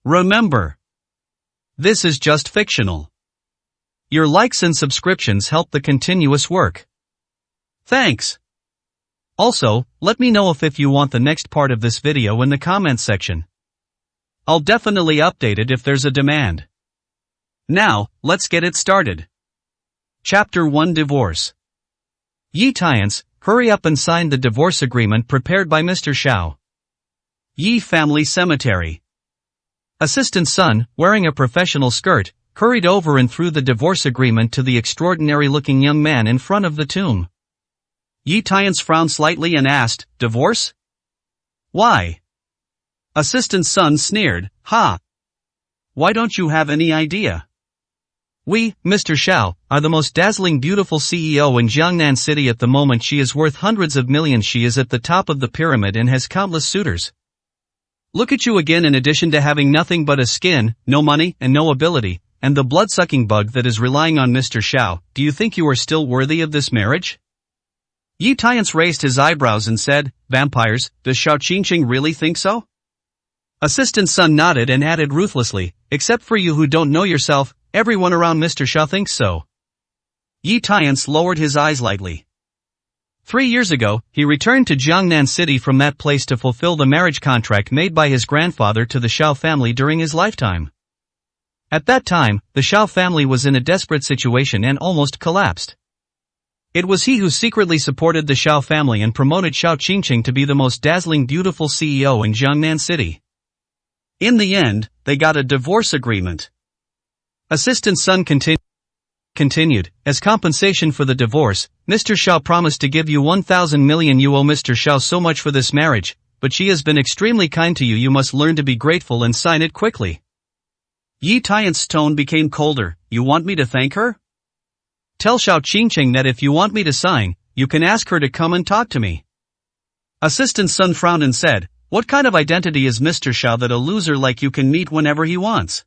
Remember, this is just fictional. Your likes and subscriptions help the continuous work. Thanks. Also, let me know if you want the next part of this video in the comments section. I'll definitely update it if there's a demand. Now, let's get it started. Chapter 1 Divorce. Yi Tiance, hurry up and sign the divorce agreement prepared by Mr. Xiao. Yi Family Cemetery. Assistant Sun, wearing a professional skirt, hurried over and threw the divorce agreement to the extraordinary-looking young man in front of the tomb. Yi Tiance frowned slightly and asked, "Divorce? Why?" Assistant Sun sneered, "Ha! Why don't you have any idea? We, Mr. Xiao, are the most dazzling beautiful CEO in Jiangnan City at the moment. She is worth hundreds of millions. She is at the top of the pyramid and has countless suitors. Look at you again. In addition to having nothing but a skin, no money, and no ability, and the blood-sucking bug that is relying on Mr. Xiao, do you think you are still worthy of this marriage?" Yi Tiance raised his eyebrows and said, "Vampires, does Xiao Qingqing really think so?" Assistant Sun nodded and added ruthlessly, "Except for you who don't know yourself, everyone around Mr. Xiao thinks so." Yi Tiance lowered his eyes lightly. 3 years ago, he returned to Jiangnan City from that place to fulfill the marriage contract made by his grandfather to the Xiao family during his lifetime. At that time, the Xiao family was in a desperate situation and almost collapsed. It was he who secretly supported the Xiao family and promoted Xiao Qingqing to be the most dazzling beautiful CEO in Jiangnan City. In the end, they got a divorce agreement. Assistant Sun continued, "As compensation for the divorce, Mr. Xiao promised to give you 1,000 million. You owe Mr. Xiao so much for this marriage, but she has been extremely kind to you. You must learn to be grateful and sign it quickly." Yi Tiance's tone became colder. "You want me to thank her? Tell Xiao Qingqing that if you want me to sign, you can ask her to come and talk to me." Assistant Sun frowned and said, "What kind of identity is Mr. Xiao that a loser like you can meet whenever he wants?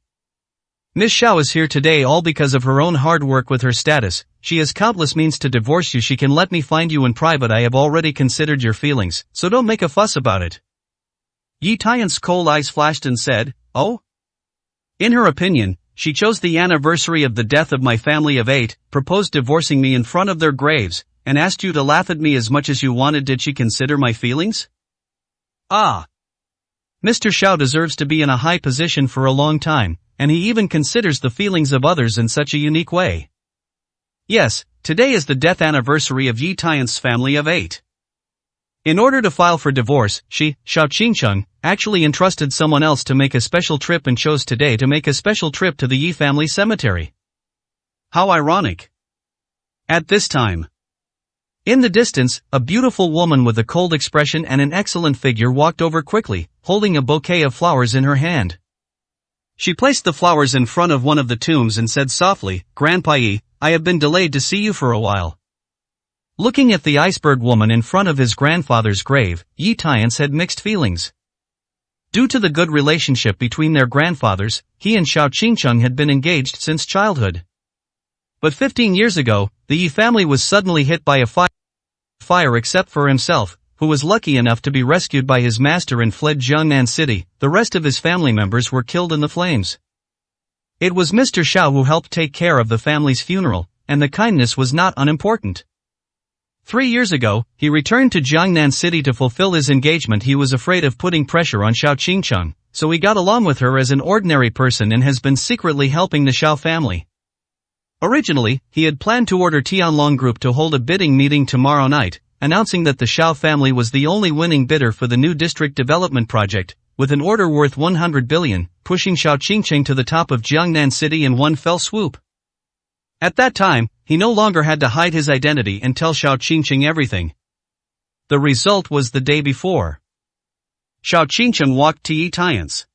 Miss Xiao is here today all because of her own hard work. With her status, she has countless means to divorce you. She can let me find you in private. I have already considered your feelings, so don't make a fuss about it." Yi Tiance's cold eyes flashed and said, "Oh?" In her opinion, she chose the anniversary of the death of my family of 8, proposed divorcing me in front of their graves, and asked you to laugh at me as much as you wanted. Did she consider my feelings? Ah. Mr. Xiao deserves to be in a high position for a long time, and he even considers the feelings of others in such a unique way. Yes, today is the death anniversary of Yi Tiance's family of 8. In order to file for divorce, she, Xiao Qingqing, actually entrusted someone else to make a special trip and chose today to make a special trip to the Yi family cemetery. How ironic. At this time, in the distance, a beautiful woman with a cold expression and an excellent figure walked over quickly, holding a bouquet of flowers in her hand. She placed the flowers in front of one of the tombs and said softly, "Grandpa Yi, I have been delayed to see you for a while." Looking at the iceberg woman in front of his grandfather's grave, Yi Tiance had mixed feelings. Due to the good relationship between their grandfathers, he and Xiao Qingqing had been engaged since childhood. But 15 years ago, the Yi family was suddenly hit by a fire except for himself, who was lucky enough to be rescued by his master and fled Jiangnan City. The rest of his family members were killed in the flames. It was Mr. Xiao who helped take care of the family's funeral, and the kindness was not unimportant. 3 years ago, he returned to Jiangnan City to fulfill his engagement. He was afraid of putting pressure on Xiao Qingqing, so he got along with her as an ordinary person and has been secretly helping the Xiao family. Originally, he had planned to order Tianlong Group to hold a bidding meeting tomorrow night, announcing that the Xiao family was the only winning bidder for the new district development project, with an order worth 100 billion, pushing Xiao Qingqing to the top of Jiangnan City in one fell swoop. At that time, he no longer had to hide his identity and tell Xiao Qingqing everything. The result was the day before. Xiao Qingqing walked to Yi Tiance.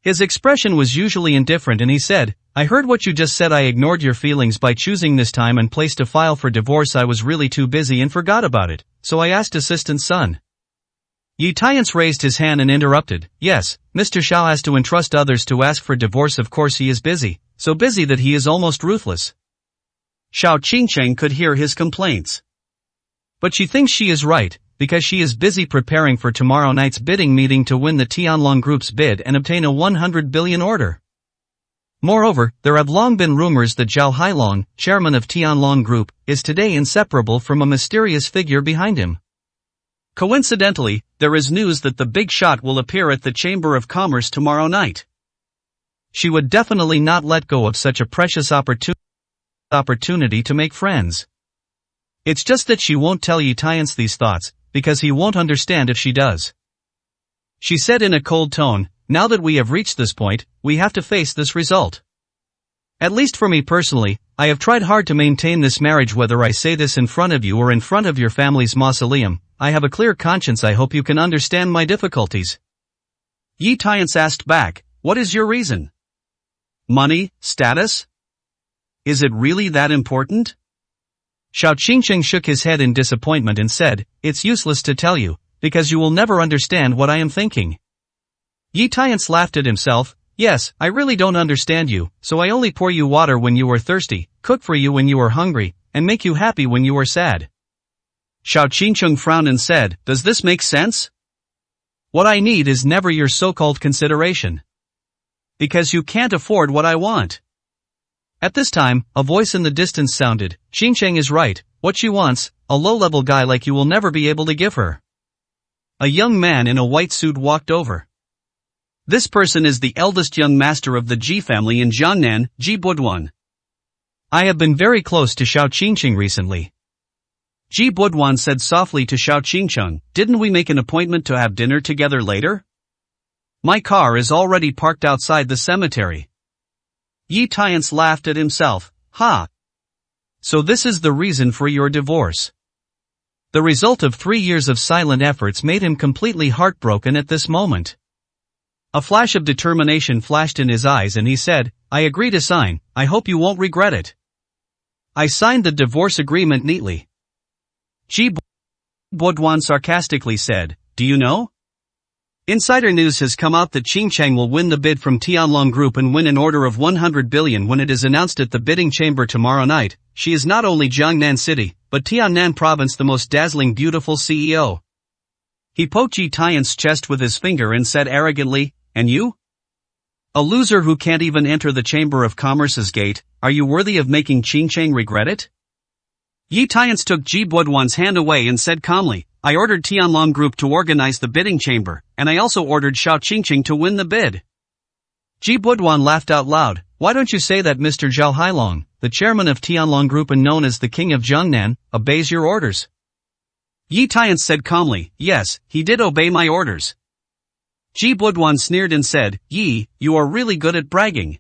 His expression was usually indifferent and he said, "I heard what you just said. I ignored your feelings by choosing this time and place to file for divorce. I was really too busy and forgot about it, so I asked Assistant Sun." Yi Tiance raised his hand and interrupted, "Yes, Mr. Xiao has to entrust others to ask for divorce. Of course he is busy, so busy that he is almost ruthless." Xiao Qingqing could hear his complaints. But she thinks she is right, because she is busy preparing for tomorrow night's bidding meeting to win the Tianlong Group's bid and obtain a 100 billion order. Moreover, there have long been rumors that Zhao Hailong, chairman of Tianlong Group, is today inseparable from a mysterious figure behind him. Coincidentally, there is news that the big shot will appear at the Chamber of Commerce tomorrow night. She would definitely not let go of such a precious opportunity to make friends. It's just that she won't tell Yi Tiance these thoughts, because he won't understand if she does. She said in a cold tone, "Now that we have reached this point, we have to face this result. At least for me personally, I have tried hard to maintain this marriage whether I say this in front of you or in front of your family's mausoleum. I have a clear conscience. I hope you can understand my difficulties." Yi Tiance asked back, "What is your reason? Money, status? Is it really that important?" Xiao Qingcheng shook his head in disappointment and said, "It's useless to tell you, because you will never understand what I am thinking." Yi Tiance laughed at himself. "Yes, I really don't understand you, so I only pour you water when you are thirsty, cook for you when you are hungry, and make you happy when you are sad." Xiao Qingcheng frowned and said, "Does this make sense? What I need is never your so-called consideration. Because you can't afford what I want." At this time, a voice in the distance sounded, "Qingcheng is right, what she wants, a low-level guy like you will never be able to give her." A young man in a white suit walked over. This person is the eldest young master of the Ji family in Jiangnan, Ji Buduan. "I have been very close to Xiao Qingcheng recently." Ji Buduan said softly to Xiao Qingcheng, "Didn't we make an appointment to have dinner together later? My car is already parked outside the cemetery." Yi Tiance laughed at himself. "Ha! So this is the reason for your divorce." The result of 3 years of silent efforts made him completely heartbroken at this moment. A flash of determination flashed in his eyes and he said, "I agree to sign, I hope you won't regret it." I signed the divorce agreement neatly. Ji Buduan sarcastically said, "Do you know? Insider news has come out that Qingcheng will win the bid from Tianlong Group and win an order of 100 billion when it is announced at the bidding chamber tomorrow night. She is not only Jiangnan City, but Tiannan Province the most dazzling beautiful CEO." He poked Yi Tiance's chest with his finger and said arrogantly, "And you? A loser who can't even enter the Chamber of Commerce's gate, are you worthy of making Qingcheng regret it?" Yi Tiance took Ji Buduan's hand away and said calmly, "I ordered Tianlong Group to organize the bidding chamber, and I also ordered Xiao Qingcheng to win the bid." Ji Buduan laughed out loud. "Why don't you say that Mr. Zhao Hailong, the chairman of Tianlong Group and known as the King of Jiangnan, obeys your orders?" Yi Tiance said calmly, "Yes, he did obey my orders." Ji Buduan sneered and said, "Yi, you are really good at bragging.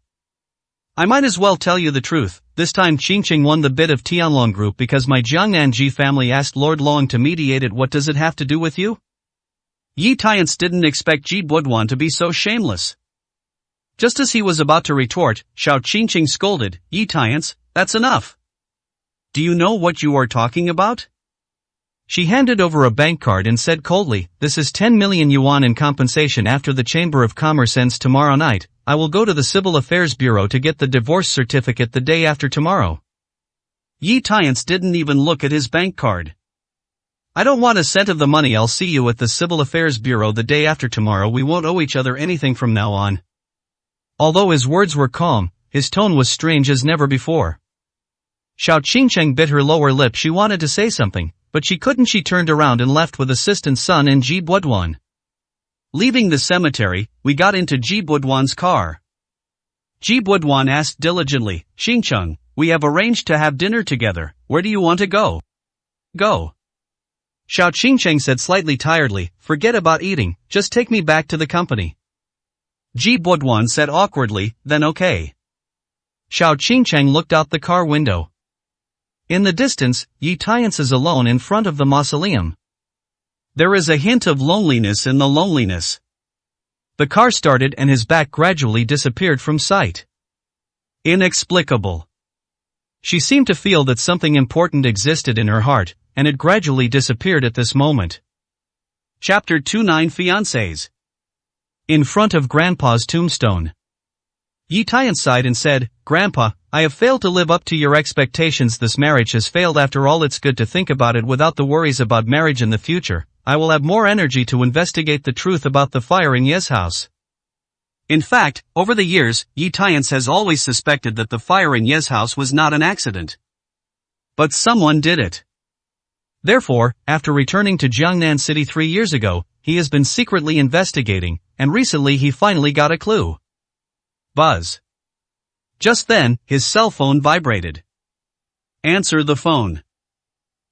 I might as well tell you the truth, this time Qingcheng won the bid of Tianlong Group because my Jiangnan Ji family asked Lord Long to mediate it. What does it have to do with you?" Yi Tiance didn't expect Ji Buduan to be so shameless. Just as he was about to retort, Xiao Qingcheng scolded, "Yi Tiance, that's enough. Do you know what you are talking about?" She handed over a bank card and said coldly, "This is 10 million yuan in compensation after the Chamber of Commerce ends tomorrow night. I will go to the Civil Affairs Bureau to get the divorce certificate the day after tomorrow." Yi Tiance didn't even look at his bank card. "I don't want a cent of the money. I'll see you at the Civil Affairs Bureau the day after tomorrow. We won't owe each other anything from now on." Although his words were calm, his tone was strange as never before. Xiao Qingcheng bit her lower lip. She wanted to say something, but she couldn't. She turned around and left with Assistant Sun and Ji Buduan. Leaving the cemetery, we got into Ji Buduan's car. Ji Buduan asked diligently, "Qingcheng, we have arranged to have dinner together. Where do you want to go?" "Go." Xiao Qingcheng said slightly tiredly, "Forget about eating, just take me back to the company." Ji Buduan said awkwardly, "Then okay." Xiao Qingcheng looked out the car window. In the distance, Yi Tiance is alone in front of the mausoleum. There is a hint of loneliness in the loneliness. The car started and his back gradually disappeared from sight. Inexplicable. She seemed to feel that something important existed in her heart, and it gradually disappeared at this moment. Chapter 29 Fiancés. In front of Grandpa's tombstone. Yi Tiance sighed and said, "Grandpa, I have failed to live up to your expectations. This marriage has failed. After all, it's good to think about it without the worries about marriage in the future, I will have more energy to investigate the truth about the fire in Ye's house. In fact, over the years, Yi Tiance has always suspected that the fire in Ye's house was not an accident. But someone did it. Therefore, after returning to Jiangnan City 3 years ago, he has been secretly investigating, and recently he finally got a clue. Buzz. Just then, his cell phone vibrated. Answer the phone.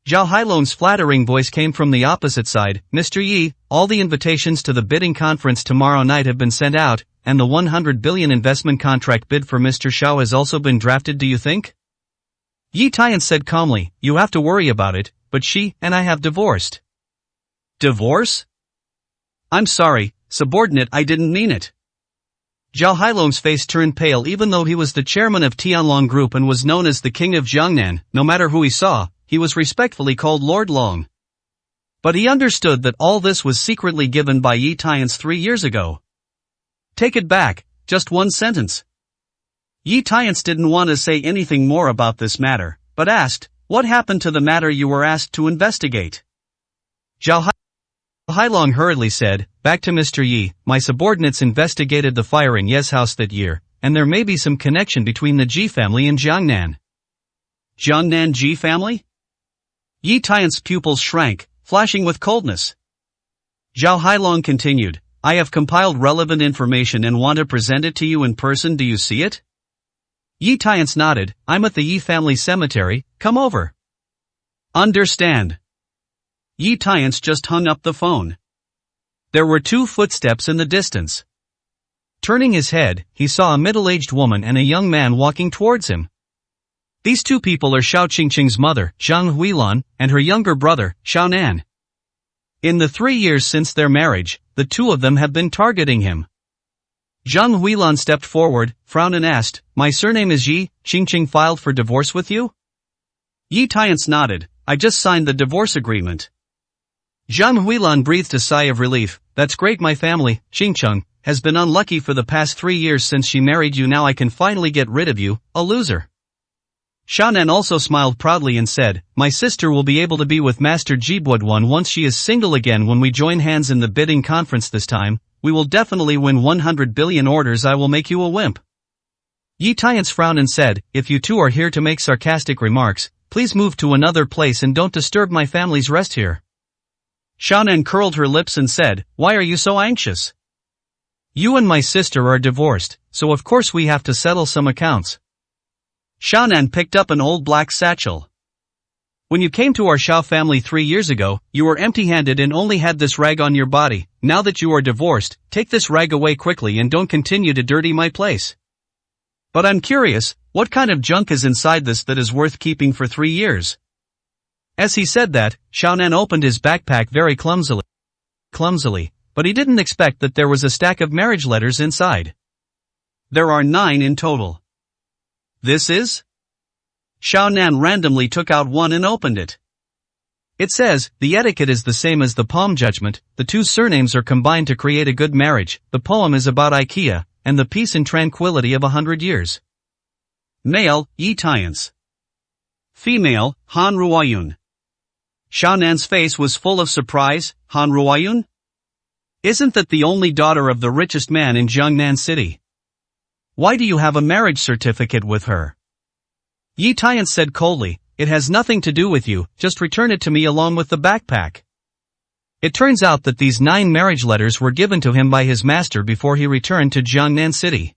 Zhao Hailong's flattering voice came from the opposite side. Mr. Yi, all the invitations to the bidding conference tomorrow night have been sent out, and the 100 billion investment contract bid for Mr. Xiao has also been drafted, do you think? Yi Tiance said calmly, you have to worry about it, but she and I have divorced. Divorce? I'm sorry, subordinate, I didn't mean it. Zhao Hailong's face turned pale even though he was the chairman of Tianlong Group and was known as the king of Jiangnan. No matter who he saw, he was respectfully called Lord Long. But he understood that all this was secretly given by Yi Tiance 3 years ago. Take it back, just one sentence. Yi Tiance didn't want to say anything more about this matter, but asked, what happened to the matter you were asked to investigate? Zhao Hailong hurriedly said, back to Mr. Yi, my subordinates investigated the fire in Ye's house that year, and there may be some connection between the Ji family and Jiangnan. Jiangnan Ji family? Yi Tiance's pupils shrank, flashing with coldness. Zhao Hailong continued, I have compiled relevant information and want to present it to you in person, do you see it? Yi Tiance nodded, I'm at the Yi family cemetery, come over. Understand. Yi Tiance just hung up the phone. There were 2 footsteps in the distance. Turning his head, he saw a middle-aged woman and a young man walking towards him. These 2 people are Xiao Qingqing's mother, Zhang Huilan, and her younger brother, Xiao Nan. In the 3 years since their marriage, the 2 of them have been targeting him. Zhang Huilan stepped forward, frowned and asked, my surname is Yi, Qingqing filed for divorce with you? Yi Tiance nodded, I just signed the divorce agreement. Zhang Huilan breathed a sigh of relief, that's great, my family, Qingqing, has been unlucky for the past 3 years since she married you, now I can finally get rid of you, a loser. Xiao Nan also smiled proudly and said, my sister will be able to be with Master Jibuodwan once she is single again. When we join hands in the bidding conference this time, we will definitely win 100 billion orders. I will make you a wimp. Yi Tiance frowned and said, if you 2 are here to make sarcastic remarks, please move to another place and don't disturb my family's rest here. Xiao Nan curled her lips and said, why are you so anxious? You and my sister are divorced, so of course we have to settle some accounts. Xiao Nan picked up an old black satchel. When you came to our Xiao family 3 years ago, you were empty-handed and only had this rag on your body. Now that you are divorced, take this rag away quickly and don't continue to dirty my place. But I'm curious, what kind of junk is inside this that is worth keeping for 3 years? As he said that, Xiao Nan opened his backpack very clumsily, but he didn't expect that there was a stack of marriage letters inside. There are 9 in total. This is? Xiao Nan randomly took out one and opened it. It says, the etiquette is the same as the palm judgment, the 2 surnames are combined to create a good marriage, the poem is about IKEA, and the peace and tranquility of 100 years. Male, Yi Tiance. Female, Han Ruoyun. Xiao Nan's face was full of surprise. Han Ruoyun? Isn't that the only daughter of the richest man in Jiangnan City? Why do you have a marriage certificate with her? Yi Tiance said coldly, it has nothing to do with you, just return it to me along with the backpack. It turns out that these 9 marriage letters were given to him by his master before he returned to Jiangnan City.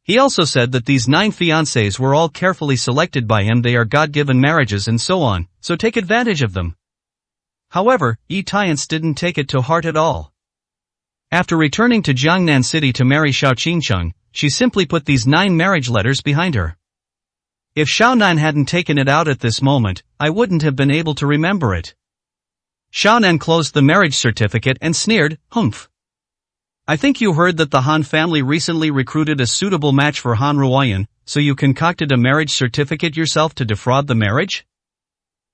He also said that these 9 fiancés were all carefully selected by him, they are God-given marriages and so on, so take advantage of them. However, Yi Tiance didn't take it to heart at all. After returning to Jiangnan City to marry Xiao Qingqing, she simply put these 9 marriage letters behind her. If Xiao Nan hadn't taken it out at this moment, I wouldn't have been able to remember it. Xiao Nan closed the marriage certificate and sneered, humph. I think you heard that the Han family recently recruited a suitable match for Han Ruoyan, so you concocted a marriage certificate yourself to defraud the marriage?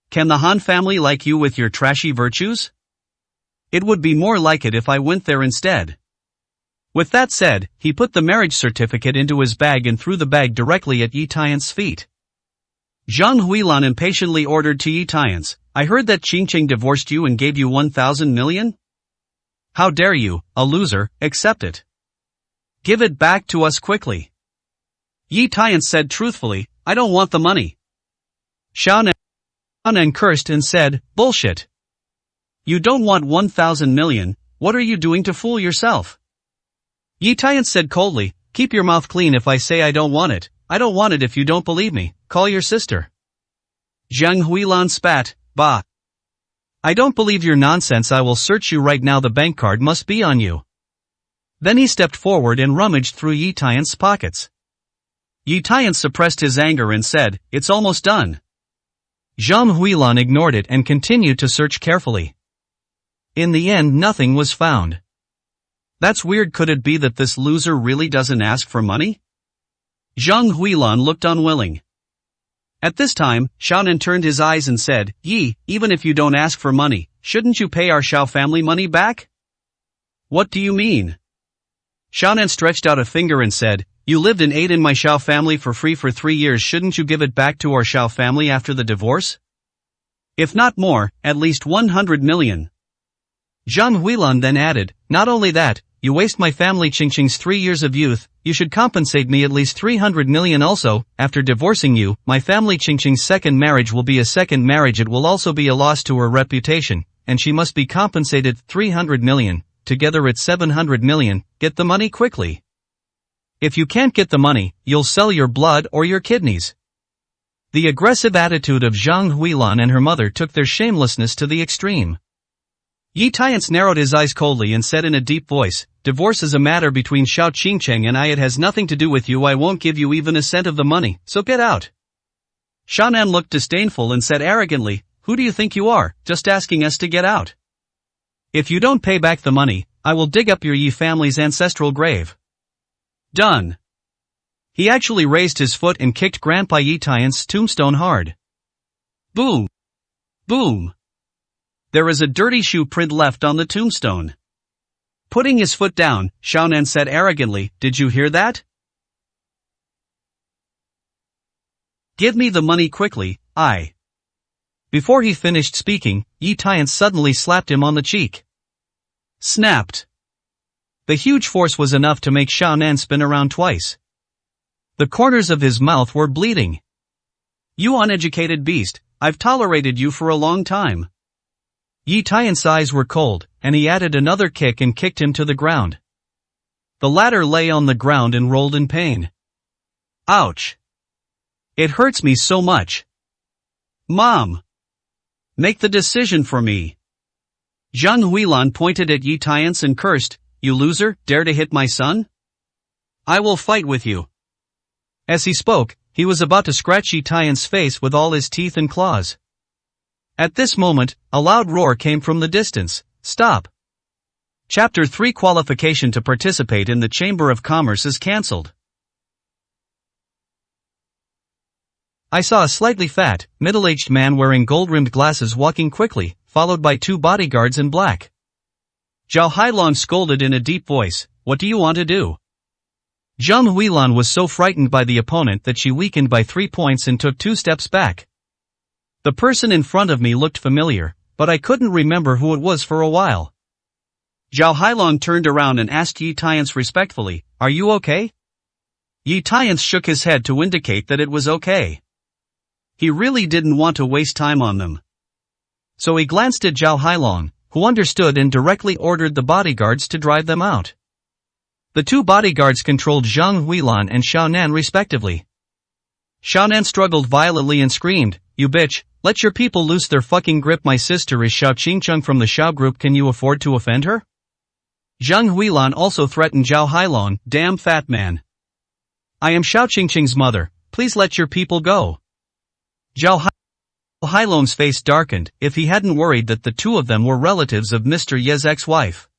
Can the Han family like you with your trashy virtues? It would be more like it if I went there instead. With that said, he put the marriage certificate into his bag and threw the bag directly at Yi Tiance's feet. Zhang Huilan impatiently ordered to Yi Tiance, I heard that Qingqing divorced you and gave you 1,000 million? How dare you, a loser, accept it? Give it back to us quickly. Yi Tiance said truthfully, I don't want the money. Xiao Nan cursed and said, bullshit. You don't want 1,000 million, what are you doing to fool yourself? Yi Tiance said coldly, keep your mouth clean if I say I don't want it. I don't want it if you don't believe me, call your sister. Zhang Huilan spat, bah. I don't believe your nonsense, I will search you right now, the bank card must be on you. Then he stepped forward and rummaged through Yi Tiance's pockets. Yi Tiance suppressed his anger and said, it's almost done. Zhang Huilan ignored it and continued to search carefully. In the end, nothing was found. That's weird, could it be that this loser really doesn't ask for money? Zhang Huilan looked unwilling. At this time, Xiaonan turned his eyes and said, Yi, even if you don't ask for money, shouldn't you pay our Xiao family money back? What do you mean? Xiaonan stretched out a finger and said, you lived and ate in my Xiao family for free for 3 years, shouldn't you give it back to our Xiao family after the divorce? If not more, at least 100 million. Zhang Huilan then added, not only that, you waste my family Qingqing's 3 years of youth, you should compensate me at least 300 million also. After divorcing you, my family Qingqing's second marriage will be a second marriage, it will also be a loss to her reputation, and she must be compensated 300 million, together it's 700 million, get the money quickly. If you can't get the money, you'll sell your blood or your kidneys. The aggressive attitude of Zhang Huilan and her mother took their shamelessness to the extreme. Yi Tiance narrowed his eyes coldly and said in a deep voice, divorce is a matter between Xiao Qingqing and I, it has nothing to do with you, I won't give you even a cent of the money, so get out. Xiaonan looked disdainful and said arrogantly, who do you think you are, just asking us to get out? If you don't pay back the money, I will dig up your Yi family's ancestral grave. Done. He actually raised his foot and kicked Grandpa Yi Tiance's tombstone hard. Boom. Boom. There is a dirty shoe print left on the tombstone. Putting his foot down, Xiaonan said arrogantly, did you hear that? Give me the money quickly, I. Before he finished speaking, Yi Tiance suddenly slapped him on the cheek. Snapped. The huge force was enough to make Xiaonan spin around twice. The corners of his mouth were bleeding. You uneducated beast, I've tolerated you for a long time. Yi Tiance's eyes were cold, and he added another kick and kicked him to the ground. The latter lay on the ground and rolled in pain. Ouch. It hurts me so much. Mom. Make the decision for me. Zhang Huilan pointed at Yi Tiance and cursed, you loser, dare to hit my son? I will fight with you. As he spoke, he was about to scratch Yi Tiance's face with all his teeth and claws. At this moment, a loud roar came from the distance, stop. Chapter 3 Qualification to participate in the Chamber of Commerce is cancelled. I saw a slightly fat, middle-aged man wearing gold-rimmed glasses walking quickly, followed by 2 bodyguards in black. Zhao Hailong scolded in a deep voice, what do you want to do? Zhang Huilan was so frightened by the opponent that she weakened by 3 points and took 2 steps back. The person in front of me looked familiar, but I couldn't remember who it was for a while. Zhao Hailong turned around and asked Yi Tiance respectfully, are you okay? Yi Tiance shook his head to indicate that it was okay. He really didn't want to waste time on them. So he glanced at Zhao Hailong, who understood and directly ordered the bodyguards to drive them out. The 2 bodyguards controlled Zhang Huilan and Xiaonan respectively. Xiaonan struggled violently and screamed, you bitch, let your people loose their fucking grip, my sister is Xiao Qingqing from the Xiao group, can you afford to offend her? Zhang Huilan also threatened Zhao Hailong, damn fat man. I am Xiao Qingqing's mother, please let your people go. Zhao Hailong's face darkened, if he hadn't worried that the 2 of them were relatives of Mr. Ye's ex-wife.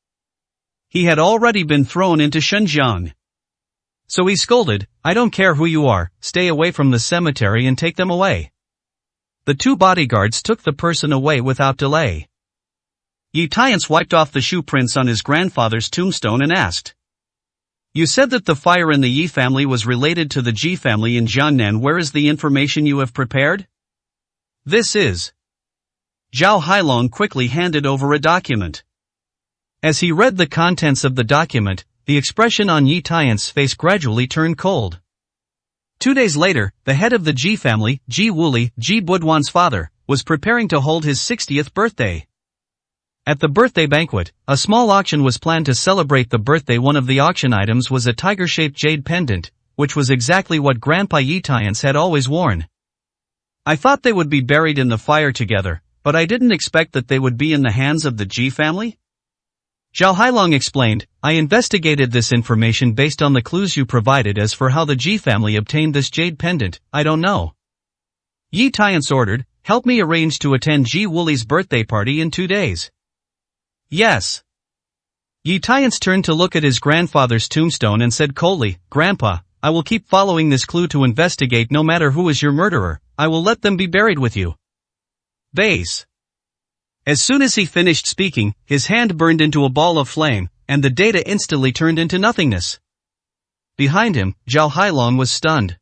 He had already been thrown into Shenzhen. So he scolded, I don't care who you are, stay away from the cemetery and take them away. The 2 bodyguards took the person away without delay. Yi Tiance wiped off the shoe prints on his grandfather's tombstone and asked, You said that the fire in the Yi family was related to the Ji family in Jiangnan. Where is the information you have prepared? This is. Zhao Hailong quickly handed over a document. As he read the contents of the document, the expression on Yi Tian's face gradually turned cold. 2 days later, the head of the Ji family, Ji Wuli, Ji Budwan's father, was preparing to hold his 60th birthday. At the birthday banquet, a small auction was planned to celebrate the birthday. One of the auction items was a tiger-shaped jade pendant, which was exactly what Grandpa Yi Tian's had always worn. I thought they would be buried in the fire together, but I didn't expect that they would be in the hands of the Ji family. Zhao Hailong explained, I investigated this information based on the clues you provided. As for how the Ji family obtained this jade pendant, I don't know. Yi Tian's ordered, help me arrange to attend Ji Wuli's birthday party in 2 days. Yes. Yi Tian's turned to look at his grandfather's tombstone and said coldly, Grandpa, I will keep following this clue to investigate. No matter who is your murderer, I will let them be buried with you. Base. As soon as he finished speaking, his hand burned into a ball of flame, and the data instantly turned into nothingness. Behind him, Zhao Hailong was stunned.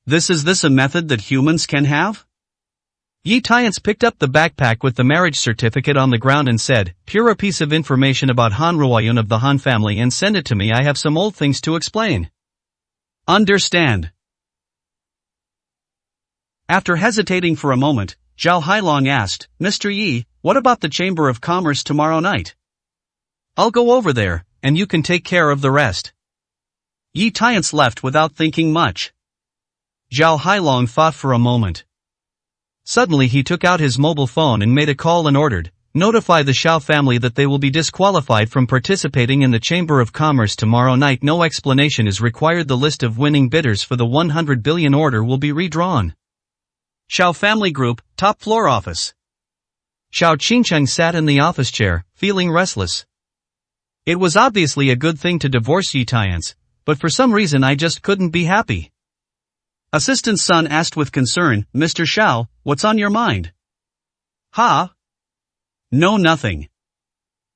This a method that humans can have? Yi Tian's picked up the backpack with the marriage certificate on the ground and said, Here a piece of information about Han Ruoyun of the Han family and send it to me. I have some old things to explain. Understand. After hesitating for a moment, Zhao Hailong asked, Mr. Yi, what about the Chamber of Commerce tomorrow night? I'll go over there, and you can take care of the rest. Yi Tian's left without thinking much. Zhao Hailong thought for a moment. Suddenly he took out his mobile phone and made a call and ordered, notify the Xiao family that they will be disqualified from participating in the Chamber of Commerce tomorrow night. No explanation is required. The list of winning bidders for the 100 billion order will be redrawn. Xiao Family Group, top floor office. Xiao Qingcheng sat in the office chair, feeling restless. It was obviously a good thing to divorce Yi Tian's, but for some reason I just couldn't be happy. Assistant's son asked with concern, Mr. Xiao, what's on your mind? Ha? No, nothing.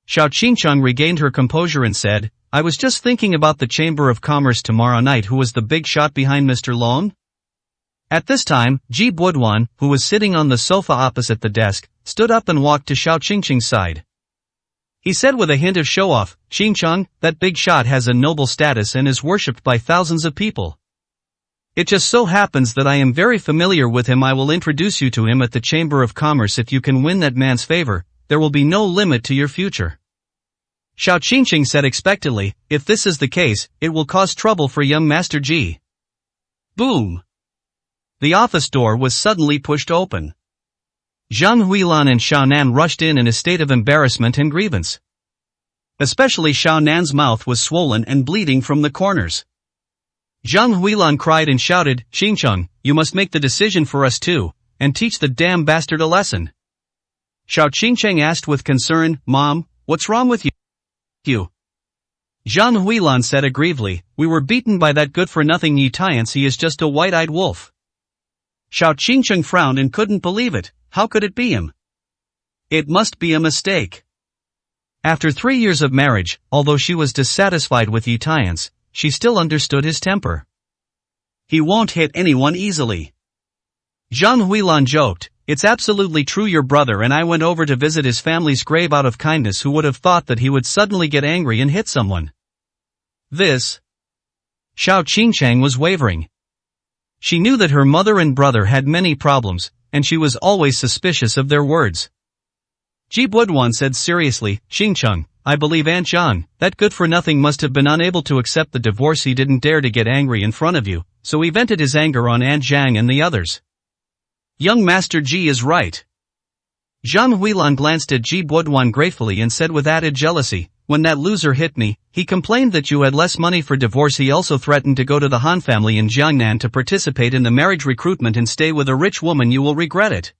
Xiao Qingcheng regained her composure and said, I was just thinking about the Chamber of Commerce tomorrow night. Who was the big shot behind Mr. Long? At this time, Ji Budwan, who was sitting on the sofa opposite the desk, stood up and walked to Xiao Qingcheng's side. He said with a hint of show-off, Qingcheng, that big shot has a noble status and is worshipped by thousands of people. It just so happens that I am very familiar with him. I will introduce you to him at the Chamber of Commerce. If you can win that man's favor, there will be no limit to your future. Xiao Qingcheng said expectantly, if this is the case, it will cause trouble for young Master Ji. Boom! The office door was suddenly pushed open. Zhang Huilan and Xiao Nan rushed in a state of embarrassment and grievance. Especially Xiao Nan's mouth was swollen and bleeding from the corners. Zhang Huilan cried and shouted, Qingcheng, you must make the decision for us too, and teach the damn bastard a lesson. Xiao Qingcheng asked with concern, Mom, what's wrong with you? Zhang Huilan said aggrievedly, we were beaten by that good-for-nothing Yi Tian's. He is just a white-eyed wolf. Xiao Qingcheng frowned and couldn't believe it. How could it be him? It must be a mistake. After 3 years of marriage, although she was dissatisfied with Yi Tian's, she still understood his temper. He won't hit anyone easily. Zhang Huilan joked, it's absolutely true. Your brother and I went over to visit his family's grave out of kindness. Who would have thought that he would suddenly get angry and hit someone? This. Xiao Qingcheng was wavering. She knew that her mother and brother had many problems, and she was always suspicious of their words. Ji Budwan said seriously, Qingcheng, I believe Aunt Zhang, that good-for-nothing must have been unable to accept the divorce. He didn't dare to get angry in front of you, so he vented his anger on Aunt Zhang and the others. Young Master Ji is right. Zhang Huilan glanced at Ji Budwan gratefully and said with added jealousy, when that loser hit me, he complained that you had less money for divorce. He also threatened to go to the Han family in Jiangnan to participate in the marriage recruitment and stay with a rich woman. You will regret it.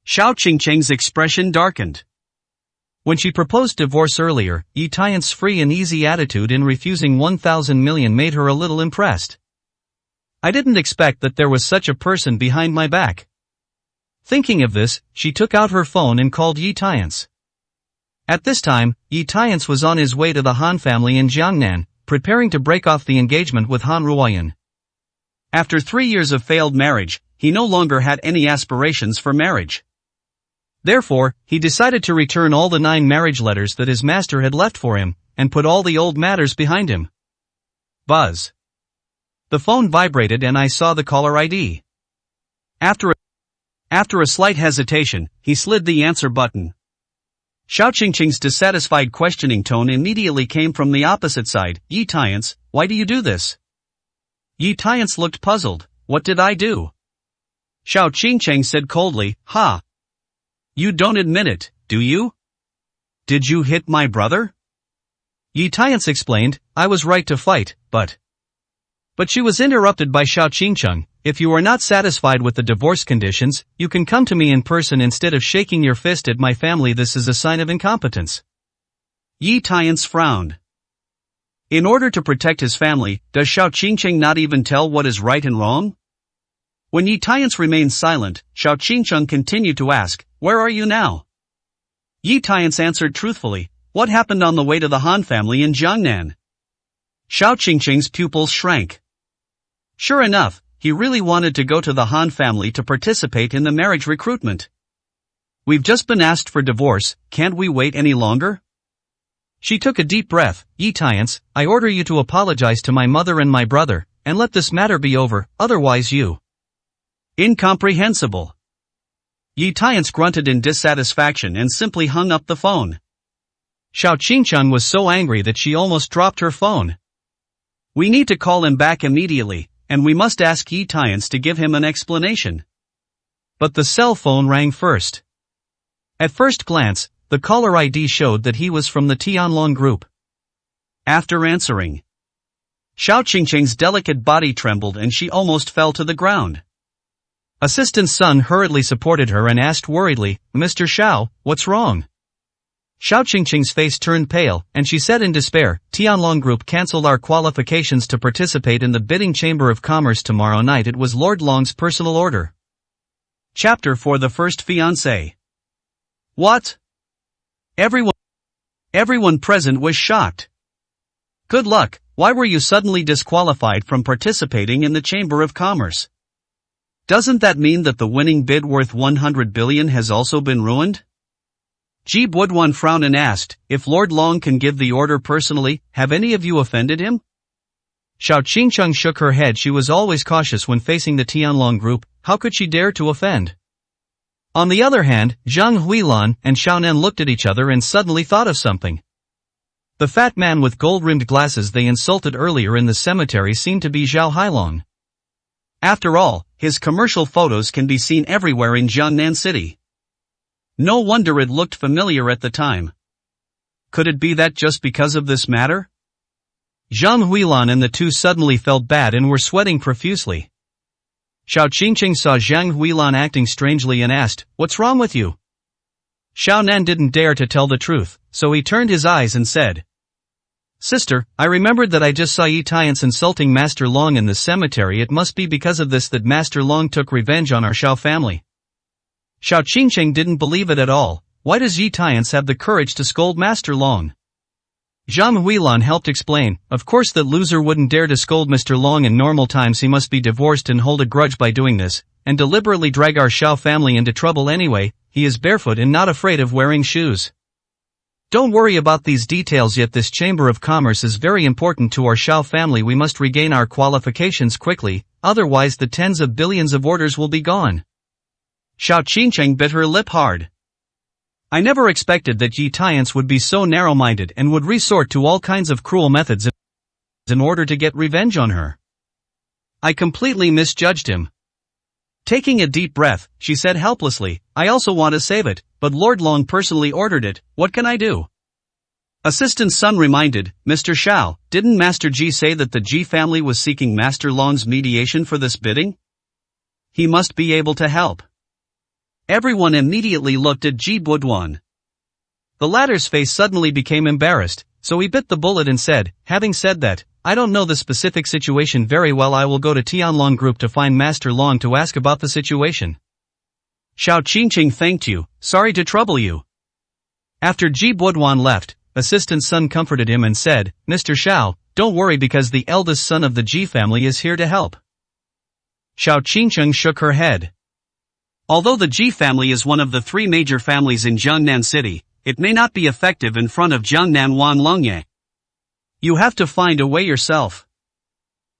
Xiao Qingcheng's expression darkened. When she proposed divorce earlier, Yi Tian's free and easy attitude in refusing 1,000 million made her a little impressed. I didn't expect that there was such a person behind my back. Thinking of this, she took out her phone and called Yi Tian's. At this time, Yi Tian's was on his way to the Han family in Jiangnan, preparing to break off the engagement with Han Ruoyan. After 3 years of failed marriage, he no longer had any aspirations for marriage. Therefore, he decided to return all the 9 marriage letters that his master had left for him, and put all the old matters behind him. Buzz. The phone vibrated and I saw the caller ID. After a slight hesitation, he slid the answer button. Xiao Qingqing's dissatisfied questioning tone immediately came from the opposite side. Yi Tiance, why do you do this? Yi Tiance looked puzzled. What did I do? Xiao Qingqing said coldly, Ha! You don't admit it, do you? Did you hit my brother? Yi Tiance explained, I was right to fight, but she was interrupted by Xiao Qingqing. If you are not satisfied with the divorce conditions, you can come to me in person instead of shaking your fist at my family. This is a sign of incompetence. Yi Tiance frowned. In order to protect his family, does Xiao Qingqing not even tell what is right and wrong? When Yi Tiance remained silent, Xiao Qingqing continued to ask, where are you now? Yi Tiance answered truthfully, what happened on the way to the Han family in Jiangnan? Xiao Qingqing's pupils shrank. Sure enough, he really wanted to go to the Han family to participate in the marriage recruitment. We've just been asked for divorce, can't we wait any longer? She took a deep breath. Yi Tiance, I order you to apologize to my mother and my brother, and let this matter be over, otherwise you. Incomprehensible. Yi Tiance grunted in dissatisfaction and simply hung up the phone. Xiao Qingqing was so angry that she almost dropped her phone. We need to call him back immediately, and we must ask Yi Tiance to give him an explanation. But the cell phone rang first. At first glance, the caller ID showed that he was from the Tianlong group. After answering, Xiao Qingqing's delicate body trembled and she almost fell to the ground. Assistant Sun hurriedly supported her and asked worriedly, Mr. Xiao, what's wrong? Xiao Qingqing's face turned pale, and she said in despair, Tianlong Group cancelled our qualifications to participate in the bidding Chamber of Commerce tomorrow night. It was Lord Long's personal order. Chapter for the first fiancé. What? Everyone present was shocked. Good luck, why were you suddenly disqualified from participating in the Chamber of Commerce? Doesn't that mean that the winning bid worth 100 billion has also been ruined? Ji Buduan frowned and asked, if Lord Long can give the order personally, have any of you offended him? Xiao Qingqing shook her head. She was always cautious when facing the Tianlong group. How could she dare to offend? On the other hand, Zhang Huilan and Xiaonan looked at each other and suddenly thought of something. The fat man with gold-rimmed glasses they insulted earlier in the cemetery seemed to be Zhao Hailong. After all, his commercial photos can be seen everywhere in Jiangnan City. No wonder it looked familiar at the time. Could it be that just because of this matter? Zhang Huilan and the two suddenly felt bad and were sweating profusely. Xiao Qingqing saw Zhang Huilan acting strangely and asked, what's wrong with you? Xiaonan didn't dare to tell the truth, so he turned his eyes and said, Sister, I remembered that I just saw Yi Tiance insulting Master Long in the cemetery. It must be because of this that Master Long took revenge on our Xiao family. Xiao Qingqing didn't believe it at all. Why does Yi Tiance have the courage to scold Master Long? Zhang Huilan helped explain, of course that loser wouldn't dare to scold Mr. Long in normal times. He must be divorced and hold a grudge by doing this, and deliberately drag our Xiao family into trouble anyway. He is barefoot and not afraid of wearing shoes. Don't worry about these details yet. This Chamber of Commerce is very important to our Xiao family. We must regain our qualifications quickly, otherwise the tens of billions of orders will be gone. Xiao Qingqing bit her lip hard. I never expected that Yi Tiance would be so narrow-minded and would resort to all kinds of cruel methods in order to get revenge on her. I completely misjudged him. Taking a deep breath, she said helplessly, I also want to save it, but Lord Long personally ordered it. What can I do? Assistant Sun reminded, Mr. Xiao, didn't Master Ji say that the Ji family was seeking Master Long's mediation for this bidding? He must be able to help. Everyone immediately looked at Ji Buduan. The latter's face suddenly became embarrassed, so he bit the bullet and said, having said that, I don't know the specific situation very well. I will go to Tianlong Group to find Master Long to ask about the situation. Xiao Qingqing thanked you, sorry to trouble you. After Ji Buduan left, Assistant Sun comforted him and said, Mr. Xiao, don't worry because the eldest son of the Ji family is here to help. Xiao Qingcheng shook her head. Although the Ji family is one of the three major families in Jiangnan City, it may not be effective in front of Jiangnan Wan Longye. You have to find a way yourself.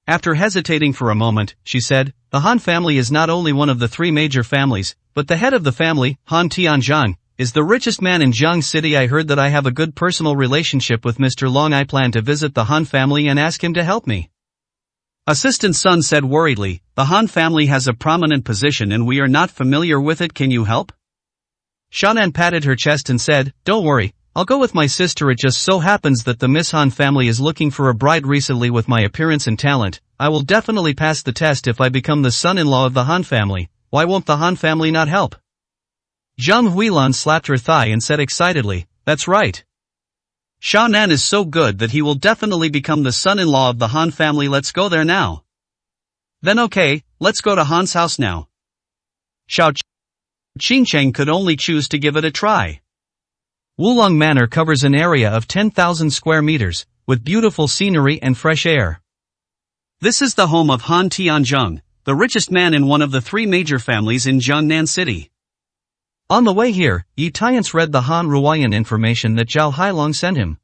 After hesitating for a moment, she said, the Han family is not only one of the three major families, but the head of the family, Han Tianzhang, is the richest man in Jiang City. I heard that I have a good personal relationship with Mr. Long. I plan to visit the Han family and ask him to help me. Assistant Sun said worriedly, the Han family has a prominent position and we are not familiar with it. Can you help? Shannan patted her chest and said, don't worry, I'll go with my sister. It just so happens that the Miss Han family is looking for a bride recently. With my appearance and talent, I will definitely pass the test if I become the son-in-law of the Han family. Why won't the Han family not help? Zhang Huilan slapped her thigh and said excitedly, that's right. Shannan is so good that he will definitely become the son-in-law of the Han family. Let's go there now. Then okay, let's go to Han's house now. Xiao Qingcheng could only choose to give it a try. Wulong Manor covers an area of 10,000 square meters, with beautiful scenery and fresh air. This is the home of Han Tianzhang, the richest man in one of the three major families in Jiangnan City. On the way here, Yi Tiance read the Han Ruoyan information that Zhao Hailong sent him.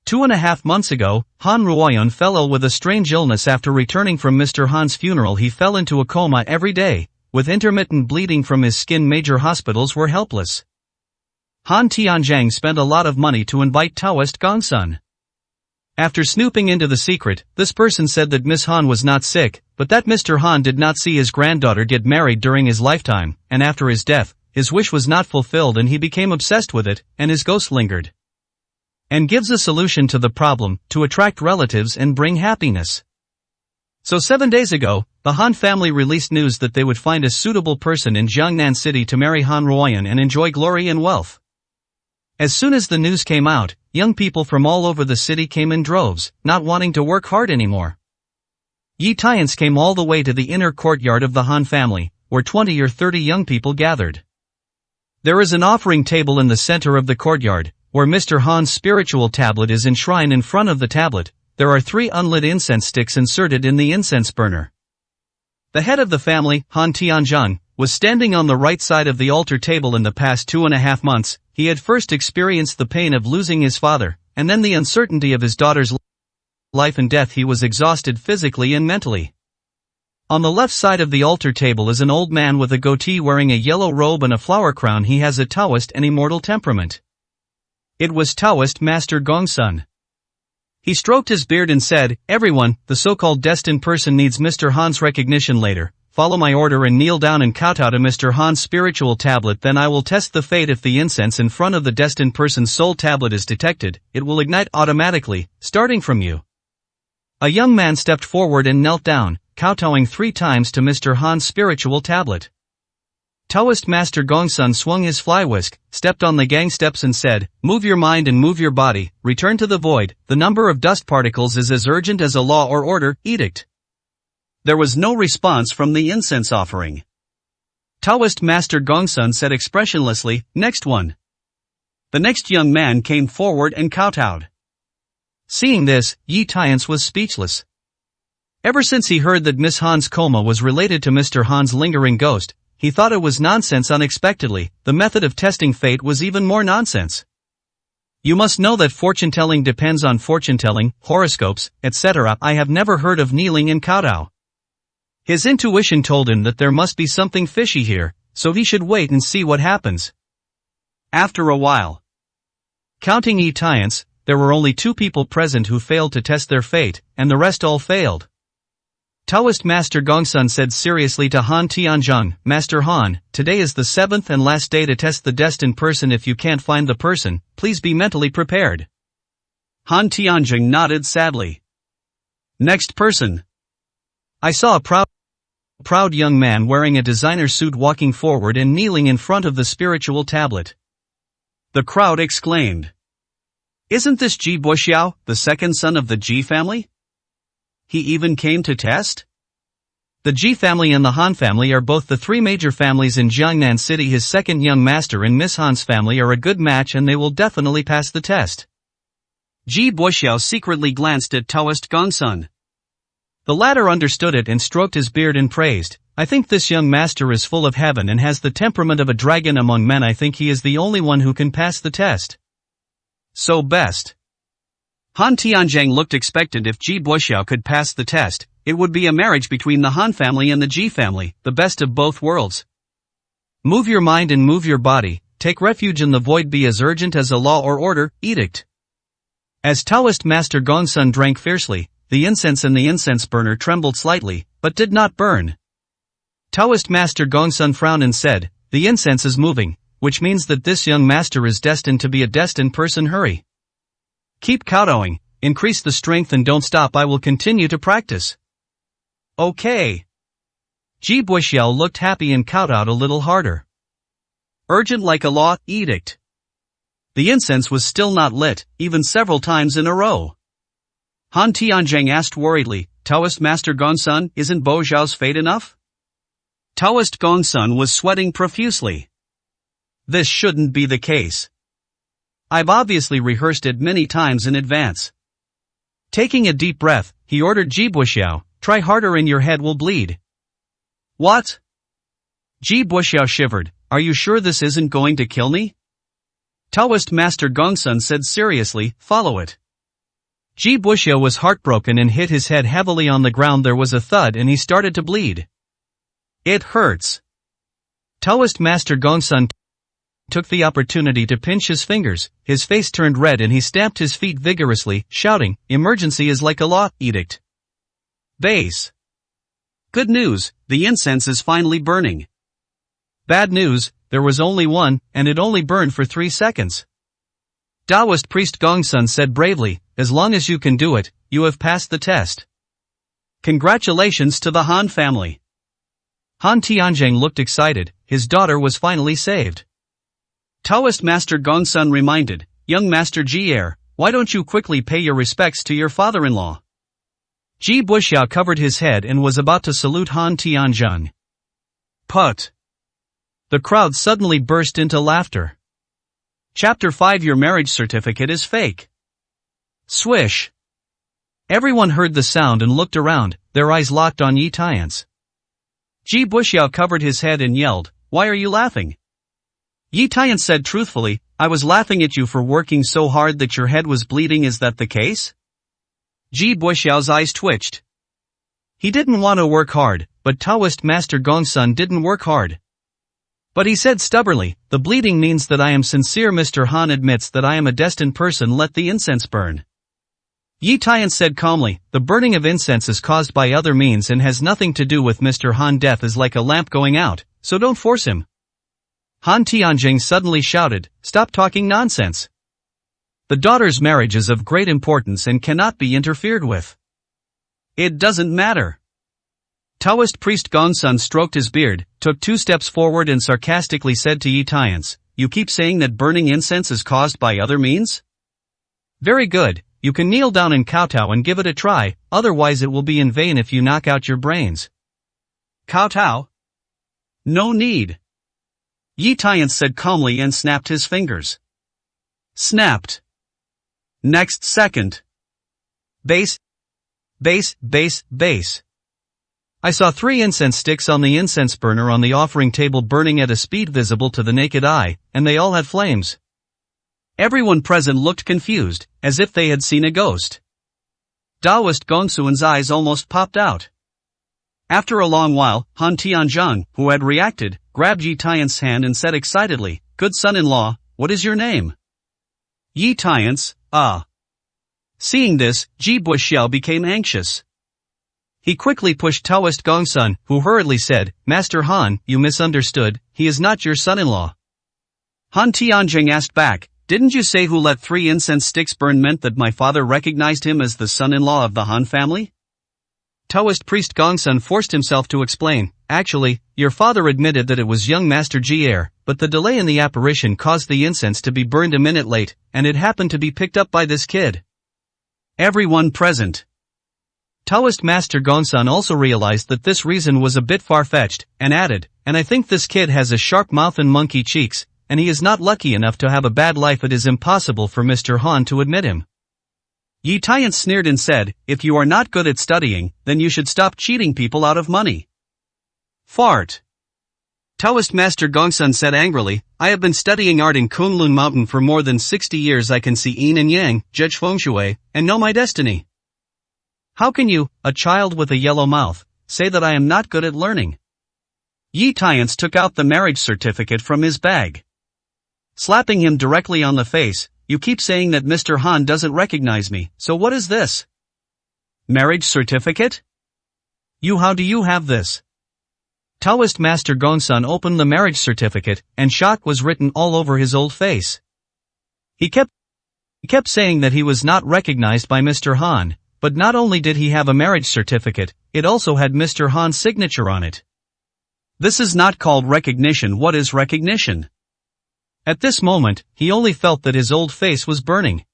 2.5 months ago, Han Ruoyan fell ill with a strange illness. After returning from Mr. Han's funeral, he fell into a coma every day, with intermittent bleeding from his skin. Major hospitals were helpless. Han Tianzhang spent a lot of money to invite Taoist Gongsun. After snooping into the secret, this person said that Miss Han was not sick, but that Mr. Han did not see his granddaughter get married during his lifetime, and after his death, his wish was not fulfilled and he became obsessed with it, and his ghost lingered. And gives a solution to the problem, to attract relatives and bring happiness. So 7 days ago, the Han family released news that they would find a suitable person in Jiangnan City to marry Han Ruoyan and enjoy glory and wealth. As soon as the news came out, young people from all over the city came in droves, not wanting to work hard anymore. Yi Tiance came all the way to the inner courtyard of the Han family, where 20 or 30 young people gathered. There is an offering table in the center of the courtyard, where Mr. Han's spiritual tablet is enshrined. In front of the tablet, there are 3 unlit incense sticks inserted in the incense burner. The head of the family, Han Tianzhang, was standing on the right side of the altar table. In the past 2.5 months, he had first experienced the pain of losing his father, and then the uncertainty of his daughter's life and death. He was exhausted physically and mentally. On the left side of the altar table is an old man with a goatee wearing a yellow robe and a flower crown. He has a Taoist and immortal temperament. It was Taoist Master Gongsun. He stroked his beard and said, everyone, the so-called destined person needs Mr. Han's recognition later. Follow my order and kneel down and kowtow to Mr. Han's spiritual tablet. Then I will test the fate. If the incense in front of the destined person's soul tablet is detected, it will ignite automatically, starting from you. A young man stepped forward and knelt down, kowtowing 3 times to Mr. Han's spiritual tablet. Taoist Master Gongsun swung his fly-whisk, stepped on the gang steps and said, move your mind and move your body, return to the void. The number of dust particles is as urgent as a law or order, edict. There was no response from the incense offering. Taoist Master Gongsun said expressionlessly, next one. The next young man came forward and kowtowed. Seeing this, Yi Tiance was speechless. Ever since he heard that Miss Han's coma was related to Mr. Han's lingering ghost, he thought it was nonsense. Unexpectedly, the method of testing fate was even more nonsense. You must know that fortune-telling depends on fortune-telling, horoscopes, etc. I have never heard of kneeling and kowtow. His intuition told him that there must be something fishy here, so he should wait and see what happens. After a while, counting Yi Tiance, there were only 2 people present who failed to test their fate, and the rest all failed. Taoist Master Gongsun said seriously to Han Tianzhang, Master Han, today is the 7th and last day to test the destined person. If you can't find the person, please be mentally prepared. Han Tianzhang nodded sadly. Next person. I saw a proud young man wearing a designer suit walking forward and kneeling in front of the spiritual tablet. The crowd exclaimed. Isn't this Ji Boxiao, the second son of the Ji family? He even came to test? The Ji family and the Han family are both the 3 major families in Jiangnan City. His second young master and Miss Han's family are a good match and they will definitely pass the test. Ji Buxiao secretly glanced at Taoist Gongsun. The latter understood it and stroked his beard and praised, I think this young master is full of heaven and has the temperament of a dragon among men. I think he is the only one who can pass the test. So best. Han Tianzhang looked expectant. If Ji Buxiao could pass the test, it would be a marriage between the Han family and the Ji family, the best of both worlds. Move your mind and move your body, take refuge in the void, be as urgent as a law or order, edict. As Taoist Master Gongsun drank fiercely, the incense in the incense burner trembled slightly, but did not burn. Taoist Master Gongsun frowned and said, the incense is moving, which means that this young master is destined to be a destined person. Hurry. Keep kowtowing, increase the strength and don't stop. I will continue to practice. Okay. Ji Buxiao looked happy and kowtowed a little harder. Urgent like a law, edict. The incense was still not lit, even several times in a row. Han Tianzhang asked worriedly, Taoist Master Gongsun, isn't Bo Zhao's fate enough? Taoist Gongsun was sweating profusely. This shouldn't be the case. I've obviously rehearsed it many times in advance. Taking a deep breath, he ordered Ji Buxiao, try harder and your head will bleed. What? Ji Buxiao shivered, are you sure this isn't going to kill me? Taoist Master Gongsun said seriously, follow it. Ji Buxiao was heartbroken and hit his head heavily on the ground. There was a thud and he started to bleed. It hurts. Taoist Master Gongsun took the opportunity to pinch his fingers. His face turned red and he stamped his feet vigorously, shouting, emergency is like a law, edict. Base. Good news, the incense is finally burning. Bad news, there was only one, and it only burned for 3 seconds. Taoist priest Gongsun said bravely, as long as you can do it, you have passed the test. Congratulations to the Han family. Han Tianzhang looked excited, his daughter was finally saved. Taoist Master Gongsun reminded, young Master Ji, why don't you quickly pay your respects to your father-in-law? Ji Buxiao covered his head and was about to salute Han Tianzhang. Put. The crowd suddenly burst into laughter. Chapter 5 Your marriage certificate is fake. Swish. Everyone heard the sound and looked around, their eyes locked on Yi Tian's. Ji Buxiao covered his head and yelled, why are you laughing? Yi Tian said truthfully, I was laughing at you for working so hard that your head was bleeding. Is that the case? Ji Buxiao's eyes twitched. He didn't want to work hard, but Taoist Master Gongsun didn't work hard. But he said stubbornly, the bleeding means that I am sincere. Mr. Han admits that I am a destined person. Let the incense burn. Yi Tian said calmly, the burning of incense is caused by other means and has nothing to do with Mr. Han. Death is like a lamp going out, so don't force him. Han Tianzhang suddenly shouted, stop talking nonsense. The daughter's marriage is of great importance and cannot be interfered with. It doesn't matter. Taoist priest Gongsun stroked his beard, took 2 steps forward and sarcastically said to Yi Tians, you keep saying that burning incense is caused by other means? Very good, you can kneel down and kowtow and give it a try, otherwise it will be in vain if you knock out your brains. Kowtow? No need. Yi Tian said calmly and snapped his fingers. Snapped. Next second. Base. Base, base, base. I saw 3 incense sticks on the incense burner on the offering table burning at a speed visible to the naked eye, and they all had flames. Everyone present looked confused, as if they had seen a ghost. Taoist Gongsun's eyes almost popped out. After a long while, Han Tianzhang, who had reacted, grabbed Yi Tian's hand and said excitedly, good son-in-law, what is your name? Yi Tian's, Seeing this, Ji Buxiao became anxious. He quickly pushed Taoist Gongsun, who hurriedly said, Master Han, you misunderstood, he is not your son-in-law. Han Tianzhang asked back, didn't you say who let 3 incense sticks burn meant that my father recognized him as the son-in-law of the Han family? Taoist priest Gongsun forced himself to explain, actually, your father admitted that it was young Master Ji, but the delay in the apparition caused the incense to be burned a minute late, and it happened to be picked up by this kid. Everyone present. Taoist Master Gongsun also realized that this reason was a bit far-fetched, and added, and I think this kid has a sharp mouth and monkey cheeks, and he is not lucky enough to have a bad life. It is impossible for Mr. Han to admit him. Yi Tian sneered and said, "If you are not good at studying, then you should stop cheating people out of money." Fart. Taoist Master Gongsun said angrily, "I have been studying art in Kunlun Mountain for more than 60 years. I can see yin and yang, judge feng shui, and know my destiny. How can you, a child with a yellow mouth, say that I am not good at learning?" Yi Tian took out the marriage certificate from his bag. Slapping him directly on the face, "You keep saying that Mr. Han doesn't recognize me, so what is this? Marriage certificate? How do you have this?" Taoist Master Gongsun opened the marriage certificate, and shock was written all over his old face. He kept saying that he was not recognized by Mr. Han, but not only did he have a marriage certificate, it also had Mr. Han's signature on it. This is not called recognition. What is recognition? At this moment, he only felt that his old face was burning.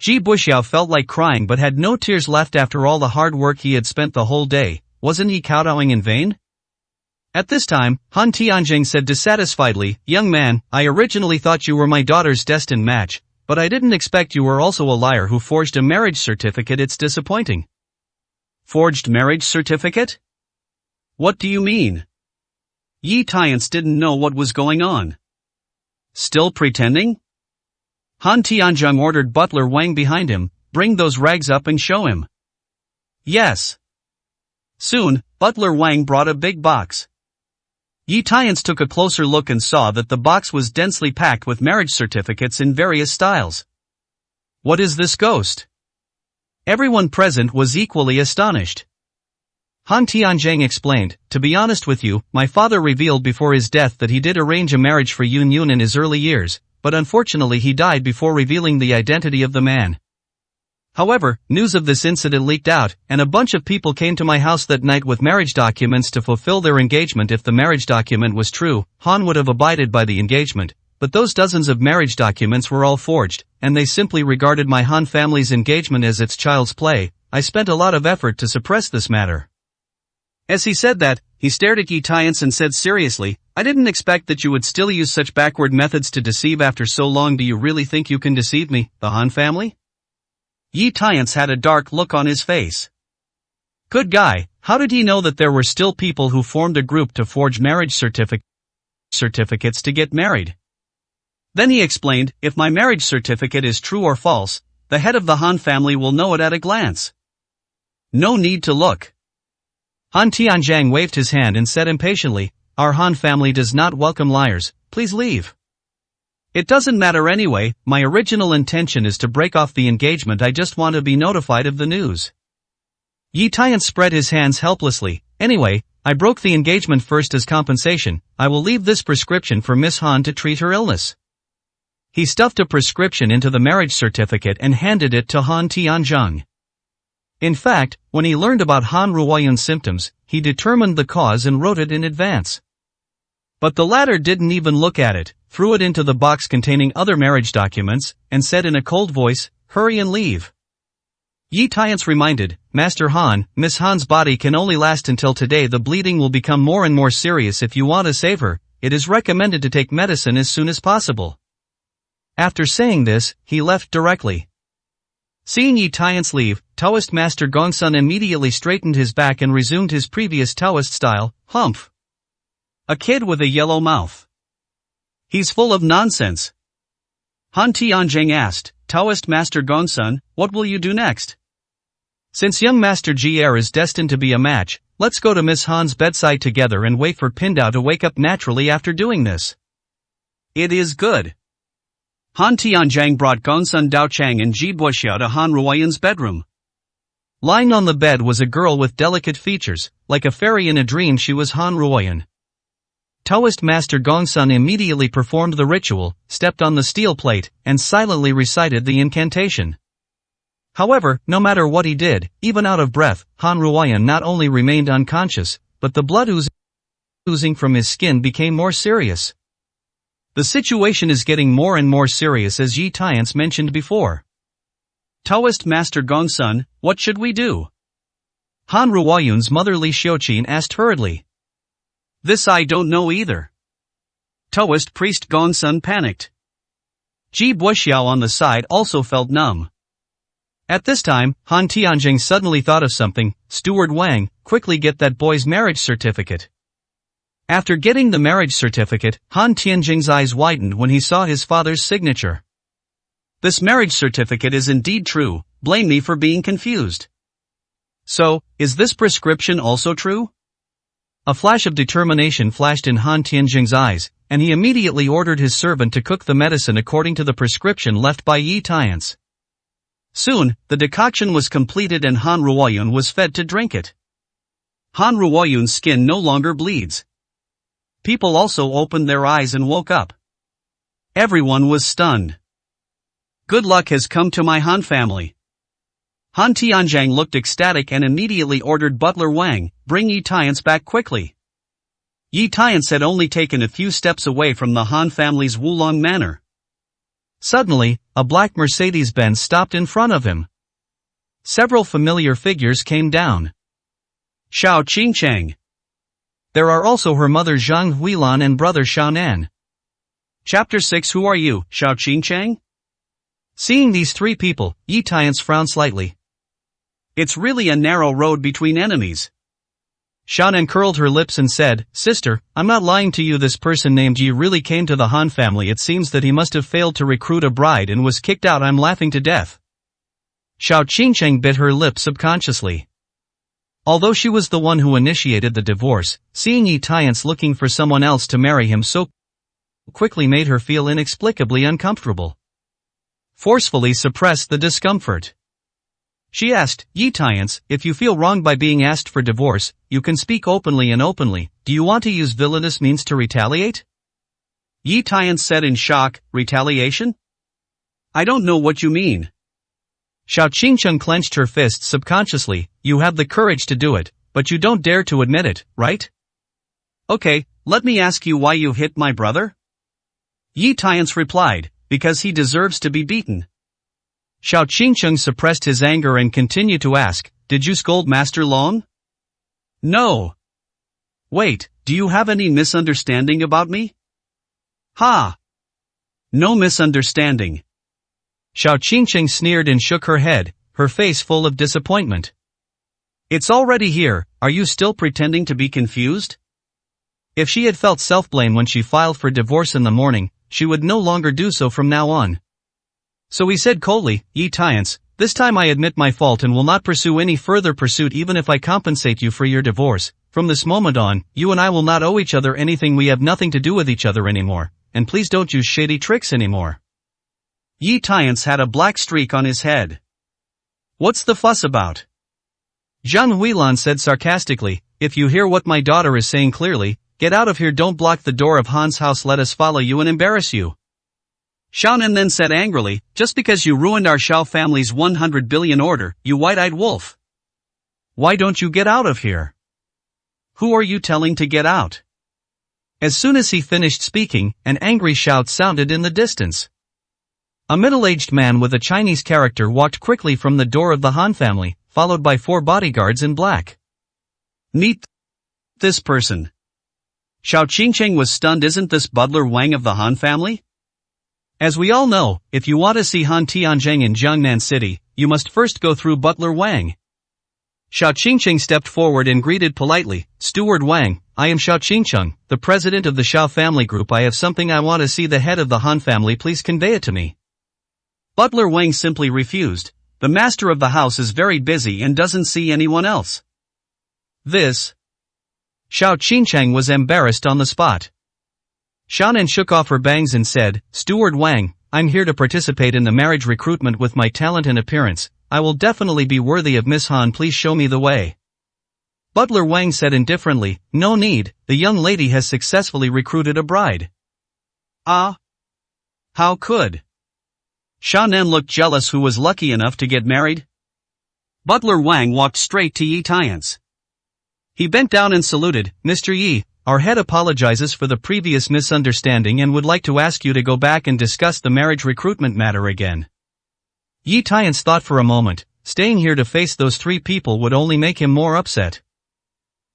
Ji Buxiao felt like crying but had no tears left after all the hard work he had spent the whole day. Wasn't he kowtowing in vain? At this time, Han Tianjing said dissatisfiedly, "Young man, I originally thought you were my daughter's destined match, but I didn't expect you were also a liar who forged a marriage certificate. It's disappointing." Forged marriage certificate? What do you mean? Yi Tian didn't know what was going on. Still pretending? Han Tianjing ordered butler Wang behind him, "Bring those rags up and show him." Yes. Soon, butler Wang brought a big box. Yi Tian took a closer look and saw that the box was densely packed with marriage certificates in various styles. What is this ghost? Everyone present was equally astonished. Han Tianjing explained, "To be honest with you, my father revealed before his death that he did arrange a marriage for Yun Yun in his early years, but unfortunately he died before revealing the identity of the man. However, news of this incident leaked out, and a bunch of people came to my house that night with marriage documents to fulfill their engagement. If the marriage document was true, Han would have abided by the engagement, but those dozens of marriage documents were all forged, and they simply regarded my Han family's engagement as its child's play. I spent a lot of effort to suppress this matter." As he said that, he stared at Yi Tian and said seriously, "I didn't expect that you would still use such backward methods to deceive after so long. Do you really think you can deceive me, the Han family?" Yi Tian had a dark look on his face. Good guy, how did he know that there were still people who formed a group to forge marriage certificates to get married? Then he explained, "If my marriage certificate is true or false, the head of the Han family will know it at a glance. No need to look." Han Tianjing waved his hand and said impatiently, "Our Han family does not welcome liars, please leave." "It doesn't matter anyway, my original intention is to break off the engagement. I just want to be notified of the news." Yi Tian spread his hands helplessly. "Anyway, I broke the engagement first as compensation. I will leave this prescription for Miss Han to treat her illness." He stuffed a prescription into the marriage certificate and handed it to Han Tianjing. In fact, when he learned about Han Ruoyun's symptoms, he determined the cause and wrote it in advance. But the latter didn't even look at it, threw it into the box containing other marriage documents, and said in a cold voice, "Hurry and leave." Yi Tian reminded, "Master Han, Miss Han's body can only last until today. The bleeding will become more and more serious. If you want to save her, it is recommended to take medicine as soon as possible." After saying this, he left directly. Seeing Yi Tian's leave, Taoist Master Gongsun immediately straightened his back and resumed his previous Taoist style, "Humph. A kid with a yellow mouth. He's full of nonsense." Han Tianjing asked, "Taoist Master Gongsun, what will you do next? Since young Master Jie is destined to be a match, let's go to Miss Han's bedside together and wait for Pindao to wake up naturally after doing this." "It is good." Han Tianjing brought Gongsun Daochang and Ji Buxiao to Han Ruoyun's bedroom. Lying on the bed was a girl with delicate features, like a fairy in a dream. She was Han Ruoyun. Taoist Master Gongsun immediately performed the ritual, stepped on the steel plate, and silently recited the incantation. However, no matter what he did, even out of breath, Han Ruoyun not only remained unconscious, but the blood oozing from his skin became more serious. The situation is getting more and more serious, as Yi Tian mentioned before. "Taoist Master Gongsun, what should we do?" Han Ruoyun's mother Li Xiuqin asked hurriedly. "This I don't know either." Taoist priest Gongsun panicked. Ji Buxiao on the side also felt numb. At this time, Han Tianjing suddenly thought of something. Steward Wang, quickly get that boy's marriage certificate. After getting the marriage certificate, Han Tianjing's eyes widened when he saw his father's signature. This marriage certificate is indeed true, blame me for being confused. So, is this prescription also true? A flash of determination flashed in Han Tianjing's eyes, and he immediately ordered his servant to cook the medicine according to the prescription left by Yi Tiance. Soon, the decoction was completed and Han Ruoyun was fed to drink it. Han Ruoyun's skin no longer bleeds. People also opened their eyes and woke up. Everyone was stunned. Good luck has come to my Han family. Han Tianjing looked ecstatic and immediately ordered butler Wang, bring Yi Tiance back quickly. Yi Tiance had only taken a few steps away from the Han family's Wulong manor. Suddenly, a black Mercedes-Benz stopped in front of him. Several familiar figures came down. Xiao Qingcheng. There are also her mother Zhang Huilan and brother Xiaonan. Chapter 6. Who are you, Xiao Qingcheng? Seeing these three people, Yi Tiance frowned slightly. It's really a narrow road between enemies. Xiaonan curled her lips and said, Sister, I'm not lying to you, this person named Yi really came to the Han family. It seems that he must have failed to recruit a bride and was kicked out. I'm laughing to death. Xiao Qingcheng bit her lip subconsciously. Although she was the one who initiated the divorce, seeing Yi Tiance looking for someone else to marry him so quickly made her feel inexplicably uncomfortable. Forcefully suppressed the discomfort. She asked, Yi Tiance, if you feel wronged by being asked for divorce, you can speak openly and openly. Do you want to use villainous means to retaliate? Yi Tiance said in shock, retaliation? I don't know what you mean. Xiao Qingcheng clenched her fists subconsciously. You have the courage to do it, but you don't dare to admit it, right? Okay, let me ask you why you hit my brother? Yi Tiance replied, because he deserves to be beaten. Xiao Qingcheng suppressed his anger and continued to ask, did you scold Master Long? No. Wait, do you have any misunderstanding about me? Ha! No misunderstanding. Xiao Qingcheng sneered and shook her head, her face full of disappointment. It's already here, are you still pretending to be confused? If she had felt self-blame when she filed for divorce in the morning, she would no longer do so from now on. So he said coldly, Yi Tiance, this time I admit my fault and will not pursue any further pursuit even if I compensate you for your divorce. From this moment on, you and I will not owe each other anything. We have nothing to do with each other anymore, and please don't use shady tricks anymore. Yi Tiance had a black streak on his head. What's the fuss about? Zhang Huilan said sarcastically, if you hear what my daughter is saying clearly, get out of here, don't block the door of Han's house, let us follow you and embarrass you. Xiaonan then said angrily, just because you ruined our Xiao family's 100 billion order, you white-eyed wolf. Why don't you get out of here? Who are you telling to get out? As soon as he finished speaking, an angry shout sounded in the distance. A middle-aged man with a Chinese character walked quickly from the door of the Han family, followed by 4 bodyguards in black. Meet this person. Xiao Qingcheng was stunned. Isn't this butler Wang of the Han family? As we all know, if you want to see Han Tianjing in Jiangnan City, you must first go through butler Wang. Xiao Qingcheng stepped forward and greeted politely, Steward Wang, I am Xiao Qingcheng, the president of the Xiao family group. I have something I want to see the head of the Han family, please convey it to me. Butler Wang simply refused. The master of the house is very busy and doesn't see anyone else. This. Xiao Qingcheng was embarrassed on the spot. Xiaonan shook off her bangs and said, Steward Wang, I'm here to participate in the marriage recruitment with my talent and appearance. I will definitely be worthy of Miss Han, please show me the way. Butler Wang said indifferently, no need, the young lady has successfully recruited a bride. Ah? How could? Xiaonan looked jealous. Who was lucky enough to get married? Butler Wang walked straight to Yi Tiance. He bent down and saluted, Mr. Yi, our head apologizes for the previous misunderstanding and would like to ask you to go back and discuss the marriage recruitment matter again. Yi Tiance thought for a moment, staying here to face those 3 people would only make him more upset.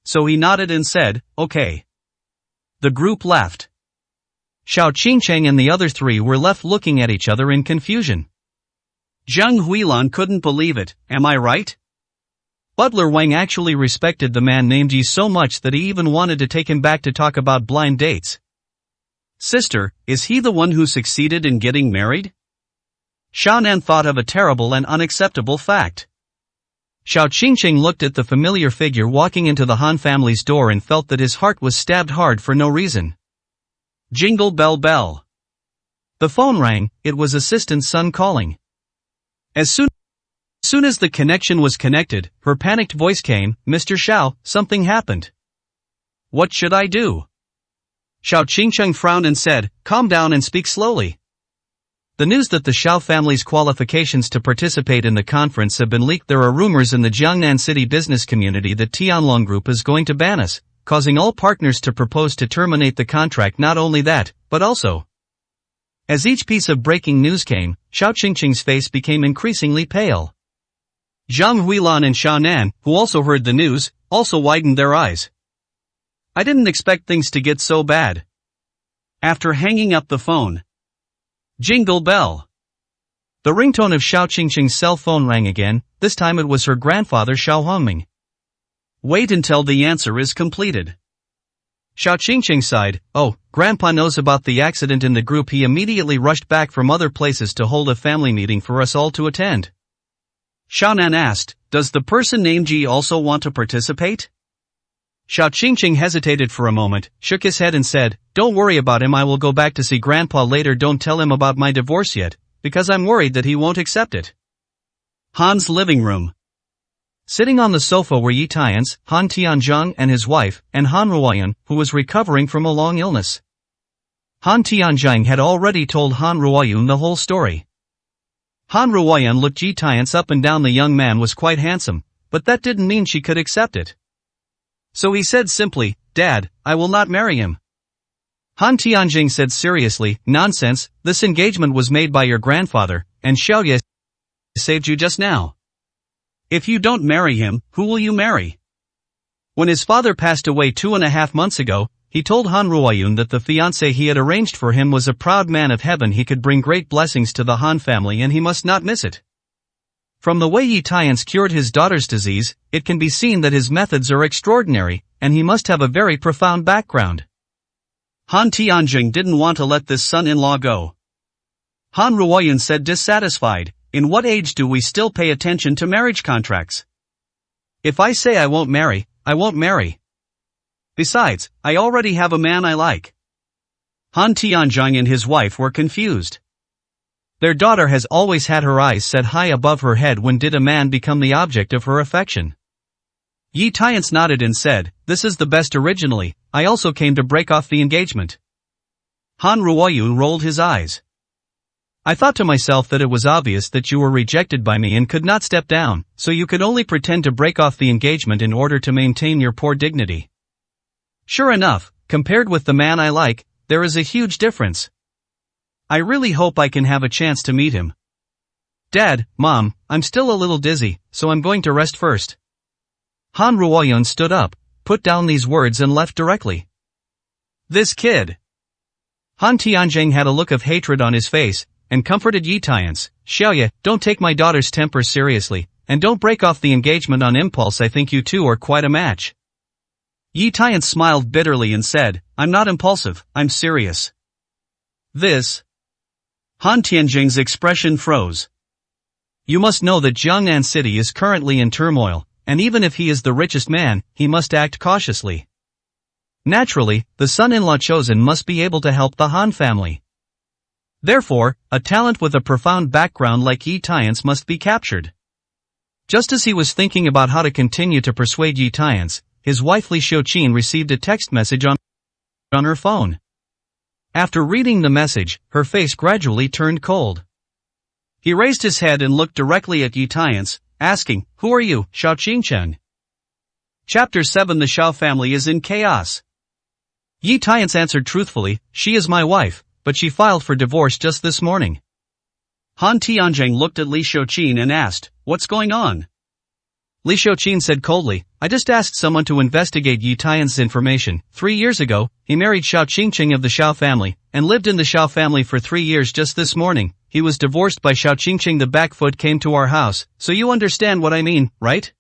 So he nodded and said, okay. The group left. Xiao Qingcheng and the other 3 were left looking at each other in confusion. Zhang Huilan couldn't believe it, am I right? Butler Wang actually respected the man named Yi so much that he even wanted to take him back to talk about blind dates. Sister, is he the one who succeeded in getting married? Xiaonan thought of a terrible and unacceptable fact. Xiao Qingqing looked at the familiar figure walking into the Han family's door and felt that his heart was stabbed hard for no reason. Jingle bell bell. The phone rang, it was assistant Sun calling. As soon as the connection was connected, her panicked voice came, Mr. Xiao, something happened. What should I do? Xiao Qingcheng frowned and said, calm down and speak slowly. The news that the Xiao family's qualifications to participate in the conference have been leaked. There are rumors in the Jiangnan city business community that Tianlong Group is going to ban us, causing all partners to propose to terminate the contract. Not only that, but also. As each piece of breaking news came, Xiao Qingqing's face became increasingly pale. Zhang Huilan and Xiaonan, who also heard the news, also widened their eyes. I didn't expect things to get so bad. After hanging up the phone. Jingle bell. The ringtone of Xiao Qingqing's cell phone rang again, this time it was her grandfather Xiao Hongming. Wait until the answer is completed. Xiao Qingqing sighed, oh, Grandpa knows about the accident in the group. He immediately rushed back from other places to hold a family meeting for us all to attend. Xiaonan asked, does the person named Ji also want to participate? Xiao Qingqing hesitated for a moment, shook his head and said, don't worry about him. I will go back to see Grandpa later. Don't tell him about my divorce yet, because I'm worried that he won't accept it. Han's living room. Sitting on the sofa were Yi Tian's, Han Tianzheng and his wife, and Han Ruoyan, who was recovering from a long illness. Han Tianzheng had already told Han Ruoyan the whole story. Han Ruoyan looked Yi Tian's up and down. The young man was quite handsome, but that didn't mean she could accept it. So he said simply, Dad, I will not marry him. Han Tianjing said seriously, nonsense, this engagement was made by your grandfather, and Xiaoye saved you just now. If you don't marry him, who will you marry? When his father passed away 2.5 months ago, he told Han Ruoyun that the fiancé he had arranged for him was a proud man of heaven. He could bring great blessings to the Han family and he must not miss it. From the way Yi Tian's cured his daughter's disease, it can be seen that his methods are extraordinary, and he must have a very profound background. Han Tianjing didn't want to let this son-in-law go. Han Ruoyan said dissatisfied, in what age do we still pay attention to marriage contracts? If I say I won't marry, I won't marry. Besides, I already have a man I like. Han Tianjing and his wife were confused. Their daughter has always had her eyes set high above her head. When did a man become the object of her affection? Yi Tian's nodded and said, this is the best. Originally, I also came to break off the engagement. Han Ruoyu rolled his eyes. I thought to myself that it was obvious that you were rejected by me and could not step down, so you could only pretend to break off the engagement in order to maintain your poor dignity. Sure enough, compared with the man I like, there is a huge difference. I really hope I can have a chance to meet him. Dad, Mom, I'm still a little dizzy, so I'm going to rest first. Han Ruoyan stood up, put down these words and left directly. This kid. Han Tianjing had a look of hatred on his face, and comforted Yi Tian's, Xiaoye, don't take my daughter's temper seriously, and don't break off the engagement on impulse. I think you two are quite a match. Yi Tian smiled bitterly and said, I'm not impulsive, I'm serious. This. Han Tianjing's expression froze. You must know that Jiangnan City is currently in turmoil, and even if he is the richest man, he must act cautiously. Naturally, the son-in-law chosen must be able to help the Han family. Therefore, a talent with a profound background like Yi Tian's must be captured. Just as he was thinking about how to continue to persuade Yi Tian's, his wife Li Xiuqin received a text message on her phone. After reading the message, her face gradually turned cold. He raised his head and looked directly at Yi Tian's, asking, Who are you, Xiao Qingcheng? Chapter 7. The Xiao family is in chaos. Yi Tian's answered truthfully, She is my wife, but she filed for divorce just this morning. Han Tianjing looked at Li Xiuqin and asked, What's going on? Li Xiuqin said coldly, I just asked someone to investigate Yi Tian's information. 3 years ago, he married Xiao Qingqing of the Xiao family, and lived in the Xiao family for 3 years. Just this morning, he was divorced by Xiao Qingqing. The backfoot came to our house, so you understand what I mean, right?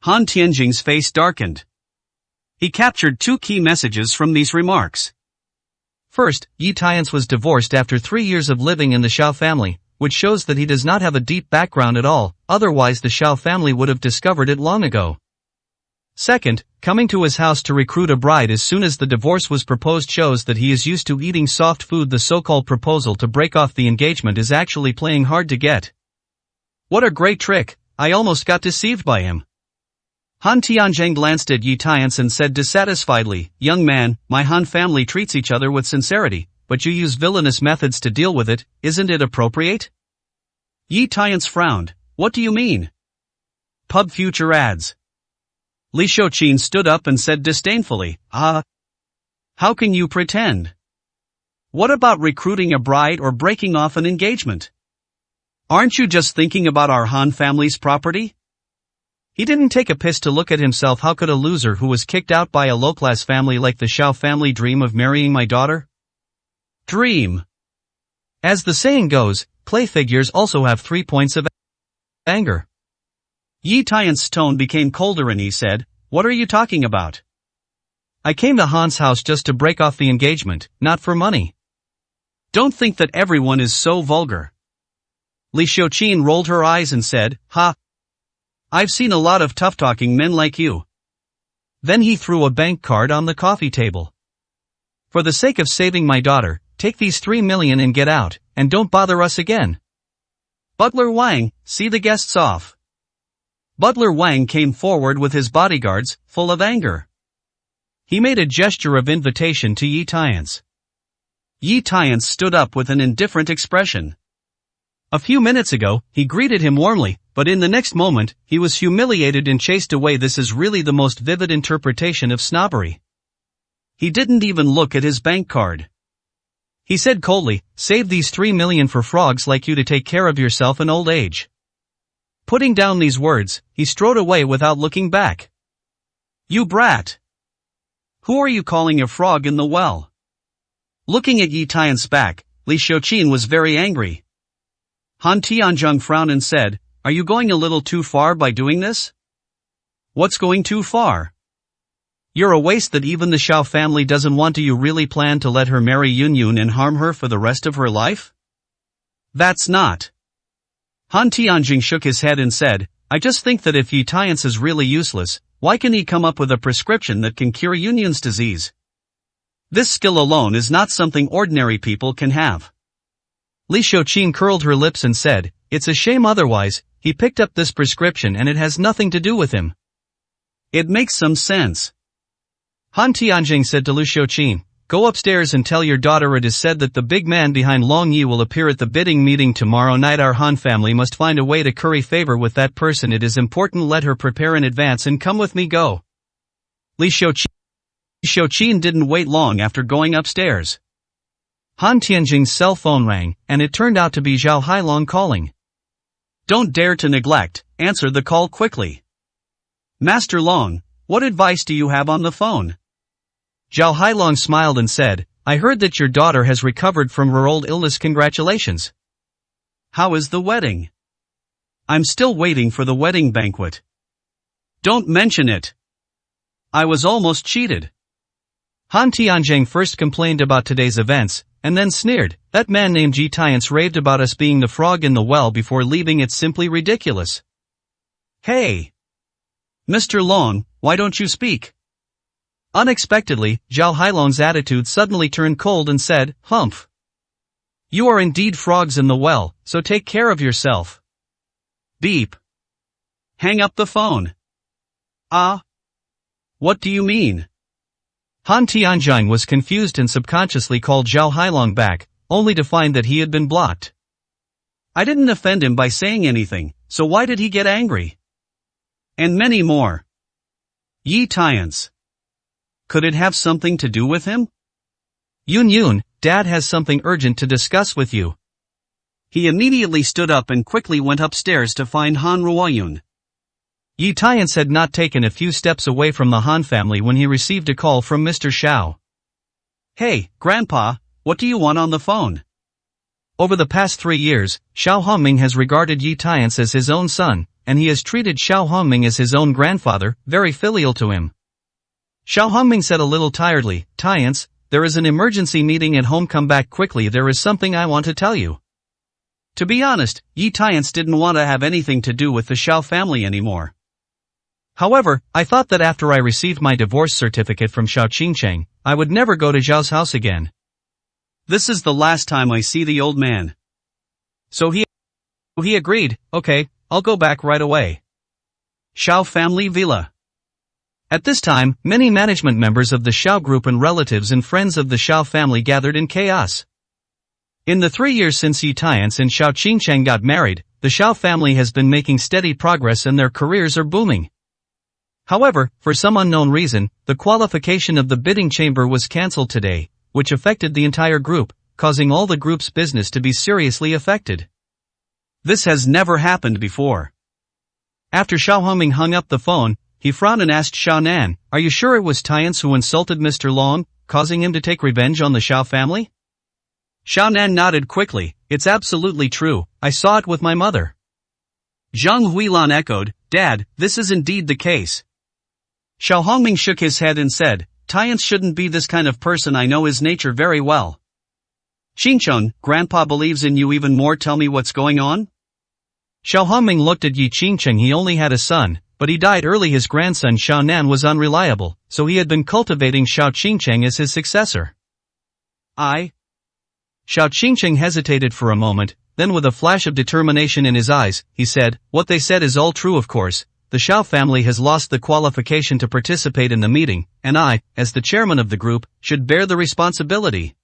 Han Tianjing's face darkened. He captured two key messages from these remarks. First, Yi Tiance was divorced after 3 years of living in the Xiao family, which shows that he does not have a deep background at all, otherwise the Xiao family would have discovered it long ago. Second, coming to his house to recruit a bride as soon as the divorce was proposed shows that he is used to eating soft food. The so-called proposal to break off the engagement is actually playing hard to get. What a great trick, I almost got deceived by him. Han Tianjing glanced at Yi Tiance and said dissatisfiedly, "Young man, my Han family treats each other with sincerity, but you use villainous methods to deal with it, isn't it appropriate?" Yi Tiance frowned. "What do you mean?" Pub future ads. Li Shouqin stood up and said disdainfully, how can you pretend? What about recruiting a bride or breaking off an engagement? Aren't you just thinking about our Han family's property? He didn't take a piss to look at himself. How could a loser who was kicked out by a low-class family like the Xiao family dream of marrying my daughter? Dream. As the saying goes, clay figures also have 3 points of anger. Yi Tiance's tone became colder and he said, "What are you talking about? I came to Han's house just to break off the engagement, not for money. Don't think that everyone is so vulgar." Li Shouqin rolled her eyes and said, I've seen a lot of tough-talking men like you. Then he threw a bank card on the coffee table. "For the sake of saving my daughter, take these 3 million and get out, and don't bother us again. Butler Wang, see the guests off." Butler Wang came forward with his bodyguards, full of anger. He made a gesture of invitation to Yi Tiance. Yi Tiance stood up with an indifferent expression. A few minutes ago, he greeted him warmly, but in the next moment, he was humiliated and chased away. This is really the most vivid interpretation of snobbery. He didn't even look at his bank card. He said coldly, "Save these 3 million for frogs like you to take care of yourself in old age." Putting down these words, he strode away without looking back. "You brat! Who are you calling a frog in the well?" Looking at Yi Tiance's back, Li Shouqin was very angry. Han Tianjing frowned and said, "Are you going a little too far by doing this?" "What's going too far? You're a waste that even the Xiao family doesn't want. Do you really plan to let her marry Yunyun and harm her for the rest of her life?" "That's not." Han Tianjing shook his head and said, "I just think that if Yi Tiance is really useless, why can he come up with a prescription that can cure Yunyun's disease? This skill alone is not something ordinary people can have." Li Shouqin curled her lips and said, "It's a shame otherwise, he picked up this prescription and it has nothing to do with him." "It makes some sense." Han Tianjing said to Li Shouqin, "Go upstairs and tell your daughter it is said that the big man behind Long Yi will appear at the bidding meeting tomorrow night. Our Han family must find a way to curry favor with that person. It is important. Let her prepare in advance and come with me. Go." Li Shouqin didn't wait long after going upstairs. Han Tianjing's cell phone rang, and it turned out to be Zhao Hailong calling. "Don't dare to neglect, answer the call quickly." "Master Long, what advice do you have on the phone?" Zhao Hailong smiled and said, "I heard that your daughter has recovered from her old illness. Congratulations. How is the wedding?" "I'm still waiting for the wedding banquet." "Don't mention it. I was almost cheated." Han Tianjing first complained about today's events, and then sneered, "That man named Yi Tiance raved about us being the frog in the well before leaving. It's simply ridiculous." "Hey! Mr. Long, why don't you speak?" Unexpectedly, Zhao Hailong's attitude suddenly turned cold and said, "Humph! You are indeed frogs in the well, so take care of yourself." Beep. Hang up the phone. What do you mean? Han Tianjing was confused and subconsciously called Zhao Hailong back, only to find that he had been blocked. "I didn't offend him by saying anything, so why did he get angry?" And many more. Yi Tiance. Could it have something to do with him? "Yunyun, Dad has something urgent to discuss with you." He immediately stood up and quickly went upstairs to find Han Ruoyun. Yi Tiance had not taken a few steps away from the Han family when he received a call from Mr. Xiao. "Hey, Grandpa, what do you want on the phone?" Over the past 3 years, Xiao Hongming has regarded Yi Tiance as his own son, and he has treated Xiao Hongming as his own grandfather, very filial to him. Xiao Hongming said a little tiredly, "Tiance, there is an emergency meeting at home, come back quickly, there is something I want to tell you." To be honest, Yi Tiance didn't want to have anything to do with the Xiao family anymore. However, I thought that after I received my divorce certificate from Xiao Qingcheng, I would never go to Zhao's house again. This is the last time I see the old man. So he agreed, "Okay, I'll go back right away." Xiao family villa. At this time, many management members of the Xiao group and relatives and friends of the Xiao family gathered in chaos. In the 3 years since Yi Tiance and Xiao Qingcheng got married, the Xiao family has been making steady progress and their careers are booming. However, for some unknown reason, the qualification of the bidding chamber was cancelled today, which affected the entire group, causing all the group's business to be seriously affected. This has never happened before. After Xiao Hongming hung up the phone, he frowned and asked Xiao Nan, "Are you sure it was Tiance who insulted Mr. Long, causing him to take revenge on the Xiao family?" Xiao Nan nodded quickly, "It's absolutely true, I saw it with my mother." Zhang Huilan echoed, "Dad, this is indeed the case." Xiao Hongming shook his head and said, "Tiance shouldn't be this kind of person, I know his nature very well." "Qingcheng, Grandpa believes in you even more, tell me what's going on?" Xiao Hongming looked at Yi Qingcheng. He only had a son, but he died early. His grandson Xiao Nan was unreliable, so he had been cultivating Xiao Qingcheng as his successor. Xiao Qingcheng hesitated for a moment, then with a flash of determination in his eyes, he said, "What they said is all true, of course. The Xiao family has lost the qualification to participate in the meeting, and I, as the chairman of the group, should bear the responsibility."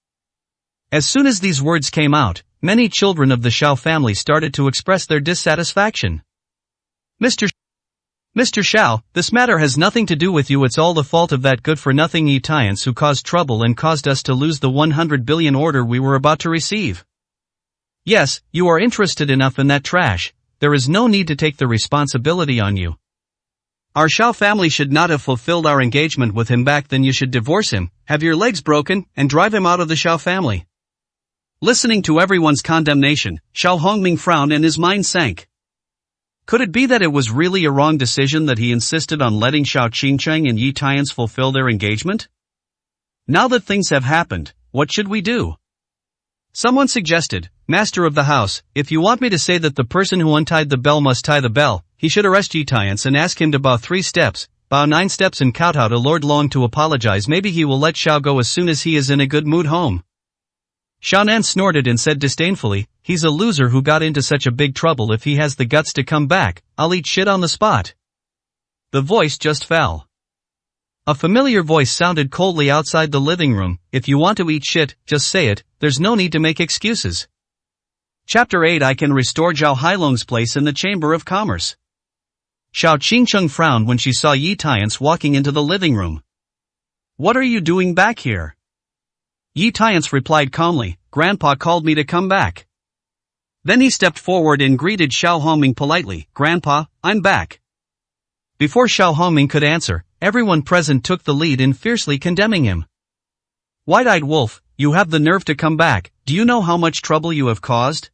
As soon as these words came out, many children of the Xiao family started to express their dissatisfaction. Mr. Xiao, this matter has nothing to do with you, it's all the fault of that good-for-nothing Yi Tiance who caused trouble and caused us to lose the 100 billion order we were about to receive. Yes, you are interested enough in that trash, there is no need to take the responsibility on you. Our Xiao family should not have fulfilled our engagement with him back then. You should divorce him, have your legs broken, and drive him out of the Xiao family. Listening to everyone's condemnation, Xiao Hongming frowned and his mind sank. Could it be that it was really a wrong decision that he insisted on letting Xiao Qingcheng and Yi Tiance fulfill their engagement? Now that things have happened, what should we do? Someone suggested, "Master of the house, if you want me to say that the person who untied the bell must tie the bell, he should arrest Yi Tiance and ask him to bow 3 steps, bow 9 steps and kowtow to Lord Long to apologize. Maybe he will let Xiao go as soon as he is in a good mood home." Xiao Nan snorted and said disdainfully, "He's a loser who got into such a big trouble. If he has the guts to come back, I'll eat shit on the spot." The voice just fell. A familiar voice sounded coldly outside the living room, "If you want to eat shit, just say it, there's no need to make excuses." Chapter 8. I can restore Zhao Hailong's place in the Chamber of Commerce. Xiao Qingcheng frowned when she saw Yi Tiance walking into the living room. "What are you doing back here?" Yi Tiance replied calmly, "Grandpa called me to come back." Then he stepped forward and greeted Xiao Hongming politely, "Grandpa, I'm back." Before Xiao Hongming could answer, everyone present took the lead in fiercely condemning him. "White-eyed wolf, you have the nerve to come back, do you know how much trouble you have caused?"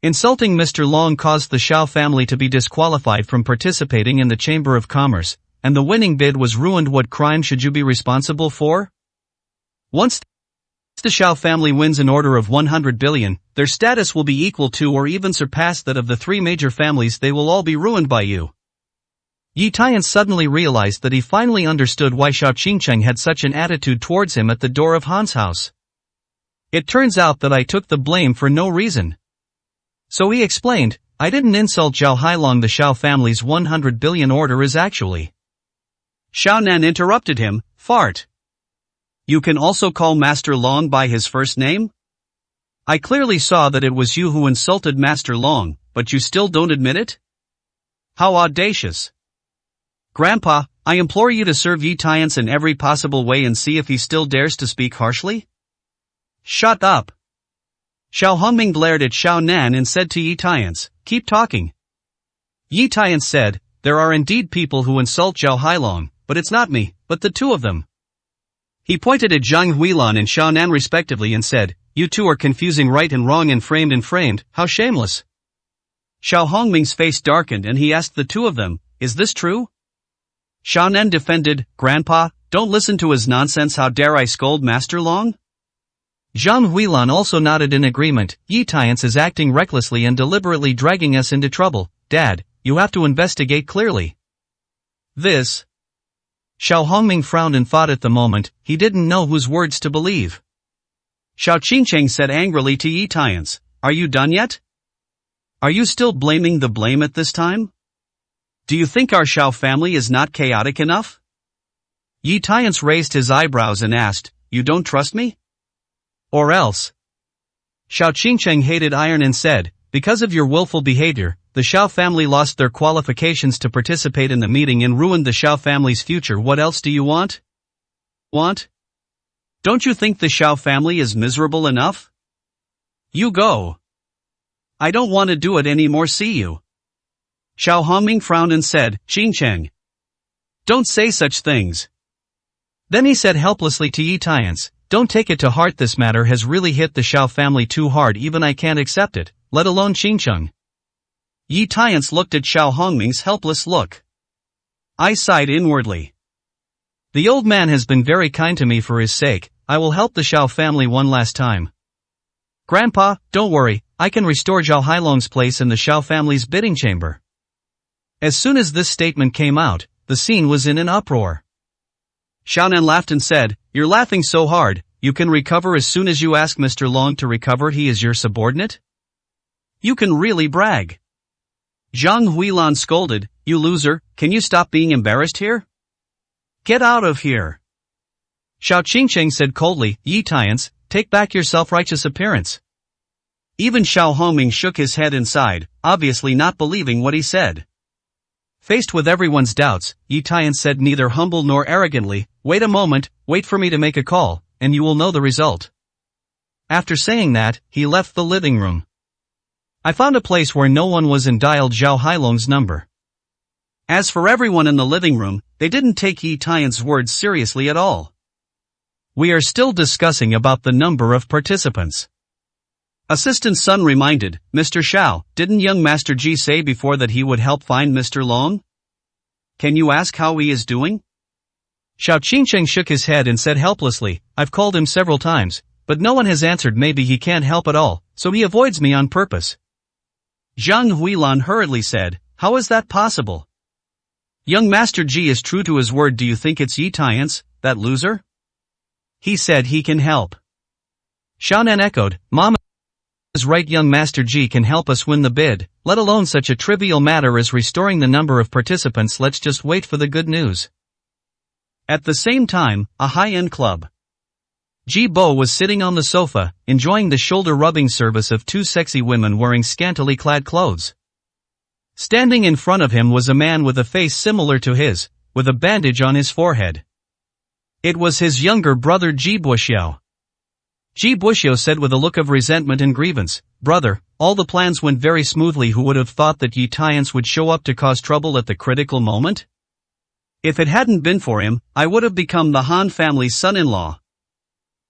Insulting Mr. Long caused the Xiao family to be disqualified from participating in the Chamber of Commerce, and the winning bid was ruined. What crime should you be responsible for? Once the Xiao family wins an order of 100 billion, their status will be equal to or even surpass that of the 3 major families. They will all be ruined by you. Yi Tiance suddenly realized that he finally understood why Xiao Qingcheng had such an attitude towards him at the door of Han's house. "It turns out that I took the blame for no reason." So he explained, "I didn't insult Zhao Hailong. The Xiao family's 100 billion order is actually—" Xiao Nan interrupted him, "Fart. You can also call Master Long by his first name? I clearly saw that it was you who insulted Master Long, but you still don't admit it? How audacious. Grandpa, I implore you to serve Yi Tiance in every possible way and see if he still dares to speak harshly." "Shut up." Xiao Hongming glared at Xiao Nan and said to Yi Tiance, "Keep talking." Yi Tiance said, "There are indeed people who insult Zhao Hailong, but it's not me, but the 2 of them." He pointed at Zhang Huilan and Xiao Nan respectively and said, You two are confusing right and wrong and framed, how shameless. Xiao Hongming's face darkened and he asked the two of them, is this true? Xiaonan defended, Grandpa, don't listen to his nonsense, how dare I scold Master Long? Zhang Huilan also nodded in agreement, Yi Tiance is acting recklessly and deliberately dragging us into trouble. Dad, you have to investigate clearly. This. Xiao Hongming frowned and thought at the moment, he didn't know whose words to believe. Xiao Qingcheng said angrily to Yi Tiance, are you done yet? Are you still blaming the blame at this time? Do you think our Xiao family is not chaotic enough? Yi Tiance raised his eyebrows and asked, you don't trust me? Or else. Xiao Qingcheng hated iron and said, because of your willful behavior, the Xiao family lost their qualifications to participate in the meeting and ruined the Xiao family's future. What else do you want? Don't you think the Xiao family is miserable enough? You go. I don't want to do it anymore, see you. Xiao Hongming frowned and said, Qingcheng. Don't say such things. Then he said helplessly to Yi Tiance, don't take it to heart, this matter has really hit the Xiao family too hard, even I can't accept it, let alone Qingcheng. Yi Tiance looked at Xiao Hongming's helpless look. I sighed inwardly. The old man has been very kind to me, for his sake, I will help the Xiao family one last time. Grandpa, don't worry, I can restore Zhao Hailong's place in the Xiao family's bidding chamber. As soon as this statement came out, the scene was in an uproar. Xiaonan laughed and said, you're laughing so hard, you can recover as soon as you ask Mr. Long to recover, he is your subordinate? You can really brag. Zhang Huilan scolded, you loser, can you stop being embarrassed here? Get out of here. Xiao Qingcheng said coldly, Yi Tiance, take back your self-righteous appearance. Even Xiao Hongming shook his head and sighed, obviously not believing what he said. Faced with everyone's doubts, Yi Tiance said neither humble nor arrogantly, wait a moment, wait for me to make a call, and you will know the result. After saying that, he left the living room. I found a place where no one was and dialed Zhao Hailong's number. As for everyone in the living room, they didn't take Yi Tiance's words seriously at all. We are still discussing about the number of participants. Assistant Sun reminded, Mr. Xiao, didn't young Master Ji say before that he would help find Mr. Long? Can you ask how he is doing? Xiao Qingcheng shook his head and said helplessly, I've called him several times, but no one has answered. Maybe he can't help at all, so he avoids me on purpose. Zhang Huilan hurriedly said, how is that possible? Young Master Ji is true to his word. Do you think it's Yi Tiance, that loser? He said he can help. Xiaonan echoed, Mama is right, young Master Ji can help us win the bid, let alone such a trivial matter as restoring the number of participants. Let's just wait for the good news. At the same time, a high-end club. Ji Bo was sitting on the sofa, enjoying the shoulder-rubbing service of two sexy women wearing scantily clad clothes. Standing in front of him was a man with a face similar to his, with a bandage on his forehead. It was his younger brother Ji Buxiao. Ji Buxiao said with a look of resentment and grievance, brother, all the plans went very smoothly. Who would have thought that Yi Tiance would show up to cause trouble at the critical moment? If it hadn't been for him, I would have become the Han family's son-in-law.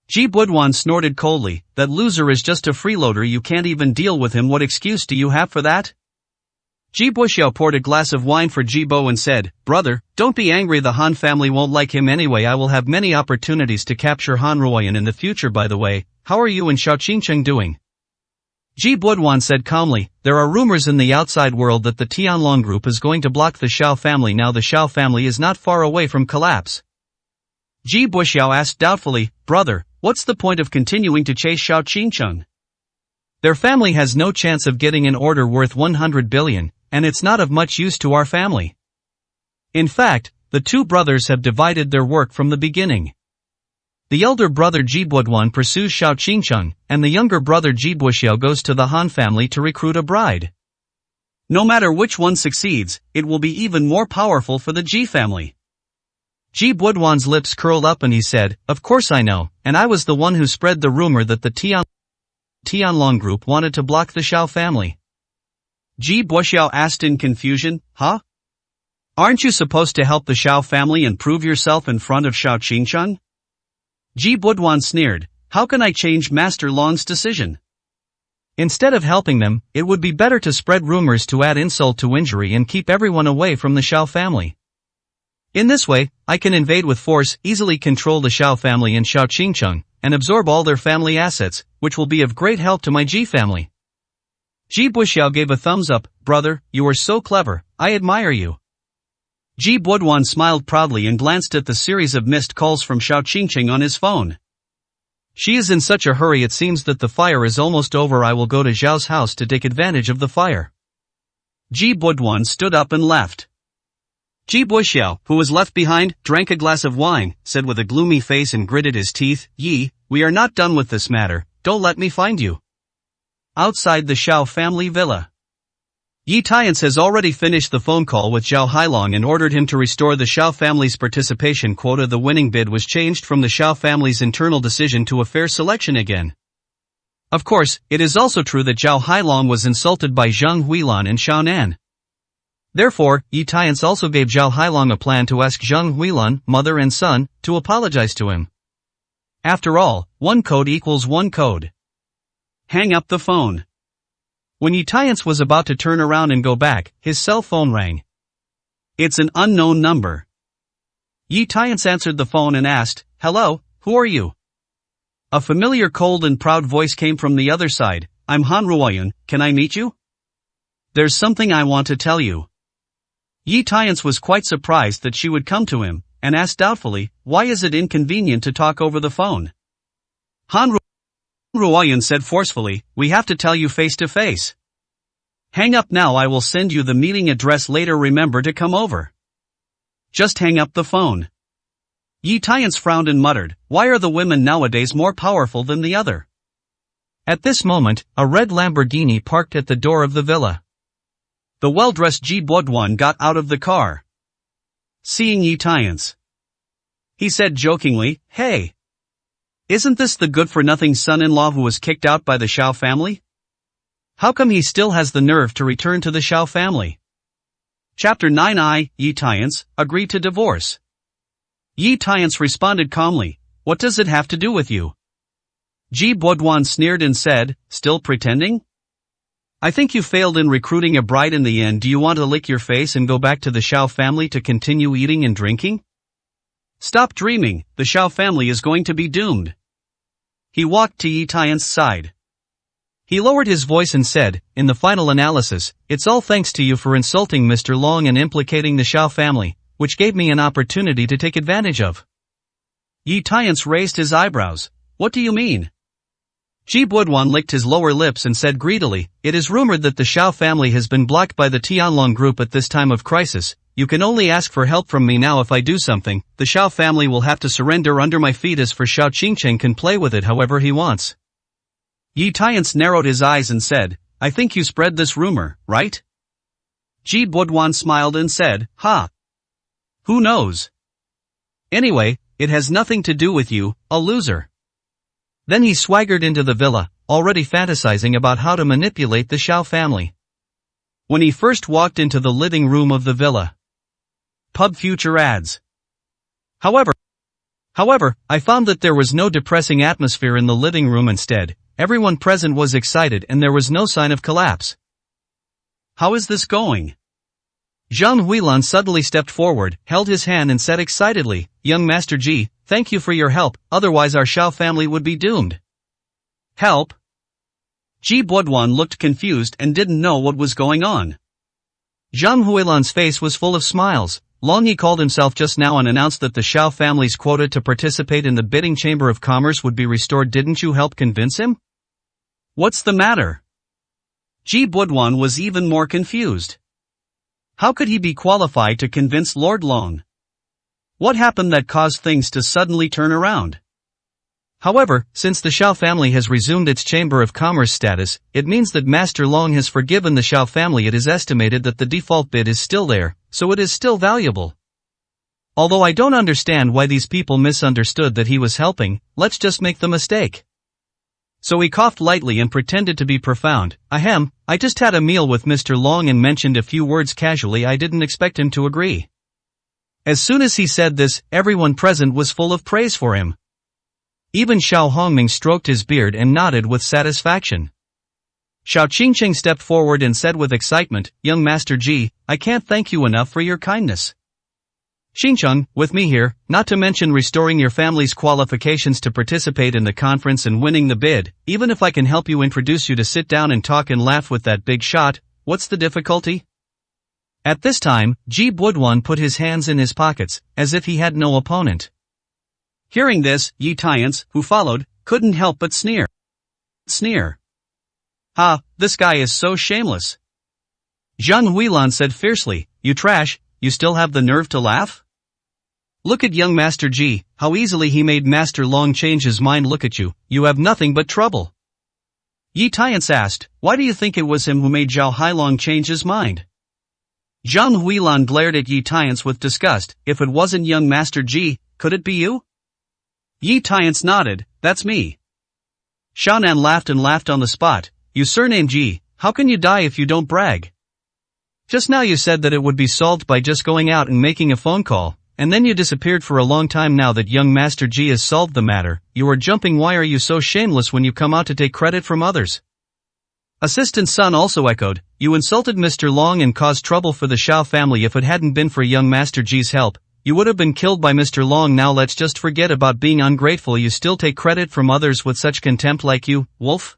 Ji Budwan snorted coldly, that loser is just a freeloader, you can't even deal with him. What excuse do you have for that? Ji Buxiao poured a glass of wine for Ji Bo and said, brother, don't be angry, the Han family won't like him anyway. I will have many opportunities to capture Han Ruoyan in the future. By the way, how are you and Xiao Qingcheng doing? Ji Budwan said calmly, there are rumors in the outside world that the Tianlong group is going to block the Xiao family. Now the Xiao family is not far away from collapse. Ji Buxiao asked doubtfully, brother, what's the point of continuing to chase Xiao Qingcheng? Their family has no chance of getting an order worth 100 billion, and it's not of much use to our family. In fact, the two brothers have divided their work from the beginning. The elder brother Ji Budwan pursues Xiao Qingcheng, and the younger brother Ji Buxiao goes to the Han family to recruit a bride. No matter which one succeeds, it will be even more powerful for the Ji family. Ji Budwan's lips curled up and he said, of course I know, and I was the one who spread the rumor that the Tianlong group wanted to block the Xiao family. Ji Buxiao asked in confusion, huh? Aren't you supposed to help the Xiao family and prove yourself in front of Xiao Qingcheng? Ji Budwan sneered, how can I change Master Long's decision? Instead of helping them, it would be better to spread rumors to add insult to injury and keep everyone away from the Xiao family. In this way, I can invade with force, easily control the Xiao family and Xiao Qingcheng, and absorb all their family assets, which will be of great help to my Ji family. Ji Buxiao gave a thumbs up. Brother, you are so clever, I admire you. Ji Buduan smiled proudly and glanced at the series of missed calls from Xiao Qingcheng on his phone. She is in such a hurry, it seems that the fire is almost over. I will go to Zhao's house to take advantage of the fire. Ji Buduan stood up and left. Ji Buxiao, who was left behind, drank a glass of wine, said with a gloomy face and gritted his teeth, Yi, we are not done with this matter, don't let me find you. Outside the Xiao family villa. Yi Tiance has already finished the phone call with Zhao Hailong and ordered him to restore the Xiao family's participation quota. The winning bid was changed from the Xiao family's internal decision to a fair selection again. Of course, it is also true that Zhao Hailong was insulted by Zhang Huilan and Xiao Nan. Therefore, Yi Tiance also gave Zhao Hailong a plan to ask Zhang Huilan, mother and son, to apologize to him. After all, one code equals one code. Hang up the phone. When Yi Tiance was about to turn around and go back, his cell phone rang. It's an unknown number. Yi Tiance answered the phone and asked, Hello, who are you? A familiar cold and proud voice came from the other side. I'm Han Ruoyun, can I meet you? There's something I want to tell you. Yi Tiance was quite surprised that she would come to him, and asked doubtfully, why is it inconvenient to talk over the phone? Han Ruoyun said forcefully, we have to tell you face to face. Hang up now, I will send you the meeting address later, remember to come over. Just hang up the phone. Yi Tiance frowned and muttered, why are the women nowadays more powerful than the other? At this moment, a red Lamborghini parked at the door of the villa. The well-dressed Ji Buduan got out of the car. Seeing Yi Tiance, he said jokingly, hey. Isn't this the good-for-nothing son-in-law who was kicked out by the Xiao family? How come he still has the nerve to return to the Xiao family? Chapter 9. Yi Tiance, agreed to divorce. Yi Tiance responded calmly, what does it have to do with you? Ji Buduan sneered and said, still pretending? I think you failed in recruiting a bride in the end. Do you want to lick your face and go back to the Xiao family to continue eating and drinking? Stop dreaming, the Xiao family is going to be doomed. He walked to Yi Tiance's side. He lowered his voice and said, in the final analysis, it's all thanks to you for insulting Mr. Long and implicating the Xiao family, which gave me an opportunity to take advantage of. Yi Tiance raised his eyebrows. What do you mean? Ji Buduan licked his lower lips and said greedily, it is rumored that the Xiao family has been blocked by the Tianlong group at this time of crisis. You can only ask for help from me now. If I do something, the Xiao family will have to surrender under my feet. As for Xiao Qingcheng can play with it however he wants. Yi Tiance narrowed his eyes and said, I think you spread this rumor, right? Ji Buduan smiled and said, ha. Who knows? Anyway, it has nothing to do with you, a loser. Then he swaggered into the villa, already fantasizing about how to manipulate the Xiao family. When he first walked into the living room of the villa. Pub future ads. However, I found that there was no depressing atmosphere in the living room. Instead, everyone present was excited and there was no sign of collapse. How is this going? Zhang Huilan suddenly stepped forward, held his hand and said excitedly, Young Master Ji, thank you for your help, otherwise our Xiao family would be doomed. Help? Ji Buduan looked confused and didn't know what was going on. Zhang Huilan's face was full of smiles. Long he called himself just now and announced that the Xiao family's quota to participate in the bidding chamber of commerce would be restored. Didn't you help convince him? What's the matter? Ji Buduan was even more confused. How could he be qualified to convince Lord Long? What happened that caused things to suddenly turn around? However, since the Xiao family has resumed its Chamber of Commerce status, it means that Master Long has forgiven the Xiao family. It is estimated that the default bid is still there, so it is still valuable. Although I don't understand why these people misunderstood that he was helping, let's just make the mistake. So he coughed lightly and pretended to be profound. Ahem, I just had a meal with Mr. Long and mentioned a few words casually. I didn't expect him to agree. As soon as he said this, everyone present was full of praise for him. Even Xiao Hongming stroked his beard and nodded with satisfaction. Xiao Qingqing stepped forward and said with excitement, "Young Master Ji, I can't thank you enough for your kindness. Xingcheng, with me here, not to mention restoring your family's qualifications to participate in the conference and winning the bid, even if I can help you introduce you to sit down and talk and laugh with that big shot, what's the difficulty?" At this time, Ji Buduan put his hands in his pockets, as if he had no opponent. Hearing this, Yi Tiance, who followed, couldn't help but sneer. "Ha, this guy is so shameless." Zhang Huilan said fiercely, "You trash, you still have the nerve to laugh? Look at young Master Ji, how easily he made Master Long change his mind. Look at you, you have nothing but trouble." Yi Tiance asked, "Why do you think it was him who made Zhao Hailong change his mind?" Zhang Huilan glared at Yi Tiance with disgust. "If it wasn't young Master Ji, could it be you?" Yi Tiance nodded, "That's me." Xiaonan laughed and laughed on the spot. "You surname Ji, how can you die if you don't brag? Just now you said that it would be solved by just going out and making a phone call, and then you disappeared for a long time. Now that young Master Ji has solved the matter, you are jumping. Why are you so shameless when you come out to take credit from others?" Assistant Sun also echoed, "You insulted Mr. Long and caused trouble for the Xiao family. If it hadn't been for young Master Ji's help, you would have been killed by Mr. Long. Now let's just forget about being ungrateful. You still take credit from others with such contempt. Like you, wolf?"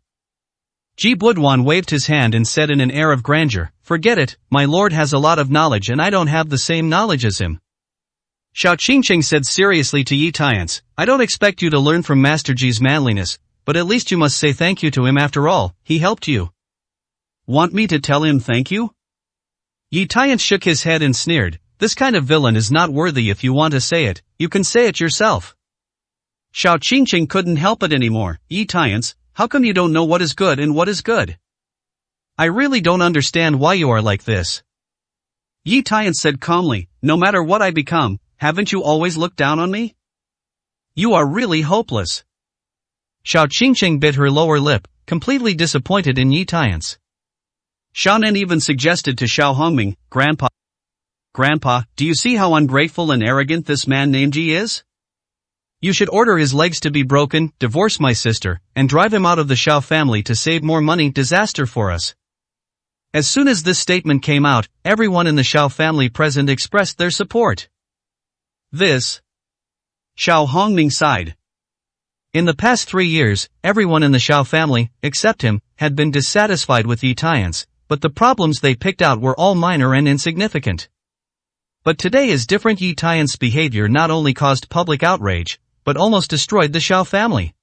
Ji Buduan waved his hand and said in an air of grandeur, "Forget it, my lord has a lot of knowledge and I don't have the same knowledge as him." Xiao Qingqing said seriously to Yi Tiance, "I don't expect you to learn from Master Ji's manliness, but at least you must say thank you to him. After all, he helped you." "Want me to tell him thank you?" Yi Tiance shook his head and sneered, "This kind of villain is not worthy. If you want to say it, you can say it yourself." Xiao Qingqing couldn't help it anymore. "Yi Tiance, how come you don't know what is good and what is good? I really don't understand why you are like this." Yi Tiance said calmly, "No matter what I become, haven't you always looked down on me? You are really hopeless." Xiao Qingqing bit her lower lip, completely disappointed in Yi Tiance. Xiaonan even suggested to Xiao Hongming, Grandpa, do you see how ungrateful and arrogant this man named Ji is? You should order his legs to be broken, divorce my sister, and drive him out of the Xiao family to save more money. Disaster for us." As soon as this statement came out, everyone in the Xiao family present expressed their support. Xiao Hongming sighed. In the past 3 years, everyone in the Xiao family, except him, had been dissatisfied with Yi Tiance, but the problems they picked out were all minor and insignificant. But today is different. Yi Tiance's behavior not only caused public outrage, but almost destroyed the Xiao family.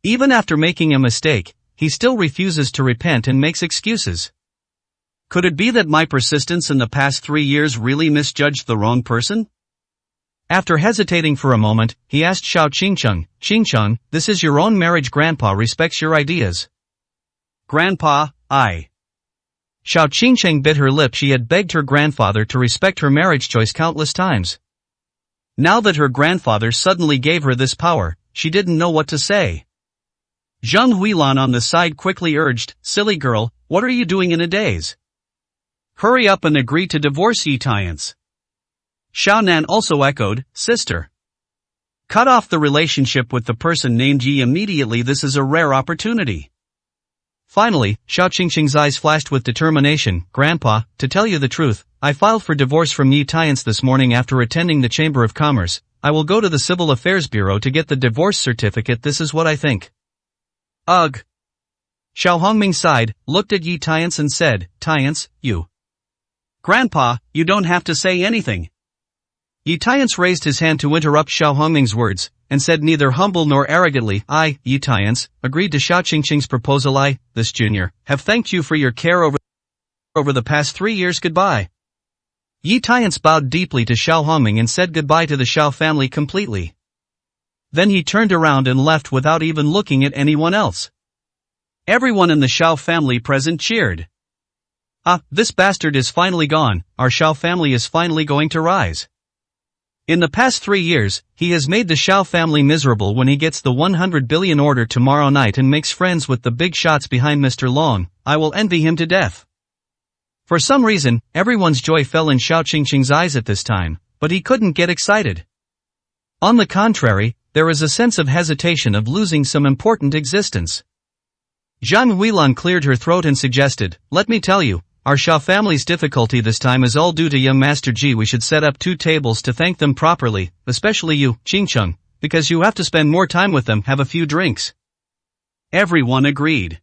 Even after making a mistake, he still refuses to repent and makes excuses. Could it be that my persistence in the past 3 years really misjudged the wrong person? After hesitating for a moment, he asked Xiao Qingcheng, "Qingcheng, this is your own marriage. Grandpa respects your ideas." "Grandpa, Xiao Qingcheng bit her lip. She had begged her grandfather to respect her marriage choice countless times. Now that her grandfather suddenly gave her this power, she didn't know what to say. Zhang Huilan on the side quickly urged, "Silly girl, what are you doing in a daze? Hurry up and agree to divorce Yi Tiance." Xiaonan also echoed, "Sister, cut off the relationship with the person named Yi immediately. This is a rare opportunity." Finally, Xiao Qingqing's eyes flashed with determination. "Grandpa, to tell you the truth, I filed for divorce from Yi Tiance this morning after attending the Chamber of Commerce. I will go to the Civil Affairs Bureau to get the divorce certificate. This is what I think." "Ugh." Xiao Hongming sighed, looked at Yi Tiance and said, "Tiance, you." "Grandpa, you don't have to say anything." Yi Tiance raised his hand to interrupt Xiao Hongming's words, and said neither humble nor arrogantly, "I, Yi Tiance, agreed to Xiao Qingqing's proposal. I, this junior, have thanked you for your care over the past 3 years. Goodbye." Yi Tiance bowed deeply to Xiao Hongming and said goodbye to the Xiao family completely. Then he turned around and left without even looking at anyone else. Everyone in the Xiao family present cheered. "Ah, this bastard is finally gone. Our Xiao family is finally going to rise. In the past 3 years, he has made the Xiao family miserable. When he gets the 100 billion order tomorrow night and makes friends with the big shots behind Mr. Long, I will envy him to death." For some reason, everyone's joy fell in Xiao Qingqing's eyes at this time, but he couldn't get excited. On the contrary, there is a sense of hesitation of losing some important existence. Zhang Huilan cleared her throat and suggested, "Let me tell you, our Shao family's difficulty this time is all due to young Master Ji. We should set up 2 tables to thank them properly, especially you, Qingcheng, because you have to spend more time with them, have a few drinks." Everyone agreed.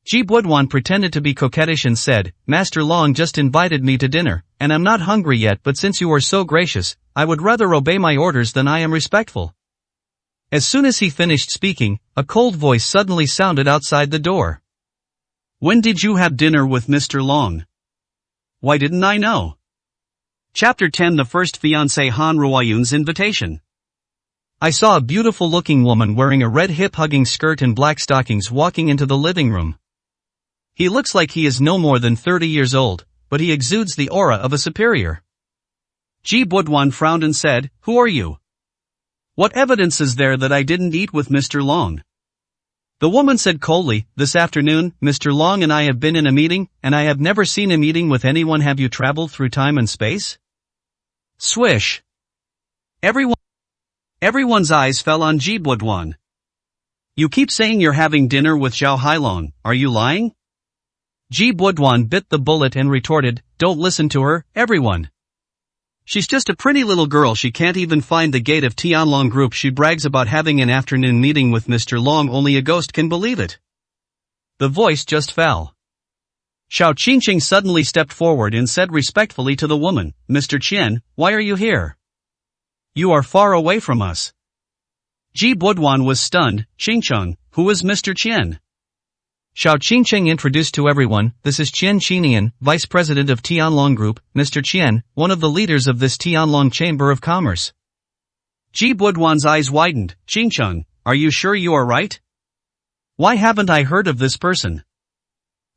Ji Budwan pretended to be coquettish and said, "Master Long just invited me to dinner, and I'm not hungry yet, but since you are so gracious, I would rather obey my orders than I am respectful." As soon as he finished speaking, a cold voice suddenly sounded outside the door. "When did you have dinner with Mr. Long? Why didn't I know?" Chapter 10. The First Fiancé Han Ruoyun's Invitation. I saw a beautiful-looking woman wearing a red hip-hugging skirt and black stockings walking into the living room. He looks like he is no more than 30 years old, but he exudes the aura of a superior. Ji Budwan frowned and said, "Who are you? What evidence is there that I didn't eat with Mr. Long?" The woman said coldly, "This afternoon, Mr. Long and I have been in a meeting, and I have never seen a meeting with anyone. Have you traveled through time and space?" Swish. Everyone's eyes fell on Ji Budwan. "You keep saying you're having dinner with Zhao Hailong, are you lying?" Ji Budwan bit the bullet and retorted, "Don't listen to her, everyone. She's just a pretty little girl. She can't even find the gate of Tianlong Group. She brags about having an afternoon meeting with Mr. Long. Only a ghost can believe it." The voice just fell. Xiao Qingqing suddenly stepped forward and said respectfully to the woman, "Mr. Qian, why are you here? You are far away from us." Ji Budwan was stunned. "Qingcheng, who is Mr. Qian?" Xiao Qingqing introduced to everyone, "This is Qian Qinian, Vice President of Tianlong Group, Mr. Qian, one of the leaders of this Tianlong Chamber of Commerce." Ji Budwan's eyes widened. "Qingcheng, are you sure you are right? Why haven't I heard of this person?"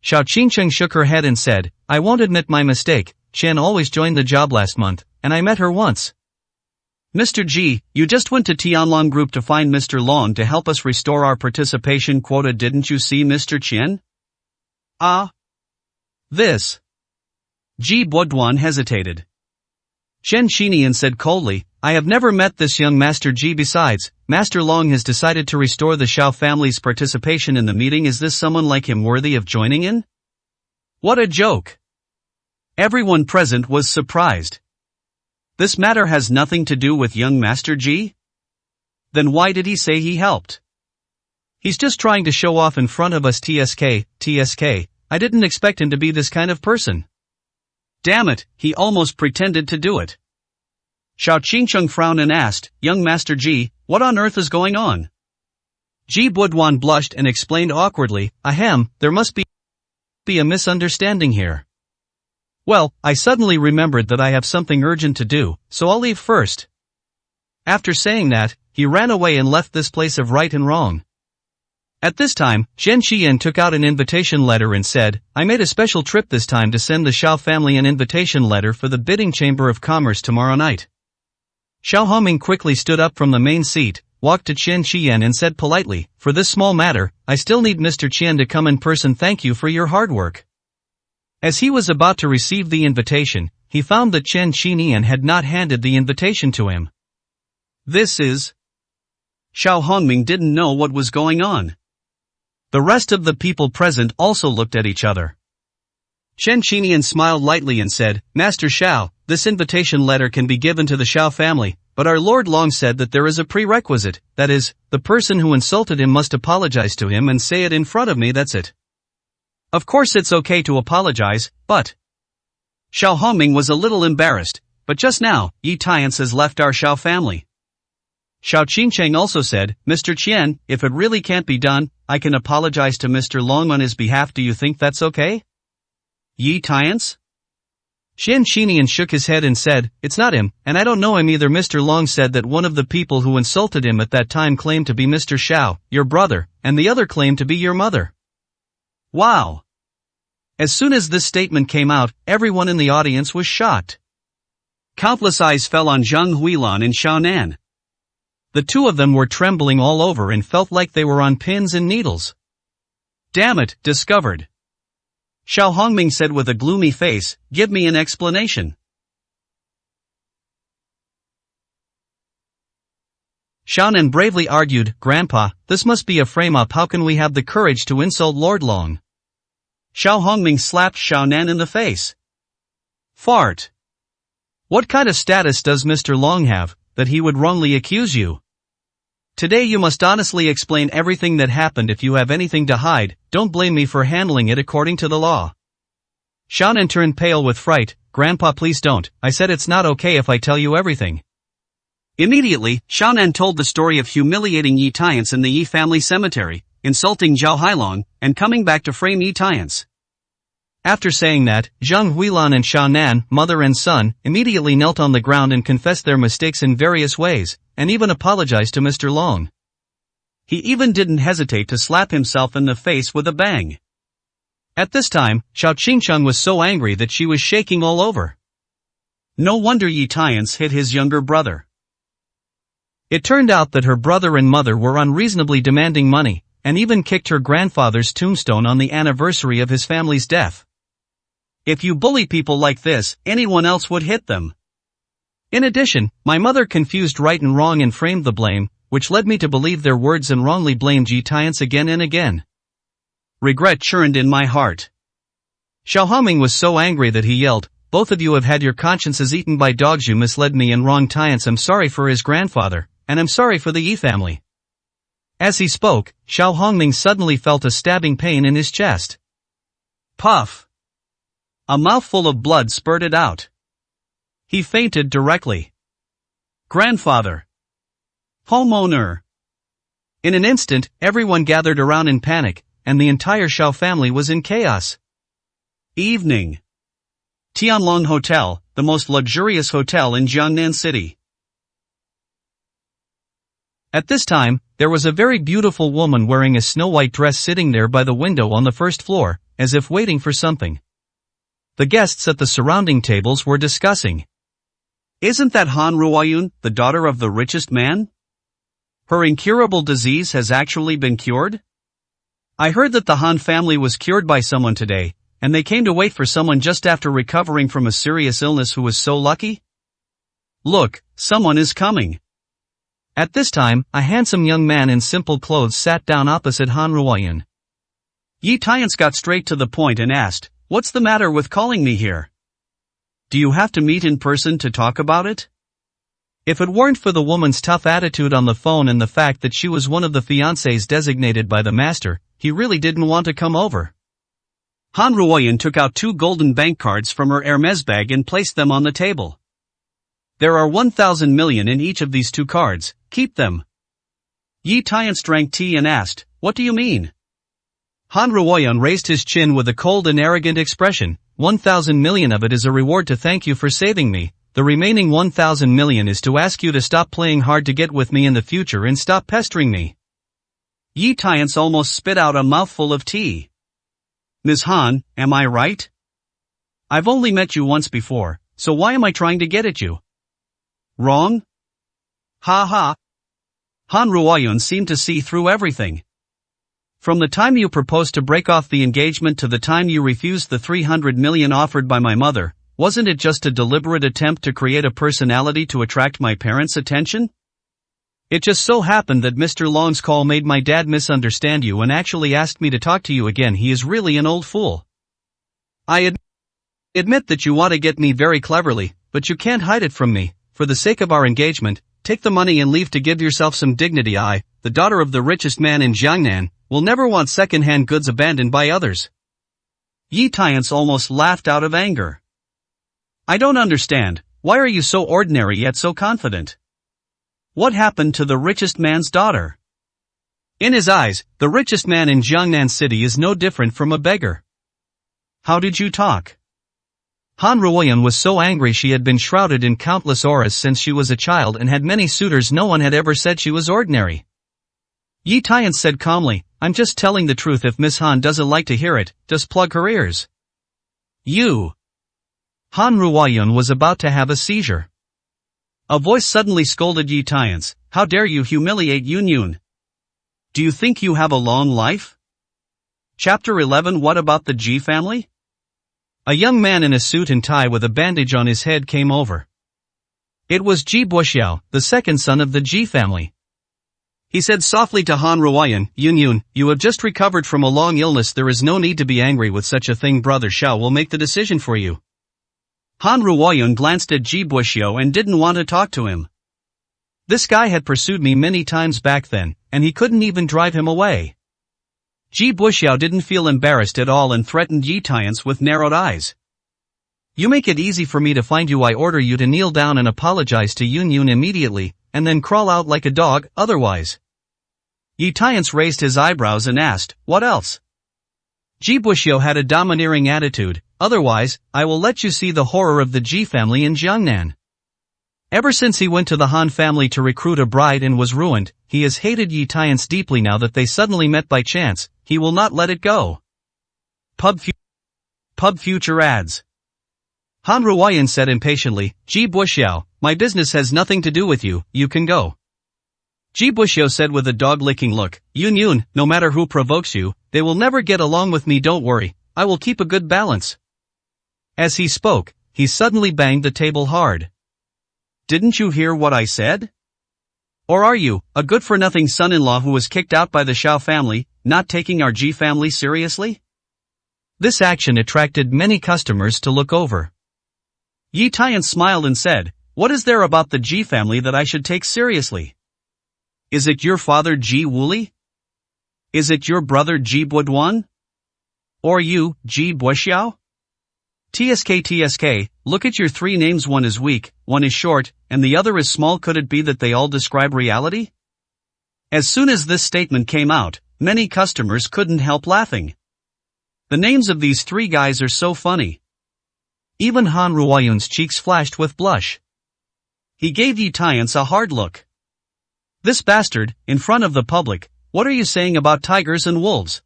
Xiao Qingqing shook her head and said, "I won't admit my mistake. Qian always joined the job last month, and I met her once." "Mr. Ji, you just went to Tianlong Group to find Mr. Long to help us restore our participation quota. Didn't you see Mr. Qian?" This. Ji Budwan hesitated. Chen Xinian said coldly, "I have never met this young Master Ji. Besides, Master Long has decided to restore the Shao family's participation in the meeting. Is this someone like him worthy of joining in?" What a joke. Everyone present was surprised. This matter has nothing to do with young Master Ji? Then why did he say he helped? He's just trying to show off in front of us. TSK, I didn't expect him to be this kind of person. Damn it, he almost pretended to do it. Xiao Qingcheng frowned and asked, "Young Master Ji, what on earth is going on?" Ji Budwan blushed and explained awkwardly, "Ahem, there must be a misunderstanding here. Well, I suddenly remembered that I have something urgent to do, so I'll leave first." After saying that, he ran away and left this place of right and wrong. At this time, Zhen Xian took out an invitation letter and said, "I made a special trip this time to send the Shao family an invitation letter for the bidding Chamber of Commerce tomorrow night." Xiao Hongming quickly stood up from the main seat, walked to Chen Xian and said politely, "For this small matter, I still need Mr. Qian to come in person. Thank you for your hard work." As he was about to receive the invitation, he found that Chen Xinian had not handed the invitation to him. This is... Xiao Hongming didn't know what was going on. The rest of the people present also looked at each other. Chen Xinian smiled lightly and said, "Master Xiao, this invitation letter can be given to the Xiao family, but our Lord Long said that there is a prerequisite, that is, the person who insulted him must apologize to him and say it in front of me. That's it. Of course it's okay to apologize, but..." Xiao Hongming was a little embarrassed, but just now, Yi Tiance has left our Xiao family. Xiao Qingcheng also said, "Mr. Qian, if it really can't be done, I can apologize to Mr. Long on his behalf. Do you think that's okay?" Yi Tiance? Chen Xinian shook his head and said, "It's not him, and I don't know him either. Mr. Long said that one of the people who insulted him at that time claimed to be Mr. Xiao, your brother, and the other claimed to be your mother." Wow! As soon as this statement came out, everyone in the audience was shocked. Countless eyes fell on Zhang Huilan and Xiao Nan. The two of them were trembling all over and felt like they were on pins and needles. "Damn it, discovered." Xiao Hongming said with a gloomy face, "Give me an explanation." Xiaonan bravely argued, Grandpa, this must be a frame-up. How can we have the courage to insult Lord Long? Xiao Hongming slapped Xiaonan in the face. Fart. What kind of status does Mr. Long have, that he would wrongly accuse you? Today you must honestly explain everything that happened. If you have anything to hide, don't blame me for handling it according to the law. Xiaonan turned pale with fright. Grandpa, please don't. I said it's not okay if I tell you everything. Immediately, Xiaonan told the story of humiliating Yi Tiance in the Yi family cemetery, insulting Zhao Hailong, and coming back to frame Yi Tiance. After saying that, Zhang Huilan and Xiaonan, mother and son, immediately knelt on the ground and confessed their mistakes in various ways, and even apologized to Mr. Long. He even didn't hesitate to slap himself in the face with a bang. At this time, Xiao Qingcheng was so angry that she was shaking all over. No wonder Yi Tiance hit his younger brother. It turned out that her brother and mother were unreasonably demanding money, and even kicked her grandfather's tombstone on the anniversary of his family's death. If you bully people like this, anyone else would hit them. In addition, my mother confused right and wrong and framed the blame, which led me to believe their words and wrongly blamed Yi Tiance again and again. Regret churned in my heart. Xiao Hongming was so angry that he yelled, both of you have had your consciences eaten by dogs. You misled me and wronged Tiance. I'm sorry for his grandfather, and I'm sorry for the Yi family. As he spoke, Xiao Hongming suddenly felt a stabbing pain in his chest. Puff! A mouthful of blood spurted out. He fainted directly. Grandfather! Homeowner! In an instant, everyone gathered around in panic, and the entire Xiao family was in chaos. Evening. Tianlong Hotel, the most luxurious hotel in Jiangnan City. At this time, there was a very beautiful woman wearing a snow-white dress sitting there by the window on the first floor, as if waiting for something. The guests at the surrounding tables were discussing. Isn't that Han Ruoyun, the daughter of the richest man? Her incurable disease has actually been cured? I heard that the Han family was cured by someone today, and they came to wait for someone just after recovering from a serious illness who was so lucky? Look, someone is coming. At this time, a handsome young man in simple clothes sat down opposite Han Ruoyun. Yi Tiance got straight to the point and asked, what's the matter with calling me here? Do you have to meet in person to talk about it? If it weren't for the woman's tough attitude on the phone and the fact that she was one of the fiancés designated by the master, he really didn't want to come over. Han Ruoyun took out 2 golden bank cards from her Hermes bag and placed them on the table. There are 1,000 million in each of these 2 cards, keep them. Yi Tiance drank tea and asked, what do you mean? Han Ruoyun raised his chin with a cold and arrogant expression, 1,000 million of it is a reward to thank you for saving me. The remaining 1,000 million is to ask you to stop playing hard to get with me in the future and stop pestering me. Yi Tiance almost spit out a mouthful of tea. Ms. Han, am I right? I've only met you once before, so why am I trying to get at you? Wrong? Ha ha. Han Ruoyun seemed to see through everything. From the time you proposed to break off the engagement to the time you refused the 300 million offered by my mother, wasn't it just a deliberate attempt to create a personality to attract my parents' attention? It just so happened that Mr. Long's call made my dad misunderstand you and actually asked me to talk to you again. He is really an old fool. I admit that you want to get me very cleverly, but you can't hide it from me. For the sake of our engagement, take the money and leave to give yourself some dignity. I, the daughter of the richest man in Jiangnan, will never want second-hand goods abandoned by others. Yi Tiance almost laughed out of anger. I don't understand, why are you so ordinary yet so confident? What happened to the richest man's daughter? In his eyes, the richest man in Jiangnan City is no different from a beggar. How did you talk? Han Ruoyun was so angry. She had been shrouded in countless auras since she was a child and had many suitors. No one had ever said she was ordinary. Yi Tiance said calmly, I'm just telling the truth. If Miss Han doesn't like to hear it, just plug her ears. You. Han Ruoyun was about to have a seizure. A voice suddenly scolded Yi Tiance, how dare you humiliate Yun Yun? Do you think you have a long life? Chapter 11. What about the Ji family? A young man in a suit and tie with a bandage on his head came over. It was Ji Buoxiao, the second son of the Ji family. He said softly to Han Ruoyan, Yun, you have just recovered from a long illness. There is no need to be angry with such a thing. Brother Xiao will make the decision for you. Han Ruoyan glanced at Ji Buxiao and didn't want to talk to him. This guy had pursued me many times back then, and he couldn't even drive him away. Ji Buxiao didn't feel embarrassed at all and threatened Yi Tiance with narrowed eyes. You make it easy for me to find you. I order you to kneel down and apologize to Yun immediately, and then crawl out like a dog, otherwise. Yi Tiance raised his eyebrows and asked, what else? Ji Buxiao had a domineering attitude, otherwise, I will let you see the horror of the Ji family in Jiangnan. Ever since he went to the Han family to recruit a bride and was ruined, he has hated Yi Tiance deeply. Now that they suddenly met by chance, he will not let it go. Pub future ads. Han Ruoyan said impatiently, Ji Buxiao, my business has nothing to do with you, you can go. Ji Buxiao said with a dog-licking look, Yun, no matter who provokes you, they will never get along with me. Don't worry, I will keep a good balance. As he spoke, he suddenly banged the table hard. Didn't you hear what I said? Or are you, a good-for-nothing son-in-law who was kicked out by the Xiao family, not taking our Ji family seriously? This action attracted many customers to look over. Yi Tiance smiled and said, what is there about the Ji family that I should take seriously? Is it your father Ji Wuli? Is it your brother Ji Buduan? Or you, Ji Buxiao? TSK, look at your three names. One is weak, one is short, and the other is small. Could it be that they all describe reality? As soon as this statement came out, many customers couldn't help laughing. The names of these three guys are so funny. Even Han Ruoyan's cheeks flashed with blush. He gave Yi Tiance a hard look. This bastard, in front of the public, what are you saying about tigers and wolves?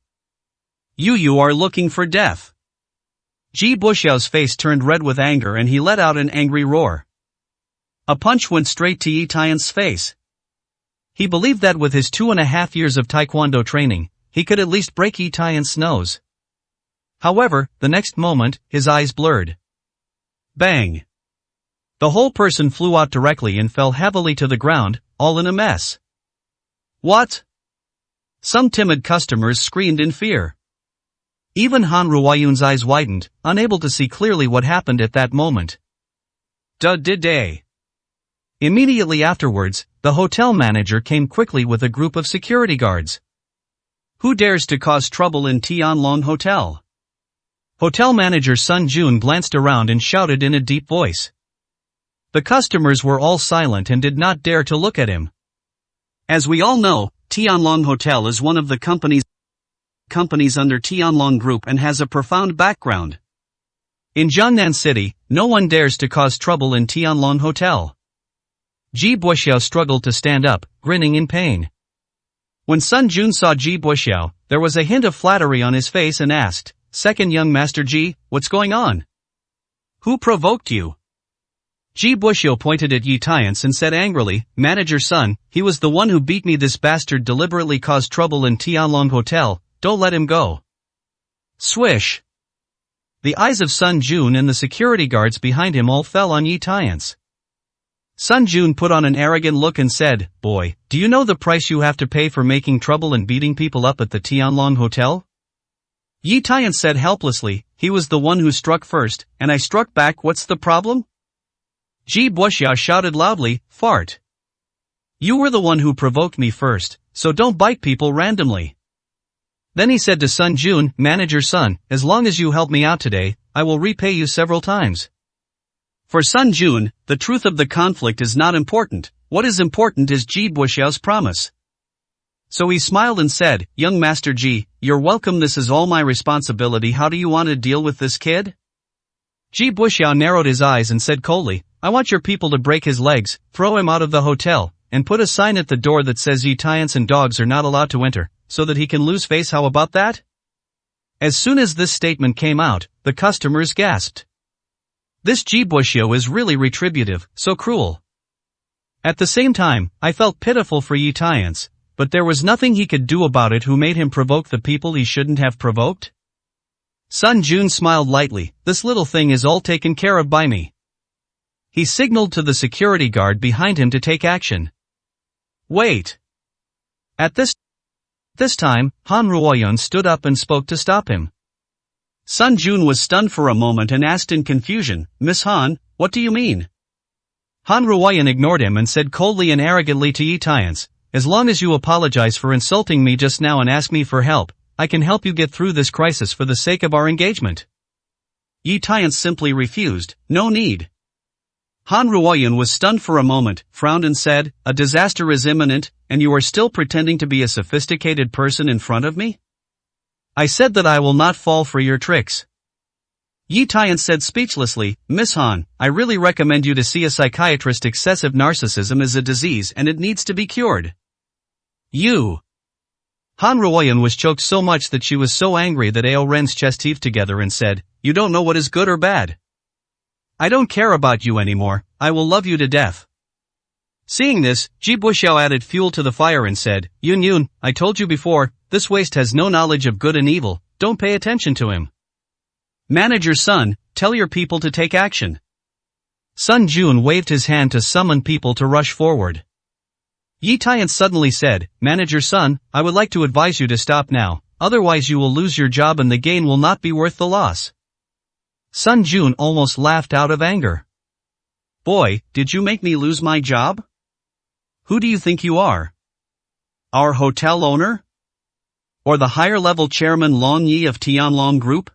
You are looking for death. Ji Buxiao's face turned red with anger and he let out an angry roar. A punch went straight to Yi Tiance's face. He believed that with his 2.5 years of taekwondo training, he could at least break Yi Tiance's nose. However, the next moment, his eyes blurred. Bang! The whole person flew out directly and fell heavily to the ground, all in a mess. What? Some timid customers screamed in fear. Even Han Ruoyan's eyes widened, unable to see clearly what happened at that moment. Day. Immediately afterwards, the hotel manager came quickly with a group of security guards. Who dares to cause trouble in Tianlong Hotel? Hotel manager Sun Jun glanced around and shouted in a deep voice. The customers were all silent and did not dare to look at him. As we all know, Tianlong Hotel is one of the companies under Tianlong Group and has a profound background. In Jiangnan City, no one dares to cause trouble in Tianlong Hotel. Ji Buxiao struggled to stand up, grinning in pain. When Sun Jun saw Ji Buxiao, there was a hint of flattery on his face and asked, Second young Master Ji, what's going on? Who provoked you? Ji Buxiao pointed at Yi Tiance and said angrily, Manager Sun, he was the one who beat me. This bastard deliberately caused trouble in Tianlong Hotel, don't let him go. Swish! The eyes of Sun Jun and the security guards behind him all fell on Yi Tiance. Sun Jun put on an arrogant look and said, Boy, do you know the price you have to pay for making trouble and beating people up at the Tianlong Hotel? Yi Tiance said helplessly, he was the one who struck first, and I struck back. What's the problem? Ji Buxiao shouted loudly, Fart! You were the one who provoked me first, so don't bite people randomly. Then he said to Sun Jun, Manager Sun, as long as you help me out today, I will repay you several times. For Sun Jun, the truth of the conflict is not important, what is important is Ji Buxiao's promise. So he smiled and said, Young Master Ji, you're welcome. This is all my responsibility. How do you want to deal with this kid? Ji Buxiao narrowed his eyes and said coldly, I want your people to break his legs, throw him out of the hotel, and put a sign at the door that says Yi Tiance and dogs are not allowed to enter, so that he can lose face. How about that? As soon as this statement came out, the customers gasped. This Ji Buxiao is really retributive, so cruel. At the same time, I felt pitiful for Yi Tiance, but there was nothing he could do about it. Who made him provoke the people he shouldn't have provoked? Sun Jun smiled lightly, this little thing is all taken care of by me. He signaled to the security guard behind him to take action. Wait! At this time, Han Ruoyun stood up and spoke to stop him. Sun Jun was stunned for a moment and asked in confusion, Miss Han, what do you mean? Han Ruoyun ignored him and said coldly and arrogantly to Yi Tiance, as long as you apologize for insulting me just now and ask me for help, I can help you get through this crisis for the sake of our engagement. Yi Tiance simply refused, no need. Han Ruoyun was stunned for a moment, frowned and said, a disaster is imminent, and you are still pretending to be a sophisticated person in front of me? I said that I will not fall for your tricks. Yi Tiance said speechlessly, Miss Han, I really recommend you to see a psychiatrist. Excessive narcissism is a disease and it needs to be cured. You. Han Ruoyun was choked so much that she was so angry that Ao Ren's chest heaved together and said, you don't know what is good or bad. I don't care about you anymore, I will love you to death. Seeing this, Ji Buxiao added fuel to the fire and said, Yun Yun, I told you before, this waste has no knowledge of good and evil, don't pay attention to him. Manager Sun, tell your people to take action. Sun Jun waved his hand to summon people to rush forward. Yi Tiance suddenly said, Manager Sun, I would like to advise you to stop now, otherwise you will lose your job and the gain will not be worth the loss. Sun Jun almost laughed out of anger. Boy, did you make me lose my job? Who do you think you are? Our hotel owner? Or the higher-level chairman Long Yi of Tianlong Group?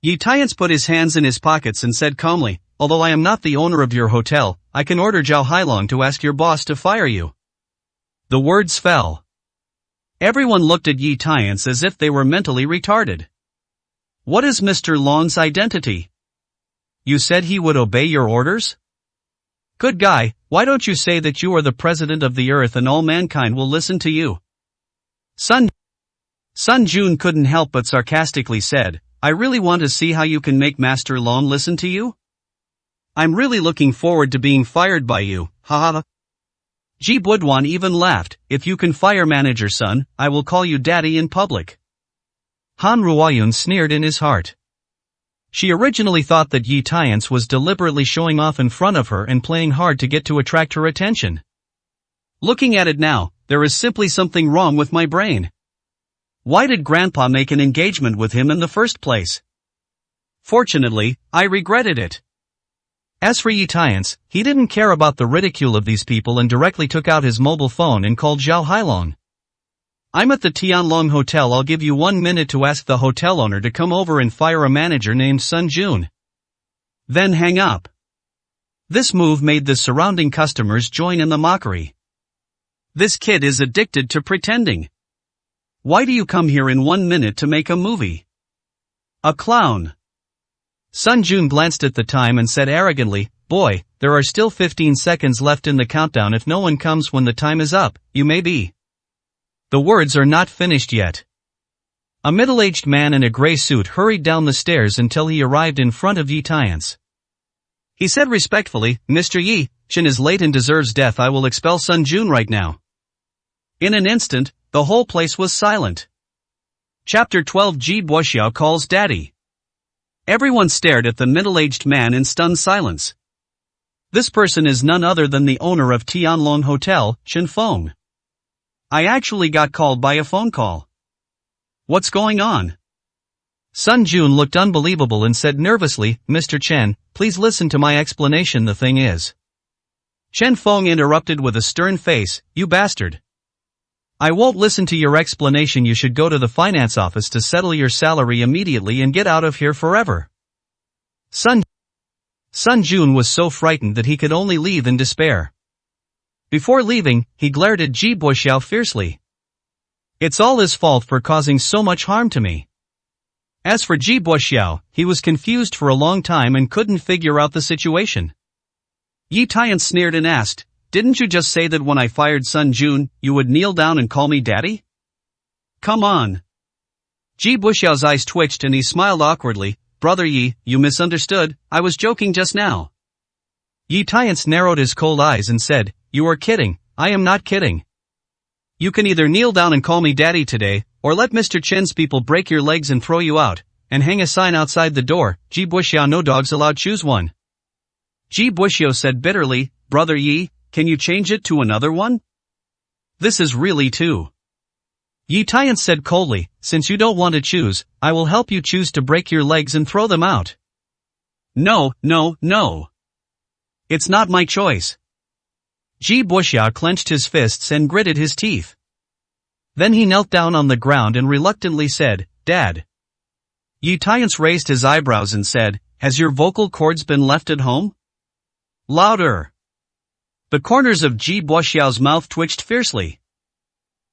Yi Tiance put his hands in his pockets and said calmly, although I am not the owner of your hotel, I can order Zhao Hailong to ask your boss to fire you. The words fell. Everyone looked at Yi Tiance as if they were mentally retarded. What is Mr. Long's identity? You said he would obey your orders? Good guy, why don't you say that you are the president of the earth and all mankind will listen to you? Sun Jun couldn't help but sarcastically said, I really want to see how you can make Master Long listen to you. I'm really looking forward to being fired by you, haha. Ji Buduan even laughed, if you can fire Manager Sun, I will call you daddy in public. Han Ruoyun sneered in his heart. She originally thought that Yi Tiance was deliberately showing off in front of her and playing hard to get to attract her attention. Looking at it now, there is simply something wrong with my brain. Why did Grandpa make an engagement with him in the first place? Fortunately, I regretted it. As for Yi Tiance, he didn't care about the ridicule of these people and directly took out his mobile phone and called Zhao Hailong. I'm at the Tianlong Hotel. I'll give you 1 minute to ask the hotel owner to come over and fire a manager named Sun Jun. Then hang up. This move made the surrounding customers join in the mockery. This kid is addicted to pretending. Why do you come here in 1 minute to make a movie? A clown. Sun Jun glanced at the time and said arrogantly, boy, there are still 15 seconds left in the countdown. If no one comes when the time is up, you may be. The words are not finished yet. A middle-aged man in a gray suit hurried down the stairs until he arrived in front of Yi Tiance. He said respectfully, Mr. Yi, Shin is late and deserves death. I will expel Sun Jun right now. In an instant, the whole place was silent. Chapter 12 Ji Buxiao calls Daddy. Everyone stared at the middle-aged man in stunned silence. This person is none other than the owner of Tianlong Hotel, Shin Feng. I actually got called by a phone call. What's going on? Sun Jun looked unbelievable and said nervously, Mr. Chen, please listen to my explanation. The thing is. Chen Feng interrupted with a stern face, you bastard. I won't listen to your explanation. You should go to the finance office to settle your salary immediately and get out of here forever. Sun Jun was so frightened that he could only leave in despair. Before leaving, he glared at Ji Buxiao fiercely. It's all his fault for causing so much harm to me. As for Ji Buxiao, he was confused for a long time and couldn't figure out the situation. Yi Tiance sneered and asked, didn't you just say that when I fired Sun Jun, you would kneel down and call me daddy? Come on. Ji Buxiao's eyes twitched and he smiled awkwardly, Brother Yi, you misunderstood, I was joking just now. Yi Tiance narrowed his cold eyes and said, you are kidding, I am not kidding. You can either kneel down and call me daddy today, or let Mr. Chen's people break your legs and throw you out, and hang a sign outside the door, Ji Buxiao no dogs allowed, choose one. Ji Buxiao said bitterly, Brother Yi, can you change it to another one? This is really too. Yi Tian said coldly, since you don't want to choose, I will help you choose to break your legs and throw them out. No, no, no. It's not my choice. Ji Buxiao clenched his fists and gritted his teeth. Then he knelt down on the ground and reluctantly said, Dad. Yi Tian raised his eyebrows and said, has your vocal cords been left at home? Louder. The corners of Ji Buxiao's mouth twitched fiercely.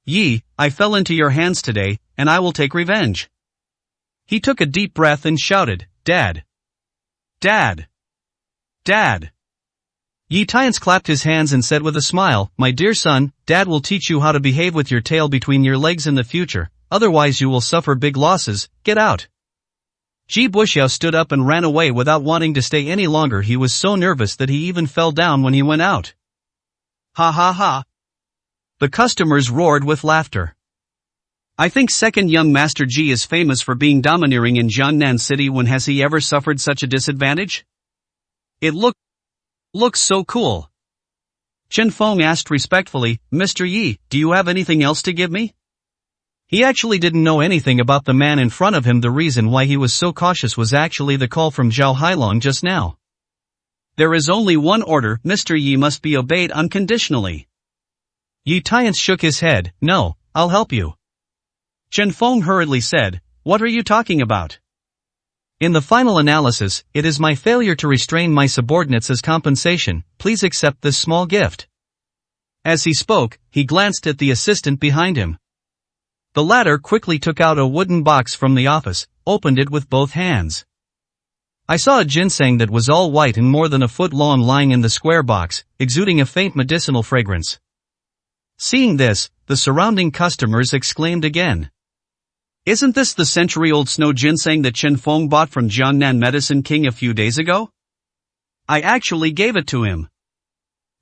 Yi, I fell into your hands today, and I will take revenge. He took a deep breath and shouted, Dad. Dad. Dad. Yi Tian clapped his hands and said with a smile, my dear son, Dad will teach you how to behave with your tail between your legs in the future, otherwise you will suffer big losses, get out. Ji Buxiao stood up and ran away without wanting to stay any longer. He was so nervous that he even fell down when he went out. Ha ha ha. The customers roared with laughter. I think second young Master Ji is famous for being domineering in Jiangnan City. When has he ever suffered such a disadvantage? It looks so cool. Chen Feng asked respectfully, Mr. Yi, do you have anything else to give me? He actually didn't know anything about the man in front of him. The reason why he was so cautious was actually the call from Zhao Hailong just now. There is only one order, Mr. Yi must be obeyed unconditionally. Yi Tian shook his head, no, I'll help you. Chen Feng hurriedly said, what are you talking about? In the final analysis, it is my failure to restrain my subordinates as compensation, please accept this small gift. As he spoke, he glanced at the assistant behind him. The latter quickly took out a wooden box from the office, opened it with both hands. I saw a ginseng that was all white and more than a foot long lying in the square box, exuding a faint medicinal fragrance. Seeing this, the surrounding customers exclaimed again. Isn't this the century-old snow ginseng that Chen Feng bought from Jiangnan Medicine King a few days ago? I actually gave it to him.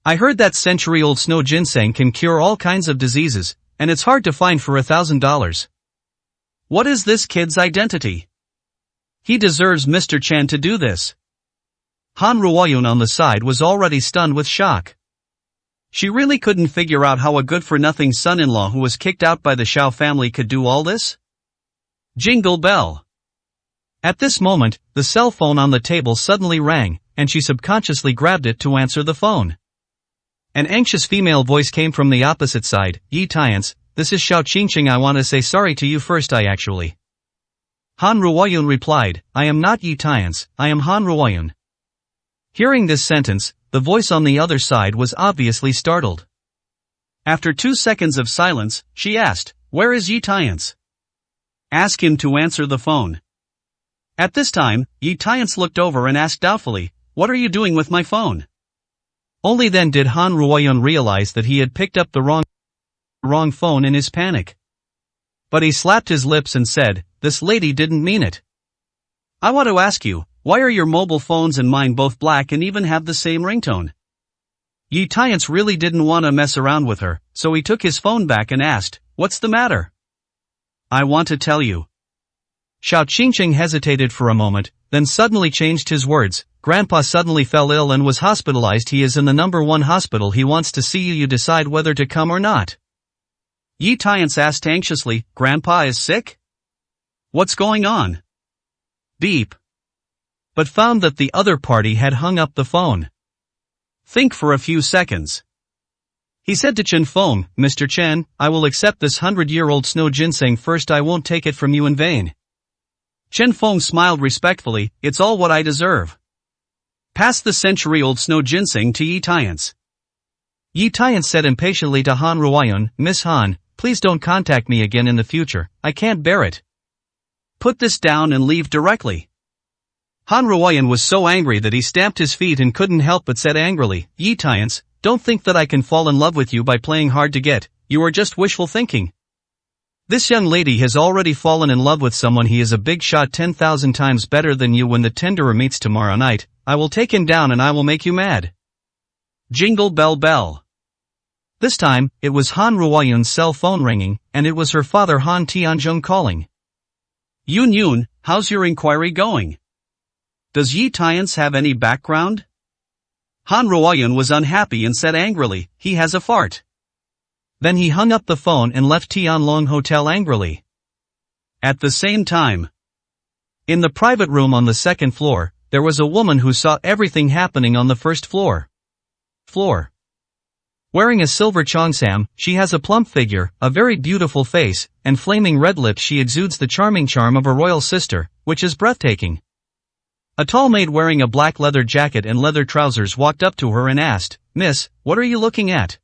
I heard that century-old snow ginseng can cure all kinds of diseases, and it's hard to find for $1,000. What is this kid's identity? He deserves Mr. Chen to do this. Han Ruoyun on the side was already stunned with shock. She really couldn't figure out how a good-for-nothing son-in-law who was kicked out by the Xiao family could do all this. Jingle bell. At this moment, the cell phone on the table suddenly rang, and she subconsciously grabbed it to answer the phone. An anxious female voice came from the opposite side, Yi Tian, this is Xiao Qingqing. I want to say sorry to you first. Han Ruoyun replied, I am not Yi Tian, I am Han Ruoyun. Hearing this sentence, the voice on the other side was obviously startled. After 2 seconds of silence, she asked, where is Yi Tian? Ask him to answer the phone. At this time, Yi Tian looked over and asked doubtfully, what are you doing with my phone? Only then did Han Ruoyun realize that he had picked up the wrong phone in his panic. But he slapped his lips and said, this lady didn't mean it. I want to ask you, why are your mobile phones and mine both black and even have the same ringtone? Yi Tian really didn't want to mess around with her, so he took his phone back and asked, what's the matter? I want to tell you. Xiao Qingqing hesitated for a moment, then suddenly changed his words, Grandpa suddenly fell ill and was hospitalized. He is in the #1 hospital. He wants to see you. You decide whether to come or not. Yi Tian asked anxiously, Grandpa is sick? What's going on? Beep. But found that the other party had hung up the phone. Think for a few seconds. He said to Chen Feng, Mr. Chen, I will accept this 100-year-old snow ginseng first. I won't take it from you in vain. Chen Feng smiled respectfully, it's all what I deserve. Pass the century-old snow ginseng to Yi Tian. Yi Tian said impatiently to Han Ruoyun, Miss Han, please don't contact me again in the future, I can't bear it. Put this down and leave directly. Han Ruoyun was so angry that he stamped his feet and couldn't help but said angrily, Yi Tian, don't think that I can fall in love with you by playing hard to get, you are just wishful thinking. This young lady has already fallen in love with someone. He is a big shot 10,000 times better than you. When the tenderer meets tomorrow night, I will take him down and I will make you mad. Jingle bell bell. This time, it was Han Ruoyun's cell phone ringing, and it was her father Han Tianzhong calling. Yun Yun, how's your inquiry going? Does Yi Tian have any background? Han Ruoyun was unhappy and said angrily, he has a fart. Then he hung up the phone and left Tianlong Hotel angrily. At the same time, in the private room on the second floor, there was a woman who saw everything happening on the first floor. Wearing a silver cheongsam, she has a plump figure, a very beautiful face, and flaming red lips. She exudes the charming charm of a royal sister, which is breathtaking. A tall maid wearing a black leather jacket and leather trousers walked up to her and asked, "Miss, what are you looking at?"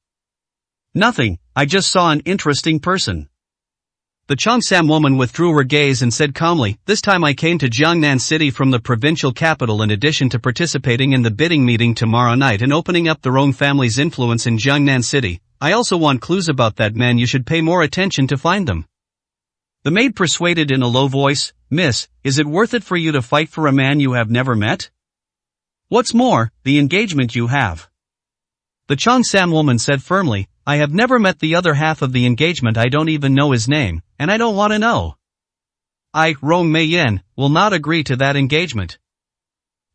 "Nothing, I just saw an interesting person." The cheongsam woman withdrew her gaze and said calmly, "This time I came to Jiangnan City from the provincial capital in addition to participating in the bidding meeting tomorrow night and opening up the Rong family's influence in Jiangnan City. I also want clues about that man. You should pay more attention to find them." The maid persuaded in a low voice, "Miss, is it worth it for you to fight for a man you have never met? What's more, the engagement you have." The cheongsam woman said firmly, "I have never met the other half of the engagement. I don't even know his name, and I don't want to know. I, Rong Meiyan, will not agree to that engagement."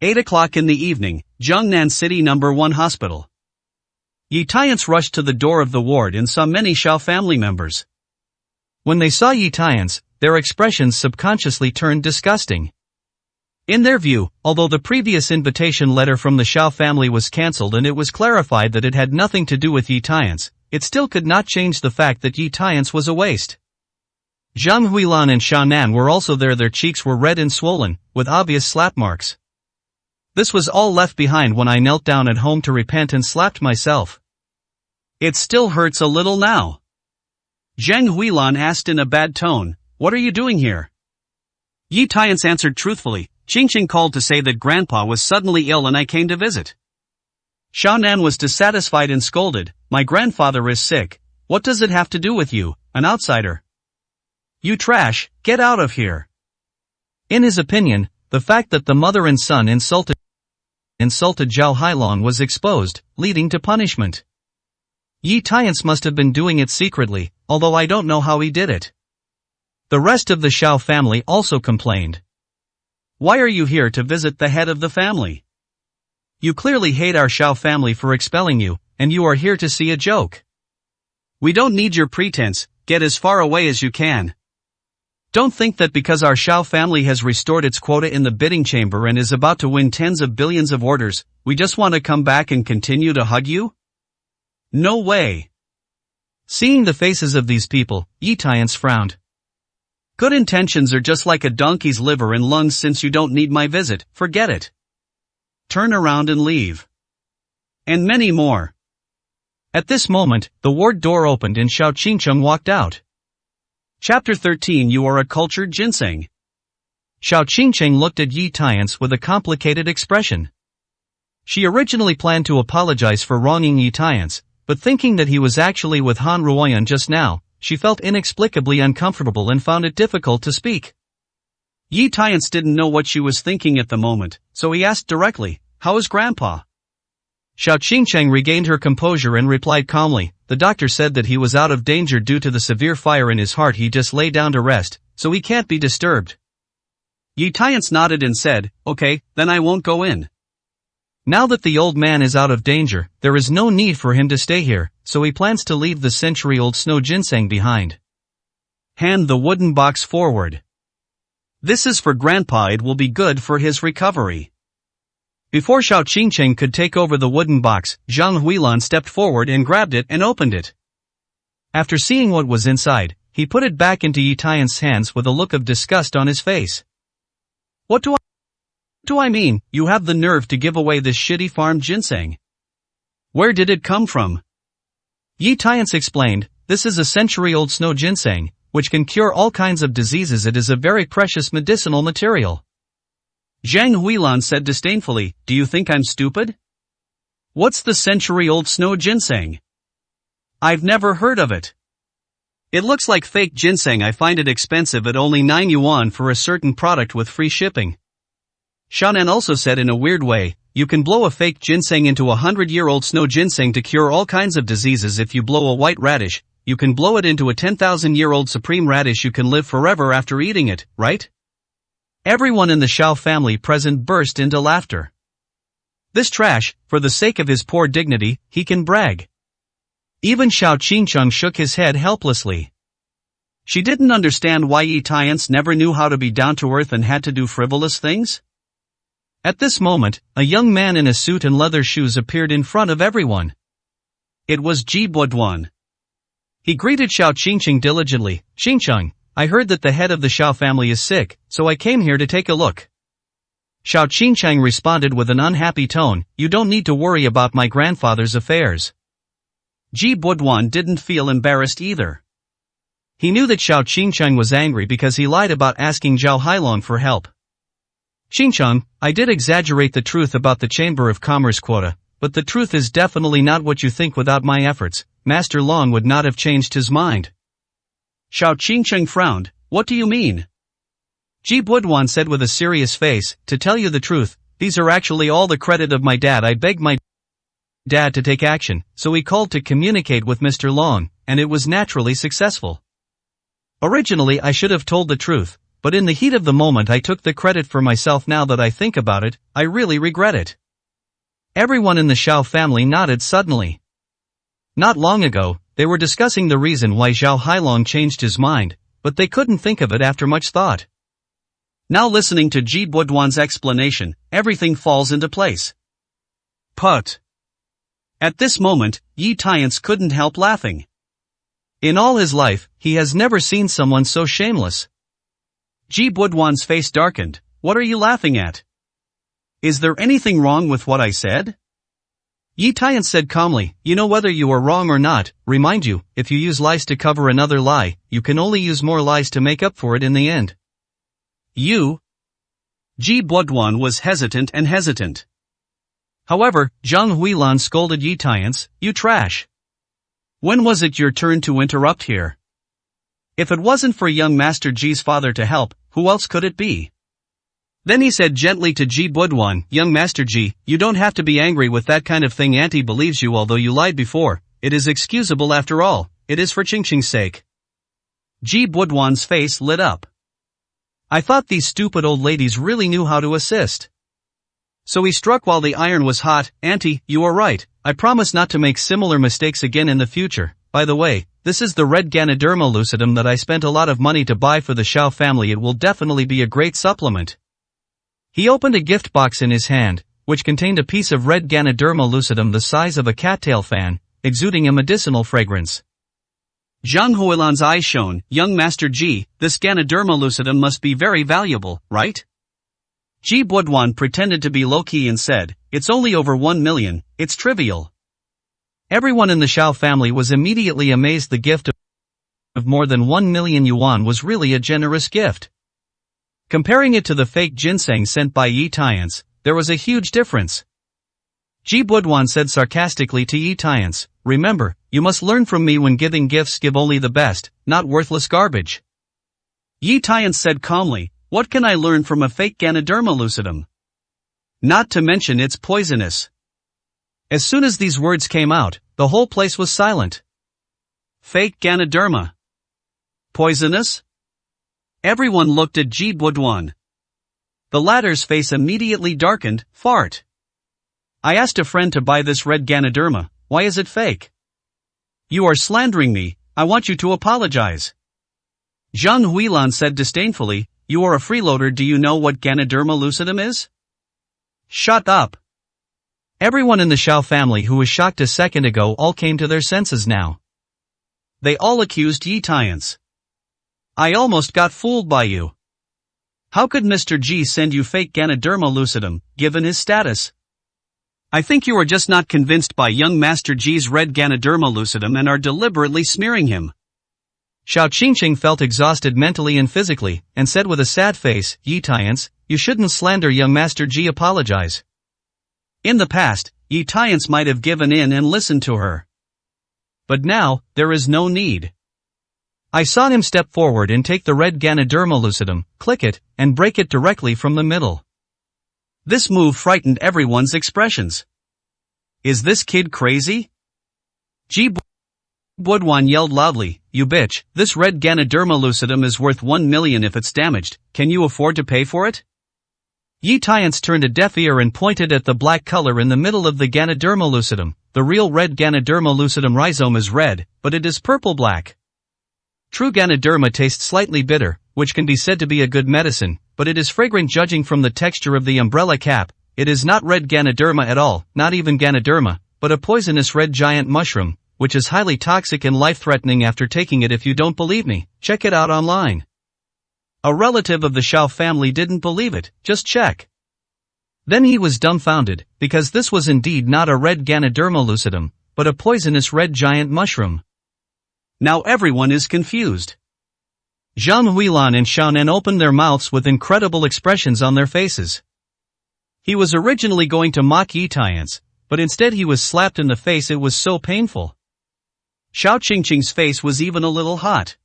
8 o'clock in the evening, Jiangnan City No. 1 Hospital. Yi Tiance rushed to the door of the ward and saw many Shao family members. When they saw Yi Tiance, their expressions subconsciously turned disgusting. In their view, although the previous invitation letter from the Shao family was cancelled and it was clarified that it had nothing to do with Yi Tiance, it still could not change the fact that Yi Tiance was a waste. Zhang Huilan and Shao Nan were also there. Their cheeks were red and swollen, with obvious slap marks. This was all left behind when I knelt down at home to repent and slapped myself. It still hurts a little now. Zhang Huilan asked in a bad tone, "What are you doing here?" Yi Tiance answered truthfully, "Qingqing called to say that Grandpa was suddenly ill and I came to visit." Shao Nan was dissatisfied and scolded, "My grandfather is sick. What does it have to do with you, an outsider? You trash, get out of here." In his opinion, the fact that the mother and son insulted Zhao Hailong was exposed, leading to punishment. Yi Tiance must have been doing it secretly, although I don't know how he did it. The rest of the Shao family also complained. "Why are you here to visit the head of the family? You clearly hate our Shao family for expelling you, and you are here to see a joke. We don't need your pretense, get as far away as you can. Don't think that because our Shao family has restored its quota in the bidding chamber and is about to win tens of billions of orders, we just want to come back and continue to hug you? No way." Seeing the faces of these people, Yi Tiance frowned. "Good intentions are just like a donkey's liver and lungs. Since you don't need my visit, forget it. Turn around and leave." And many more. At this moment, the ward door opened and Xiao Qingcheng walked out. Chapter 13. You are a cultured ginseng. Xiao Qingcheng looked at Yi Tiance with a complicated expression. She originally planned to apologize for wronging Yi Tiance, but thinking that he was actually with Han Ruoyan just now, she felt inexplicably uncomfortable and found it difficult to speak. Yi Tiance didn't know what she was thinking at the moment, so he asked directly, "How is Grandpa?" Xiao Qingcheng regained her composure and replied calmly, "The doctor said that he was out of danger due to the severe fire in his heart. He just lay down to rest, so he can't be disturbed." Yi Tiance nodded and said, "Okay, then I won't go in. Now that the old man is out of danger, there is no need for him to stay here, so he plans to leave the century-old snow ginseng behind. Hand the wooden box forward. This is for Grandpa. It will be good for his recovery." Before Xiao Qingcheng could take over the wooden box, Zhang Huilan stepped forward and grabbed it and opened it. After seeing what was inside, he put it back into Yi Tiance's hands with a look of disgust on his face. What do I mean, you have the nerve to give away this shitty farm ginseng? Where did it come from?" Yi Tiance explained, "This is a century-old snow ginseng, which can cure all kinds of diseases. It is a very precious medicinal material." Zhang Huilan said disdainfully, "Do you think I'm stupid? What's the century-old snow ginseng? I've never heard of it. It looks like fake ginseng. I find it expensive at only 9 yuan for a certain product with free shipping." Shanan also said in a weird way, "You can blow a fake ginseng into a 100-year-old snow ginseng to cure all kinds of diseases. If you blow a white radish, you can blow it into a 10,000-year-old supreme radish. You can live forever after eating it, right?" Everyone in the Shao family present burst into laughter. This trash, for the sake of his poor dignity, he can brag. Even Xiao Qingcheng shook his head helplessly. She didn't understand why Yi Tiance never knew how to be down-to-earth and had to do frivolous things. At this moment, a young man in a suit and leather shoes appeared in front of everyone. It was Ji Buduan. He greeted Xiao Qingcheng diligently. "Qingcheng, I heard that the head of the Xiao family is sick, so I came here to take a look." Xiao Qingcheng responded with an unhappy tone, "You don't need to worry about my grandfather's affairs." Ji Buduan didn't feel embarrassed either. He knew that Xiao Qingcheng was angry because he lied about asking Zhao Hailong for help. "Qingcheng, I did exaggerate the truth about the Chamber of Commerce quota, but the truth is definitely not what you think. Without my efforts, Master Long would not have changed his mind." Xiao Qingcheng frowned. "What do you mean?" Ji Buduan said with a serious face, "To tell you the truth, these are actually all the credit of my dad. I begged my dad to take action, so he called to communicate with Mr. Long, and it was naturally successful. Originally I should have told the truth, but in the heat of the moment I took the credit for myself. Now that I think about it, I really regret it." Everyone in the Xiao family nodded suddenly. Not long ago, they were discussing the reason why Zhao Hailong changed his mind, but they couldn't think of it after much thought. Now listening to Ji Buduan's explanation, everything falls into place. Put. At this moment, Yi Tiance couldn't help laughing. In all his life, he has never seen someone so shameless. Ji Buduan's face darkened. "What are you laughing at? Is there anything wrong with what I said?" Yi Tiance said calmly, "You know whether you are wrong or not. Remind you, if you use lies to cover another lie, you can only use more lies to make up for it in the end." "You?" Ji Buduan was hesitant. However, Zhang Huilan scolded Yi Tiance, "You trash. When was it your turn to interrupt here? If it wasn't for young Master Ji's father to help, who else could it be?" Then he said gently to Ji Buduan, "Young Master Ji, you don't have to be angry with that kind of thing. Auntie believes you although you lied before. It is excusable after all. It is for Qingqing's sake." Ji Buduan's face lit up. "I thought these stupid old ladies really knew how to assist." So he struck while the iron was hot. "Auntie, you are right. I promise not to make similar mistakes again in the future. By the way, this is the red Ganoderma lucidum that I spent a lot of money to buy for the Xiao family. It will definitely be a great supplement." He opened a gift box in his hand, which contained a piece of red Ganoderma lucidum the size of a cattail fan, exuding a medicinal fragrance. Zhang Huilan's eyes shone. "Young Master Ji, this Ganoderma lucidum must be very valuable, right?" Ji Buduan pretended to be low-key and said, "It's only over 1 million, it's trivial." Everyone in the Xiao family was immediately amazed. The gift of more than 1 million yuan was really a generous gift. Comparing it to the fake ginseng sent by Yi Tiance, there was a huge difference. Ji Buduan said sarcastically to Yi Tiance, "Remember, you must learn from me when giving gifts. Give only the best, not worthless garbage." Yi Tiance said calmly, "What can I learn from a fake Ganoderma lucidum? Not to mention it's poisonous." As soon as these words came out, the whole place was silent. Fake Ganoderma. Poisonous? Everyone looked at Ji Buduan. The latter's face immediately darkened. "Fart. I asked a friend to buy this red Ganoderma. Why is it fake?" "You are slandering me. I want you to apologize." Zhang Huilan said disdainfully, "You are a freeloader. Do you know what Ganoderma lucidum is?" "Shut up." Everyone in the Xiao family who was shocked a second ago all came to their senses now. They all accused Yi Tiance. "I almost got fooled by you. How could Mr. Ji send you fake Ganoderma lucidum, given his status? I think you are just not convinced by young Master Ji's red Ganoderma lucidum and are deliberately smearing him." Xiao Qingqing felt exhausted mentally and physically, and said with a sad face, "Yi Tiance, you shouldn't slander young Master Ji. Apologize." In the past, Yi Tiance might have given in and listened to her. But now, there is no need. I saw him step forward and take the red Ganoderma lucidum, click it, and break it directly from the middle. This move frightened everyone's expressions. Is this kid crazy? Ji Buduan yelled loudly, "You bitch, this red Ganoderma lucidum is worth 1 million if it's damaged. Can you afford to pay for it?" Yi Tiance turned a deaf ear and pointed at the black color in the middle of the Ganoderma lucidum. The real red Ganoderma lucidum rhizome is red, but it is purple-black. True Ganoderma tastes slightly bitter, which can be said to be a good medicine, but it is fragrant judging from the texture of the umbrella cap. It is not red Ganoderma at all, not even Ganoderma, but a poisonous red giant mushroom, which is highly toxic and life-threatening. After taking it, if you don't believe me, check it out online. A relative of the Shao family didn't believe it, just check. Then he was dumbfounded, because this was indeed not a red Ganoderma lucidum, but a poisonous red giant mushroom. Now everyone is confused. Zhang Huilan and Xiaonan opened their mouths with incredible expressions on their faces. He was originally going to mock Yi Tiance, but instead he was slapped in the face. It was so painful. Xiao Qingqing's face was even a little hot.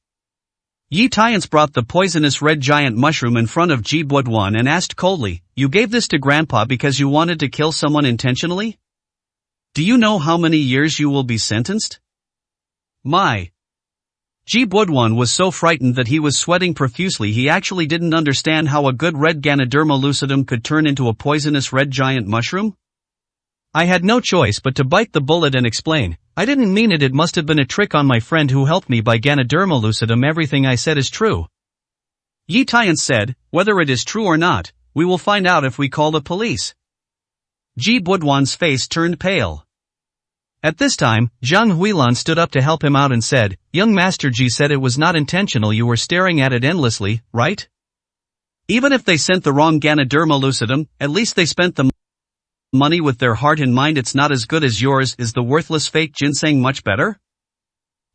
Yi Tiance brought the poisonous red giant mushroom in front of Ji Buoduan and asked coldly, "You gave this to Grandpa because you wanted to kill someone intentionally? Do you know how many years you will be sentenced?" My! Ji Buoduan was so frightened that he was sweating profusely. He actually didn't understand how a good red Ganoderma lucidum could turn into a poisonous red giant mushroom. I had no choice but to bite the bullet and explain, "I didn't mean it. It must have been a trick on my friend who helped me by Ganoderma lucidum. Everything I said is true." Yi Tiance said, "Whether it is true or not, we will find out if we call the police." Ji Buoduan's face turned pale. At this time, Zhang Huilan stood up to help him out and said, "Young Master Ji said it was not intentional. You were staring at it endlessly, right? Even if they sent the wrong Ganoderma lucidum, at least they spent the money with their heart and mind. It's not as good as yours. Is the worthless fake ginseng much better?"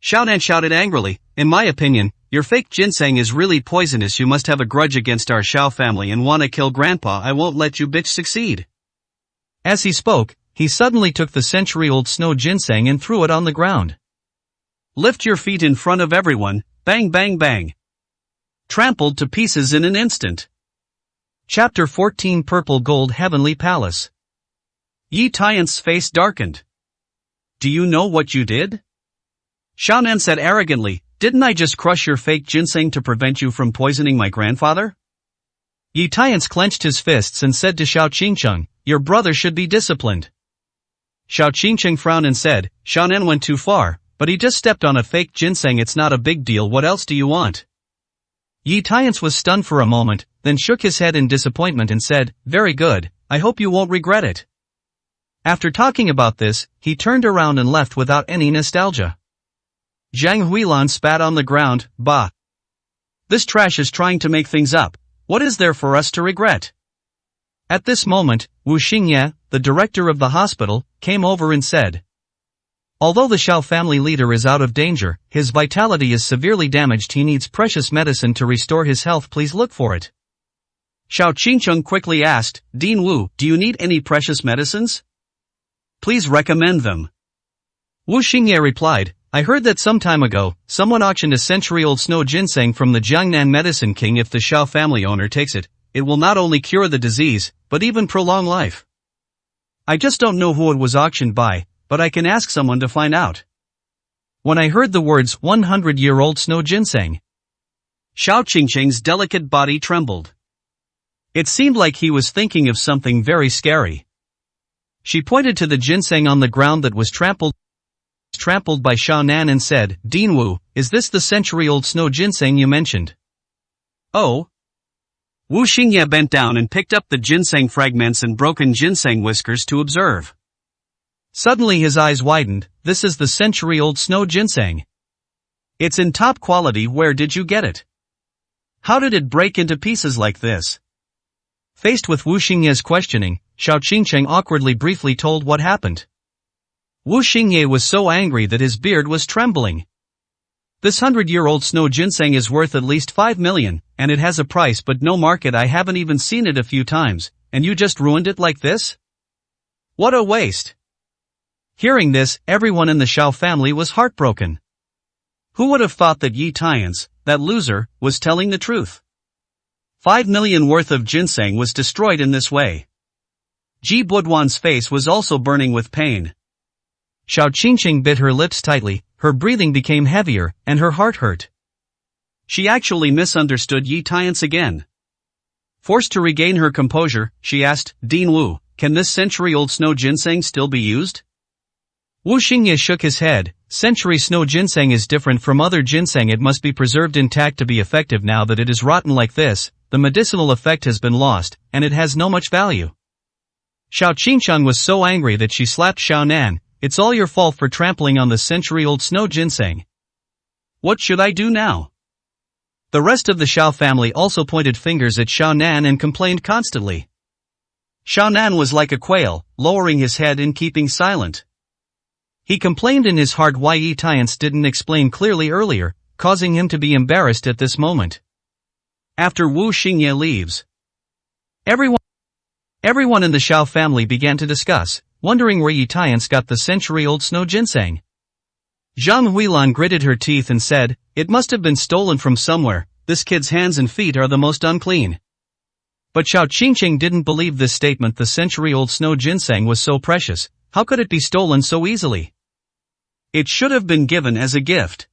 Xiaonan shouted angrily, "In my opinion, your fake ginseng is really poisonous. You must have a grudge against our Shao family and want to kill Grandpa. I won't let you bitch succeed." As he spoke, he suddenly took the century-old snow ginseng and threw it on the ground. "Lift your feet in front of everyone, bang bang bang." Trampled to pieces in an instant. Chapter 14 Purple Gold Heavenly Palace. Yi Tiance's face darkened. "Do you know what you did?" Xiaonan said arrogantly, "Didn't I just crush your fake ginseng to prevent you from poisoning my grandfather?" Yi Tiance clenched his fists and said to Xiao Qingcheng, "Your brother should be disciplined." Xiao Qingcheng frowned and said, "Xiaonan went too far, but he just stepped on a fake ginseng. It's not a big deal. What else do you want?" Yi Tiance was stunned for a moment, then shook his head in disappointment and said, "Very good, I hope you won't regret it." After talking about this, he turned around and left without any nostalgia. Zhang Huilan spat on the ground, "Bah! This trash is trying to make things up. What is there for us to regret?" At this moment, Wu Xingye, the director of the hospital, came over and said, "Although the Shao family leader is out of danger, his vitality is severely damaged. He needs precious medicine to restore his health. Please look for it." Xiao Qingcheng quickly asked, "Dean Wu, do you need any precious medicines? Please recommend them." Wu Xingye replied, "I heard that some time ago, someone auctioned a century-old snow ginseng from the Jiangnan Medicine King. If the Shao family owner takes it, it will not only cure the disease, but even prolong life. I just don't know who it was auctioned by, but I can ask someone to find out." When I heard the words 100-year-old snow ginseng, Xiao Qingqing's delicate body trembled. It seemed like he was thinking of something very scary. She pointed to the ginseng on the ground that was trampled by Xiaonan and said, "Dean Wu, is this the century-old snow ginseng you mentioned?" "Oh." Wu Xingye bent down and picked up the ginseng fragments and broken ginseng whiskers to observe. Suddenly his eyes widened. "This is the century-old snow ginseng. It's in top quality. Where did you get it? How did it break into pieces like this?" Faced with Wu Xingye's questioning, Xiao Qingcheng awkwardly briefly told what happened. Wu Xingye was so angry that his beard was trembling. "This 100-year-old snow ginseng is worth at least 5 million, and it has a price but no market. I haven't even seen it a few times, and you just ruined it like this? What a waste." Hearing this, everyone in the Shao family was heartbroken. Who would have thought that Yi Tiance, that loser, was telling the truth? 5 million worth of ginseng was destroyed in this way. Ji Buoduan's face was also burning with pain. Xiao Qingqing bit her lips tightly, her breathing became heavier, and her heart hurt. She actually misunderstood Yi Tiance again. Forced to regain her composure, she asked, Dean Wu, can this century-old snow ginseng still be used? Wu Xingye shook his head. Century snow ginseng is different from other ginseng. It must be preserved intact to be effective. Now that it is rotten like this, the medicinal effect has been lost, and it has no much value. Xiao Qingcheng was so angry that she slapped Xiao Nan. It's all your fault for trampling on the century-old snow ginseng. What should I do now? The rest of the Xiao family also pointed fingers at Xiao Nan and complained constantly. Xiao Nan was like a quail, lowering his head and keeping silent. He complained in his heart why Yi Tiance didn't explain clearly earlier, causing him to be embarrassed at this moment. After Wu Xingye leaves, everyone in the Xiao family began to discuss, wondering where Yi Tiance got the century-old snow ginseng. Zhang Huilan gritted her teeth and said, it must have been stolen from somewhere. This kid's hands and feet are the most unclean. But Xiao Qingqing didn't believe this statement. The century-old snow ginseng was so precious, how could it be stolen so easily? It should have been given as a gift.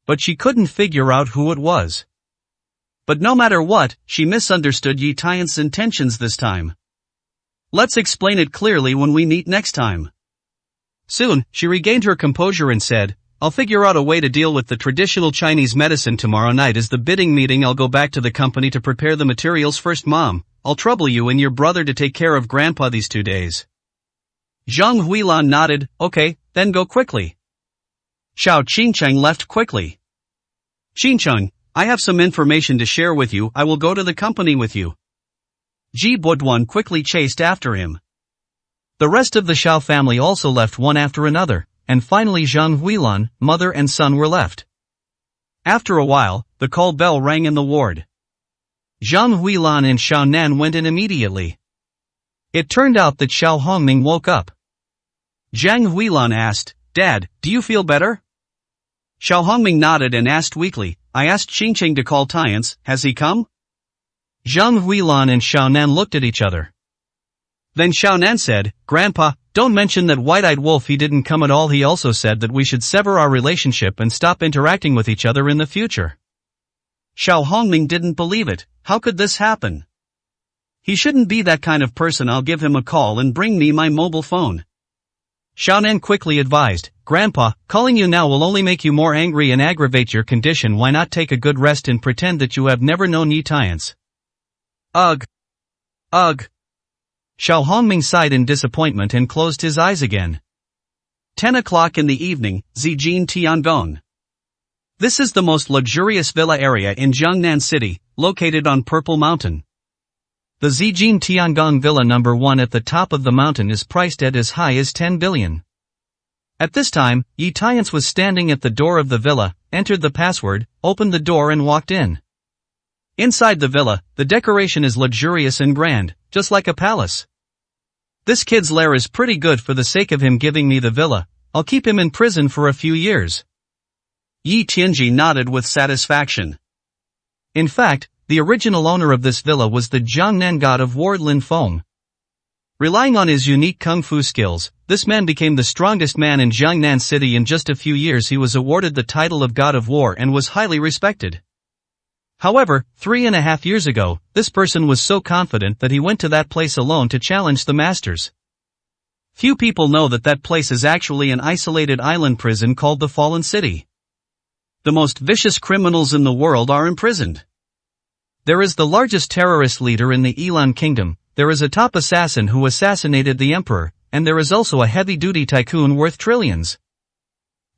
But she couldn't figure out who it was. But no matter what, she misunderstood Yi Tiance's intentions this time. Let's explain it clearly when we meet next time. Soon, she regained her composure and said, I'll figure out a way to deal with the traditional Chinese medicine. Tomorrow night is the bidding meeting. I'll go back to the company to prepare the materials first. Mom, I'll trouble you and your brother to take care of Grandpa these 2 days. Zhang Huilan nodded, okay, then go quickly. Xiao Qingcheng left quickly. Qingcheng, I have some information to share with you. I will go to the company with you. Ji Buduan quickly chased after him. The rest of the Xiao family also left one after another, and finally Zhang Huilan, mother and son were left. After a while, the call bell rang in the ward. Zhang Huilan and Xiao Nan went in immediately. It turned out that Xiao Hongming woke up. Zhang Huilan asked, Dad, do you feel better? Xiao Hongming nodded and asked weakly, I asked Qingqing to call Tiance, has he come? Zhang Huilan and Xiao Nan looked at each other. Then Xiao Nan said, Grandpa, don't mention that white-eyed wolf. He didn't come at all. He also said that we should sever our relationship and stop interacting with each other in the future. Xiao Hongming didn't believe it. How could this happen? He shouldn't be that kind of person. I'll give him a call and bring me my mobile phone. Xiao Nan quickly advised, Grandpa, calling you now will only make you more angry and aggravate your condition. Why not take a good rest and pretend that you have never known Yi Tiance? Ugh. Ugh. Xiao Hongming sighed in disappointment and closed his eyes again. 10 o'clock in the evening, Zijin Tiangong. This is the most luxurious villa area in Jiangnan City, located on Purple Mountain. The Zijin Tiangong Villa number 1 at the top of the mountain is priced at as high as 10 billion. At this time, Yi Tiance was standing at the door of the villa, entered the password, opened the door and walked in. Inside the villa, the decoration is luxurious and grand, just like a palace. This kid's lair is pretty good. For the sake of him giving me the villa, I'll keep him in prison for a few years. Yi Tianji nodded with satisfaction. In fact, the original owner of this villa was the Jiangnan god of war Lin Feng. Relying on his unique kung fu skills, this man became the strongest man in Jiangnan City. In just a few years he was awarded the title of God of War and was highly respected. However, 3.5 years ago, this person was so confident that he went to that place alone to challenge the masters. Few people know that that place is actually an isolated island prison called the Fallen City. The most vicious criminals in the world are imprisoned. There is the largest terrorist leader in the Elan Kingdom, there is a top assassin who assassinated the emperor, and there is also a heavy-duty tycoon worth trillions.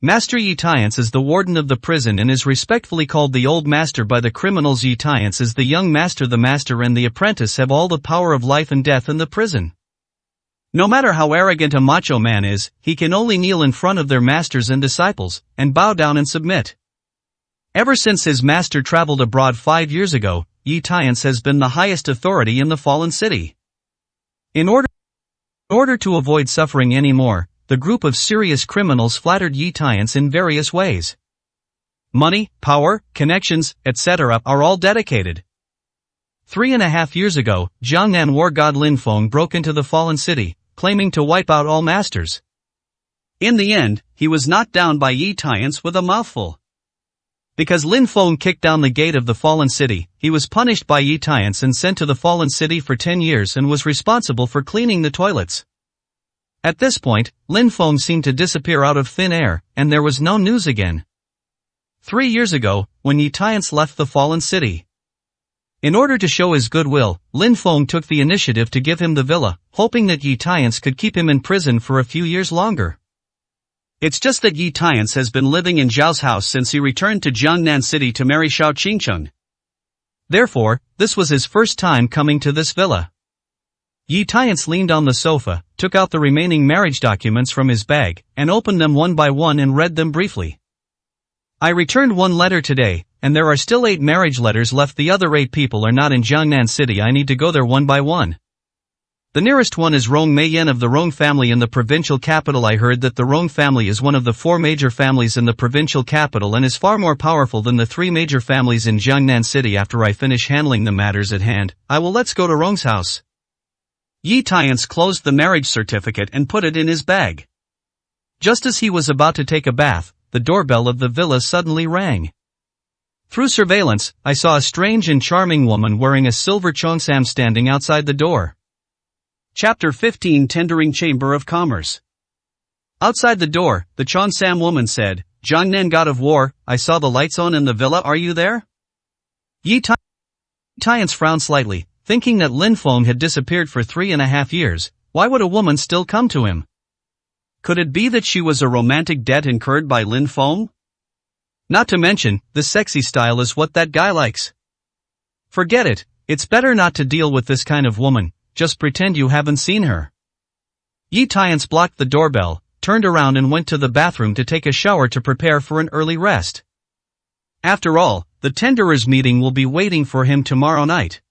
Master Yi Tiance is the warden of the prison and is respectfully called the Old Master by the criminals. Yi Tiance is the young master. The master and the apprentice have all the power of life and death in the prison. No matter how arrogant a macho man is, he can only kneel in front of their masters and disciples, and bow down and submit. Ever since his master traveled abroad 5 years ago, Yi Tiance has been the highest authority in the Fallen City. In order to avoid suffering anymore, the group of serious criminals flattered Yi Tiance in various ways. Money, power, connections, etc. are all dedicated. 3.5 years ago, Jiangnan war god Lin Feng broke into the Fallen City, claiming to wipe out all masters. In the end, he was knocked down by Yi Tiance with a mouthful. Because Lin Feng kicked down the gate of the fallen city, he was punished by Yi Tiance and sent to the fallen city for 10 years and was responsible for cleaning the toilets. At this point, Lin Feng seemed to disappear out of thin air, and there was no news again. 3 years ago, when Yi Tiance left the fallen city. In order to show his goodwill, Lin Feng took the initiative to give him the villa, hoping that Yi Tiance could keep him in prison for a few years longer. It's just that Yi Tiance has been living in Zhao's house since he returned to Jiangnan City to marry Xiao Qingcheng. Therefore, this was his first time coming to this villa. Yi Tiance leaned on the sofa, took out the remaining marriage documents from his bag, and opened them one by one and read them briefly. I returned 1 letter today, and there are still 8 marriage letters left. The other 8 people are not in Jiangnan City. I need to go there one by one. The nearest one is Rong Meiyan of the Rong family in the provincial capital. I heard that the Rong family is one of the 4 major families in the provincial capital and is far more powerful than the 3 major families in Jiangnan City. After I finish handling the matters at hand, let's go to Rong's house. Yi Tiance closed the marriage certificate and put it in his bag. Just as he was about to take a bath, the doorbell of the villa suddenly rang. Through surveillance, I saw a strange and charming woman wearing a silver cheongsam standing outside the door. Chapter 15 Tendering Chamber of Commerce. Outside the door, the cheongsam woman said, "Jiangnan God of War, I saw the lights on in the villa. Are you there?" Yi Tiance frowned slightly, thinking that Lin Feng had disappeared for 3.5 years. Why would a woman still come to him? Could it be that she was a romantic debt incurred by Lin Feng? Not to mention, the sexy style is what that guy likes. Forget it, it's better not to deal with this kind of woman, just pretend you haven't seen her. Yi Tiance blocked the doorbell, turned around and went to the bathroom to take a shower to prepare for an early rest. After all, the tenderers meeting will be waiting for him tomorrow night.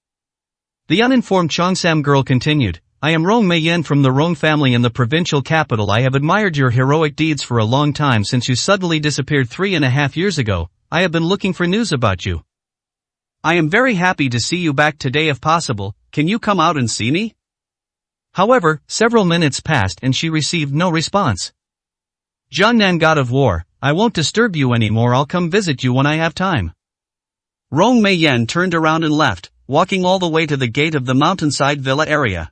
The uninformed cheongsam girl continued, "I am Rong Meiyan from the Rong family in the provincial capital. I have admired your heroic deeds for a long time since you suddenly disappeared 3.5 years ago. I have been looking for news about you. I am very happy to see you back today if possible. Can you come out and see me?" However, several minutes passed and she received no response. "Jiangnan God of War, I won't disturb you anymore. I'll come visit you when I have time." Rong Meiyan turned around and left, walking all the way to the gate of the mountainside villa area.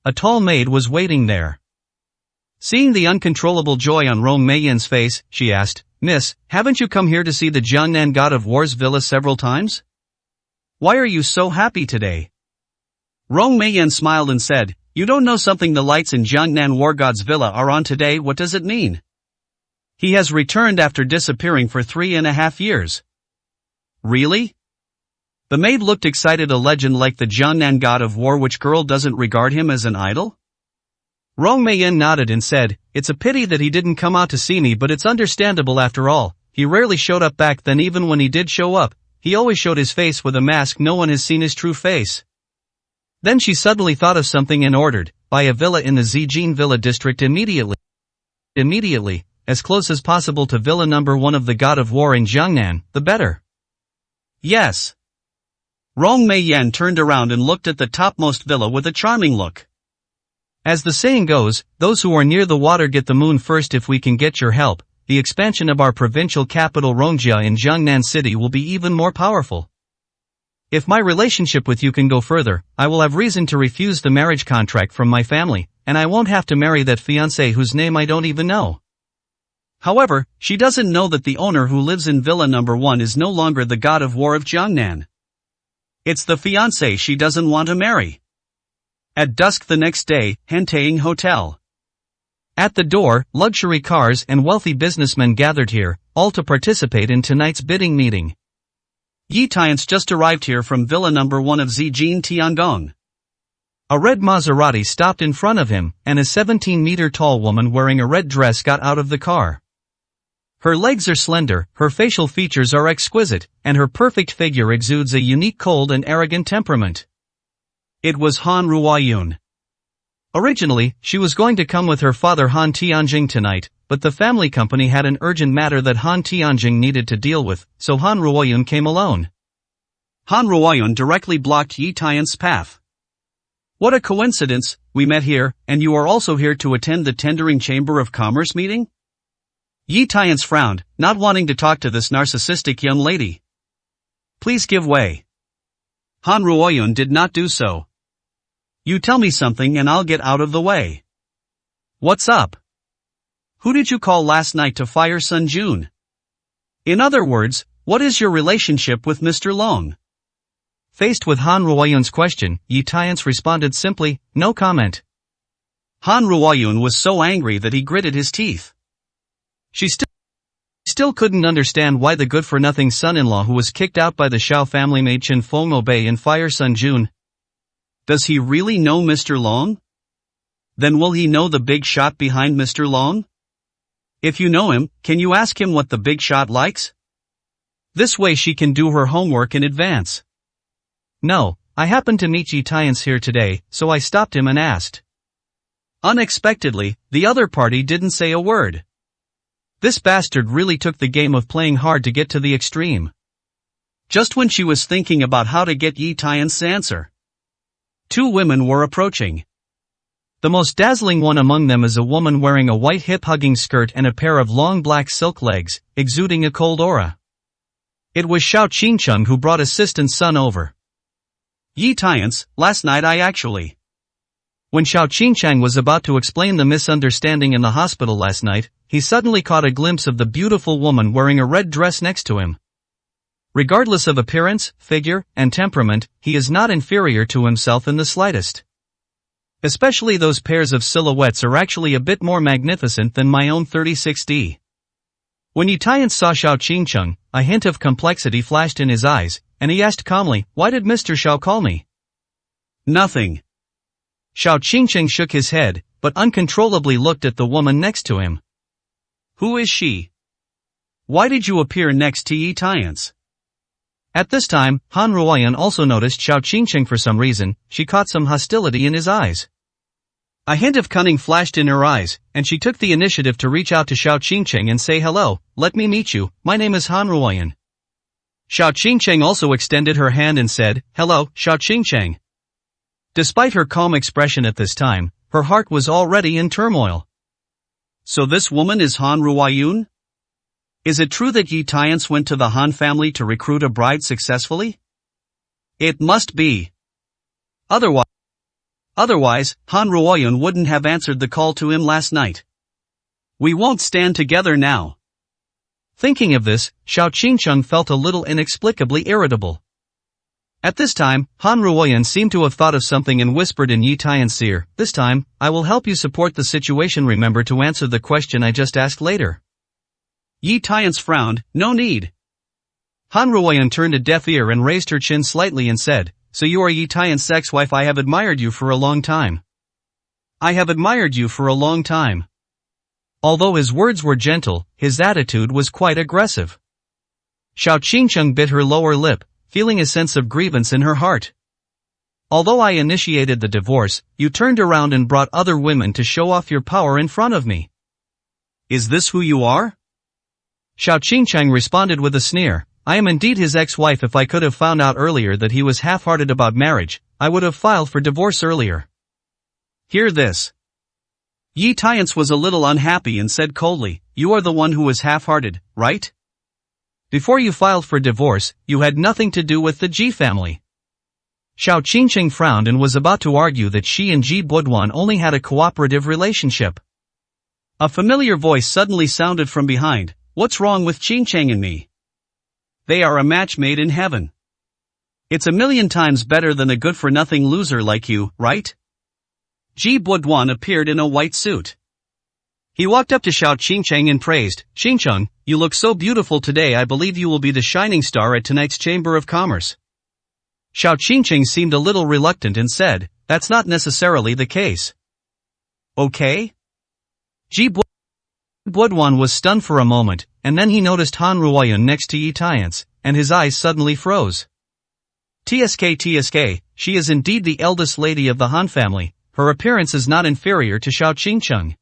A tall maid was waiting there. Seeing the uncontrollable joy on Rong Meiyan's face, she asked, "Miss, haven't you come here to see the Jiangnan God of War's villa several times? Why are you so happy today?" Rong Meiyan smiled and said, "You don't know something. The lights in Jiangnan War God's villa are on today. What does it mean? He has returned after disappearing for 3.5 years. Really?" The maid looked excited. "A legend like the Jiangnan God of War. Which girl doesn't regard him as an idol?" Rong Meiyan nodded and said, "It's a pity that he didn't come out to see me, but it's understandable after all. He rarely showed up back then. Even when he did show up, he always showed his face with a mask. No one has seen his true face." Then she suddenly thought of something and ordered, "Buy a villa in the Zijin Villa district immediately. Immediately, as close as possible to Villa number 1 of the God of War in Jiangnan, the better." "Yes." Rong Meiyan turned around and looked at the topmost villa with a charming look. "As the saying goes, those who are near the water get the moon first. If we can get your help, the expansion of our provincial capital Rongjia in Jiangnan City will be even more powerful. If my relationship with you can go further, I will have reason to refuse the marriage contract from my family, and I won't have to marry that fiancé whose name I don't even know." However, she doesn't know that the owner who lives in Villa number 1 is no longer the God of War of Jiangnan. It's the fiancé she doesn't want to marry. At dusk the next day, Hentaying Hotel. At the door, luxury cars and wealthy businessmen gathered here, all to participate in tonight's bidding meeting. Yi Tiance just arrived here from Villa number 1 of Zijin Tiangong. A red Maserati stopped in front of him, and a 17-meter-tall woman wearing a red dress got out of the car. Her legs are slender, her facial features are exquisite, and her perfect figure exudes a unique cold and arrogant temperament. It was Han Ruoyun. Originally, she was going to come with her father Han Tianjing tonight, but the family company had an urgent matter that Han Tianjing needed to deal with, so Han Ruoyun came alone. Han Ruoyun directly blocked Yi Tiance's path. "What a coincidence, we met here, and you are also here to attend the Tendering Chamber of Commerce meeting?" Yi Tiance frowned, not wanting to talk to this narcissistic young lady. Please give way. Han Ruoyun did not do so. You tell me something and I'll get out of the way. What's up? Who did you call last night to fire Sun Jun? In other words, what is your relationship with Mr. Long? Faced with Han Ruoyun's question, Yi Tiance responded simply, no comment. Han Ruoyun was so angry that he gritted his teeth. She still couldn't understand why the good-for-nothing son-in-law who was kicked out by the Xiao family made Chen Feng obey and fire Sun Jun. Does he really know Mr. Long? Then will he know the big shot behind Mr. Long? If you know him, can you ask him what the big shot likes? This way she can do her homework in advance. No, I happened to meet Yi Tiance here today, so I stopped him and asked. Unexpectedly, the other party didn't say a word. This bastard really took the game of playing hard to get to the extreme. Just when she was thinking about how to get Yi Tiance's answer, two women were approaching. The most dazzling one among them is a woman wearing a white hip-hugging skirt and a pair of long black silk legs, exuding a cold aura. It was Xiao Qingcheng who brought assistant Sun over. Yi Tiance, last night When Xiao Qingcheng was about to explain the misunderstanding in the hospital last night, he suddenly caught a glimpse of the beautiful woman wearing a red dress next to him. Regardless of appearance, figure, and temperament, he is not inferior to himself in the slightest. Especially those pairs of silhouettes are actually a bit more magnificent than my own 36D. When Yi Tiance saw Xiao Qingcheng, a hint of complexity flashed in his eyes, and he asked calmly, why did Mr. Xiao call me? Nothing. Xiao Qingcheng shook his head, but uncontrollably looked at the woman next to him. Who is she? Why did you appear next to Yi Tiance? At this time, Han Ruoyun also noticed Xiao Qingcheng for some reason. She caught some hostility in his eyes. A hint of cunning flashed in her eyes, and she took the initiative to reach out to Xiao Qingcheng and say hello, let me meet you, my name is Han Ruoyun. Xiao Qingcheng also extended her hand and said, hello, Xiao Qingcheng. Despite her calm expression at this time, her heart was already in turmoil. So this woman is Han Ruoyun? Is it true that Yi Tiance went to the Han family to recruit a bride successfully? It must be. Otherwise, Han Ruoyun wouldn't have answered the call to him last night. We won't stand together now. Thinking of this, Xiao Qingcheng felt a little inexplicably irritable. At this time, Han Ruoyun seemed to have thought of something and whispered in Yi Tiance's ear, this time, I will help you support the situation. Remember to answer the question I just asked later. Yi Tiance frowned, no need. Han Ruoyun turned a deaf ear and raised her chin slightly and said, so you are Yi Tiance's ex-wife. I have admired you for a long time. I have admired you for a long time. Although his words were gentle, his attitude was quite aggressive. Xiao Qingcheng bit her lower lip, feeling a sense of grievance in her heart. Although I initiated the divorce, you turned around and brought other women to show off your power in front of me. Is this who you are? Xiao Qingcheng responded with a sneer, I am indeed his ex-wife. If I could have found out earlier that he was half-hearted about marriage, I would have filed for divorce earlier. Hear this. Yi Tiance was a little unhappy and said coldly, you are the one who was half-hearted, right? Before you filed for divorce, you had nothing to do with the Ji family. Xiao Qingcheng frowned and was about to argue that she and Ji Buduan only had a cooperative relationship. A familiar voice suddenly sounded from behind, what's wrong with Qingcheng and me? They are a match made in heaven. It's a million times better than a good-for-nothing loser like you, right? Ji Buduan appeared in a white suit. He walked up to Xiao Qingcheng and praised, Qingcheng, you look so beautiful today. I believe you will be the shining star at tonight's Chamber of Commerce. Xiao Qingcheng seemed a little reluctant and said, that's not necessarily the case. Okay? Ji Buduan was stunned for a moment, and then he noticed Han Ruoyun next to Yi Tiance, and his eyes suddenly froze. TSK, she is indeed the eldest lady of the Han family. Her appearance is not inferior to Xiao Qingcheng.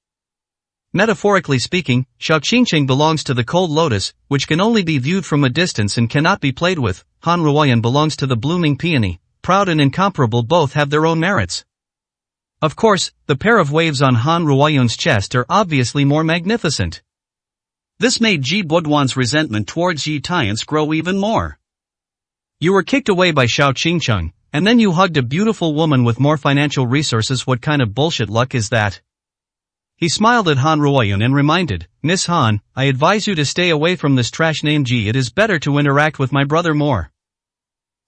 Metaphorically speaking, Xiao Qingcheng belongs to the cold lotus, which can only be viewed from a distance and cannot be played with. Han Ruoyun belongs to the blooming peony, proud and incomparable. Both have their own merits. Of course, the pair of waves on Han Ruoyun's chest are obviously more magnificent. This made Ji Budwan's resentment towards Yi Tiance grow even more. You were kicked away by Xiao Qingcheng, and then you hugged a beautiful woman with more financial resources. What kind of bullshit luck is that? He smiled at Han Ruoyan and reminded, Miss Han, I advise you to stay away from this trash named Ji. It is better to interact with my brother more.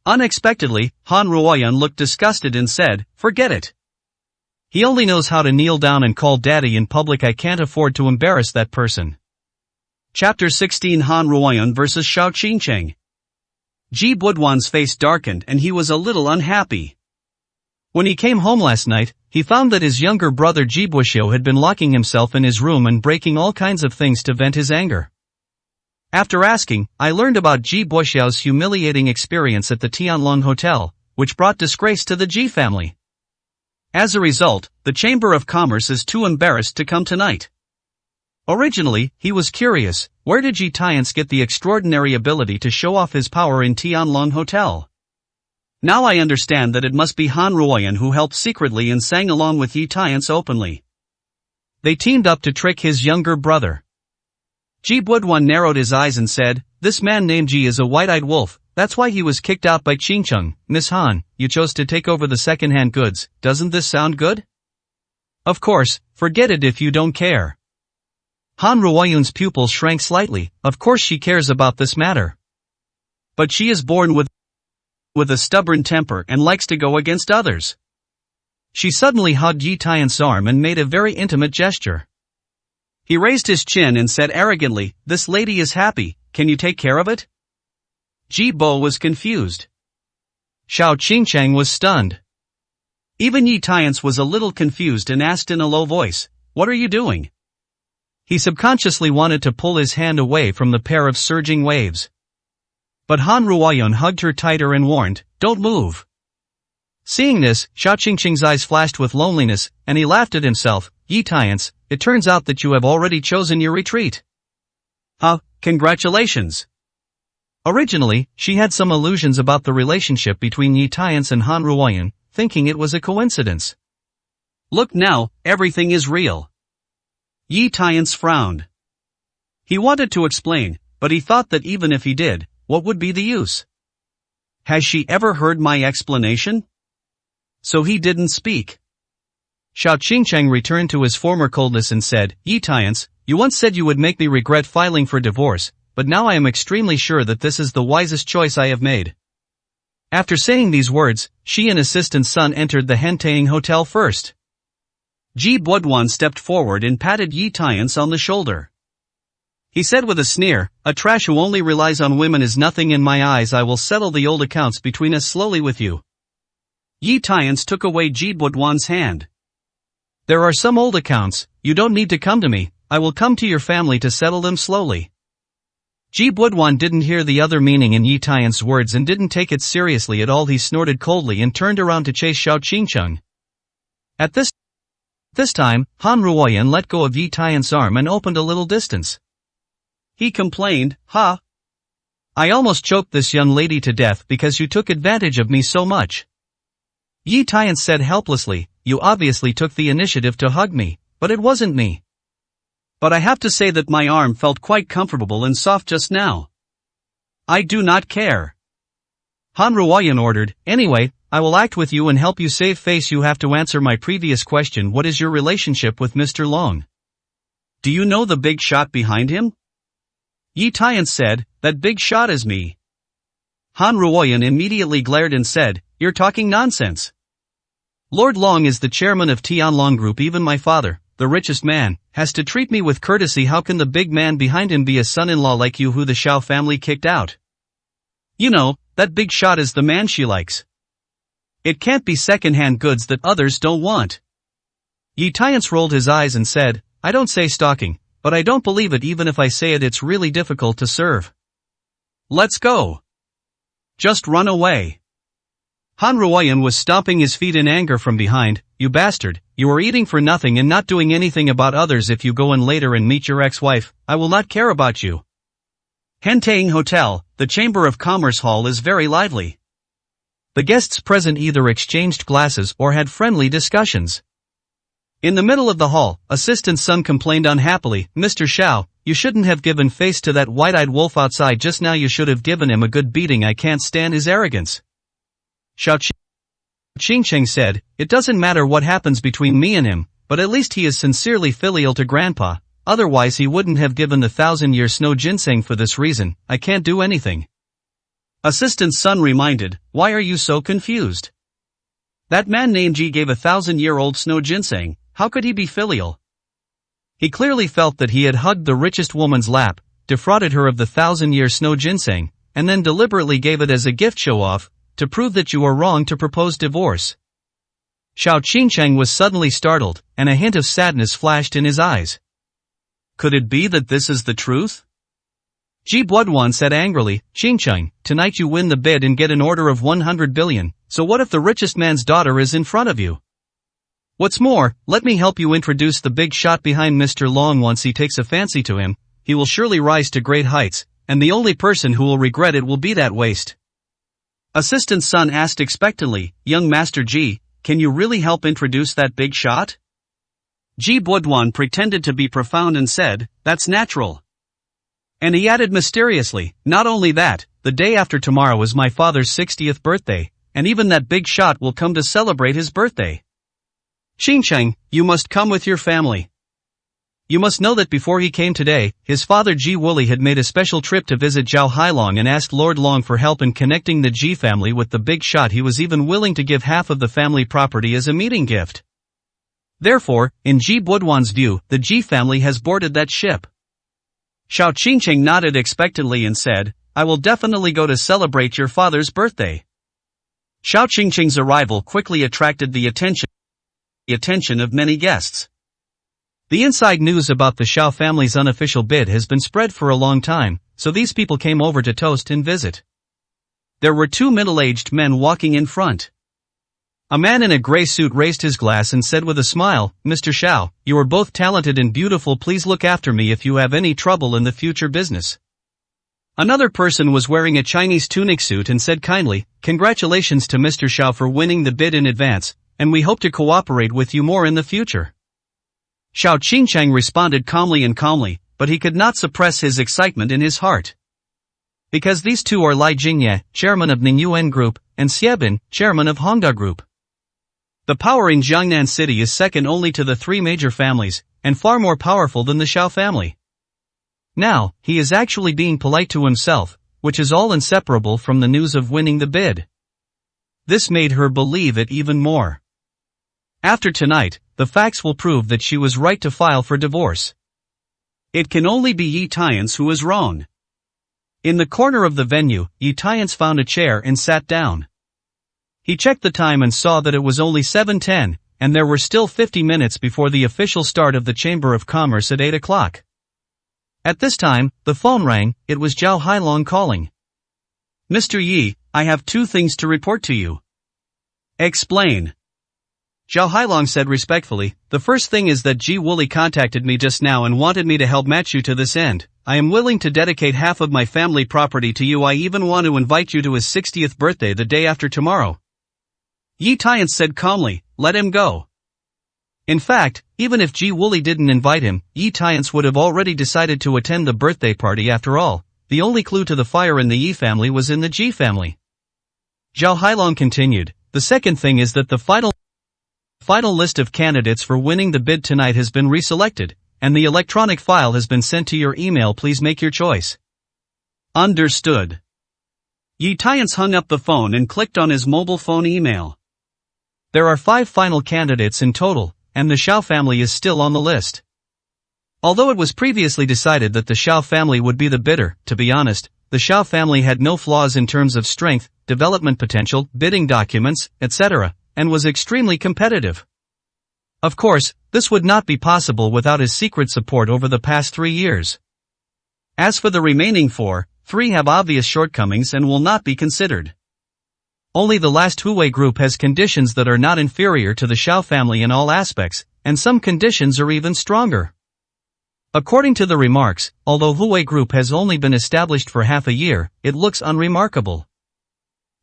Unexpectedly, Han Ruoyan looked disgusted and said, forget it. He only knows how to kneel down and call daddy in public. I can't afford to embarrass that person. Chapter 16 Han Ruoyan vs Xiao Qingcheng. Ji Budwan's face darkened and he was a little unhappy. When he came home last night, he found that his younger brother Ji Buxiu had been locking himself in his room and breaking all kinds of things to vent his anger. After asking, I learned about Ji Buxiu's humiliating experience at the Tianlong Hotel, which brought disgrace to the Ji family. As a result, the Chamber of Commerce is too embarrassed to come tonight. Originally, he was curious, where did Yi Tiance get the extraordinary ability to show off his power in Tianlong Hotel? Now I understand that it must be Han Ruoyan who helped secretly and sang along with Yi Tiance openly. They teamed up to trick his younger brother. Ji Budwan narrowed his eyes and said, this man named Ji is a white-eyed wolf, that's why he was kicked out by Qingcheng. Miss Han, you chose to take over the second-hand goods, doesn't this sound good? Of course, forget it if you don't care. Han Ruoyan's pupils shrank slightly. Of course she cares about this matter. But she is born with a stubborn temper and likes to go against others. She suddenly hugged Yi Tiance's arm and made a very intimate gesture. He raised his chin and said arrogantly, this lady is happy, can you take care of it? Ji Bo was confused. Xiao Qingcheng was stunned. Even Yi Tiance was a little confused and asked in a low voice, what are you doing? He subconsciously wanted to pull his hand away from the pair of surging waves. But Han Ruoyan hugged her tighter and warned, don't move. Seeing this, Xiao Qingcheng's eyes flashed with loneliness, and he laughed at himself. Yi Tiance, it turns out that you have already chosen your retreat. Congratulations. Originally, she had some illusions about the relationship between Yi Tiance and Han Ruoyan, thinking it was a coincidence. Look now, everything is real. Yi Tiance frowned. He wanted to explain, but he thought that even if he did, what would be the use? Has she ever heard my explanation? So he didn't speak. Xiao Qingcheng returned to his former coldness and said, Yi Tiance, you once said you would make me regret filing for divorce, but now I am extremely sure that this is the wisest choice I have made. After saying these words, she and assistant Sun entered the Hentang Hotel first. Ji Budwan stepped forward and patted Yi Tiance on the shoulder. He said with a sneer, a trash who only relies on women is nothing in my eyes. I will settle the old accounts between us slowly with you. Yi Tiance took away Ji Budwan's hand. There are some old accounts, you don't need to come to me, I will come to your family to settle them slowly. Ji Budwan didn't hear the other meaning in Yi Tiance's words and didn't take it seriously at all. He snorted coldly and turned around to chase Xiao Qingcheng. At this time, Han Ruoyan let go of Yi Tiance's arm and opened a little distance. He complained, I almost choked this young lady to death because you took advantage of me so much. Yi Tiance said helplessly, you obviously took the initiative to hug me, but it wasn't me. But I have to say that my arm felt quite comfortable and soft just now. I do not care. Han Ruoyan ordered, anyway, I will act with you and help you save face. You have to answer my previous question. What is your relationship with Mr. Long? Do you know the big shot behind him? Yi Tiance said, that big shot is me. Han Ruoyan immediately glared and said, you're talking nonsense. Lord Long is the chairman of Tianlong Group. Even my father, the richest man, has to treat me with courtesy. How can the big man behind him be a son-in-law like you who the Xiao family kicked out? You know, that big shot is the man she likes. It can't be second-hand goods that others don't want. Yi Tiance rolled his eyes and said, I don't say stalking, but I don't believe it. Even if I say it, it's really difficult to serve. Let's go. Just run away. Han Ruoyan was stomping his feet in anger from behind. You bastard, you are eating for nothing and not doing anything about others. If you go in later and meet your ex-wife, I will not care about you. Hentang Hotel, the Chamber of Commerce hall is very lively. The guests present either exchanged glasses or had friendly discussions. In the middle of the hall, assistant Sun complained unhappily, "Mr. Xiao, you shouldn't have given face to that white-eyed wolf outside just now. You should have given him a good beating. I can't stand his arrogance." Xiao Qingcheng said, "It doesn't matter what happens between me and him, but at least he is sincerely filial to Grandpa, otherwise he wouldn't have given the 1,000-year snow ginseng. For this reason, I can't do anything." Assistant Sun reminded, "Why are you so confused? That man named Ji gave a 1,000-year-old snow ginseng. How could he be filial? He clearly felt that he had hugged the richest woman's lap, defrauded her of the 1,000-year snow ginseng, and then deliberately gave it as a gift show-off, to prove that you are wrong to propose divorce." Xiao Qingcheng was suddenly startled, and a hint of sadness flashed in his eyes. Could it be that this is the truth? Ji Buoduan said angrily, "Qingcheng, tonight you win the bid and get an order of 100 billion, so what if the richest man's daughter is in front of you? What's more, let me help you introduce the big shot behind Mr. Long. Once he takes a fancy to him, he will surely rise to great heights, and the only person who will regret it will be that waste." Assistant Sun asked expectantly, "Young Master Ji, can you really help introduce that big shot?" Ji Buoduan pretended to be profound and said, "That's natural." And he added mysteriously, "Not only that, the day after tomorrow is my father's 60th birthday, and even that big shot will come to celebrate his birthday. Qingcheng, you must come with your family. You must know that before he came today, his father Ji Wooly had made a special trip to visit Zhao Hailong and asked Lord Long for help in connecting the Ji family with the big shot. He was even willing to give half of the family property as a meeting gift. Therefore, in Ji Buoduan's view, the Ji family has boarded that ship." Xiao Qingcheng nodded expectantly and said, "I will definitely go to celebrate your father's birthday." Xiao Qingcheng's arrival quickly attracted the attention of many guests. The inside news about the Xiao family's unofficial bid has been spread for a long time, so these people came over to toast and visit. There were two middle-aged men walking in front. A man in a gray suit raised his glass and said with a smile, "Mr. Xiao, you are both talented and beautiful. Please look after me if you have any trouble in the future business." Another person was wearing a Chinese tunic suit and said kindly, "Congratulations to Mr. Xiao for winning the bid in advance, and we hope to cooperate with you more in the future." Xiao Qingcheng responded calmly, but he could not suppress his excitement in his heart. Because these two are Lai Jingye, chairman of Ningyuan Group, and Xiebin, chairman of Hongda Group. The power in Jiangnan City is second only to the three major families, and far more powerful than the Xiao family. Now, he is actually being polite to himself, which is all inseparable from the news of winning the bid. This made her believe it even more. After tonight, the facts will prove that she was right to file for divorce. It can only be Yi Tiance who is wrong. In the corner of the venue, Yi Tiance found a chair and sat down. He checked the time and saw that it was only 7:10, and there were still 50 minutes before the official start of the Chamber of Commerce at 8 o'clock. At this time, the phone rang. It was Zhao Hailong calling. "Mr. Yi, I have two things to report to you." "Explain." Zhao Hailong said respectfully, "The first thing is that Ji Wooly contacted me just now and wanted me to help match you to this end. I am willing to dedicate half of my family property to you. I even want to invite you to his 60th birthday the day after tomorrow." Yi Tiance said calmly, "Let him go." In fact, even if Ji Wooly didn't invite him, Yi Tiance would have already decided to attend the birthday party. After all, the only clue to the fire in the Yi family was in the Ji family. Zhao Hailong continued, "The second thing is that the final list of candidates for winning the bid tonight has been reselected, and the electronic file has been sent to your email. Please make your choice." "Understood." Yi Tiance hung up the phone and clicked on his mobile phone email. There are 5 final candidates in total, and the Xiao family is still on the list. Although it was previously decided that the Xiao family would be the bidder, to be honest, the Xiao family had no flaws in terms of strength, development potential, bidding documents, etc., and was extremely competitive. Of course, this would not be possible without his secret support over the past 3 years. As for the remaining 4, 3 have obvious shortcomings and will not be considered. Only the last Huwei group has conditions that are not inferior to the Xiao family in all aspects, and some conditions are even stronger. According to the remarks, although Huwei group has only been established for half a year, it looks unremarkable.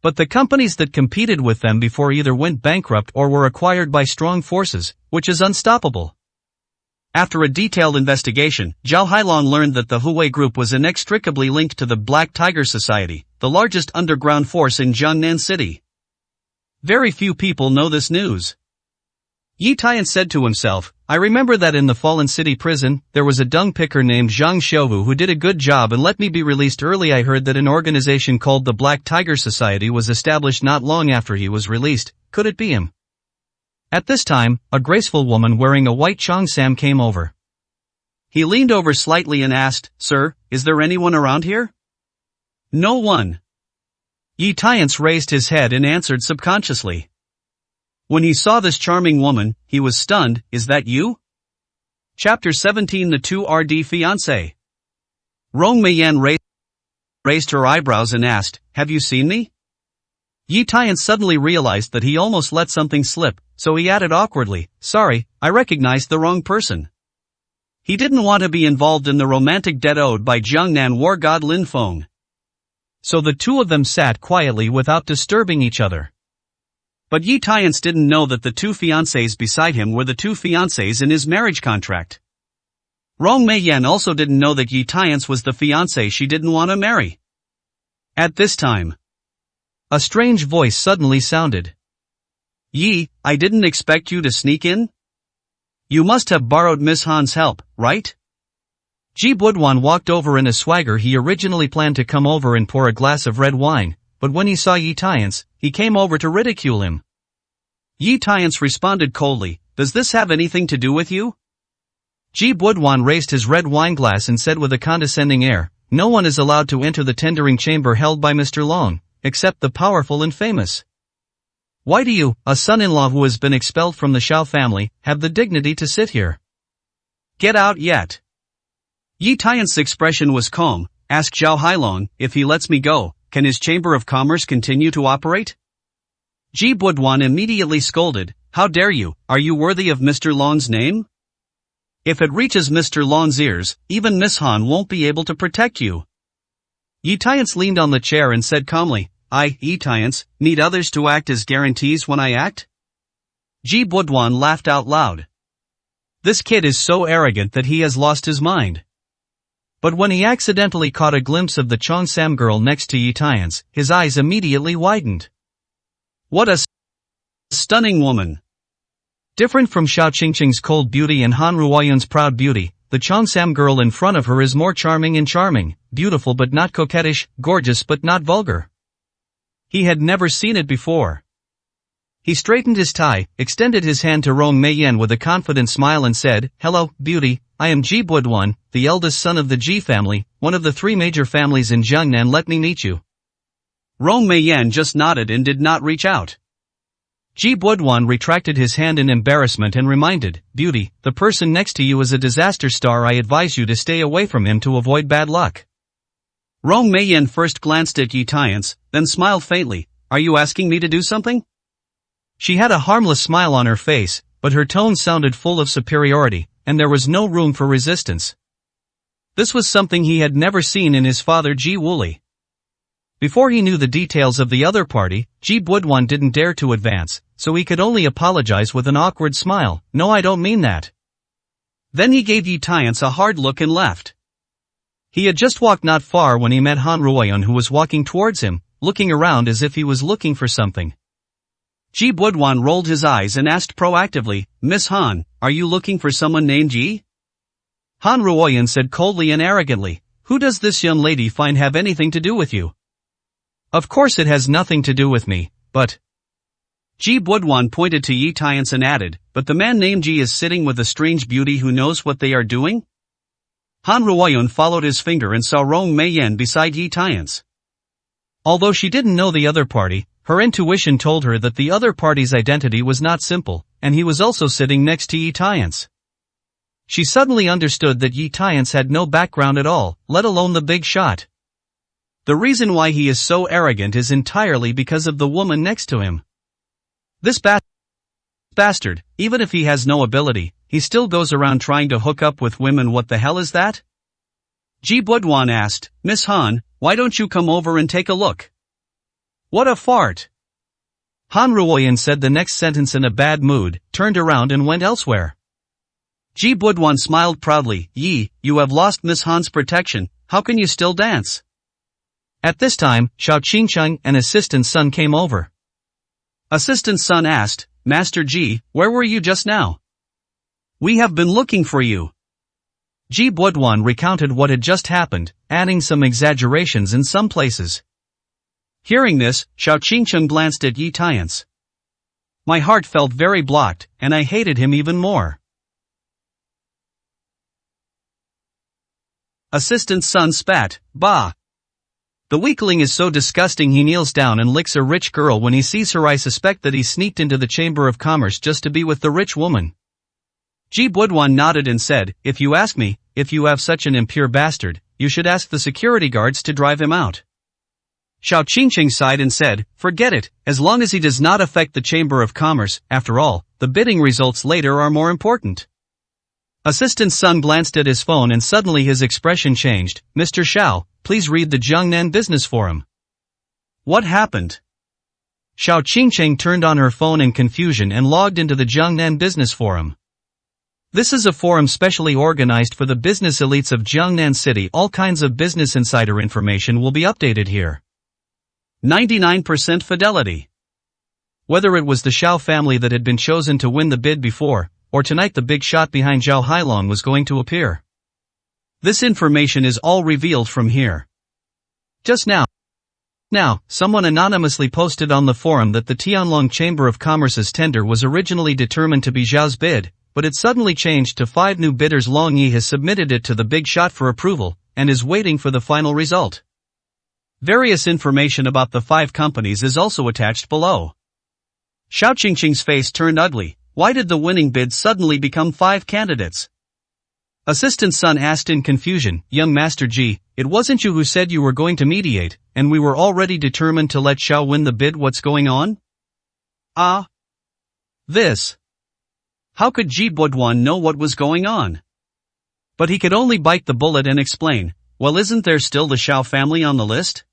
But the companies that competed with them before either went bankrupt or were acquired by strong forces, which is unstoppable. After a detailed investigation, Zhao Hailong learned that the Huwei Group was inextricably linked to the Black Tiger Society, the largest underground force in Jiangnan City. Very few people know this news. Yi Tian said to himself, I remember that in the fallen city prison, there was a dung picker named Zhang Xiaowu who did a good job and let me be released early. I heard that an organization called the Black Tiger Society was established not long after he was released. Could it be him? At this time, a graceful woman wearing a white cheongsam came over. He leaned over slightly and asked, Sir, is there anyone around here? No one. Yi Tian raised his head and answered subconsciously. When he saw this charming woman, he was stunned. Is that you? Chapter 17 The 2RD Fiancé. Rong Meiyan raised her eyebrows and asked, Have you seen me? Yi Tian suddenly realized that he almost let something slip, so he added awkwardly, Sorry, I recognized the wrong person. He didn't want to be involved in the romantic debt owed by Jiangnan war god Lin Feng. So the two of them sat quietly without disturbing each other. But Yi Tian didn't know that the two fiancés beside him were the two fiancés in his marriage contract. Rong Meiyan also didn't know that Yi Tian was the fiancé she didn't want to marry. At this time, a strange voice suddenly sounded. Yi, I didn't expect you to sneak in. You must have borrowed Miss Han's help, right? Ji Budwan walked over in a swagger. He originally planned to come over and pour a glass of red wine, but when he saw Yi Tian, he came over to ridicule him. Yi Tian responded coldly, Does this have anything to do with you? Ji Budwan raised his red wine glass and said with a condescending air, No one is allowed to enter the tendering chamber held by Mr. Long, except the powerful and famous. Why do you, a son-in-law who has been expelled from the Xiao family, have the dignity to sit here? Get out yet. Yi Tian's expression was calm. Ask Zhao Hailong, if he lets me go, can his chamber of commerce continue to operate? Ji Budwan immediately scolded, How dare you, are you worthy of Mr. Long's name? If it reaches Mr. Long's ears, even Miss Han won't be able to protect you. Yi Tian leaned on the chair and said calmly, I, Yi Tian, need others to act as guarantees when I act? Ji Budwan laughed out loud. This kid is so arrogant that he has lost his mind. But when he accidentally caught a glimpse of the Cheongsam girl next to Yi Tian, his eyes immediately widened. What a stunning woman! Different from Xiao Qingqing's cold beauty and Han Ruoyun's proud beauty, the Cheongsam girl in front of her is more charming and charming, beautiful but not coquettish, gorgeous but not vulgar. He had never seen it before. He straightened his tie, extended his hand to Rong Meiyan with a confident smile and said, Hello, beauty, I am Ji Budwan, the eldest son of the Ji family, one of the three major families in Jiangnan. Let me meet you. Rong Meiyan just nodded and did not reach out. Ji Budwan retracted his hand in embarrassment and reminded, Beauty, the person next to you is a disaster star. I advise you to stay away from him to avoid bad luck. Rong Meiyan first glanced at Yi Tian, then smiled faintly, Are you asking me to do something? She had a harmless smile on her face, but her tone sounded full of superiority, and there was no room for resistance. This was something he had never seen in his father Ji Wuli. Before he knew the details of the other party, Ji Budwan didn't dare to advance, so he could only apologize with an awkward smile, No, I don't mean that. Then he gave Yi Tian a hard look and left. He had just walked not far when he met Han Ruoyun, who was walking towards him, looking around as if he was looking for something. Ji Budwan rolled his eyes and asked proactively, Miss Han, are you looking for someone named Ji? Han Ruoyun said coldly and arrogantly, Who does this young lady find have anything to do with you? Of course it has nothing to do with me, but... Ji Budwan pointed to Yi Tian and added, But the man named Ji is sitting with a strange beauty who knows what they are doing? Han Ruoyun followed his finger and saw Rong Meiyan beside Yi Tian. Although she didn't know the other party, her intuition told her that the other party's identity was not simple, and he was also sitting next to Yi Tian. She suddenly understood that Yi Tian had no background at all, let alone the big shot. The reason why he is so arrogant is entirely because of the woman next to him. This bastard, even if he has no ability, he still goes around trying to hook up with women. What the hell is that? Ji Budwan asked, Miss Han, why don't you come over and take a look? What a fart! Han Ruoyan said the next sentence in a bad mood, turned around and went elsewhere. Ji Budwan smiled proudly. Yi, you have lost Miss Han's protection, how can you still dance? At this time, Xiao Qingcheng and Assistant Sun came over. Assistant Sun asked, Master Ji, where were you just now? We have been looking for you. Ji Budwan recounted what had just happened, adding some exaggerations in some places. Hearing this, Xiao Qingcheng glanced at Yi Tiance. My heart felt very blocked, and I hated him even more. Assistant Sun spat, bah. The weakling is so disgusting he kneels down and licks a rich girl when he sees her. I suspect that he sneaked into the Chamber of Commerce just to be with the rich woman. Ji Budwan nodded and said, if you ask me, if you have such an impure bastard, you should ask the security guards to drive him out. Xiao Qingcheng sighed and said, forget it, as long as he does not affect the Chamber of Commerce, after all, the bidding results later are more important. Assistant Sun glanced at his phone and suddenly his expression changed. Mr. Xiao, please read the Jiangnan Business Forum. What happened? Xiao Qingcheng turned on her phone in confusion and logged into the Jiangnan Business Forum. This is a forum specially organized for the business elites of Jiangnan City. All kinds of business insider information will be updated here. 99% fidelity. Whether it was the Xiao family that had been chosen to win the bid before, or tonight the big shot behind Zhao Hailong was going to appear. This information is all revealed from here. Just now, someone anonymously posted on the forum that the Tianlong Chamber of Commerce's tender was originally determined to be Zhao's bid, but it suddenly changed to 5 new bidders. Long Yi has submitted it to the big shot for approval, and is waiting for the final result. Various information about the 5 companies is also attached below. Xiao Qingcheng's face turned ugly. Why did the winning bid suddenly become 5 candidates? Assistant Sun asked in confusion, young Master Ji, it wasn't you who said you were going to mediate, and we were already determined to let Xiao win the bid. What's going on? This. How could Ji Budwan know what was going on? But he could only bite the bullet and explain, well, isn't there still the Xiao family on the list?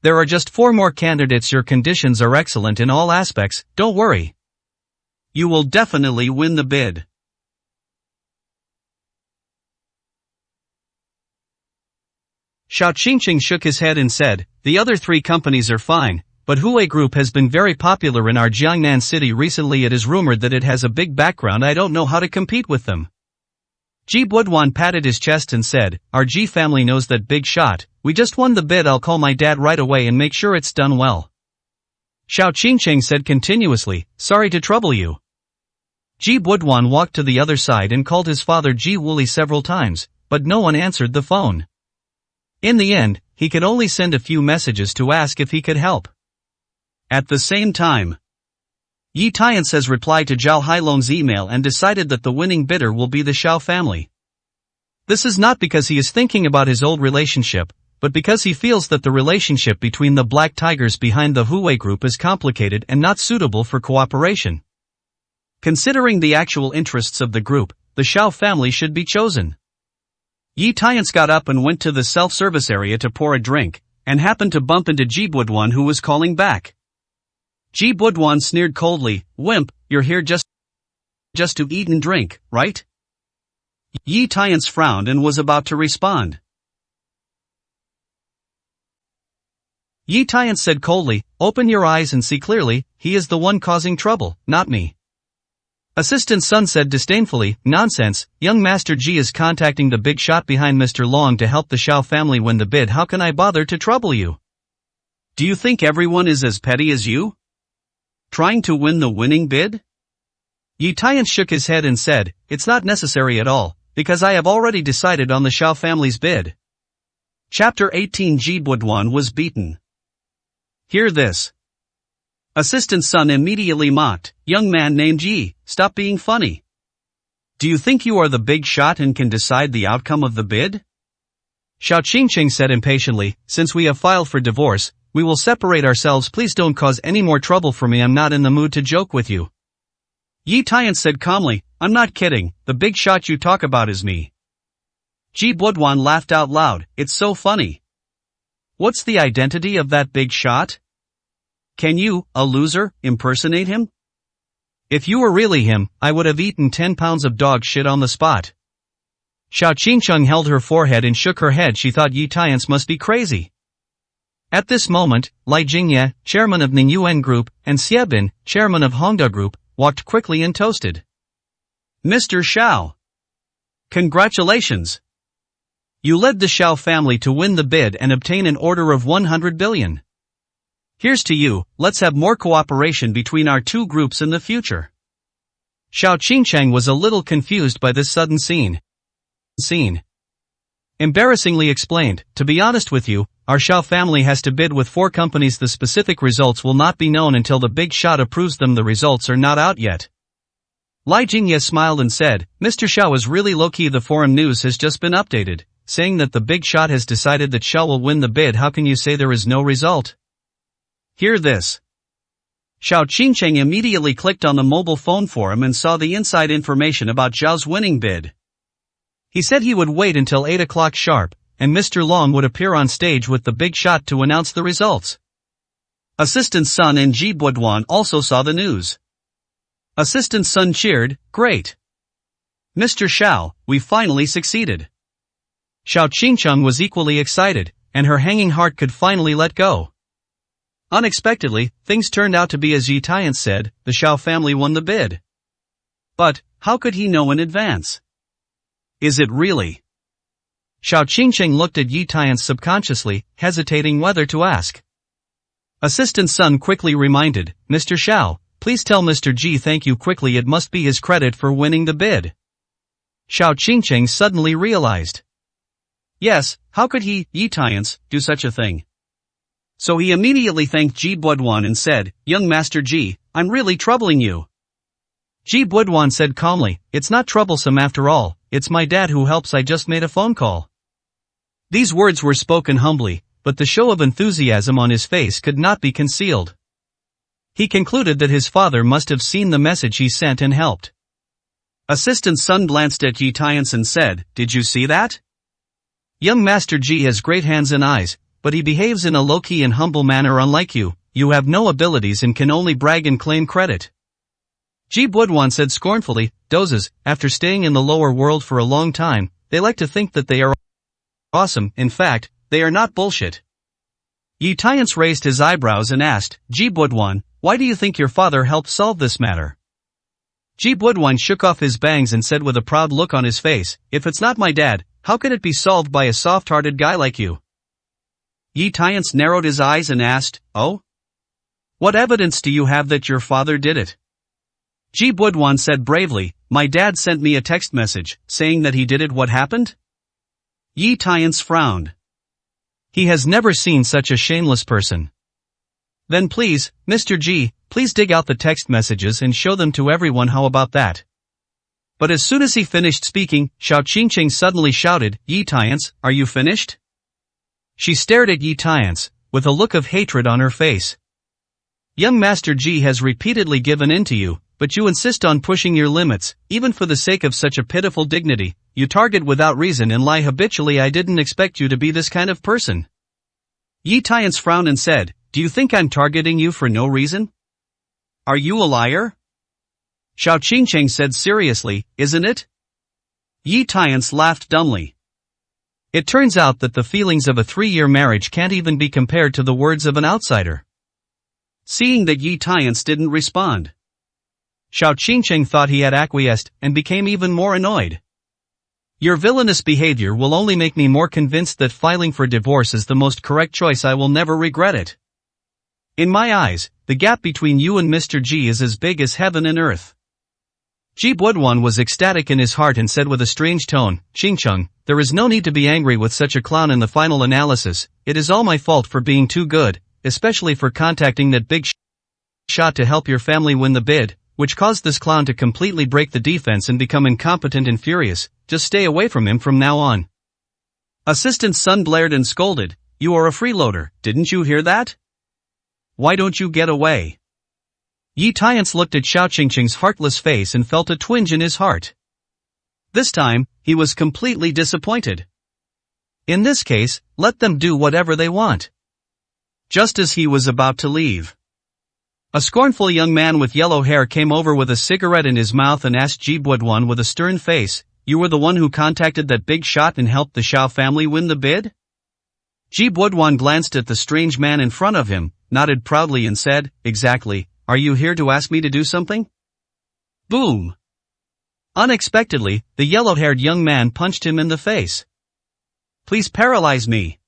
There are just 4 more candidates. Your conditions are excellent in all aspects, don't worry. You will definitely win the bid. Xiao Qingcheng shook his head and said, the other 3 companies are fine, but Huawei Group has been very popular in our Jiangnan city recently. It is rumored that it has a big background. I don't know how to compete with them. Ji Budwan patted his chest and said, our Ji family knows that big shot. We just won the bid. I'll call my dad right away and make sure it's done well. Xiao Qingcheng said continuously, sorry to trouble you. Ji Budwan walked to the other side and called his father Ji Wuli several times, but no one answered the phone. In the end, he could only send a few messages to ask if he could help. At the same time, Yi Tiance has replied to Zhao Hailong's email and decided that the winning bidder will be the Xiao family. This is not because he is thinking about his old relationship, but because he feels that the relationship between the Black Tigers behind the Huawei Group is complicated and not suitable for cooperation. Considering the actual interests of the group, the Xiao family should be chosen. Yi Tiance got up and went to the self-service area to pour a drink, and happened to bump into Ji Budwan, who was calling back. Ji Budwan sneered coldly, wimp, you're here just to eat and drink, right? Yi Tiance frowned and was about to respond. Yi Tiance said coldly, open your eyes and see clearly, he is the one causing trouble, not me. Assistant Sun said disdainfully, nonsense, young Master Ji is contacting the big shot behind Mr. Long to help the Xiao family win the bid. How can I bother to trouble you? Do you think everyone is as petty as you? Trying to win the winning bid? Yi Tiance shook his head and said, it's not necessary at all, because I have already decided on the Xiao family's bid. Chapter 18. Ji Budwan was beaten. Hear this. Assistant Sun immediately mocked, young man named Yi, stop being funny. Do you think you are the big shot and can decide the outcome of the bid? Xiao Qingcheng said impatiently, since we have filed for divorce, we will separate ourselves. Please don't cause any more trouble for me. I'm not in the mood to joke with you. Yi Tiance said calmly, I'm not kidding, the big shot you talk about is me. Ji Budwan laughed out loud, it's so funny. What's the identity of that big shot? Can you, a loser, impersonate him? If you were really him, I would have eaten 10 pounds of dog shit on the spot. Xiao Qingcheng held her forehead and shook her head. She thought Yi Tiance must be crazy. At this moment, Lai Jingye, chairman of Ningyuan Group, and Xie Bin, chairman of Hongda Group, walked quickly and toasted. Mr. Xiao. Congratulations. You led the Xiao family to win the bid and obtain an order of 100 billion. Here's to you, let's have more cooperation between our two groups in the future. Xiao Qingcheng was a little confused by this sudden scene. Embarrassingly explained, to be honest with you, our Xiao family has to bid with 4 companies. The specific results will not be known until the big shot approves them. The results are not out yet. Lai Jingye smiled and said, Mr. Xiao is really low-key. The forum news has just been updated, saying that the big shot has decided that Xiao will win the bid. How can you say there is no result? Hear this. Xiao Qingcheng immediately clicked on the mobile phone forum and saw the inside information about Zhao's winning bid. He said he would wait until 8 o'clock sharp, and Mr. Long would appear on stage with the big shot to announce the results. Assistant Sun and Ji Buduan also saw the news. Assistant Sun cheered, great. Mr. Xiao, we finally succeeded. Xiao Qingcheng was equally excited, and her hanging heart could finally let go. Unexpectedly, things turned out to be as Yi Tiance said, the Xiao family won the bid. But, how could he know in advance? Is it really? Xiao Qingcheng looked at Yi Tiance subconsciously, hesitating whether to ask. Assistant Sun quickly reminded, Mr. Xiao, please tell Mr. Ji thank you quickly. It must be his credit for winning the bid. Xiao Qingcheng suddenly realized. Yes, how could he, Yi Tiance, do such a thing? So he immediately thanked Ji Buduan and said, young Master Ji, I'm really troubling you. Ji Buduan said calmly, it's not troublesome after all, it's my dad who helps. I just made a phone call. These words were spoken humbly, but the show of enthusiasm on his face could not be concealed. He concluded that his father must have seen the message he sent and helped. Assistant Sun glanced at Yi Tiance and said, did you see that? Young Master Ji has great hands and eyes, but he behaves in a low-key and humble manner. Unlike you, you have no abilities and can only brag and claim credit. Ji Buduan said scornfully, dozes, after staying in the lower world for a long time, they like to think that they are awesome. In fact, they are not bullshit. Yi Tiance raised his eyebrows and asked, Ji Buduan, why do you think your father helped solve this matter? Ji Buduan shook off his bangs and said with a proud look on his face, if it's not my dad, how could it be solved by a soft-hearted guy like you? Yi Tiance narrowed his eyes and asked, oh? What evidence do you have that your father did it? Ji Buduan said bravely, my dad sent me a text message, saying that he did it. What happened? Yi Tiance frowned. He has never seen such a shameless person. Then please, Mr. Ji, please dig out the text messages and show them to everyone. How about that? But as soon as he finished speaking, Xiao Qingcheng suddenly shouted, Yi Tiance, are you finished? She stared at Yi Tiance, with a look of hatred on her face. Young Master Ji has repeatedly given in to you, but you insist on pushing your limits, even for the sake of such a pitiful dignity. You target without reason and lie habitually. I didn't expect you to be this kind of person. Yi Tiance frowned and said, do you think I'm targeting you for no reason? Are you a liar? Xiao Qingcheng said seriously, isn't it? Yi Tiance laughed dumbly. It turns out that the feelings of a 3-year marriage can't even be compared to the words of an outsider. Seeing that Yi Tiance didn't respond, Xiao Qingcheng thought he had acquiesced and became even more annoyed. Your villainous behavior will only make me more convinced that filing for divorce is the most correct choice. I will never regret it. In my eyes, the gap between you and Mr. Ji is as big as heaven and earth. Ji Buduan was ecstatic in his heart and said with a strange tone, Qingcheng, there is no need to be angry with such a clown. In the final analysis, it is all my fault for being too good, especially for contacting that big shot to help your family win the bid, which caused this clown to completely break the defense and become incompetent and furious. Just stay away from him from now on. Assistant Sun blared and scolded, you are a freeloader, didn't you hear that? Why don't you get away? Yi Tiance looked at Xiao Qingcheng's heartless face and felt a twinge in his heart. This time, he was completely disappointed. In this case, let them do whatever they want. Just as he was about to leave, A scornful young man with yellow hair came over with a cigarette in his mouth and asked Ji Budwan with a stern face, "You were the one who contacted that big shot and helped the Shao family win the bid?" Ji Budwan glanced at the strange man in front of him, nodded proudly and said, "Exactly, are you here to ask me to do something?" Boom! Unexpectedly, the yellow-haired young man punched him in the face. "Please paralyze me."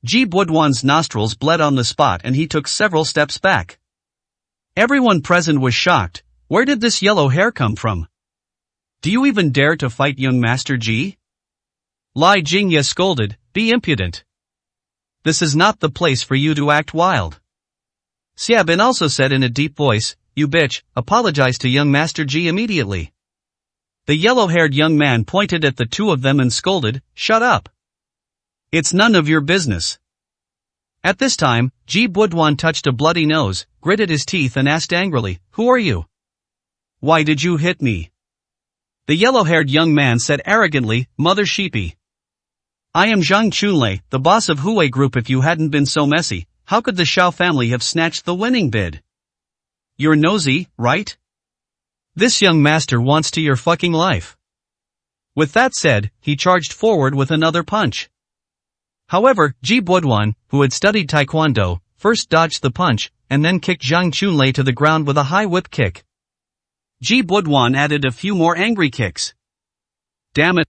Ji Budwan's nostrils bled on the spot and he took several steps back. Everyone present was shocked. Where did this yellow hair come from? "Do you even dare to fight young Master Ji?" Lai Jingye scolded, "Be impudent. This is not the place for you to act wild." Xiaobin also said in a deep voice, "You bitch, apologize to young Master Ji immediately." The yellow-haired young man pointed at the two of them and scolded, "Shut up. It's none of your business." At this time, Ji Budwan touched a bloody nose, gritted his teeth and asked angrily, "Who are you? Why did you hit me?" The yellow-haired young man said arrogantly, "Mother sheepy. I am Zhang Chunlei, the boss of Huawei Group. If you hadn't been so messy, how could the Shao family have snatched the winning bid? You're nosy, right? This young master wants to your fucking life." With that said, he charged forward with another punch. However, Ji Budwan, who had studied Taekwondo, first dodged the punch, and then kicked Zhang Chunlei to the ground with a high whip kick. Ji Budwan added a few more angry kicks. "Damn it.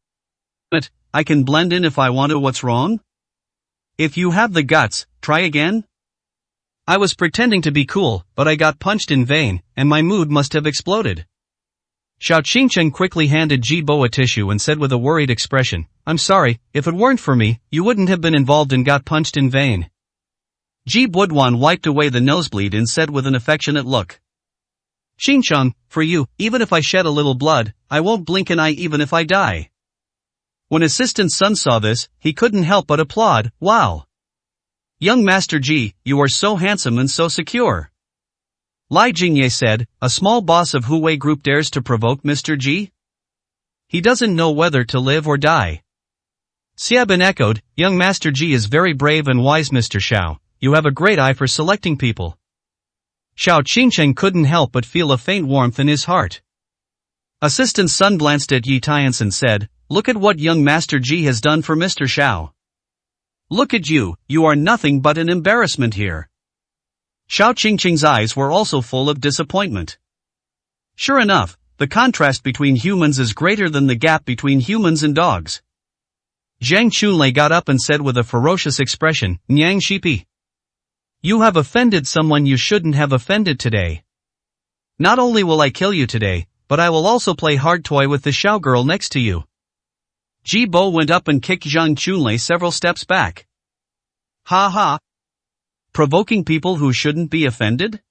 I can blend in if I want to. What's wrong? If you have the guts, try again." I was pretending to be cool, but I got punched in vain, and my mood must have exploded. Xiao Qingchen quickly handed Ji Bo a tissue and said with a worried expression, "I'm sorry, if it weren't for me, you wouldn't have been involved and got punched in vain." Ji Budwan wiped away the nosebleed and said with an affectionate look, "Xingcheng, for you, even if I shed a little blood, I won't blink an eye even if I die." When Assistant Sun saw this, he couldn't help but applaud, "Wow! Young Master Ji, you are so handsome and so secure." Lai Jingye said, "A small boss of Huawei Group dares to provoke Mr. Ji? He doesn't know whether to live or die." Xiaobin echoed, "Young Master Ji is very brave and wise. Mr. Shao, you have a great eye for selecting people." Xiao Qingchen couldn't help but feel a faint warmth in his heart. Assistant Sun glanced at Yi Tians and said, "Look at what young Master Ji has done for Mr. Shao. Look at you, you are nothing but an embarrassment here." Xiao Qingcheng's eyes were also full of disappointment. Sure enough, the contrast between humans is greater than the gap between humans and dogs. Zhang Chunlei got up and said with a ferocious expression, "Nyang Shipi. You have offended someone you shouldn't have offended today. Not only will I kill you today, but I will also play hard toy with the Shao girl next to you." Ji Bo went up and kicked Zhang Chunlei several steps back. "Ha ha! Provoking people who shouldn't be offended?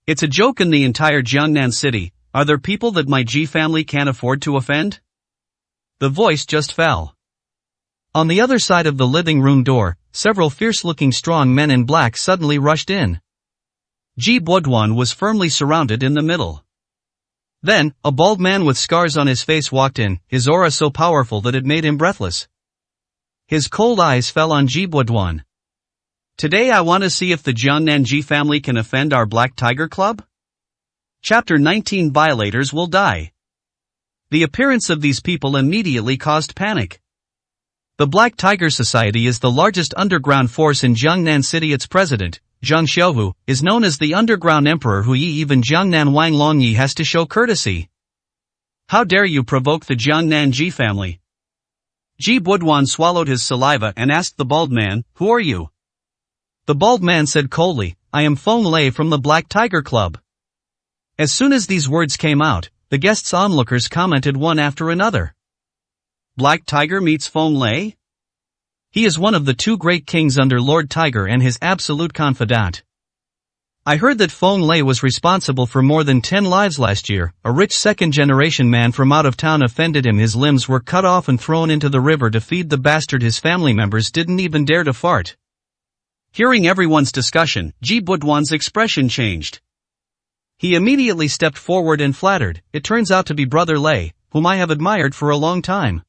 It's a joke in the entire Jiangnan city. Are there people that my Ji family can't afford to offend?" The voice just fell. On the other side of the living room door, several fierce-looking strong men in black suddenly rushed in. Ji Budwan was firmly surrounded in the middle. Then, a bald man with scars on his face walked in, his aura so powerful that it made him breathless. His cold eyes fell on Ji Budwan. "Today I want to see if the Jiangnan Ji family can offend our Black Tiger Club? Chapter 19 Violators will die." The appearance of these people immediately caused panic. The Black Tiger Society is the largest underground force in Jiangnan City. Its president, Zhang Xiaohu, is known as the Underground Emperor Hu Yi. Even Jiangnan Wang Longyi has to show courtesy. "How dare you provoke the Jiangnan Ji family?" Ji Budwan swallowed his saliva and asked the bald man, "Who are you?" The bald man said coldly, "I am Feng Lei from the Black Tiger Club." As soon as these words came out, the guests' onlookers commented one after another. Black Tiger meets Feng Lei? He is one of the two great kings under Lord Tiger and his absolute confidant. I heard that Feng Lei was responsible for more than 10 lives last year. A rich second-generation man from out of town offended him. His limbs were cut off and thrown into the river to feed the bastard. His family members didn't even dare to fart. Hearing everyone's discussion, Ji Budwan's expression changed. He immediately stepped forward and flattered, "It turns out to be Brother Lei, whom I have admired for a long time.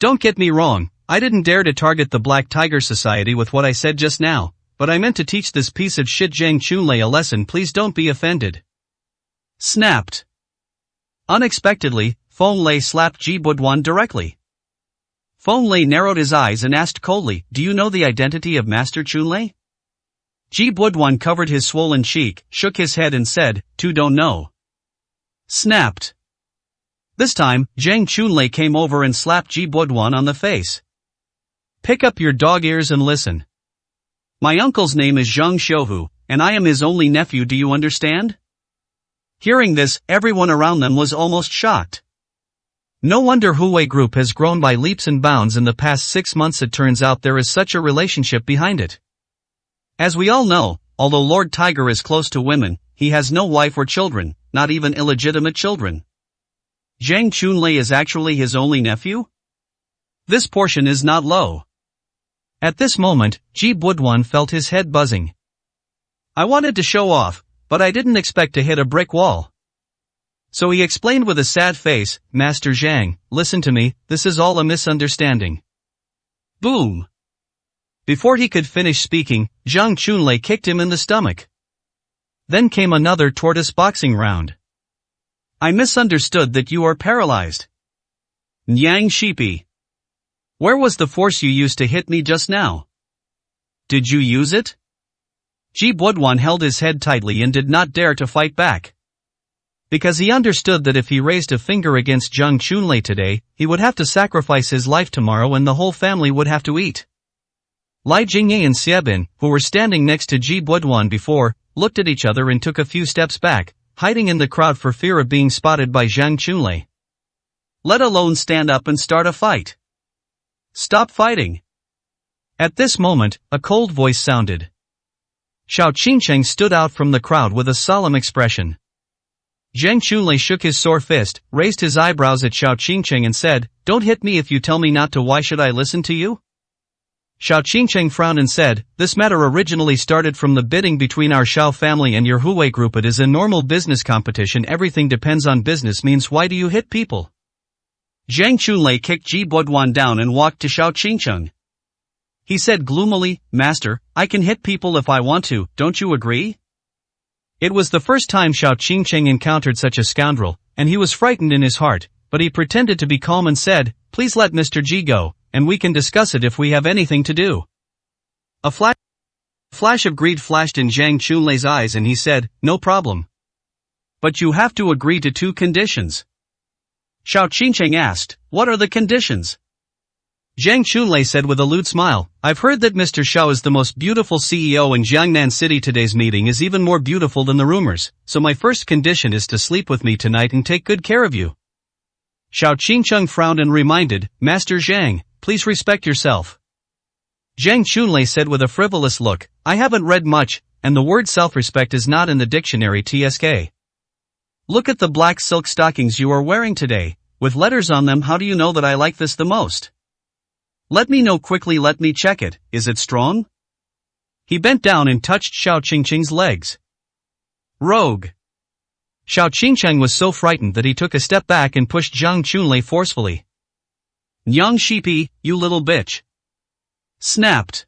Don't get me wrong, I didn't dare to target the Black Tiger Society with what I said just now, but I meant to teach this piece of shit Zhang Chunlei a lesson, please don't be offended. Snapped. Unexpectedly, Feng Lei slapped Ji Budwan directly. Feng Lei narrowed his eyes and asked coldly, do you know the identity of Master Chunlei? Ji Budwan covered his swollen cheek, shook his head and said, "Tu don't know." Snapped. This time, Zhang Chunlei came over and slapped Ji Budwan on the face. Pick up your dog ears and listen. My uncle's name is Zhang Xiuhu, and I am his only nephew, do you understand? Hearing this, everyone around them was almost shocked. No wonder Huawei Group has grown by leaps and bounds in the past 6 months. It turns out there is such a relationship behind it. As we all know, although Lord Tiger is close to women, he has no wife or children, not even illegitimate children. Zhang Chunlei is actually his only nephew? This portion is not low. At this moment, Ji Budwan felt his head buzzing. I wanted to show off, but I didn't expect to hit a brick wall. So he explained with a sad face, Master Zhang, listen to me, this is all a misunderstanding. Boom. Before he could finish speaking, Zhang Chunlei kicked him in the stomach. Then came another tortoise boxing round. I misunderstood that you are paralyzed. Nyang Shipi. Where was the force you used to hit me just now? Did you use it? Ji Budwan held his head tightly and did not dare to fight back. Because he understood that if he raised a finger against Zhang Chunlei today, he would have to sacrifice his life tomorrow and the whole family would have to eat. Lai Jingye and Xiebin, who were standing next to Ji Budwan before, looked at each other and took a few steps back, hiding in the crowd for fear of being spotted by Zhang Chunlei. Let alone stand up and start a fight. Stop fighting. At this moment, a cold voice sounded. Xiao Qingcheng stood out from the crowd with a solemn expression. Zhang Chunlei shook his sore fist, raised his eyebrows at Xiao Qingcheng and said, don't hit me if you tell me not to, why should I listen to you? Xiao Qingcheng frowned and said, this matter originally started from the bidding between our Xiao family and your Huawei Group. It is a normal business competition, everything depends on business means why do you hit people? Zhang Chunlei kicked Ji Budwan down and walked to Xiao Qingcheng. He said gloomily, Master, I can hit people if I want to, don't you agree? It was the first time Xiao Qingcheng encountered such a scoundrel, and he was frightened in his heart, but he pretended to be calm and said, please let Mr. Ji go, and we can discuss it if we have anything to do. A flash of greed flashed in Zhang Chunlei's eyes and he said, no problem. But you have to agree to 2 conditions. Xiao Qingcheng asked, what are the conditions? Zhang Chunlei said with a lewd smile, I've heard that Mr. Xiao is the most beautiful CEO in Jiangnan City. Today's meeting is even more beautiful than the rumors, so my first condition is to sleep with me tonight and take good care of you. Xiao Qingcheng frowned and reminded, Master Zhang, please respect yourself. Zhang Chunlei said with a frivolous look, I haven't read much, and the word self-respect is not in the dictionary TSK. Look at the black silk stockings you are wearing today, with letters on them. How do you know that I like this the most? Let me know quickly, let me check it, is it strong? He bent down and touched Xiao Qingcheng's legs. Rogue. Xiao Qingcheng was so frightened that he took a step back and pushed Zhang Chunlei forcefully. Nyang Shipi, you little bitch. Snapped.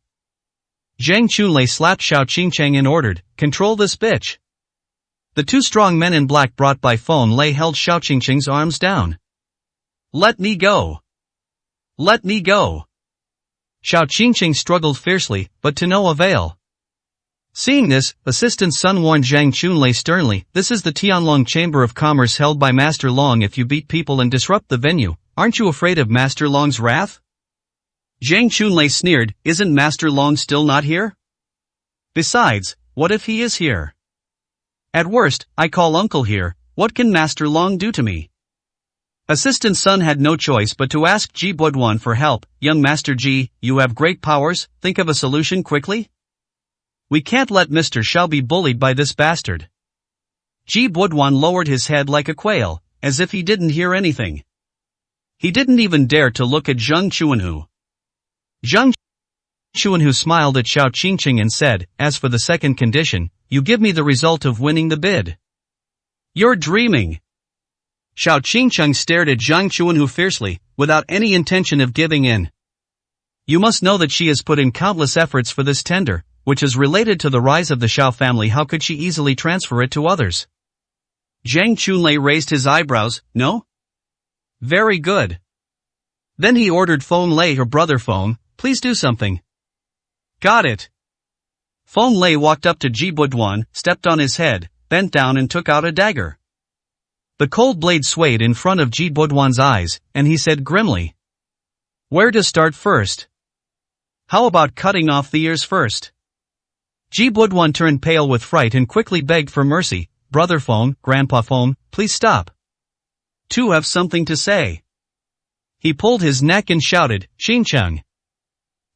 Zhang Chunlei slapped Xiao Qingcheng and ordered, control this bitch. The 2 strong men in black brought by Feng Lei held Xiao Qingcheng's arms down. Let me go. Let me go. Xiao Qingcheng struggled fiercely, but to no avail. Seeing this, Assistant Sun warned Zhang Chunlei sternly, this is the Tianlong Chamber of Commerce held by Master Long. If you beat people and disrupt the venue, aren't you afraid of Master Long's wrath? Zhang Chunlei sneered, isn't Master Long still not here? Besides, what if he is here? At worst, I call Uncle here, what can Master Long do to me? Assistant Sun had no choice but to ask Ji Budwan for help, young Master Ji, you have great powers, think of a solution quickly? We can't let Mr. Xiao be bullied by this bastard. Ji Budwan lowered his head like a quail, as if he didn't hear anything. He didn't even dare to look at Zhang Chuanhu. Zhang Chuanhu smiled at Xiao Qingcheng and said, as for the second condition, you give me the result of winning the bid. You're dreaming. Xiao Qingcheng stared at Zhang Chuanhu fiercely, without any intention of giving in. You must know that she has put in countless efforts for this tender, which is related to the rise of the Xiao family. How could she easily transfer it to others? Zhang Chunlei raised his eyebrows. No? Very good. Then he ordered Feng Lei, her brother Feng, please do something. Got it. Feng Lei walked up to Ji Buduan, stepped on his head, bent down and took out a dagger. The cold blade swayed in front of Ji Buduan's eyes, and he said grimly, "Where to start first? How about cutting off the ears first?" Ji Buduan turned pale with fright and quickly begged for mercy. "Brother Feng, Grandpa Feng, please stop. To have something to say." He pulled his neck and shouted, "Xincheng!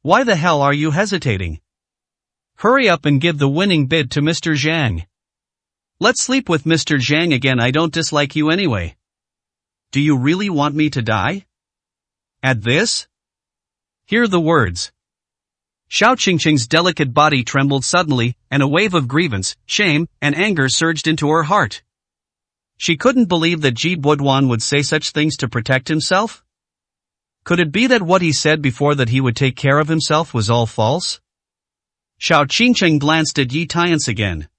Why the hell are you hesitating? Hurry up and give the winning bid to Mr. Zhang. Let's sleep with Mr. Zhang again. I don't dislike you anyway. Do you really want me to die? At this?" Hear the words. Xiao Qingqing's delicate body trembled suddenly, and a wave of grievance, shame, and anger surged into her heart. She couldn't believe that Ji Buduan would say such things to protect himself. Could it be that what he said before, that he would take care of himself, was all false? Xiao Qingqing glanced at Yi Tiance again.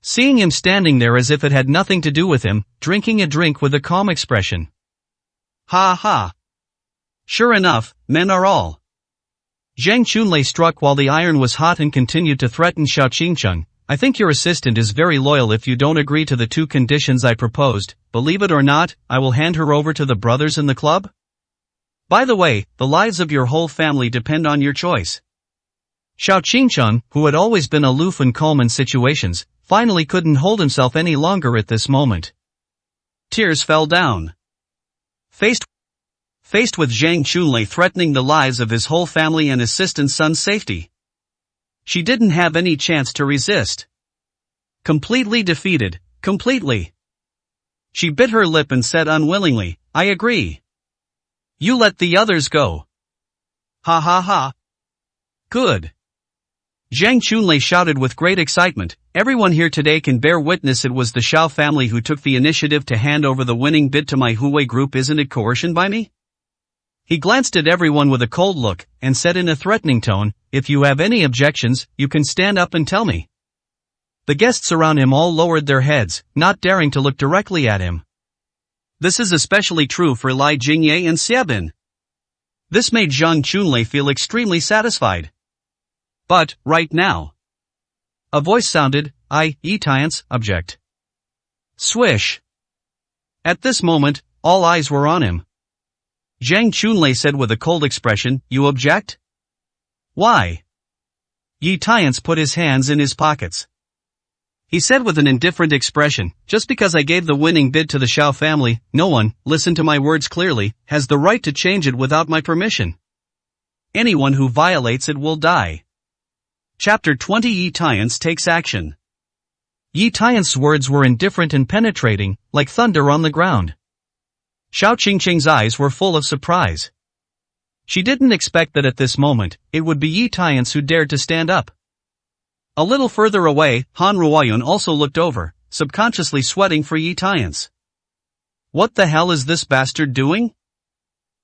Seeing him standing there as if it had nothing to do with him, drinking a drink with a calm expression. Ha ha. Sure enough, men are all. Zhang Chunlei struck while the iron was hot and continued to threaten Xiao Qingqing. "I think your assistant is very loyal. If you don't agree to the 2 conditions I proposed, believe it or not, I will hand her over to the brothers in the club. By the way, the lives of your whole family depend on your choice." Xiao Qingqing, who had always been aloof and calm in situations, finally couldn't hold himself any longer at this moment. Tears fell down. Faced with Zhang Chunlei threatening the lives of his whole family and assistant son's safety, she didn't have any chance to resist. Completely defeated, completely. She bit her lip and said unwillingly, "I agree. You let the others go." Ha ha ha. Good. Zhang Chunlei shouted with great excitement, "Everyone here today can bear witness it was the Xiao family who took the initiative to hand over the winning bid to my Huwei group. Isn't it coercion by me?" He glanced at everyone with a cold look, and said in a threatening tone, "If you have any objections, you can stand up and tell me." The guests around him all lowered their heads, not daring to look directly at him. This is especially true for Lai Jingye and Xiebin. This made Zhang Chunlei feel extremely satisfied. But, right now, a voice sounded, Yi Tiance, object. Swish. At this moment, all eyes were on him. Zhang Chunlei said with a cold expression, "You object? Why?" Yi Tiance put his hands in his pockets. He said with an indifferent expression, "Just because I gave the winning bid to the Xiao family, no one, listen to my words clearly, has the right to change it without my permission. Anyone who violates it will die." Chapter 20. Yi Tiance takes action. Yi Tiance's words were indifferent and penetrating, like thunder on the ground. Xiao Qingqing's eyes were full of surprise. She didn't expect that at this moment, it would be Yi Tiance who dared to stand up. A little further away, Han Ruoyun also looked over, subconsciously sweating for Yi Tiance. What the hell is this bastard doing?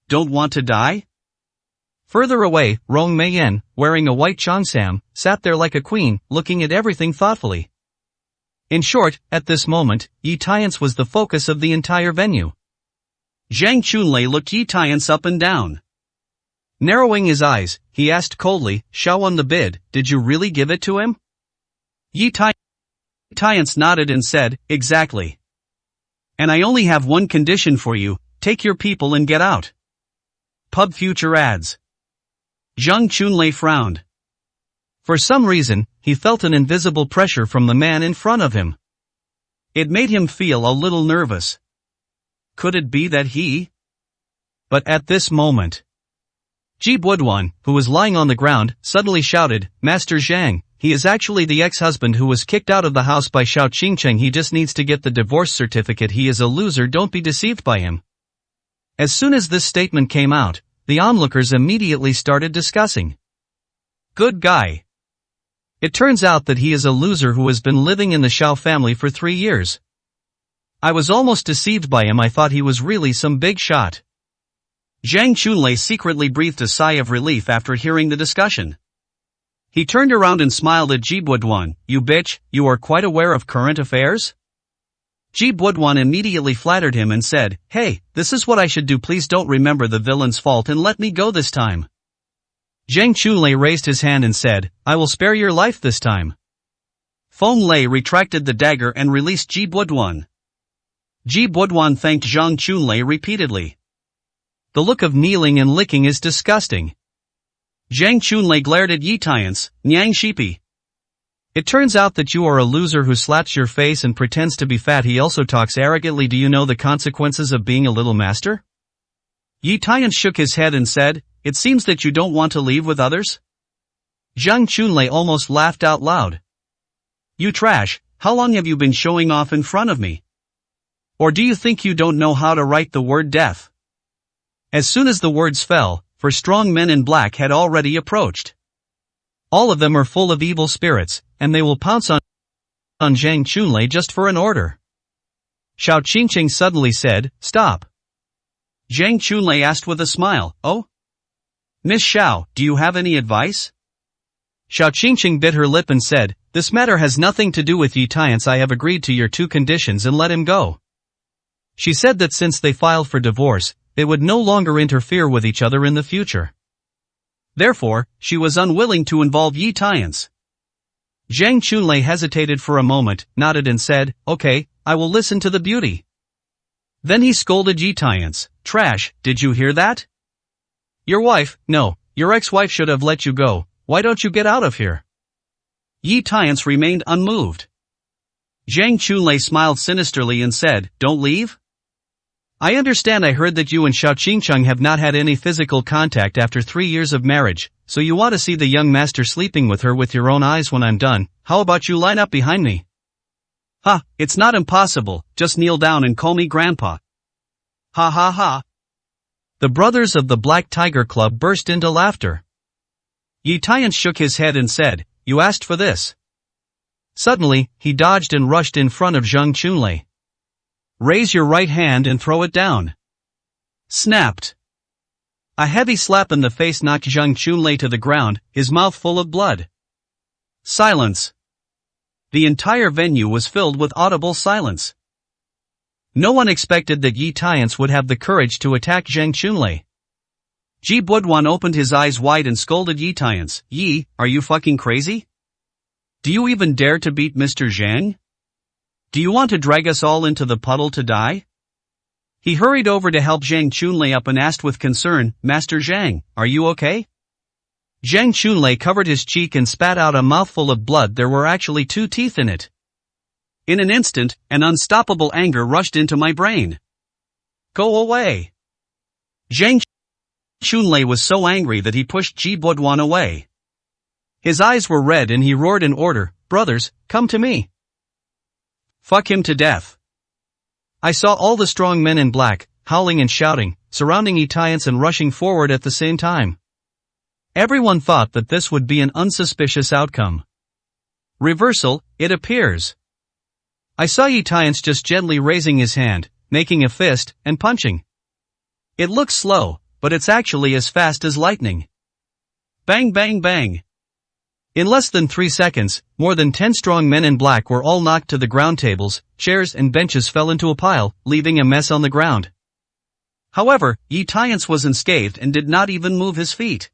Don't want to die? Further away, Rong Meiyan, wearing a white cheongsam, sat there like a queen, looking at everything thoughtfully. In short, at this moment, Yi Tiance was the focus of the entire venue. Zhang Chunlei looked Yi Tiance up and down. Narrowing his eyes, he asked coldly, "Xiao won the bid, did you really give it to him?" Yi Tiance nodded and said, "Exactly. And I only have one condition for you, take your people and get out." Pub future ads. Zhang Chunlei frowned. For some reason, he felt an invisible pressure from the man in front of him. It made him feel a little nervous. Could it be that he? But at this moment, Ji Buduan, who was lying on the ground, suddenly shouted, "Master Zhang, he is actually the ex-husband who was kicked out of the house by Xiao Qingqing. He just needs to get the divorce certificate. He is a loser, don't be deceived by him." As soon as this statement came out, the onlookers immediately started discussing. Good guy. It turns out that he is a loser who has been living in the Xiao family for 3 years. I was almost deceived by him. I thought he was really some big shot. Zhang Chunlei secretly breathed a sigh of relief after hearing the discussion. He turned around and smiled at Ji Budwan. You bitch, you are quite aware of current affairs? Ji Budwan immediately flattered him and said, hey, this is what I should do, please don't remember the villain's fault and let me go this time. Zhang Chunlei raised his hand and said, I will spare your life this time. Feng Lei retracted the dagger and released Ji Budwan. Ji Budwan thanked Zhang Chunlei repeatedly. The look of kneeling and licking is disgusting. Zhang Chunlei glared at Yi Tiance, Nyang Shipi. It turns out that you are a loser who slaps your face and pretends to be fat. He also talks arrogantly. Do you know the consequences of being a little master? Yi Tiance shook his head and said, it seems that you don't want to leave with others? Zhang Chunlei almost laughed out loud. You trash, how long have you been showing off in front of me? Or do you think you don't know how to write the word death? As soon as the words fell, four strong men in black had already approached. All of them are full of evil spirits, and they will pounce on Zhang Chunlei just for an order. Xiao Qingqing suddenly said, stop. Zhang Chunlei asked with a smile, oh? Miss Xiao, do you have any advice? Xiao Qingqing bit her lip and said, this matter has nothing to do with Yi Tiance. I have agreed to your 2 conditions and let him go. She said that since they filed for divorce, they would no longer interfere with each other in the future. Therefore, she was unwilling to involve Yi Tiance. Zhang Chunlei hesitated for a moment, nodded and said, okay, I will listen to the beauty. Then he scolded Yi Tiance, trash, did you hear that? Your wife, no, your ex-wife should have let you go, why don't you get out of here? Yi Tiance remained unmoved. Zhang Chunlei smiled sinisterly and said, don't leave? I understand. I heard that you and Xiao Qingqing have not had any physical contact after 3 years of marriage, so you want to see the young master sleeping with her with your own eyes when I'm done. How about you line up behind me? Ha, it's not impossible, just kneel down and call me grandpa. Ha ha ha. The brothers of the Black Tiger Club burst into laughter. Yi Tiance shook his head and said, you asked for this. Suddenly, he dodged and rushed in front of Zhang Chunlei. Raise your right hand and throw it down. Snapped. A heavy slap in the face knocked Zhang Chunlei to the ground, his mouth full of blood. Silence. The entire venue was filled with audible silence. No one expected that Yi Tiance would have the courage to attack Zhang Chunlei. Ji Budwan opened his eyes wide and scolded Yi Tiance, Yi, are you fucking crazy? Do you even dare to beat Mr. Zhang? Do you want to drag us all into the puddle to die? He hurried over to help Zhang Chunlei up and asked with concern, Master Zhang, are you okay? Zhang Chunlei covered his cheek and spat out a mouthful of blood. There were actually 2 teeth in it. In an instant, an unstoppable anger rushed into my brain. Go away. Zhang Chunlei was so angry that he pushed Ji Budwan away. His eyes were red and he roared in order, brothers, come to me. Fuck him to death. I saw all the strong men in black, howling and shouting, surrounding Yi Tiance and rushing forward at the same time. Everyone thought that this would be an unsuspicious outcome. Reversal, it appears. I saw Yi Tiance just gently raising his hand, making a fist, and punching. It looks slow, but it's actually as fast as lightning. Bang bang bang. In less than 3 seconds, more than 10 strong men in black were all knocked to the ground. Tables, chairs and benches fell into a pile, leaving a mess on the ground. However, Yi Tiance was unscathed and did not even move his feet.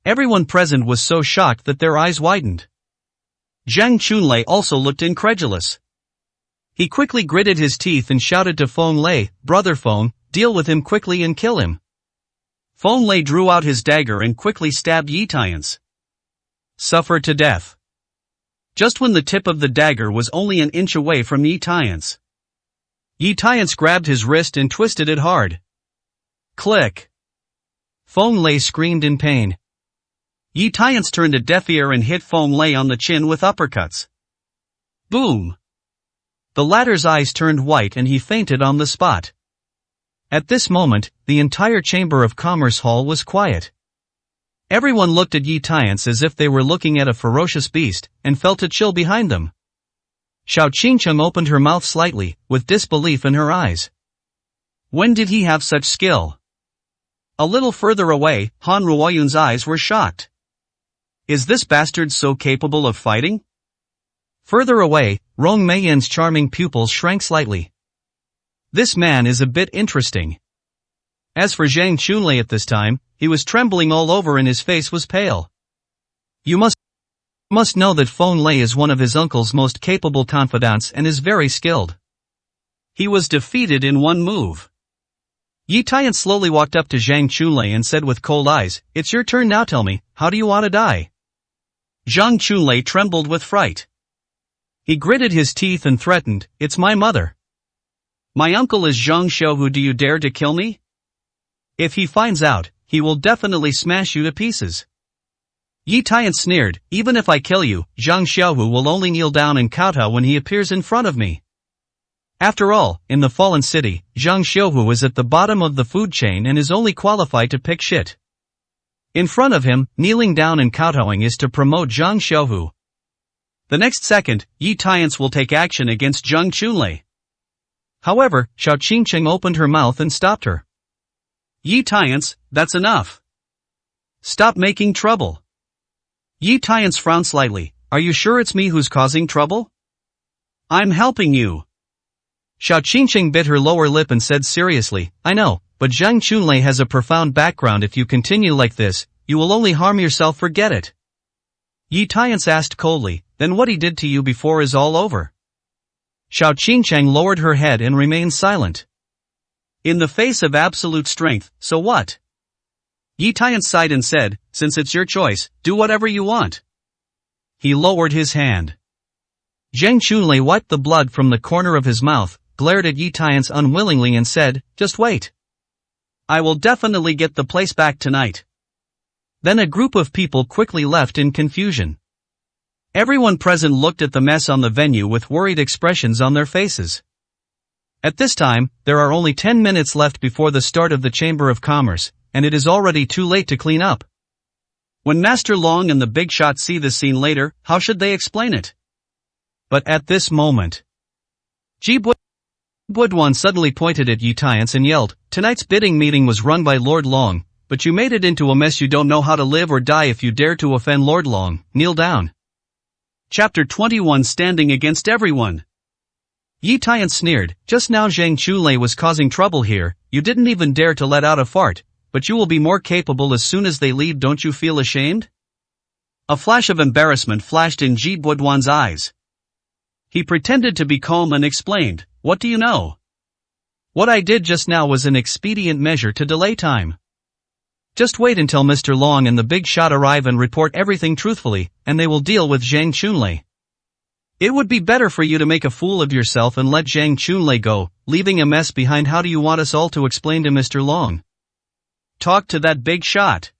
Everyone present was so shocked that their eyes widened. Zhang Chunlei also looked incredulous. He quickly gritted his teeth and shouted to Feng Lei, brother Feng, deal with him quickly and kill him. Feng Lei drew out his dagger and quickly stabbed Yi Tiance. Suffer to death. Just when the tip of the dagger was only an inch away from Yi Tiance. Yi Tiance grabbed his wrist and twisted it hard. Click. Feng Lei screamed in pain. Yi Tiance turned a deaf ear and hit Feng Lei on the chin with uppercuts. Boom. The latter's eyes turned white and he fainted on the spot. At this moment, the entire Chamber of Commerce Hall was quiet. Everyone looked at Yi Tiance as if they were looking at a ferocious beast, and felt a chill behind them. Xiao Qingqing opened her mouth slightly, with disbelief in her eyes. When did he have such skill? A little further away, Han Ruoyun's eyes were shocked. Is this bastard so capable of fighting? Further away, Rong Meiyan's charming pupils shrank slightly. This man is a bit interesting. As for Zhang Chunlei at this time, he was trembling all over and his face was pale. You must know that Feng Lei is one of his uncle's most capable confidants and is very skilled. He was defeated in one move. Yi Tian slowly walked up to Zhang Chunlei and said with cold eyes, "It's your turn now, tell me, how do you want to die?" Zhang Chunlei trembled with fright. He gritted his teeth and threatened, "It's my mother. My uncle is Zhang Xiaohu, do you dare to kill me? If he finds out, he will definitely smash you to pieces." Yi Tian sneered, "Even if I kill you, Zhang Xiaohu will only kneel down and kowtow when he appears in front of me. After all, in the fallen city, Zhang Xiaohu is at the bottom of the food chain and is only qualified to pick shit. In front of him, kneeling down and kowtowing is to promote Zhang Xiaohu." The next second, Yi Tian will take action against Zhang Chunlei. However, Xiao Qingcheng opened her mouth and stopped her. "Yi Tian, that's enough. Stop making trouble." Yi Tian frowned slightly. "Are you sure it's me who's causing trouble? I'm helping you." Xiao Qingcheng bit her lower lip and said seriously, "I know, but Zhang Chunlei has a profound background. If you continue like this, you will only harm yourself, forget it." Yi Tian asked coldly, "Then what he did to you before is all over?" Xiao Qingcheng lowered her head and remained silent. In the face of absolute strength, so what? Yi Tian sighed and said, "Since it's your choice, do whatever you want." He lowered his hand. Zhang Chunlei wiped the blood from the corner of his mouth, glared at Yi Tian unwillingly and said, "Just wait. I will definitely get the place back tonight." Then a group of people quickly left in confusion. Everyone present looked at the mess on the venue with worried expressions on their faces. At this time, there are only 10 minutes left before the start of the Chamber of Commerce, and it is already too late to clean up. When Master Long and the big shot see this scene later, how should they explain it? But at this moment, Ji Buduan suddenly pointed at Yi Tian and yelled, "Tonight's bidding meeting was run by Lord Long, but you made it into a mess. You don't know how to live or die. If you dare to offend Lord Long, kneel down." Chapter 21, Standing Against Everyone. Yi Tian sneered, "Just now Zhang Chunlei was causing trouble here, you didn't even dare to let out a fart, but you will be more capable as soon as they leave. Don't you feel ashamed?" A flash of embarrassment flashed in Ji Buduan's eyes. He pretended to be calm and explained, "What do you know? What I did just now was an expedient measure to delay time. Just wait until Mr. Long and the big shot arrive and report everything truthfully, and they will deal with Zhang Chunlei. It would be better for you to make a fool of yourself and let Zhang Chunlei go, leaving a mess behind. How do you want us all to explain to Mr. Long? Talk to that big shot."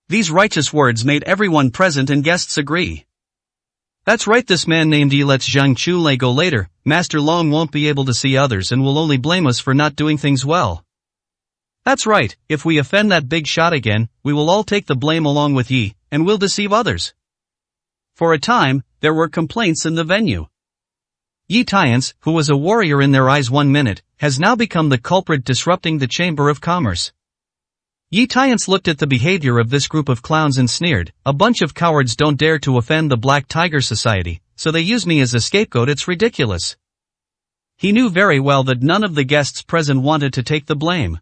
These righteous words made everyone present and guests agree. That's right, this man named Yi lets Zhang Chunlei go later. Master Long won't be able to see others and will only blame us for not doing things well. That's right, if we offend that big shot again, we will all take the blame along with Yi, and we'll deceive others. For a time, there were complaints in the venue. Yi Tian, who was a warrior in their eyes 1 minute, has now become the culprit disrupting the Chamber of Commerce. Yi Tian looked at the behavior of this group of clowns and sneered, "A bunch of cowards don't dare to offend the Black Tiger Society, so they use me as a scapegoat. It's ridiculous." He knew very well that none of the guests present wanted to take the blame.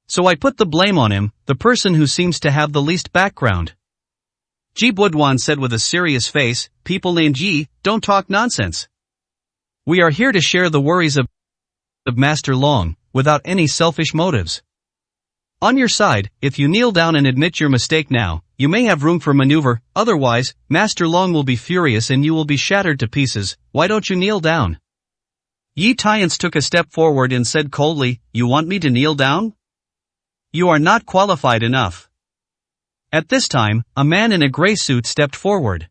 "So I put the blame on him, the person who seems to have the least background." Ji Buduan said with a serious face, "People named Yi, don't talk nonsense. We are here to share the worries of Master Long, without any selfish motives. On your side, if you kneel down and admit your mistake now, you may have room for maneuver, otherwise, Master Long will be furious and you will be shattered to pieces. Why don't you kneel down?" Yi Tian took a step forward and said coldly, "You want me to kneel down? You are not qualified enough." At this time, a man in a gray suit stepped forward.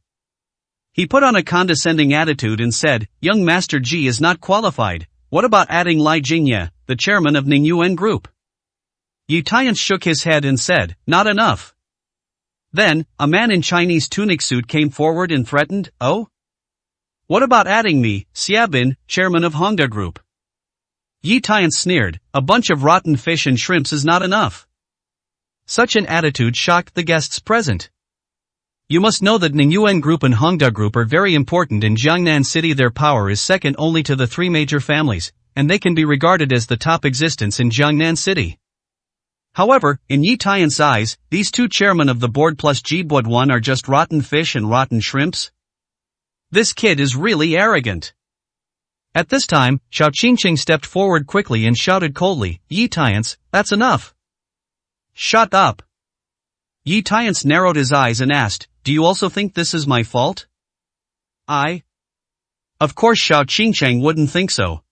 He put on a condescending attitude and said, "Young Master Ji is not qualified. What about adding Lai Jingye, the chairman of Ningyuan Group?" Yi Tian shook his head and said, "Not enough." Then, a man in Chinese tunic suit came forward and threatened, "Oh? What about adding me, Xiabin, chairman of Hongda Group?" Yi Tian sneered, "A bunch of rotten fish and shrimps is not enough." Such an attitude shocked the guests present. You must know that Ningyuan Group and Hongda Group are very important in Jiangnan City. Their power is second only to the three major families, and they can be regarded as the top existence in Jiangnan City. However, in Yi Tian's eyes, these two chairmen of the board plus Ji Buduan are just rotten fish and rotten shrimps. This kid is really arrogant. At this time, Xiao Qingqing stepped forward quickly and shouted coldly, Yi Tian's, that's enough. Shut up. Yi Tian's narrowed his eyes and asked, do you also think this is my fault? Of course Xiao Qingqing wouldn't think so.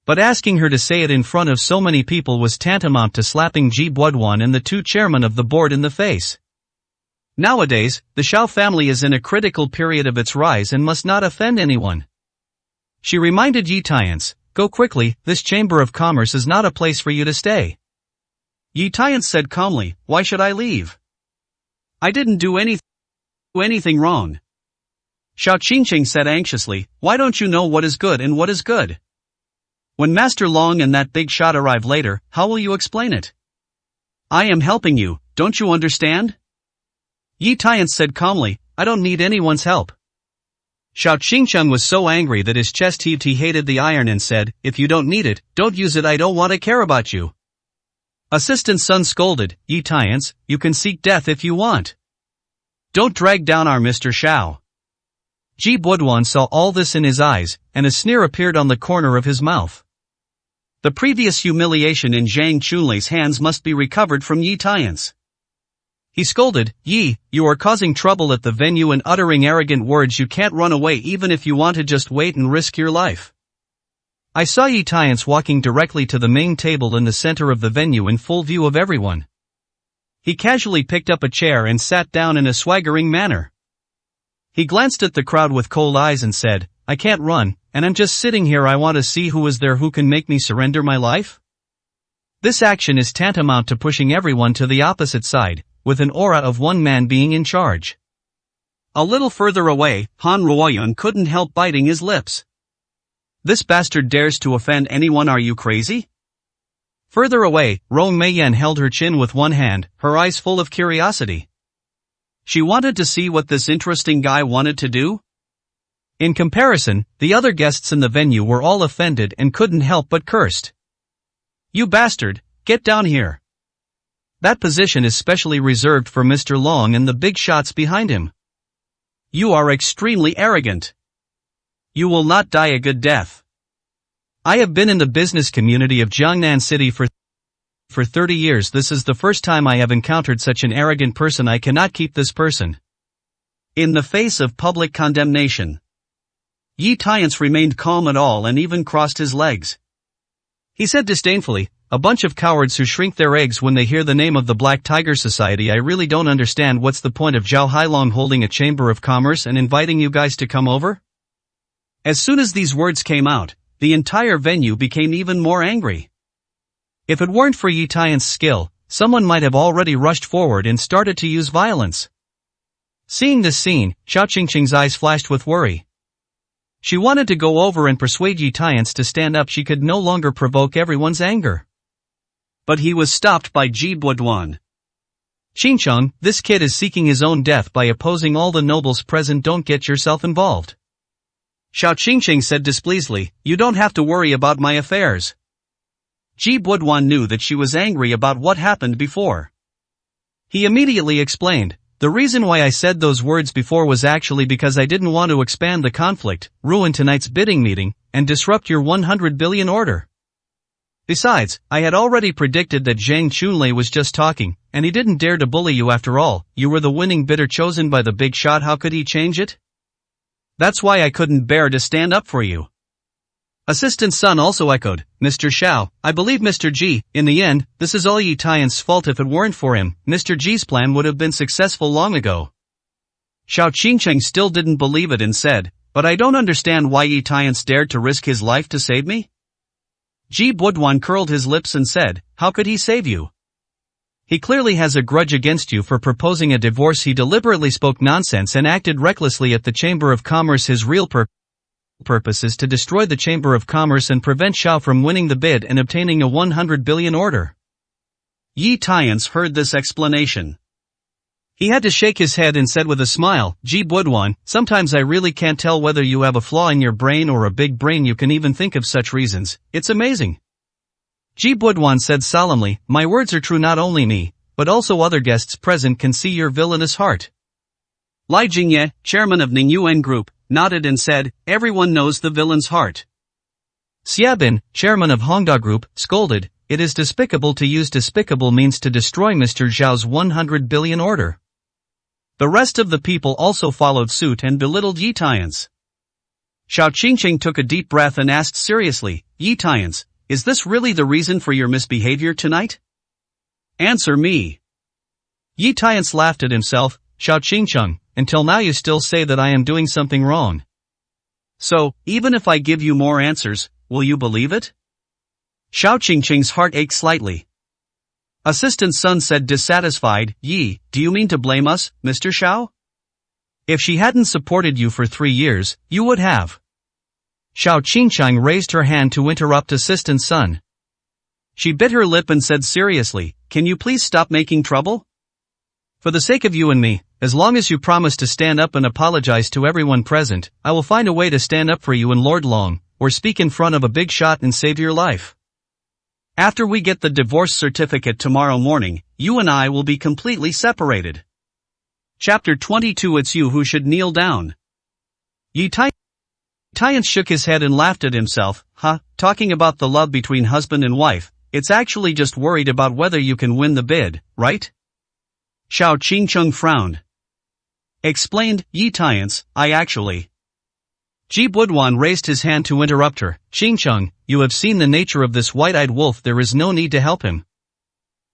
But asking her to say it in front of so many people was tantamount to slapping Ji Buduan and the two chairmen of the board in the face. Nowadays, the Xiao family is in a critical period of its rise and must not offend anyone. She reminded Yi Tian's, go quickly, this chamber of commerce is not a place for you to stay. Yi Tian's said calmly, why should I leave? I didn't do anything wrong. Xiao Qingqing said anxiously, why don't you know what is good and what is good? When Master Long and that big shot arrive later, how will you explain it? I am helping you, don't you understand? Yi Tian said calmly, I don't need anyone's help. Xiao Qingqing was so angry that his chest heaved. He hated the iron and said, if you don't need it, don't use it. I don't want to care about you. Assistant Sun scolded, Yi Tian's, you can seek death if you want. Don't drag down our Mr. Xiao. Ji Buduan saw all this in his eyes, and a sneer appeared on the corner of his mouth. The previous humiliation in Zhang Chunlei's hands must be recovered from Yi Tian's. He scolded, Yi, you are causing trouble at the venue and uttering arrogant words. You can't run away even if you want to. Just wait and risk your life. I saw Yi Tian's walking directly to the main table in the center of the venue in full view of everyone. He casually picked up a chair and sat down in a swaggering manner. He glanced at the crowd with cold eyes and said, I can't run, and I'm just sitting here. I want to see who is there who can make me surrender my life. This action is tantamount to pushing everyone to the opposite side, with an aura of one man being in charge. A little further away, Han Ruoyun couldn't help biting his lips. This bastard dares to offend anyone. Are you crazy? Further away, Rong Meiyan held her chin with one hand, her eyes full of curiosity. She wanted to see what this interesting guy wanted to do. In comparison, the other guests in the venue were all offended and couldn't help but cursed. You bastard, get down here. That position is specially reserved for Mr. Long and the big shots behind him. You are extremely arrogant. You will not die a good death. I have been in the business community of Jiangnan City for 30 years. This is the first time I have encountered such an arrogant person. I cannot keep this person. In the face of public condemnation, Yi Tian's remained calm at all and even crossed his legs. He said disdainfully, a bunch of cowards who shrink their eggs when they hear the name of the Black Tiger Society. I really don't understand what's the point of Zhao Hailong holding a chamber of commerce and inviting you guys to come over? As soon as these words came out, the entire venue became even more angry. If it weren't for Yi Tian's skill, someone might have already rushed forward and started to use violence. Seeing this scene, Xiao Qingqing's eyes flashed with worry. She wanted to go over and persuade Yi Tian's to stand up. She could no longer provoke everyone's anger. But he was stopped by Ji Buduan. Qingqing, this kid is seeking his own death by opposing all the nobles present. Don't get yourself involved. Xiao Qingqing said displeasedly, you don't have to worry about my affairs. Ji Buduan knew that she was angry about what happened before. He immediately explained, the reason why I said those words before was actually because I didn't want to expand the conflict, ruin tonight's bidding meeting, and disrupt your 100 billion order. Besides, I had already predicted that Zhang Chunlei was just talking, and he didn't dare to bully you. After all, you were the winning bidder chosen by the big shot. How could he change it? That's why I couldn't bear to stand up for you. Assistant Sun also echoed, Mr. Xiao, I believe Mr. Ji, in the end, this is all Yi Tian's fault. If it weren't for him, Mr. Ji's plan would have been successful long ago. Xiao Qingqing still didn't believe it and said, but I don't understand why Yi Tian's dared to risk his life to save me? Ji Buduan curled his lips and said, how could he save you? He clearly has a grudge against you for proposing a divorce. He deliberately spoke nonsense and acted recklessly at the Chamber of Commerce. His real purpose is to destroy the Chamber of Commerce and prevent Xiao from winning the bid and obtaining a 100 billion order. Yi Tian's heard this explanation. He had to shake his head and said with a smile, "Ji Budwan, sometimes I really can't tell whether you have a flaw in your brain or a big brain you can even think of such reasons, it's amazing." Ji Budwan said solemnly, "My words are true, not only me, but also other guests present can see your villainous heart." Lai Jingye, chairman of Ningyuan Group, nodded and said, "Everyone knows the villain's heart." Xiabin, chairman of Hongda Group, scolded, "It is despicable to use despicable means to destroy Mr. Zhao's 100 billion order." The rest of the people also followed suit and belittled Yi Tians. Xiao Qingqing took a deep breath and asked seriously, "Yi Tians, is this really the reason for your misbehavior tonight? Answer me." Yi Tians laughed at himself, "Xiao Qingqing, until now you still say that I am doing something wrong. So, even if I give you more answers, will you believe it?" Xiao Qingqing's heart ached slightly. Assistant Sun said dissatisfied, "Yi, do you mean to blame us, Mr. Xiao? If she hadn't supported you for 3 years, you would have." Xiao Qingqing raised her hand to interrupt Assistant Sun. She bit her lip and said seriously, "Can you please stop making trouble? For the sake of you and me, as long as you promise to stand up and apologize to everyone present, I will find a way to stand up for you and Lord Long, or speak in front of a big shot and save your life. After we get the divorce certificate tomorrow morning, you and I will be completely separated." Chapter 22. It's you who should kneel down. Yi Tian shook his head and laughed at himself, talking about the love between husband and wife, it's actually just worried about whether you can win the bid, right? Xiao Qingqing frowned. Explained, Yi Tians, I actually. Ji Budwan raised his hand to interrupt her, "Qingqing, you have seen the nature of this white-eyed wolf, there is no need to help him.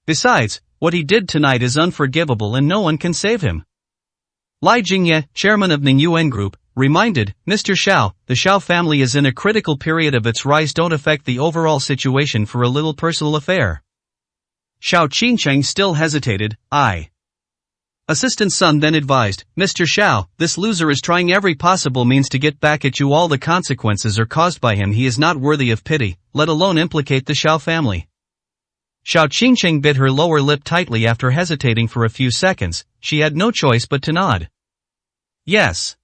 Besides, what he did tonight is unforgivable and no one can save him." Lai Jingye, chairman of Ningyuan Group, reminded, "Mr. Xiao, the Xiao family is in a critical period of its rise, don't affect the overall situation for a little personal affair." Xiao Qingqing still hesitated, Assistant Sun then advised, "Mr. Xiao, this loser is trying every possible means to get back at you. All the consequences are caused by him. He is not worthy of pity, let alone implicate the Xiao family." Xiao Qingqing bit her lower lip tightly after hesitating for a few seconds. She had no choice but to nod. "Yes.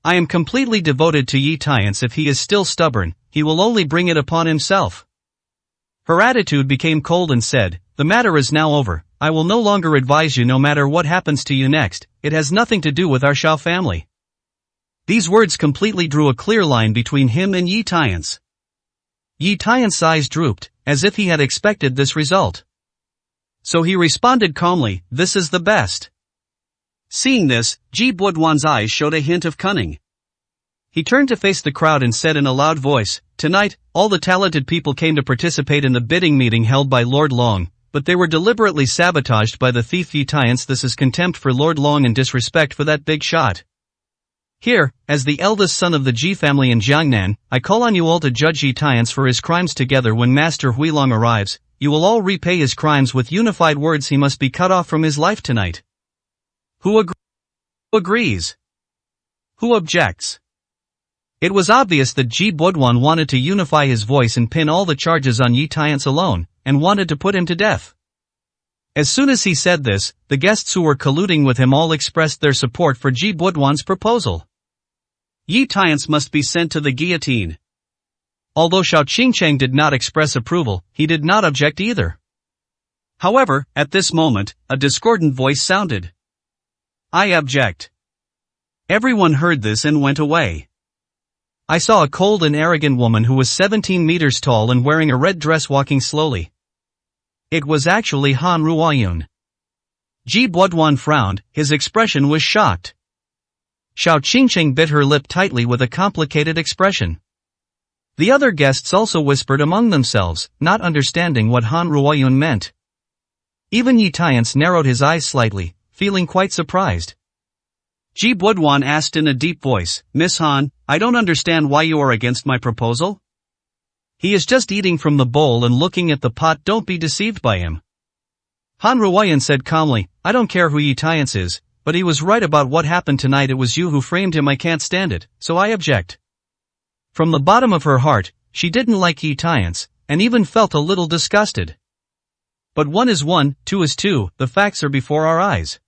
I am completely devoted to Yi Tians. If he is still stubborn, he will only bring it upon himself." Her attitude became cold and said, "The matter is now over. I will no longer advise you no matter what happens to you next, it has nothing to do with our Xiao family." These words completely drew a clear line between him and Yi Tians. Yi Tians' eyes drooped, as if he had expected this result. So he responded calmly, "This is the best." Seeing this, Ji Budwan's eyes showed a hint of cunning. He turned to face the crowd and said in a loud voice, "Tonight, all the talented people came to participate in the bidding meeting held by Lord Long, but they were deliberately sabotaged by the thief Yi Tians. This is contempt for Lord Long and disrespect for that big shot. Here, as the eldest son of the Ji family in Jiangnan, I call on you all to judge Yi Tians for his crimes together. When Master Huilong arrives, you will all repay his crimes with unified words. He must be cut off from his life tonight." Who agrees? Who objects? It was obvious that Ji Budwan wanted to unify his voice and pin all the charges on Yi Tians alone, and wanted to put him to death. As soon as he said this, the guests who were colluding with him all expressed their support for Ji Budwan's proposal. Yi Tians must be sent to the guillotine. Although Xiao Qingqing did not express approval, he did not object either. However, at this moment, a discordant voice sounded. "I object." Everyone heard this and went away. I saw a cold and arrogant woman who was 17 meters tall and wearing a red dress walking slowly. It was actually Han Ruoyun. Ji Budwan frowned, his expression was shocked. Xiao Qingqing bit her lip tightly with a complicated expression. The other guests also whispered among themselves, not understanding what Han Ruoyun meant. Even Yi Tians narrowed his eyes slightly, feeling quite surprised. Ji Budwan asked in a deep voice, "Miss Han, I don't understand why you are against my proposal?" He is just eating from the bowl and looking at the pot, don't be deceived by him. Han Ruoyan said calmly, "I don't care who Yi Tians is, but he was right about what happened tonight. It was you who framed him. I can't stand it, so I object." From the bottom of her heart, she didn't like Yi Tians, and even felt a little disgusted. But 1 is 1, 2 is 2, the facts are before our eyes.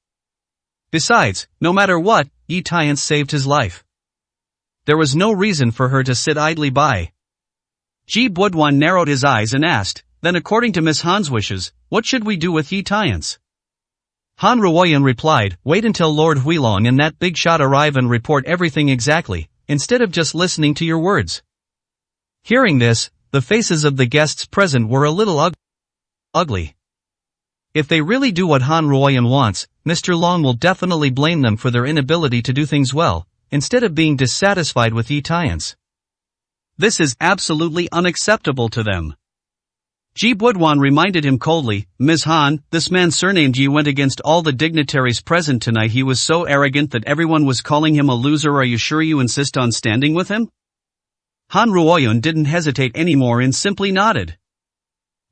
Besides, no matter what, Yi Tian saved his life. There was no reason for her to sit idly by. Ji Buduan narrowed his eyes and asked, then according to Miss Han's wishes, what should we do with Yi Tian's? Han Ruoyan replied, wait until Lord Huilong and that big shot arrive and report everything exactly, instead of just listening to your words. Hearing this, the faces of the guests present were a little ugly. If they really do what Han Ruoyan wants, Mr. Long will definitely blame them for their inability to do things well, instead of being dissatisfied with Yi Tian's. This is absolutely unacceptable to them. Ji Buduan reminded him coldly, Ms. Han, this man surnamed Yi went against all the dignitaries present tonight. He was so arrogant that everyone was calling him a loser. Are you sure you insist on standing with him? Han Ruoyan didn't hesitate anymore and simply nodded.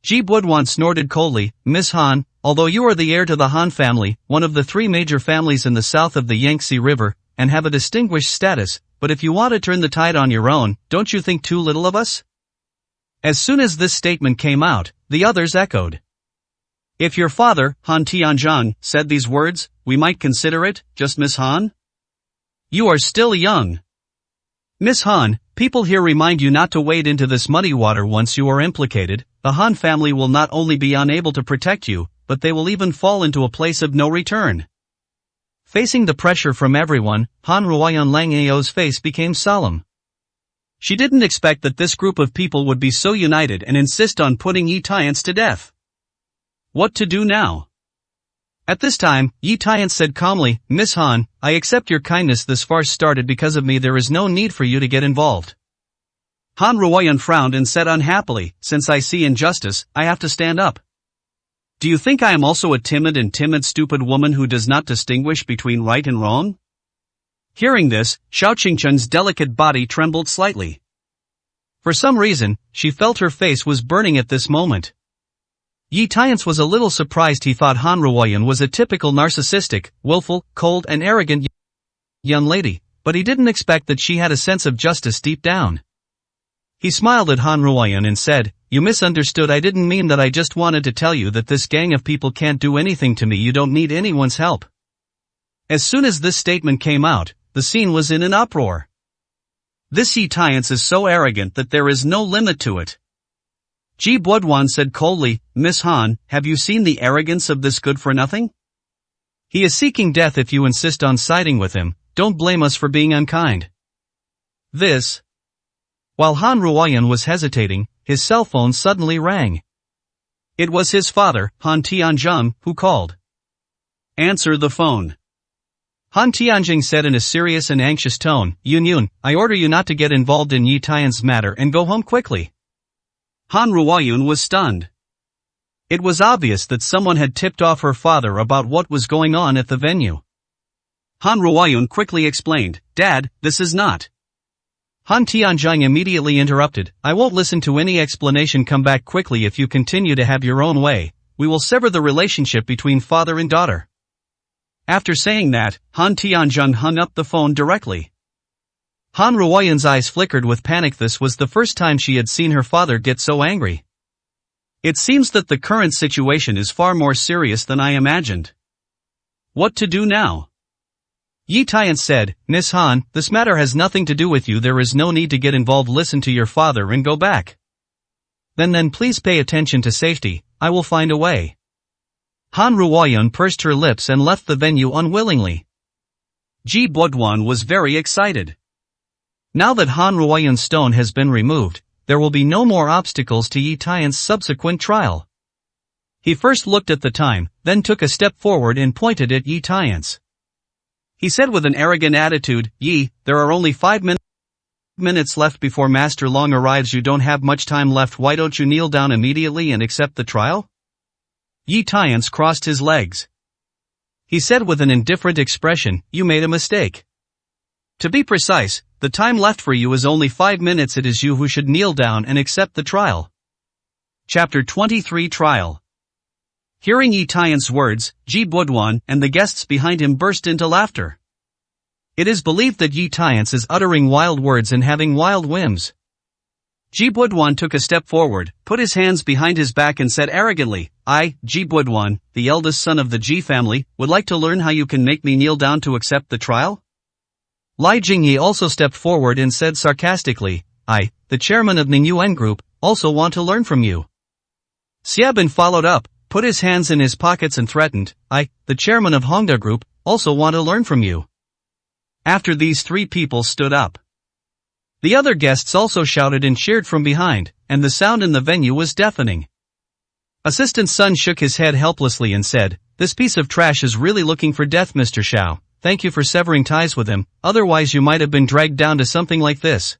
Ji Buduan snorted coldly, Ms. Han, although you are the heir to the Han family, one of the three major families in the south of the Yangtze River, and have a distinguished status, but if you want to turn the tide on your own, don't you think too little of us? As soon as this statement came out, the others echoed. If your father, Han Tianzhang, said these words, we might consider it, just Miss Han? You are still young. Miss Han, people here remind you not to wade into this muddy water once you are implicated. The Han family will not only be unable to protect you, but they will even fall into a place of no return. Facing the pressure from everyone, Han Ruoyan Lang Ao's face became solemn. She didn't expect that this group of people would be so united and insist on putting Yi Tian's to death. What to do now? At this time, Yi Tian said calmly, Miss Han, I accept your kindness. This farce started because of me. There is no need for you to get involved. Han Ruoyan frowned and said unhappily, since I see injustice, I have to stand up. Do you think I am also a timid stupid woman who does not distinguish between right and wrong? Hearing this, Xiao Qingchun's delicate body trembled slightly. For some reason, she felt her face was burning at this moment. Yi Tian's was a little surprised. He thought Han Ruoyan was a typical narcissistic, willful, cold and arrogant young lady, but he didn't expect that she had a sense of justice deep down. He smiled at Han Ruoyan and said, you misunderstood. I didn't mean that. I just wanted to tell you that this gang of people can't do anything to me. You don't need anyone's help. As soon as this statement came out, the scene was in an uproar. This Yi Tian's is so arrogant that there is no limit to it. Ji Buduan said coldly, Miss Han, have you seen the arrogance of this good-for-nothing? He is seeking death. If you insist on siding with him, don't blame us for being unkind. While Han Ruoyan was hesitating, his cell phone suddenly rang. It was his father, Han Tianzhang, who called. Answer the phone. Han Tianjing said in a serious and anxious tone, Yun, I order you not to get involved in Yi Tian's matter and go home quickly. Han Ruoyan was stunned. It was obvious that someone had tipped off her father about what was going on at the venue. Han Ruoyan quickly explained, Dad, this is not. Han Tianjing immediately interrupted, I won't listen to any explanation. Come back quickly. If you continue to have your own way, we will sever the relationship between father and daughter. After saying that, Han Tianzhang hung up the phone directly. Han Ruoyan's eyes flickered with panic. This was the first time she had seen her father get so angry. It seems that the current situation is far more serious than I imagined. What to do now? Yi Tian said, Miss Han, this matter has nothing to do with you. There is no need to get involved. Listen to your father and go back. Then please pay attention to safety. I will find a way. Han Ruoyan pursed her lips and left the venue unwillingly. Ji Buduan was very excited. Now that Han Ruoyan's stone has been removed, there will be no more obstacles to Yi Tian's subsequent trial. He first looked at the time, then took a step forward and pointed at Yi Tian's. He said with an arrogant attitude, Yi, there are only 5 minutes left before Master Long arrives. You don't have much time left. Why don't you kneel down immediately and accept the trial? Yi Tian's crossed his legs. He said with an indifferent expression, you made a mistake. To be precise, the time left for you is only 5 minutes. It is you who should kneel down and accept the trial. Chapter 23 Trial. Hearing Yi Tian's words, Ji Buduan and the guests behind him burst into laughter. It is believed that Yi Tian is uttering wild words and having wild whims. Ji Budwan took a step forward, put his hands behind his back and said arrogantly, I, Ji Budwan, the eldest son of the Ji family, would like to learn how you can make me kneel down to accept the trial? Lai Jingyi also stepped forward and said sarcastically, I, the chairman of Ningyuan Group, also want to learn from you. Xiaobin followed up, put his hands in his pockets and threatened, I, the chairman of Hongda Group, also want to learn from you. After these three people stood up, the other guests also shouted and cheered from behind, and the sound in the venue was deafening. Assistant Sun shook his head helplessly and said, this piece of trash is really looking for death, Mr. Xiao. Thank you for severing ties with him, otherwise you might have been dragged down to something like this.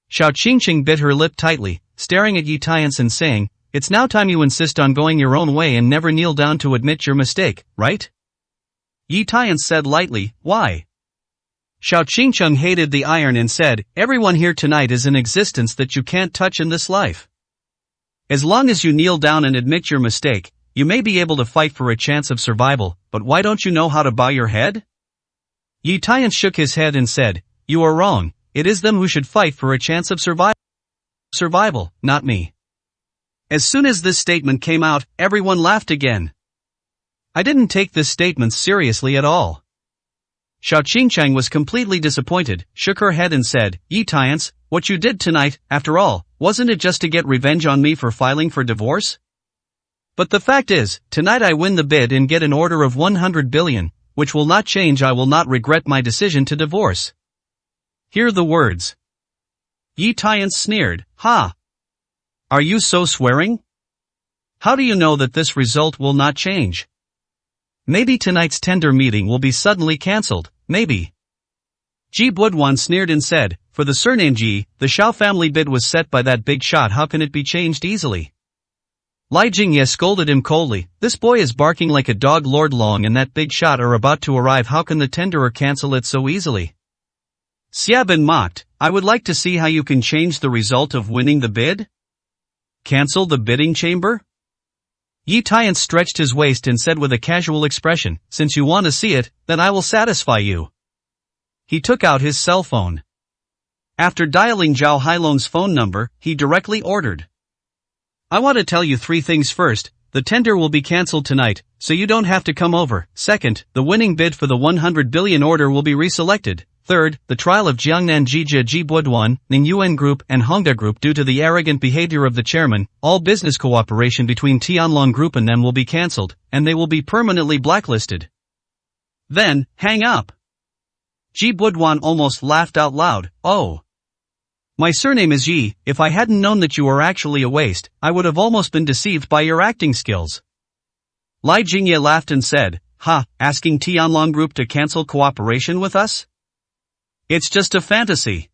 Xiao Qingqing bit her lip tightly, staring at Yi Tiance and saying, it's now time you insist on going your own way and never kneel down to admit your mistake, right? Yi Tiance said lightly, why? Xiao Qingqing hated the iron and said, everyone here tonight is an existence that you can't touch in this life. As long as you kneel down and admit your mistake, you may be able to fight for a chance of survival, but why don't you know how to bow your head? Yi Tiance shook his head and said, you are wrong, it is them who should fight for a chance of survival, not me. As soon as this statement came out, everyone laughed again. I didn't take this statement seriously at all. Xiao Qingqing was completely disappointed, shook her head and said, Yi Tiance, what you did tonight, after all, wasn't it just to get revenge on me for filing for divorce? But the fact is, tonight I win the bid and get an order of 100 billion, which will not change. I will not regret my decision to divorce. Hear the words. Yi Tiance sneered, ha! Are you so swearing? How do you know that this result will not change? Maybe tonight's tender meeting will be suddenly cancelled, maybe. Ji Budwan sneered and said, for the surname Ji, the Xiao family bid was set by that big shot, how can it be changed easily? Lai Jingye scolded him coldly, this boy is barking like a dog. Lord Long and that big shot are about to arrive, how can the tenderer cancel it so easily? Xiaobin mocked, I would like to see how you can change the result of winning the bid? Cancel the bidding chamber? Yi Tiance stretched his waist and said with a casual expression, since you want to see it, then I will satisfy you. He took out his cell phone. After dialing Zhao Hailong's phone number, he directly ordered. I want to tell you three things. First, the tender will be cancelled tonight, so you don't have to come over. Second, the winning bid for the 100 billion order will be reselected. Third, the trial of Jiangnan Jijia Ji Budwan, Ningyuan Group and Hongda Group due to the arrogant behavior of the chairman, all business cooperation between Tianlong Group and them will be cancelled, and they will be permanently blacklisted. Then, hang up. Ji Budwan almost laughed out loud, oh. My surname is Yi, if I hadn't known that you are actually a waste, I would have almost been deceived by your acting skills. Lai Jingye laughed and said, ha, asking Tianlong Group to cancel cooperation with us? It's just a fantasy.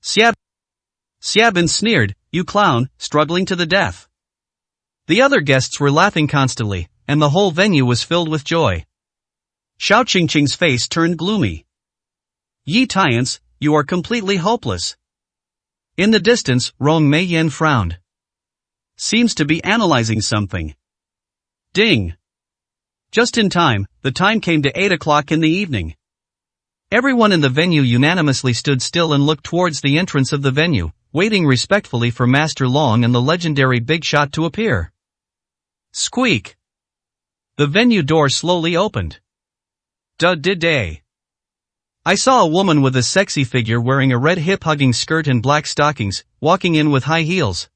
Xiaobin sneered, you clown, struggling to the death. The other guests were laughing constantly, and the whole venue was filled with joy. Xiao Qingqing's face turned gloomy. Yi Tiance, you are completely hopeless. In the distance, Rong Meiyan frowned. Seems to be analyzing something. Ding. Just in time, the time came to 8 o'clock in the evening. Everyone in the venue unanimously stood still and looked towards the entrance of the venue, waiting respectfully for Master Long and the legendary big shot to appear. Squeak. The venue door slowly opened. Day. I saw a woman with a sexy figure wearing a red hip-hugging skirt and black stockings, walking in with high heels.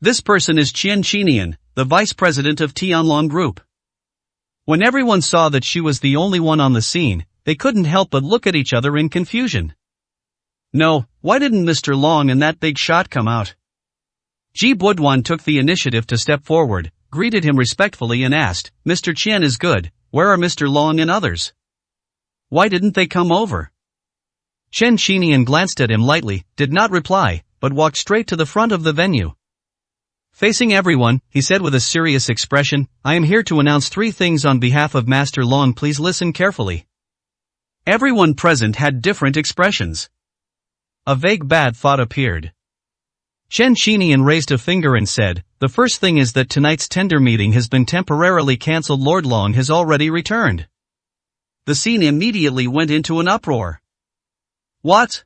This person is Qian Qinian, the vice president of Tianlong Group. When everyone saw that she was the only one on the scene, they couldn't help but look at each other in confusion. No, why didn't Mr. Long and that big shot come out? Ji Budwan took the initiative to step forward, greeted him respectfully and asked, Mr. Qian is good, where are Mr. Long and others? Why didn't they come over? Chen Qinian glanced at him lightly, did not reply, but walked straight to the front of the venue. Facing everyone, he said with a serious expression, I am here to announce three things on behalf of Master Long, please listen carefully. Everyone present had different expressions. A vague bad thought appeared. Chen Qinian raised a finger and said, the first thing is that tonight's tender meeting has been temporarily cancelled. Lord Long has already returned. The scene immediately went into an uproar. What?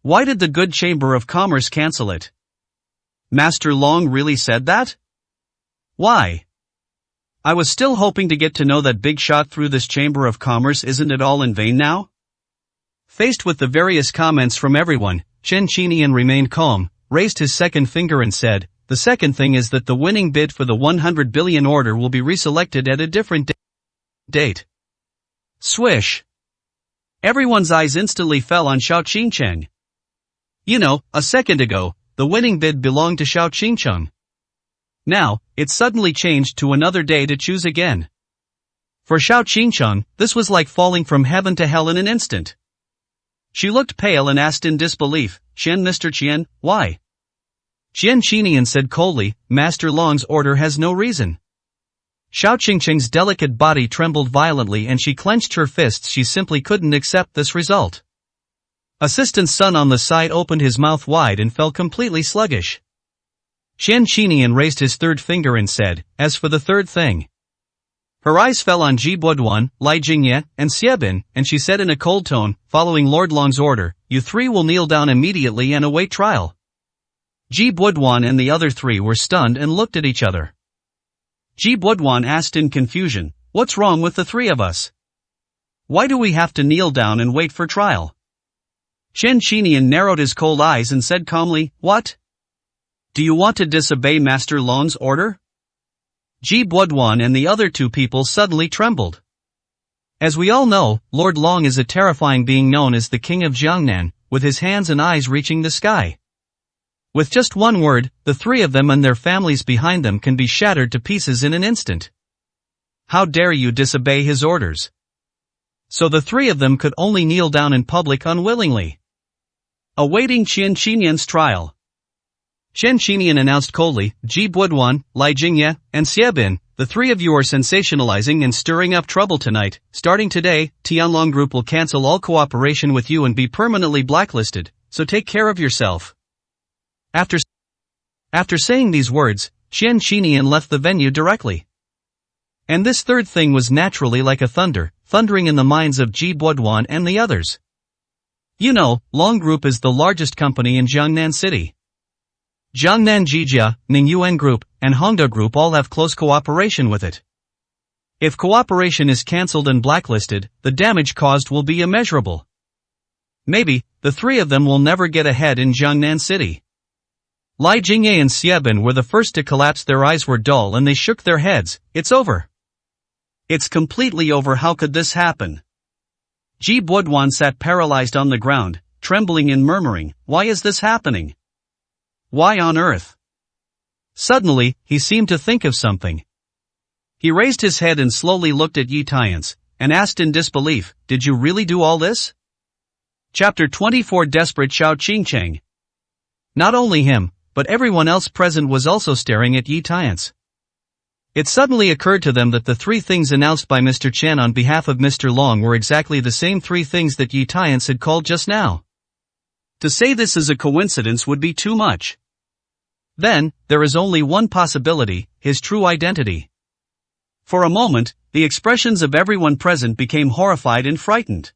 Why did the good Chamber of Commerce cancel it? Master Long really said that? Why? I was still hoping to get to know that big shot through this Chamber of Commerce. Isn't it all in vain now? Faced with the various comments from everyone, Chen Qinian remained calm, raised his second finger and said, "The second thing is that the winning bid for the 100 billion order will be reselected at a different date." Swish! Everyone's eyes instantly fell on Xiao Qingcheng. You know, a second ago, the winning bid belonged to Xiao Qingcheng. Now, it suddenly changed to another day to choose again. For Xiao Qingcheng, this was like falling from heaven to hell in an instant. She looked pale and asked in disbelief, Mr. Qian, why?" Chen Qinian said coldly, "Master Long's order has no reason." Xiao Qingcheng's delicate body trembled violently and she clenched her fists. She simply couldn't accept this result. Assistant Sun on the side opened his mouth wide and fell completely sluggish. Chen Qinian raised his third finger and said, "As for the third thing." Her eyes fell on Ji Buoduan, Lai Jingye, and Xiebin, and she said in a cold tone, "Following Lord Long's order, you three will kneel down immediately and await trial." Ji Buoduan and the other three were stunned and looked at each other. Ji Buoduan asked in confusion, "What's wrong with the three of us? Why do we have to kneel down and wait for trial?" Chen Qinian narrowed his cold eyes and said calmly, "What? Do you want to disobey Master Long's order?" Ji Buoduan and the other two people suddenly trembled. As we all know, Lord Long is a terrifying being known as the King of Jiangnan, with his hands and eyes reaching the sky. With just one word, the three of them and their families behind them can be shattered to pieces in an instant. How dare you disobey his orders? So the three of them could only kneel down in public unwillingly. Awaiting Chen Qinian's trial. Chen Qinian announced coldly, "Ji Buoduan, Lai Jingye, and Xiebin, the three of you are sensationalizing and stirring up trouble tonight. Starting today, Tianlong Group will cancel all cooperation with you and be permanently blacklisted, so take care of yourself." After saying these words, Chen Qinian left the venue directly. And this third thing was naturally like a thundering in the minds of Ji Buoduan and the others. You know, Long Group is the largest company in Jiangnan City. Jiangnan Jijia, Ningyuan Group, and Hongda Group all have close cooperation with it. If cooperation is cancelled and blacklisted, the damage caused will be immeasurable. Maybe, the three of them will never get ahead in Jiangnan City. Lai Jingye and Xiebin were the first to collapse. Their eyes were dull and they shook their heads. It's over. It's completely over. How could this happen? Ji Buoduan sat paralyzed on the ground, trembling and murmuring, "Why is this happening? Why on earth?" Suddenly, he seemed to think of something. He raised his head and slowly looked at Yi Tiance, and asked in disbelief, "Did you really do all this?" Chapter 24. Desperate Xiao Qingcheng. Not only him, but everyone else present was also staring at Yi Tiance. It suddenly occurred to them that the three things announced by Mr. Chen on behalf of Mr. Long were exactly the same three things that Yi Tiance had called just now. To say this is a coincidence would be too much. Then, there is only one possibility, his true identity. For a moment, the expressions of everyone present became horrified and frightened.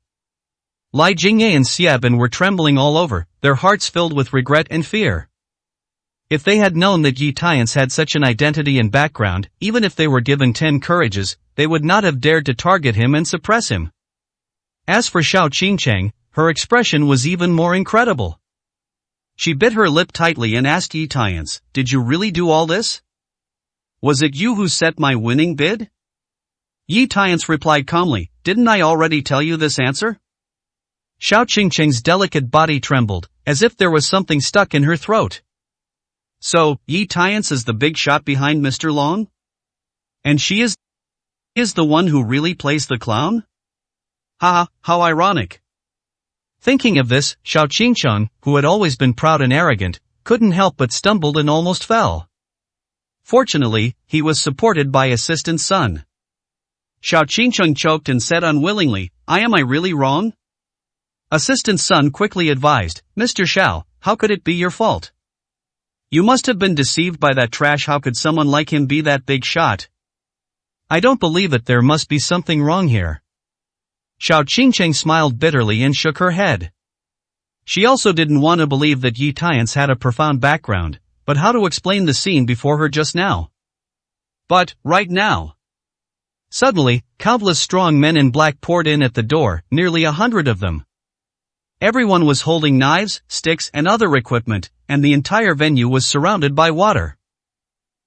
Lai Jingye and Xiebin were trembling all over, their hearts filled with regret and fear. If they had known that Yi Tiance had such an identity and background, even if they were given 10 courages, they would not have dared to target him and suppress him. As for Xiao Qingcheng, her expression was even more incredible. She bit her lip tightly and asked Yi Tiance, "Did you really do all this? Was it you who set my winning bid?" Yi Tiance replied calmly, "Didn't I already tell you this answer?" Xiao Qingcheng's delicate body trembled, as if there was something stuck in her throat. So, Yi Tiance is the big shot behind Mr. Long? And she is the one who really plays the clown? Ha, how ironic. Thinking of this, Xiao Qingcheng, who had always been proud and arrogant, couldn't help but stumbled and almost fell. Fortunately, he was supported by Assistant Sun. Xiao Qingcheng choked and said unwillingly, Am I really wrong?" Assistant Sun quickly advised, "Mr. Xiao, how could it be your fault? You must have been deceived by that trash. How could someone like him be that big shot? I don't believe it. There must be something wrong here." Xiao Qingcheng smiled bitterly and shook her head. She also didn't want to believe that Yi Tiance had a profound background, but how to explain the scene before her just now? But, right now. Suddenly, countless strong men in black poured in at the door, nearly 100 of them. Everyone was holding knives, sticks and other equipment, and the entire venue was surrounded by water.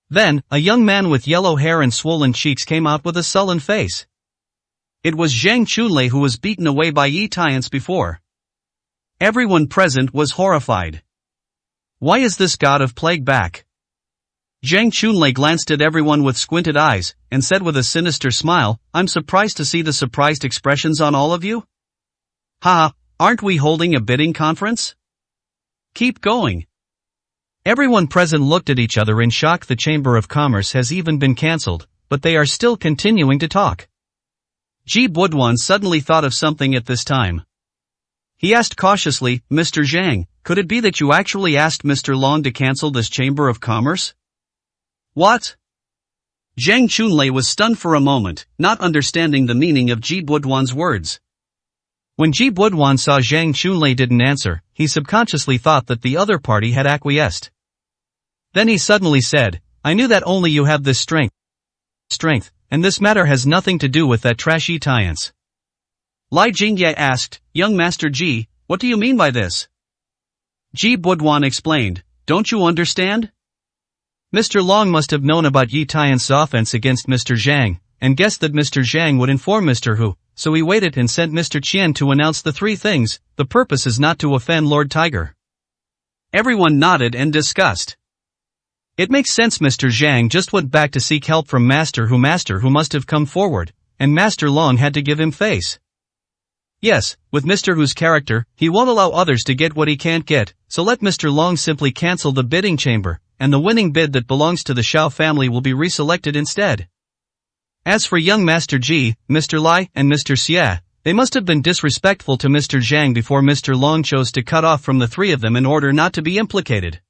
Then, a young man with yellow hair and swollen cheeks came out with a sullen face. It was Zhang Chunlei, who was beaten away by Yi Tiance before. Everyone present was horrified. Why is this god of plague back? Zhang Chunlei glanced at everyone with squinted eyes, and said with a sinister smile, I'm surprised to see the surprised expressions on all of you. Ha, aren't we holding a bidding conference? Keep going. Everyone present looked at each other in shock. The Chamber of Commerce has even been cancelled, but they are still continuing to talk. Ji Buduan suddenly thought of something at this time. He asked cautiously, Mr. Zhang, could it be that you actually asked Mr. Long to cancel this Chamber of Commerce? What? Zhang Chunlei was stunned for a moment, not understanding the meaning of Ji Buduan's words. When Ji Buduan saw Zhang Chunlei didn't answer, he subconsciously thought that the other party had acquiesced. Then he suddenly said, I knew that only you have this strength, and this matter has nothing to do with that trashy Tiance. Lai Jingye asked, Young Master Ji, what do you mean by this? Ji Buduan explained, don't you understand? Mr. Long must have known about Yi Tiance's offense against Mr. Zhang, and guessed that Mr. Zhang would inform Mr. Hu, so he waited and sent Mr. Qian to announce the three things. The purpose is not to offend Lord Tiger. Everyone nodded and discussed. It makes sense. Mr. Zhang just went back to seek help from Master Hu must have come forward, and Master Long had to give him face. Yes, with Mr. Hu's character, he won't allow others to get what he can't get, so let Mr. Long simply cancel the bidding chamber, and the winning bid that belongs to the Shao family will be reselected instead. As for young Master Ji, Mr. Lai, and Mr. Xie, they must have been disrespectful to Mr. Zhang before Mr. Long chose to cut off from the three of them in order not to be implicated.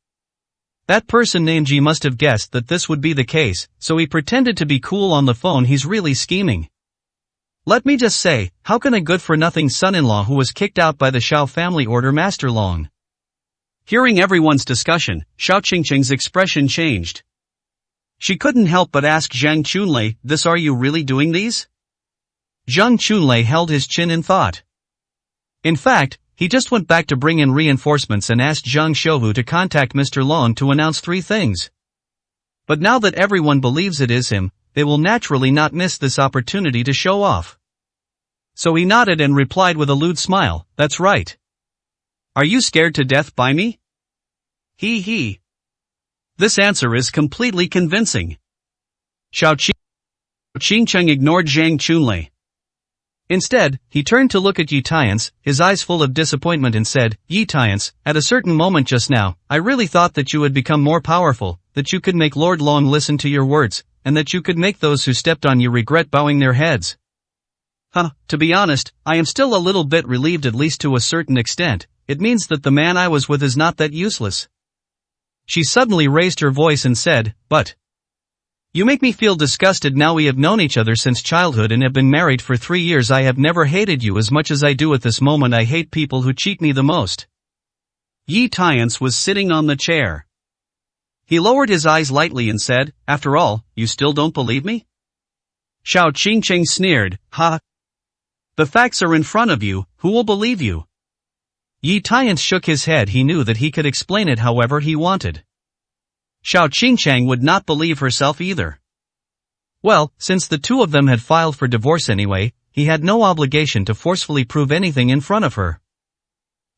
That person named Ji must have guessed that this would be the case, so he pretended to be cool on the phone. He's really scheming. Let me just say, how can a good-for-nothing son-in-law who was kicked out by the Shao family order Master Long? Hearing everyone's discussion, Xiao Qingqing's expression changed. She couldn't help but ask Zhang Chunlei, this are you really doing these? Zhang Chunlei held his chin in thought. In fact, he just went back to bring in reinforcements and asked Zhang Shouhu to contact Mr. Long to announce three things. But now that everyone believes it is him, they will naturally not miss this opportunity to show off. So he nodded and replied with a lewd smile, that's right. Are you scared to death by me? He. This answer is completely convincing. Xiao Qingcheng ignored Zhang Chunlei. Instead, he turned to look at Yi Tiance, his eyes full of disappointment, and said, Yi Tiance, at a certain moment just now, I really thought that you had become more powerful, that you could make Lord Long listen to your words, and that you could make those who stepped on you regret bowing their heads. To be honest, I am still a little bit relieved, at least to a certain extent. It means that the man I was with is not that useless. She suddenly raised her voice and said, but you make me feel disgusted. Now we have known each other since childhood and have been married for 3 years. I have never hated you as much as I do at this moment. I hate people who cheat me the most. Yi Tiance was sitting on the chair. He lowered his eyes lightly and said, after all, you still don't believe me? Xiao Qingcheng sneered, ha. The facts are in front of you, who will believe you? Yi Tiance shook his head. He knew that he could explain it however he wanted. Xiao Qingcheng would not believe herself either. Well, since the two of them had filed for divorce anyway, he had no obligation to forcefully prove anything in front of her.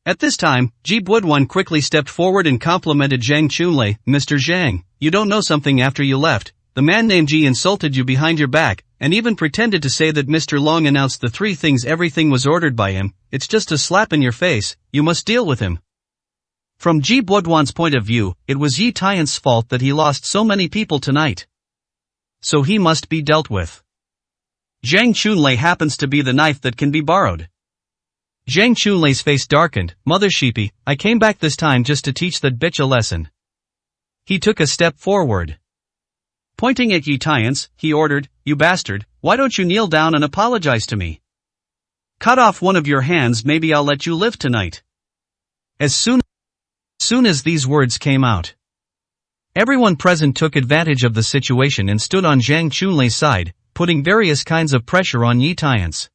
At this time, Ji Buduan quickly stepped forward and complimented Zhang Chunlei, Mr. Zhang, you don't know something. After you left, the man named Ji insulted you behind your back, and even pretended to say that Mr. Long announced the three things. Everything was ordered by him. It's just a slap in your face. You must deal with him. From Ji Buduan's point of view, it was Yi Tiance's fault that he lost so many people tonight. So he must be dealt with. Zhang Chunlei happens to be the knife that can be borrowed. Zhang Chunlei's face darkened. Mother Sheepy, I came back this time just to teach that bitch a lesson. He took a step forward. Pointing at Yi Tiance, he ordered, you bastard, why don't you kneel down and apologize to me? Cut off one of your hands, maybe I'll let you live tonight. As soon as these words came out, everyone present took advantage of the situation and stood on Zhang Chunlei's side, putting various kinds of pressure on Yi Tian's.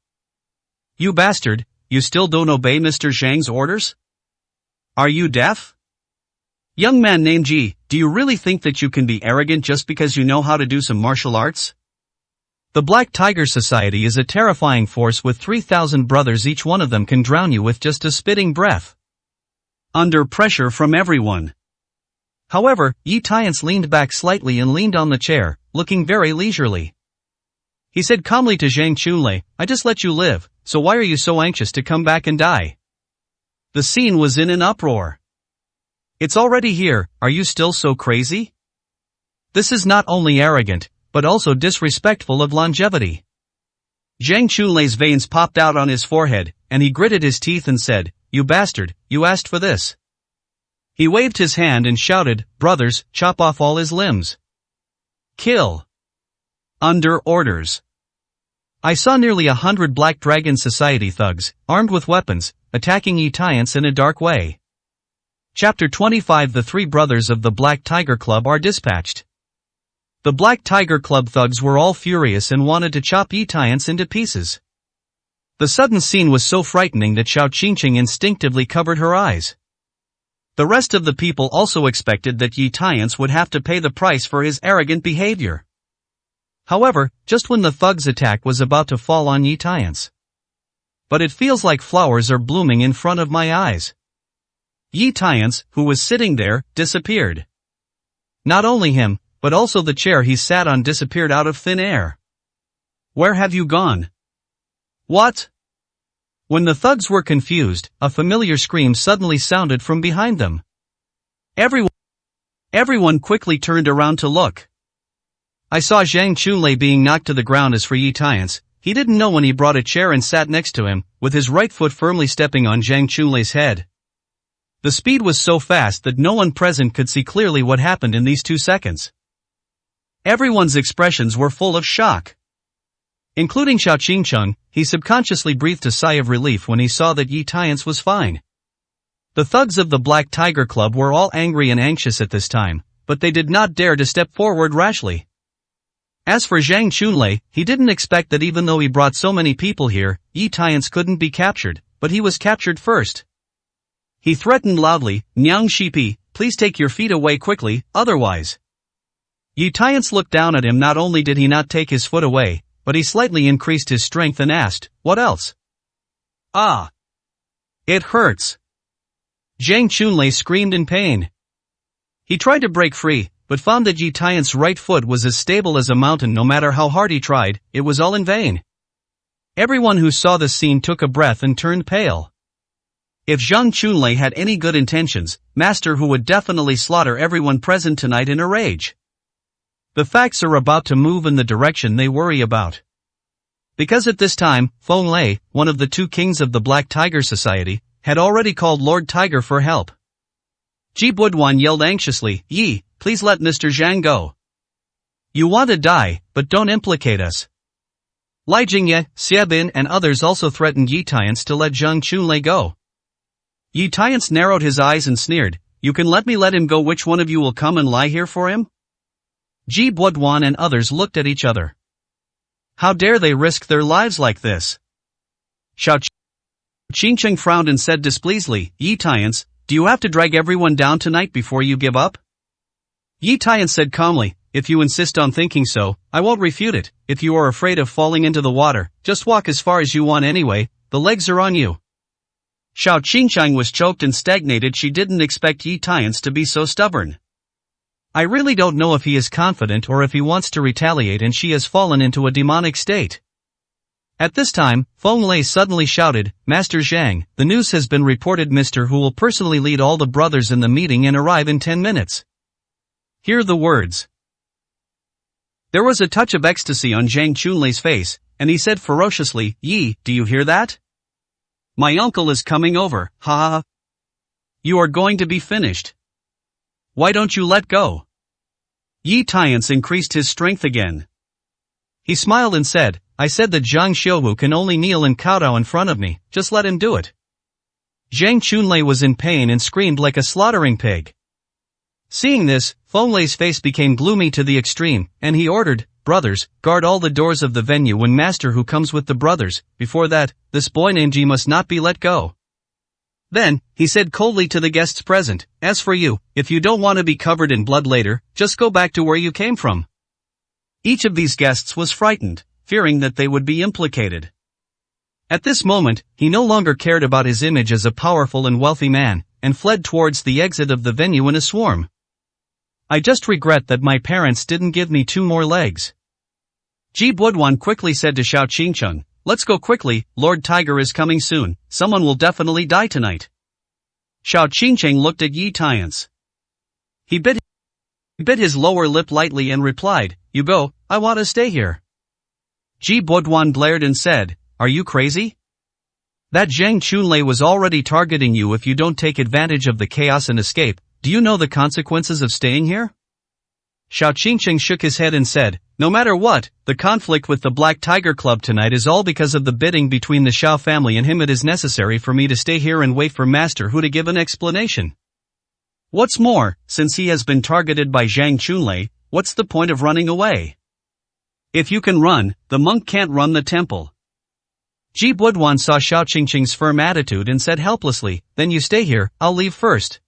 You bastard, you still don't obey Mr. Zhang's orders? Are you deaf? Young man named Ji, do you really think that you can be arrogant just because you know how to do some martial arts? The Black Tiger Society is a terrifying force with 3,000 brothers, each one of them can drown you with just a spitting breath. Under pressure from everyone. However, Yi Tian's leaned back slightly and leaned on the chair, looking very leisurely. He said calmly to Zhang Chunlei, I just let you live, so why are you so anxious to come back and die? The scene was in an uproar. It's already here, are you still so crazy? This is not only arrogant, but also disrespectful of longevity. Zhang Chunlei's veins popped out on his forehead, and he gritted his teeth and said, You bastard, you asked for this. He waved his hand and shouted, Brothers, chop off all his limbs. Kill. Under orders. I saw nearly 100 Black Dragon Society thugs, armed with weapons, attacking Yi Tian's in a dark way. Chapter 25 The three brothers of the Black Tiger Club are dispatched. The Black Tiger Club thugs were all furious and wanted to chop Yi Tian's into pieces. The sudden scene was so frightening that Xiao Qingqing instinctively covered her eyes. The rest of the people also expected that Yi Tian's would have to pay the price for his arrogant behavior. However, just when the thugs' attack was about to fall on Yi Tian's. But it feels like flowers are blooming in front of my eyes. Yi Tian's, who was sitting there, disappeared. Not only him, but also the chair he sat on disappeared out of thin air. Where have you gone? What? When the thugs were confused, a familiar scream suddenly sounded from behind them. Everyone quickly turned around to look. I saw Zhang Chunlei being knocked to the ground. As for Yi Tian's, he didn't know when he brought a chair and sat next to him, with his right foot firmly stepping on Zhang Chunlei's head. The speed was so fast that no one present could see clearly what happened in these 2 seconds. Everyone's expressions were full of shock. Including Xiao Qingqing, he subconsciously breathed a sigh of relief when he saw that Yi Tian's was fine. The thugs of the Black Tiger Club were all angry and anxious at this time, but they did not dare to step forward rashly. As for Zhang Chunlei, he didn't expect that even though he brought so many people here, Yi Tian's couldn't be captured, but he was captured first. He threatened loudly, Nyang Shipi, please take your feet away quickly, otherwise. Yi Tian's looked down at him. Not only did he not take his foot away, but he slightly increased his strength and asked, what else? Ah! It hurts. Zhang Chunlei screamed in pain. He tried to break free, but found that Yi Tian's right foot was as stable as a mountain. No matter how hard he tried, it was all in vain. Everyone who saw this scene took a breath and turned pale. If Zhang Chunlei had any good intentions, Master Hu would definitely slaughter everyone present tonight in a rage. The facts are about to move in the direction they worry about. Because at this time, Feng Lei, one of the 2 kings of the Black Tiger Society, had already called Lord Tiger for help. Ji Buduan yelled anxiously, Yi, please let Mr. Zhang go. You want to die, but don't implicate us. Lai Jingye, Xiebin and others also threatened Yi Tian's to let Zhang Chunlei go. Yi Tian's narrowed his eyes and sneered, you can let me let him go. Which one of you will come and lie here for him? Ji Buduan and others looked at each other. How dare they risk their lives like this? Xiao Qingqing frowned and said displeasedly, Yi Tian's, do you have to drag everyone down tonight before you give up? Yi Tian said calmly, if you insist on thinking so, I won't refute it. If you are afraid of falling into the water, just walk as far as you want anyway, the legs are on you. Xiao Qingqing was choked and stagnated. She didn't expect Yi Tian's to be so stubborn. I really don't know if he is confident or if he wants to retaliate, and she has fallen into a demonic state. At this time, Feng Lei suddenly shouted, Master Zhang, the news has been reported. Mr. Hu will personally lead all the brothers in the meeting and arrive in 10 minutes. Hear the words. There was a touch of ecstasy on Zhang Chunlei's face, and he said ferociously, Yi, do you hear that? My uncle is coming over, ha ha ha. You are going to be finished. Why don't you let go? Yi Tian's increased his strength again. He smiled and said, I said that Zhang Xiuwu can only kneel and kowtow in front of me, just let him do it. Zhang Chunlei was in pain and screamed like a slaughtering pig. Seeing this, Fenglei's face became gloomy to the extreme, and he ordered, "Brothers, guard all the doors of the venue when Master Hu comes with the brothers. Before that, this boy named Ji must not be let go." Then, he said coldly to the guests present, "As for you, if you don't want to be covered in blood later, just go back to where you came from." Each of these guests was frightened, fearing that they would be implicated. At this moment, he no longer cared about his image as a powerful and wealthy man, and fled towards the exit of the venue in a swarm. "I just regret that my parents didn't give me 2 more legs." Ji Buduan quickly said to Xiao Qingcheng, "Let's go quickly, Lord Tiger is coming soon, someone will definitely die tonight." Xiao Qingcheng looked at Yi Tiance. He bit his lower lip lightly and replied, "You go, I want to stay here." Ji Buduan glared and said, "Are you crazy? That Zhang Chunlei was already targeting you if you don't take advantage of the chaos and escape. Do you know the consequences of staying here?" Xiao Qingcheng shook his head and said, "No matter what, the conflict with the Black Tiger Club tonight is all because of the bidding between the Xiao family and him. It is necessary for me to stay here and wait for Master Hu to give an explanation. What's more, since he has been targeted by Zhang Chunlei, what's the point of running away? If you can run, the monk can't run the temple." Ji Buduan saw Xiao Qingcheng's firm attitude and said helplessly, "Then you stay here, I'll leave first."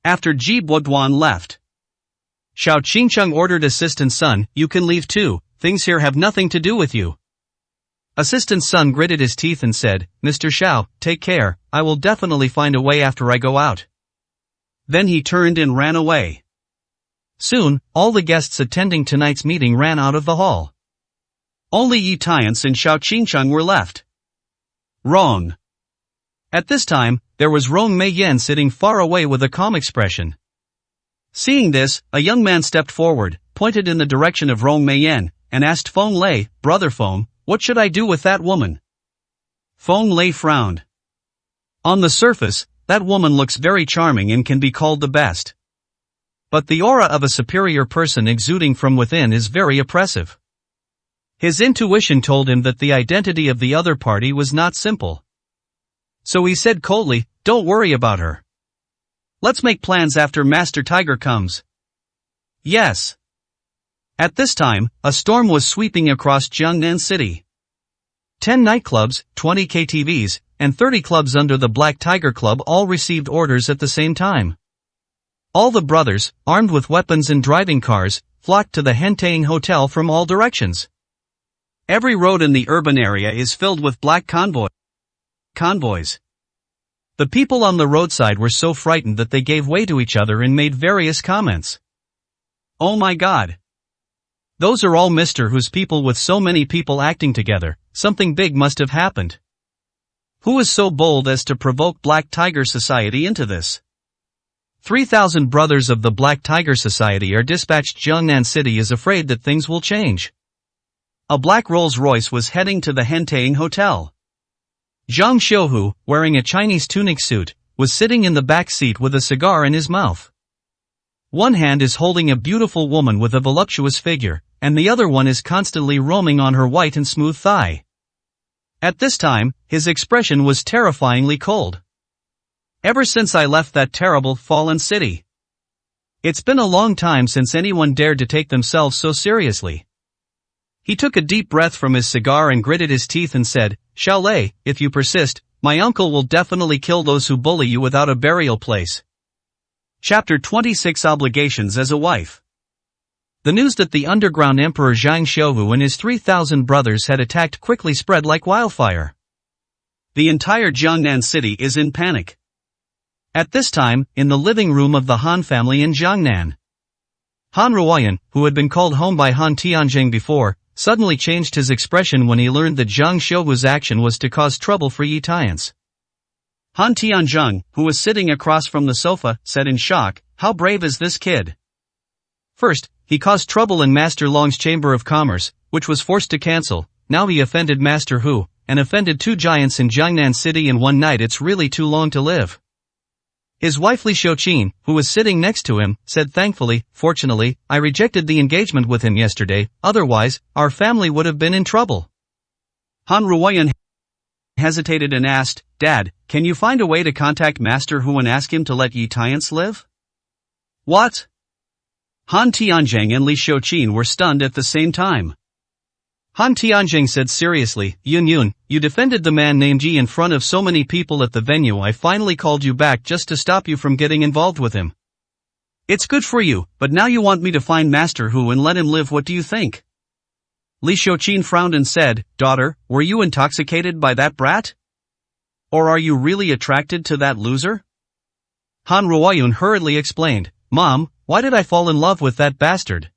After Ji Buduan left, Xiao Qingcheng ordered Assistant Sun, "You can leave too, things here have nothing to do with you." Assistant Sun gritted his teeth and said, "Mr. Xiao, take care, I will definitely find a way after I go out." Then he turned and ran away. Soon, all the guests attending tonight's meeting ran out of the hall. Only Yi Tiance and Xiao Qingcheng were left. Wrong. At this time, there was Rong Meiyan sitting far away with a calm expression. Seeing this, a young man stepped forward, pointed in the direction of Rong Meiyan, and asked Feng Lei, "Brother Feng, what should I do with that woman?" Feng Lei frowned. On the surface, that woman looks very charming and can be called the best. But the aura of a superior person exuding from within is very oppressive. His intuition told him that the identity of the other party was not simple. So he said coldly, "Don't worry about her. Let's make plans after Master Tiger comes." Yes. At this time, a storm was sweeping across Jiangnan City. 10 nightclubs, 20 KTVs, and 30 clubs under the Black Tiger Club all received orders at the same time. All the brothers, armed with weapons and driving cars, flocked to the Hentaying Hotel from all directions. Every road in the urban area is filled with black convoys. The people on the roadside were so frightened that they gave way to each other and made various comments. "Oh my God! Those are all Mr. Hu's people. With so many people acting together, something big must have happened. Who is so bold as to provoke Black Tiger Society into this?" 3,000 brothers of the Black Tiger Society are dispatched. Jiangnan City is afraid that things will change. A black Rolls-Royce was heading to the Hentaying Hotel. Zhang Xiuhu, wearing a Chinese tunic suit, was sitting in the back seat with a cigar in his mouth. One hand is holding a beautiful woman with a voluptuous figure, and the other one is constantly roaming on her white and smooth thigh. At this time, his expression was terrifyingly cold. "Ever since I left that terrible, fallen city, it's been a long time since anyone dared to take themselves so seriously." He took a deep breath from his cigar and gritted his teeth and said, "Xiao Lei, if you persist, my uncle will definitely kill those who bully you without a burial place." Chapter 26 Obligations as a Wife. The news that the underground Emperor Zhang Xiuhu and his 3,000 brothers had attacked quickly spread like wildfire. The entire Jiangnan city is in panic. At this time, in the living room of the Han family in Jiangnan, Han Ruoyan, who had been called home by Han Tianjing before, suddenly changed his expression when he learned that Zhang Xiuhu's action was to cause trouble for Yi Tiance. Han Tianjing, who was sitting across from the sofa, said in shock, "How brave is this kid? First, he caused trouble in Master Long's Chamber of Commerce, which was forced to cancel. Now he offended Master Hu, and offended 2 giants in Jiangnan City in one night. It's really too long to live." His wife Li Xiuqin, who was sitting next to him, said thankfully, "Fortunately, I rejected the engagement with him yesterday, otherwise, our family would have been in trouble." Han Ruoyan hesitated and asked, Dad, can you find a way to contact Master Hu and ask him to let Yi Tiance live? What? Han Tianjing and Li Xiuqin were stunned at the same time. Han Tianjing said seriously, Yun, you defended the man named Yi in front of so many people at the venue. I finally called you back just to stop you from getting involved with him. It's good for you, but now you want me to find Master Hu and let him live. What do you think? Li Xiuqin frowned and said, Daughter, were you intoxicated by that brat? Or are you really attracted to that loser? Han Ruoyun hurriedly explained, Mom, why did I fall in love with that bastard?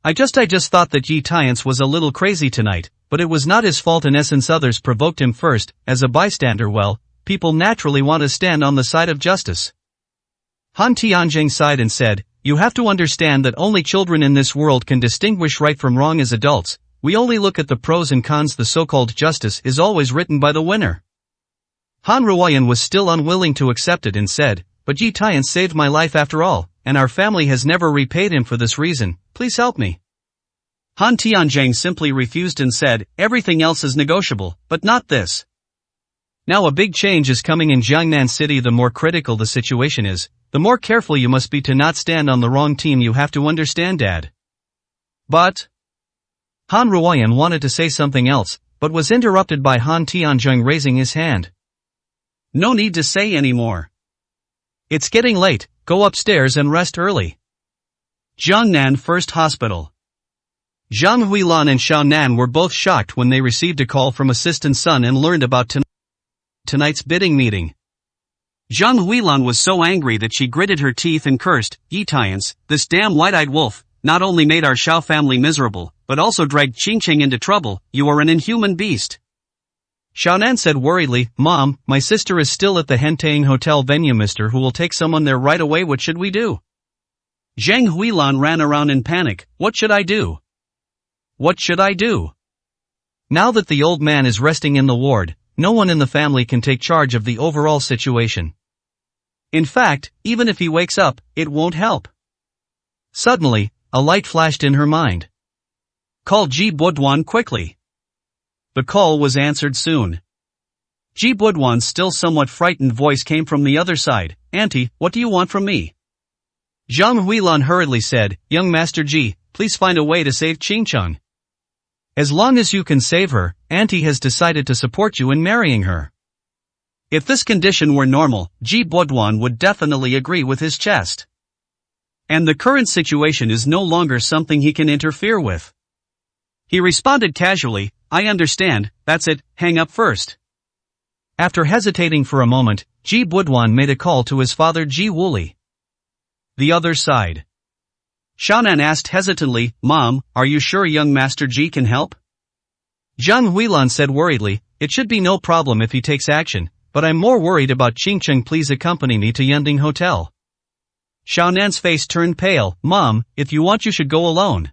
I just thought that Yi Tiance was a little crazy tonight, but it was not his fault. In essence, others provoked him first. As a bystander, well, people naturally want to stand on the side of justice. Han Tianjing sighed and said, You have to understand that only children in this world can distinguish right from wrong. As adults, we only look at the pros and cons. The so-called justice is always written by the winner. Han Ruoyan was still unwilling to accept it and said, But Yi Tiance saved my life after all, and our family has never repaid him for this reason. Please help me. Han Tianjing simply refused and said, Everything else is negotiable, but not this. Now a big change is coming in Jiangnan City. The more critical the situation is, the more careful you must be to not stand on the wrong team. You have to understand, Dad. But Han Ruoyan wanted to say something else, but was interrupted by Han Tianjing raising his hand. No need to say any more. It's getting late, go upstairs and rest early. Jiangnan First Hospital. Zhang Huilan and Xiao Nan were both shocked when they received a call from Assistant Sun and learned about tonight's bidding meeting. Zhang Huilan was so angry that she gritted her teeth and cursed, Yi Tiance, this damn white-eyed wolf, not only made our Xiao family miserable, but also dragged Qingqing into trouble. You are an inhuman beast. Xiaonan said worriedly, Mom, my sister is still at the Hentang Hotel venue. Mister Hu will take someone there right away. What should we do? Zhang Huilan ran around in panic. What should I do? What should I do? Now that the old man is resting in the ward, no one in the family can take charge of the overall situation. In fact, even if he wakes up, it won't help. Suddenly, a light flashed in her mind. Call Ji Buduan quickly. The call was answered soon. Ji Buduan's still somewhat frightened voice came from the other side. Auntie, what do you want from me? Zhang Huilan hurriedly said, Young Master Ji, please find a way to save Qingqing. As long as you can save her, Auntie has decided to support you in marrying her. If this condition were normal, Ji Buduan would definitely agree with his chest. And the current situation is no longer something he can interfere with. He responded casually, I understand, that's it, hang up first. After hesitating for a moment, Ji Buduan made a call to his father Ji Wuli. The other side. Xiaonan asked hesitantly, Mom, are you sure young Master Ji can help? Zhang Huilan said worriedly, it should be no problem if he takes action, but I'm more worried about Qingqing. Please accompany me to Yending Hotel. Xiaonan's face turned pale. Mom, if you want you should go alone.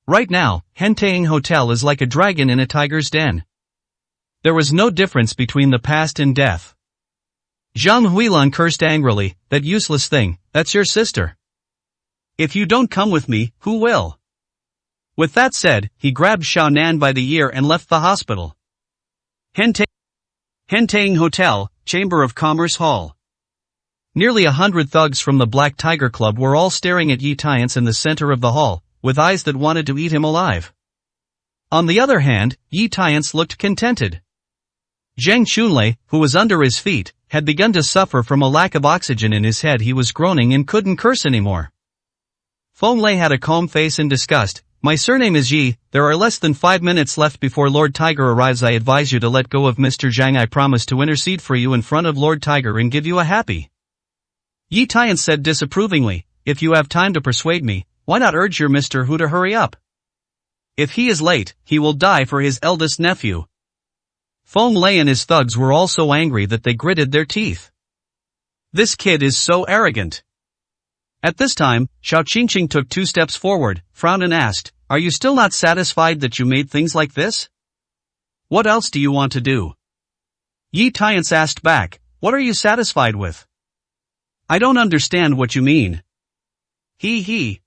Right now, Hentang Hotel is like a dragon in a tiger's den. There was no difference between the past and death. Zhang Huilan cursed angrily, that useless thing, that's your sister. If you don't come with me, who will? With that said, he grabbed Xiaonan by the ear and left the hospital. Hentang Hotel, Chamber of Commerce Hall. Nearly 100 thugs from the Black Tiger Club were all staring at Yi Tiance in the center of the hall, with eyes that wanted to eat him alive. On the other hand, Yi Tiance looked contented. Zhang Chunlei, who was under his feet, had begun to suffer from a lack of oxygen in his head. He was groaning and couldn't curse anymore. Feng Lei had a calm face in disgust. My surname is Yi, there are less than 5 minutes left before Lord Tiger arrives. I advise you to let go of Mr. Zhang. I promise to intercede for you in front of Lord Tiger and give you a happy. Yi Tiance said disapprovingly, if you have time to persuade me, why not urge your Mr. Hu to hurry up? If he is late, he will die for his eldest nephew. Feng Lei and his thugs were all so angry that they gritted their teeth. This kid is so arrogant. At this time, Xiao Qingqing took 2 steps forward, frowned and asked, are you still not satisfied that you made things like this? What else do you want to do? Yi Tiance asked back, what are you satisfied with? I don't understand what you mean. He.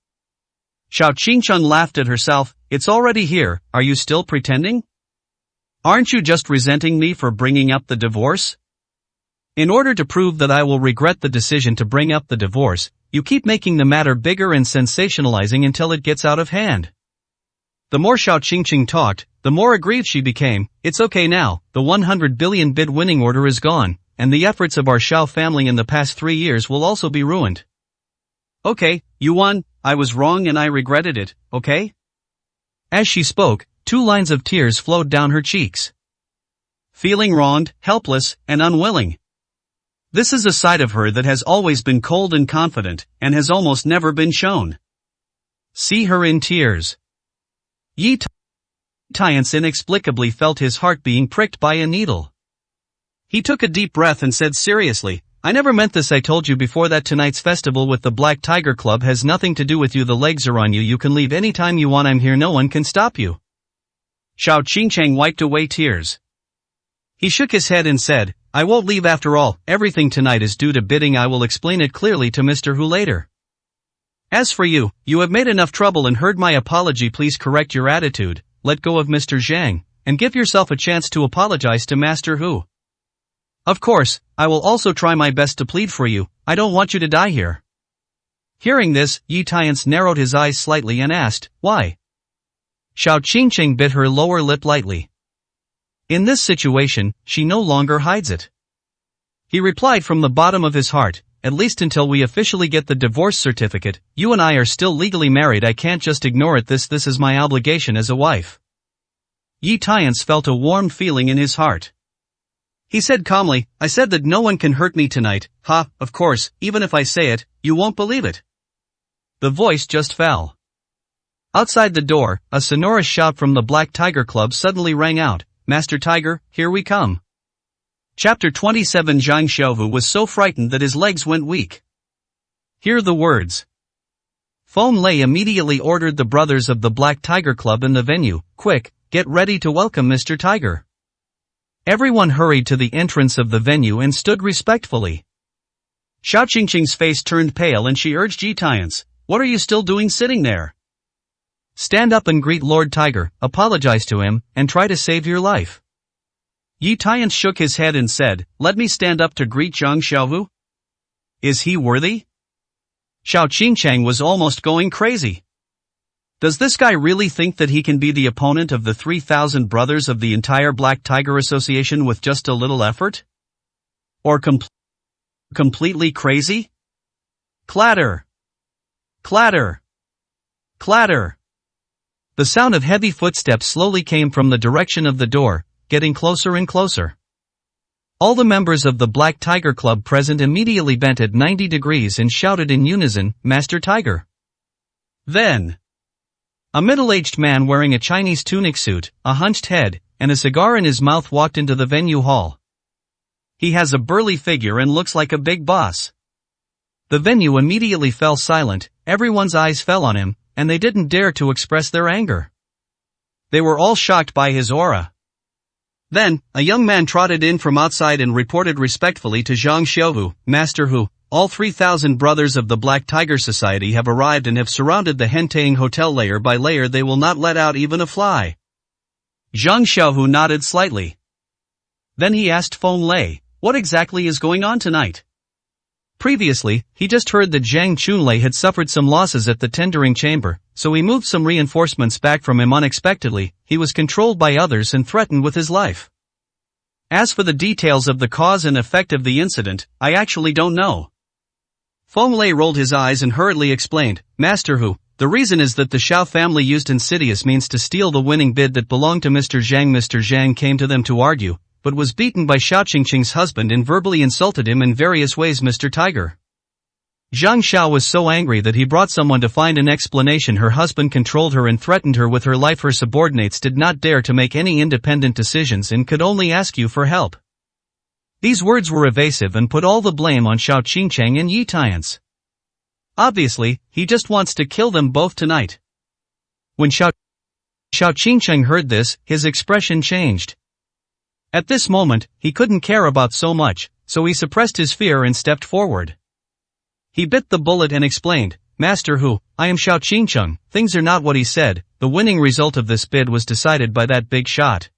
Xiao Qingqing laughed at herself, it's already here, are you still pretending? Aren't you just resenting me for bringing up the divorce? In order to prove that I will regret the decision to bring up the divorce, you keep making the matter bigger and sensationalizing until it gets out of hand. The more Xiao Qingqing talked, the more aggrieved she became. It's okay now, the 100 billion bid winning order is gone, and the efforts of our Xiao family in the past 3 years will also be ruined. Okay, you won, I was wrong and I regretted it, okay? As she spoke, 2 lines of tears flowed down her cheeks. Feeling wronged, helpless, and unwilling. This is a side of her that has always been cold and confident, and has almost never been shown. See her in tears. Yi Tiance inexplicably felt his heart being pricked by a needle. He took a deep breath and said seriously, I never meant this. I told you before that tonight's festival with the Black Tiger Club has nothing to do with you. The legs are on you. You can leave anytime you want. I'm here. No one can stop you. Xiao Qingcheng wiped away tears. He shook his head and said, I won't leave after all. Everything tonight is due to bidding. I will explain it clearly to Mr. Hu later. As for you, you have made enough trouble and heard my apology. Please correct your attitude, let go of Mr. Zhang, and give yourself a chance to apologize to Master Hu. Of course, I will also try my best to plead for you. I don't want you to die here. Hearing this, Yi Tiance narrowed his eyes slightly and asked, why? Xiao Qingqing bit her lower lip lightly. In this situation, she no longer hides it. He replied from the bottom of his heart, at least until we officially get the divorce certificate, you and I are still legally married. I can't just ignore it. This is my obligation as a wife. Yi Tiance felt a warm feeling in his heart. He said calmly, I said that no one can hurt me tonight. Ha, of course, even if I say it, you won't believe it. The voice just fell. Outside the door, a sonorous shout from the Black Tiger Club suddenly rang out. Master Tiger, here we come. Chapter 27. Zhang Xiaovu was so frightened that his legs went weak. Hear the words. Feng Lei immediately ordered the brothers of the Black Tiger Club in the venue, quick, get ready to welcome Mr. Tiger. Everyone hurried to the entrance of the venue and stood respectfully. Xiao Qingqing's face turned pale and she urged Yi Tiance, what are you still doing sitting there? Stand up and greet Lord Tiger, apologize to him, and try to save your life. Yi Tiance shook his head and said, let me stand up to greet Zhang Xiaovu? Is he worthy? Xiao Qingcheng was almost going crazy. Does this guy really think that he can be the opponent of the 3,000 brothers of the entire Black Tiger Association with just a little effort? Or completely crazy? Clatter! Clatter! Clatter! The sound of heavy footsteps slowly came from the direction of the door, getting closer and closer. All the members of the Black Tiger Club present immediately bent at 90 degrees and shouted in unison, Master Tiger. Then, a middle-aged man wearing a Chinese tunic suit, a hunched head, and a cigar in his mouth walked into the venue hall. He has a burly figure and looks like a big boss. The venue immediately fell silent, everyone's eyes fell on him, and they didn't dare to express their anger. They were all shocked by his aura. Then, a young man trotted in from outside and reported respectfully to Zhang Xiaovu, Master Hu, all 3,000 brothers of the Black Tiger Society have arrived and have surrounded the Hentang Hotel layer by layer. They will not let out even a fly. Zhang Xiaovu nodded slightly. Then he asked Feng Lei, what exactly is going on tonight? Previously, he just heard that Zhang Chunlei had suffered some losses at the tendering chamber, so he moved some reinforcements back from him unexpectedly. He was controlled by others and threatened with his life. As for the details of the cause and effect of the incident, I actually don't know. Feng Lei rolled his eyes and hurriedly explained, Master Hu, the reason is that the Xiao family used insidious means to steal the winning bid that belonged to Mr. Zhang. Mr. Zhang came to them to argue, but was beaten by Xiao Qingqing's husband and verbally insulted him in various ways. Mr. Tiger. Zhang Xiao was so angry that he brought someone to find an explanation. Her husband controlled her and threatened her with her life. Her subordinates did not dare to make any independent decisions and could only ask you for help. These words were evasive and put all the blame on Xiao Qingcheng and Yi Tiance. Obviously, he just wants to kill them both tonight. When Xiao Qingcheng heard this, his expression changed. At this moment, he couldn't care about so much, so he suppressed his fear and stepped forward. He bit the bullet and explained, Master Hu, I am Xiao Qingcheng. Things are not what he said. The winning result of this bid was decided by that big shot.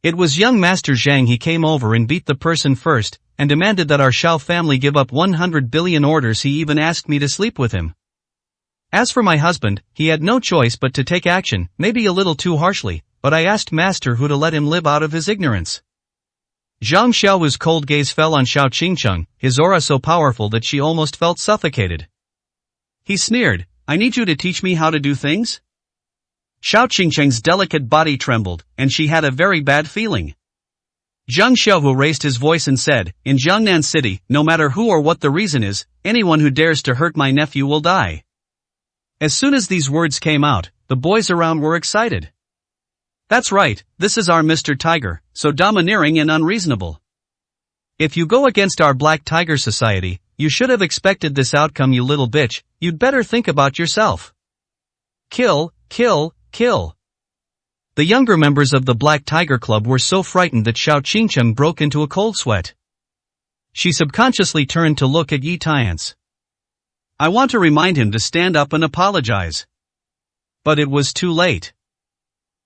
It was young Master Zhang. He came over and beat the person first, and demanded that our Xiao family give up 100 billion orders. He even asked me to sleep with him. As for my husband, he had no choice but to take action, maybe a little too harshly, but I asked Master Hu to let him live out of his ignorance. Zhang Xiaohu's cold gaze fell on Xiao Qingcheng, his aura so powerful that she almost felt suffocated. He sneered, "I need you to teach me how to do things?" Xiao Qingcheng's delicate body trembled, and she had a very bad feeling. Zhang Xiaohu raised his voice and said, "In Jiangnan City, no matter who or what the reason is, anyone who dares to hurt my nephew will die." As soon as these words came out, the boys around were excited. "That's right, this is our Mr. Tiger, so domineering and unreasonable. If you go against our Black Tiger Society, you should have expected this outcome, you little bitch. You'd better think about yourself. Kill, kill, kill." The younger members of the Black Tiger Club were so frightened that Xiao Qingcheng broke into a cold sweat. She subconsciously turned to look at Yi Tiance. I want to remind him to stand up and apologize. But it was too late.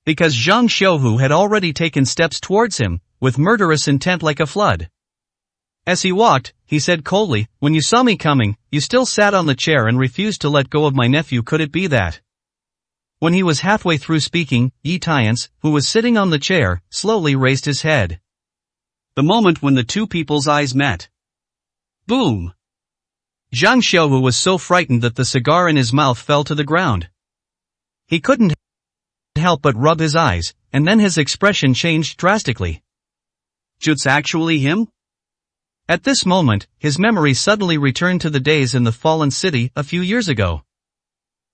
Because Zhang Xiaohu had already taken steps towards him, with murderous intent like a flood. As he walked, he said coldly, "When you saw me coming, you still sat on the chair and refused to let go of my nephew. Could it be that?" When he was halfway through speaking, Yi Tiance, who was sitting on the chair, slowly raised his head. The moment when the two people's eyes met. Boom! Zhang Xiaohu was so frightened that the cigar in his mouth fell to the ground. He couldn't help but rub his eyes, and then his expression changed drastically. It's actually him? At this moment, his memory suddenly returned to the days in the fallen city a few years ago.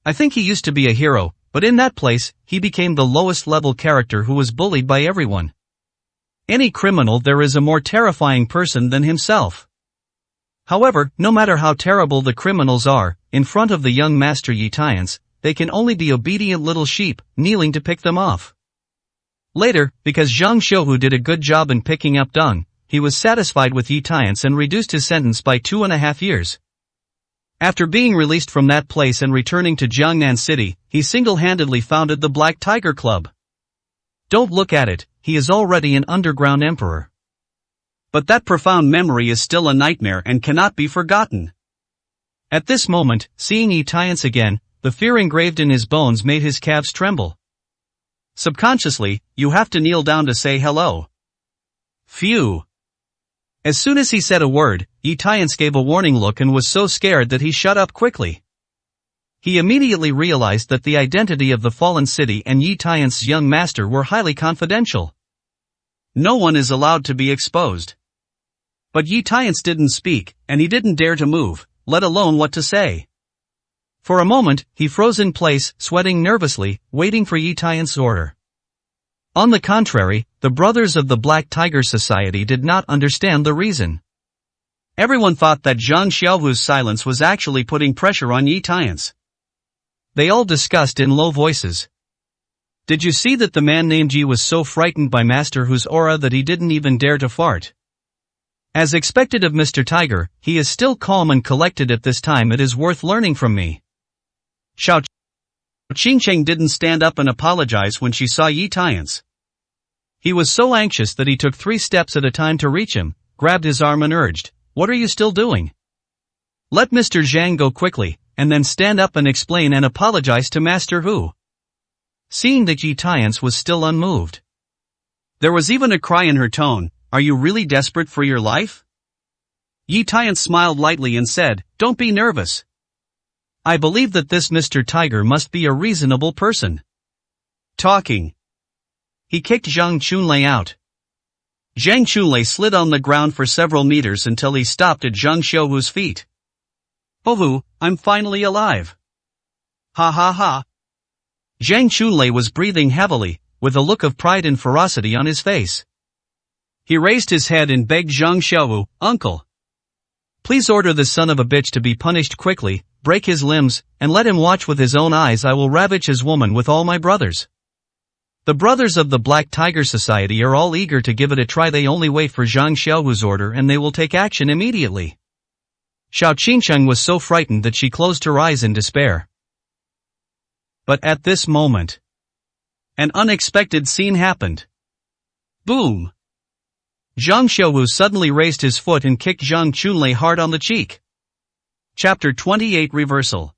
I think he used to be a hero, but in that place, he became the lowest level character who was bullied by everyone. Any criminal, there is a more terrifying person than himself. However, no matter how terrible the criminals are, in front of the young Master Yi Tiance, they can only be obedient little sheep, kneeling to pick them off. Later, because Zhang Xiaohu did a good job in picking up dung, he was satisfied with Yi Tiance and reduced his sentence by 2.5 years. After being released from that place and returning to Jiangnan City, he single-handedly founded the Black Tiger Club. Don't look at it, he is already an underground emperor. But that profound memory is still a nightmare and cannot be forgotten. At this moment, seeing Yi Tiance again, the fear engraved in his bones made his calves tremble. Subconsciously, you have to kneel down to say hello. Phew. As soon as he said a word, Yi Tiance gave a warning look and was so scared that he shut up quickly. He immediately realized that the identity of the fallen city and Yi Tiance's young master were highly confidential. No one is allowed to be exposed. But Yi Tiance didn't speak, and he didn't dare to move, let alone what to say. For a moment, he froze in place, sweating nervously, waiting for Yi Tiance's order. On the contrary, the brothers of the Black Tiger Society did not understand the reason. Everyone thought that Zhang Xiaohu's silence was actually putting pressure on Yi Tiance. They all discussed in low voices. Did you see that the man named Yi was so frightened by Master Hu's aura that he didn't even dare to fart? As expected of Mr. Tiger, he is still calm and collected at this time. It is worth learning from me. Xiao Qingcheng didn't stand up and apologize when she saw Yi Tiance. He was so anxious that he took 3 steps at a time to reach him, grabbed his arm and urged, "What are you still doing? Let Mr. Zhang go quickly, and then stand up and explain and apologize to Master Hu." Seeing that Yi Tiance was still unmoved. There was even a cry in her tone, "Are you really desperate for your life?" Yi Tiance smiled lightly and said, "Don't be nervous. I believe that this Mr. Tiger must be a reasonable person." Talking. He kicked Zhang Chunlei out. Zhang Chunlei slid on the ground for several meters until he stopped at Zhang Xiaohu's feet. "Oh, I'm finally alive. Ha ha ha." Zhang Chunlei was breathing heavily, with a look of pride and ferocity on his face. He raised his head and begged Zhang Xiaohu, "Uncle, please order this son of a bitch to be punished quickly, break his limbs, and let him watch with his own eyes. I will ravage his woman with all my brothers." The brothers of the Black Tiger Society are all eager to give it a try. They only wait for Zhang Xiaohu's order and they will take action immediately. Xiao Qingcheng was so frightened that she closed her eyes in despair. But at this moment, an unexpected scene happened. Boom! Zhang Xiaowu suddenly raised his foot and kicked Zhang Chunlei hard on the cheek. Chapter 28 Reversal.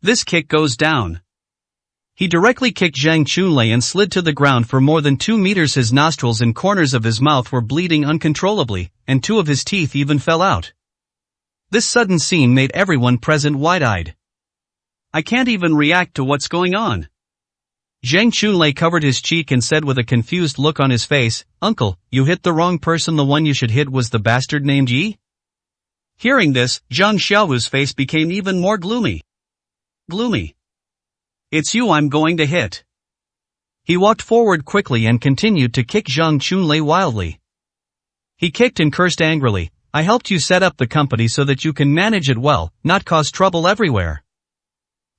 This kick goes down. He directly kicked Zhang Chunlei and slid to the ground for more than 2 meters. His nostrils and corners of his mouth were bleeding uncontrollably, and 2 of his teeth even fell out. This sudden scene made everyone present wide-eyed. I can't even react to what's going on. Zhang Chunlei covered his cheek and said with a confused look on his face, "Uncle, you hit the wrong person. The one you should hit was the bastard named Yi?" Hearing this, Zhang Xiaowu's face became even more gloomy. It's you I'm going to hit. He walked forward quickly and continued to kick Zhang Chunlei wildly. He kicked and cursed angrily, "I helped you set up the company so that you can manage it well, not cause trouble everywhere."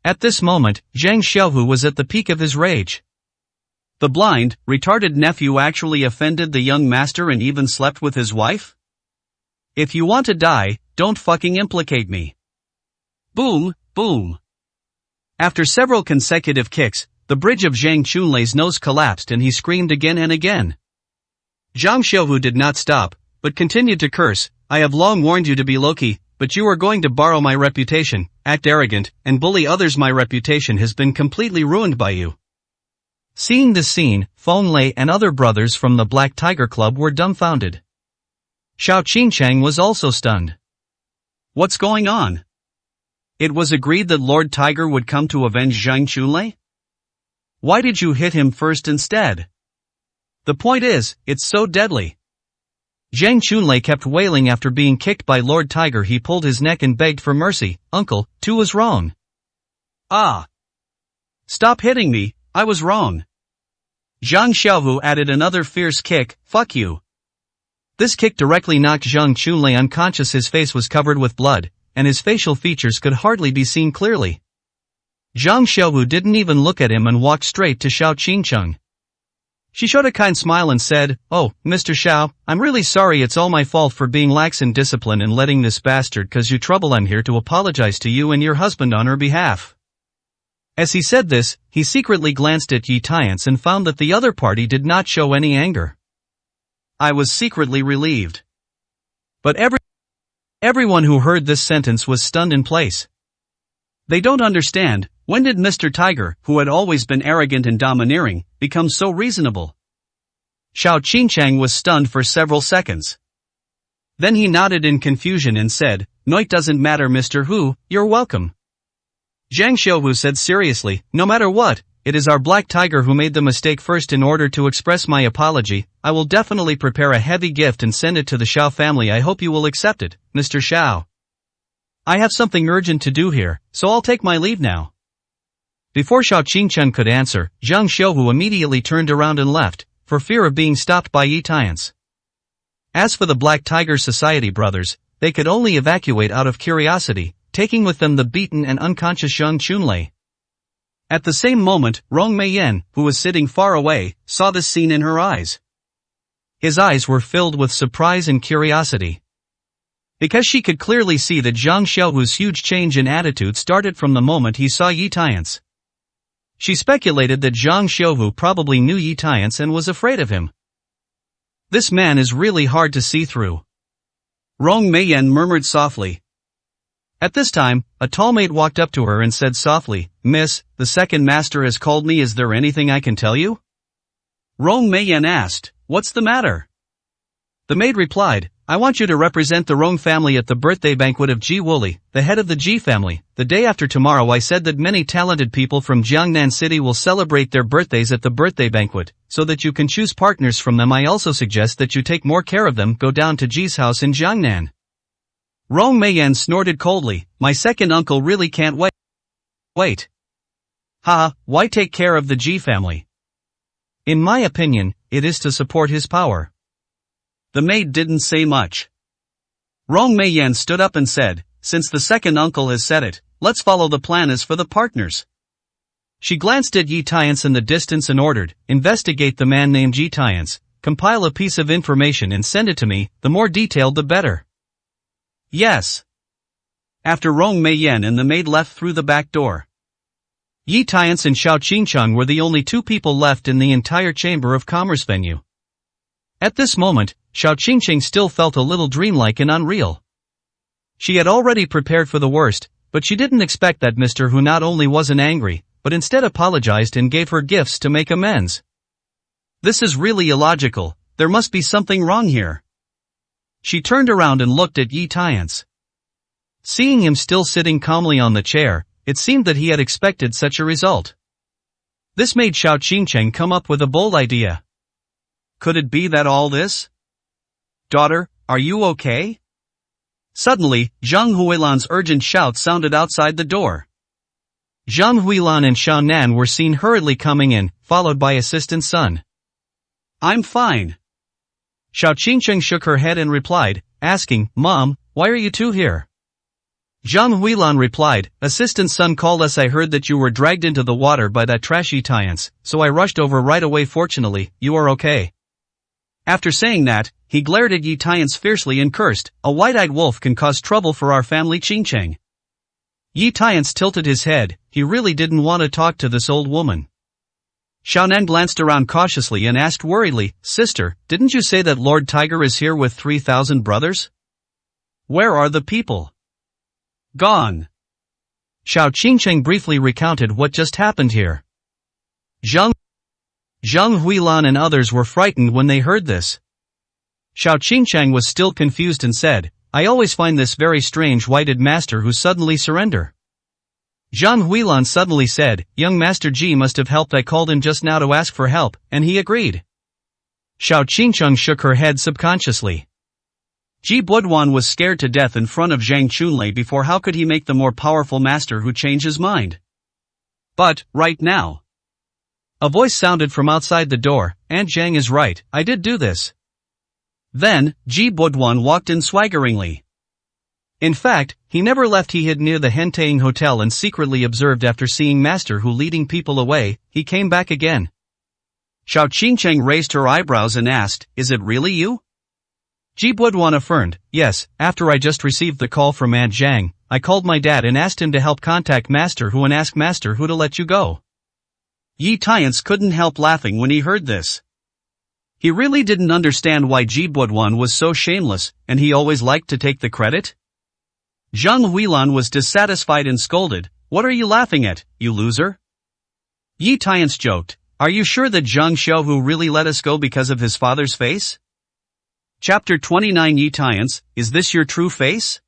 At this moment, Zhang Xiaowu was at the peak of his rage. The blind, retarded nephew actually offended the young master and even slept with his wife? If you want to die, don't fucking implicate me. Boom, boom. After several consecutive kicks, the bridge of Zhang Chunlei's nose collapsed and he screamed again and again. Zhang Xiaowu did not stop, but continued to curse, "I have long warned you to be low-key, but you are going to borrow my reputation, act arrogant, and bully others. My reputation has been completely ruined by you." Seeing this scene, Feng Lei and other brothers from the Black Tiger Club were dumbfounded. Xiao Qingchang was also stunned. What's going on? It was agreed that Lord Tiger would come to avenge Zhang Chunlei? Why did you hit him first instead? The point is, it's so deadly. Zhang Chunlei kept wailing after being kicked by Lord Tiger. He pulled his neck and begged for mercy. "Uncle, two was wrong." "Ah! Stop hitting me, I was wrong." Zhang Xiaowu added another fierce kick, "Fuck you." This kick directly knocked Zhang Chunlei unconscious. His face was covered with blood, and his facial features could hardly be seen clearly. Zhang Xiaowu didn't even look at him and walked straight to Xiao Qingcheng. She showed a kind smile and said, "Oh, Mr. Xiao, I'm really sorry. It's all my fault for being lax in discipline and letting this bastard cause you trouble. I'm here to apologize to you and your husband on her behalf." As he said this, he secretly glanced at Yi Tiance and found that the other party did not show any anger. I was secretly relieved. But everyone who heard this sentence was stunned in place. They don't understand. When did Mr. Tiger, who had always been arrogant and domineering, become so reasonable? Xiao Qingchang was stunned for several seconds. Then he nodded in confusion and said, "No, it doesn't matter, Mr. Hu, you're welcome." Zhang Xiaowu said seriously, "No matter what, it is our Black Tiger who made the mistake first. In order to express my apology, I will definitely prepare a heavy gift and send it to the Xiao family. I hope you will accept it, Mr. Xiao. I have something urgent to do here, so I'll take my leave now." Before Xiao Qingcheng could answer, Zhang Xiaowu immediately turned around and left, for fear of being stopped by Yi Tiance. As for the Black Tiger Society brothers, they could only evacuate out of curiosity, taking with them the beaten and unconscious Zhang Chunlei. At the same moment, Rong Meiyan, who was sitting far away, saw this scene in her eyes. His eyes were filled with surprise and curiosity. Because she could clearly see that Zhang Xiaowu's huge change in attitude started from the moment he saw Yi Tiance. She speculated that Zhang Xiaowu probably knew Yi Tiance and was afraid of him. This man is really hard to see through. Rong Meiyan murmured softly. At this time, a tall maid walked up to her and said softly, "Miss, the second master has called me. Is there anything I can tell you?" Rong Meiyan asked, "What's the matter?" The maid replied, "I want you to represent the Rong family at the birthday banquet of Ji Wuli, the head of the Ji family, the day after tomorrow. I said that many talented people from Jiangnan City will celebrate their birthdays at the birthday banquet, so that you can choose partners from them. I also suggest that you take more care of them. Go down to Ji's house in Jiangnan." Rong Meiyan snorted coldly, "My second uncle really can't wait. Ha, why take care of the Ji family? In my opinion, it is to support his power." The maid didn't say much. Rong Meiyan stood up and said, "Since the second uncle has said it, let's follow the plan as for the partners." She glanced at Yi Tiance in the distance and ordered, "Investigate the man named Yi Tiance, compile a piece of information and send it to me, the more detailed the better." Yes. After Rong Meiyan and the maid left through the back door, Yi Tiance and Xiao Qingcheng were the only two people left in the entire Chamber of Commerce venue. At this moment, Xiao Qingqing still felt a little dreamlike and unreal. She had already prepared for the worst, but she didn't expect that Mr. Hu not only wasn't angry, but instead apologized and gave her gifts to make amends. This is really illogical, there must be something wrong here. She turned around and looked at Yi Tiance. Seeing him still sitting calmly on the chair, it seemed that he had expected such a result. This made Xiao Qingqing come up with a bold idea. Could it be that all this? Daughter, are you okay? Suddenly, Zhang Huilan's urgent shout sounded outside the door. Zhang Huilan and Xiao Nan were seen hurriedly coming in, followed by assistant son. I'm fine. Xiao Qingqing shook her head and replied, asking, Mom, why are you two here? Zhang Huilan replied, Assistant son called us. I heard that you were dragged into the water by that trashy Tiance, so I rushed over right away. Fortunately, you are okay. After saying that, he glared at Yi Tiance fiercely and cursed, a white-eyed wolf can cause trouble for our family. Qingqing. Yi Tiance tilted his head, he really didn't want to talk to this old woman. Xiaonan glanced around cautiously and asked worriedly, Sister, didn't you say that Lord Tiger is here with 3,000 brothers? Where are the people? Gone. Xiao Qingqing briefly recounted what just happened here. Zhang Huilan and others were frightened when they heard this. Xiao Qingqing was still confused and said, I always find this very strange whited master who suddenly surrender. Zhang Huilan suddenly said, Young Master Ji must have helped. I called him just now to ask for help, and he agreed. Xiao Qingqing shook her head subconsciously. Ji Buduan was scared to death in front of Zhang Chunlei before. How could he make the more powerful master who changed his mind? But, right now. A voice sounded from outside the door, Aunt Zhang is right, I did do this. Then, Ji Buduan walked in swaggeringly. In fact, he never left. He hid near the Hentaying Hotel and secretly observed. After seeing Master Hu leading people away, he came back again. Xiao Qingqing raised her eyebrows and asked, Is it really you? Ji Buduan affirmed, Yes, after I just received the call from Aunt Zhang, I called my dad and asked him to help contact Master Hu and ask Master Hu to let you go. Yi Tiance couldn't help laughing when he heard this. He really didn't understand why Ji Buduan was so shameless, and he always liked to take the credit. Zhang Huilan was dissatisfied and scolded, What are you laughing at, you loser? Yi Tiance joked, Are you sure that Zhang Xiaohu really let us go because of his father's face? Chapter 29 Yi Tiance, is this your true face?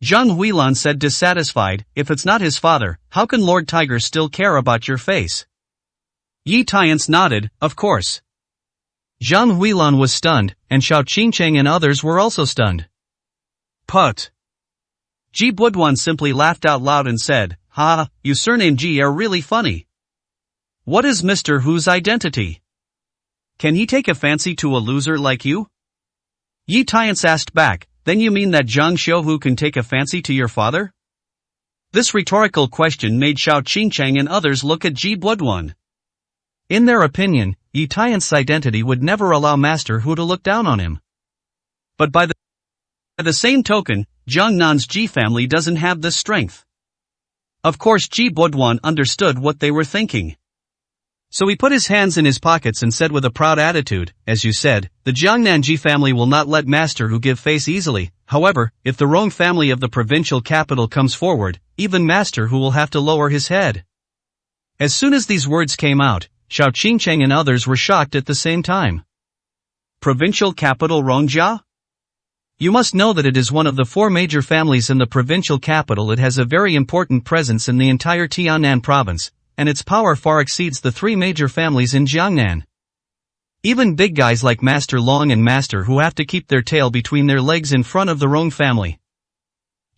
Zhang Huilan said dissatisfied, If it's not his father, how can Lord Tiger still care about your face? Yi Tiance nodded, Of course. Zhang Huilan was stunned, and Xiao Qingqing and others were also stunned. Put. Ji Buduan simply laughed out loud and said, Ha, you surname Ji are really funny. What is Mr. Hu's identity? Can he take a fancy to a loser like you? Yi Tiance asked back, Then you mean that Zhang Xiaohu can take a fancy to your father? This rhetorical question made Xiao Qingqing and others look at Ji Buduan. In their opinion, Yi Tiance's identity would never allow Master Hu to look down on him. But by the same token, Zhang Nan's Ji family doesn't have this strength. Of course Ji Buduan understood what they were thinking. So he put his hands in his pockets and said with a proud attitude, As you said, the Jiangnan Ji family will not let Master Hu give face easily. However, if the Rong family of the provincial capital comes forward, even Master Hu will have to lower his head. As soon as these words came out, Xiao Qingqing and others were shocked at the same time. Provincial capital Rongjia? You must know that it is one of the 4 major families in the provincial capital. It has a very important presence in the entire Tiannan province, and its power far exceeds the 3 major families in Jiangnan. Even big guys like Master Long and Master Hu have to keep their tail between their legs in front of the Rong family.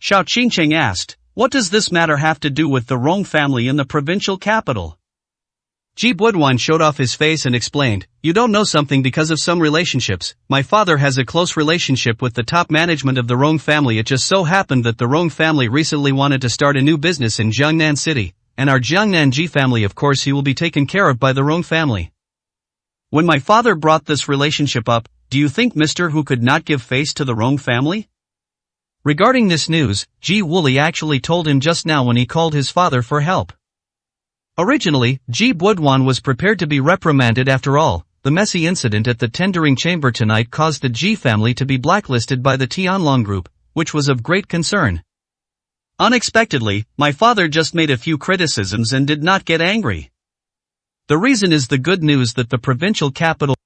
Xiao Qingqing asked, What does this matter have to do with the Rong family in the provincial capital? Ji Buduan showed off his face and explained, You don't know something because of some relationships. My father has a close relationship with the top management of the Rong family. It just so happened that the Rong family recently wanted to start a new business in Jiangnan City. And our Jiangnan Ji family, of course, he will be taken care of by the Rong family. When my father brought this relationship up, do you think Mr. Hu could not give face to the Rong family? Regarding this news, Ji Wuli actually told him just now when he called his father for help. Originally, Ji Buduan was prepared to be reprimanded. After all, the messy incident at the tendering chamber tonight caused the G family to be blacklisted by the Tianlong group, which was of great concern. Unexpectedly, my father just made a few criticisms and did not get angry. The reason is the good news that the provincial capital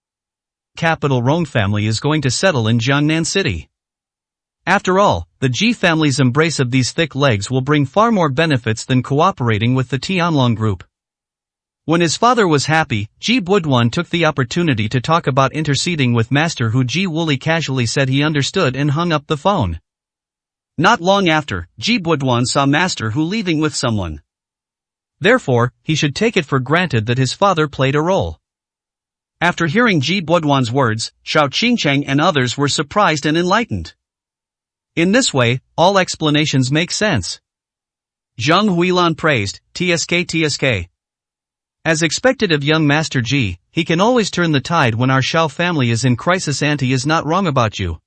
Rong family is going to settle in Jiangnan City. After all, the G family's embrace of these thick legs will bring far more benefits than cooperating with the Tianlong group. When his father was happy, Ji Budwan took the opportunity to talk about interceding with Master Hu. Ji Wooly casually said he understood and hung up the phone. Not long after, Ji Budwan saw Master Hu leaving with someone. Therefore, he should take it for granted that his father played a role. After hearing Ji Budwan's words, Xiao Qingcheng and others were surprised and enlightened. In this way, all explanations make sense. Zhang Huilan praised, TSK. As expected of young Master Ji, he can always turn the tide when our Xiao family is in crisis. Auntie is not wrong about you.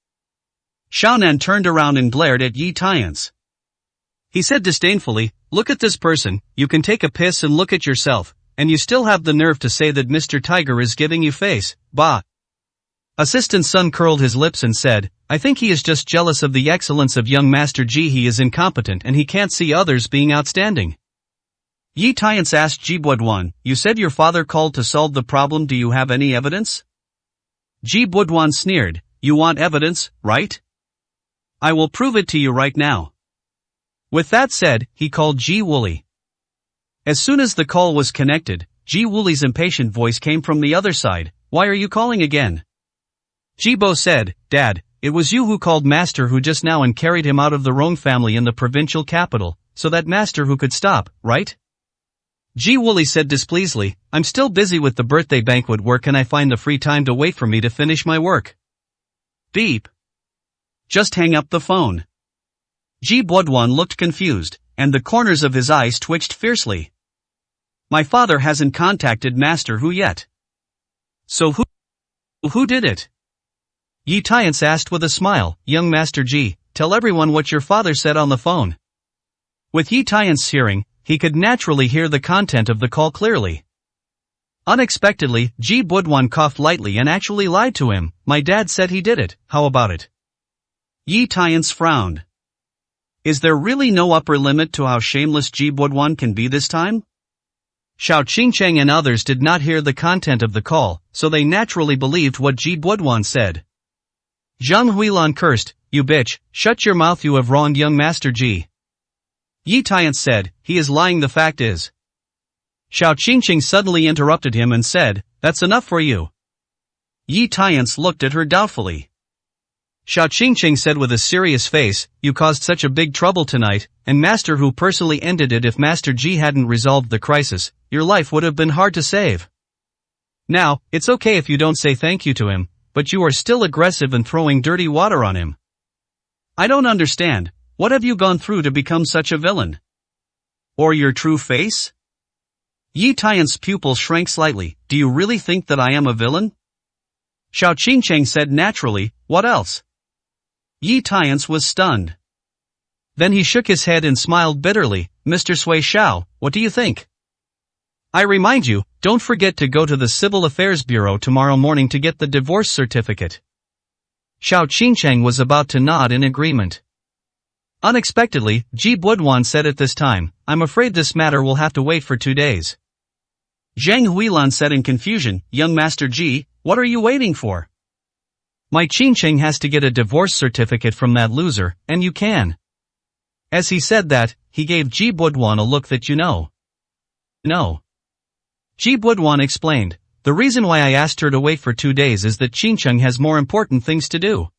Xiaonan turned around and glared at Yi Tiance. He said disdainfully, look at this person, you can take a piss and look at yourself, and you still have the nerve to say that Mr. Tiger is giving you face, bah. Assistant Sun curled his lips and said, I think he is just jealous of the excellence of young Master Ji. He is incompetent and he can't see others being outstanding. Yi Tiance asked Ji Budwan, you said your father called to solve the problem. Do you have any evidence? Ji Budwan sneered, you want evidence, right? I will prove it to you right now. With that said, he called Ji Wooly. As soon as the call was connected, Ji Wooly's impatient voice came from the other side, why are you calling again? Jibo said, Dad, it was you who called Master Hu just now and carried him out of the Rong family in the provincial capital, so that Master Hu could stop, right? Ji Wooly said displeasedly, I'm still busy with the birthday banquet. Where can I find the free time to wait for me to finish my work? Beep. Just hang up the phone. Ji Budwan looked confused, and the corners of his eyes twitched fiercely. My father hasn't contacted Master Hu yet. So who did it? Yi Tiance asked with a smile, young Master Ji, tell everyone what your father said on the phone. With Yi Tiance's hearing, he could naturally hear the content of the call clearly. Unexpectedly, Ji Budwan coughed lightly and actually lied to him, my dad said he did it, how about it? Yi Tiance frowned. Is there really no upper limit to how shameless Ji Budwan can be this time? Xiao Qingcheng and others did not hear the content of the call, so they naturally believed what Ji Budwan said. Zhang Huilan cursed, you bitch, shut your mouth, you have wronged young Master Ji. Yi Tiance said, he is lying, the fact is. Xiao Qingcheng suddenly interrupted him and said, that's enough for you. Yi Tiance looked at her doubtfully. Xiao Qingcheng said with a serious face, you caused such a big trouble tonight, and Master Hu personally ended it. If Master Ji hadn't resolved the crisis, your life would have been hard to save. Now, it's okay if you don't say thank you to him, but you are still aggressive and throwing dirty water on him. I don't understand, what have you gone through to become such a villain? Or your true face? Yi Tiance's pupil shrank slightly, do you really think that I am a villain? Xiao Qingcheng said naturally, what else? Yi Tiance was stunned. Then he shook his head and smiled bitterly, Mr. Sui Xiao, what do you think? I remind you, don't forget to go to the Civil Affairs Bureau tomorrow morning to get the divorce certificate. Xiao Qingcheng was about to nod in agreement. Unexpectedly, Ji Budwan said at this time, I'm afraid this matter will have to wait for 2 days. Zhang Huilan said in confusion, young Master Ji, what are you waiting for? My Qingcheng has to get a divorce certificate from that loser, and you can. As he said that, he gave Ji Budwan a look that you know. No. Ji Budwan explained, the reason why I asked her to wait for 2 days is that Qingcheng has more important things to do.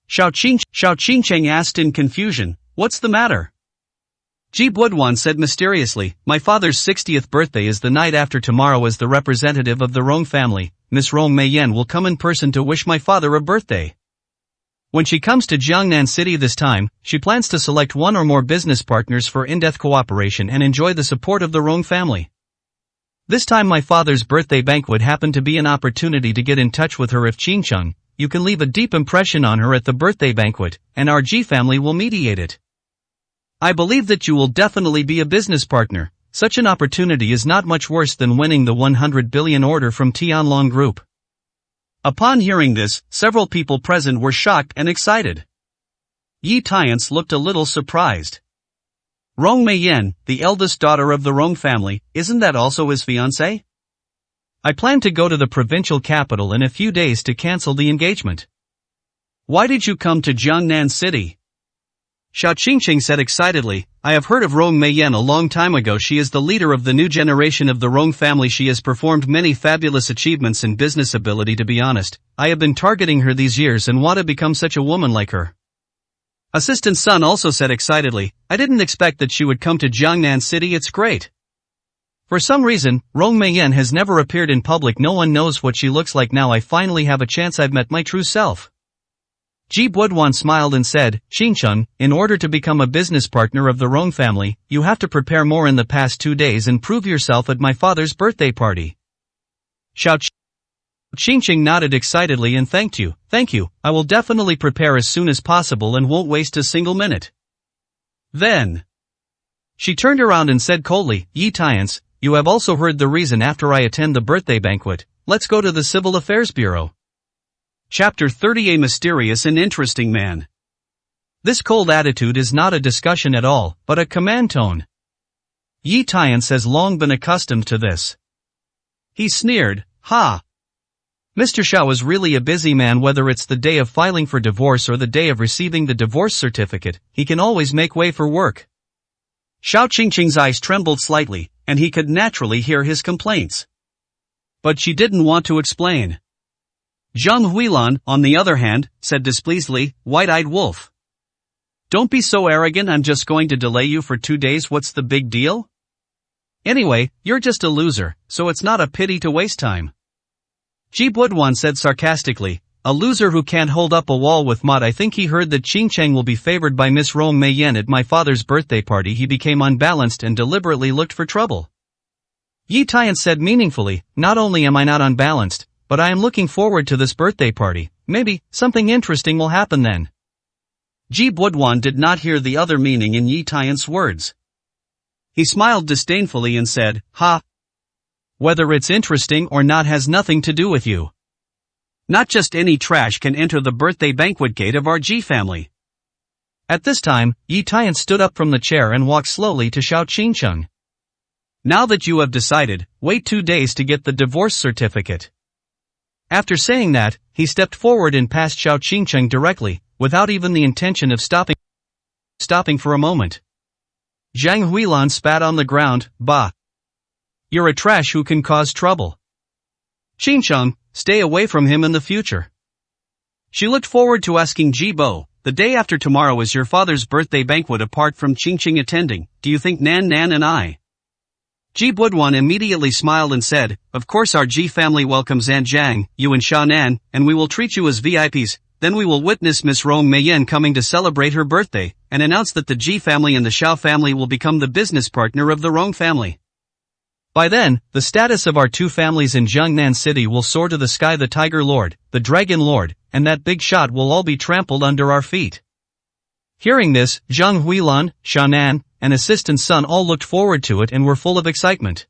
Xiao Qingcheng asked in confusion, what's the matter? Ji Budwan said mysteriously, my father's 60th birthday is the night after tomorrow. As the representative of the Rong family, Miss Rong Meiyan will come in person to wish my father a birthday. When she comes to Jiangnan City this time, she plans to select one or more business partners for in-depth cooperation and enjoy the support of the Rong family. This time my father's birthday banquet happened to be an opportunity to get in touch with her. If Qingcheng, you can leave a deep impression on her at the birthday banquet, and our Ji family will mediate it. I believe that you will definitely be a business partner, such an opportunity is not much worse than winning the 100 billion order from Tianlong Group. Upon hearing this, several people present were shocked and excited. Yi Tiance looked a little surprised. Rong Meiyan, the eldest daughter of the Rong family, isn't that also his fiancée? I plan to go to the provincial capital in a few days to cancel the engagement. Why did you come to Jiangnan City? Xiao Qingqing said excitedly, I have heard of Rong Meiyan a long time ago. She is the leader of the new generation of the Rong family. She has performed many fabulous achievements in business ability. To be honest, I have been targeting her these years and want to become such a woman like her. Assistant Sun also said excitedly, I didn't expect that she would come to Jiangnan City. It's great. For some reason, Rong Meiyan has never appeared in public. No one knows what she looks like. Now I finally have a chance. I've met my true self. Ji Buduan smiled and said, Xincheng, in order to become a business partner of the Rong family, you have to prepare more in the past 2 days and prove yourself at my father's birthday party. Xiao Qingqing nodded excitedly and thanked you. Thank you, I will definitely prepare as soon as possible and won't waste a single minute. Then she turned around and said coldly, Yi Tiance, you have also heard the reason after I attend the birthday banquet. Let's go to the Civil Affairs Bureau. Chapter 30. A mysterious and interesting man. This cold attitude is not a discussion at all, but a command tone. Yi Tiance has long been accustomed to this. He sneered, ha! Mr. Xiao is really a busy man. Whether it's the day of filing for divorce or the day of receiving the divorce certificate, he can always make way for work. Xiao Qingqing's eyes trembled slightly, and he could naturally hear his complaints. But she didn't want to explain. Zhang Huilan, on the other hand, said displeasedly, White-eyed wolf. Don't be so arrogant. I'm just going to delay you for 2 days. What's the big deal? Anyway, you're just a loser, so it's not a pity to waste time. Ji Buduan said sarcastically, a loser who can't hold up a wall with mud. I think he heard that Qingcheng will be favored by Miss Rong Meiyan at my father's birthday party. He became unbalanced and deliberately looked for trouble. Yi Tiance said meaningfully, not only am I not unbalanced, but I am looking forward to this birthday party. Maybe something interesting will happen then. Ji Buduan did not hear the other meaning in Yi Tiance's words. He smiled disdainfully and said, ha! Whether it's interesting or not has nothing to do with you. Not just any trash can enter the birthday banquet gate of our Ji family. At this time, Yi Tiance stood up from the chair and walked slowly to Xiao Qingcheng. Now that you have decided, wait 2 days to get the divorce certificate. After saying that, he stepped forward and passed Xiao Qingcheng directly, without even the intention of stopping for a moment. Zhang Huilan spat on the ground, bah! You're a trash who can cause trouble. Qingcheng, stay away from him in the future. She looked forward to asking Ji Bo, the day after tomorrow is your father's birthday banquet. Apart from Qingqing attending, do you think Nan and I? Ji Buduan immediately smiled and said, of course our Ji family welcomes Aunt Zhang, you and Xiao Nan, and we will treat you as VIPs. Then we will witness Miss Rong Meiyan coming to celebrate her birthday, and announce that the Ji family and the Xiao family will become the business partner of the Rong family. By then, the status of our two families in Jiangnan City will soar to the sky. The Tiger Lord, the Dragon Lord, and that big shot will all be trampled under our feet. Hearing this, Zhang Huilan, Xiaonan, and Assistant Sun all looked forward to it and were full of excitement.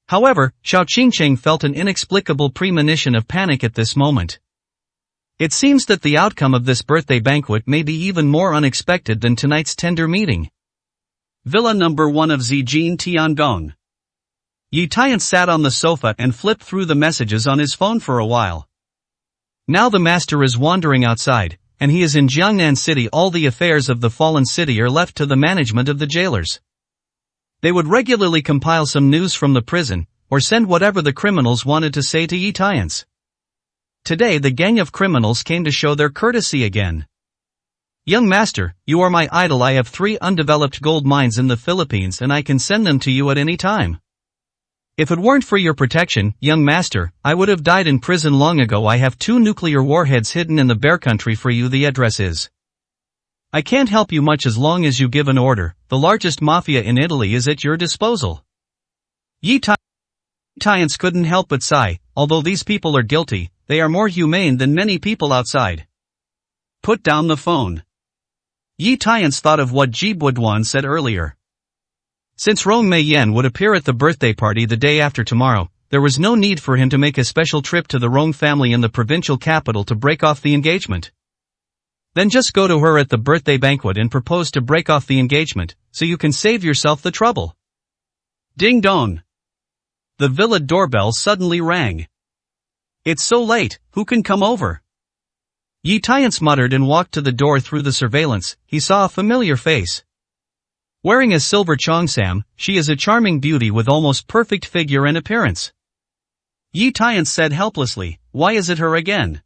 However, Xiao Qingcheng felt an inexplicable premonition of panic at this moment. It seems that the outcome of this birthday banquet may be even more unexpected than tonight's tender meeting. Villa number 1 of Zijin Tiangong. Yi Tiance sat on the sofa and flipped through the messages on his phone for a while. Now the master is wandering outside, and he is in Jiangnan City. All the affairs of the fallen city are left to the management of the jailers. They would regularly compile some news from the prison, or send whatever the criminals wanted to say to Yi Tiance. Today the gang of criminals came to show their courtesy again. Young master, you are my idol. I have 3 undeveloped gold mines in the Philippines and I can send them to you at any time. If it weren't for your protection, young master, I would have died in prison long ago. I have 2 nuclear warheads hidden in the Bear Country for you. The address is. I can't help you much as long as you give an order. The largest mafia in Italy is at your disposal. Yi Tiance couldn't help but sigh. Although these people are guilty, they are more humane than many people outside. Put down the phone. Yi Tiance thought of what Ji Buduan said earlier. Since Rong Meiyan would appear at the birthday party the day after tomorrow, there was no need for him to make a special trip to the Rong family in the provincial capital to break off the engagement. Then just go to her at the birthday banquet and propose to break off the engagement, so you can save yourself the trouble. Ding dong. The villa doorbell suddenly rang. It's so late, who can come over? Yi Tiance muttered and walked to the door. Through the surveillance, he saw a familiar face. Wearing a silver cheongsam, she is a charming beauty with almost perfect figure and appearance. Yi Tiance said helplessly, why is it her again?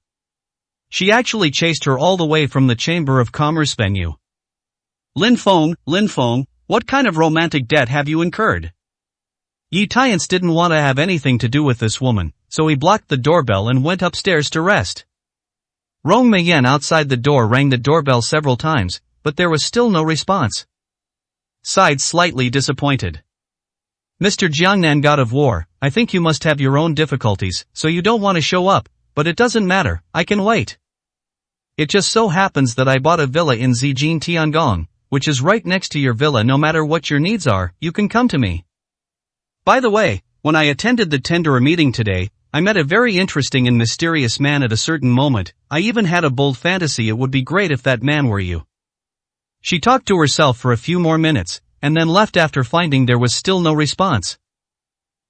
She actually chased her all the way from the Chamber of Commerce venue. Lin Feng, what kind of romantic debt have you incurred? Yi Tiance didn't want to have anything to do with this woman, so he blocked the doorbell and went upstairs to rest. Rong Meiyan outside the door rang the doorbell several times, but there was still no response. Sighed slightly disappointed. Mr. Jiangnan, God of War, I think you must have your own difficulties, so you don't want to show up, but it doesn't matter, I can wait. It just so happens that I bought a villa in Zijin Tiangong, which is right next to your villa. No matter what your needs are, you can come to me. By the way, when I attended the Tenderer meeting today, I met a very interesting and mysterious man at a certain moment. I even had a bold fantasy it would be great if that man were you. She talked to herself for a few more minutes, and then left after finding there was still no response.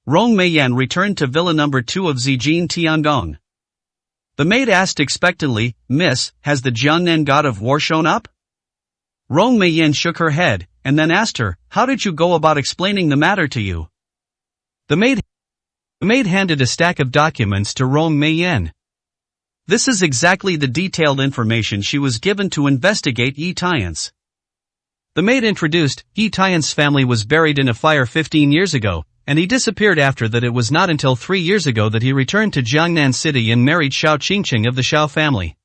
Rong Meiyan returned to villa number 2 of Zijin Tiangong. The maid asked expectantly, Miss, has the Jiangnan God of War shown up? Rong Meiyan shook her head, and then asked her, how did you go about explaining the matter to you? The maid handed a stack of documents to Rong Meiyan. This is exactly the detailed information she was given to investigate Yi Tiance. The maid introduced, Yi Tiance's family was buried in a fire 15 years ago, and he disappeared after that. It was not until 3 years ago that he returned to Jiangnan City and married Xiao Qingqing of the Xiao family.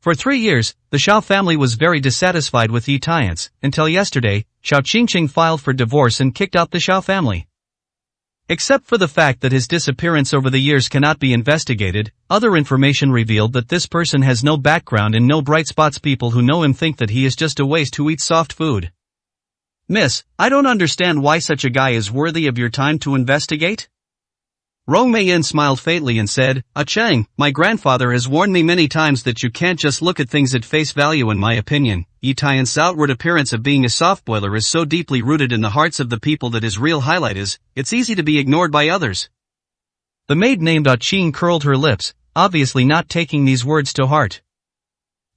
For 3 years, the Xiao family was very dissatisfied with Yi Tiance, until yesterday, Xiao Qingqing filed for divorce and kicked out the Xiao family. Except for the fact that his disappearance over the years cannot be investigated, other information revealed that this person has no background and no bright spots. People who know him think that he is just a waste who eats soft food. Miss, I don't understand why such a guy is worthy of your time to investigate? Rong Meiyan smiled faintly and said, Cheng, my grandfather has warned me many times that you can't just look at things at face value. In my opinion, Yi Tiance's outward appearance of being a soft-boiler is so deeply rooted in the hearts of the people that his real highlight is, it's easy to be ignored by others. The maid named Qing curled her lips, obviously not taking these words to heart.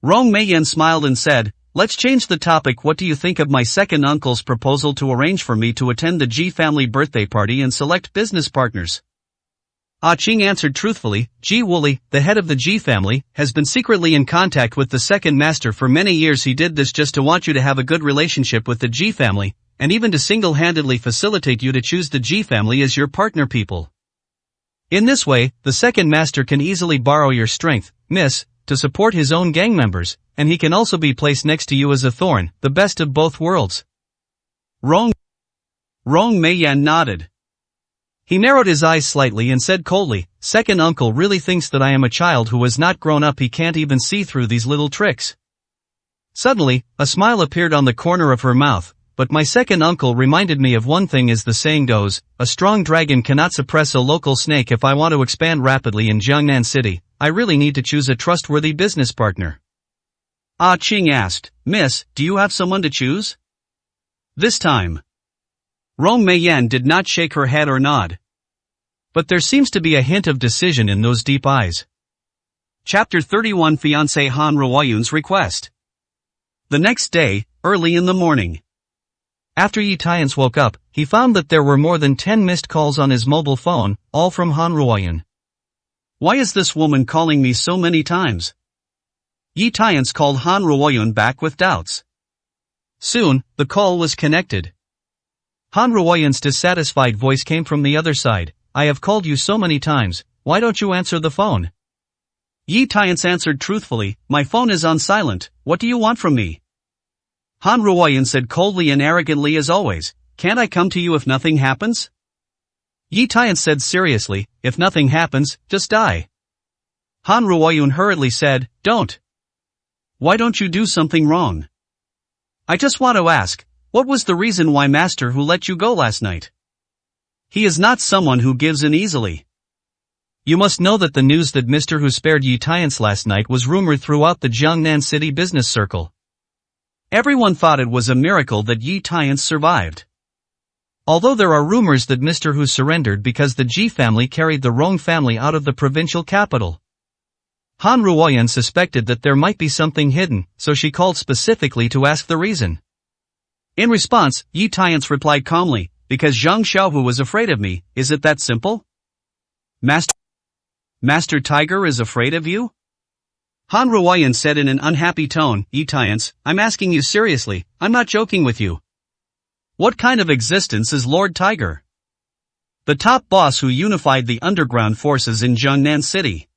Rong Meiyan smiled and said, let's change the topic. What do you think of my second uncle's proposal to arrange for me to attend the Ji family birthday party and select business partners? Qing answered truthfully, Ji Wooly, the head of the Ji family, has been secretly in contact with the second master for many years. He did this just to want you to have a good relationship with the Ji family, and even to single-handedly facilitate you to choose the Ji family as your partner. People. In this way, the second master can easily borrow your strength, miss, to support his own gang members, and he can also be placed next to you as a thorn, the best of both worlds. Rong Meiyan nodded. He narrowed his eyes slightly and said coldly, second uncle really thinks that I am a child who has not grown up. He can't even see through these little tricks. Suddenly, a smile appeared on the corner of her mouth, but my second uncle reminded me of one thing. As the saying goes, a strong dragon cannot suppress a local snake. If I want to expand rapidly in Jiangnan City, I really need to choose a trustworthy business partner. Qing asked, Miss, do you have someone to choose? This time. Rong Meiyan did not shake her head or nod. But there seems to be a hint of decision in those deep eyes. Chapter 31 Fiancé Han Ruoyun's request. The next day, early in the morning. After Yi Tiance woke up, he found that there were more than 10 missed calls on his mobile phone, all from Han Ruoyun. Why is this woman calling me so many times? Yi Tiance called Han Ruoyun back with doubts. Soon, the call was connected. Han Ruoyun's dissatisfied voice came from the other side. I have called you so many times, why don't you answer the phone? Yi Tiance answered truthfully, my phone is on silent, what do you want from me? Han Ruoyun said coldly and arrogantly as always, can't I come to you if nothing happens? Yi Tiance said seriously, if nothing happens, just die. Han Ruoyun hurriedly said, don't. Why don't you do something wrong? I just want to ask, What was the reason why master who let you go last night? He is not someone who gives in easily. You must know that the news that Mr. Hu spared Yi Tiance last night was rumored throughout the Jiangnan city business circle. Everyone thought it was a miracle that Yi Tiance survived. Although there are rumors that Mr. Hu surrendered because the Ji family carried the Rong family out of the provincial capital. Han Ruoyan suspected that there might be something hidden, so she called specifically to ask the reason. In response, Yi Tiance replied calmly, because Zhang Xiaohu was afraid of me. Is it that simple? Master Tiger is afraid of you? Han Ruoyan said in an unhappy tone. Yi Tiance, I'm asking you seriously, I'm not joking with you. What kind of existence is Lord Tiger? The top boss who unified the underground forces in Jiangnan City.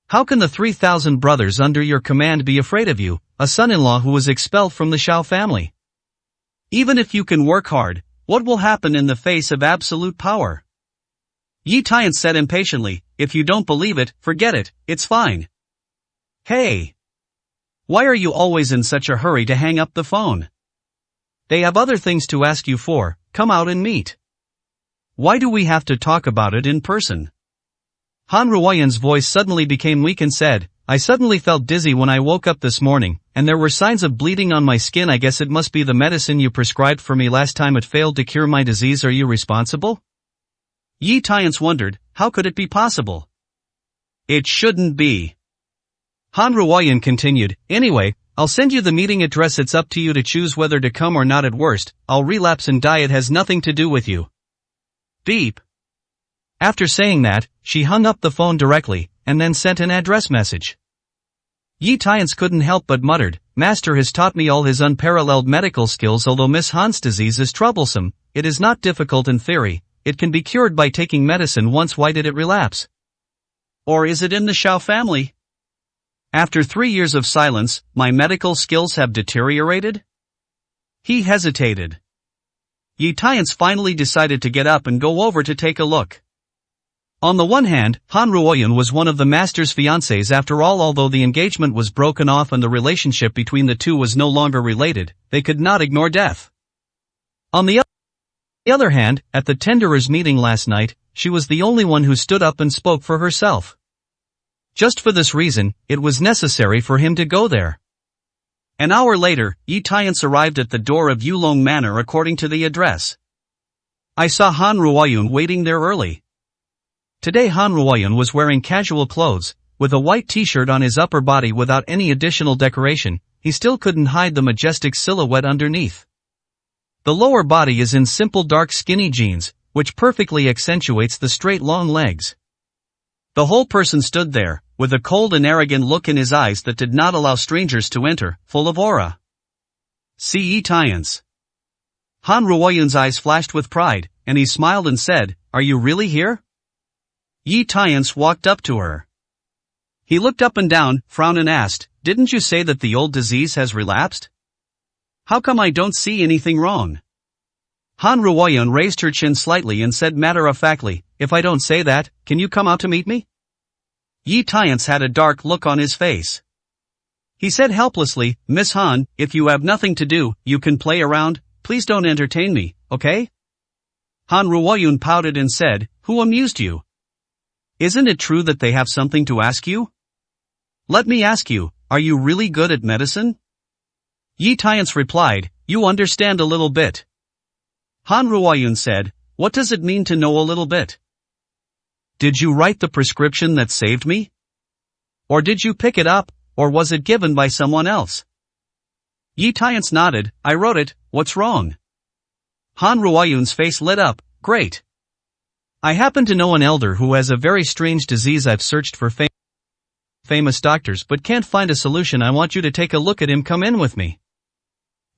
How can the 3,000 brothers under your command be afraid of you, a son-in-law who was expelled from the Xiao family? Even if you can work hard, what will happen in the face of absolute power? Yi Tiance said impatiently, if you don't believe it, forget it, it's fine. Hey! Why are you always in such a hurry to hang up the phone? They have other things to ask you for, come out and meet. Why do we have to talk about it in person? Han Ruoyan's voice suddenly became weak and said, I suddenly felt dizzy when I woke up this morning, and there were signs of bleeding on my skin. I guess it must be the medicine you prescribed for me last time. It failed to cure my disease. Are you responsible? Yi Tiance wondered, how could it be possible? It shouldn't be. Han Ruoyan continued, anyway, I'll send you the meeting address. It's up to you to choose whether to come or not. At worst, I'll relapse and die. It has nothing to do with you. Beep. After saying that, she hung up the phone directly, and then sent an address message. Yi Tiance couldn't help but muttered, Master has taught me all his unparalleled medical skills. Although Miss Han's disease is troublesome, it is not difficult in theory, it can be cured by taking medicine once. Why did it relapse? Or is it in the Xiao family? After 3 years of silence, my medical skills have deteriorated? He hesitated. Yi Tiance finally decided to get up and go over to take a look. On the one hand, Han Ruoyan was one of the master's fiancés after all. Although the engagement was broken off and the relationship between the two was no longer related, they could not ignore death. On the other hand, at the tenderers meeting last night, she was the only one who stood up and spoke for herself. Just for this reason, it was necessary for him to go there. An hour later, Yi Tiance arrived at the door of Yulong Manor according to the address. I saw Han Ruoyan waiting there early. Today Han Ruoyan was wearing casual clothes, with a white t-shirt on his upper body without any additional decoration. He still couldn't hide the majestic silhouette underneath. The lower body is in simple dark skinny jeans, which perfectly accentuates the straight long legs. The whole person stood there, with a cold and arrogant look in his eyes that did not allow strangers to enter, full of aura. See Yi Tiance. Han Ruoyan's eyes flashed with pride, and he smiled and said, Are you really here? Yi Tiance walked up to her. He looked up and down, frowned and asked, Didn't you say that the old disease has relapsed? How come I don't see anything wrong? Han Ruoyan raised her chin slightly and said matter-of-factly, If I don't say that, can you come out to meet me? Yi Tiance had a dark look on his face. He said helplessly, Miss Han, if you have nothing to do, you can play around, please don't entertain me, okay? Han Ruoyan pouted and said, Who amused you? Isn't it true that they have something to ask you? Let me ask you, are you really good at medicine? Yi Tiance replied, You understand a little bit. Han Ruoyan said, What does it mean to know a little bit? Did you write the prescription that saved me? Or did you pick it up, or was it given by someone else? Yi Tiance nodded, I wrote it, what's wrong? Han Ruoyan's face lit up, great. I happen to know an elder who has a very strange disease. I've searched for famous doctors but can't find a solution. I want you to take a look at him. Come in with me.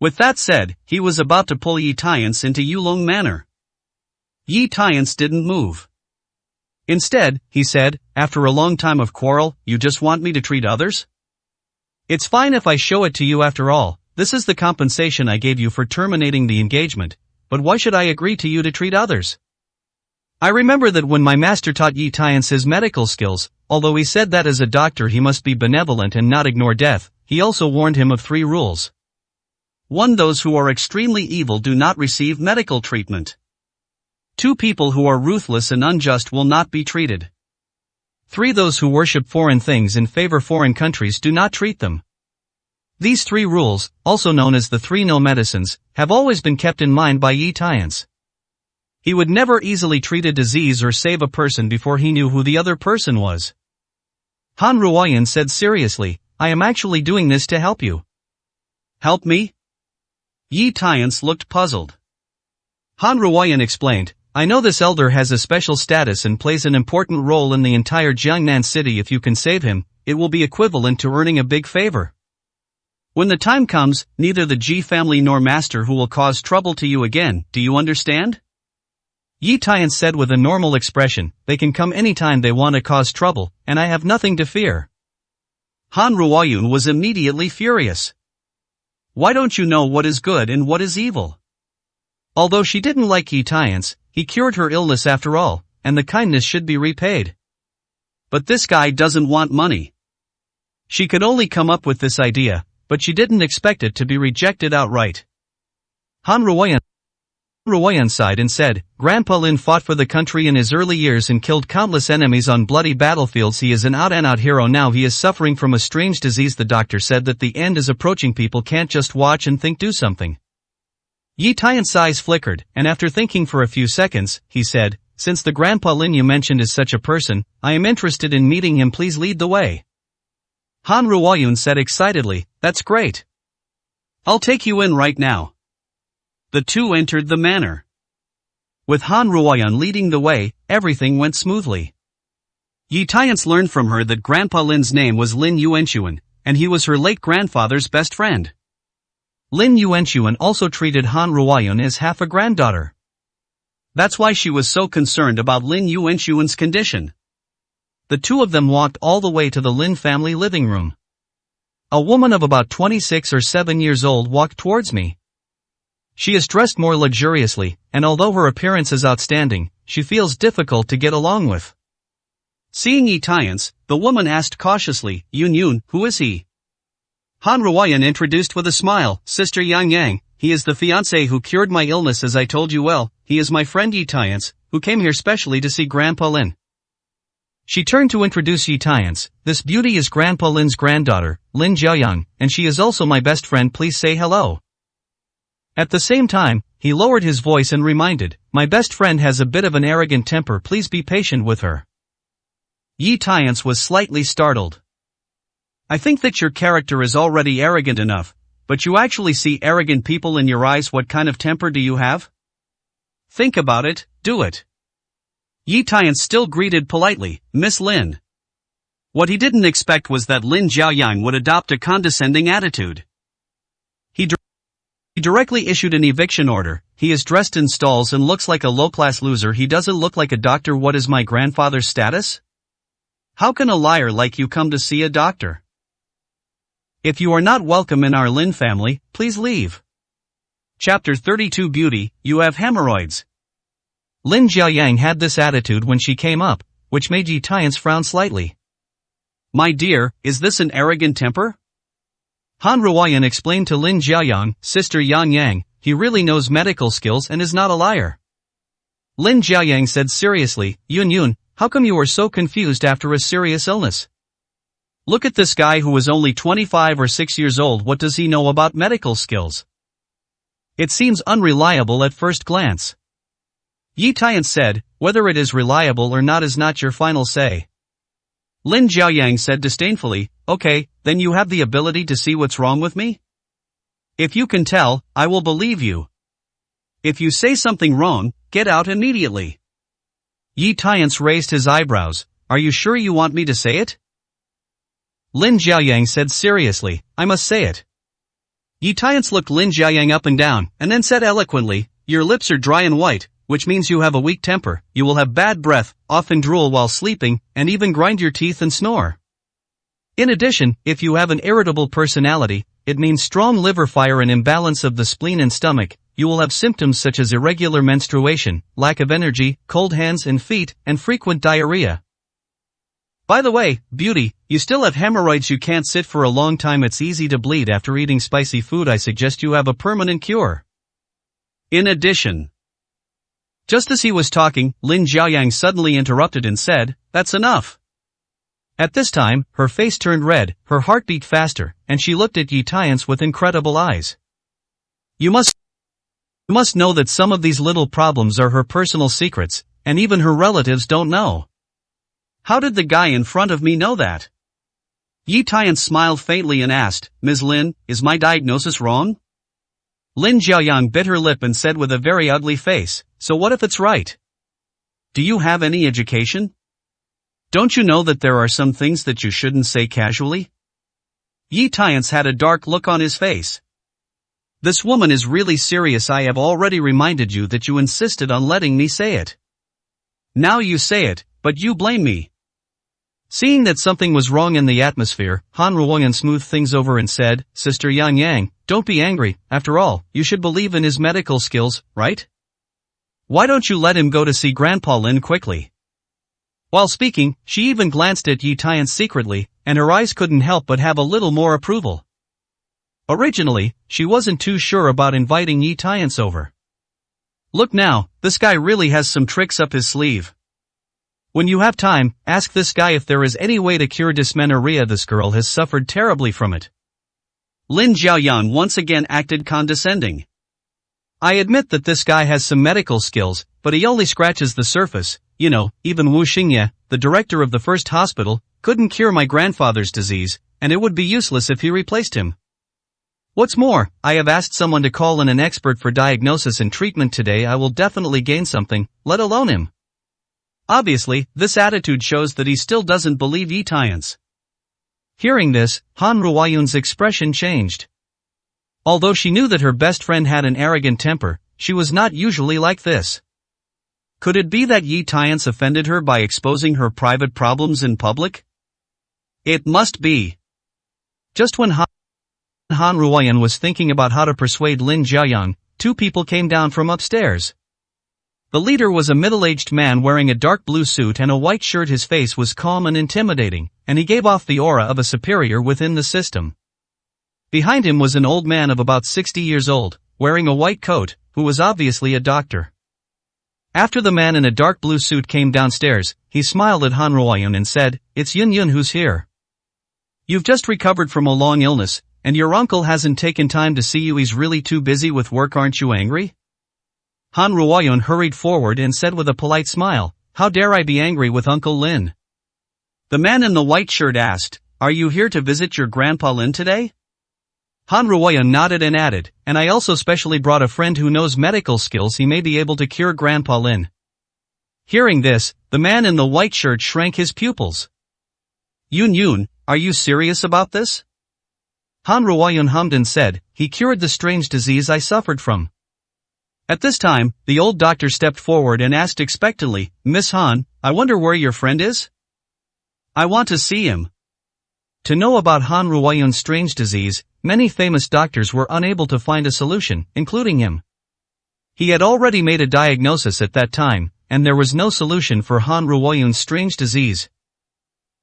With that said, he was about to pull Yi Tiance into Yulong Manor. Yi Tiance didn't move. Instead, he said, after a long time of quarrel, you just want me to treat others? It's fine if I show it to you. After all, this is the compensation I gave you for terminating the engagement, but why should I agree to you to treat others? I remember that when my master taught Yi Tiance his medical skills, although he said that as a doctor he must be benevolent and not ignore death, he also warned him of 3 rules. 1. Those who are extremely evil do not receive medical treatment. 2. People who are ruthless and unjust will not be treated. 3. Those who worship foreign things and favor foreign countries do not treat them. These 3 rules, also known as the 3 no medicines, have always been kept in mind by Yi Tian's. He would never easily treat a disease or save a person before he knew who the other person was. Han Ruoyan said seriously, I am actually doing this to help you. Help me? Yi Tian's looked puzzled. Han Ruoyan explained, I know this elder has a special status and plays an important role in the entire Jiangnan city. If you can save him, it will be equivalent to earning a big favor. When the time comes, neither the Ji family nor master who will cause trouble to you again, do you understand? Yi Tian said with a normal expression, they can come anytime they want to cause trouble, and I have nothing to fear. Han Ruoyun was immediately furious. Why don't you know what is good and what is evil? Although she didn't like Yi Tian's, he cured her illness after all, and the kindness should be repaid. But this guy doesn't want money. She could only come up with this idea, but she didn't expect it to be rejected outright. Han Ruoyan sighed and said, Grandpa Lin fought for the country in his early years and killed countless enemies on bloody battlefields. He is an out-and-out hero now. He is suffering from a strange disease. The doctor said that the end is approaching. People can't just watch and think, do something. Yi Tian's eyes flickered, and after thinking for a few seconds, he said, since the Grandpa Lin you mentioned is such a person, I am interested in meeting him. Please lead the way. Han Ruoyun said excitedly, that's great. I'll take you in right now. The two entered the manor. With Han Ruoyan leading the way, everything went smoothly. Yi Tian's learned from her that Grandpa Lin's name was Lin Yuanxuan, and he was her late grandfather's best friend. Lin Yuanxuan also treated Han Ruoyan as half a granddaughter. That's why she was so concerned about Lin Yuanxuan's condition. The two of them walked all the way to the Lin family living room. A woman of about 26 or 7 years old walked towards me. She is dressed more luxuriously, and although her appearance is outstanding, she feels difficult to get along with. Seeing Yi Tian's, the woman asked cautiously, Yun, who is he? Han Ruoyan introduced with a smile, Sister Yang Yang, he is the fiancé who cured my illness as I told you. Well, he is my friend Yi Tian's, who came here specially to see Grandpa Lin. She turned to introduce Yi Tian's, this beauty is Grandpa Lin's granddaughter, Lin Jiaoyang, and she is also my best friend. Please say hello. At the same time, he lowered his voice and reminded, my best friend has a bit of an arrogant temper. Please be patient with her. Yi Tian's was slightly startled. I think that your character is already arrogant enough, but you actually see arrogant people in your eyes. What kind of temper do you have? Think about it, do it. Yi Tian still greeted politely, Miss Lin. What he didn't expect was that Lin Jiaoyang would adopt a condescending attitude. He directly issued an eviction order. He is dressed in stalls and looks like a low-class loser. He doesn't look like a doctor. What is my grandfather's status? How can a liar like you come to see a doctor? If you are not welcome in our Lin family, please leave. Chapter 32 Beauty, you have hemorrhoids. Lin Jiaoyang had this attitude when she came up, which made Yi Tian's frown slightly. My dear, is this an arrogant temper? Han Ruoyan explained to Lin Jiaoyang, Sister Yang Yang, he really knows medical skills and is not a liar. Lin Jiaoyang said seriously, Yun, how come you are so confused after a serious illness? Look at this guy who is only 25 or 6 years old. What does he know about medical skills? It seems unreliable at first glance. Yi Tian said, whether it is reliable or not is not your final say. Lin Jiaoyang said disdainfully, okay, then you have the ability to see what's wrong with me? If you can tell, I will believe you. If you say something wrong, get out immediately. Yi Tian's raised his eyebrows, are you sure you want me to say it? Lin Jiaoyang said seriously, I must say it. Yi Tian's looked Lin Jiaoyang up and down, and then said eloquently, your lips are dry and white, which means you have a weak temper, you will have bad breath, often drool while sleeping, and even grind your teeth and snore. In addition, if you have an irritable personality, it means strong liver fire and imbalance of the spleen and stomach. You will have symptoms such as irregular menstruation, lack of energy, cold hands and feet, and frequent diarrhea. By the way, beauty, you still have hemorrhoids, you can't sit for a long time, it's easy to bleed after eating spicy food, I suggest you have a permanent cure. In addition. Just as he was talking, Lin Xiaoyang suddenly interrupted and said, that's enough. At this time, her face turned red, her heart beat faster, and she looked at Yi Tiance with incredible eyes. You must know that some of these little problems are her personal secrets, and even her relatives don't know. How did the guy in front of me know that? Yi Tiance smiled faintly and asked, Ms. Lin, is my diagnosis wrong? Lin Xiaoyang bit her lip and said with a very ugly face, so what if it's right? Do you have any education? Don't you know that there are some things that you shouldn't say casually? Yi Tiance had a dark look on his face. This woman is really serious. I have already reminded you that you insisted on letting me say it. Now you say it, but you blame me. Seeing that something was wrong in the atmosphere, Han Ruoyan smoothed things over and said, Sister Yang Yang, don't be angry, after all, you should believe in his medical skills, right? Why don't you let him go to see Grandpa Lin quickly? While speaking, she even glanced at Yi Tiance secretly, and her eyes couldn't help but have a little more approval. Originally, she wasn't too sure about inviting Yi Tiance over. Look now, this guy really has some tricks up his sleeve. When you have time, ask this guy if there is any way to cure dysmenorrhea. This girl has suffered terribly from it. Lin Xiaoyan once again acted condescending. I admit that this guy has some medical skills, but he only scratches the surface. You know, even Wu Xingye, the director of the first hospital, couldn't cure my grandfather's disease, and it would be useless if he replaced him. What's more, I have asked someone to call in an expert for diagnosis and treatment today. I will definitely gain something, let alone him. Obviously, this attitude shows that he still doesn't believe Yi Tiance. Hearing this, Han Ruoyun's expression changed. Although she knew that her best friend had an arrogant temper, she was not usually like this. Could it be that Yi Tiance offended her by exposing her private problems in public? It must be. Just when Han Ruoyan was thinking about how to persuade Lin Xiaoyang, two people came down from upstairs. The leader was a middle-aged man wearing a dark blue suit and a white shirt. His face was calm and intimidating, and he gave off the aura of a superior within the system. Behind him was an old man of about 60 years old, wearing a white coat, who was obviously a doctor. After the man in a dark blue suit came downstairs, he smiled at Han Ruoyan and said, It's Yun Yun who's here. You've just recovered from a long illness, and your uncle hasn't taken time to see you. He's really too busy with work. Aren't you angry? Han Ruoyan hurried forward and said with a polite smile, How dare I be angry with Uncle Lin? The man in the white shirt asked, Are you here to visit your Grandpa Lin today? Han Ruoyan nodded and added, And I also specially brought a friend who knows medical skills. He may be able to cure Grandpa Lin. Hearing this, the man in the white shirt shrank his pupils. Yun Yun, are you serious about this? Han Ruoyan hummed and said, He cured the strange disease I suffered from. At this time, the old doctor stepped forward and asked expectantly, Miss Han, I wonder where your friend is? I want to see him. To know about Han Ruoyan's strange disease, many famous doctors were unable to find a solution, including him. He had already made a diagnosis at that time, and there was no solution for Han Ruoyan's strange disease.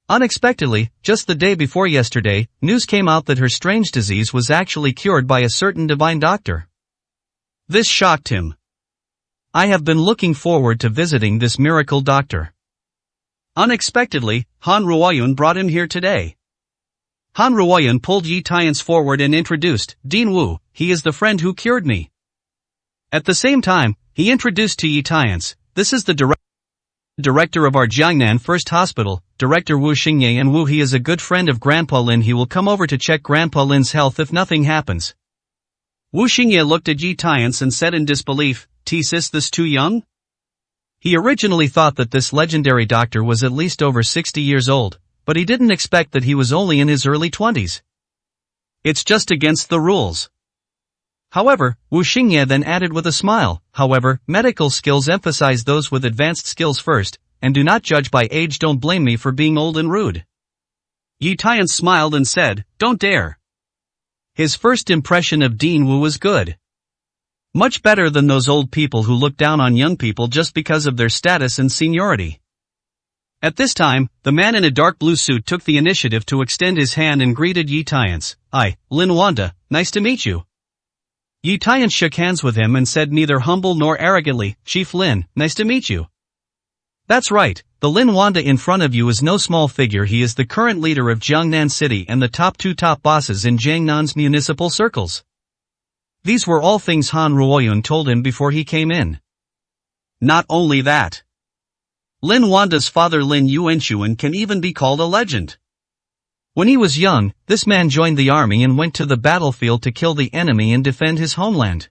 Unexpectedly, just the day before yesterday, news came out that her strange disease was actually cured by a certain divine doctor. This shocked him. I have been looking forward to visiting this miracle doctor. Unexpectedly, Han Ruoyan brought him here today. Han Ruoyan pulled Yi Tiance forward and introduced, Dean Wu, he is the friend who cured me. At the same time, he introduced to Yi Tiance, this is the director of our Jiangnan First Hospital, Director Wu Xingye, and Wu, he is a good friend of Grandpa Lin. He will come over to check Grandpa Lin's health if nothing happens. Wu Xingye looked at Yi Tiance and said in disbelief, Is this too young? He originally thought that this legendary doctor was at least over 60 years old, but he didn't expect that he was only in his early 20s. It's just against the rules. However, Wu Xingye then added with a smile, however, medical skills emphasize those with advanced skills first, and do not judge by age. Don't blame me for being old and rude. Yi Tiance smiled and said, Don't dare. His first impression of Dean Wu was good. Much better than those old people who look down on young people just because of their status and seniority. At this time, the man in a dark blue suit took the initiative to extend his hand and greeted Yi Tiance. "I, Lin Wanda, nice to meet you." Yi Tiance shook hands with him and said neither humble nor arrogantly, "Chief Lin, nice to meet you." "That's right, the Lin Wanda in front of you is no small figure. He is the current leader of Jiangnan City and the top bosses in Jiangnan's municipal circles." These were all things Han Ruoyun told him before he came in. Not only that, Lin Wanda's father Lin Yuanchuan can even be called a legend. When he was young, this man joined the army and went to the battlefield to kill the enemy and defend his homeland.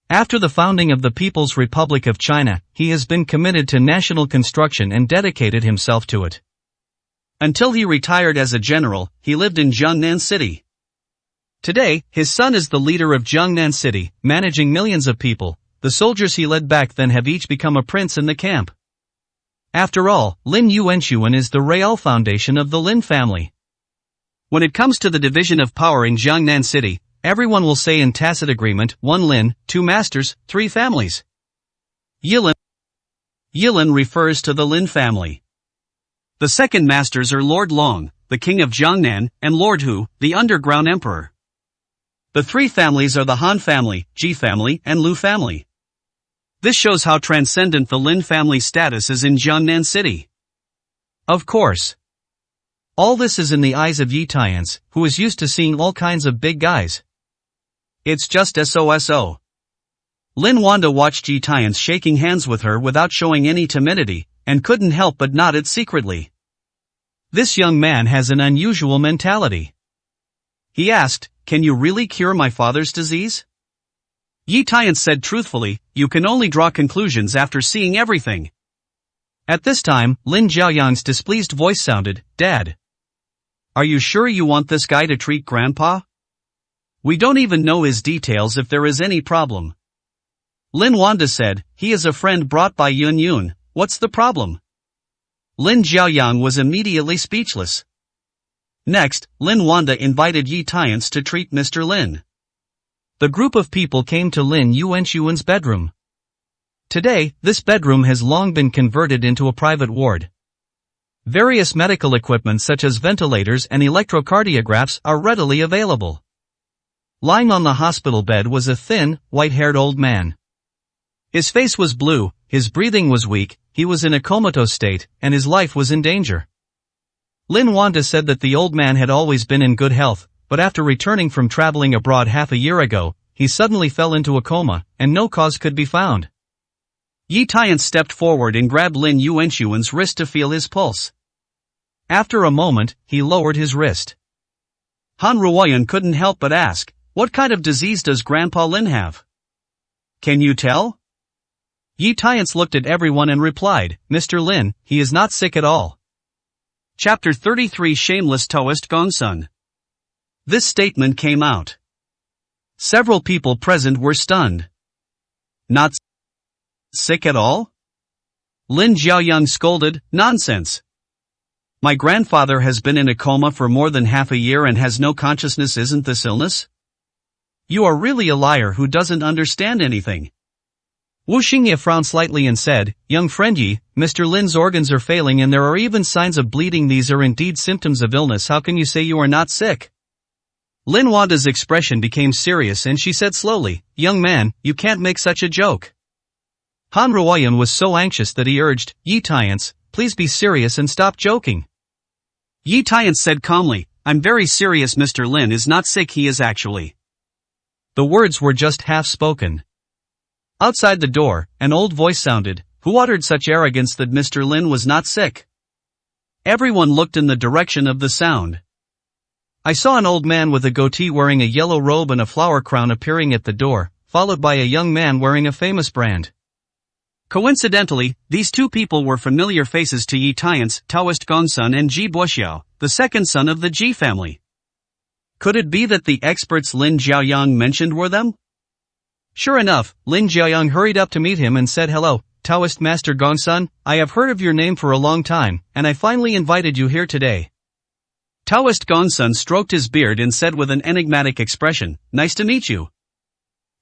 After the founding of the People's Republic of China, he has been committed to national construction and dedicated himself to it. Until he retired as a general, he lived in Jiangnan City. Today, his son is the leader of Jiangnan City, managing millions of people. The soldiers he led back then have each become a prince in the camp. After all, Lin Yuanchuan is the real foundation of the Lin family. When it comes to the division of power in Jiangnan City, everyone will say in tacit agreement, 1 Lin, 2 masters, 3 families. Yilin refers to the Lin family. The second masters are Lord Long, the king of Jiangnan, and Lord Hu, the underground emperor. The 3 families are the Han family, Ji family, and Lu family. This shows how transcendent the Lin family status is in Jiangnan City. Of course, all this is in the eyes of Yi Tiance, who is used to seeing all kinds of big guys. It's just so. Lin Wanda watched Yi Tiance shaking hands with her without showing any timidity, and couldn't help but nodded secretly. This young man has an unusual mentality. He asked, "Can you really cure my father's disease?" Yi Tiance said truthfully, "You can only draw conclusions after seeing everything." At this time, Lin Jiaoyang's displeased voice sounded, "Dad, are you sure you want this guy to treat Grandpa? We don't even know his details if there is any problem." Lin Wanda said, "He is a friend brought by Yun Yun, what's the problem?" Lin Jiaoyang was immediately speechless. Next, Lin Wanda invited Yi Tiance to treat Mr. Lin. The group of people came to Lin Yuanchuan's bedroom. Today, this bedroom has long been converted into a private ward. Various medical equipment such as ventilators and electrocardiographs are readily available. Lying on the hospital bed was a thin, white-haired old man. His face was blue, his breathing was weak, he was in a comatose state, and his life was in danger. Lin Wanda said that the old man had always been in good health, but after returning from traveling abroad half a year ago, he suddenly fell into a coma, and no cause could be found. Yi Tiance stepped forward and grabbed Lin Yuanchuan's wrist to feel his pulse. After a moment, he lowered his wrist. Han Ruoyun couldn't help but ask, "What kind of disease does Grandpa Lin have? Can you tell?" Yi Tiance looked at everyone and replied, "Mr. Lin, he is not sick at all." Chapter 33 Shameless Taoist Gongsun. This statement came out. Several people present were stunned. Not sick at all? Lin Jiaoyang scolded, "Nonsense. My grandfather has been in a coma for more than half a year and has no consciousness. Isn't this illness? You are really a liar who doesn't understand anything." Wu Xingye frowned slightly and said, "Young friend Yi, Mr. Lin's organs are failing and there are even signs of bleeding. These are indeed symptoms of illness. How can you say you are not sick?" Lin Wanda's expression became serious and she said slowly, "Young man, you can't make such a joke." Han Ruoyun was so anxious that he urged, "Yi Tiance, please be serious and stop joking." Yi Tiance said calmly, "I'm very serious. Mr. Lin is not sick. He is actually." The words were just half spoken. Outside the door, an old voice sounded, "Who uttered such arrogance that Mr. Lin was not sick?" Everyone looked in the direction of the sound. I saw an old man with a goatee wearing a yellow robe and a flower crown appearing at the door, followed by a young man wearing a famous brand. Coincidentally, these two people were familiar faces to Yi Tiance, Taoist Gongsun, and Ji Boxiao, the second son of the Ji family. Could it be that the experts Lin Jiaoyang mentioned were them? Sure enough, Lin Jiaoyang hurried up to meet him and said, "Hello, Taoist Master Gongsun, I have heard of your name for a long time, and I finally invited you here today." Taoist Gongsun stroked his beard and said with an enigmatic expression, "Nice to meet you."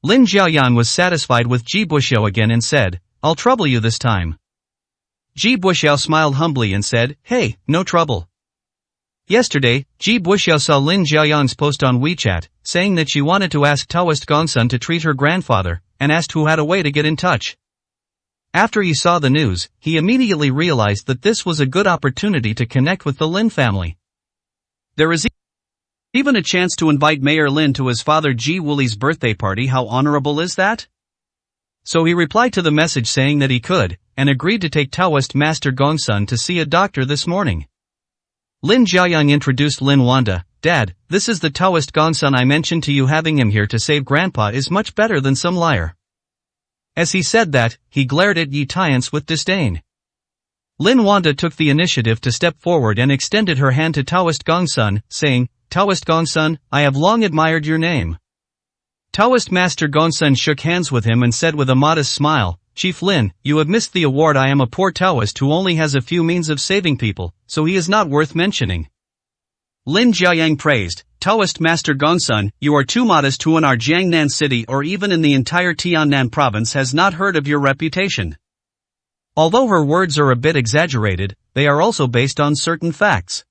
Lin Jiaoyang was satisfied with Ji Boxiao again and said, "I'll trouble you this time." Ji Buxiao smiled humbly and said, "Hey, no trouble." Yesterday, Ji Buxiao saw Lin Jiaoyang's post on WeChat, saying that she wanted to ask Taoist Gongsun to treat her grandfather, and asked who had a way to get in touch. After he saw the news, he immediately realized that this was a good opportunity to connect with the Lin family. There is even a chance to invite Mayor Lin to his father Ji Wuli's birthday party. How honorable is that? So he replied to the message saying that he could, and agreed to take Taoist Master Gongsun to see a doctor this morning. Lin Jiaoyang introduced Lin Wanda. "Dad, this is the Taoist Gongsun I mentioned to you. Having him here to save Grandpa is much better than some liar." As he said that, he glared at Yi Tiance with disdain. Lin Wanda took the initiative to step forward and extended her hand to Taoist Gongsun, saying, "Taoist Gongsun, I have long admired your name." Taoist Master Gongsun shook hands with him and said with a modest smile, "Chief Lin, you have missed the award. I am a poor Taoist who only has a few means of saving people, so he is not worth mentioning." Lin Jiaoyang praised, "Taoist Master Gongsun, you are too modest. Who in our Jiangnan city or even in the entire Tiannan province has not heard of your reputation?" Although her words are a bit exaggerated, they are also based on certain facts.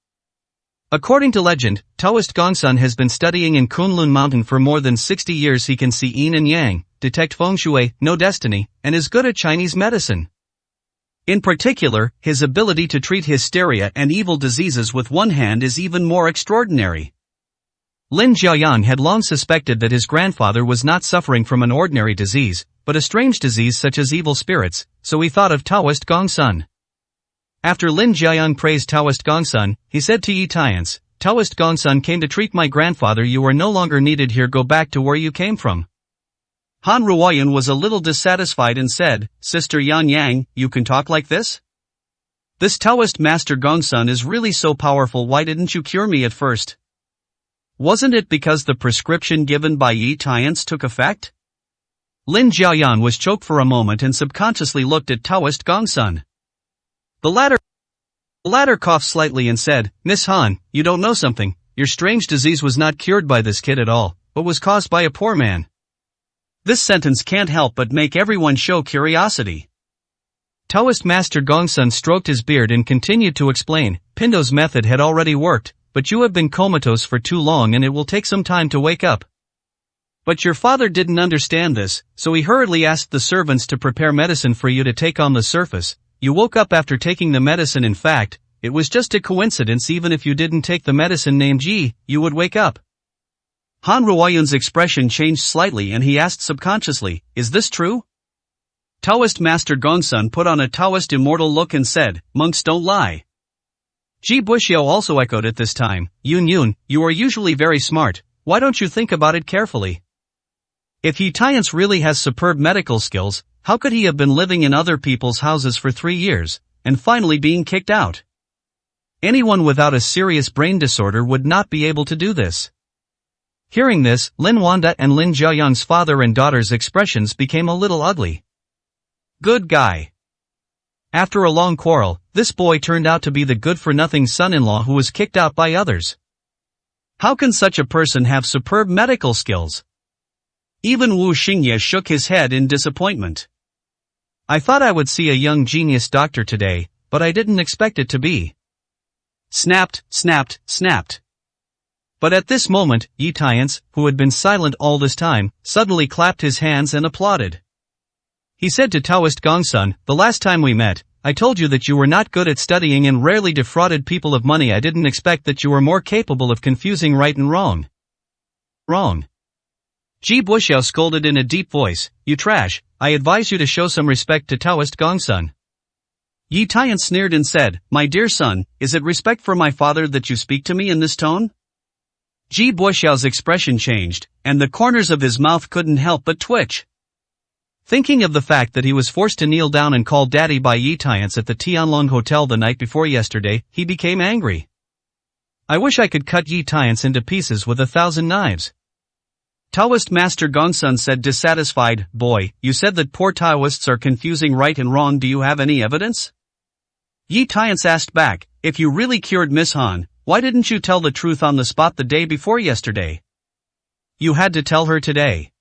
According to legend, Taoist Gongsun has been studying in Kunlun Mountain for more than 60 years. He can see yin and yang, detect feng shui, know destiny, and is good at Chinese medicine. In particular, his ability to treat hysteria and evil diseases with one hand is even more extraordinary. Lin Jiaoyang had long suspected that his grandfather was not suffering from an ordinary disease, but a strange disease such as evil spirits, so he thought of Taoist Gongsun. After Lin Jiaoyang praised Taoist Gongsun, he said to Yi Tiance, "Taoist Gongsun came to treat my grandfather. You are no longer needed here. Go back to where you came from." Han Ruoyan was a little dissatisfied and said, "Sister Yan Yang, you can talk like this? This Taoist Master Gongsun is really so powerful. Why didn't you cure me at first? Wasn't it because the prescription given by Yi Tiance took effect?" Lin Jiaoyang was choked for a moment and subconsciously looked at Taoist Gongsun. The latter coughed slightly and said, "Miss Han, you don't know something. Your strange disease was not cured by this kid at all, but was caused by a poor man." This sentence can't help but make everyone show curiosity. Taoist Master Gongsun stroked his beard and continued to explain, "Pindo's method had already worked, but you have been comatose for too long and it will take some time to wake up. But your father didn't understand this, so he hurriedly asked the servants to prepare medicine for you to take on the surface. You woke up after taking the medicine. In fact, it was just a coincidence. Even if you didn't take the medicine named Ji, you would wake up." Han Ruoyan's expression changed slightly and he asked subconsciously, "Is this true?" Taoist Master Gongsun put on a Taoist immortal look and said, "Monks don't lie." Ji Buxiao also echoed at this time, Yun, you are usually very smart. Why don't you think about it carefully? If Yi Tiance really has superb medical skills, how could he have been living in other people's houses for 3 years, and finally being kicked out? Anyone without a serious brain disorder would not be able to do this. Hearing this, Lin Wanda and Lin Jiaoyang's father and daughter's expressions became a little ugly. Good guy. After a long quarrel, this boy turned out to be the good-for-nothing son-in-law who was kicked out by others. How can such a person have superb medical skills? Even Wu Xingye shook his head in disappointment. "I thought I would see a young genius doctor today, but I didn't expect it to be." Snapped. But at this moment, Yi Tiance, who had been silent all this time, suddenly clapped his hands and applauded. He said to Taoist Gongsun, "The last time we met, I told you that you were not good at studying and rarely defrauded people of money. I didn't expect that you were more capable of confusing right and wrong." Wrong. Ji Buxiao scolded in a deep voice, "You trash, I advise you to show some respect to Taoist Gongsun." Yi Tiance sneered and said, "My dear son, is it respect for my father that you speak to me in this tone?" Ji Buxiao's expression changed, and the corners of his mouth couldn't help but twitch. Thinking of the fact that he was forced to kneel down and call daddy by Yi Tiance at the Tianlong Hotel the night before yesterday, he became angry. I wish I could cut Yi Tiance into pieces with 1,000 knives. Taoist Master Gongsun said dissatisfied, "Boy, you said that poor Taoists are confusing right and wrong. Do you have any evidence?" Yi Tiance asked back, "If you really cured Miss Han, why didn't you tell the truth on the spot the day before yesterday? You had to tell her today."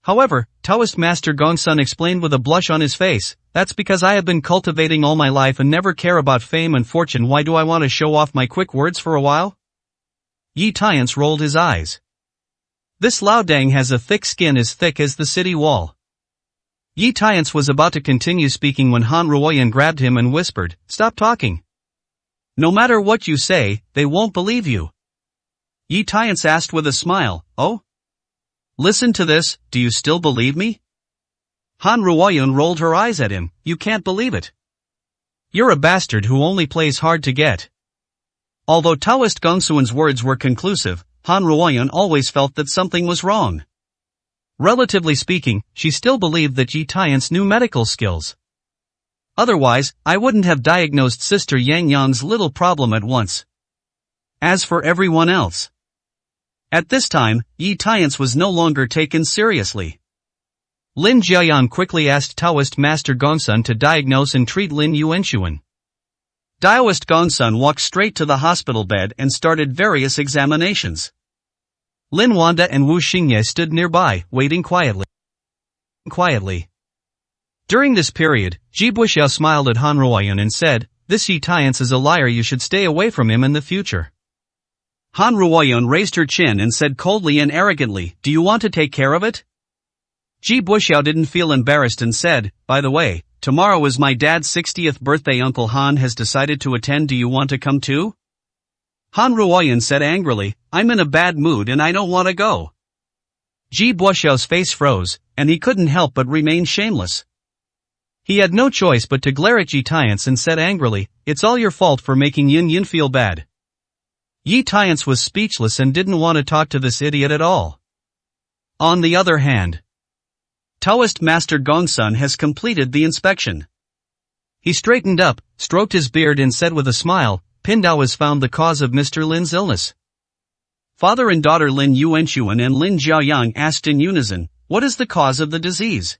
However, Taoist Master Gongsun explained with a blush on his face, "That's because I have been cultivating all my life and never care about fame and fortune. Why do I want to show off my quick words for a while?" Yi Tiance rolled his eyes. This Laodang has a thick skin as thick as the city wall. Yi Tiance was about to continue speaking when Han Ruoyan grabbed him and whispered, "Stop talking. No matter what you say, they won't believe you." Yi Tiance asked with a smile, "Oh? Listen to this, do you still believe me?" Han Ruoyan rolled her eyes at him, "You can't believe it. You're a bastard who only plays hard to get." Although Taoist Gongsuan's words were conclusive, Han Ruoyan always felt that something was wrong. Relatively speaking, she still believed that Yi Tiance knew medical skills. Otherwise, I wouldn't have diagnosed Sister Yang Yang's little problem at once. As for everyone else. At this time, Yi Tiance was no longer taken seriously. Lin Jiayan quickly asked Taoist Master Gongsun to diagnose and treat Lin Yuanxuan. Taoist Gongsun walked straight to the hospital bed and started various examinations. Lin Wanda and Wu Xingye stood nearby, waiting quietly. During this period, Ji Buxiao smiled at Han Ruoyan and said, "This Yi Tiance is a liar, you should stay away from him in the future." Han Ruoyan raised her chin and said coldly and arrogantly, "Do you want to take care of it?" Ji Buxiao didn't feel embarrassed and said, "By the way, tomorrow is my dad's 60th birthday. Uncle Han has decided to attend. Do you want to come too?" Han Ruoyan said angrily, "I'm in a bad mood and I don't want to go." Ji Buxiao's face froze, and he couldn't help but remain shameless. He had no choice but to glare at Yi Tiance and said angrily, "It's all your fault for making Yin Yin feel bad." Yi Tiance was speechless and didn't want to talk to this idiot at all. On the other hand, Taoist Master Gongsun has completed the inspection. He straightened up, stroked his beard and said with a smile, "Pindao has found the cause of Mr. Lin's illness." Father and daughter Lin Yuanxuan and Lin Jiaoyang asked in unison, "What is the cause of the disease?"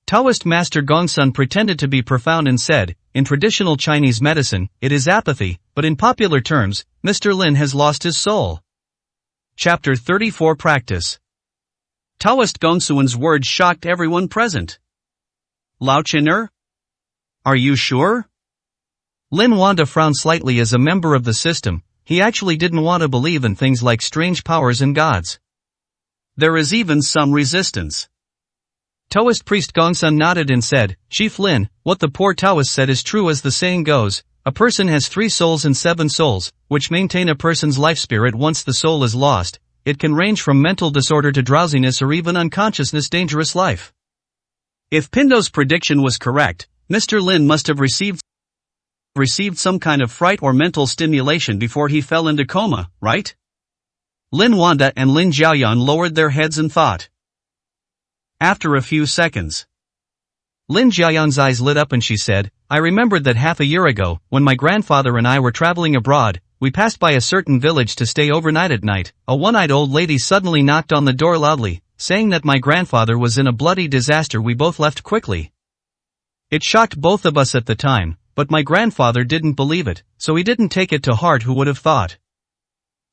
Taoist Master Gongsun pretended to be profound and said, "In traditional Chinese medicine, it is apathy, but in popular terms, Mr. Lin has lost his soul." Chapter 34 Practice. Taoist Gongsuan's words shocked everyone present. "Lao Qin'er? Are you sure?" Lin Wanda frowned slightly. As a member of the system, he actually didn't want to believe in things like strange powers and gods. There is even some resistance. Taoist priest Gongsun nodded and said, "Chief Lin, what the poor Taoist said is true. As the saying goes, a person has 3 souls and 7 souls, which maintain a person's life spirit. Once the soul is lost, it can range from mental disorder to drowsiness or even unconsciousness, dangerous life." If Pindo's prediction was correct, Mr. Lin must have received some kind of fright or mental stimulation before he fell into coma, right? Lin Wanda and Lin Jiaoyan lowered their heads and thought. After a few seconds, Lin Jiaoyan's eyes lit up and she said, "I remembered that half a year ago, when my grandfather and I were traveling abroad, we passed by a certain village to stay overnight. At night, a one-eyed old lady suddenly knocked on the door loudly, saying that my grandfather was in a bloody disaster. We both left quickly. It shocked both of us at the time, but my grandfather didn't believe it, so he didn't take it to heart. Who would have thought?"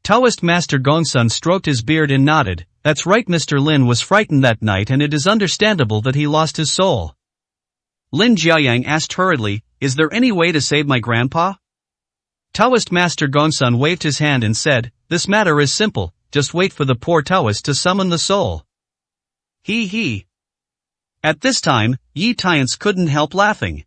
Taoist Master Gongsun stroked his beard and nodded, "That's right, Mr. Lin was frightened that night and it is understandable that he lost his soul." Lin Jiaoyang asked hurriedly, "Is there any way to save my grandpa?" Taoist Master Gongsun waved his hand and said, "This matter is simple, just wait for the poor Taoist to summon the soul." He. At this time, Yi Tiance couldn't help laughing.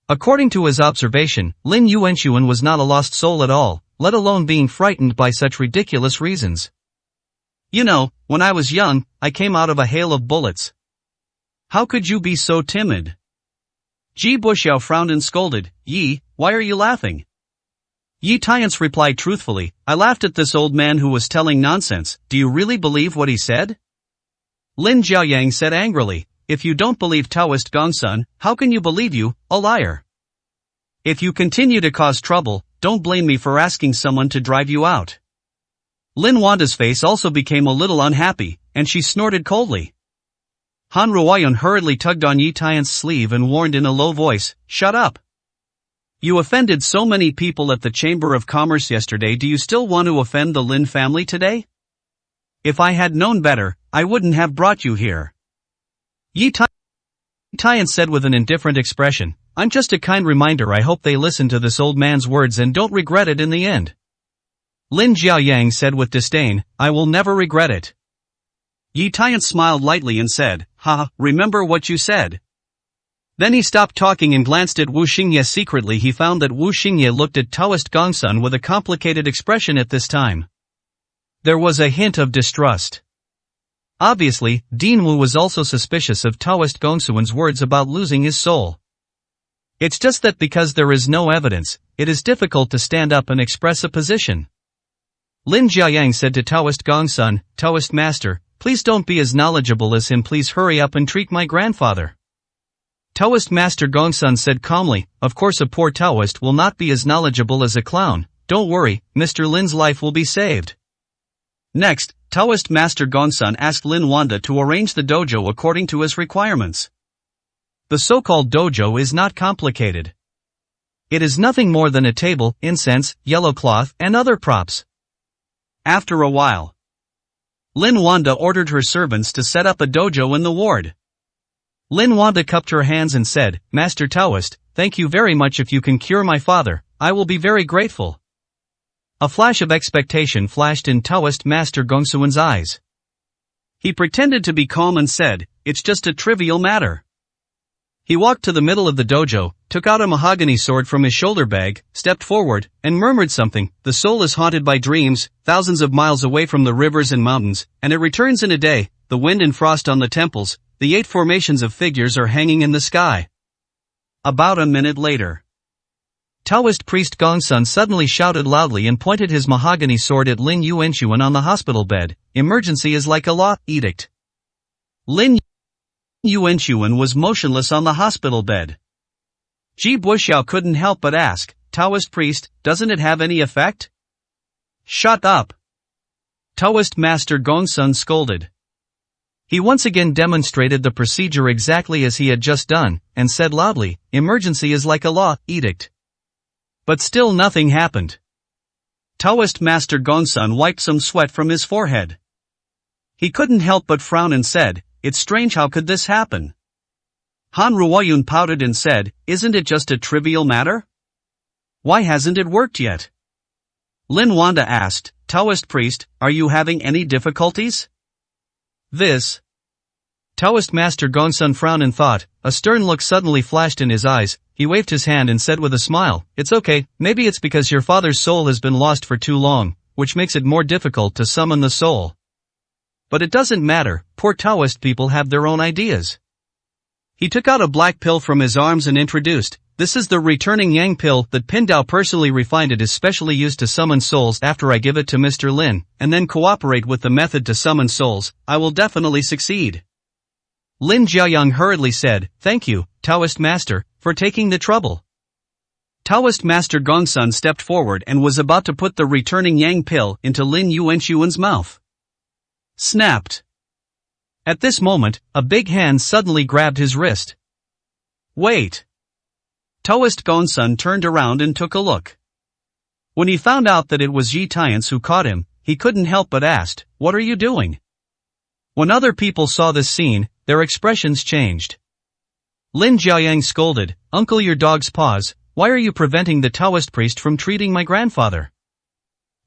According to his observation, Lin Yuanxuan was not a lost soul at all, let alone being frightened by such ridiculous reasons. "You know, when I was young, I came out of a hail of bullets. How could you be so timid?" Ji Buxiao frowned and scolded, "Yi, why are you laughing?" Yi Tiance replied truthfully, "I laughed at this old man who was telling nonsense. Do you really believe what he said?" Lin Jiaoyang said angrily, "If you don't believe Taoist Gongsun, how can you believe you, a liar? If you continue to cause trouble, don't blame me for asking someone to drive you out." Lin Wanda's face also became a little unhappy, and she snorted coldly. Han Ruoyan hurriedly tugged on Yi Tiance's sleeve and warned in a low voice, "Shut up. You offended so many people at the Chamber of Commerce yesterday. Do you still want to offend the Lin family today? If I had known better, I wouldn't have brought you here. Yi Tian said with an indifferent expression, I'm just a kind reminder. I hope they listen to this old man's words and don't regret it in the end. Lin Jiaoyang said with disdain, I will never regret it. Yi Tian smiled lightly and said, Ha, remember what you said. Then he stopped talking and glanced at Wu Xingye secretly. He found that Wu Xingye looked at Taoist Gongsun with a complicated expression at this time. There was a hint of distrust. Obviously, Dean Wu was also suspicious of Taoist Gongsun's words about losing his soul. It's just that because there is no evidence, it is difficult to stand up and express a position. Lin Jiaoyang said to Taoist Gongsun, Taoist master, please don't be as knowledgeable as him. Please hurry up and treat my grandfather. Taoist master Gongsun said calmly, of course a poor Taoist will not be as knowledgeable as a clown. Don't worry, Mr. Lin's life will be saved. Next, Taoist master Gongsun asked Lin Wanda to arrange the dojo according to his requirements. The so-called dojo is not complicated. It is nothing more than a table, incense, yellow cloth, and other props. After a while, Lin Wanda ordered her servants to set up a dojo in the ward. Lin Wanda cupped her hands and said, Master Taoist, thank you very much. If you can cure my father, I will be very grateful. A flash of expectation flashed in Taoist master Gongsun's eyes. He pretended to be calm and said, it's just a trivial matter. He walked to the middle of the dojo, took out a mahogany sword from his shoulder bag, stepped forward, and murmured something. The soul is haunted by dreams, thousands of miles away from the rivers and mountains, and it returns in a day. The wind and frost on the temples, the 8 formations of figures are hanging in the sky. About a minute later, Taoist priest Gongsun suddenly shouted loudly and pointed his mahogany sword at Lin Yuanxuan on the hospital bed. Emergency is like a law edict. Lin Yuanxuan was motionless on the hospital bed. Ji Buxiao couldn't help but ask, Taoist priest, doesn't it have any effect? Shut up! Taoist master Gongsun scolded. He once again demonstrated the procedure exactly as he had just done, and said loudly, emergency is like a law edict. But still nothing happened. Taoist master Gongsun wiped some sweat from his forehead. He couldn't help but frown and said, it's strange, how could this happen? Han Ruoyun pouted and said, isn't it just a trivial matter? Why hasn't it worked yet? Lin Wanda asked, Taoist priest, are you having any difficulties? This. Taoist master Gongsun frowned and thought. A stern look suddenly flashed in his eyes. He waved his hand and said with a smile, it's okay, maybe it's because your father's soul has been lost for too long, which makes it more difficult to summon the soul. But it doesn't matter, poor Taoist people have their own ideas. He took out a black pill from his arms and introduced, this is the returning yang pill that Pindao personally refined. It is specially used to summon souls. After I give it to Mr. Lin, and then cooperate with the method to summon souls, I will definitely succeed. Lin Jiaoyang hurriedly said, thank you, Taoist master, for taking the trouble. Taoist master Gongsun stepped forward and was about to put the returning yang pill into Lin Yuanxuan's mouth. Snapped. At this moment, a big hand suddenly grabbed his wrist. Wait. Taoist Gongsun turned around and took a look. When he found out that it was Yi Tian who caught him, he couldn't help but ask, what are you doing? When other people saw this scene, their expressions changed. Lin Jiaoyang scolded, Uncle, your dog's paws, why are you preventing the Taoist priest from treating my grandfather?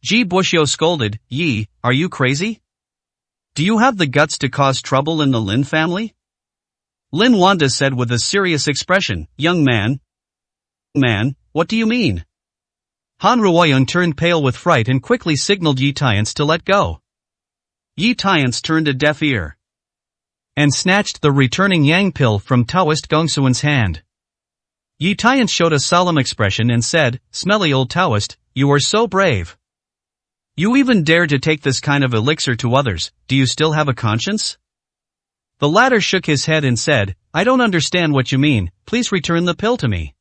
Ji Buxiao scolded, Yi, are you crazy? Do you have the guts to cause trouble in the Lin family? Lin Wanda said with a serious expression, young man, what do you mean? Han Ruoyun turned pale with fright and quickly signaled Yi Tian to let go. Yi Tian turned a deaf ear and snatched the returning yang pill from Taoist Gongsun's hand. Yi Tian showed a solemn expression and said, smelly old Taoist, you are so brave. You even dare to take this kind of elixir to others. Do you still have a conscience? The latter shook his head and said, I don't understand what you mean, please return the pill to me.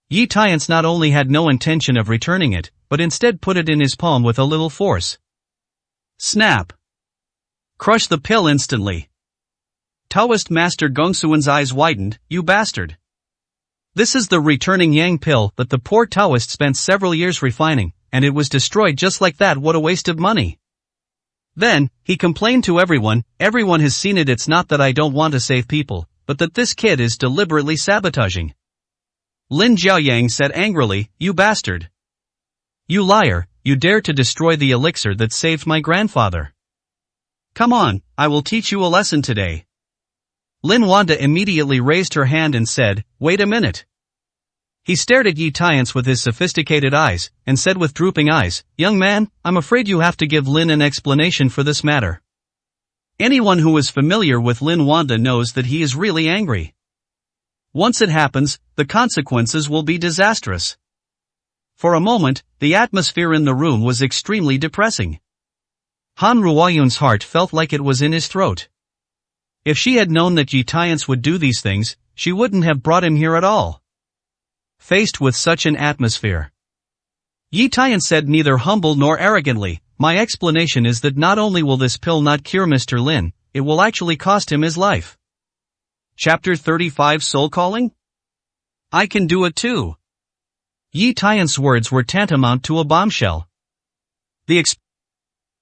Yi Tian not only had no intention of returning it, but instead put it in his palm with a little force. Snap! Crush the pill instantly. Taoist master Gongsun's eyes widened, you bastard. This is the returning yang pill that the poor Taoist spent several years refining, and it was destroyed just like that. What a waste of money. Then, he complained to everyone has seen it. It's not that I don't want to save people, but that this kid is deliberately sabotaging. Lin Jiaoyang said angrily, you bastard. You liar, you dare to destroy the elixir that saved my grandfather. Come on, I will teach you a lesson today. Lin Wanda immediately raised her hand and said, wait a minute. He stared at Yi Tiance with his sophisticated eyes, and said with drooping eyes, young man, I'm afraid you have to give Lin an explanation for this matter. Anyone who is familiar with Lin Wanda knows that he is really angry. Once it happens, the consequences will be disastrous. For a moment, the atmosphere in the room was extremely depressing. Han Ruoyun's heart felt like it was in his throat. If she had known that Yi Tiance would do these things, she wouldn't have brought him here at all. Faced with such an atmosphere, Yi Tiance said neither humble nor arrogantly, my explanation is that not only will this pill not cure Mr. Lin, it will actually cost him his life. Chapter 35 Soul Calling? I can do it too. Yi Tiance's words were tantamount to a bombshell. The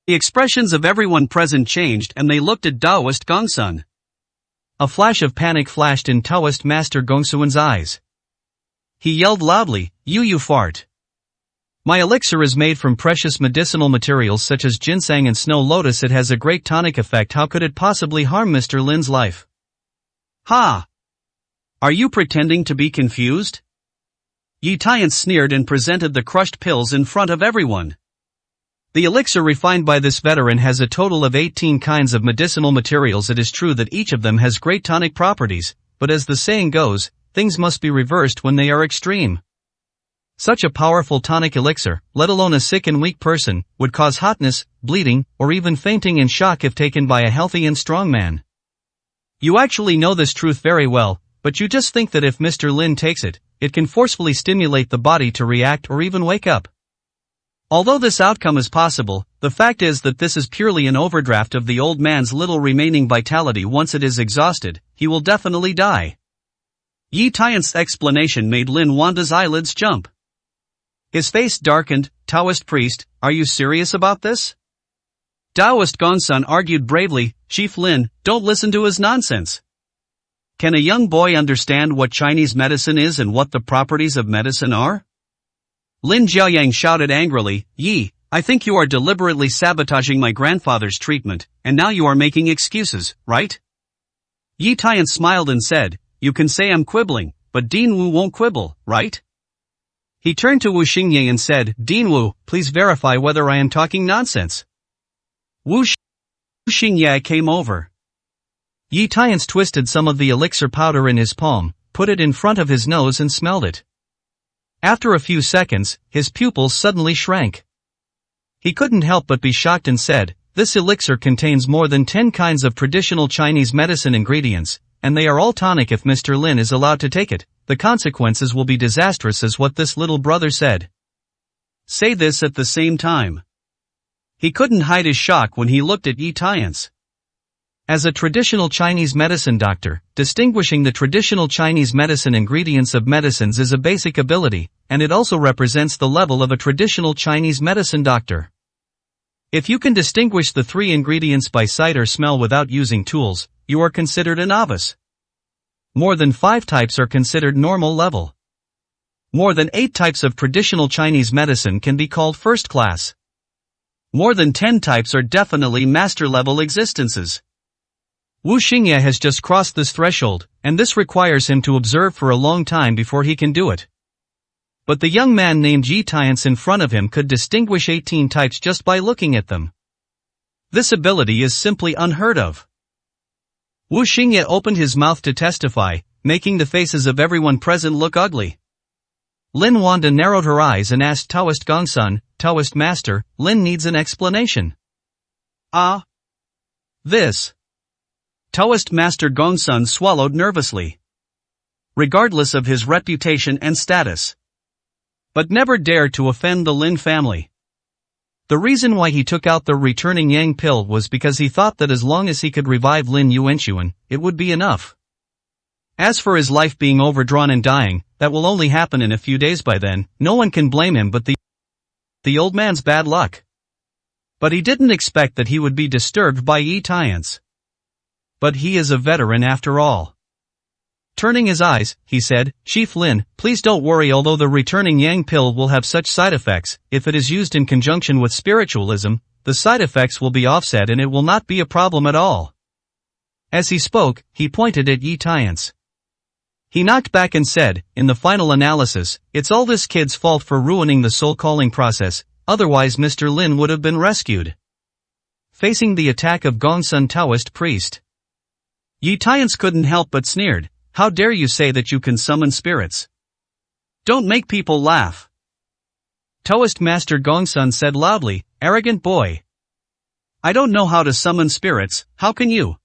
expressions of everyone present changed and they looked at Taoist Gongsun. A flash of panic flashed in Taoist Master Gongsun's eyes. He yelled loudly, you fart. My elixir is made from precious medicinal materials such as ginseng and snow lotus. It has a great tonic effect. How could it possibly harm Mr. Lin's life? Ha! Are you pretending to be confused? Yi Tiance sneered and presented the crushed pills in front of everyone. The elixir refined by this veteran has a total of 18 kinds of medicinal materials. It is true that each of them has great tonic properties, but as the saying goes, things must be reversed when they are extreme. Such a powerful tonic elixir, let alone a sick and weak person, would cause hotness, bleeding, or even fainting in shock if taken by a healthy and strong man. You actually know this truth very well, but you just think that if Mr. Lin takes it, it can forcefully stimulate the body to react or even wake up. Although this outcome is possible, the fact is that this is purely an overdraft of the old man's little remaining vitality. Once it is exhausted, he will definitely die. Yi Tiance's explanation made Lin Wanda's eyelids jump. His face darkened. Taoist priest, are you serious about this? Taoist Gongsun argued bravely, Chief Lin, don't listen to his nonsense. Can a young boy understand what Chinese medicine is and what the properties of medicine are? Lin Jiaoyang shouted angrily, Yi, I think you are deliberately sabotaging my grandfather's treatment, and now you are making excuses, right? Yi Tiance smiled and said, you can say I'm quibbling, but Dean Wu won't quibble, right? He turned to Wu Xingye and said, Dean Wu, please verify whether I am talking nonsense. Wu Xingye came over. Yi Tiance twisted some of the elixir powder in his palm, put it in front of his nose and smelled it. After a few seconds, his pupils suddenly shrank. He couldn't help but be shocked and said, this elixir contains more than 10 kinds of traditional Chinese medicine ingredients, and they are all tonic. If Mr. Lin is allowed to take it, the consequences will be disastrous, is what this little brother said. Say this at the same time. He couldn't hide his shock when he looked at Yi Tiance. As a traditional Chinese medicine doctor, distinguishing the traditional Chinese medicine ingredients of medicines is a basic ability, and it also represents the level of a traditional Chinese medicine doctor. If you can distinguish the 3 ingredients by sight or smell without using tools, you are considered a novice. More than 5 types are considered normal level. More than 8 types of traditional Chinese medicine can be called first class. More than 10 types are definitely master level existences. Wu Xingye has just crossed this threshold, and this requires him to observe for a long time before he can do it. But the young man named Yi Tiance in front of him could distinguish 18 types just by looking at them. This ability is simply unheard of. Wu Xingye opened his mouth to testify, making the faces of everyone present look ugly. Lin Wanda narrowed her eyes and asked Taoist Gongsun, Taoist Master, Lin needs an explanation. This. Taoist Master Gongsun swallowed nervously. Regardless of his reputation and status. But never dared to offend the Lin family. The reason why he took out the returning Yang pill was because he thought that as long as he could revive Lin Yuanxuan, it would be enough. As for his life being overdrawn and dying, that will only happen in a few days. By then, no one can blame him but the old man's bad luck. But he didn't expect that he would be disturbed by Fiancee. But he is a veteran after all. Turning his eyes, he said, Chief Lin, please don't worry, although the returning Yang pill will have such side effects, if it is used in conjunction with spiritualism, the side effects will be offset and it will not be a problem at all. As he spoke, he pointed at Fiancee. He knocked back and said, in the final analysis, it's all this kid's fault for ruining the soul-calling process, otherwise Mr. Lin would have been rescued. Facing the attack of Gongsun Taoist priest, Fiancee couldn't help but sneered. How dare you say that you can summon spirits? Don't make people laugh. Taoist Master Gongsun said loudly, arrogant boy. I don't know how to summon spirits, how can you?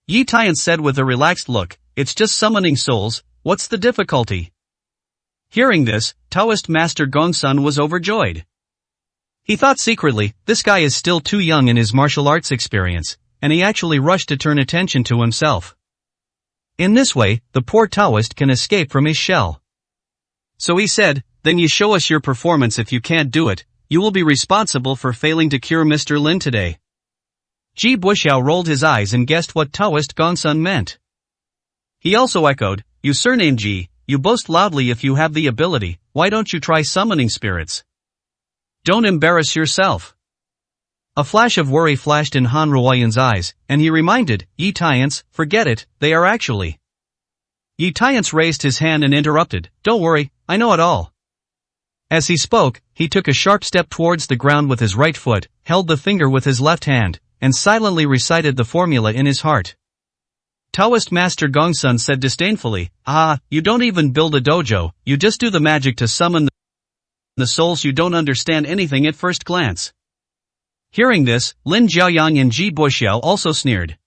Fiancee said with a relaxed look, it's just summoning souls, what's the difficulty? Hearing this, Taoist Master Gongsun was overjoyed. He thought secretly, this guy is still too young in his martial arts experience, and he actually rushed to turn attention to himself. In this way, the poor Taoist can escape from his shell. So he said, then you show us your performance. If you can't do it, you will be responsible for failing to cure Mr. Lin today. Ji Buxiao rolled his eyes and guessed what Taoist Gongsun meant. He also echoed, you surname Ji, you boast loudly if you have the ability, why don't you try summoning spirits? Don't embarrass yourself. A flash of worry flashed in Han Ruoyan's eyes, and he reminded, Fiancee, forget it, they are actually. Fiancee raised his hand and interrupted, don't worry, I know it all. As he spoke, he took a sharp step towards the ground with his right foot, held the finger with his left hand, and silently recited the formula in his heart. Taoist Master Gongsun said disdainfully, you don't even build a dojo, you just do the magic to summon the souls. You don't understand anything at first glance. Hearing this, Lin Jiaoyang and Ji Buxiao also sneered.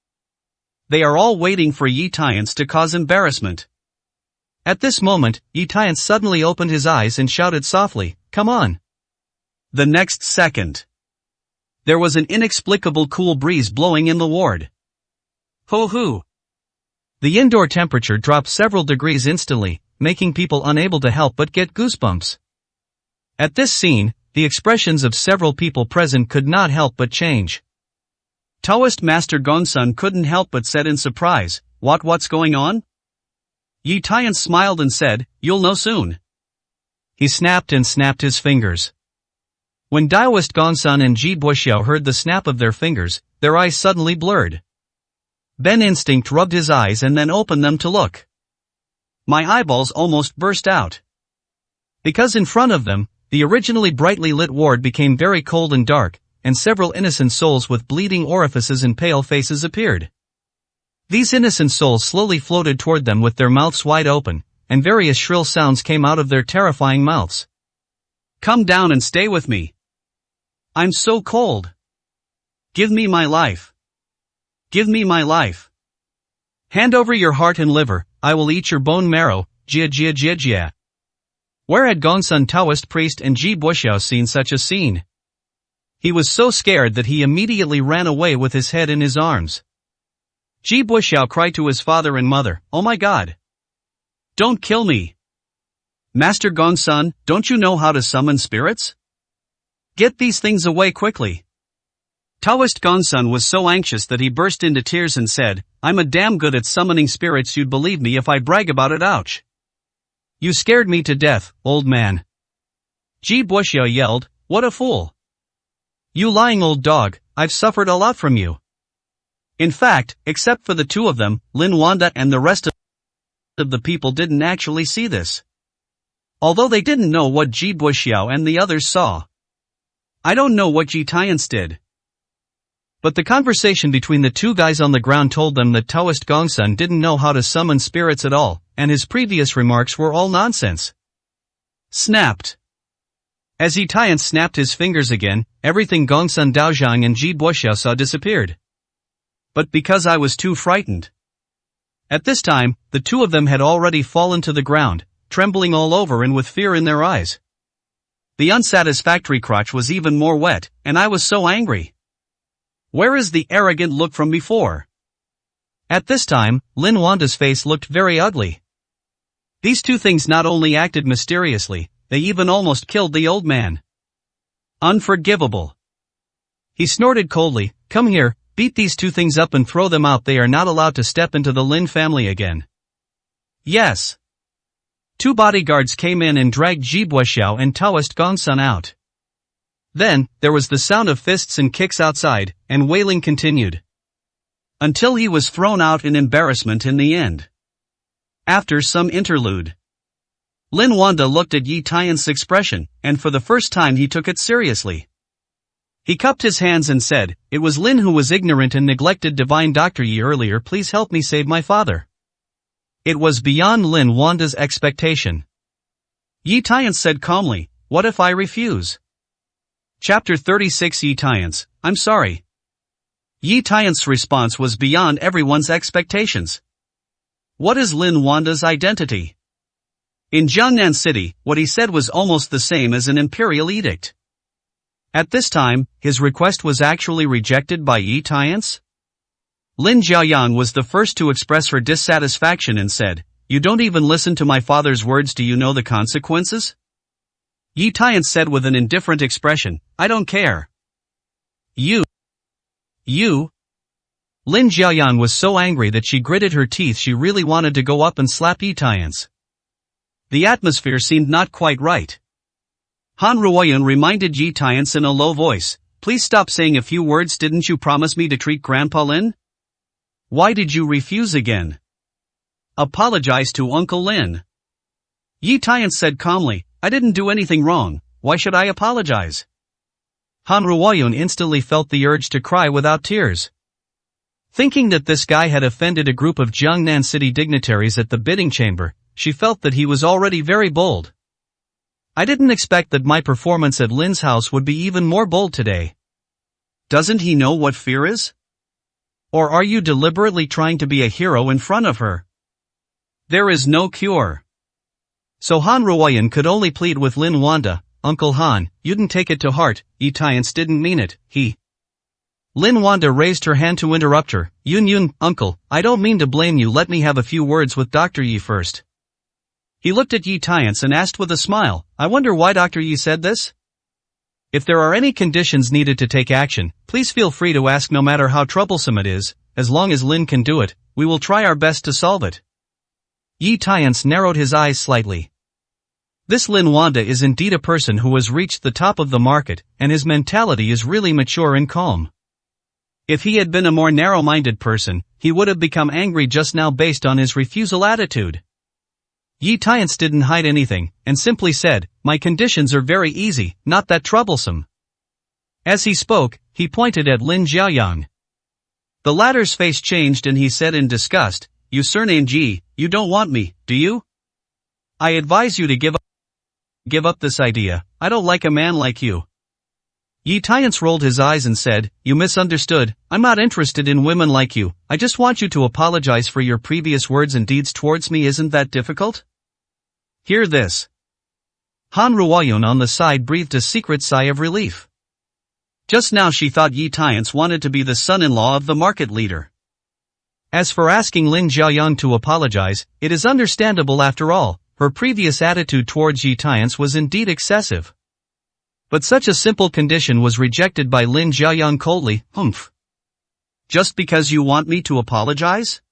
They are all waiting for Fiancee to cause embarrassment. At this moment, Fiancee suddenly opened his eyes and shouted softly, come on. The next second, there was an inexplicable cool breeze blowing in the ward. Hoo-hoo! The indoor temperature dropped several degrees instantly, making people unable to help but get goosebumps. At this scene, the expressions of several people present could not help but change. Taoist Master Gongsun couldn't help but said in surprise, what's going on? Fiancee smiled and said, you'll know soon. He snapped and snapped his fingers. When Taoist Gongsun and Ji Buxiao heard the snap of their fingers, their eyes suddenly blurred. Ben Instinct rubbed his eyes and then opened them to look. My eyeballs almost burst out. Because in front of them, the originally brightly lit ward became very cold and dark, and several innocent souls with bleeding orifices and pale faces appeared. These innocent souls slowly floated toward them with their mouths wide open, and various shrill sounds came out of their terrifying mouths. Come down and stay with me. I'm so cold. Give me my life. Give me my life. Hand over your heart and liver, I will eat your bone marrow, jia jia jia jia. Where had Gongsun Taoist priest and Ji Buxiao seen such a scene? He was so scared that he immediately ran away with his head in his arms. Ji Buxiao cried to his father and mother, oh my god. Don't kill me. Master Gongsun, don't you know how to summon spirits? Get these things away quickly. Taoist Gongsun was so anxious that he burst into tears and said, I'm a damn good at summoning spirits, you'd believe me if I brag about it, ouch. You scared me to death, old man. Ji Buxiao yelled, what a fool. You lying old dog, I've suffered a lot from you. In fact, except for the two of them, Lin Wanda and the rest of the people didn't actually see this. Although they didn't know what Ji Buxiao and the others saw. I don't know what Fiancee did. But the conversation between the two guys on the ground told them that Taoist Gongsun didn't know how to summon spirits at all, and his previous remarks were all nonsense. Snapped. As Fiancee snapped his fingers again, everything Gongsun Daozhang and Ji Buxiao saw disappeared. But because I was too frightened. At this time, the two of them had already fallen to the ground, trembling all over and with fear in their eyes. The unsatisfactory crotch was even more wet, and I was so angry. Where is the arrogant look from before? At this time, Lin Wanda's face looked very ugly. These two things not only acted mysteriously, they even almost killed the old man. Unforgivable. He snorted coldly, "Come here, beat these two things up and throw them out. They are not allowed to step into the Lin family again." Yes. Two bodyguards came in and dragged Ji Buoxiao and Taoist Gongsun out. Then, there was the sound of fists and kicks outside, and wailing continued. Until he was thrown out in embarrassment in the end. After some interlude, Lin Wanda looked at Yi Tian's expression, and for the first time he took it seriously. He cupped his hands and said, "It was Lin who was ignorant and neglected divine Dr. Yi earlier. Please help me save my father." It was beyond Lin Wanda's expectation. Yi Tian said calmly, "What if I refuse?" Chapter 36 Yi Tian's, "I'm sorry." Yi Tian's response was beyond everyone's expectations. What is Lin Wanda's identity? In Jiangnan City, what he said was almost the same as an imperial edict. At this time, his request was actually rejected by Yi Tian's. Lin Jiaoyang was the first to express her dissatisfaction and said, "You don't even listen to my father's words. Do you know the consequences?" Yi Tian said with an indifferent expression, "I don't care." You. Lin Jiaoyang was so angry that she gritted her teeth. She really wanted to go up and slap Yi Tian's. The atmosphere seemed not quite right. Han Ruoyun reminded Yi Tian's in a low voice, "Please stop saying a few words. Didn't you promise me to treat Grandpa Lin? Why did you refuse again? Apologize to Uncle Lin." Yi Tian said calmly, "I didn't do anything wrong. Why should I apologize?" Han Ruoyun instantly felt the urge to cry without tears. Thinking that this guy had offended a group of Jiangnan City dignitaries at the bidding chamber, she felt that he was already very bold. "I didn't expect that my performance at Lin's house would be even more bold today. Doesn't he know what fear is? Or are you deliberately trying to be a hero in front of her? There is no cure." So Han Ruoyun could only plead with Lin Wanda, "Uncle Han, you didn't take it to heart. Yi Tian's didn't mean it, he." Lin Wanda raised her hand to interrupt her, Yun, "Uncle, I don't mean to blame you. Let me have a few words with Dr. Yi first." He looked at Yi Tian's and asked with a smile, "I wonder why Dr. Yi said this? If there are any conditions needed to take action, please feel free to ask. No matter how troublesome it is, as long as Lin can do it, we will try our best to solve it." Yi Tian's narrowed his eyes slightly. This Lin Wanda is indeed a person who has reached the top of the market, and his mentality is really mature and calm. If he had been a more narrow-minded person, he would have become angry just now based on his refusal attitude. Yi Tian's didn't hide anything, and simply said, "My conditions are very easy, not that troublesome." As he spoke, he pointed at Lin Jiaoyang. The latter's face changed and he said in disgust, "You surname Ji, you don't want me, do you? I advise you to give up this idea. I don't like a man like you." Yi Tian's rolled his eyes and said, "You misunderstood. I'm not interested in women like you. I just want you to apologize for your previous words and deeds towards me. Isn't that difficult? Hear this." Han Ruoyun on the side breathed a secret sigh of relief. Just now she thought Yi Tian's wanted to be the son-in-law of the market leader. As for asking Lin Jiaoyang to apologize, it is understandable. After all, her previous attitude towards Yi Tian's was indeed excessive. But such a simple condition was rejected by Lin Jiaoyang coldly. "Humph. Just because you want me to apologize?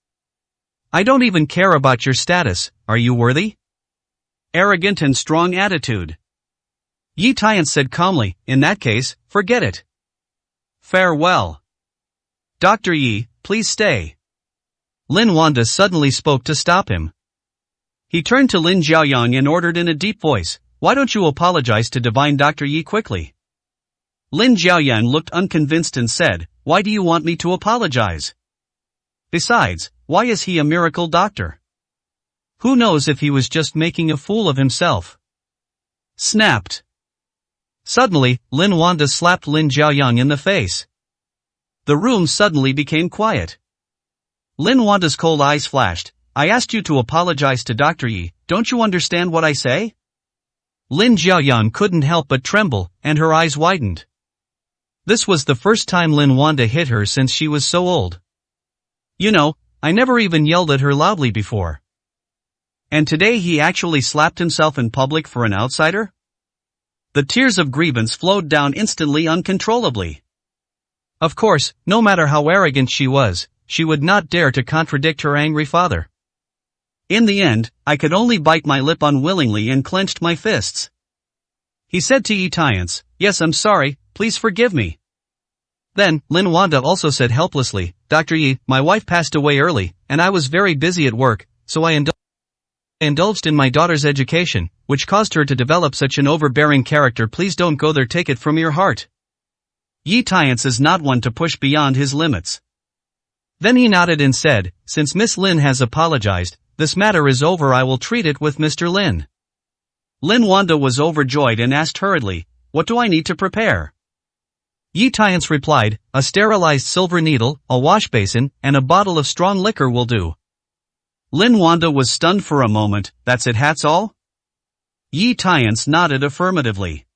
I don't even care about your status. Are you worthy?" Arrogant and strong attitude. Yi Tian said calmly, "In that case, forget it. Farewell. Dr. Yi, please stay." Lin Wanda suddenly spoke to stop him. He turned to Lin Jiaoyang and ordered in a deep voice, "Why don't you apologize to divine Dr. Yi quickly?" Lin Jiaoyang looked unconvinced and said, "Why do you want me to apologize? Besides, why is he a miracle doctor? Who knows if he was just making a fool of himself?" Snapped. Suddenly, Lin Wanda slapped Lin Jiaoyang in the face. The room suddenly became quiet. Lin Wanda's cold eyes flashed. "I asked you to apologize to Dr. Yi. Don't you understand what I say?" Lin Jiaoyang couldn't help but tremble, and her eyes widened. This was the first time Lin Wanda hit her since she was so old. "You know, I never even yelled at her loudly before. And today he actually slapped himself in public for an outsider?" The tears of grievance flowed down instantly uncontrollably. Of course, no matter how arrogant she was, she would not dare to contradict her angry father. In the end, I could only bite my lip unwillingly and clenched my fists. He said to Yi Tiance, "Yes, I'm sorry, please forgive me." Then, Lin Wanda also said helplessly, "Dr. Yi, my wife passed away early, and I was very busy at work, so I indulged in my daughter's education, which caused her to develop such an overbearing character. Please don't go there, take it from your heart." Yi Tiance is not one to push beyond his limits. Then he nodded and said, "Since Miss Lin has apologized, this matter is over. I will treat it with Mr. Lin." Lin Wanda was overjoyed and asked hurriedly, "What do I need to prepare?" Yi Tiance replied, "A sterilized silver needle, a wash basin, and a bottle of strong liquor will do." Lin Wanda was stunned for a moment. "That's it, that's all?" Yi Tiance nodded affirmatively.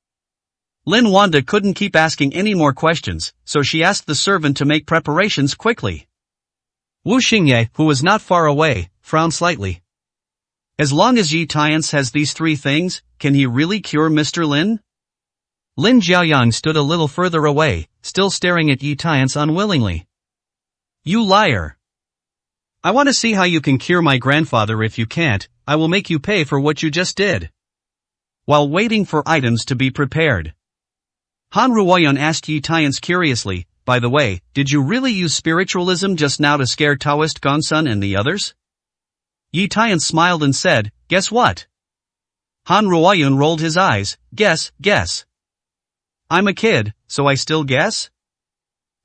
Lin Wanda couldn't keep asking any more questions, so she asked the servant to make preparations quickly. Wu Xingye, who was not far away, frowned slightly. As long as Yi Tiance has these three things, can he really cure Mr. Lin? Lin Jiaoyang stood a little further away, still staring at Yi Tiance unwillingly. "You liar! I want to see how you can cure my grandfather. If you can't, I will make you pay for what you just did." While waiting for items to be prepared, Han Ruoyun asked Yi Tiance curiously, "By the way, did you really use spiritualism just now to scare Taoist Gongsun and the others?" Yi Tiance smiled and said, "Guess what?" Han Ruoyun rolled his eyes, Guess. I'm a kid, so I still guess?"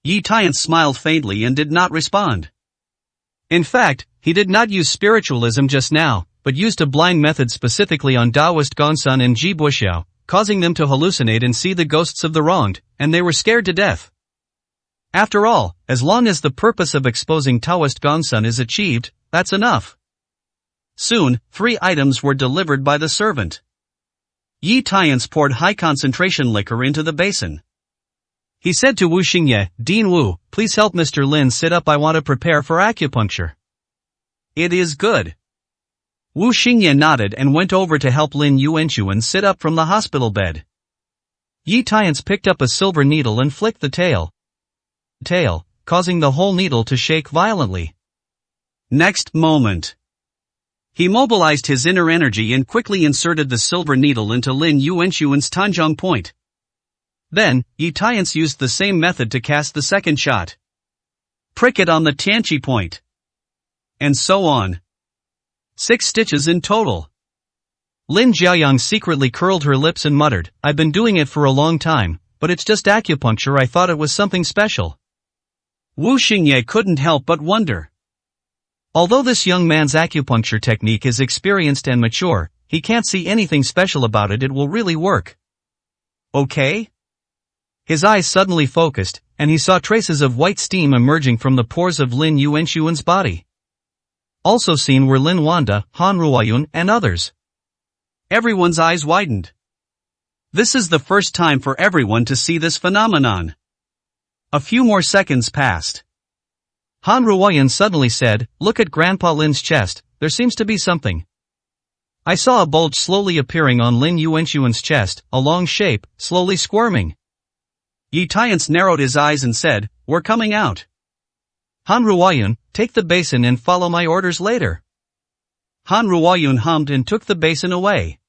Yi Tiance smiled faintly and did not respond. In fact, he did not use spiritualism just now, but used a blind method specifically on Taoist Gongsun and Ji Buxiao, causing them to hallucinate and see the ghosts of the wronged, and they were scared to death. After all, as long as the purpose of exposing Taoist Gongsun is achieved, that's enough. Soon, 3 items were delivered by the servant. Yi Tiance poured high-concentration liquor into the basin. He said to Wu Xingye, "Dean Wu, please help Mr. Lin sit up. I want to prepare for acupuncture." "It is good." Wu Xingye nodded and went over to help Lin Yuanchuan sit up from the hospital bed. Yi Tiance picked up a silver needle and flicked the tail, causing the whole needle to shake violently. Next moment, he mobilized his inner energy and quickly inserted the silver needle into Lin Yuanchuan's Tanzhong point. Then, Yi Tiance used the same method to cast the second shot. Prick it on the Tianqi point. And so on. 6 stitches in total. Lin Jiaoyang secretly curled her lips and muttered, "I've been doing it for a long time, but it's just acupuncture. I thought it was something special." Wu Xingye couldn't help but wonder. Although this young man's acupuncture technique is experienced and mature, he can't see anything special about it. It will really work. Okay? His eyes suddenly focused, and he saw traces of white steam emerging from the pores of Lin Yuanchuan's body. Also seen were Lin Wanda, Han Ruoyun, and others. Everyone's eyes widened. This is the first time for everyone to see this phenomenon. A few more seconds passed. Han Ruoyun suddenly said, "Look at Grandpa Lin's chest, there seems to be something." I saw a bulge slowly appearing on Lin Yuanchuan's chest, a long shape, slowly squirming. Yi Tiance narrowed his eyes and said, "We're coming out." Han Ruoyun, take the basin and follow my orders later. Han Ruoyun hummed and took the basin away.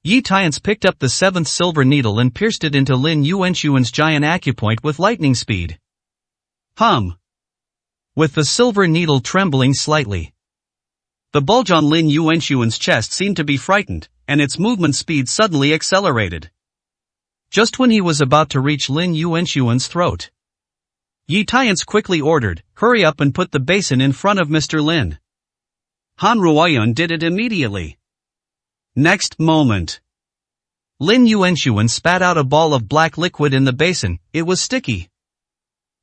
Yi Tiance picked up the 7th silver needle and pierced it into Lin Yuanchuan's giant acupoint with lightning speed. Hum. With the silver needle trembling slightly. The bulge on Lin Yuanchuan's chest seemed to be frightened, and its movement speed suddenly accelerated. Just when he was about to reach Lin Yuanchuan's throat, Yi Tiance quickly ordered, "Hurry up and put the basin in front of Mr. Lin." Han Ruoyun did it immediately. Next moment, Lin Yuanchuan spat out a ball of black liquid in the basin. It was sticky.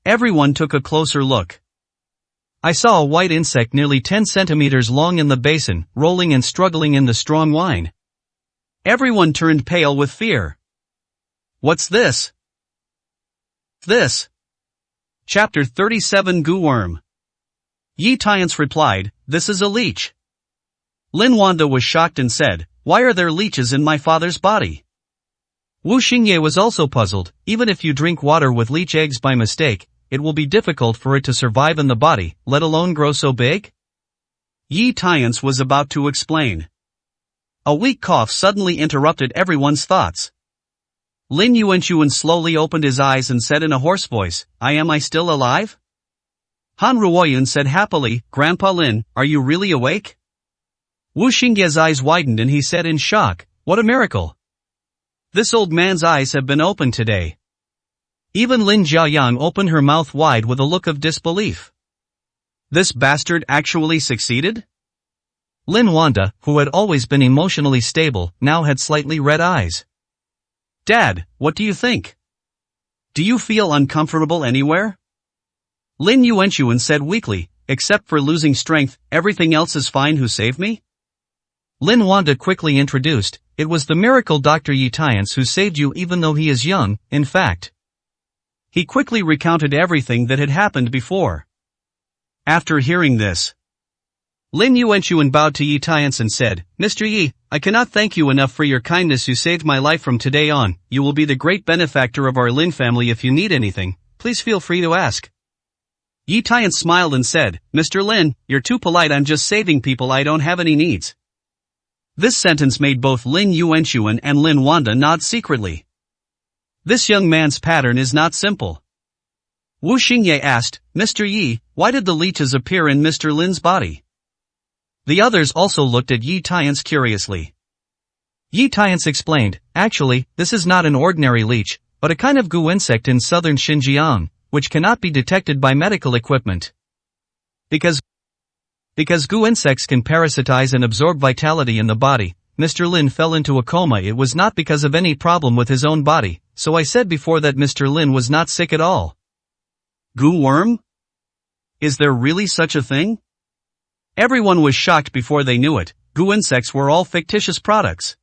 Everyone took a closer look. I saw a white insect nearly 10 centimeters long in the basin, rolling and struggling in the strong wine. Everyone turned pale with fear. What's this? This. Chapter 37 Gooworm. Yi Tiance replied, "This is a leech." Lin Wanda was shocked and said, "Why are there leeches in my father's body?" Wu Xingye was also puzzled. Even if you drink water with leech eggs by mistake, it will be difficult for it to survive in the body, let alone grow so big? Yi Tiance was about to explain. A weak cough suddenly interrupted everyone's thoughts. Lin Yuanchuan slowly opened his eyes and said in a hoarse voice, I still alive? Han Ruoyun said happily, Grandpa Lin, are you really awake? Wu Xingye's eyes widened and he said in shock, what a miracle! This old man's eyes have been opened today. Even Lin Jiayang opened her mouth wide with a look of disbelief. This bastard actually succeeded? Lin Wanda, who had always been emotionally stable, now had slightly red eyes. Dad, what do you think? Do you feel uncomfortable anywhere? Lin Yuanchuan said weakly, except for losing strength, everything else is fine. Who saved me? Lin Wanda quickly introduced, it was the miracle Dr. Yi Tiance who saved you even though he is young, in fact. He quickly recounted everything that had happened before. After hearing this, Lin Yuanchuan bowed to Yi Tiance and said, Mr. Yi, I cannot thank you enough for your kindness. You saved my life from today on. You will be the great benefactor of our Lin family. If you need anything, please feel free to ask. Yi Tiance smiled and said, Mr. Lin, you're too polite. I'm just saving people. I don't have any needs. This sentence made both Lin Yuanchuan and Lin Wanda nod secretly. This young man's pattern is not simple. Wu Xingye asked, Mr. Yi, why did the leeches appear in Mr. Lin's body? The others also looked at Yi Tiance curiously. Yi Tiance explained, actually, this is not an ordinary leech, but a kind of goo insect in southern Xinjiang, which cannot be detected by medical equipment. Because goo insects can parasitize and absorb vitality in the body, Mr. Lin fell into a coma. It was not because of any problem with his own body, so I said before that Mr. Lin was not sick at all. Goo worm? Is there really such a thing? Everyone was shocked before they knew it. Goo insects were all fictitious products.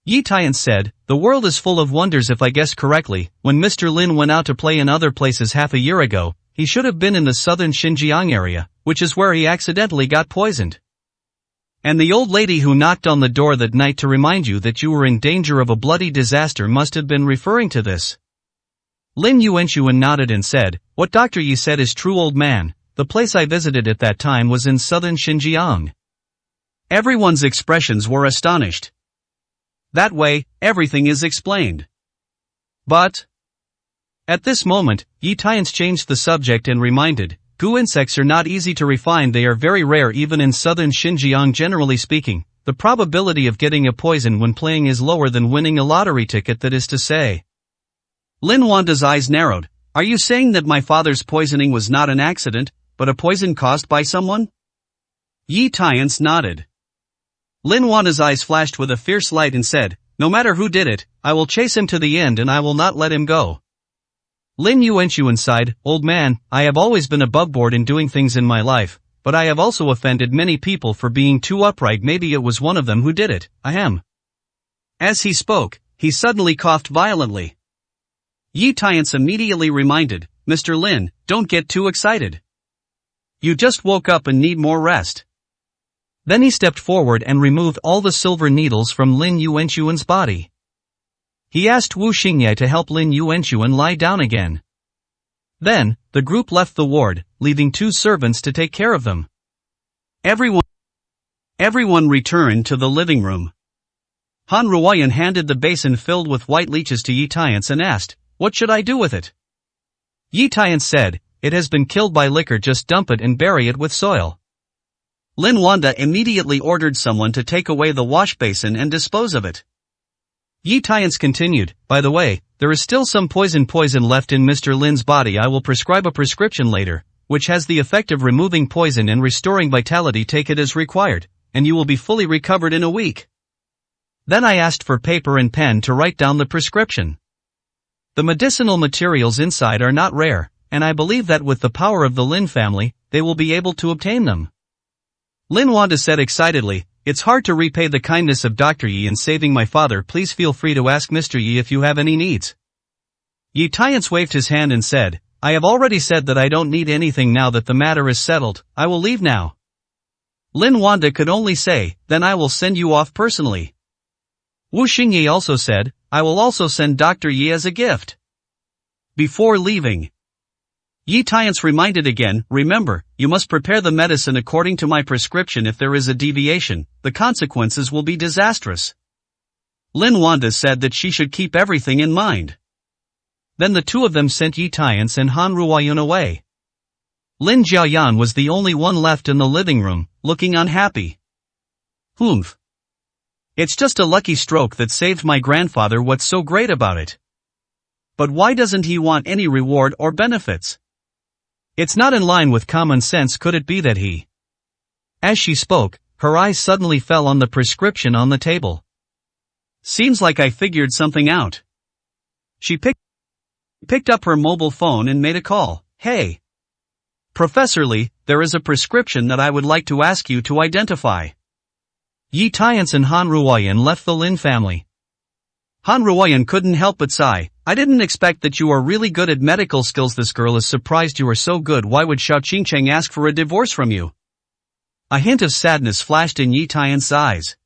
Yi Tiance said, the world is full of wonders. If I guessed correctly, when Mr. Lin went out to play in other places half a year ago, he should have been in the southern Xinjiang area, which is where he accidentally got poisoned. And the old lady who knocked on the door that night to remind you that you were in danger of a bloody disaster must have been referring to this. Lin Yuanchuan nodded and said, what Dr. Yi said is true, old man. The place I visited at that time was in southern Xinjiang. Everyone's expressions were astonished. That way, everything is explained. But at this moment, Yi Tiance changed the subject and reminded, goo insects are not easy to refine. They are very rare even in southern Xinjiang. Generally speaking, the probability of getting a poison when playing is lower than winning a lottery ticket. That is to say. Lin Wanda's eyes narrowed. Are you saying that my father's poisoning was not an accident, but a poison caused by someone? Yi Tiance nodded. Lin Wanda's eyes flashed with a fierce light and said, no matter who did it, I will chase him to the end and I will not let him go. Lin Yuanchuan sighed, old man, I have always been above board in doing things in my life, but I have also offended many people for being too upright. Maybe it was one of them who did it. Ahem. As he spoke, he suddenly coughed violently. Yi Tiance immediately reminded, Mr. Lin, don't get too excited. You just woke up and need more rest. Then he stepped forward and removed all the silver needles from Lin Yuanchuan's body. He asked Wu Xingye to help Lin Yuanchuan lie down again. Then, the group left the ward, leaving 2 servants to take care of them. Everyone returned to the living room. Han Ruoyan handed the basin filled with white leeches to Yi Tiance and asked, what should I do with it? Yi Tiance said, it has been killed by liquor. Just dump it and bury it with soil. Lin Wanda immediately ordered someone to take away the wash basin and dispose of it. Yi Tiance continued, by the way, there is still some poison left in Mr. Lin's body. I will prescribe a prescription later, which has the effect of removing poison and restoring vitality. Take it as required, and you will be fully recovered in a week. Then I asked for paper and pen to write down the prescription. The medicinal materials inside are not rare, and I believe that with the power of the Lin family, they will be able to obtain them. Lin Wanda said excitedly, it's hard to repay the kindness of Dr. Yi in saving my father. Please feel free to ask Mr. Yi if you have any needs. Yi Tiance waved his hand and said, I have already said that I don't need anything now that the matter is settled. I will leave now. Lin Wanda could only say, then I will send you off personally. Wu Xingye also said, I will also send Dr. Yi as a gift. Before leaving, Yi Tiance reminded again, remember, you must prepare the medicine according to my prescription. If there is a deviation, the consequences will be disastrous. Lin Wanda said that she should keep everything in mind. Then the two of them sent Yi Tiance and Han Ruoyun away. Lin Jiaoyan was the only one left in the living room, looking unhappy. Humph. It's just a lucky stroke that saved my grandfather. What's so great about it? But why doesn't he want any reward or benefits? It's not in line with common sense. Could it be that he... As she spoke, her eyes suddenly fell on the prescription on the table. Seems like I figured something out. She picked up her mobile phone and made a call. Hey. Professor Li, there is a prescription that I would like to ask you to identify. Yi Tiance and Han Ruoyun left the Lin family. Han Ruoyun couldn't help but sigh. I didn't expect that you are really good at medical skills. This girl is surprised you are so good. Why would Xiao Qingcheng ask for a divorce from you? A hint of sadness flashed in Yi Tiance's eyes.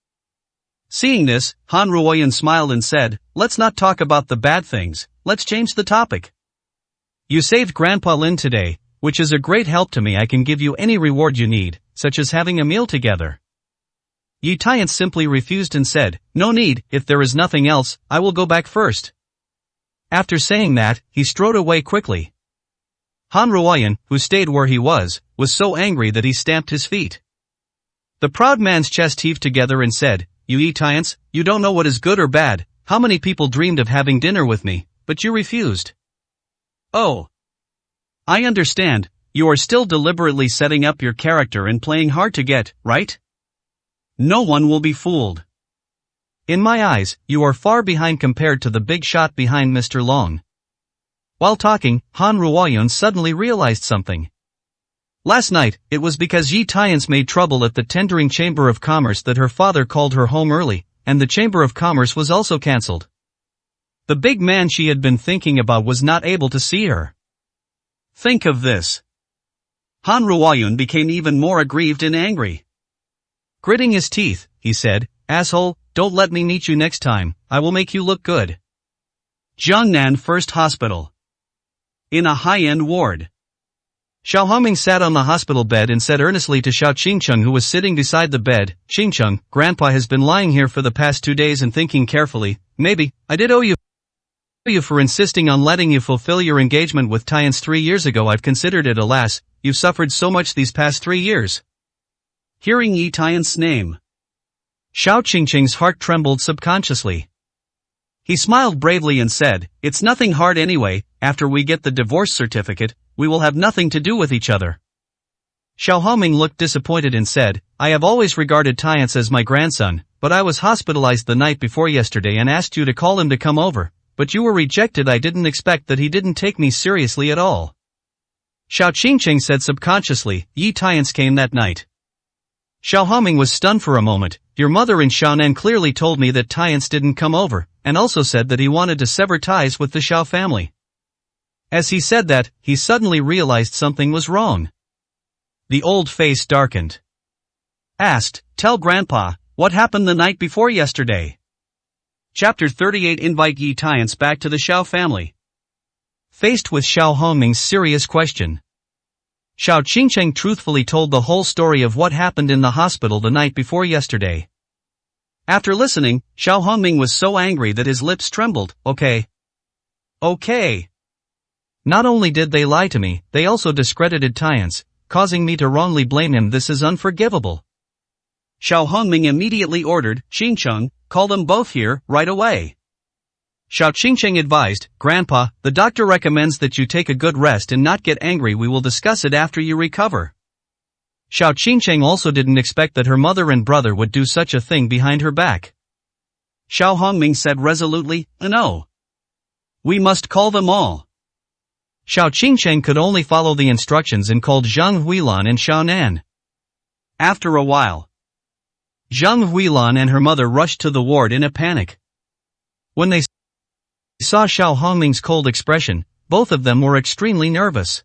Seeing this, Han Ruoyun smiled and said, let's not talk about the bad things, let's change the topic. You saved Grandpa Lin today, which is a great help to me. I can give you any reward you need, such as having a meal together. Yi Tiance simply refused and said, no need, if there is nothing else, I will go back first. After saying that, he strode away quickly. Han Ruoyun, who stayed where he was so angry that he stamped his feet. The proud man's chest heaved together and said, you Yi Tiance, you don't know what is good or bad. How many people dreamed of having dinner with me, but you refused? Oh. I understand, you are still deliberately setting up your character and playing hard to get, right? No one will be fooled. In my eyes, you are far behind compared to the big shot behind Mr. Long. While talking, Han Ruoyun suddenly realized something. Last night, it was because Yi Tiance made trouble at the tendering Chamber of Commerce that her father called her home early, and the Chamber of Commerce was also cancelled. The big man she had been thinking about was not able to see her. Think of this. Han Ruoyun became even more aggrieved and angry. Gritting his teeth, he said, asshole, don't let me meet you next time, I will make you look good. Jiangnan First Hospital. In a high-end ward. Xiao Hongming sat on the hospital bed and said earnestly to Xiao Qingcheng, who was sitting beside the bed, Qingcheng, Grandpa has been lying here for the past 2 days and thinking carefully, maybe, I did owe you for insisting on letting you fulfill your engagement with Tiance 3 years ago. I've considered it. Alas, you've suffered so much these past 3 years. Hearing Yi Tiance's name, Xiao Qingcheng's heart trembled subconsciously. He smiled bravely and said, it's nothing hard anyway, after we get the divorce certificate, we will have nothing to do with each other. Xiao Hongming looked disappointed and said, I have always regarded Tiance as my grandson, but I was hospitalized the night before yesterday and asked you to call him to come over, but you were rejected. I didn't expect that he didn't take me seriously at all. Xiao Qingcheng said subconsciously, Yi Tiance came that night. Xiao Hongming was stunned for a moment. Your mother in Xiaonan clearly told me that Tiance didn't come over, and also said that he wanted to sever ties with the Xiao family. As he said that, he suddenly realized something was wrong. The old face darkened. Asked, tell Grandpa, what happened the night before yesterday? Chapter 38. Invite Yi Tiance back to the Xiao family. Faced with Xiao Hongming's serious question, Xiao Qingcheng truthfully told the whole story of what happened in the hospital the night before yesterday. After listening, Xiao Hongming was so angry that his lips trembled. Okay. Not only did they lie to me, they also discredited Tiance, causing me to wrongly blame him. This is unforgivable. Xiao Hongming immediately ordered, Qingcheng, call them both here, right away. Xiao Qingcheng advised, Grandpa, the doctor recommends that you take a good rest and not get angry. We will discuss it after you recover. Xiao Qingcheng also didn't expect that her mother and brother would do such a thing behind her back. Xiao Hongming said resolutely, no. We must call them all. Xiao Qingcheng could only follow the instructions and called Zhang Huilan and Xiaonan. After a while, Zhang Huilan and her mother rushed to the ward in a panic. When they saw Xiao Hongming's cold expression, both of them were extremely nervous.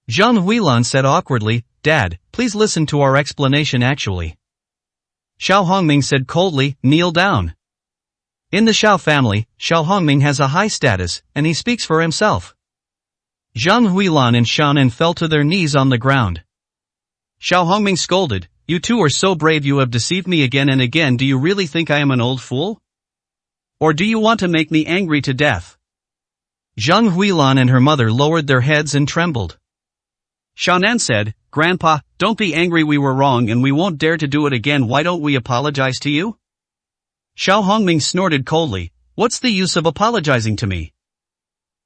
Zhang Huilan said awkwardly, Dad, please listen to our explanation actually. Xiao Hongming said coldly, kneel down. In the Xiao family, Xiao Hongming has a high status, and he speaks for himself. Zhang Huilan and Xiaonan fell to their knees on the ground. Xiao Hongming scolded, "You two are so brave, you have deceived me again and again. Do you really think I am an old fool? Or do you want to make me angry to death?" Zhang Huilan and her mother lowered their heads and trembled. Xiaonan said, "Grandpa, don't be angry, we were wrong and we won't dare to do it again. Why don't we apologize to you?" Xiao Hongming snorted coldly, "What's the use of apologizing to me?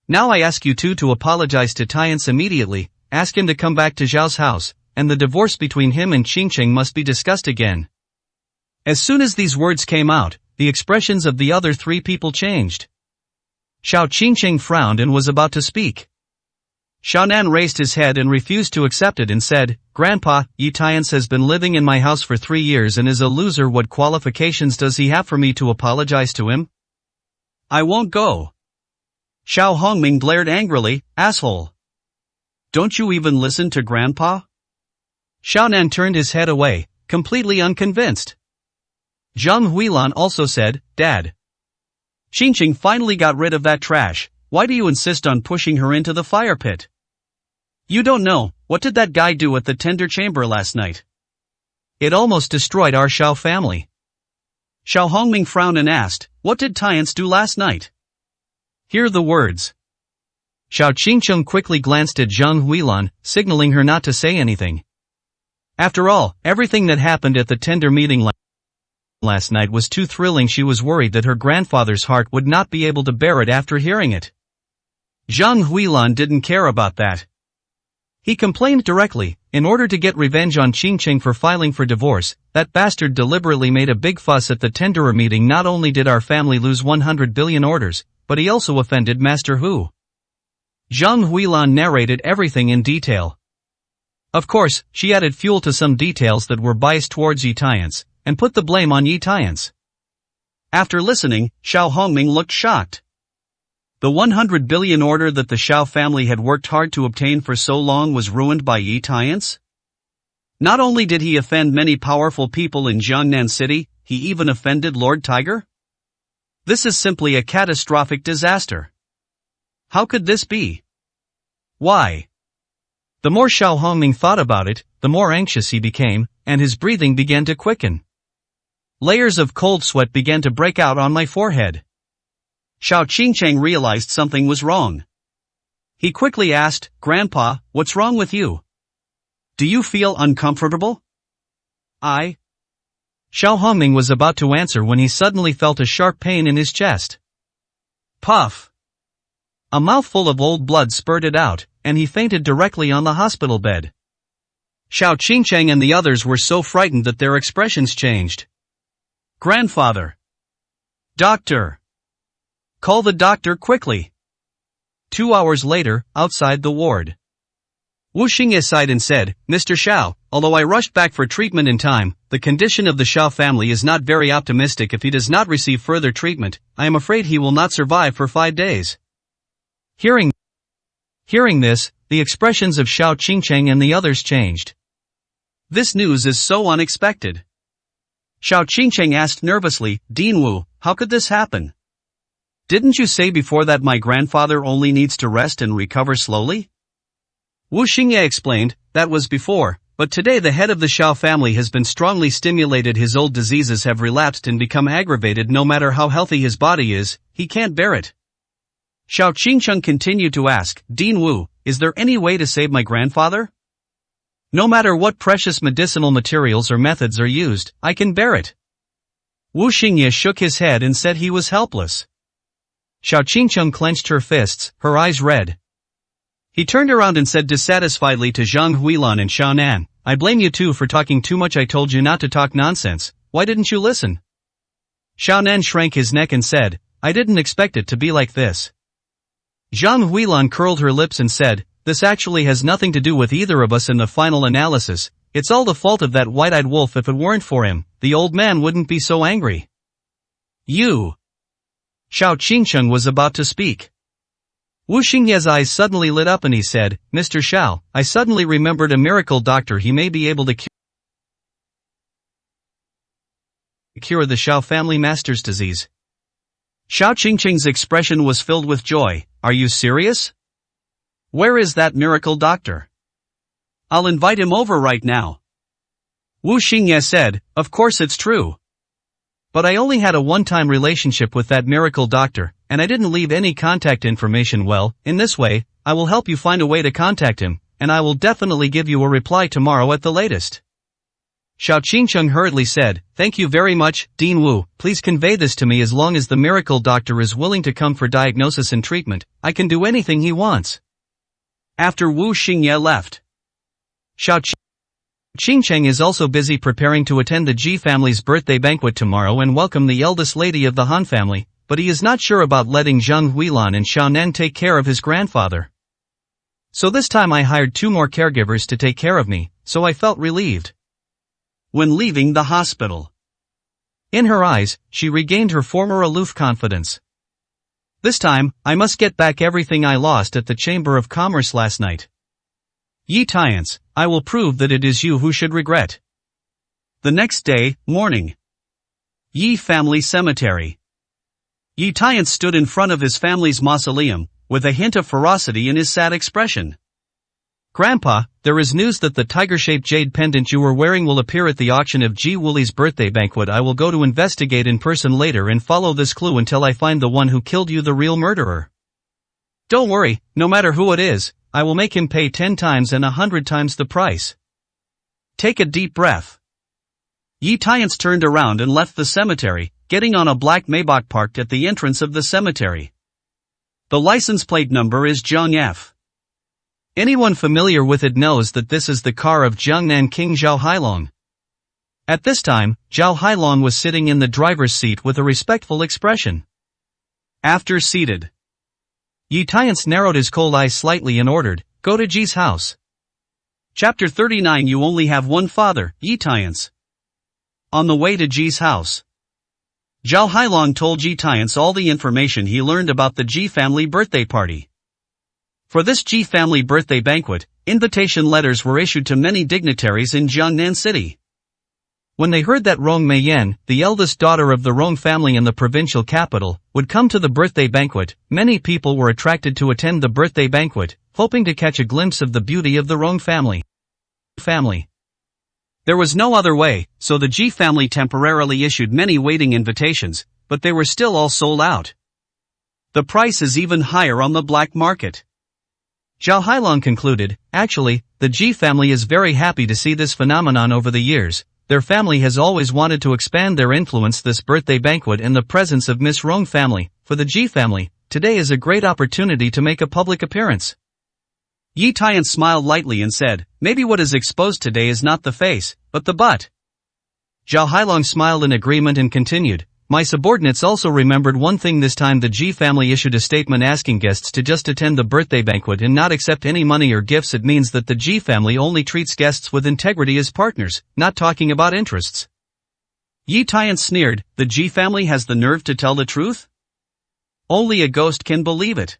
Now I ask you two to apologize to Tiance immediately, ask him to come back to Zhao's house, and the divorce between him and Qingqing must be discussed again." As soon as these words came out, the expressions of the other three people changed. Xiao Qingqing frowned and was about to speak. Xiaonan raised his head and refused to accept it and said, "Grandpa, Yi Tiance has been living in my house for 3 years and is a loser. What qualifications does he have for me to apologize to him? I won't go." Xiao Hongming glared angrily, "Asshole! Don't you even listen to Grandpa?" Xiaonan turned his head away, completely unconvinced. Zhang Huilan also said, "Dad. Qingqing finally got rid of that trash. Why do you insist on pushing her into the fire pit? You don't know, what did that guy do at the tender chamber last night? It almost destroyed our Xiao family." Xiao Hongming frowned and asked, "What did Tiance do last night?" Hear the words. Xiao Qingqing quickly glanced at Zhang Huilan, signaling her not to say anything. After all, everything that happened at the tender meeting last night was too thrilling. She was worried that her grandfather's heart would not be able to bear it after hearing it. Zhang Huilan didn't care about that. He complained directly, in order to get revenge on Qingqing for filing for divorce, that bastard deliberately made a big fuss at the tenderer meeting. Not only did our family lose 100 billion orders, but he also offended Master Hu. Zhang Huilan narrated everything in detail. Of course, she added fuel to some details that were biased towards Yi Tiance, and put the blame on Yi Tiance. After listening, Xiao Hongming looked shocked. The 100 billion order that the Xiao family had worked hard to obtain for so long was ruined by Yi Tiance? Not only did he offend many powerful people in Jiangnan City, he even offended Lord Tiger? This is simply a catastrophic disaster. How could this be? Why? The more Xiao Hongming thought about it, the more anxious he became, and his breathing began to quicken. Layers of cold sweat began to break out on my forehead. Xiao Qingqing realized something was wrong. He quickly asked, "Grandpa, what's wrong with you? Do you feel uncomfortable?" Xiao Hongming was about to answer when he suddenly felt a sharp pain in his chest. Puff! A mouthful of old blood spurted out, and he fainted directly on the hospital bed. Xiao Qingqing and the others were so frightened that their expressions changed. "Grandfather! Doctor! Call the doctor quickly!" 2 hours later, outside the ward. Wu Xingye sighed and said, "Mr. Xiao, although I rushed back for treatment in time, the condition of the Xiao family is not very optimistic. If he does not receive further treatment, I am afraid he will not survive for 5 days. Hearing this, the expressions of Xiao Qingqing and the others changed. This news is so unexpected. Xiao Qingqing asked nervously, "Dean Wu, how could this happen? Didn't you say before that my grandfather only needs to rest and recover slowly?" Wu Xingye explained, "That was before, but today the head of the Xiao family has been strongly stimulated. His old diseases have relapsed and become aggravated. No matter how healthy his body is, he can't bear it." Xiao Qingqing continued to ask, "Dean Wu, is there any way to save my grandfather? No matter what precious medicinal materials or methods are used, I can bear it." Wu Xingye shook his head and said he was helpless. Xiao Qingqing clenched her fists, her eyes red. He turned around and said dissatisfiedly to Zhang Huilan and Xiaonan, "I blame you two for talking too much. I told you not to talk nonsense. Why didn't you listen?" Xiaonan shrank his neck and said, "I didn't expect it to be like this." Zhang Huilan curled her lips and said, "This actually has nothing to do with either of us in the final analysis. It's all the fault of that white-eyed wolf. If it weren't for him, the old man wouldn't be so angry." "You!" Xiao Qingqing was about to speak. Wu Xingye's eyes suddenly lit up and he said, "Mr. Xiao, I suddenly remembered a miracle doctor. He may be able to cure the Xiao family master's disease." Xiao Qingqing's expression was filled with joy. Are you serious? Where is that miracle doctor? I'll invite him over right now. Wu Xingye said, of course it's true. But I only had a one-time relationship with that miracle doctor, and I didn't leave any contact information. Well, in this way, I will help you find a way to contact him, and I will definitely give you a reply tomorrow at the latest. Xiao Qingqing hurriedly said, thank you very much, Dean Wu, please convey this to me. As long as the miracle doctor is willing to come for diagnosis and treatment, I can do anything he wants. After Wu Xingye left, Xiao Qingqing is also busy preparing to attend the Ji family's birthday banquet tomorrow and welcome the eldest lady of the Han family, but he is not sure about letting Zheng Huilan and Xiao Nen take care of his grandfather. So this time I hired 2 more caregivers to take care of me, so I felt relieved. When leaving the hospital, in her eyes, she regained her former aloof confidence. This time, I must get back everything I lost at the Chamber of Commerce last night. Yi Tiance, I will prove that it is you who should regret. The next day, morning. Yi family cemetery. Yi Tiance stood in front of his family's mausoleum, with a hint of ferocity in his sad expression. Grandpa, there is news that the tiger-shaped jade pendant you were wearing will appear at the auction of Ji Wuli's birthday banquet. I will go to investigate in person later and follow this clue until I find the one who killed you, the real murderer. Don't worry, no matter who it is, I will make him pay 10 times and 100 times the price. Take a deep breath. Yi Tiance turned around and left the cemetery, getting on a black Maybach parked at the entrance of the cemetery. The license plate number is Zheng F. Anyone familiar with it knows that this is the car of Jiangnan King Zhao Hailong. At this time, Zhao Hailong was sitting in the driver's seat with a respectful expression. After seated, Yi Tiance narrowed his cold eyes slightly and ordered, go to Ji's house. Chapter 39. You only have one father, Yi Tiance. On the way to Ji's house, Zhao Hailong told Yi Tiance all the information he learned about the Ji family birthday party. For this Ji family birthday banquet, invitation letters were issued to many dignitaries in Jiangnan City. When they heard that Rong Meiyan, the eldest daughter of the Rong family in the provincial capital, would come to the birthday banquet, many people were attracted to attend the birthday banquet, hoping to catch a glimpse of the beauty of the Rong family. There was no other way, so the Ji family temporarily issued many waiting invitations, but they were still all sold out. The price is even higher on the black market. Zhao Hailong concluded, actually, the Ji family is very happy to see this phenomenon over the years. Their family has always wanted to expand their influence. This birthday banquet in the presence of Miss Rong family, for the Ji family, today is a great opportunity to make a public appearance. Yi Tiance smiled lightly and said, maybe what is exposed today is not the face, but the butt. Zhao Hailong smiled in agreement and continued, my subordinates also remembered one thing. This time the Ji family issued a statement asking guests to just attend the birthday banquet and not accept any money or gifts. It means that the Ji family only treats guests with integrity as partners, not talking about interests. Yi Tiance sneered, the Ji family has the nerve to tell the truth? Only a ghost can believe it.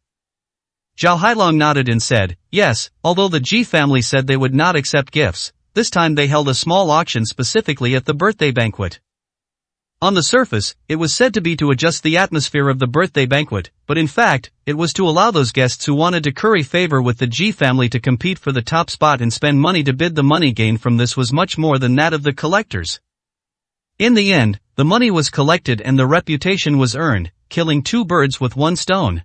Zhao Hailong nodded and said, yes, although the Ji family said they would not accept gifts, this time they held a small auction specifically at the birthday banquet. On the surface, it was said to be to adjust the atmosphere of the birthday banquet, but in fact, it was to allow those guests who wanted to curry favor with the Ji family to compete for the top spot and spend money to bid. The money gained from this was much more than that of the collectors. In the end, the money was collected and the reputation was earned, killing 2 birds with 1 stone.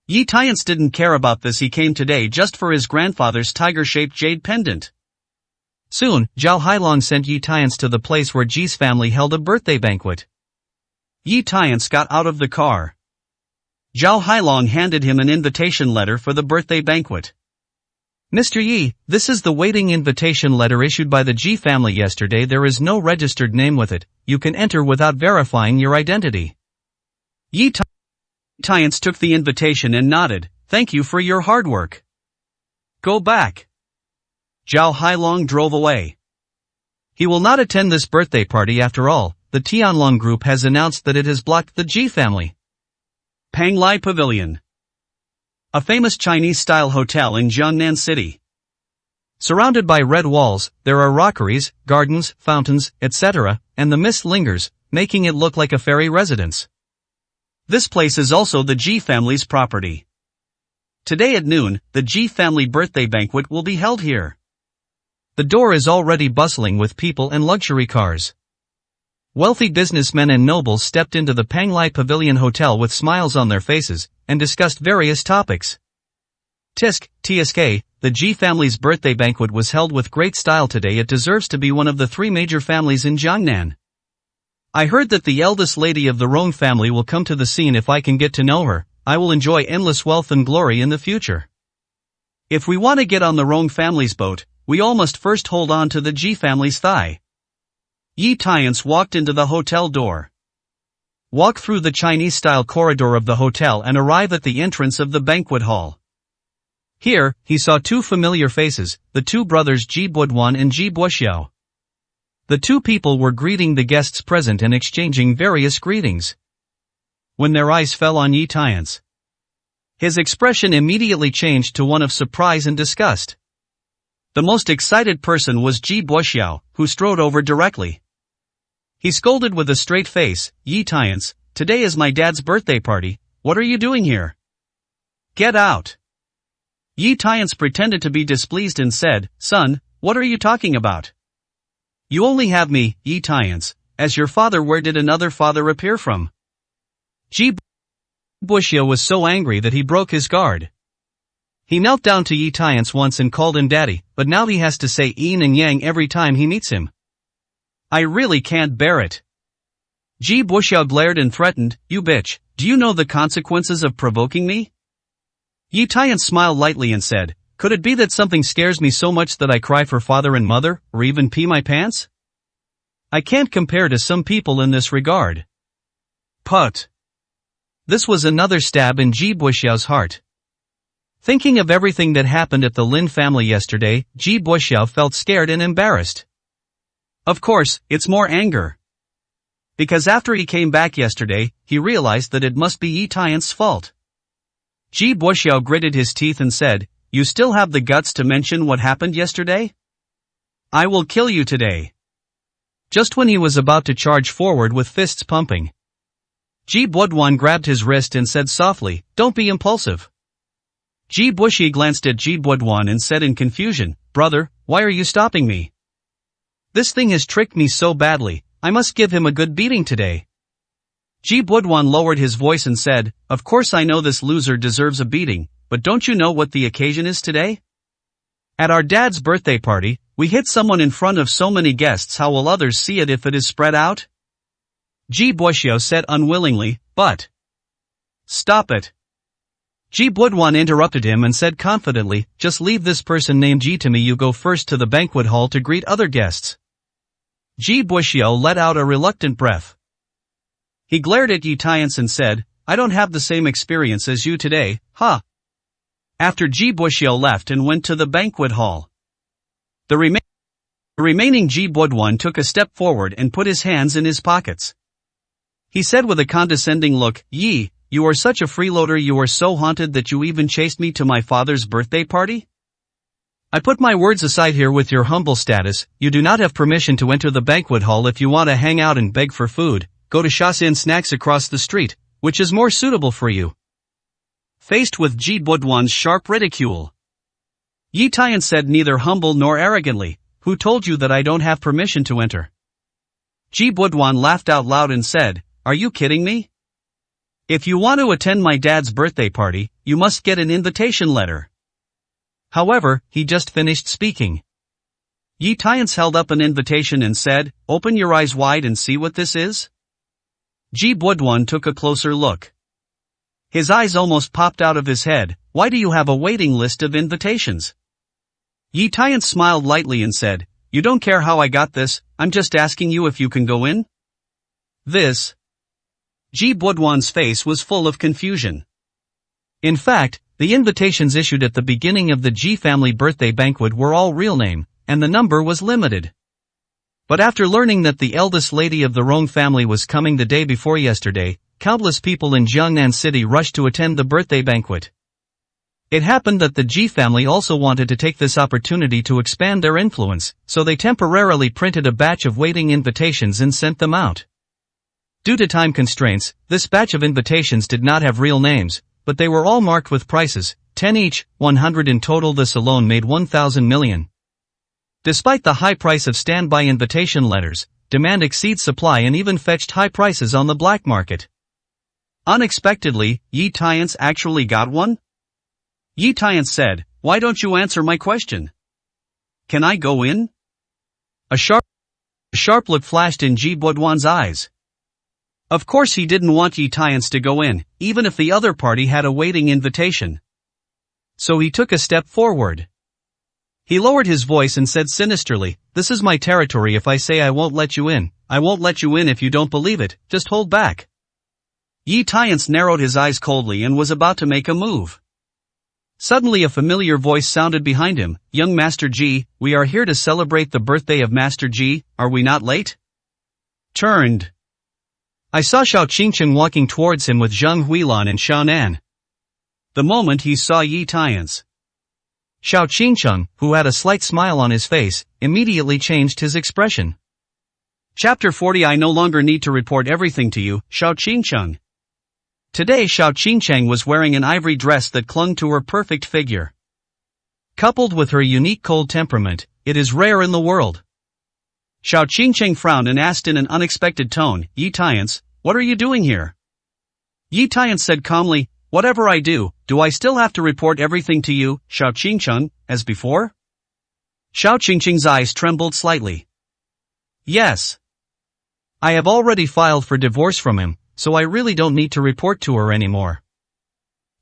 Yi Tiance didn't care about this. He came today just for his grandfather's tiger-shaped jade pendant. Soon, Zhao Hailong sent Yi Tiance to the place where Ji's family held a birthday banquet. Yi Tiance got out of the car. Zhao Hailong handed him an invitation letter for the birthday banquet. Mr. Yi, this is the waiting invitation letter issued by the Ji family yesterday. There is no registered name with it. You can enter without verifying your identity. Yi Tiance took the invitation and nodded, thank you for your hard work. Go back. Zhao Hailong drove away. He will not attend this birthday party after all. The Tianlong group has announced that it has blocked the Ji family. Panglai Pavilion, a famous Chinese-style hotel in Jiangnan City. Surrounded by red walls, there are rockeries, gardens, fountains, etc., and the mist lingers, making it look like a fairy residence. This place is also the G family's property. Today at noon, the G family birthday banquet will be held here. The door is already bustling with people and luxury cars. Wealthy businessmen and nobles stepped into the Panglai Pavilion Hotel with smiles on their faces, and discussed various topics. TSK, the G family's birthday banquet was held with great style today. It deserves to be one of the 3 major families in Jiangnan. I heard that the eldest lady of the Rong family will come to the scene. If I can get to know her, I will enjoy endless wealth and glory in the future. If we want to get on the Rong family's boat, we all must first hold on to the G family's thigh. Yi Tiance walked into the hotel door. Walk through the Chinese-style corridor of the hotel and arrive at the entrance of the banquet hall. Here, he saw 2 familiar faces, the 2 brothers Ji Buoduan and Ji Buoxiao. The 2 people were greeting the guests present and exchanging various greetings. When their eyes fell on Yi Tiance, his expression immediately changed to one of surprise and disgust. The most excited person was Ji Buoxiao, who strode over directly. He scolded with a straight face, "Yi Tiance, today is my dad's birthday party, what are you doing here? Get out." Yi Tiance pretended to be displeased and said, "Son, what are you talking about? You only have me, Yi Tiance, as your father. Where did another father appear from?" Ji Buoxiao was so angry that he broke his guard. He knelt down to Yi Tiance once and called him daddy, but now he has to say yin and yang every time he meets him. I really can't bear it. Ji Buoxiao glared and threatened, "You bitch, do you know the consequences of provoking me?" Yi Tiance smiled lightly and said, "Could it be that something scares me so much that I cry for father and mother, or even pee my pants? I can't compare to some people in this regard." Put. This was another stab in Ji Buoxiao's heart. Thinking of everything that happened at the Lin family yesterday, Ji Buoxiao felt scared and embarrassed. Of course, it's more anger. Because after he came back yesterday, he realized that it must be Yi Tiance's fault. Ji Buoxiao gritted his teeth and said, "You still have the guts to mention what happened yesterday? I will kill you today." Just when he was about to charge forward with fists pumping, Ji Buoduan grabbed his wrist and said softly, "Don't be impulsive." Ji Buoxi glanced at Ji Buoduan and said in confusion, "Brother, why are you stopping me? This thing has tricked me so badly, I must give him a good beating today." Ji Buoduan lowered his voice and said, "Of course I know this loser deserves a beating, but don't you know what the occasion is today? At our dad's birthday party, we hit someone in front of so many guests. How will others see it if it is spread out?" Ji Buoxiao said unwillingly, "But stop it." Ji Buoduan interrupted him and said confidently, "Just leave this person named Ji to me. You go first to the banquet hall to greet other guests." Ji Buoxiao let out a reluctant breath. He glared at Yi Tiance and said, "I don't have the same experience as you today, huh?" After Ji Buoxiao left and went to the banquet hall, the remaining Ji Buoduan took a step forward and put his hands in his pockets. He said with a condescending look, "Yi, you are such a freeloader. You are so haunted that you even chased me to my father's birthday party? I put my words aside here. With your humble status, you do not have permission to enter the banquet hall. If you want to hang out and beg for food, go to Shaxin Snacks across the street, which is more suitable for you." Faced with Ji Buoduan's sharp ridicule, Yi Tiance said neither humble nor arrogantly, "Who told you that I don't have permission to enter?" Ji Buoduan laughed out loud and said, "Are you kidding me? If you want to attend my dad's birthday party, you must get an invitation letter." However, he just finished speaking. Yi Tiance held up an invitation and said, "Open your eyes wide and see what this is." Ji Buoduan took a closer look. His eyes almost popped out of his head. "Why do you have a waiting list of invitations?" Yi Tiance smiled lightly and said, "You don't care how I got this, I'm just asking you if you can go in." This. Ji Buoduan's face was full of confusion. In fact, the invitations issued at the beginning of the Ji family birthday banquet were all real name, and the number was limited. But after learning that the eldest lady of the Rong family was coming the day before yesterday, countless people in Jiangnan City rushed to attend the birthday banquet. It happened that the Ji family also wanted to take this opportunity to expand their influence, so they temporarily printed a batch of waiting invitations and sent them out. Due to time constraints, this batch of invitations did not have real names, but they were all marked with prices, 10 each, 100 in total. This alone made 1,000 million. Despite the high price of standby invitation letters, demand exceeds supply and even fetched high prices on the black market. Unexpectedly, Yi Tiance actually got one? Yi Tiance said, "Why don't you answer my question? Can I go in?" A sharp look flashed in Ji Budwan's eyes. Of course he didn't want Yi Tiance to go in, even if the other party had a waiting invitation. So he took a step forward. He lowered his voice and said sinisterly, "This is my territory. If I say I won't let you in, I won't let you in. If you don't believe it, just hold back." Yi Tiance narrowed his eyes coldly and was about to make a move. Suddenly a familiar voice sounded behind him, "Young Master Ji, we are here to celebrate the birthday of Master Ji, are we not late?" Turned. I saw Xiao Qingcheng walking towards him with Zheng Huilan and Xiaonan. The moment he saw Yi Tiance, Xiao Qingcheng, who had a slight smile on his face, immediately changed his expression. Chapter 40. I no longer need to report everything to you, Xiao Qingcheng. Today Xiao Qingcheng was wearing an ivory dress that clung to her perfect figure. Coupled with her unique cold temperament, it is rare in the world. Xiao Qingcheng frowned and asked in an unexpected tone, "Yi Tiance, what are you doing here?" Yi Tiance said calmly, "Whatever I do I still have to report everything to you, Xiao Qingcheng, as before?" Xiao Qingcheng's eyes trembled slightly. "Yes. I have already filed for divorce from him, so I really don't need to report to her anymore."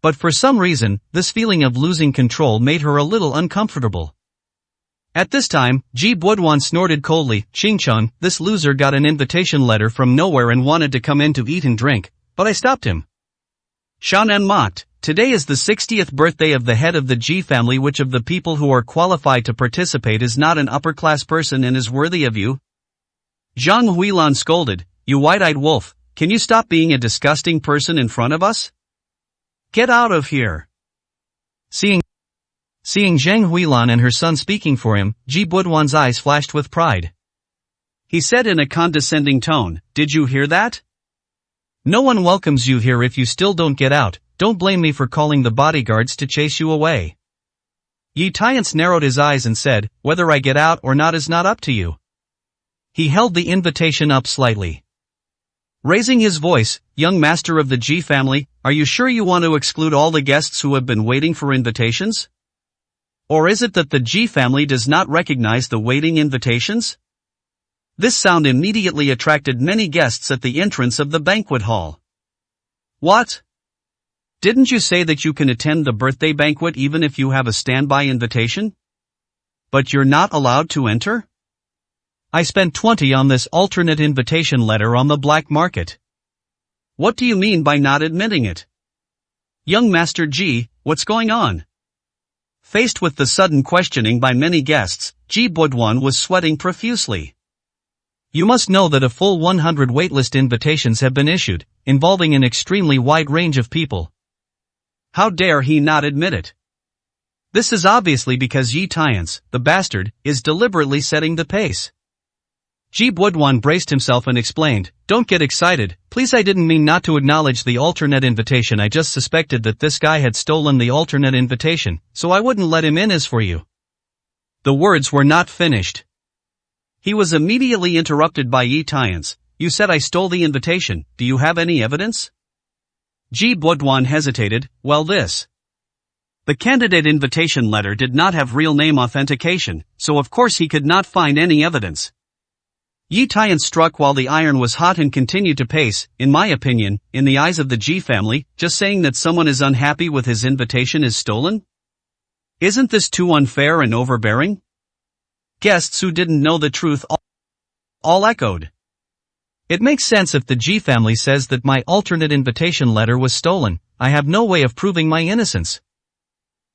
But for some reason, this feeling of losing control made her a little uncomfortable. At this time, Ji Budwan snorted coldly, "Qingcheng, this loser got an invitation letter from nowhere and wanted to come in to eat and drink, but I stopped him." Xiaonan mocked, "Today is the 60th birthday of the head of the Ji family. Which of the people who are qualified to participate is not an upper-class person and is worthy of you?" Zhang Huilan scolded, "You white-eyed wolf, can you stop being a disgusting person in front of us? Get out of here." Seeing Zhang Huilan and her son speaking for him, Ji Budwan's eyes flashed with pride. He said in a condescending tone, "Did you hear that? No one welcomes you here if you still don't get out. Don't blame me for calling the bodyguards to chase you away." Yi Tiance narrowed his eyes and said, "Whether I get out or not is not up to you." He held the invitation up slightly. Raising his voice, "Young master of the Ji family, are you sure you want to exclude all the guests who have been waiting for invitations? Or is it that the Ji family does not recognize the waiting invitations?" This sound immediately attracted many guests at the entrance of the banquet hall. "What? Didn't you say that you can attend the birthday banquet even if you have a standby invitation? But you're not allowed to enter? I spent 20 on this alternate invitation letter on the black market. What do you mean by not admitting it? Young Master Ji, what's going on?" Faced with the sudden questioning by many guests, Ji Budwan was sweating profusely. "You must know that a full 100 waitlist invitations have been issued, involving an extremely wide range of people. How dare he not admit it? This is obviously because Yi Tiance, the bastard, is deliberately setting the pace." Ji Budwan braced himself and explained, "Don't get excited, please. I didn't mean not to acknowledge the alternate invitation. I just suspected that this guy had stolen the alternate invitation, so I wouldn't let him in. As for you." The words were not finished. He was immediately interrupted by Yi Tiance. "You said I stole the invitation, do you have any evidence?" Ji Budwan hesitated. "Well, the candidate invitation letter did not have real name authentication, so of course he could not find any evidence." Yi Tiance struck while the iron was hot and continued to pace. "In my opinion, in the eyes of the Ji family, just saying that someone is unhappy with his invitation is stolen? Isn't this too unfair and overbearing?" Guests who didn't know the truth all echoed. "It makes sense if the Ji family says that my alternate invitation letter was stolen. I have no way of proving my innocence.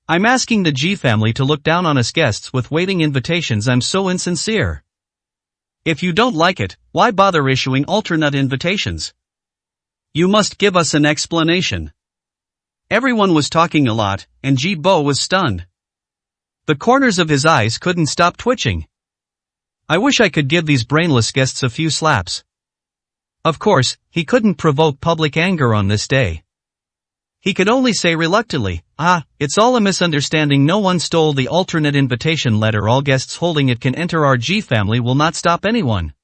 I'm asking the Ji family to look down on us guests with waiting invitations. I'm so insincere. If you don't like it, why bother issuing alternate invitations? You must give us an explanation." Everyone was talking a lot, and Ji Bo was stunned. The corners of his eyes couldn't stop twitching. "I wish I could give these brainless guests a few slaps. Of course, he couldn't provoke public anger on this day. He could only say reluctantly, it's all a misunderstanding. No one stole the alternate invitation letter. All guests holding it can enter. Our G family will not stop anyone.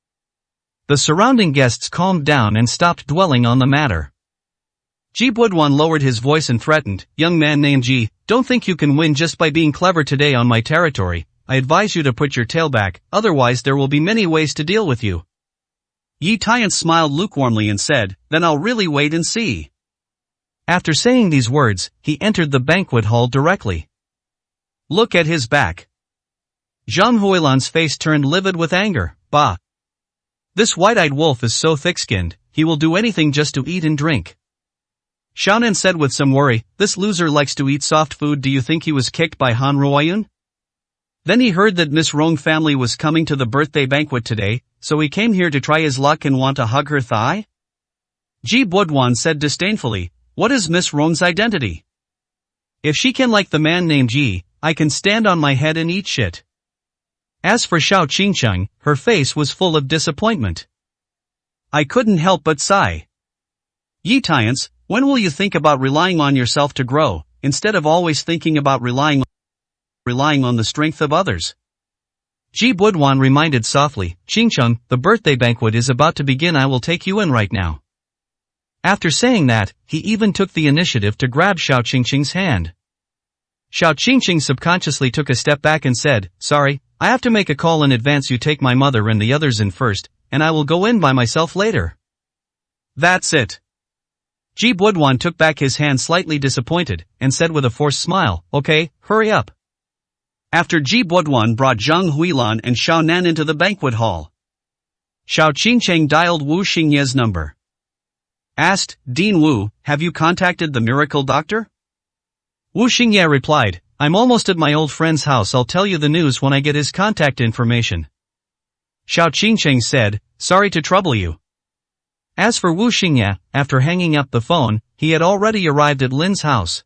The surrounding guests calmed down and stopped dwelling on the matter. Ji Budwan lowered his voice and threatened, young man named Ji, don't think you can win just by being clever today on my territory. I advise you to put your tail back, otherwise there will be many ways to deal with you. Yi Tian smiled lukewarmly and said, then I'll really wait and see. After saying these words, he entered the banquet hall directly. Look at his back. Zhang Huilan's face turned livid with anger. Bah! This white-eyed wolf is so thick-skinned, he will do anything just to eat and drink. Xiaonan said with some worry, this loser likes to eat soft food. Do you think he was kicked by Han Ruoyun? Then he heard that Miss Rong family was coming to the birthday banquet today, so he came here to try his luck and want to hug her thigh? Ji Budwan said disdainfully, what is Miss Rong's identity? If she can like the man named Ji, I can stand on my head and eat shit. As for Xiao Qingcheng, her face was full of disappointment. I couldn't help but sigh. Yi Tians, when will you think about relying on yourself to grow, instead of always thinking about relying on the strength of others? Ji Budwan reminded softly, Qingcheng, the birthday banquet is about to begin. I will take you in right now. After saying that, he even took the initiative to grab Xiao Qingcheng's hand. Xiao Qingcheng subconsciously took a step back and said, sorry, I have to make a call in advance. You take my mother and the others in first, and I will go in by myself later. That's it. Ji Budwan took back his hand slightly disappointed, and said with a forced smile, okay, hurry up. After Ji Budwan brought Zhang Huilan and Xiao Nan into the banquet hall, Xiao Qingcheng dialed Wu Xingye's number. Asked, Dean Wu, have you contacted the miracle doctor? Wu Xingye replied, I'm almost at my old friend's house. I'll tell you the news when I get his contact information. Xiao Qingcheng said, sorry to trouble you. As for Wu Xingye, after hanging up the phone, he had already arrived at Lin's house.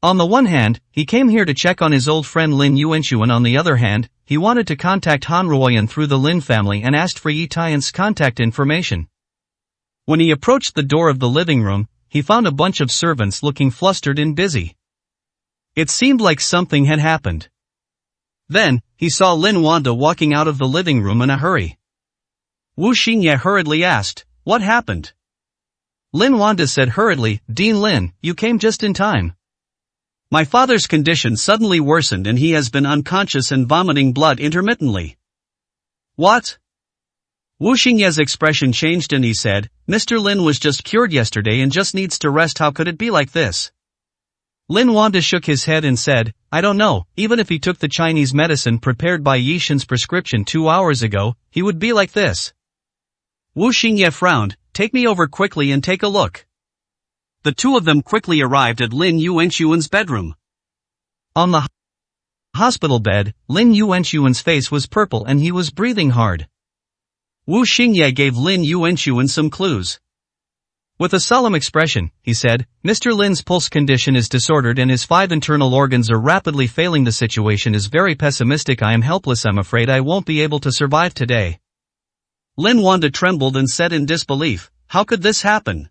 On the one hand, he came here to check on his old friend Lin Yuanxuan. On the other hand, he wanted to contact Han Ruoyan through the Lin family and asked for Yi Tian's contact information. When he approached the door of the living room, he found a bunch of servants looking flustered and busy. It seemed like something had happened. Then, he saw Lin Wanda walking out of the living room in a hurry. Wu Xingye hurriedly asked, what happened? Lin Wanda said hurriedly, Dean Lin, you came just in time. My father's condition suddenly worsened and he has been unconscious and vomiting blood intermittently. What? Wu Xingye's expression changed and he said, Mr. Lin was just cured yesterday and just needs to rest. How could it be like this? Lin Wanda shook his head and said, I don't know, even if he took the Chinese medicine prepared by Yishin's prescription 2 hours ago, he would be like this. Wu Xingye frowned, take me over quickly and take a look. The two of them quickly arrived at Lin Yuanxuan's bedroom. On the hospital bed, Lin Yuanxuan's face was purple and he was breathing hard. Wu Xingye gave Lin Yuanxuan some clues. With a solemn expression, he said, Mr. Lin's pulse condition is disordered and his 5 internal organs are rapidly failing. The situation is very pessimistic. I am helpless. I'm afraid I won't be able to survive today. Lin Wanda trembled and said in disbelief, how could this happen?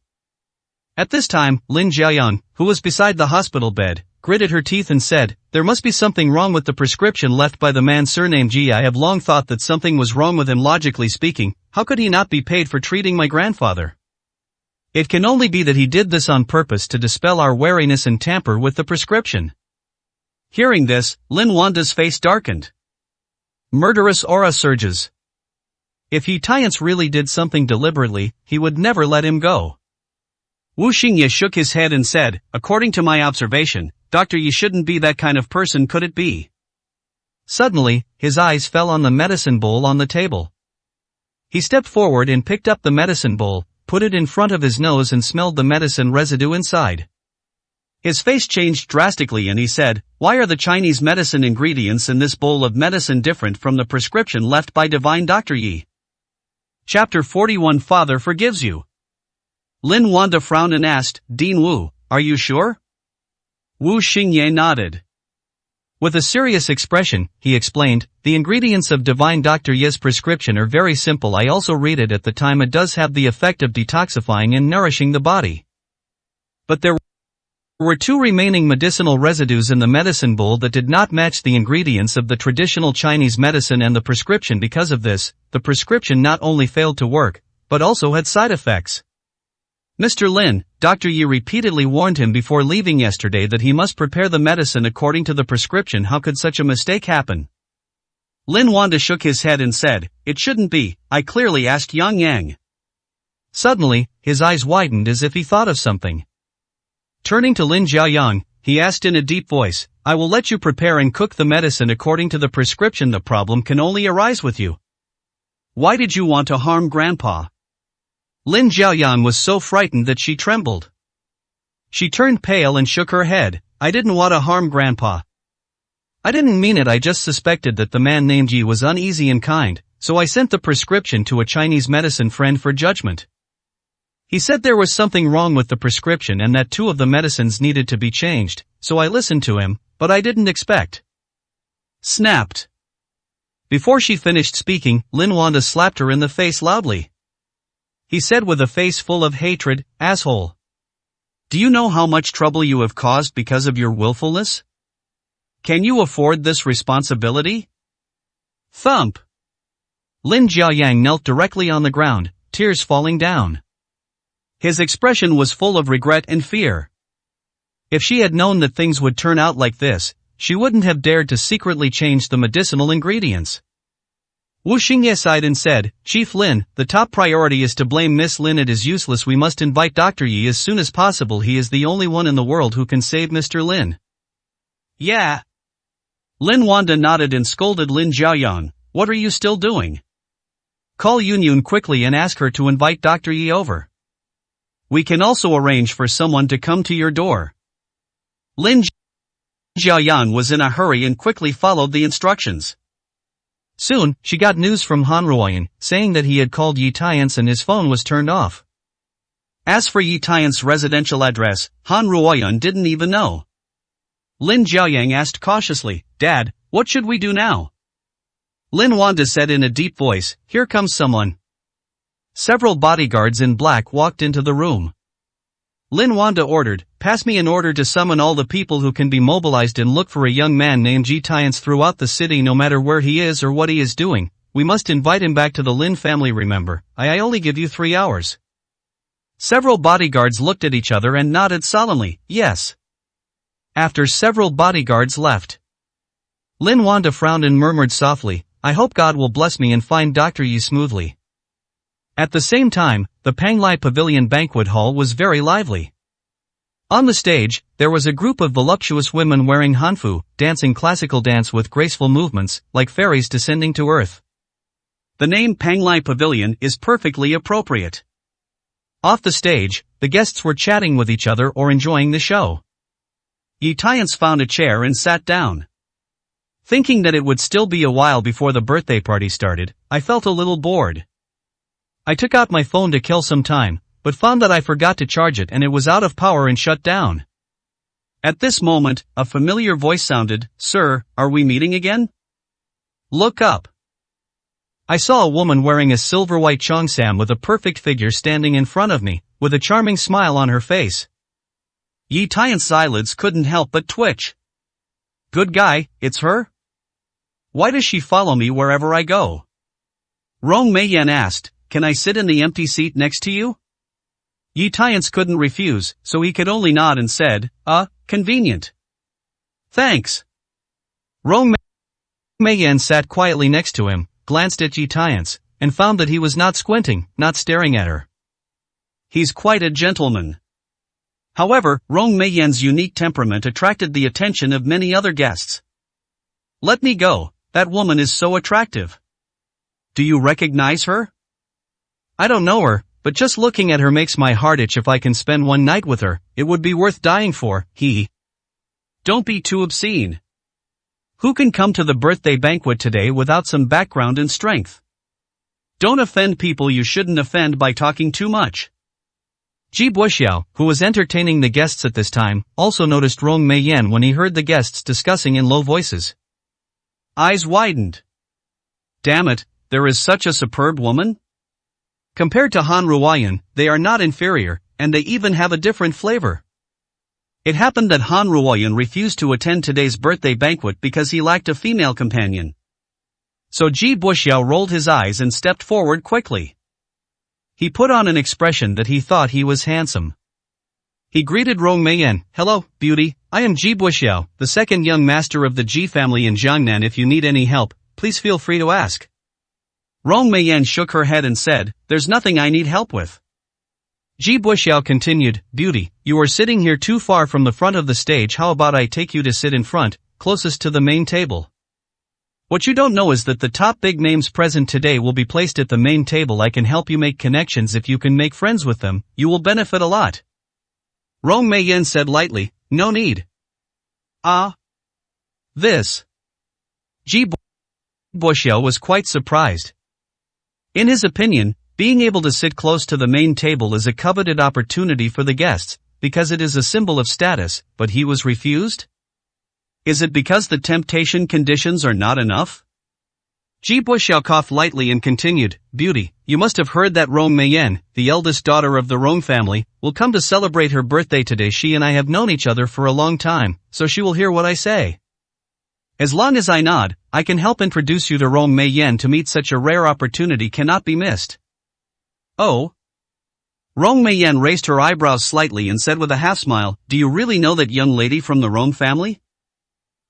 At this time, Lin Jiayan, who was beside the hospital bed, gritted her teeth and said, there must be something wrong with the prescription left by the man surnamed Ji. I have long thought that something was wrong with him. Logically speaking, how could he not be paid for treating my grandfather? It can only be that he did this on purpose to dispel our wariness and tamper with the prescription. Hearing this, Lin Wanda's face darkened. Murderous aura surges. If Yi Tians really did something deliberately, he would never let him go. Wu Xingye shook his head and said, according to my observation, Dr. Yi shouldn't be that kind of person. Could it be? Suddenly, his eyes fell on the medicine bowl on the table. He stepped forward and picked up the medicine bowl, put it in front of his nose and smelled the medicine residue inside. His face changed drastically and he said, why are the Chinese medicine ingredients in this bowl of medicine different from the prescription left by divine Dr. Yi? Chapter 41 Father forgives you. Lin Wanda frowned and asked, Dean Wu, are you sure? Wu Xingye nodded. With a serious expression, he explained, "The ingredients of Divine Dr. Ye's prescription are very simple. I also read it at the time. It does have the effect of detoxifying and nourishing the body. But there were 2 remaining medicinal residues in the medicine bowl that did not match the ingredients of the traditional Chinese medicine and the prescription. Because of this, the prescription not only failed to work, but also had side effects. Mr. Lin, Dr. Yi repeatedly warned him before leaving yesterday that he must prepare the medicine according to the prescription. How could such a mistake happen?" Lin Wanda shook his head and said, "It shouldn't be. I clearly asked Yang Yang." Suddenly, his eyes widened as if he thought of something. Turning to Lin Jiaoyang, he asked in a deep voice, "I will let you prepare and cook the medicine according to the prescription. The problem can only arise with you. Why did you want to harm Grandpa?" Lin Jiaoyang was so frightened that she trembled. She turned pale and shook her head. "I didn't want to harm Grandpa. I didn't mean it. I just suspected that the man named Yi was uneasy and kind, so I sent the prescription to a Chinese medicine friend for judgment. He said there was something wrong with the prescription and that 2 of the medicines needed to be changed, so I listened to him, but I didn't expect." Snapped. Before she finished speaking, Lin Wanda slapped her in the face loudly. He said with a face full of hatred, "Asshole. Do you know how much trouble you have caused because of your willfulness? Can you afford this responsibility?" Thump. Lin Jiaoyang knelt directly on the ground, tears falling down. His expression was full of regret and fear. If she had known that things would turn out like this, she wouldn't have dared to secretly change the medicinal ingredients. Wu Xingye sighed and said, "Chief Lin, the top priority is to blame Miss Lin. It is useless. We must invite Dr. Yi as soon as possible. He is the only one in the world who can save Mr. Lin." "Yeah." Lin Wanda nodded and scolded Lin Jiaoyang, "What are you still doing? Call Yunyun quickly and ask her to invite Dr. Yi over. We can also arrange for someone to come to your door." Lin Jiaoyang was in a hurry and quickly followed the instructions. Soon, she got news from Han Ruoyan, saying that he had called Yi Tian's and his phone was turned off. As for Yi Tian's residential address, Han Ruoyan didn't even know. Lin Jiaoyang asked cautiously, "Dad, what should we do now?" Lin Wanda said in a deep voice, "Here comes someone." Several bodyguards in black walked into the room. Lin Wanda ordered, "Pass me an order to summon all the people who can be mobilized and look for a young man named Yi Tian's throughout the city. No matter where he is or what he is doing, we must invite him back to the Lin family. Remember, I only give you 3 hours." Several bodyguards looked at each other and nodded solemnly, "Yes." After several bodyguards left, Lin Wanda frowned and murmured softly, "I hope God will bless me and find Dr. Yi smoothly." At the same time, the Panglai Pavilion banquet hall was very lively. On the stage, there was a group of voluptuous women wearing hanfu, dancing classical dance with graceful movements, like fairies descending to earth. The name Panglai Pavilion is perfectly appropriate. Off the stage, the guests were chatting with each other or enjoying the show. Yi Tian's found a chair and sat down. Thinking that it would still be a while before the birthday party started, I felt a little bored. I took out my phone to kill some time, but found that I forgot to charge it and it was out of power and shut down. At this moment, a familiar voice sounded, "Sir, are we meeting again?" Look up. I saw a woman wearing a silver-white cheongsam with a perfect figure standing in front of me, with a charming smile on her face. Yi Tian's eyelids couldn't help but twitch. Good guy, it's her? Why does she follow me wherever I go? Rong Meiyan asked, "Can I sit in the empty seat next to you?" Yi Tian's couldn't refuse, so he could only nod and said, Convenient. Thanks." Rong Meiyan sat quietly next to him, glanced at Yi Tian's, and found that he was not squinting, not staring at her. He's quite a gentleman. However, Rong Meiyan's unique temperament attracted the attention of many other guests. "Let me go, that woman is so attractive. Do you recognize her?" "I don't know her, but just looking at her makes my heart itch. If I can spend one night with her, it would be worth dying for." Don't be too obscene. Who can come to the birthday banquet today without some background and strength? Don't offend people you shouldn't offend by talking too much. Ji Buxiao, who was entertaining the guests at this time, also noticed Rong Meiyan when he heard the guests discussing in low voices. Eyes widened. Damn it, there is such a superb woman? Compared to Han Ruoyan, they are not inferior, and they even have a different flavor. It happened that Han Ruoyan refused to attend today's birthday banquet because he lacked a female companion. So Ji Buxiao rolled his eyes and stepped forward quickly. He put on an expression that he thought he was handsome. He greeted Rong Meiyan. Hello, beauty, I am Ji Buxiao, the second young master of the Ji family in Jiangnan. If you need any help, please feel free to ask. Rong Meiyan shook her head and said, there's nothing I need help with. Ji Buxiao continued, beauty, you are sitting here too far from the front of the stage. How about I take you to sit in front, closest to the main table? What you don't know is that the top big names present today will be placed at the main table. I can help you make connections. If you can make friends with them, you will benefit a lot. Rong Meiyan said lightly, no need. This. Ji Buxiao was quite surprised. In his opinion, being able to sit close to the main table is a coveted opportunity for the guests, because it is a symbol of status, but he was refused? Is it because the temptation conditions are not enough? Ji Buxiao coughed lightly and continued, beauty, you must have heard that Rong Meiyan, the eldest daughter of the Rong family, will come to celebrate her birthday today. She and I have known each other for a long time, so she will hear what I say. As long as I nod, I can help introduce you to Rong Meiyan. To meet such a rare opportunity cannot be missed. Oh? Rong Meiyan raised her eyebrows slightly and said with a half-smile, do you really know that young lady from the Rong family?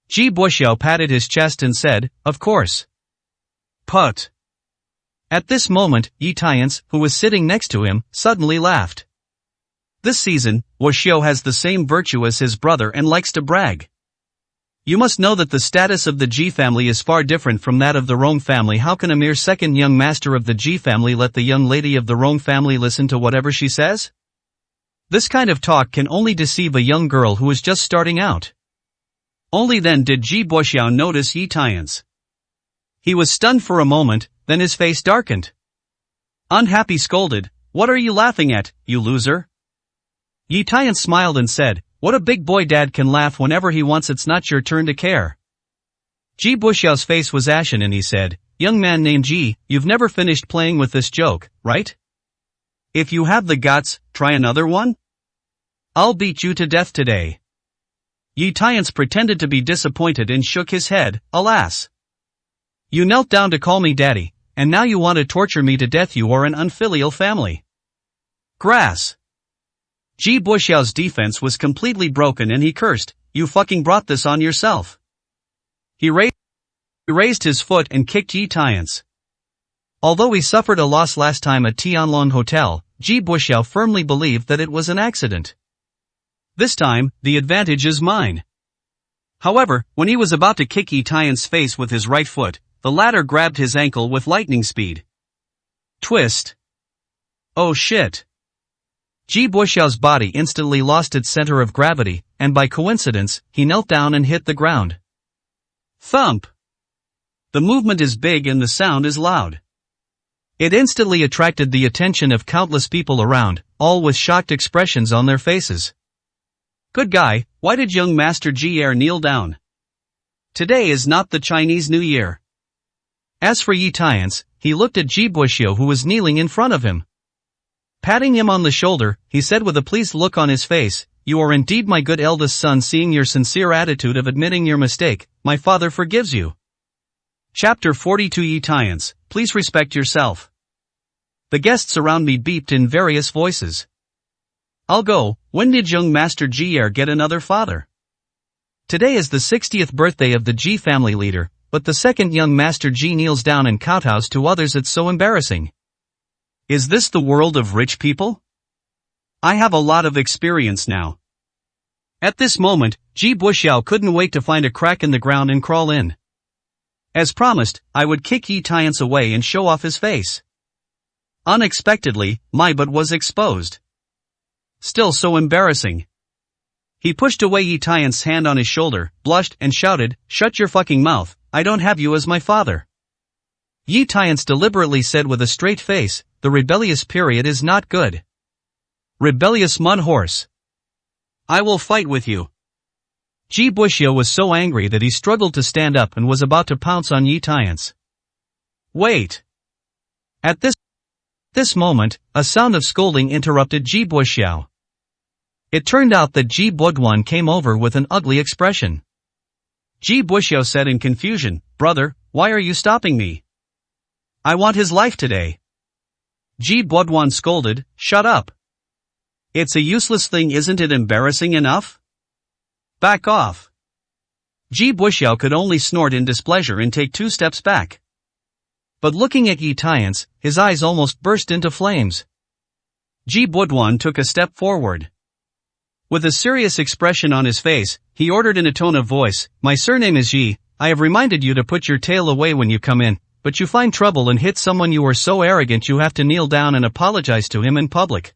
Ji Buxiao patted his chest and said, of course. Put. At this moment, Yi Tiance, who was sitting next to him, suddenly laughed. This season, Wuxiu has the same virtue as his brother and likes to brag. You must know that the status of the Ji family is far different from that of the Rong family. How can a mere second young master of the Ji family let the young lady of the Rong family listen to whatever she says? This kind of talk can only deceive a young girl who is just starting out. Only then did Ji Buxiao notice Yi Tiance. He was stunned for a moment, then his face darkened. Unhappy scolded, what are you laughing at, you loser? Yi Tiance smiled and said, what a big boy, dad can laugh whenever he wants. It's not your turn to care. Ji Buxiao's face was ashen and he said, young man named Ji, you've never finished playing with this joke, right? If you have the guts, try another one? I'll beat you to death today. Yi Tiance pretended to be disappointed and shook his head, alas. You knelt down to call me daddy, and now you want to torture me to death. You are an unfilial family. Grass. Ji Buxiao's defense was completely broken and he cursed, you fucking brought this on yourself. He raised his foot and kicked Yi Tiance. Although he suffered a loss last time at Tianlong Hotel, Ji Buxiao firmly believed that it was an accident. This time, the advantage is mine. However, when he was about to kick Yi Tiance's face with his right foot, the latter grabbed his ankle with lightning speed. Twist. Oh shit. Ji Buxiao's body instantly lost its center of gravity, and by coincidence, he knelt down and hit the ground. Thump. The movement is big and the sound is loud. It instantly attracted the attention of countless people around, all with shocked expressions on their faces. Good guy, why did young Master Ji kneel down? Today is not the Chinese New Year. As for Yi Tiance, he looked at Ji Buxiao who was kneeling in front of him. Patting him on the shoulder, he said with a pleased look on his face, you are indeed my good eldest son. Seeing your sincere attitude of admitting your mistake, my father forgives you. Chapter 42 Yi Tiance, please respect yourself. The guests around me beeped in various voices. I'll go, when did young Master Ji get another father? Today is the 60th birthday of the Ji family leader, but the second young Master Ji kneels down and kowtows to others. It's so embarrassing. Is this the world of rich people? I have a lot of experience now. At this moment, Ji Buxiao couldn't wait to find a crack in the ground and crawl in. As promised, I would kick Yi Tiance away and show off his face. Unexpectedly, my butt was exposed. Still so embarrassing. He pushed away Yi Tiance's hand on his shoulder, blushed, and shouted, shut your fucking mouth, I don't have you as my father. Yi Tiance deliberately said with a straight face, the rebellious period is not good. Rebellious mud horse. I will fight with you. Ji Buxiao was so angry that he struggled to stand up and was about to pounce on Yi Tiance. Wait. At this moment, a sound of scolding interrupted Ji Buxiao. It turned out that Ji Buduan came over with an ugly expression. Ji Buxiao said in confusion, "Brother, why are you stopping me? I want his life today." Ji Buduan scolded, "Shut up. It's a useless thing, isn't it embarrassing enough? Back off." Ji Buxiao could only snort in displeasure and take 2 steps back. But looking at Yi Tiance, his eyes almost burst into flames. Ji Buduan took a step forward. With a serious expression on his face, he ordered in a tone of voice, "My surname is Yi. I have reminded you to put your tail away when you come in, but you find trouble and hit someone you are so arrogant you have to kneel down and apologize to him in public."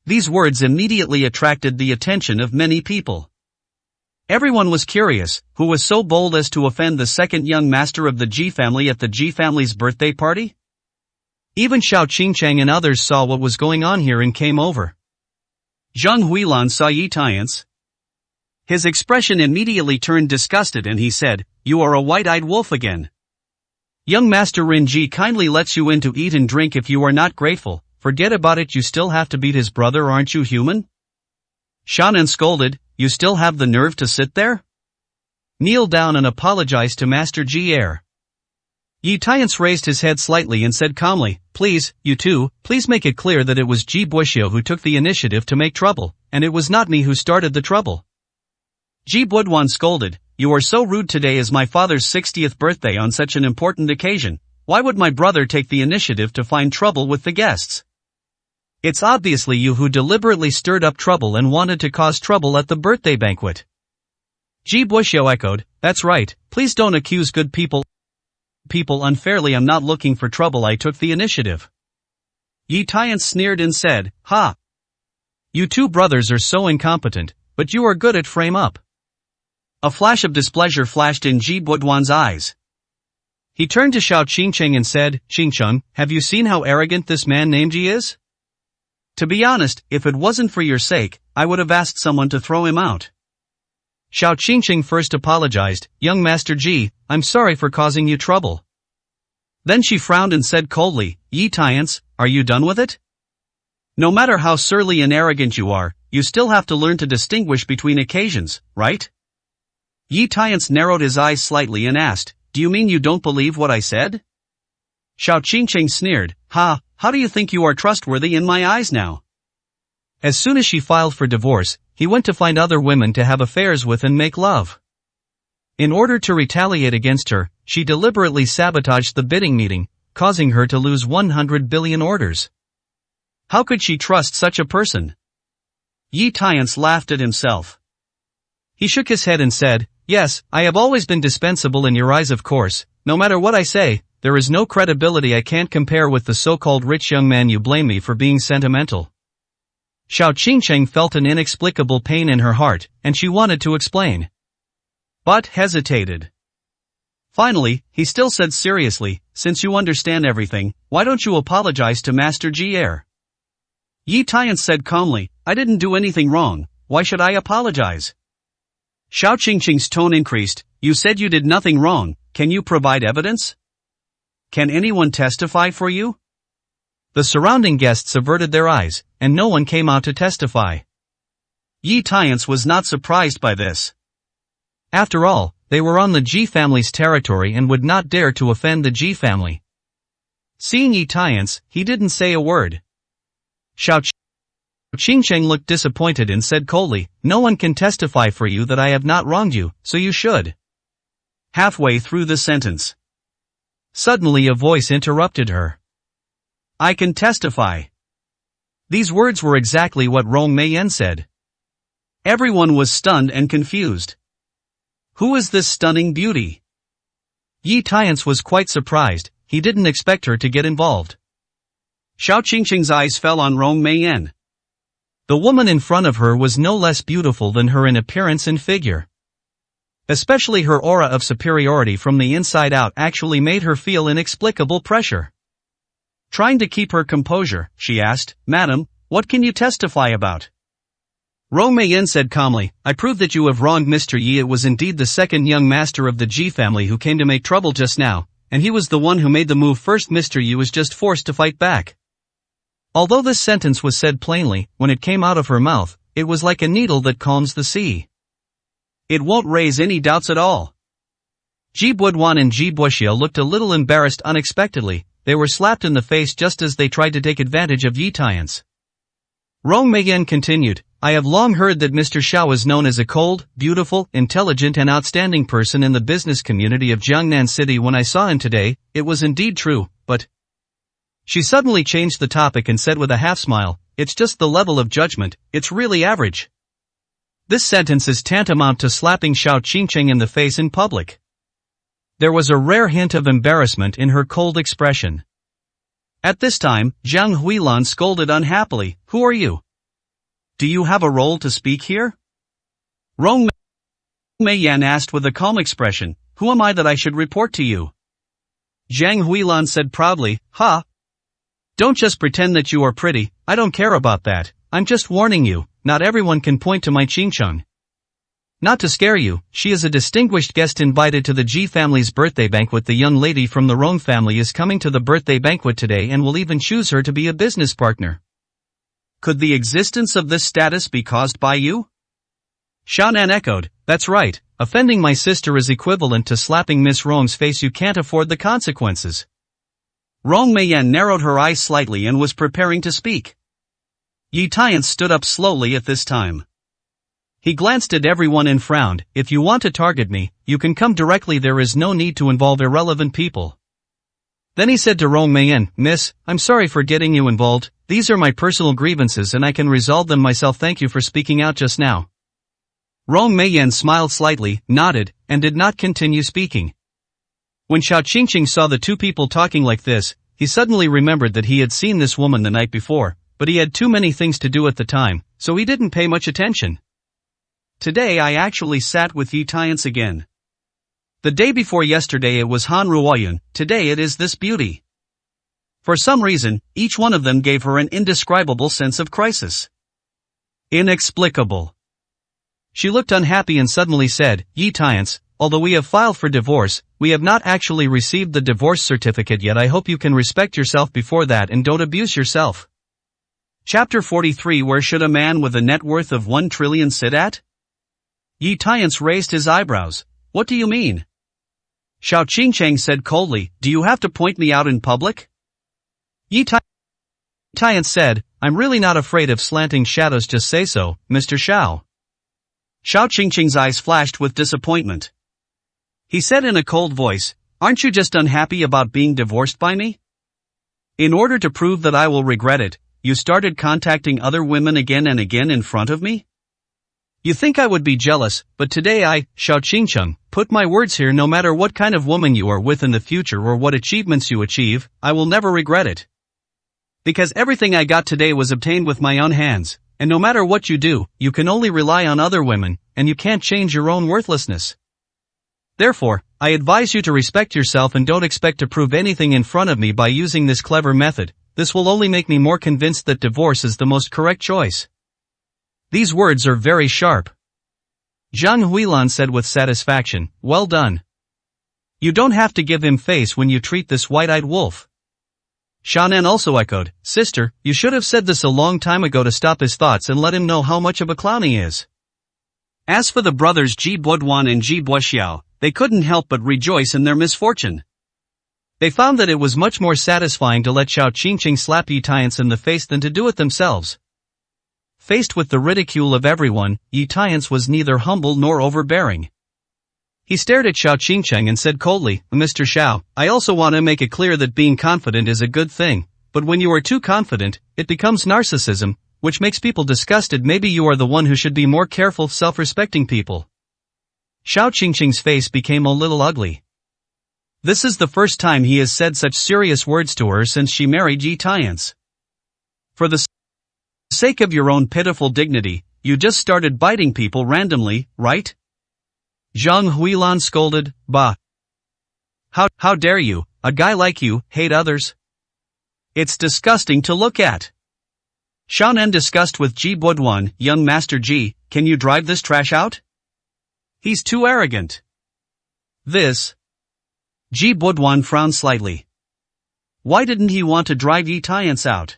These words immediately attracted the attention of many people. Everyone was curious, who was so bold as to offend the second young master of the Ji family at the Ji family's birthday party? Even Xiao Qingcheng and others saw what was going on here and came over. Zhang Huilan saw Yi Tiance. His expression immediately turned disgusted and he said, "You are a white-eyed wolf again. Young Master Rin Ji kindly lets you in to eat and drink. If you are not grateful, forget about it. You still have to beat his brother, aren't you human?" Shannon scolded, "You still have the nerve to sit there? Kneel down and apologize to Master Ji Air." Yi Tiance raised his head slightly and said calmly, "Please, you two, please make it clear that it was Ji Buxiao who took the initiative to make trouble, and it was not me who started the trouble." Ji Buduan scolded, "You are so rude. Today is my father's 60th birthday. On such an important occasion, why would my brother take the initiative to find trouble with the guests? It's obviously you who deliberately stirred up trouble and wanted to cause trouble at the birthday banquet." Ji Buxiao echoed, "That's right, please don't accuse good people unfairly. I'm not looking for trouble. I took the initiative." Yi Tiance sneered and said, "Ha! You two brothers are so incompetent, but you are good at frame up." A flash of displeasure flashed in Ji Buduan's eyes. He turned to Xiao Qingcheng and said, "Qingcheng, have you seen how arrogant this man named Ji is? To be honest, if it wasn't for your sake, I would have asked someone to throw him out." Xiao Qingcheng first apologized, "Young Master Ji, I'm sorry for causing you trouble." Then she frowned and said coldly, "Yi Tiance, are you done with it? No matter how surly and arrogant you are, you still have to learn to distinguish between occasions, right?" Yi Tiance narrowed his eyes slightly and asked, "Do you mean you don't believe what I said?" Xiao Qingcheng sneered, "Ha, how do you think you are trustworthy in my eyes now?" As soon as she filed for divorce, he went to find other women to have affairs with and make love. In order to retaliate against her, she deliberately sabotaged the bidding meeting, causing her to lose 100 billion orders. How could she trust such a person? Yi Tiance laughed at himself. He shook his head and said, "Yes, I have always been dispensable in your eyes, of course. No matter what I say, there is no credibility. I can't compare with the so-called rich young man you blame me for being sentimental." Xiao Qingcheng felt an inexplicable pain in her heart, and she wanted to explain, but hesitated. Finally, he still said seriously, "Since you understand everything, why don't you apologize to Master Ji Air?" Yi Tiance said calmly, "I didn't do anything wrong, why should I apologize?" Xiao Qingcheng's tone increased, "You said you did nothing wrong, can you provide evidence? Can anyone testify for you?" The surrounding guests averted their eyes, and no one came out to testify. Yi Tiance was not surprised by this. After all, they were on the Ji family's territory and would not dare to offend the Ji family. Seeing Yi Tiance, he didn't say a word. Xiao Qingcheng looked disappointed and said coldly, "No one can testify for you that I have not wronged you, so you should." Halfway through the sentence, suddenly a voice interrupted her. "I can testify." These words were exactly what Rong Meiyan said. Everyone was stunned and confused. Who is this stunning beauty? Yi Tiance was quite surprised, he didn't expect her to get involved. Xiao Qingcheng's eyes fell on Rong Meiyan. The woman in front of her was no less beautiful than her in appearance and figure. Especially her aura of superiority from the inside out actually made her feel inexplicable pressure. Trying to keep her composure, she asked, "Madam, What can you testify about? Rong Meiyan said calmly, I prove that you have wronged Mr. Yi. It was indeed the second young master of the Ji family who came to make trouble just now, and he was the one who made the move first. Mr. Yi was just forced to fight back. Although this sentence was said plainly, when it came out of her mouth, it was like a needle that calms the sea. It won't raise any doubts at all. Ji Buduan and Ji Buxiao looked a little embarrassed unexpectedly. They were slapped in the face just as they tried to take advantage of Yi Tian's. Rong Meiyan continued, I have long heard that Mr. Xiao is known as a cold, beautiful, intelligent and outstanding person in the business community of Jiangnan City. When I saw him today, it was indeed true, but... She suddenly changed the topic and said with a half smile, it's just the level of judgment, it's really average. This sentence is tantamount to slapping Xiao Qingcheng in the face in public. There was a rare hint of embarrassment in her cold expression. At this time, Zhang Huilan scolded unhappily, Who are you? Do you have a role to speak here? Rong Meiyan asked with a calm expression, Who am I that I should report to you? Zhang Huilan said proudly, Ha! Don't just pretend that you are pretty, I don't care about that, I'm just warning you, not everyone can point to my Qingcheng. Not to scare you, she is a distinguished guest invited to the Ji family's birthday banquet. The young lady from the Rong family is coming to the birthday banquet today and will even choose her to be a business partner. Could the existence of this status be caused by you? Xiaonan echoed, That's right, offending my sister is equivalent to slapping Miss Rong's face. You can't afford the consequences. Rong Meiyan narrowed her eyes slightly and was preparing to speak. Yi Tian stood up slowly at this time. He glanced at everyone and frowned, If you want to target me, you can come directly. There is no need to involve irrelevant people. Then he said to Rong Meiyan, Miss, I'm sorry for getting you involved, these are my personal grievances and I can resolve them myself. Thank you for speaking out just now. Rong Meiyan smiled slightly, nodded, and did not continue speaking. When Xiao Qingqing saw the two people talking like this, he suddenly remembered that he had seen this woman the night before, but he had too many things to do at the time, so he didn't pay much attention. Today I actually sat with Yi Tian again. The day before yesterday it was Han Ruoyun, today it is this beauty. For some reason, each one of them gave her an indescribable sense of crisis. Inexplicable. She looked unhappy and suddenly said, Yi Tian, although we have filed for divorce, we have not actually received the divorce certificate yet. I hope you can respect yourself before that and don't abuse yourself. Chapter 43 Where should a man with a net worth of 1 trillion sit at? Yi Tian raised his eyebrows. What do you mean? Xiao Qingcheng said coldly, Do you have to point me out in public? Yi Tian said, I'm really not afraid of slanting shadows. Just say so, Mr. Xiao. Xiao Qingcheng's eyes flashed with disappointment. He said in a cold voice, Aren't you just unhappy about being divorced by me? In order to prove that I will regret it, you started contacting other women again and again in front of me? You think I would be jealous, but today I, Xiao Qingcheng, put my words here. No matter what kind of woman you are with in the future or what achievements you achieve, I will never regret it. Because everything I got today was obtained with my own hands, and no matter what you do, you can only rely on other women, and you can't change your own worthlessness. Therefore, I advise you to respect yourself and don't expect to prove anything in front of me by using this clever method. This will only make me more convinced that divorce is the most correct choice. These words are very sharp. Zhang Huilan said with satisfaction, Well done. You don't have to give him face when you treat this white-eyed wolf. Xiaonan also echoed, Sister, you should have said this a long time ago to stop his thoughts and let him know how much of a clown he is. As for the brothers Ji Buduan and Ji Buxiao, they couldn't help but rejoice in their misfortune. They found that it was much more satisfying to let Xiao Qingcheng slap Yi Tian in the face than to do it themselves. Faced with the ridicule of everyone, Yi Tian was neither humble nor overbearing. He stared at Xiao Qingcheng and said coldly, Mr. Xiao, I also want to make it clear that being confident is a good thing, but when you are too confident, it becomes narcissism, which makes people disgusted. Maybe you are the one who should be more careful. Self-respecting people. Xiao Qingcheng's face became a little ugly. This is the first time he has said such serious words to her since she married Yi Tian. For the sake of your own pitiful dignity, you just started biting people randomly, right? Zhang Huilan scolded, Bah! How dare you, a guy like you, hate others? It's disgusting to look at. Xiaonan discussed with Ji Budwan, young Master Ji, can you drive this trash out? He's too arrogant. This. Ji Budwan frowned slightly. Why didn't he want to drive Yi Tiance out?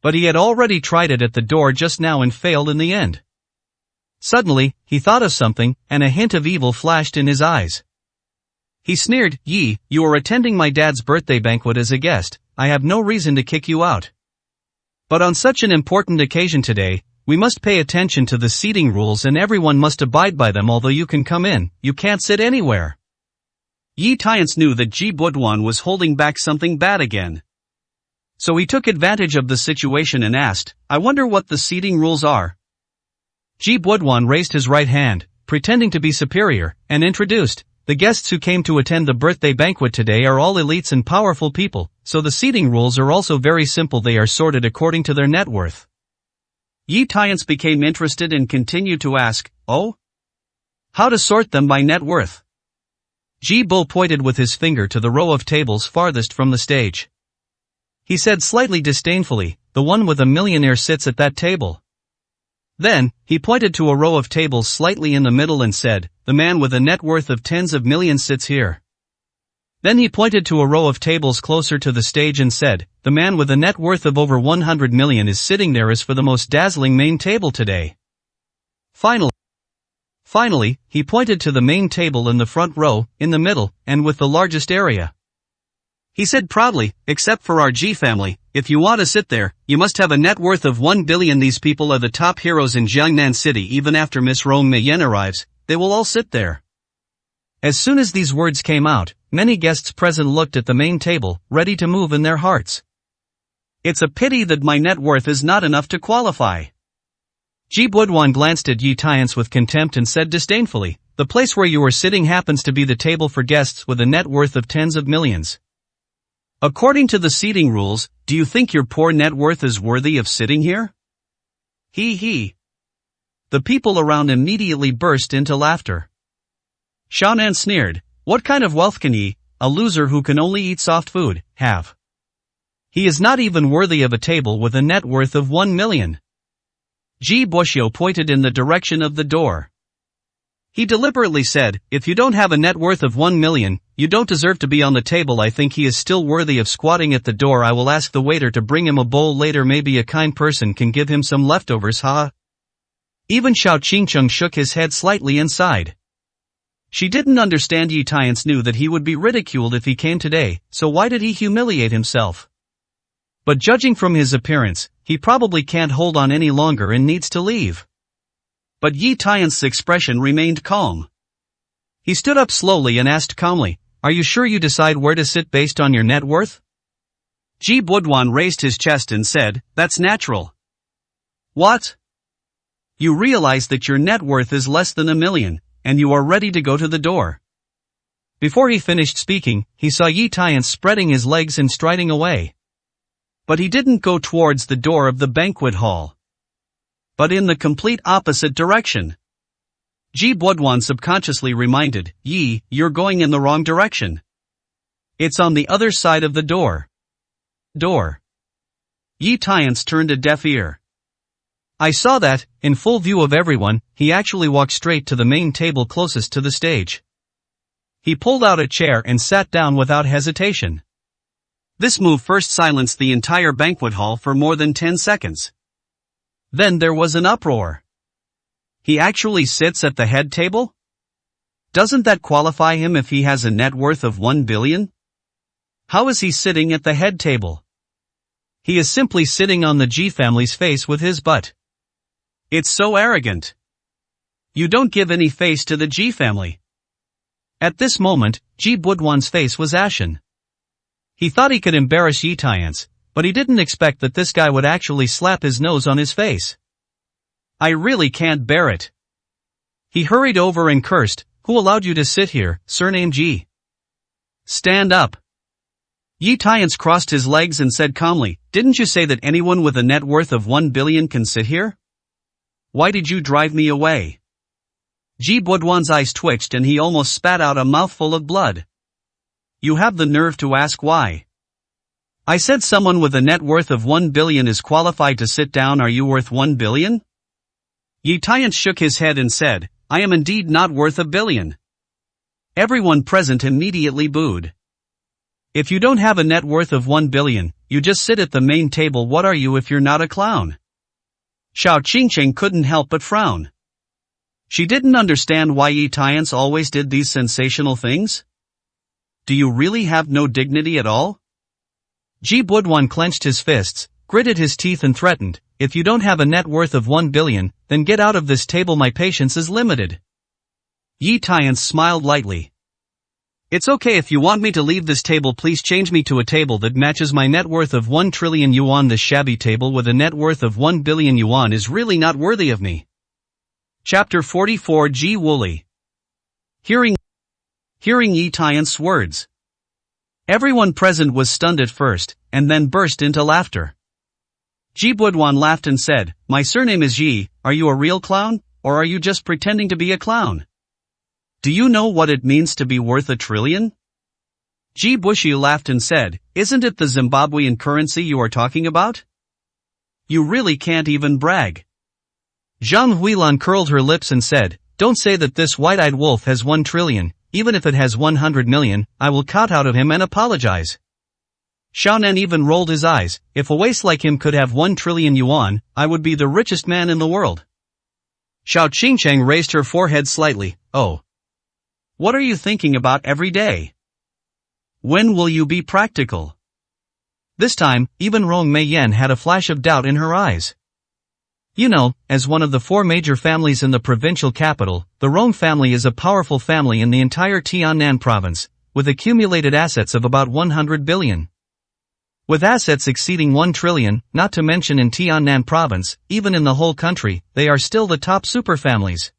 But he had already tried it at the door just now and failed in the end. Suddenly, he thought of something, and a hint of evil flashed in his eyes. He sneered, Yi, you are attending my dad's birthday banquet as a guest, I have no reason to kick you out. But on such an important occasion today, we must pay attention to the seating rules and everyone must abide by them. Although you can come in, you can't sit anywhere. Yi Tiance knew that Ji Budwan was holding back something bad again. So he took advantage of the situation and asked, I wonder what the seating rules are. Ji Budwan raised his right hand, pretending to be superior, and introduced, the guests who came to attend the birthday banquet today are all elites and powerful people, so the seating rules are also very simple. They are sorted according to their net worth. Yi Tiance became interested and continued to ask, oh? How to sort them by net worth? Ji Bo pointed with his finger to the row of tables farthest from the stage. He said slightly disdainfully, the one with a millionaire sits at that table. Then, he pointed to a row of tables slightly in the middle and said, the man with a net worth of tens of millions sits here. Then he pointed to a row of tables closer to the stage and said, the man with a net worth of over 100 million is sitting there as for the most dazzling main table today. Finally, he pointed to the main table in the front row, in the middle, and with the largest area. He said proudly, except for our Ji family, if you want to sit there, you must have a net worth of 1 billion. These people are the top heroes in Jiangnan City. Even after Miss Rong Meiyan arrives, they will all sit there. As soon as these words came out, many guests present looked at the main table, ready to move in their hearts. It's a pity that my net worth is not enough to qualify. Ji Budwan glanced at Yi Tiance with contempt and said disdainfully, the place where you are sitting happens to be the table for guests with a net worth of tens of millions. According to the seating rules, do you think your poor net worth is worthy of sitting here? He. The people around immediately burst into laughter. Xiaonan sneered, what kind of wealth can he, a loser who can only eat soft food, have? He is not even worthy of a table with a net worth of 1 million. Ji Buxiu pointed in the direction of the door. He deliberately said, if you don't have a net worth of 1 million, you don't deserve to be on the table. I think he is still worthy of squatting at the door. I will ask the waiter to bring him a bowl later. Maybe a kind person can give him some leftovers, ha? Even Xiao Qingcheng shook his head slightly and sighed. She didn't understand. Yi Tiance knew that he would be ridiculed if he came today, so why did he humiliate himself? But judging from his appearance, he probably can't hold on any longer and needs to leave. But Yi Tiance's expression remained calm. He stood up slowly and asked calmly, are you sure you decide where to sit based on your net worth? Ji Budwan raised his chest and said, that's natural. What? You realize that your net worth is less than 1 million, and you are ready to go to the door. Before he finished speaking, he saw Yi Tiance spreading his legs and striding away. But he didn't go towards the door of the banquet hall, but in the complete opposite direction. Ji Budwan subconsciously reminded, Yi, you're going in the wrong direction. It's on the other side of the door. Yi Tiance turned a deaf ear. I saw that, in full view of everyone, he actually walked straight to the main table closest to the stage. He pulled out a chair and sat down without hesitation. This move first silenced the entire banquet hall for more than 10 seconds. Then there was an uproar. He actually sits at the head table? Doesn't that qualify him if he has a net worth of 1 billion? How is he sitting at the head table? He is simply sitting on the Ji family's face with his butt. It's so arrogant. You don't give any face to the Ji family. At this moment, Ji Budwan's face was ashen. He thought he could embarrass Yi Tiance, but he didn't expect that this guy would actually slap his nose on his face. I really can't bear it. He hurried over and cursed, who allowed you to sit here, surname Ji? Stand up. Yi Tiance crossed his legs and said calmly, didn't you say that anyone with a net worth of 1 billion can sit here? Why did you drive me away? Ji Budwan's eyes twitched and he almost spat out a mouthful of blood. You have the nerve to ask why? I said someone with a net worth of 1 billion is qualified to sit down. Are you worth 1 billion? Yi Tian shook his head and said, I am indeed not worth 1 billion. Everyone present immediately booed. If you don't have a net worth of 1 billion, you just sit at the main table. What are you if you're not a clown? Xiao Qingcheng couldn't help but frown. She didn't understand why Yi Tian always did these sensational things. Do you really have no dignity at all? Ji Buduan clenched his fists, gritted his teeth and threatened, if you don't have a net worth of 1 billion, then get out of this table. My patience is limited. Yi Tian smiled lightly. It's okay if you want me to leave this table. Please change me to a table that matches my net worth of 1 trillion yuan. This shabby table with a net worth of 1 billion yuan is really not worthy of me. Chapter 44 Ji Wooly. Hearing Yi Tian's words, everyone present was stunned at first, and then burst into laughter. Ji Buduan laughed and said, my surname is Yi. Are you a real clown, or are you just pretending to be a clown? Do you know what it means to be worth 1 trillion? Ji Bushu laughed and said, isn't it the Zimbabwean currency you are talking about? You really can't even brag. Zhang Huilan curled her lips and said, don't say that this white-eyed wolf has 1 trillion, even if it has 100 million, I will kowtow to him and apologize. Xiaonan even rolled his eyes, if a waste like him could have 1 trillion yuan, I would be the richest man in the world. Xiao Qingcheng raised her forehead slightly, oh. What are you thinking about every day? When will you be practical? This time, even Rong Meiyan had a flash of doubt in her eyes. You know, as one of the 4 major families in the provincial capital, the Rong family is a powerful family in the entire Tiannan province, with accumulated assets of about 100 billion. With assets exceeding 1 trillion, not to mention in Tiannan province, even in the whole country, they are still the top superfamilies.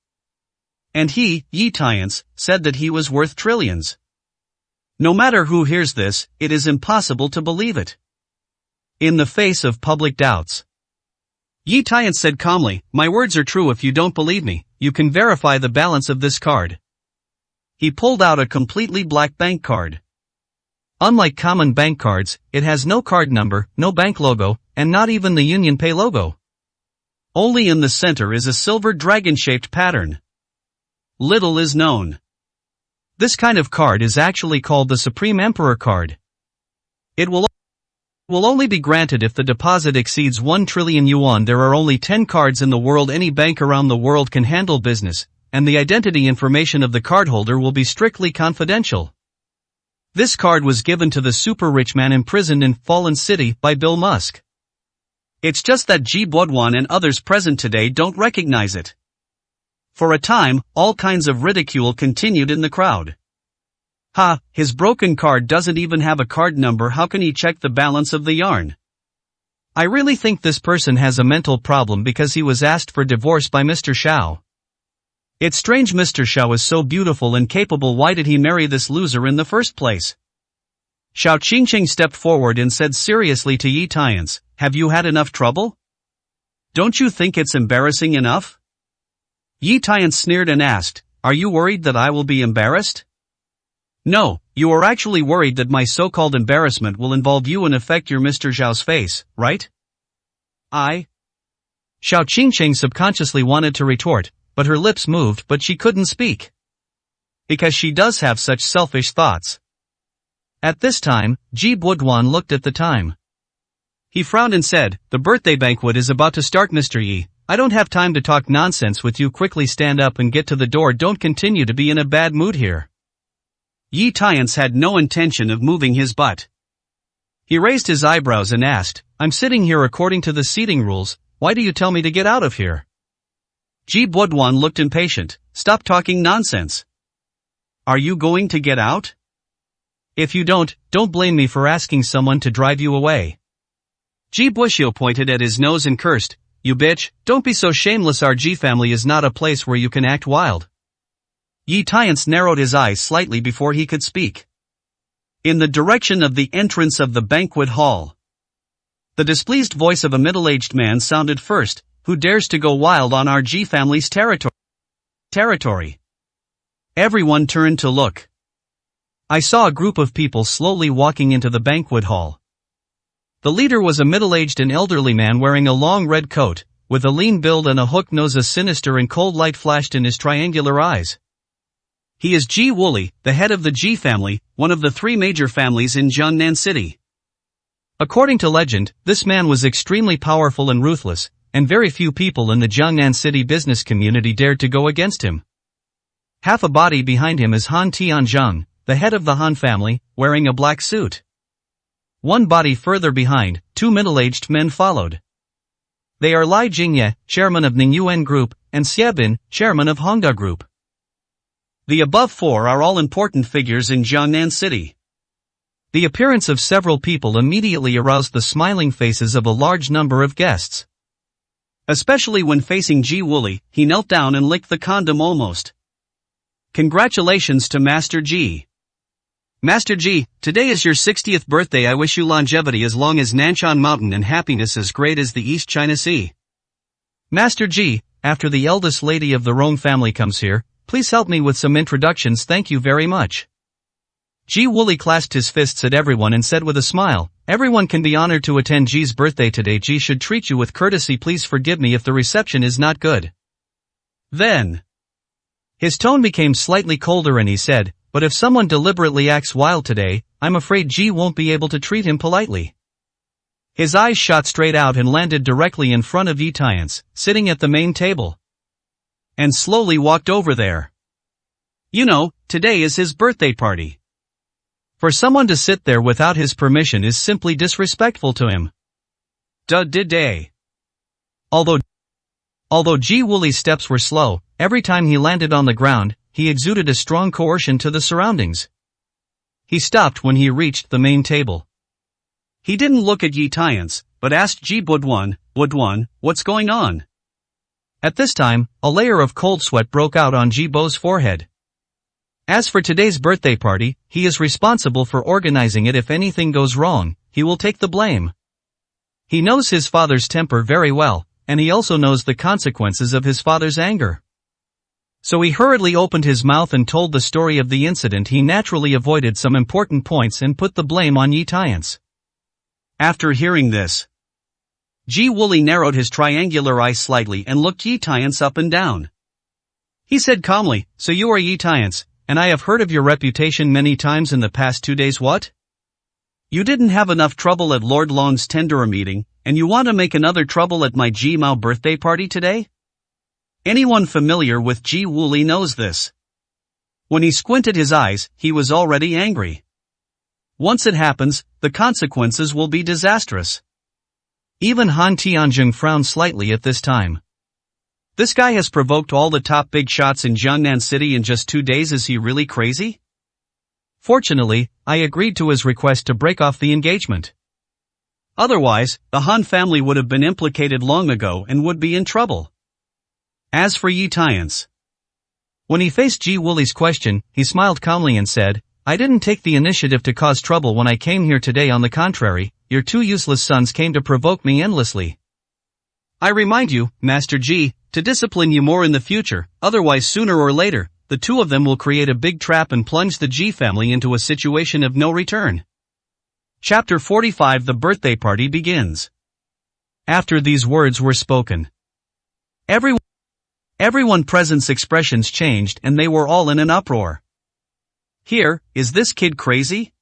And he, Yi Tian, said that he was worth trillions. No matter who hears this, it is impossible to believe it. In the face of public doubts, Yi Tian said calmly, my words are true. If you don't believe me, you can verify the balance of this card. He pulled out a completely black bank card. Unlike common bank cards, it has no card number, no bank logo, and not even the Union Pay logo. Only in the center is a silver dragon-shaped pattern. Little is known. This kind of card is actually called the Supreme Emperor card. It will only be granted if the deposit exceeds 1 trillion yuan. There are only 10 cards in the world. Any bank around the world can handle business, and the identity information of the cardholder will be strictly confidential. This card was given to the super rich man imprisoned in Fallen City by Bill Musk. It's just that Ji Buduan and others present today don't recognize it. For a time, all kinds of ridicule continued in the crowd. Ha, his broken card doesn't even have a card number. How can he check the balance of the yarn? I really think this person has a mental problem because he was asked for divorce by Mr. Xiao. It's strange. Mr. Xiao is so beautiful and capable. Why did he marry this loser in the first place? Xiao Qingcheng stepped forward and said seriously to Yi Tian, have you had enough trouble? Don't you think it's embarrassing enough? Yi Tian sneered and asked, are you worried that I will be embarrassed? No, you are actually worried that my so-called embarrassment will involve you and affect your Mr. Xiao's face, right? Xiao Qingcheng subconsciously wanted to retort, but her lips moved but she couldn't speak. Because she does have such selfish thoughts. At this time, Ji Buduan looked at the time. He frowned and said, the birthday banquet is about to start. Mr. Yi, I don't have time to talk nonsense with you. Quickly stand up and get to the door. Don't continue to be in a bad mood here. Yi Tian had no intention of moving his butt. He raised his eyebrows and asked, I'm sitting here according to the seating rules, why do you tell me to get out of here? Ji Buduan looked impatient. Stop talking nonsense. Are you going to get out? If you don't blame me for asking someone to drive you away. Ji Bushu pointed at his nose and cursed, you bitch, don't be so shameless. Our Ji family is not a place where you can act wild. Yi Tian narrowed his eyes slightly before he could speak. In the direction of the entrance of the banquet hall, the displeased voice of a middle-aged man sounded first, who dares to go wild on our Ji family's territory? Everyone turned to look. I saw a group of people slowly walking into the banquet hall. The leader was a middle-aged and elderly man wearing a long red coat, with a lean build and a hooked nose. A sinister and cold light flashed in his triangular eyes. He is Ji Wooly, the head of the Ji family, one of the three major families in Jiangnan City. According to legend, this man was extremely powerful and ruthless, and very few people in the Jiangnan City business community dared to go against him. Half a body behind him is Han Tianzheng, the head of the Han family, wearing a black suit. One body further behind, two middle-aged men followed. They are Lai Jingye, chairman of Ningyuan Group, and Xie Bin, chairman of Hongda Group. The above four are all important figures in Jiangnan City. The appearance of several people immediately aroused the smiling faces of a large number of guests. Especially when facing Ji Wooly, he knelt down and licked the condom almost. Congratulations to Master Ji. Master Ji, today is your 60th birthday. I wish you longevity as long as Nanshan Mountain and happiness as great as the East China Sea. Master Ji, after the eldest lady of the Rong family comes here, please help me with some introductions. Thank you very much. Ji Wooly clasped his fists at everyone and said with a smile, everyone can be honored to attend Ji's birthday today. Ji should treat you with courtesy. Please forgive me if the reception is not good. Then his tone became slightly colder and he said, but if someone deliberately acts wild today, I'm afraid Ji won't be able to treat him politely. His eyes shot straight out and landed directly in front of Yi Tiance, sitting at the main table, and slowly walked over there. You know, today is his birthday party. For someone to sit there without his permission is simply disrespectful to him. Day. Although Ji Wooly's steps were slow, every time he landed on the ground, he exuded a strong coercion to the surroundings. He stopped when he reached the main table. He didn't look at Yi Tiance, but asked Ji Budwan, what's going on? At this time, a layer of cold sweat broke out on Ji Bo's forehead. As for today's birthday party, he is responsible for organizing it. If anything goes wrong, he will take the blame. He knows his father's temper very well, and he also knows the consequences of his father's anger. So he hurriedly opened his mouth and told the story of the incident. He naturally avoided some important points and put the blame on Yi Tiance. After hearing this, Ji Wooly narrowed his triangular eyes slightly and looked Yi Tiance up and down. He said calmly, so you are Yi Tiance, and I have heard of your reputation many times in the past 2 days. What? You didn't have enough trouble at Lord Long's Tenderer meeting, and you want to make another trouble at my Ji Mao birthday party today? Anyone familiar with Ji Wooly knows this. When he squinted his eyes, he was already angry. Once it happens, the consequences will be disastrous. Even Han Tianzheng frowned slightly at this time. This guy has provoked all the top big shots in Jiangnan City in just 2 days. Is he really crazy? Fortunately, I agreed to his request to break off the engagement. Otherwise, the Han family would have been implicated long ago and would be in trouble. As for Yi Tiance, when he faced Ji Wooly's question, he smiled calmly and said, I didn't take the initiative to cause trouble when I came here today. On the contrary, your 2 useless sons came to provoke me endlessly. I remind you, Master Ji, to discipline you more in the future, otherwise sooner or later, the 2 of them will create a big trap and plunge the Ji family into a situation of no return. Chapter 45. The birthday party begins. After these words were spoken, everyone present's expressions changed and they were all in an uproar. Here, is this kid crazy?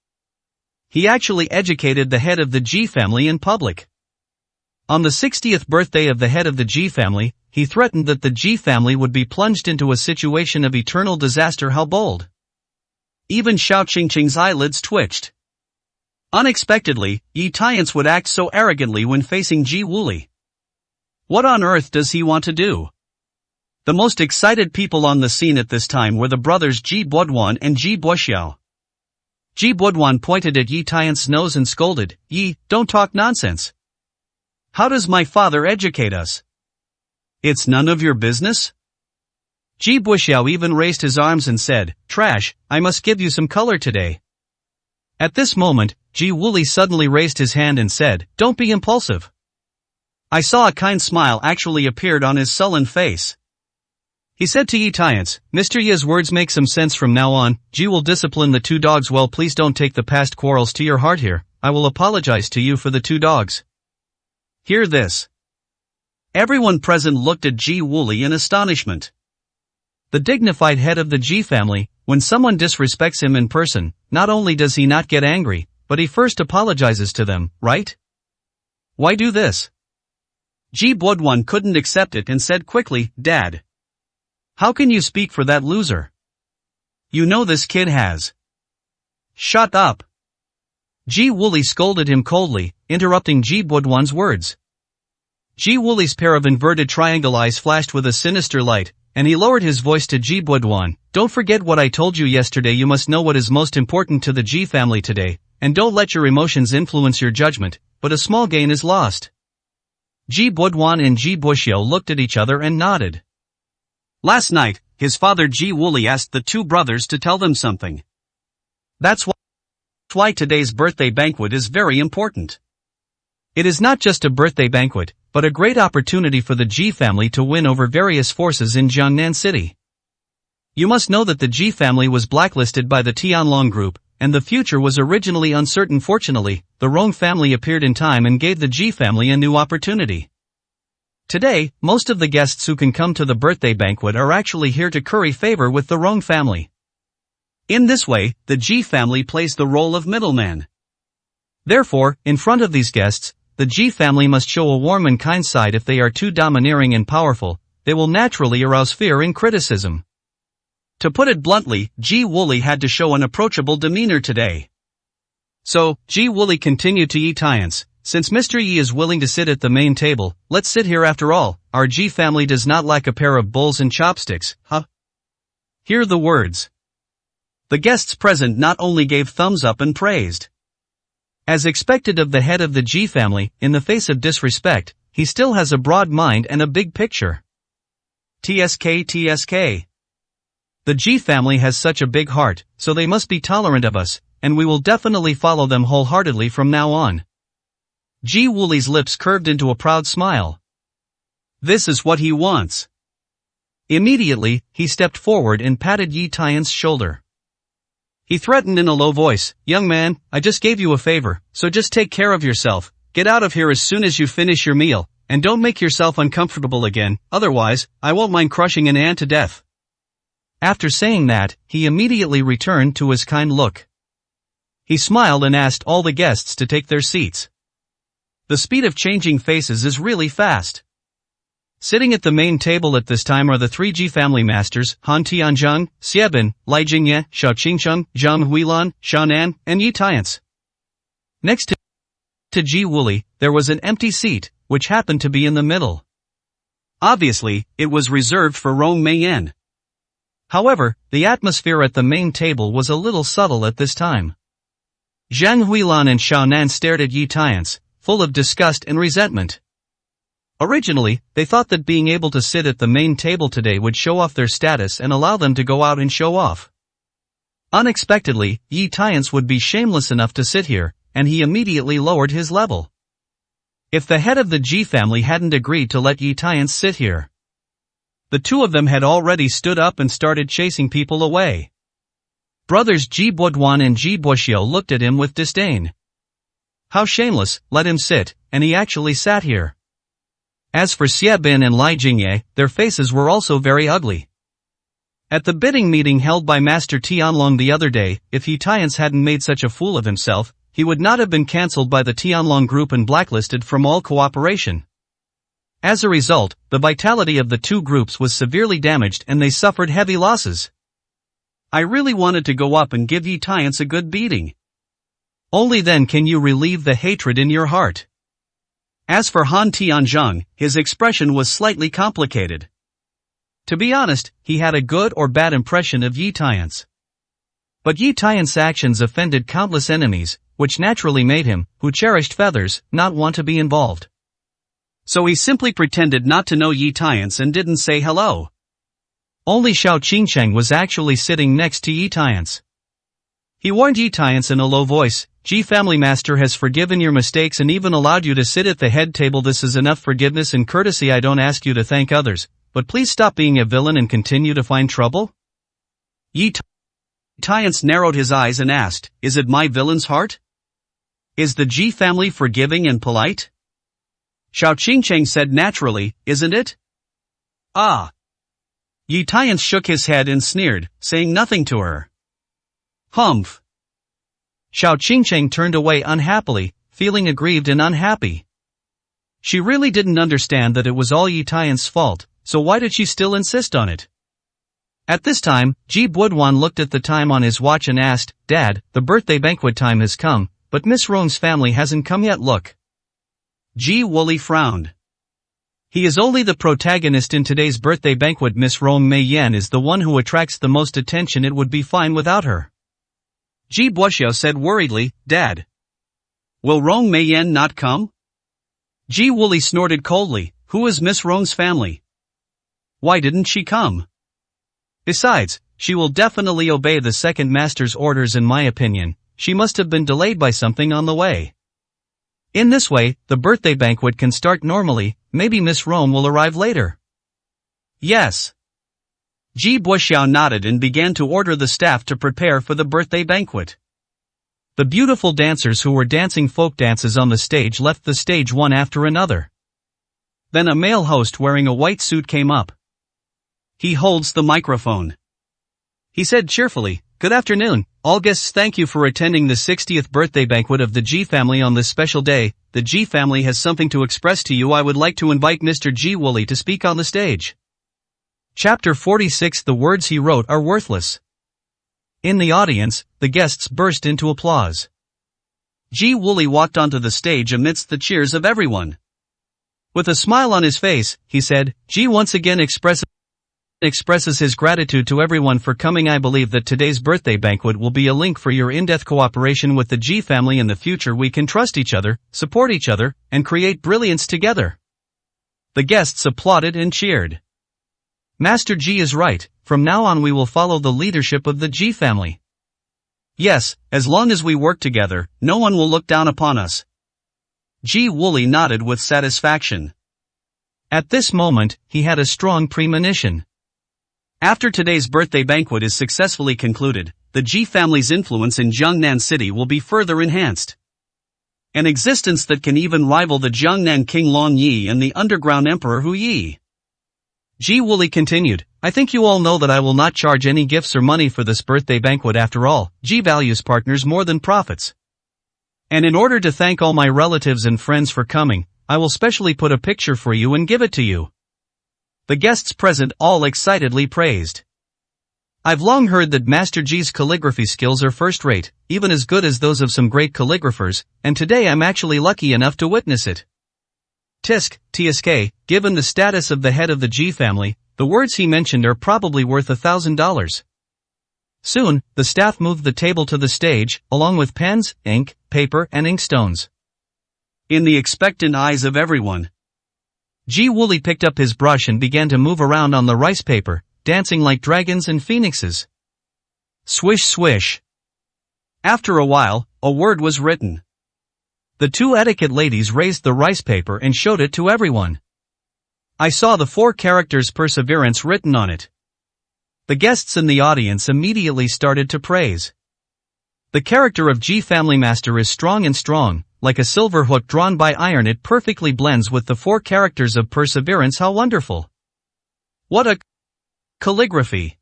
He actually educated the head of the Ji family in public. On the 60th birthday of the head of the Ji family, he threatened that the Ji family would be plunged into a situation of eternal disaster. How bold! Even Xiao Qingqing's eyelids twitched. Unexpectedly, Yi Tiance would act so arrogantly when facing Ji Wooly. What on earth does he want to do? The most excited people on the scene at this time were the brothers Ji Budwan and Ji Buxiao. Ji Budwan pointed at Yi Tiance's nose and scolded, Yi, don't talk nonsense. How does my father educate us? It's none of your business? Ji Buxiao even raised his arms and said, trash, I must give you some color today. At this moment, Ji Wooly suddenly raised his hand and said, don't be impulsive. I saw a kind smile actually appeared on his sullen face. He said to Yi Tiance, Mr. Yi's words make some sense from now on. Ji will discipline the 2 dogs well. Please don't take the past quarrels to your heart here. I will apologize to you for the 2 dogs. Hear this. Everyone present looked at Ji Wooly in astonishment. The dignified head of the Ji family, when someone disrespects him in person, not only does he not get angry, but he first apologizes to them, right? Why do this? Ji Bodwan couldn't accept it and said quickly, Dad. How can you speak for that loser? You know this kid has. Shut up. Ji Wooly scolded him coldly, interrupting Ji Bodwan's words. Ji Wooly's pair of inverted triangle eyes flashed with a sinister light, and he lowered his voice to Ji Bodwan. Don't forget what I told you yesterday. You must know what is most important to the Ji family today, and don't let your emotions influence your judgment, but a small gain is lost. Ji Bodwan and Ji Bushyo looked at each other and nodded. Last night, his father Ji Wooly asked the 2 brothers to tell them something. That's why today's birthday banquet is very important. It is not just a birthday banquet, but a great opportunity for the Ji family to win over various forces in Jiangnan City. You must know that the Ji family was blacklisted by the Tianlong group, and the future was originally uncertain. Fortunately, the Rong family appeared in time and gave the Ji family a new opportunity. Today, most of the guests who can come to the birthday banquet are actually here to curry favor with the Rong family. In this way, the Ji family plays the role of middleman. Therefore, in front of these guests, the Ji family must show a warm and kind side. If they are too domineering and powerful, they will naturally arouse fear and criticism. To put it bluntly, Ji Wooly had to show an approachable demeanor today. So, Ji Wooly continued to Yi Tiance, since Mr. Yi is willing to sit at the main table, let's sit here after all. Our Ji family does not lack a pair of bowls and chopsticks, huh? Hear the words. The guests present not only gave thumbs up and praised. As expected of the head of the Ji family, in the face of disrespect, he still has a broad mind and a big picture. TSK. The Ji family has such a big heart, so they must be tolerant of us, and we will definitely follow them wholeheartedly from now on. Ji Wooly's lips curved into a proud smile. This is what he wants. Immediately, he stepped forward and patted Yi Tian's shoulder. He threatened in a low voice, young man, I just gave you a favor, so just take care of yourself, get out of here as soon as you finish your meal, and don't make yourself uncomfortable again, otherwise, I won't mind crushing an ant to death. After saying that, he immediately returned to his kind look. He smiled and asked all the guests to take their seats. The speed of changing faces is really fast. Sitting at the main table at this time are the 3 Ji family masters, Han Tianzheng, Xiebin, Lai Jingye, Xiao Qingcheng, Zhang Huilan, Xiaonan, and Yi Tiance. Next to Ji Wooly, there was an empty seat, which happened to be in the middle. Obviously, it was reserved for Rong Meiyan. However, the atmosphere at the main table was a little subtle at this time. Zhang Huilan and Xiaonan stared at Yi Tiance, full of disgust and resentment. Originally, they thought that being able to sit at the main table today would show off their status and allow them to go out and show off. Unexpectedly, Yi Tiance would be shameless enough to sit here, and he immediately lowered his level. If the head of the Ji family hadn't agreed to let Yi Tiance sit here, the 2 of them had already stood up and started chasing people away. Brothers Ji Bodwan and Ji Bushyo looked at him with disdain. How shameless, let him sit, and he actually sat here. As for Xiebin and Lai Jingye, their faces were also very ugly. At the bidding meeting held by Master Tianlong the other day, if Yi Tiance hadn't made such a fool of himself, he would not have been cancelled by the Tianlong group and blacklisted from all cooperation. As a result, the vitality of the 2 groups was severely damaged and they suffered heavy losses. I really wanted to go up and give Yi Tiance a good beating. Only then can you relieve the hatred in your heart. As for Han Tianzheng, his expression was slightly complicated. To be honest, he had a good or bad impression of Yi Tiance. But Yi Tiance's actions offended countless enemies, which naturally made him, who cherished feathers, not want to be involved. So he simply pretended not to know Yi Tiance and didn't say hello. Only Xiao Qingcheng was actually sitting next to Yi Tiance. He warned Yi Tiance in a low voice, Ji family master has forgiven your mistakes and even allowed you to sit at the head table. This is enough forgiveness and courtesy. I don't ask you to thank others, but please stop being a villain and continue to find trouble. Yi Tiance narrowed his eyes and asked, is it my villain's heart? Is the Ji family forgiving and polite? Xiao Qingcheng said naturally, isn't it? Ah. Yi Tian shook his head and sneered, saying nothing to her. Humph. Xiao Qingcheng turned away unhappily, feeling aggrieved and unhappy. She really didn't understand that it was all Yi Tian's fault, so why did she still insist on it? At this time, Ji Buduan looked at the time on his watch and asked, Dad, the birthday banquet time has come, but Miss Rong's family hasn't come yet. Look. Ji Wooly frowned. He is only the protagonist in today's birthday banquet. Miss Rong Mei Yan is the one who attracts the most attention. It would be fine without her. Ji Buxiao said worriedly, Dad. Will Rong Mei Yan not come? Ji Wooly snorted coldly, who is Miss Rong's family? Why didn't she come? Besides, she will definitely obey the second master's orders. In my opinion, she must have been delayed by something on the way. In this way, the birthday banquet can start normally. Maybe Miss Rong will arrive later. Yes. Ji Buxiao nodded and began to order the staff to prepare for the birthday banquet. The beautiful dancers who were dancing folk dances on the stage left the stage one after another. Then a male host wearing a white suit came up. He holds the microphone. He said cheerfully, Good afternoon, all guests. Thank you for attending the 60th birthday banquet of the Ji family on this special day. The Ji family has something to express to you. I would like to invite Mr. Ji Wooly to speak on the stage. Chapter 46. The words he wrote are worthless. In the audience, the guests burst into applause. Ji Wooly walked onto the stage amidst the cheers of everyone. With a smile on his face, he said, Ji once again expresses his gratitude to everyone for coming. I believe that today's birthday banquet will be a link for your in-depth cooperation with the Ji family in the future. We can trust each other, support each other, and create brilliance together. The guests applauded and cheered. Master Ji is right, from now on we will follow the leadership of the Ji family. Yes, as long as we work together, no one will look down upon us. Ji Wooly nodded with satisfaction. At this moment, he had a strong premonition. After today's birthday banquet is successfully concluded, the Ji family's influence in Jiangnan City will be further enhanced. An existence that can even rival the Jiangnan King Long Yi and the underground Emperor Hu Yi. Ji Wooly continued, I think you all know that I will not charge any gifts or money for this birthday banquet. After all, Ji values partners more than profits. And in order to thank all my relatives and friends for coming, I will specially put a picture for you and give it to you. The guests present all excitedly praised. I've long heard that Master Ji's calligraphy skills are first-rate, even as good as those of some great calligraphers, and today I'm actually lucky enough to witness it. TSK, given the status of the head of the Ji family, the words he mentioned are probably worth $1,000. Soon, the staff moved the table to the stage, along with pens, ink, paper, and inkstones. In the expectant eyes of everyone, Ji Wooly picked up his brush and began to move around on the rice paper, dancing like dragons and phoenixes. Swish swish. After a while, a word was written. The two etiquette ladies raised the rice paper and showed it to everyone. I saw the 4 characters perseverance written on it. The guests in the audience immediately started to praise. The character of Ji family master is strong and strong. Like a silver hook drawn by iron, it perfectly blends with the 4 characters of perseverance. How wonderful! What a calligraphy!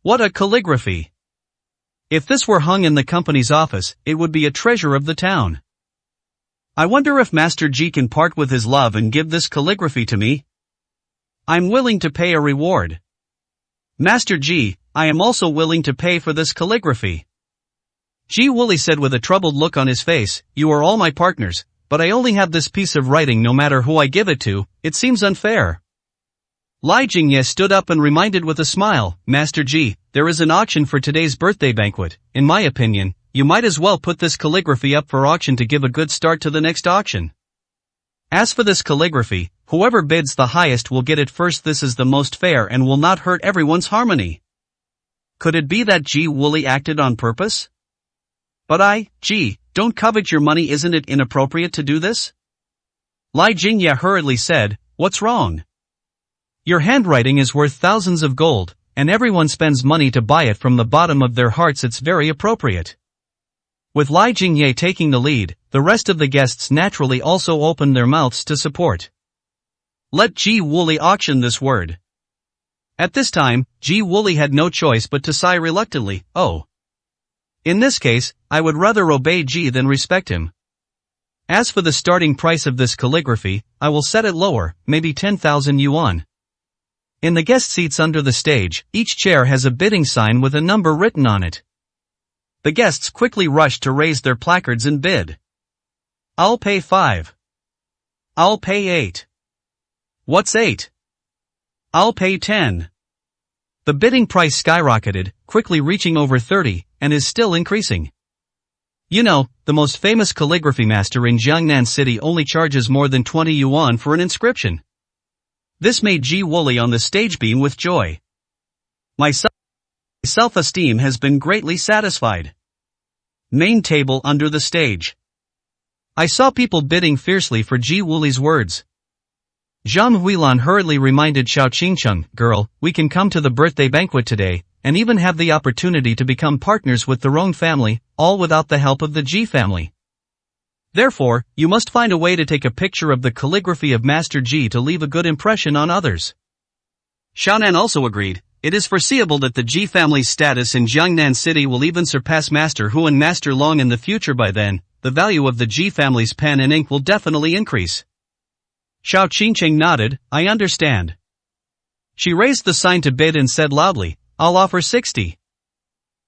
What a calligraphy! If this were hung in the company's office, it would be a treasure of the town. I wonder if Master Ji can part with his love and give this calligraphy to me. I'm willing to pay a reward. Master Ji, I am also willing to pay for this calligraphy. Ji Wooly said with a troubled look on his face, You are all my partners, but I only have this piece of writing. No matter who I give it to, it seems unfair. Lai Jingye stood up and reminded with a smile, Master Ji, there is an auction for today's birthday banquet. In my opinion, you might as well put this calligraphy up for auction to give a good start to the next auction. As for this calligraphy, whoever bids the highest will get it first. This is the most fair and will not hurt everyone's harmony. Could it be that Ji Wooly acted on purpose? But Ji, don't covet your money. Isn't it inappropriate to do this? Lai Jingye hurriedly said, What's wrong? Your handwriting is worth thousands of gold, and everyone spends money to buy it from the bottom of their hearts. It's very appropriate. With Li Jingye taking the lead, the rest of the guests naturally also opened their mouths to support. Let Ji Wooly auction this word. At this time, Ji Wooly had no choice but to sigh reluctantly, oh. In this case, I would rather obey Ji than respect him. As for the starting price of this calligraphy, I will set it lower, maybe 10,000 yuan. In the guest seats under the stage, each chair has a bidding sign with a number written on it. The guests quickly rushed to raise their placards and bid. I'll pay 5. I'll pay 8. What's 8? I'll pay 10. The bidding price skyrocketed, quickly reaching over 30, and is still increasing. You know, the most famous calligraphy master in Jiangnan City only charges more than 20 yuan for an inscription. This made Ji Wooly on the stage beam with joy. My self-esteem has been greatly satisfied. Main table under the stage. I saw people bidding fiercely for Ji Wooly's words. Zhang Huilan hurriedly reminded Xiao Qingcheng, girl, we can come to the birthday banquet today, and even have the opportunity to become partners with the Rong family, all without the help of the Ji family. Therefore, you must find a way to take a picture of the calligraphy of Master Ji to leave a good impression on others. Xiaonan also agreed. It is foreseeable that the Ji family's status in Jiangnan City will even surpass Master Hu and Master Long in the future. By then, the value of the Ji family's pen and ink will definitely increase. Xiao Qingcheng nodded, I understand. She raised the sign to bid and said loudly, I'll offer 60.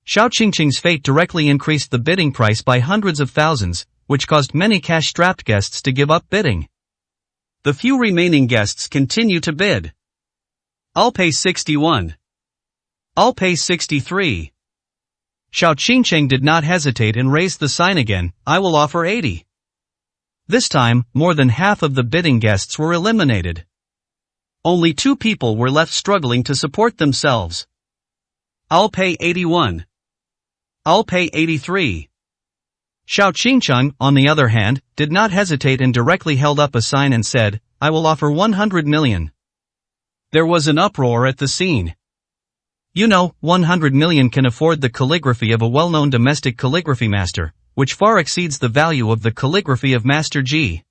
Xiao Qingcheng's fate directly increased the bidding price by hundreds of thousands, which caused many cash-strapped guests to give up bidding. The few remaining guests continue to bid. I'll pay 61. I'll pay 63. Xiao Qingcheng did not hesitate and raised the sign again, I will offer 80. This time, more than half of the bidding guests were eliminated. Only 2 people were left struggling to support themselves. I'll pay 81. I'll pay 83. Xiao Qingcheng, on the other hand, did not hesitate and directly held up a sign and said, I will offer 100 million. There was an uproar at the scene. You know, 100 million can afford the calligraphy of a well-known domestic calligraphy master, which far exceeds the value of the calligraphy of Master Ji.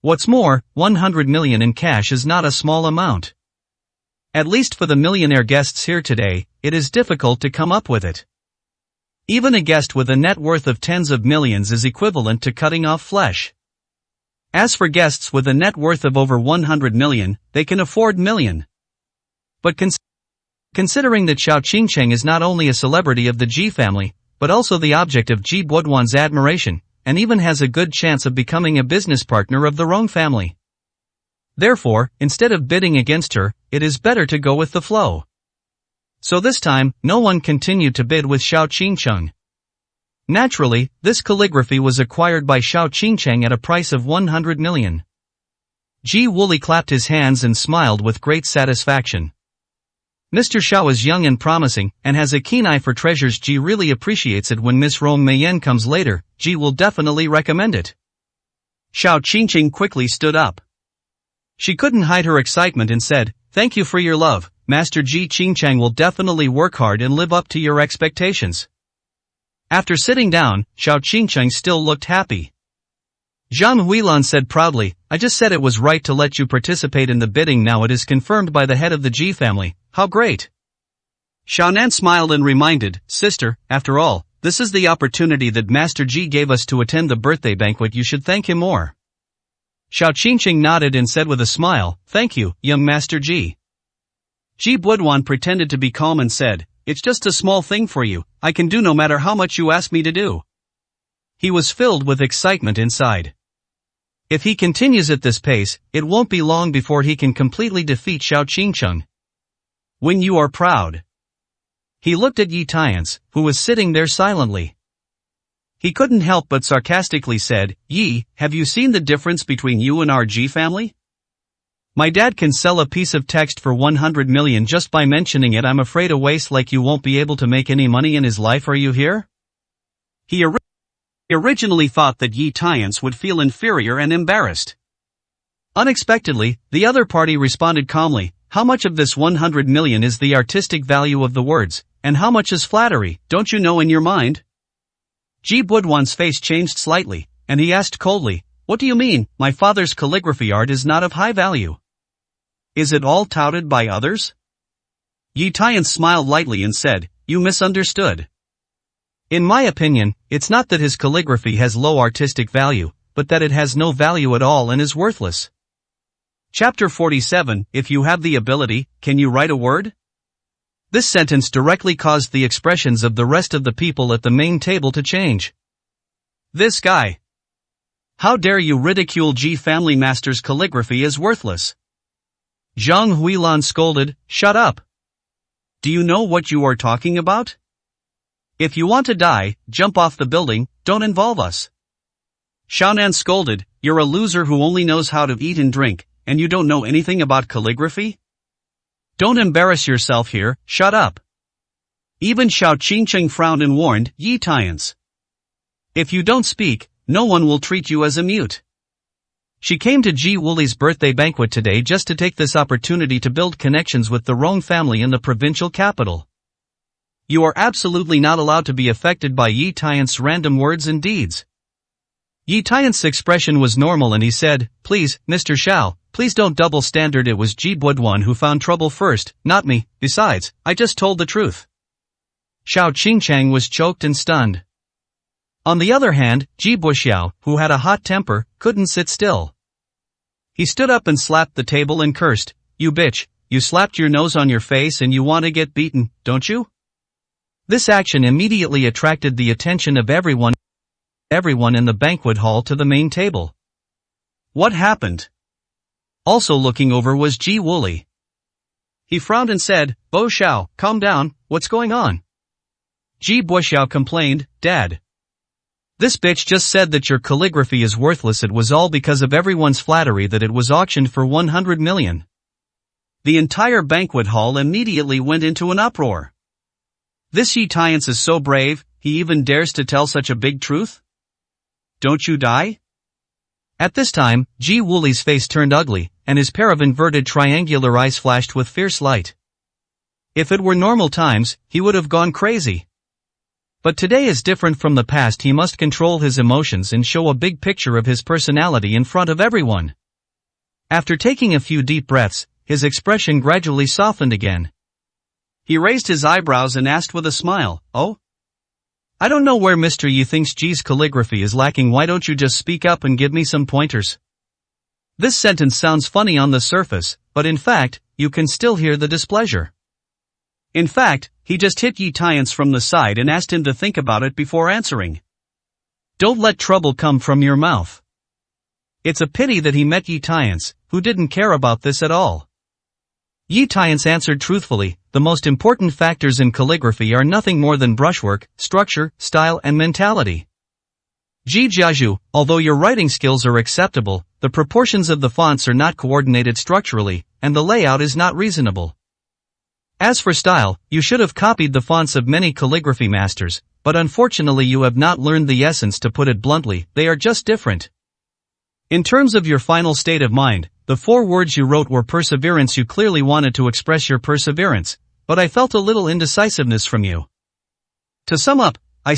What's more, 100 million in cash is not a small amount. At least for the millionaire guests here today, it is difficult to come up with it. Even a guest with a net worth of tens of millions is equivalent to cutting off flesh. As for guests with a net worth of over 100 million, they can afford million. But considering that Xiao Qingcheng is not only a celebrity of the Ji family, but also the object of Ji Boduan's admiration, and even has a good chance of becoming a business partner of the Rong family. Therefore, instead of bidding against her, it is better to go with the flow. So this time, no one continued to bid with Xiao Qingcheng. Naturally, this calligraphy was acquired by Xiao Qingcheng at a price of 100 million. Ji Wooly clapped his hands and smiled with great satisfaction. Mr. Xiao is young and promising, and has a keen eye for treasures. Ji really appreciates it. When Miss Rong Meiyan comes later, Ji will definitely recommend it. Xiao Qingcheng quickly stood up. She couldn't hide her excitement and said, thank you for your love, Master Ji. Qingcheng will definitely work hard and live up to your expectations. After sitting down, Xiao Qingcheng still looked happy. Zhang Huilan said proudly, I just said it was right to let you participate in the bidding. Now it is confirmed by the head of the Ji family. How great! Xiaonan smiled and reminded, sister, after all, this is the opportunity that Master Ji gave us to attend the birthday banquet. You should thank him more. Xiao Qingcheng nodded and said with a smile, thank you, young Master Ji. Ji Boduan pretended to be calm and said, it's just a small thing for you, I can do no matter how much you ask me to do. He was filled with excitement inside. If he continues at this pace, it won't be long before he can completely defeat Xiao Qingcheng. When you are proud. He looked at Yi Tiance, who was sitting there silently. He couldn't help but sarcastically said, Yi, have you seen the difference between you and our Ji family? My dad can sell a piece of text for 100 million just by mentioning it. I'm afraid a waste like you won't be able to make any money in his life. Are you here? He originally thought that Yi Tiance would feel inferior and embarrassed. Unexpectedly, the other party responded calmly, how much of this 100 million is the artistic value of the words, and how much is flattery, don't you know in your mind? Ji Budwan's face changed slightly, and he asked coldly, "What do you mean, my father's calligraphy art is not of high value? Is it all touted by others?" Yi Tian smiled lightly and said, "You misunderstood. In my opinion, it's not that his calligraphy has low artistic value, but that it has no value at all and is worthless." Chapter 47, If you have the ability, can you write a word? This sentence directly caused the expressions of the rest of the people at the main table to change. This guy. How dare you ridicule Ji family master's calligraphy as worthless? Zhang Huilan scolded, "Shut up. Do you know what you are talking about? If you want to die, jump off the building, don't involve us." Xiaonan scolded, "You're a loser who only knows how to eat and drink, and you don't know anything about calligraphy? Don't embarrass yourself here, shut up." Even Xiao Qingcheng frowned and warned, "Yi Tians. If you don't speak, no one will treat you as a mute." She came to Ji Wuli's birthday banquet today just to take this opportunity to build connections with the Rong family in the provincial capital. You are absolutely not allowed to be affected by Yi Tian's random words and deeds. Yi Tian's expression was normal and he said, "Please, Mr. Xiao, please don't double standard. It was Ji Budwan who found trouble first, not me. Besides, I just told the truth." Xiao Qingchang was choked and stunned. On the other hand, Ji Buxiao, who had a hot temper, couldn't sit still. He stood up and slapped the table and cursed, "You bitch, you slapped your nose on your face and you want to get beaten, don't you?" This action immediately attracted the attention of everyone in the banquet hall to the main table. What happened? Also looking over was Ji Wuli. He frowned and said, "Bo Xiao, calm down, what's going on?" Ji Buxiao complained, "Dad. This bitch just said that your calligraphy is worthless. It was all because of everyone's flattery that it was auctioned for 100 million. The entire banquet hall immediately went into an uproar. This Yi Tians is so brave, he even dares to tell such a big truth? Don't you die? At this time, Ji Wuli's face turned ugly, and his pair of inverted triangular eyes flashed with fierce light. If it were normal times, he would have gone crazy. But today is different from the past. He must control his emotions and show a big picture of his personality in front of everyone. After taking a few deep breaths, his expression gradually softened again. He raised his eyebrows and asked with a smile, "Oh? I don't know where Mr. Yi thinks Ji's calligraphy is lacking. Why don't you just speak up and give me some pointers?" This sentence sounds funny on the surface, but in fact, you can still hear the displeasure. In fact, he just hit Yi Tians from the side and asked him to think about it before answering. Don't let trouble come from your mouth. It's a pity that he met Yi Tians, who didn't care about this at all. Yi Tians answered truthfully, "The most important factors in calligraphy are nothing more than brushwork, structure, style and mentality. Ji Jiazhu, although your writing skills are acceptable, the proportions of the fonts are not coordinated structurally, and the layout is not reasonable. As for style, you should have copied the fonts of many calligraphy masters, but unfortunately you have not learned the essence. To put it bluntly, they are just different. In terms of your final state of mind, the 4 words you wrote were perseverance. You clearly wanted to express your perseverance, but I felt a little indecisiveness from you. To sum up, I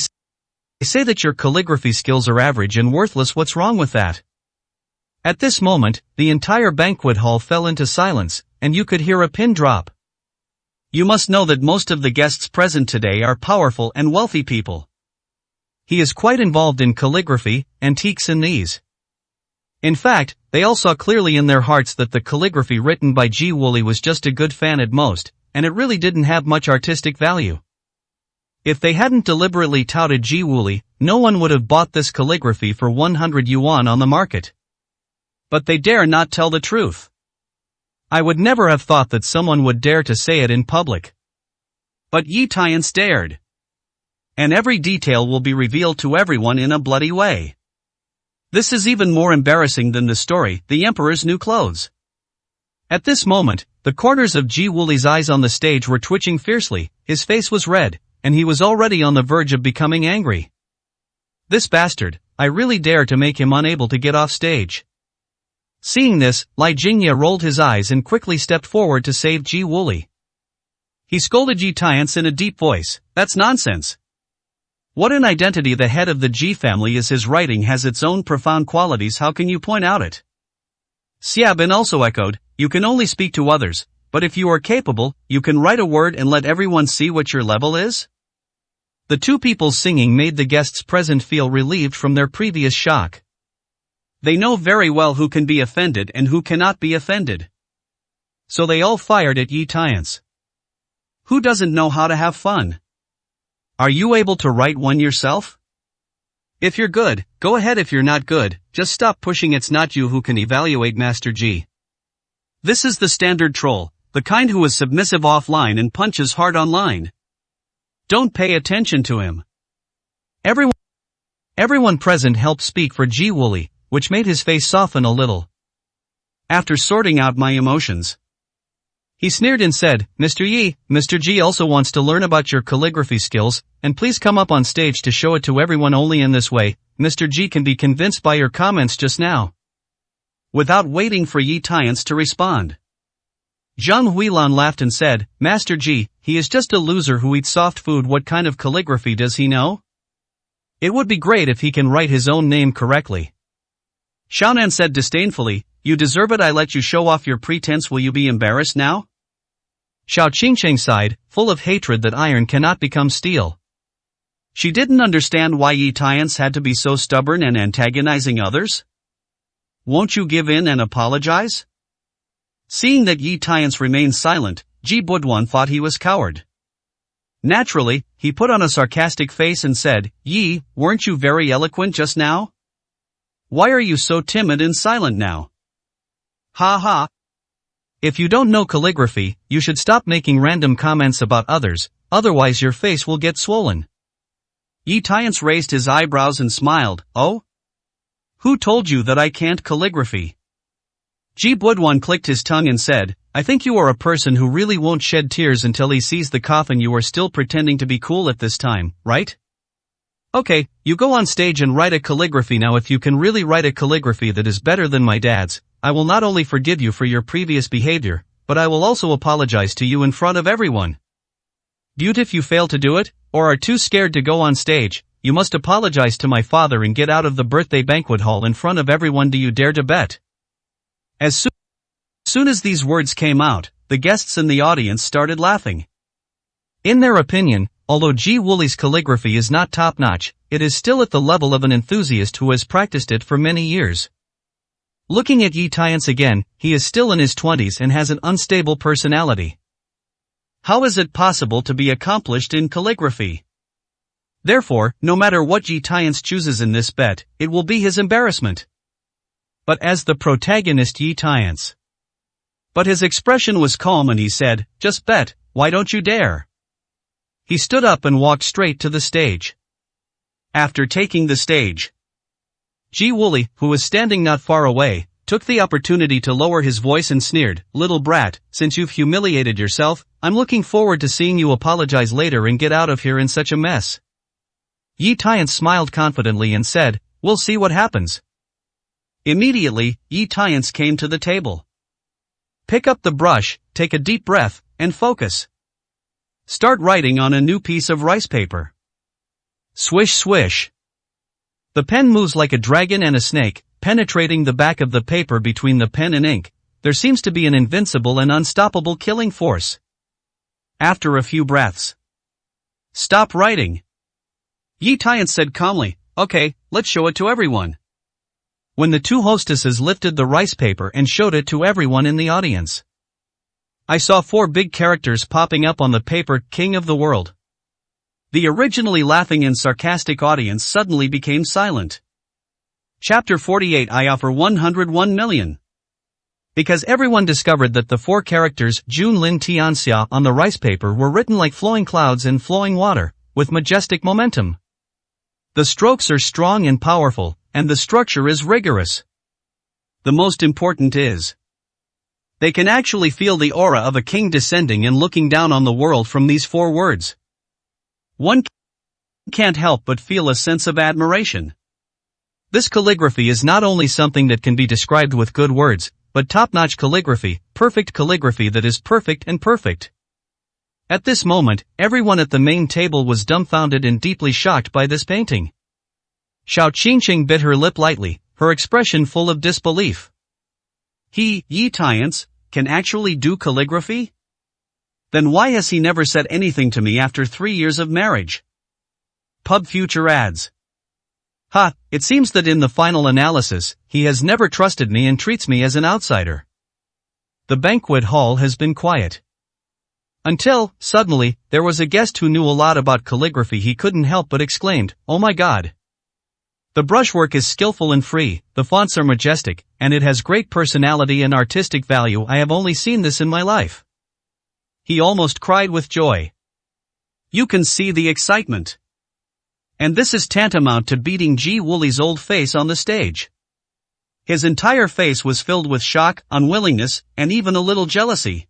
say that your calligraphy skills are average and worthless. What's wrong with that?" At this moment, the entire banquet hall fell into silence, and you could hear a pin drop. You must know that most of the guests present today are powerful and wealthy people. He is quite involved in calligraphy, antiques and these. In fact, they all saw clearly in their hearts that the calligraphy written by Ji Wuli was just a good fan at most, and it really didn't have much artistic value. If they hadn't deliberately touted Ji Wuli, no one would have bought this calligraphy for 100 yuan on the market. But they dare not tell the truth. I would never have thought that someone would dare to say it in public. But Yi Tians dared. And every detail will be revealed to everyone in a bloody way. This is even more embarrassing than the story, the emperor's new clothes. At this moment, the corners of Ji Wuli's eyes on the stage were twitching fiercely, his face was red, and he was already on the verge of becoming angry. This bastard, I really dare to make him unable to get off stage. Seeing this, Lai Jingye rolled his eyes and quickly stepped forward to save Ji Wuli. He scolded Yi Tians in a deep voice, "That's nonsense. What an identity the head of the G family is. His writing has its own profound qualities. How can you point out it? Xiaobin also echoed, you can only speak to others, but if you are capable, you can write a word and let everyone see what your level is? The two people singing made the guests present feel relieved from their previous shock. They know very well who can be offended and who cannot be offended. So they all fired at Yi Tiance. Who doesn't know how to have fun? Are you able to write one yourself? If you're good, go ahead. If you're not good, just stop pushing. It's not you who can evaluate Master G. This is the standard troll, the kind who is submissive offline and punches hard online. Don't pay attention to him. Everyone present helped speak for Ji Wooly, which made his face soften a little. After sorting out my emotions, he sneered and said, Mr. Yi, Mr. G also wants to learn about your calligraphy skills, and please come up on stage to show it to everyone. Only in this way, Mr. G can be convinced by your comments just now. Without waiting for Yi Tiance to respond, Zhang Huilan laughed and said, Master G, he is just a loser who eats soft food. What kind of calligraphy does he know? It would be great if he can write his own name correctly. Xiaonan said disdainfully, you deserve it. I let you show off your pretense. Will you be embarrassed now? Xiao Qingcheng sighed, full of hatred that iron cannot become steel. She didn't understand why Yi Tiance had to be so stubborn and antagonizing others. Won't you give in and apologize? Seeing that Yi Tiance remained silent, Ji Buduan thought he was coward. Naturally, he put on a sarcastic face and said, Yi, weren't you very eloquent just now? Why are you so timid and silent now? Ha ha. If you don't know calligraphy, you should stop making random comments about others, otherwise your face will get swollen. Yi Tiance raised his eyebrows and smiled, oh? Who told you that I can't calligraphy? Ji Buduan clicked his tongue and said, I think you are a person who really won't shed tears until he sees the coffin. You are still pretending to be cool at this time, right? Okay, you go on stage and write a calligraphy now. If you can really write a calligraphy that is better than my dad's, I will not only forgive you for your previous behavior, but I will also apologize to you in front of everyone. But if you fail to do it, or are too scared to go on stage, you must apologize to my father and get out of the birthday banquet hall in front of everyone. Do you dare to bet? As soon as these words came out, the guests in the audience started laughing. In their opinion, although Ji Wooly's calligraphy is not top-notch, it is still at the level of an enthusiast who has practiced it for many years. Looking at Yi Tiance again, he is still in his 20s and has an unstable personality. How is it possible to be accomplished in calligraphy? Therefore, no matter what Yi Tiance chooses in this bet, it will be his embarrassment. But as the protagonist Yi Tiance. But his expression was calm and he said, just bet, why don't you dare? He stood up and walked straight to the stage. After taking the stage, Ji Wooly, who was standing not far away, took the opportunity to lower his voice and sneered, little brat, since you've humiliated yourself, I'm looking forward to seeing you apologize later and get out of here in such a mess. Yi Tiance smiled confidently and said, we'll see what happens. Immediately, Yi Tiance came to the table. Pick up the brush, take a deep breath, and focus. Start writing on a new piece of rice paper. Swish swish. The pen moves like a dragon and a snake, penetrating the back of the paper between the pen and ink. There seems to be an invincible and unstoppable killing force. After a few breaths, stop writing. Yi Tiance said calmly, okay, let's show it to everyone. When the two hostesses lifted the rice paper and showed it to everyone in the audience, I saw 4 big characters popping up on the paper, King of the World. The originally laughing and sarcastic audience suddenly became silent. Chapter 48 I offer 101 million. Because everyone discovered that the 4 characters Jun Lin Tianxia on the rice paper were written like flowing clouds in flowing water, with majestic momentum. The strokes are strong and powerful, and the structure is rigorous. The most important is, they can actually feel the aura of a king descending and looking down on the world from these 4 words. One can't help but feel a sense of admiration. This calligraphy is not only something that can be described with good words, but top-notch calligraphy, perfect calligraphy that is perfect and perfect. At this moment, everyone at the main table was dumbfounded and deeply shocked by this painting. Xiao Qingqing bit her lip lightly, her expression full of disbelief. Yi Tiance, can actually do calligraphy? Then why has he never said anything to me after 3 years of marriage? Pub Future adds. It seems that in the final analysis, he has never trusted me and treats me as an outsider. The banquet hall has been quiet. Until, suddenly, there was a guest who knew a lot about calligraphy. He couldn't help but exclaimed, "Oh my God! The brushwork is skillful and free, the fonts are majestic, and it has great personality and artistic value. I have only seen this in my life." He almost cried with joy. You can see the excitement. And this is tantamount to beating Ji Wuli's old face on the stage. His entire face was filled with shock, unwillingness, and even a little jealousy.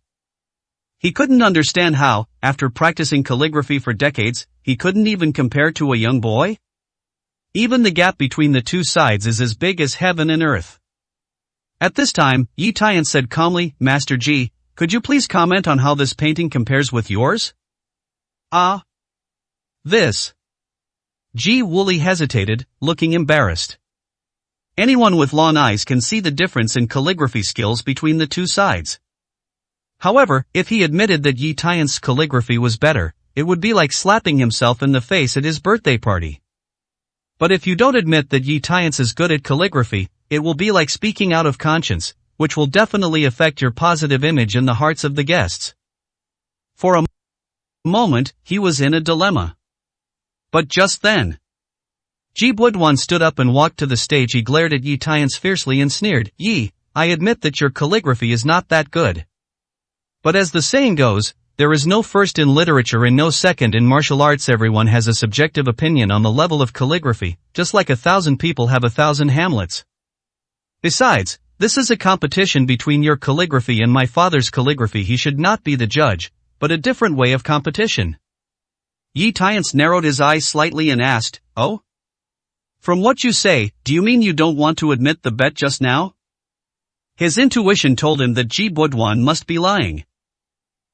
He couldn't understand how, after practicing calligraphy for decades, he couldn't even compare to a young boy. Even the gap between the two sides is as big as heaven and earth. At this time, Yi Tiance said calmly, "Master Ji, could you please comment on how this painting compares with yours?" This. Ji Wuli hesitated, looking embarrassed. Anyone with long eyes can see the difference in calligraphy skills between the two sides. However, if he admitted that Yi Tiance's calligraphy was better, it would be like slapping himself in the face at his birthday party. But if you don't admit that Yi Tiance is good at calligraphy, it will be like speaking out of conscience, which will definitely affect your positive image in the hearts of the guests. For a moment, he was in a dilemma. But just then, Ji Buduan stood up and walked to the stage. He glared at Yi Tiance fiercely and sneered, "Yi, I admit that your calligraphy is not that good. But as the saying goes, there is no first in literature and no second in martial arts. Everyone has a subjective opinion on the level of calligraphy, just like 1,000 people have 1,000 Hamlets. Besides, this is a competition between your calligraphy and my father's calligraphy. He should not be the judge, but a different way of competition." Yi Tiance narrowed his eyes slightly and asked, "Oh? From what you say, do you mean you don't want to admit the bet just now?" His intuition told him that Ji Buduan must be lying.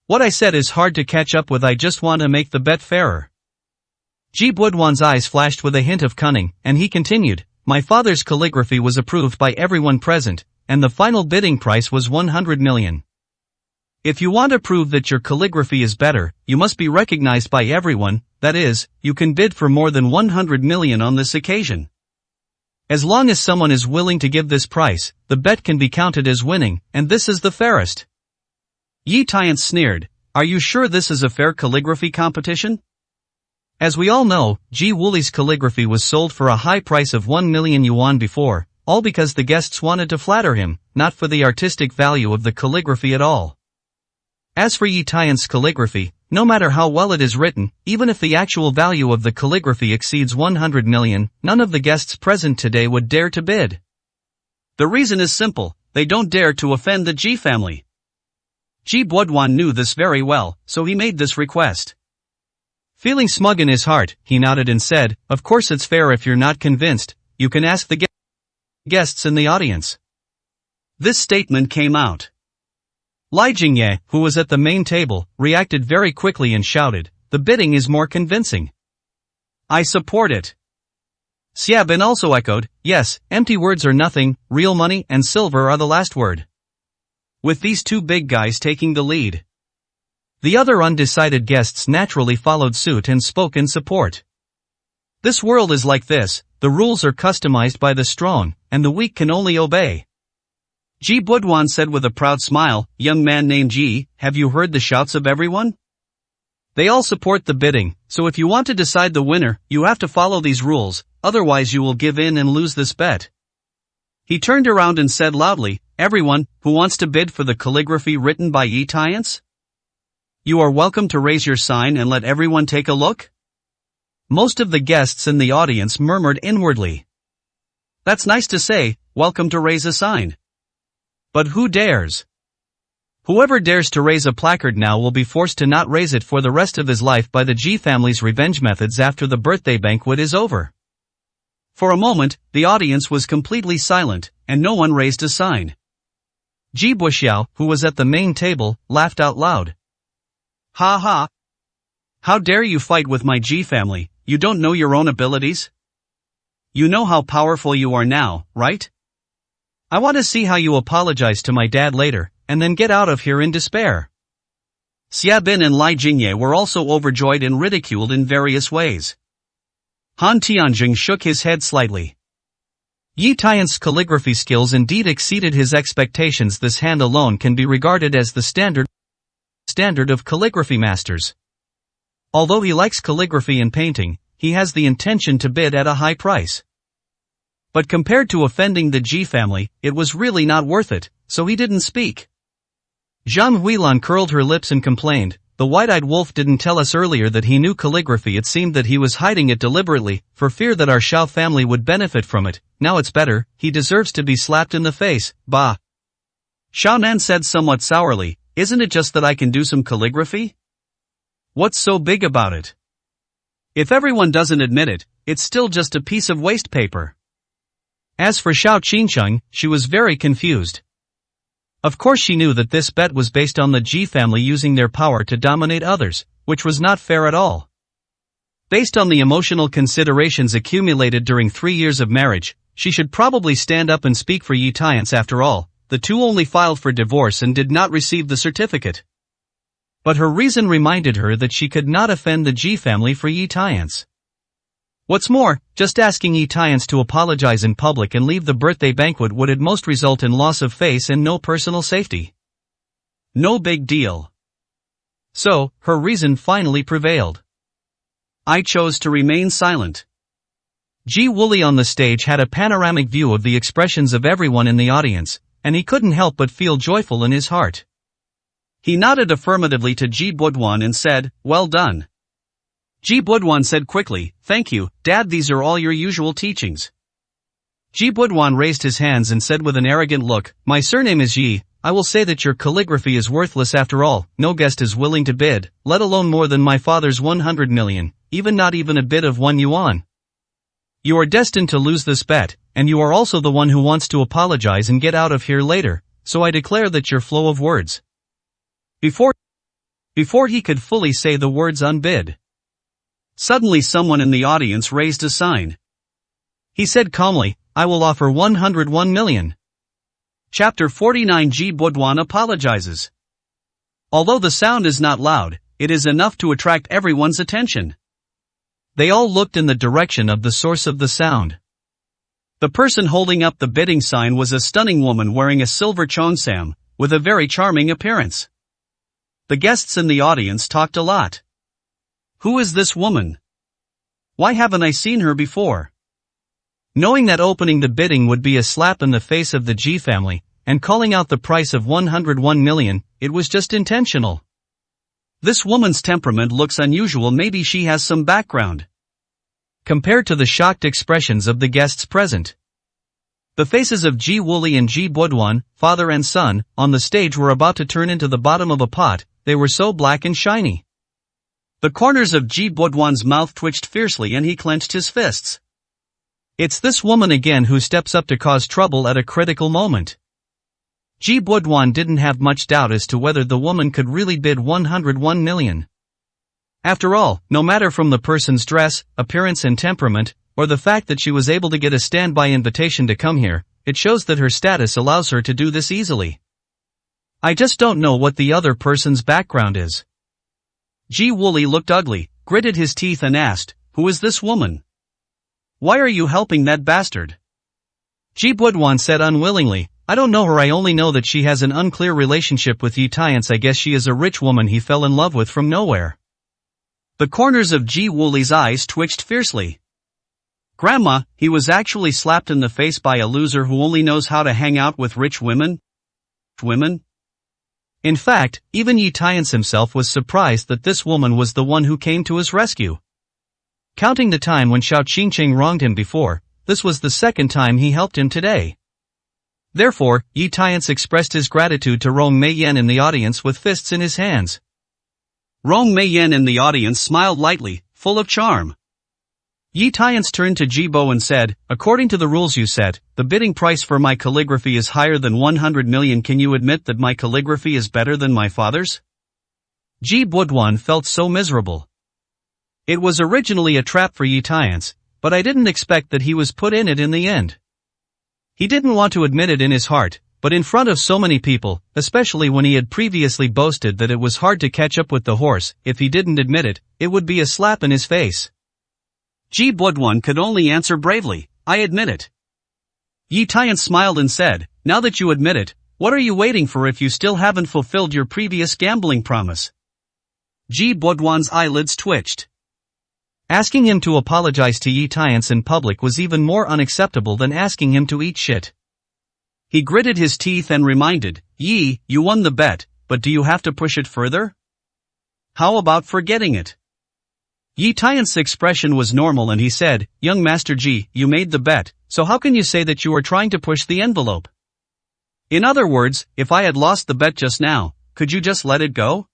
"What I said is hard to catch up with. I just want to make the bet fairer." Ji Buduan's eyes flashed with a hint of cunning, and he continued, "My father's calligraphy was approved by everyone present, and the final bidding price was 100 million. If you want to prove that your calligraphy is better, you must be recognized by everyone, that is, you can bid for more than 100 million on this occasion. As long as someone is willing to give this price, the bet can be counted as winning, and this is the fairest." Yi Tiance sneered, "Are you sure this is a fair calligraphy competition?" As we all know, Ji Wuli's calligraphy was sold for a high price of 1 million yuan before, all because the guests wanted to flatter him, not for the artistic value of the calligraphy at all. As for Yi Tiance's calligraphy, no matter how well it is written, even if the actual value of the calligraphy exceeds 100 million, none of the guests present today would dare to bid. The reason is simple, they don't dare to offend the Ji family. Ji Buduan knew this very well, so he made this request. Feeling smug in his heart, he nodded and said, "Of course it's fair. If you're not convinced, you can ask the guests in the audience." This statement came out. Lai Jingye, who was at the main table, reacted very quickly and shouted, "The bidding is more convincing. I support it." Xiaobin also echoed, "Yes, empty words are nothing, real money and silver are the last word." With these two big guys taking the lead, the other undecided guests naturally followed suit and spoke in support. This world is like this, the rules are customized by the strong, and the weak can only obey. Ji Buduan said with a proud smile, "Young man named Ji, have you heard the shouts of everyone? They all support the bidding, so if you want to decide the winner, you have to follow these rules, otherwise you will give in and lose this bet." He turned around and said loudly, "Everyone, who wants to bid for the calligraphy written by Yi Tiance? You are welcome to raise your sign and let everyone take a look." Most of the guests in the audience murmured inwardly, "That's nice to say, welcome to raise a sign. But who dares? Whoever dares to raise a placard now will be forced to not raise it for the rest of his life by the Ji family's revenge methods after the birthday banquet is over." For a moment, the audience was completely silent, and no one raised a sign. Ji Buxiao, who was at the main table, laughed out loud. Ha ha. How dare you fight with my G family, you don't know your own abilities? You know how powerful you are now, right? I want to see how you apologize to my dad later, and then get out of here in despair. Xiaobin and Lai Jingye were also overjoyed and ridiculed in various ways. Han Tianjing shook his head slightly. Yi Tian's calligraphy skills indeed exceeded his expectations. This hand alone can be regarded as the standard of calligraphy masters. Although he likes calligraphy and painting, he has the intention to bid at a high price. But compared to offending the Ji family, it was really not worth it, so he didn't speak. Zhang Huilan curled her lips and complained, "The white-eyed wolf didn't tell us earlier that he knew calligraphy. It seemed that he was hiding it deliberately, for fear that our Xiao family would benefit from it. Now it's better, he deserves to be slapped in the face, bah." Xiaonan said somewhat sourly, "Isn't it just that I can do some calligraphy? What's so big about it? If everyone doesn't admit it, it's still just a piece of waste paper." As for Xiao Qingcheng, she was very confused. Of course she knew that this bet was based on the Ji family using their power to dominate others, which was not fair at all. Based on the emotional considerations accumulated during 3 years of marriage, she should probably stand up and speak for Yi Tian's. After all, the two only filed for divorce and did not receive the certificate. But her reason reminded her that she could not offend the Ji family for Yi Tian's. What's more, just asking Yi Tian's to apologize in public and leave the birthday banquet would at most result in loss of face and no personal safety. No big deal. So, her reason finally prevailed. I chose to remain silent. Ji Wooly on the stage had a panoramic view of the expressions of everyone in the audience, and he couldn't help but feel joyful in his heart. He nodded affirmatively to Ji Buduan and said, "Well done." Ji Buduan said quickly, "Thank you, Dad, these are all your usual teachings." Ji Buduan raised his hands and said with an arrogant look, "My surname is Yi, I will say that your calligraphy is worthless after all. No guest is willing to bid, let alone more than my father's 100 million, not even a bid of 1 yuan. You are destined to lose this bet, and you are also the one who wants to apologize and get out of here later, so I declare that your flow of words." Before he could fully say the words unbid, suddenly someone in the audience raised a sign. He said calmly, "I will offer 101 million. Chapter 49 Ji Buduan apologizes. Although the sound is not loud, it is enough to attract everyone's attention. They all looked in the direction of the source of the sound. The person holding up the bidding sign was a stunning woman wearing a silver cheongsam, with a very charming appearance. The guests in the audience talked a lot. Who is this woman? Why haven't I seen her before? Knowing that opening the bidding would be a slap in the face of the Ji family, and calling out the price of 101 million, it was just intentional. This woman's temperament looks unusual. Maybe she has some background. Compared to the shocked expressions of the guests present, the faces of Ji Wooly and Ji Buduan, father and son, on the stage were about to turn into the bottom of a pot. They were so black and shiny. The corners of Ji Buduan's mouth twitched fiercely and he clenched his fists. It's this woman again who steps up to cause trouble at a critical moment. Ji Buduan didn't have much doubt as to whether the woman could really bid 101 million. After all, no matter from the person's dress, appearance and temperament, or the fact that she was able to get a standby invitation to come here, it shows that her status allows her to do this easily. I just don't know what the other person's background is. Ji Wooly looked ugly, gritted his teeth and asked, "Who is this woman? Why are you helping that bastard?" Ji Buduan said unwillingly, "I don't know her. I only know that she has an unclear relationship with Yi Tian's. I guess she is a rich woman he fell in love with from nowhere." The corners of Ji Wooly's eyes twitched fiercely. "Grandma, he was actually slapped in the face by a loser who only knows how to hang out with rich women? In fact, even Yi Tian's himself was surprised that this woman was the one who came to his rescue. Counting the time when Xiao Qingcheng wronged him before, this was the second time he helped him today. Therefore, Yi Tian's expressed his gratitude to Rong Meiyan in the audience with fists in his hands. Rong Meiyan in the audience smiled lightly, full of charm. Yi Tian's turned to Jibo and said, "According to the rules you set, the bidding price for my calligraphy is higher than 100 million. Can you admit that my calligraphy is better than my father's?" Ji Budwan felt so miserable. It was originally a trap for Yi Tiance, but I didn't expect that he was put in it in the end. He didn't want to admit it in his heart, but in front of so many people, especially when he had previously boasted that it was hard to catch up with the horse, if he didn't admit it, it would be a slap in his face. Ji Budwan could only answer bravely, I admit it. Yi Tiance smiled and said, now that you admit it, what are you waiting for if you still haven't fulfilled your previous gambling promise? Ji Budwan's eyelids twitched. Asking him to apologize to Yi Tiance in public was even more unacceptable than asking him to eat shit. He gritted his teeth and reminded, Yi, you won the bet, but do you have to push it further? How about forgetting it? Yi Tiance's expression was normal and he said, young Master Ji, you made the bet, so how can you say that you are trying to push the envelope? In other words, if I had lost the bet just now, could you just let it go?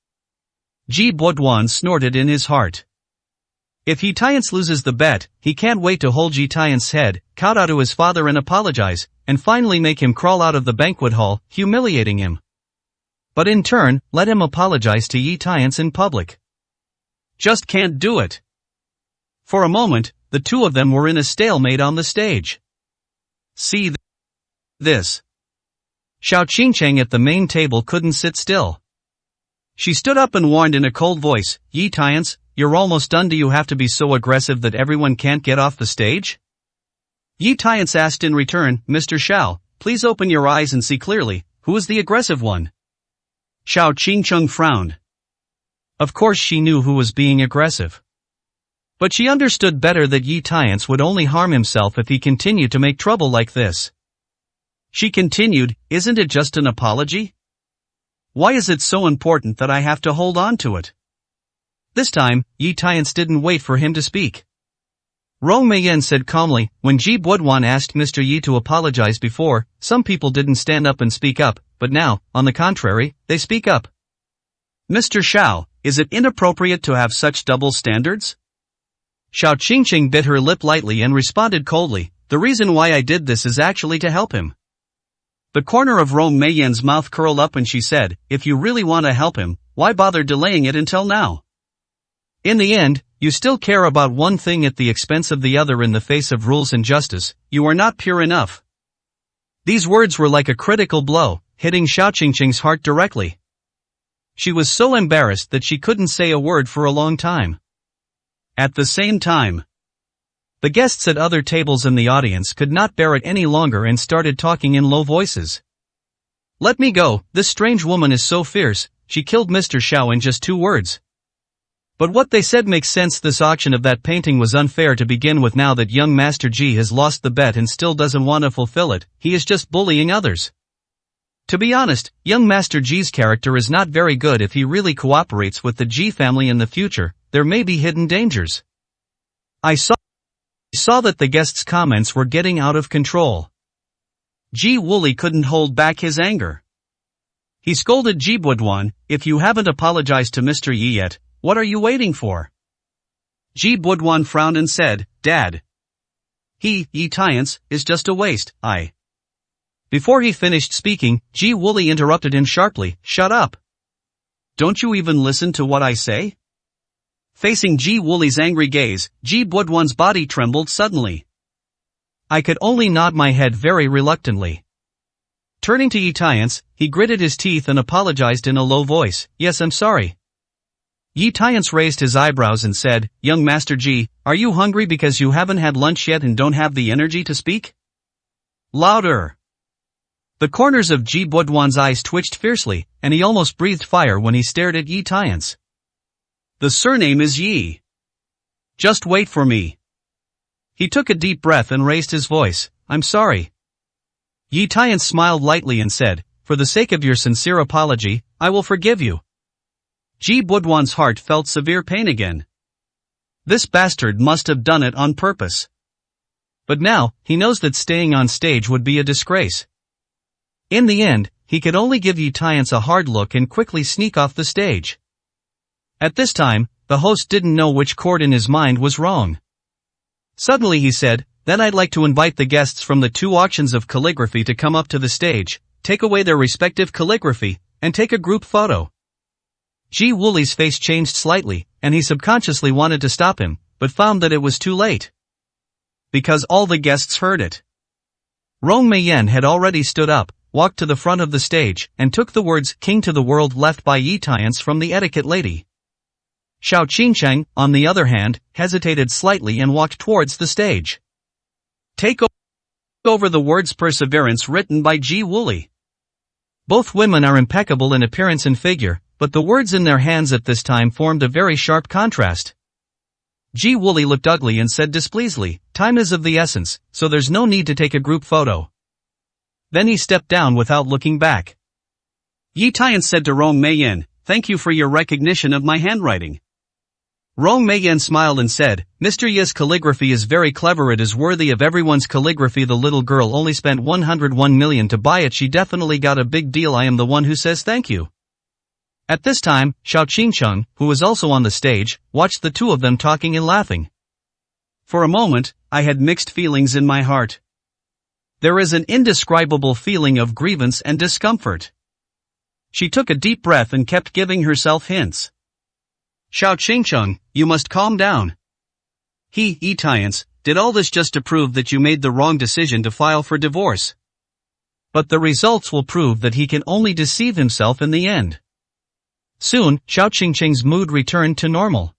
Ji Budwan snorted in his heart. If Yi Tiance loses the bet, he can't wait to hold Yi Tiance's head, kowtow to his father and apologize, and finally make him crawl out of the banquet hall, humiliating him. But in turn, let him apologize to Yi Tiance in public. Just can't do it. For a moment, the two of them were in a stalemate on the stage. See this. Xiao Qingcheng at the main table couldn't sit still. She stood up and warned in a cold voice, Yi Tiance, you're almost done. Do you have to be so aggressive that everyone can't get off the stage? Yi Tiance asked in return, Mr. Xiao, please open your eyes and see clearly, who is the aggressive one? Xiao Qingcheng frowned. Of course she knew who was being aggressive. But she understood better that Yi Tiance would only harm himself if he continued to make trouble like this. She continued, isn't it just an apology? Why is it so important that I have to hold on to it? This time, Yi Tiance didn't wait for him to speak. Rong Meiyan said calmly, when Ji Budwan asked Mr. Yi to apologize before, some people didn't stand up and speak up, but now, on the contrary, they speak up. Mr. Xiao, is it inappropriate to have such double standards? Xiao Qingcheng bit her lip lightly and responded coldly, the reason why I did this is actually to help him. The corner of Rong Meiyan's mouth curled up and she said, if you really want to help him, why bother delaying it until now? In the end, you still care about one thing at the expense of the other in the face of rules and justice, you are not pure enough. These words were like a critical blow, hitting Xiao Qingcheng's heart directly. She was so embarrassed that she couldn't say a word for a long time. At the same time, the guests at other tables in the audience could not bear it any longer and started talking in low voices. Let me go, this strange woman is so fierce, she killed Mr. Xiao in just 2 words. But what they said makes sense. This auction of that painting was unfair to begin with. Now that young Master Ji has lost the bet and still doesn't want to fulfill it, he is just bullying others. To be honest, young Master Ji's character is not very good. If he really cooperates with the Ji family in the future, there may be hidden dangers. I saw that the guests' comments were getting out of control. Ji Wooly couldn't hold back his anger. He scolded Ji Budwan, if you haven't apologized to Mr. Yi yet, what are you waiting for? Ji Budwan frowned and said, Dad. Yi Tiance, is just a waste, Before he finished speaking, Ji Wooly interrupted him sharply, shut up. Don't you even listen to what I say? Facing Ji Wooly's angry gaze, Ji Budwan's body trembled suddenly. I could only nod my head very reluctantly. Turning to Yi Tiance, he gritted his teeth and apologized in a low voice, yes, I'm sorry. Yi Tiance raised his eyebrows and said, young Master Ji, are you hungry because you haven't had lunch yet and don't have the energy to speak? Louder. The corners of Ji Budwan's eyes twitched fiercely, and he almost breathed fire when he stared at Yi Tiance. The surname is Yi. Just wait for me. He took a deep breath and raised his voice, I'm sorry. Yi Tiance smiled lightly and said, for the sake of your sincere apology, I will forgive you. Ji Budwan's heart felt severe pain again. This bastard must have done it on purpose. But now, he knows that staying on stage would be a disgrace. In the end, he could only give Yi Tiance a hard look and quickly sneak off the stage. At this time, the host didn't know which chord in his mind was wrong. Suddenly he said, then I'd like to invite the guests from the 2 auctions of calligraphy to come up to the stage, take away their respective calligraphy, and take a group photo. Ji Woolie's face changed slightly, and he subconsciously wanted to stop him, but found that it was too late. Because all the guests heard it. Rong Meiyan had already stood up, walked to the front of the stage, and took the words "King to the World" left by Yi Tiance from the etiquette lady. Xiao Qingcheng, on the other hand, hesitated slightly and walked towards the stage. Take over the words "Perseverance" written by Ji Woolie. Both women are impeccable in appearance and figure, but the words in their hands at this time formed a very sharp contrast. Ji Woolie looked ugly and said displeasedly, "Time is of the essence, so there's no need to take a group photo." Then he stepped down without looking back. Yi Tiance said to Rong Meiyan, "Thank you for your recognition of my handwriting." Rong Meiyan smiled and said, "Mr. Yi's calligraphy is very clever. It is worthy of everyone's calligraphy. The little girl only spent 101 million to buy it. She definitely got a big deal. I am the one who says thank you." At this time, Xiao Qingcheng, who was also on the stage, watched the two of them talking and laughing. For a moment, I had mixed feelings in my heart. There is an indescribable feeling of grievance and discomfort. She took a deep breath and kept giving herself hints. "Xiao Qingcheng, you must calm down. Yi Tiance, did all this just to prove that you made the wrong decision to file for divorce. But the results will prove that he can only deceive himself in the end." Soon, Xiao Qingcheng's mood returned to normal.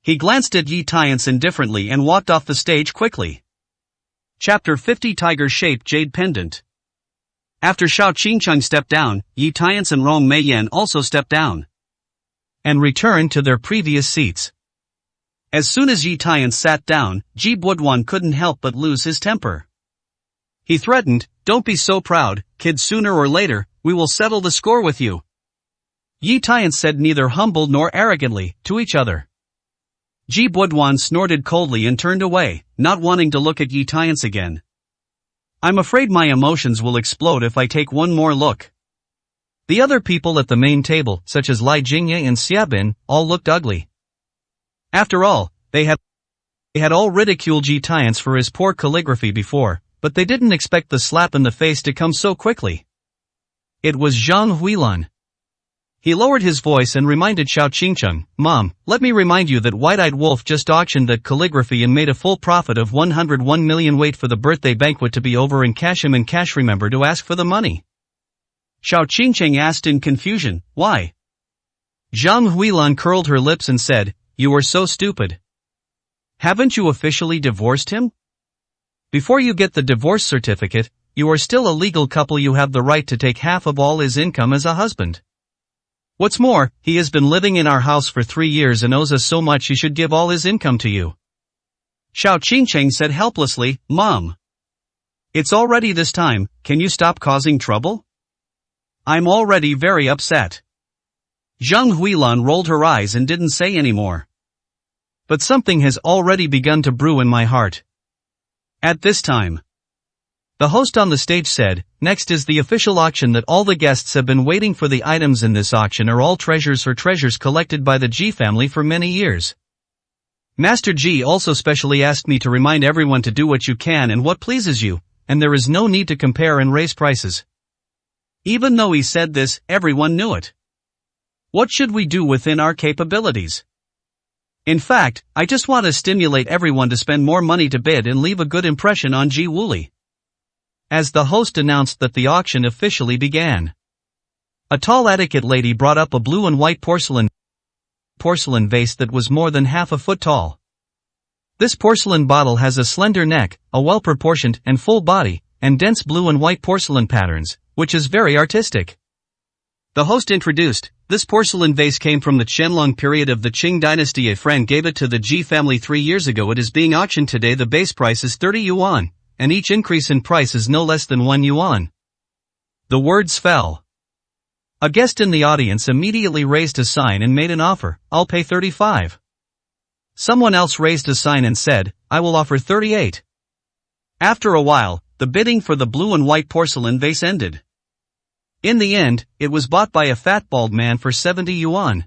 He glanced at Yi Tiance indifferently and walked off the stage quickly. Chapter 50 Tiger-Shaped Jade Pendant. After Xiao Qingcheng stepped down, Yi Tiance and Rong Meiyan also stepped down and returned to their previous seats. As soon as Yi Tiance sat down, Ji Budwan couldn't help but lose his temper. He threatened, "Don't be so proud, kid. Sooner or later, we will settle the score with you." Yi Tiance said neither humble nor arrogantly, to each other. Ji Budwan snorted coldly and turned away, not wanting to look at Yi Tiance again. "I'm afraid my emotions will explode if I take one more look." The other people at the main table, such as Lai Jingye and Xiabin, all looked ugly. After all, they had all ridiculed Yi Tiance for his poor calligraphy before, but they didn't expect the slap in the face to come so quickly. It was Zhang Huilan. He lowered his voice and reminded Xiao Qingcheng, "Mom, let me remind you that White-Eyed Wolf just auctioned that calligraphy and made a full profit of 101 million. Wait for the birthday banquet to be over and cash him in cash. Remember to ask for the money." Xiao Qingcheng asked in confusion, "Why?" Zhang Huilan curled her lips and said, "You are so stupid. Haven't you officially divorced him? Before you get the divorce certificate, you are still a legal couple. You have the right to take half of all his income as a husband. What's more, he has been living in our house for 3 years and owes us so much he should give all his income to you." Xiao Qingcheng said helplessly, "Mom. It's already this time, can you stop causing trouble? I'm already very upset." Zhang Huilan rolled her eyes and didn't say any more. But something has already begun to brew in my heart. At this time, the host on the stage said, "Next is the official auction that all the guests have been waiting for. The items in this auction are all treasures collected by the Ji family for many years. Master Ji also specially asked me to remind everyone to do what you can and what pleases you, and there is no need to compare and raise prices." Even though he said this, everyone knew it. What should we do within our capabilities? In fact, I just want to stimulate everyone to spend more money to bid and leave a good impression on Ji Woolie. As the host announced that the auction officially began, a tall etiquette lady brought up a blue and white porcelain vase that was more than half a foot tall. This porcelain bottle has a slender neck, a well-proportioned and full body, and dense blue and white porcelain patterns, which is very artistic. The host introduced, "This porcelain vase came from the Qianlong period of the Qing dynasty. A friend gave it to the Ji family 3 years ago. It is being auctioned today. The base price is 30 yuan. And each increase in price is no less than 1 yuan. The words fell. A guest in the audience immediately raised a sign and made an offer, "I'll pay 35. Someone else raised a sign and said, "I will offer 38. After a while, the bidding for the blue and white porcelain vase ended. In the end, it was bought by a fat bald man for 70 yuan.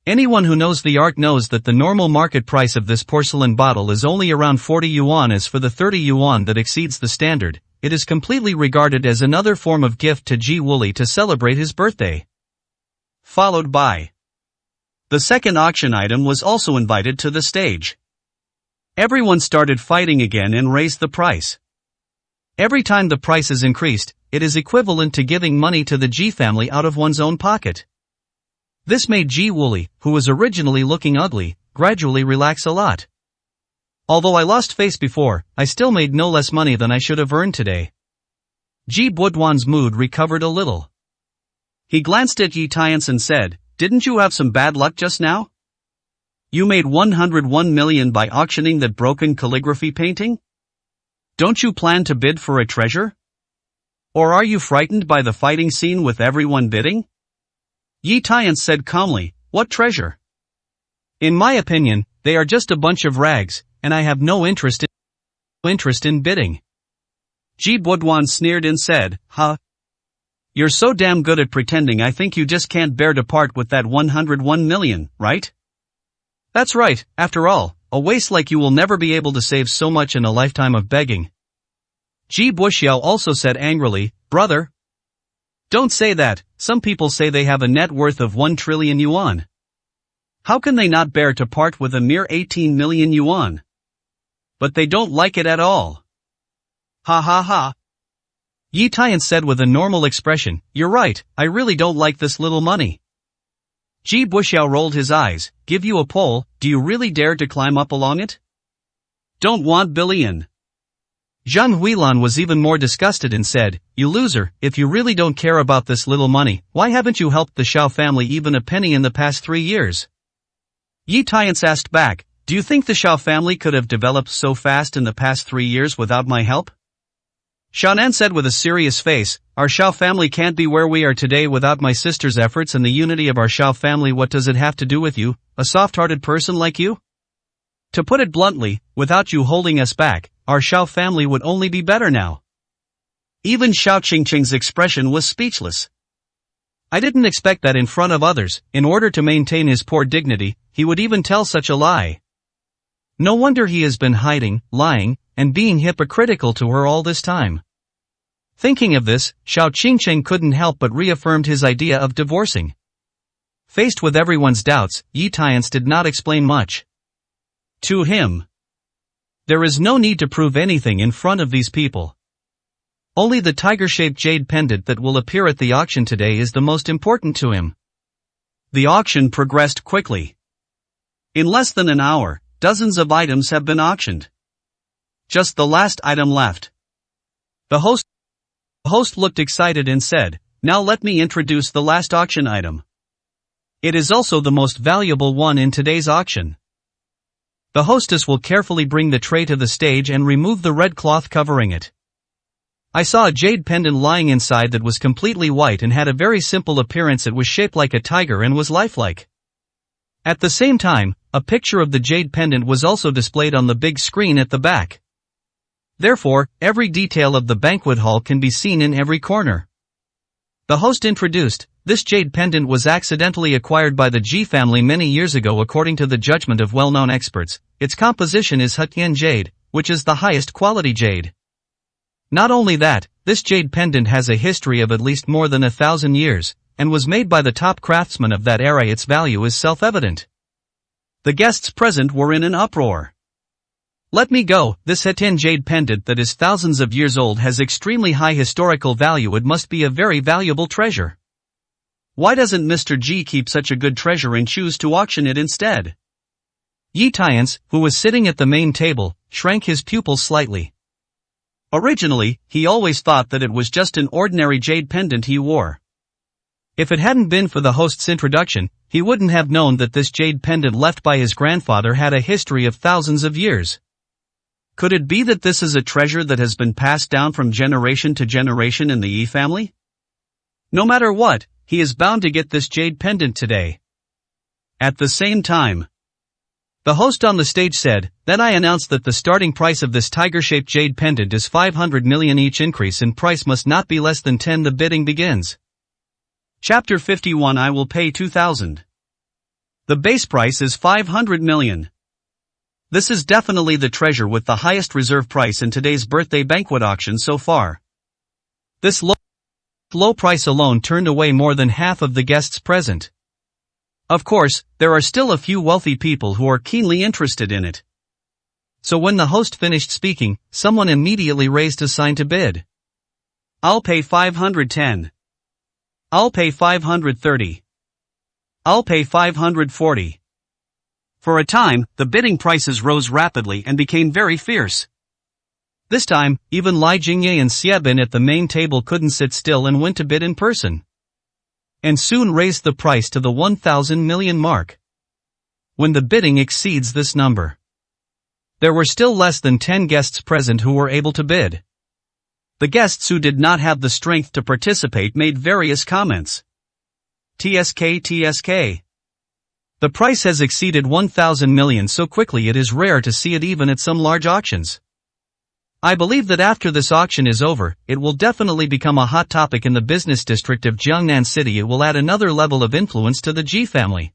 Anyone who knows the art knows that the normal market price of this porcelain bottle is only around 40 yuan. As for the 30 yuan that exceeds the standard, it is completely regarded as another form of gift to Ji Woolie to celebrate his birthday. followed by. The second auction item was also invited to the stage. Everyone started fighting again and raised the price. Every time the price is increased, it is equivalent to giving money to the G family out of one's own pocket. This made G Wooly, who was originally looking ugly, gradually relax a lot. Although I lost face before, I still made no less money than I should have earned today. Ji Budwan's mood recovered a little. He glanced at Yi Tiance and said, "Didn't you have some bad luck just now? You made 101 million by auctioning that broken calligraphy painting? Don't you plan to bid for a treasure? Or are you frightened by the fighting scene with everyone bidding?" Yi Tiance said calmly, "What treasure? In my opinion, they are just a bunch of rags, and I have no interest in bidding." Ji Budwan sneered and said, "Huh? You're so damn good at pretending I think you just can't bear to part with that 101 million, right? That's right, after all, a waste like you will never be able to save so much in a lifetime of begging." Ji Buxiao also said angrily, "Brother, don't say that, some people say they have a net worth of 1 trillion yuan. How can they not bear to part with a mere 18 million yuan? But they don't like it at all. Ha ha ha." Yi Tiance said with a normal expression, "You're right, I really don't like this little money." Ji Buxiao rolled his eyes, "Give you a pole, do you really dare to climb up along it? Don't want billion." Zhang Huilan was even more disgusted and said, "You loser, if you really don't care about this little money, why haven't you helped the Xiao family even a penny in the past 3 years?" Yi Tiance asked back, "Do you think the Xiao family could have developed so fast in the past 3 years without my help?" Xiaonan said with a serious face, "Our Xiao family can't be where we are today without my sister's efforts and the unity of our Xiao family. What does it have to do with you, a soft-hearted person like you? To put it bluntly, without you holding us back, our Xiao family would only be better now." Even Xiao Qingqing's expression was speechless. I didn't expect that in front of others, in order to maintain his poor dignity, he would even tell such a lie. No wonder he has been hiding, lying, and being hypocritical to her all this time. Thinking of this, Xiao Qingqing couldn't help but reaffirmed his idea of divorcing. Faced with everyone's doubts, Yi Tiance did not explain much. To him, there is no need to prove anything in front of these people. Only the tiger-shaped jade pendant that will appear at the auction today is the most important to him. The auction progressed quickly. In less than an hour, dozens of items have been auctioned. Just the last item left. The host looked excited and said, "Now let me introduce the last auction item. It is also the most valuable one in today's auction." The hostess will carefully bring the tray to the stage and remove the red cloth covering it. I saw a jade pendant lying inside that was completely white and had a very simple appearance. It was shaped like a tiger and was lifelike. At the same time, a picture of the jade pendant was also displayed on the big screen at the back. Therefore, every detail of the banquet hall can be seen in every corner. The host introduced, "This jade pendant was accidentally acquired by the Ji family many years ago according to the judgment of well-known experts. Its composition is Hetian jade, which is the highest quality jade. Not only that, this jade pendant has a history of at least more than 1,000 years, and was made by the top craftsmen of that era. Its value is self-evident." The guests present were in an uproar. "Let me go, this Hetian jade pendant that is thousands of years old has extremely high historical value. It must be a very valuable treasure. Why doesn't Mr. G keep such a good treasure and choose to auction it instead?" Yi Tiance, who was sitting at the main table, shrank his pupils slightly. Originally, he always thought that it was just an ordinary jade pendant he wore. If it hadn't been for the host's introduction, he wouldn't have known that this jade pendant left by his grandfather had a history of thousands of years. Could it be that this is a treasure that has been passed down from generation to generation in the Yi family? No matter what, he is bound to get this jade pendant today. At the same time, the host on the stage said, "Then I announce that the starting price of this tiger-shaped jade pendant is 500 million. Each increase in price must not be less than 10. The bidding begins." Chapter 51. I will pay 2,000. The base price is 500 million. This is definitely the treasure with the highest reserve price in today's birthday banquet auction so far. This low price alone turned away more than half of the guests present. Of course, there are still a few wealthy people who are keenly interested in it. So when the host finished speaking, someone immediately raised a sign to bid. I'll pay 510. I'll pay 530. I'll pay 540. For a time, the bidding prices rose rapidly and became very fierce. This time, even Li Jingye and Xiebin at the main table couldn't sit still and went to bid in person. And soon raised the price to the 1,000 million mark. When the bidding exceeds this number, there were still less than 10 guests present who were able to bid. The guests who did not have the strength to participate made various comments. TSK. The price has exceeded 1,000 million so quickly it is rare to see it even at some large auctions. I believe that after this auction is over, it will definitely become a hot topic in the business district of Jiangnan City. It will add another level of influence to the Ji family.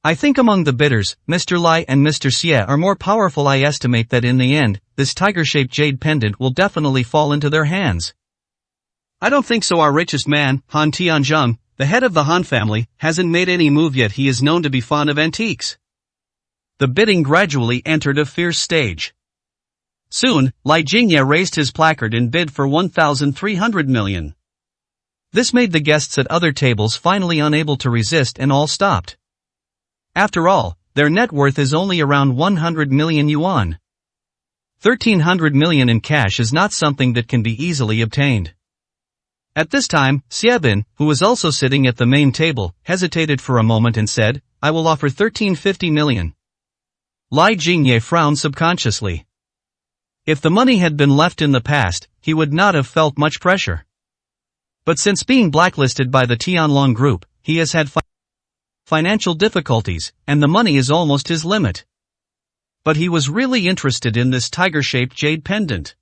I think among the bidders, Mr. Lai and Mr. Xie are more powerful. I estimate that in the end, this tiger-shaped jade pendant will definitely fall into their hands. I don't think so. Our richest man, Han Tianzheng, the head of the Han family, hasn't made any move yet. He is known to be fond of antiques. The bidding gradually entered a fierce stage. Soon, Li Jingye raised his placard and bid for 1,300 million. This made the guests at other tables finally unable to resist and all stopped. After all, their net worth is only around 100 million yuan. 1,300 million in cash is not something that can be easily obtained. At this time, Xiebin, who was also sitting at the main table, hesitated for a moment and said, I will offer 1,350 million. Li Jingye frowned subconsciously. If the money had been left in the past, he would not have felt much pressure. But since being blacklisted by the Tianlong Group, he has had financial difficulties, and the money is almost his limit. But he was really interested in this tiger-shaped jade pendant.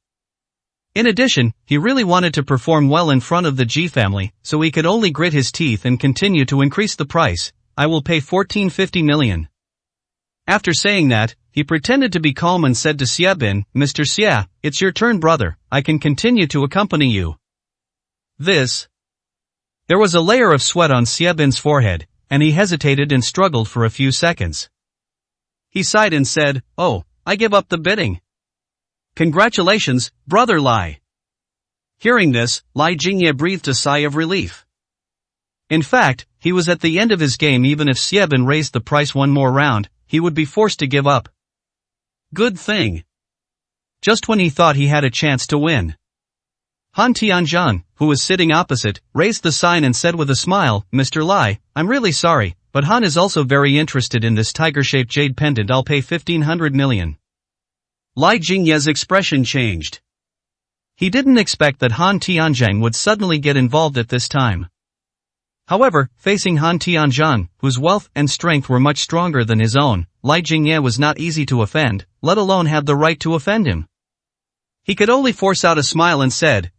In addition, he really wanted to perform well in front of the Ji family, so he could only grit his teeth and continue to increase the price. I will pay 1,450 million. After saying that, he pretended to be calm and said to Xiebin, Mr. Xie, it's your turn, brother, I can continue to accompany you. There was a layer of sweat on Xiebin's forehead, and he hesitated and struggled for a few seconds. He sighed and said, Oh, I give up the bidding. Congratulations, brother Lai. Hearing this, Li Jingye breathed a sigh of relief. In fact, he was at the end of his game. Even if Xiebin raised the price one more round, he would be forced to give up. Good thing. Just when he thought he had a chance to win, Han Tianzheng, who was sitting opposite, raised the sign and said with a smile, Mr. Lai, I'm really sorry, but Han is also very interested in this tiger-shaped jade pendant. I'll pay 1,500 million. Li Jingye's expression changed. He didn't expect that Han Tianzheng would suddenly get involved at this time. However, facing Han Tianzheng, whose wealth and strength were much stronger than his own, Li Jingye was not easy to offend, let alone have the right to offend him. He could only force out a smile and said,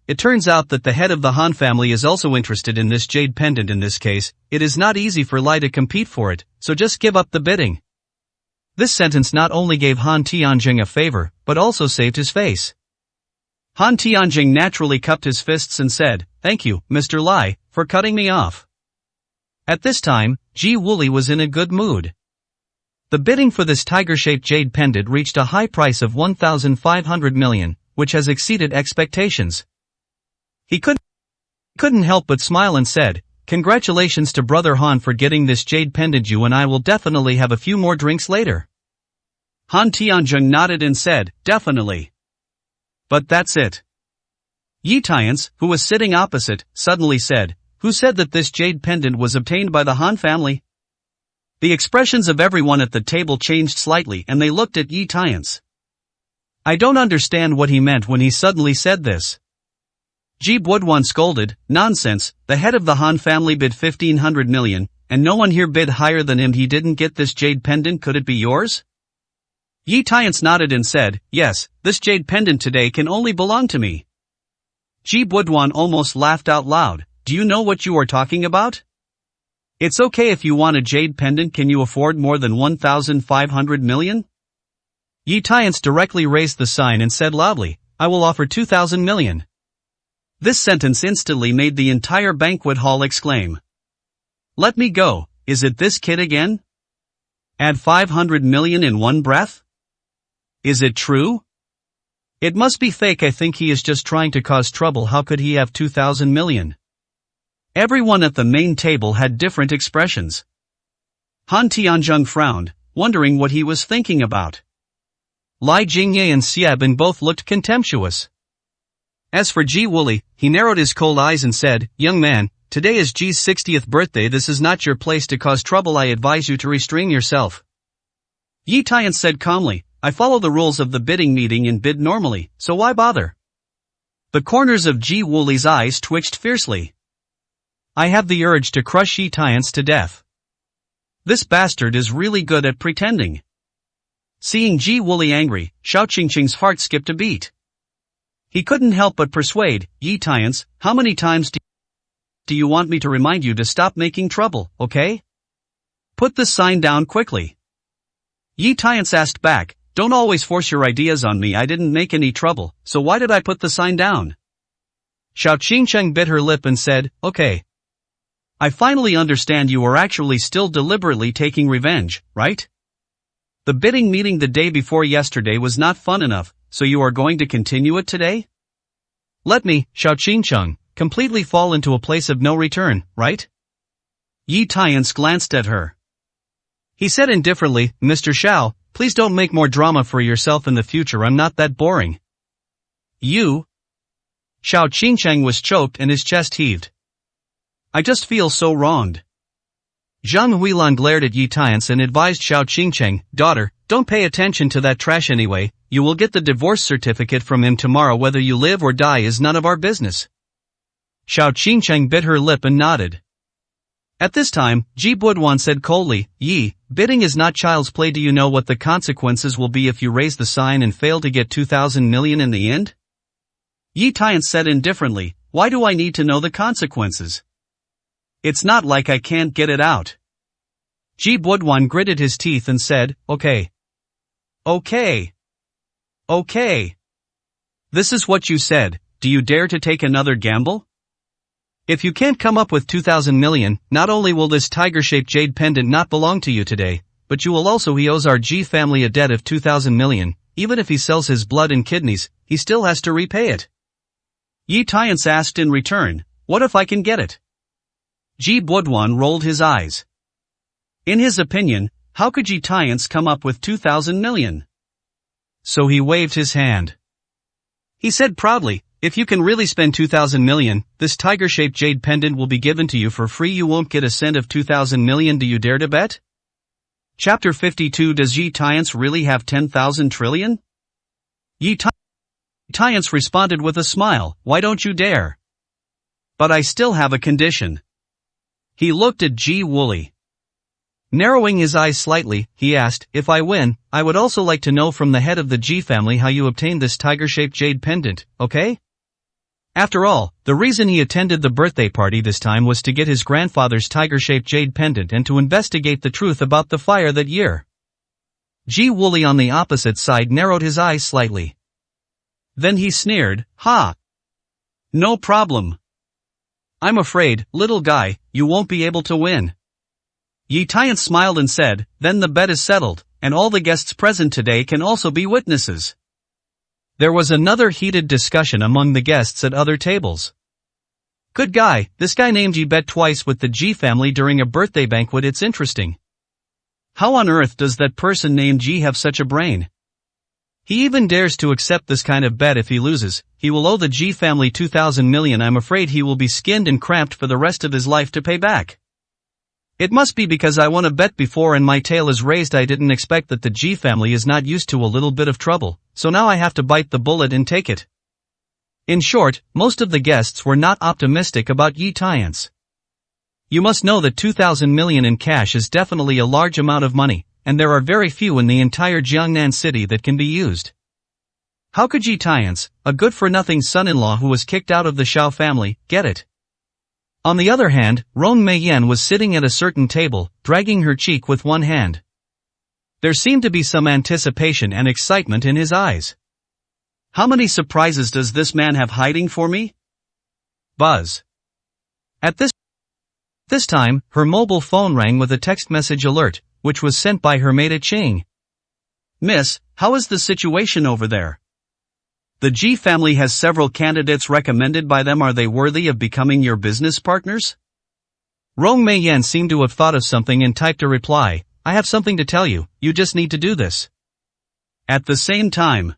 it turns out that the head of the Han family is also interested in this jade pendant. In this case, it is not easy for Li to compete for it, so just give up the bidding. This sentence not only gave Han Tianzheng a favor, but also saved his face. Han Tianzheng naturally cupped his fists and said, Thank you, Mr. Lai, for cutting me off. At this time, Ji Wuli was in a good mood. The bidding for this tiger-shaped jade pendant reached a high price of 1,500 million, which has exceeded expectations. He couldn't help but smile and said, Congratulations to Brother Han for getting this jade pendant. You and I will definitely have a few more drinks later. Han Tianzheng nodded and said, Definitely. But that's it. Yi Tiance, who was sitting opposite, suddenly said, Who said that this jade pendant was obtained by the Han family? The expressions of everyone at the table changed slightly and they looked at Yi Tiance. I don't understand what he meant when he suddenly said this. Ji Buduan scolded, Nonsense, the head of the Han family bid 1,500 million, and no one here bid higher than him. He didn't get this jade pendant. Could it be yours? Yi Tiance nodded and said, Yes, this jade pendant today can only belong to me. Ji Buduan almost laughed out loud. Do you know what you are talking about? It's okay if you want a jade pendant. Can you afford more than 1,500 million? Yi Tiance directly raised the sign and said loudly, I will offer 2,000 million. This sentence instantly made the entire banquet hall exclaim. Let me go, Is it this kid again? Add 500 million in one breath? Is it true? It must be fake. I think he is just trying to cause trouble. How could he have 2,000 million? Everyone at the main table had different expressions. Han Tianzheng frowned, wondering what he was thinking about. Lai Jingye and Xiaobin both looked contemptuous. As for Ji Wooly, he narrowed his cold eyes and said, "Young man, today is Ji's 60th birthday. This is not your place to cause trouble. I advise you to restrain yourself." Yi Tian said calmly, "I follow the rules of the bidding meeting and bid normally, so why bother?" The corners of Ji Wooly's eyes twitched fiercely. "I have the urge to crush Yi Tian's to death. This bastard is really good at pretending." Seeing Ji Wooly angry, Xiao Qingqing's heart skipped a beat. He couldn't help but persuade, "Yi Tians, how many times do you want me to remind you to stop making trouble, okay? Put this sign down quickly." Yi Tians asked back, "Don't always force your ideas on me. I didn't make any trouble, so why did I put the sign down?" Xiao Qingqing bit her lip and said, "Okay. I finally understand you are actually still deliberately taking revenge, right? The bidding meeting the day before yesterday was not fun enough, so you are going to continue it today? Let me, Xiao Qingqing, completely fall into a place of no return, right?" Yi Tians glanced at her. He said indifferently, "Mr. Xiao, please don't make more drama for yourself in the future. I'm not that boring." "You?" Xiao Qingqing was choked and his chest heaved. "I just feel so wronged." Zhang Huilan glared at Yi Tians and advised Xiao Qingqing, "Daughter, don't pay attention to that trash anyway. You will get the divorce certificate from him tomorrow. Whether you live or die is none of our business." Xiao Qingqing bit her lip and nodded. At this time, Ji Buduan said coldly, "Yi, bidding is not child's play. Do you know what the consequences will be if you raise the sign and fail to get 2,000 million in the end?" Yi Tians said indifferently, "Why do I need to know the consequences? It's not like I can't get it out." Ji Buduan gritted his teeth and said, "Okay. Okay. Okay. This is what you said. Do you dare to take another gamble? If you can't come up with 2,000 million, not only will this tiger-shaped jade pendant not belong to you today, but you will also. He owes our Ji family a debt of 2,000 million. Even if he sells his blood and kidneys, he still has to repay it." Yi Tians asked in return, "What if I can get it?" Ji Buduan rolled his eyes. In his opinion, how could Yi Tians come up with 2,000 million? So he waved his hand. He said proudly, "If you can really spend 2,000 million, this tiger-shaped jade pendant will be given to you for free. You won't get a cent of 2,000 million. Do you dare to bet?" Chapter 52. Does Yi Tians really have 10,000 trillion? Yi Tians responded with a smile, "Why don't you dare? But I still have a condition." He looked at Ji Wooly. Narrowing his eyes slightly, he asked, "If I win, I would also like to know from the head of the Ji family how you obtained this tiger-shaped jade pendant, okay?" After all, the reason he attended the birthday party this time was to get his grandfather's tiger-shaped jade pendant and to investigate the truth about the fire that year. Ji Wooly on the opposite side narrowed his eyes slightly. Then he sneered, "Ha! No problem. I'm afraid, little guy, you won't be able to win." Yi Tians smiled and said, "Then the bet is settled, and all the guests present today can also be witnesses." There was another heated discussion among the guests at other tables. "Good guy, this guy named Yi bet twice with the Ji family during a birthday banquet. It's interesting. How on earth does that person named Ji have such a brain? He even dares to accept this kind of bet. If he loses, he will owe the Ji family 2,000 million. I'm afraid he will be skinned and cramped for the rest of his life to pay back. It must be because I won a bet before and my tail is raised. I didn't expect that the Ji family is not used to a little bit of trouble, so now I have to bite the bullet and take it." In short, most of the guests were not optimistic about Yi Tians. You must know that 2,000 million in cash is definitely a large amount of money, and there are very few in the entire Jiangnan city that can be used. How could Yi Tians, a good-for-nothing son-in-law who was kicked out of the Xiao family, get it? On the other hand, Rong Meiyan was sitting at a certain table, dragging her cheek with one hand. There seemed to be some anticipation and excitement in his eyes. How many surprises does this man have hiding for me? Buzz. At this This time, her mobile phone rang with a text message alert, which was sent by her mate at Ching. Miss, how is the situation over there? The G family has several candidates recommended by them. Are they worthy of becoming your business partners? Rong Mei Yan seemed to have thought of something and typed a reply, I have something to tell you, you just need to do this. At the same time,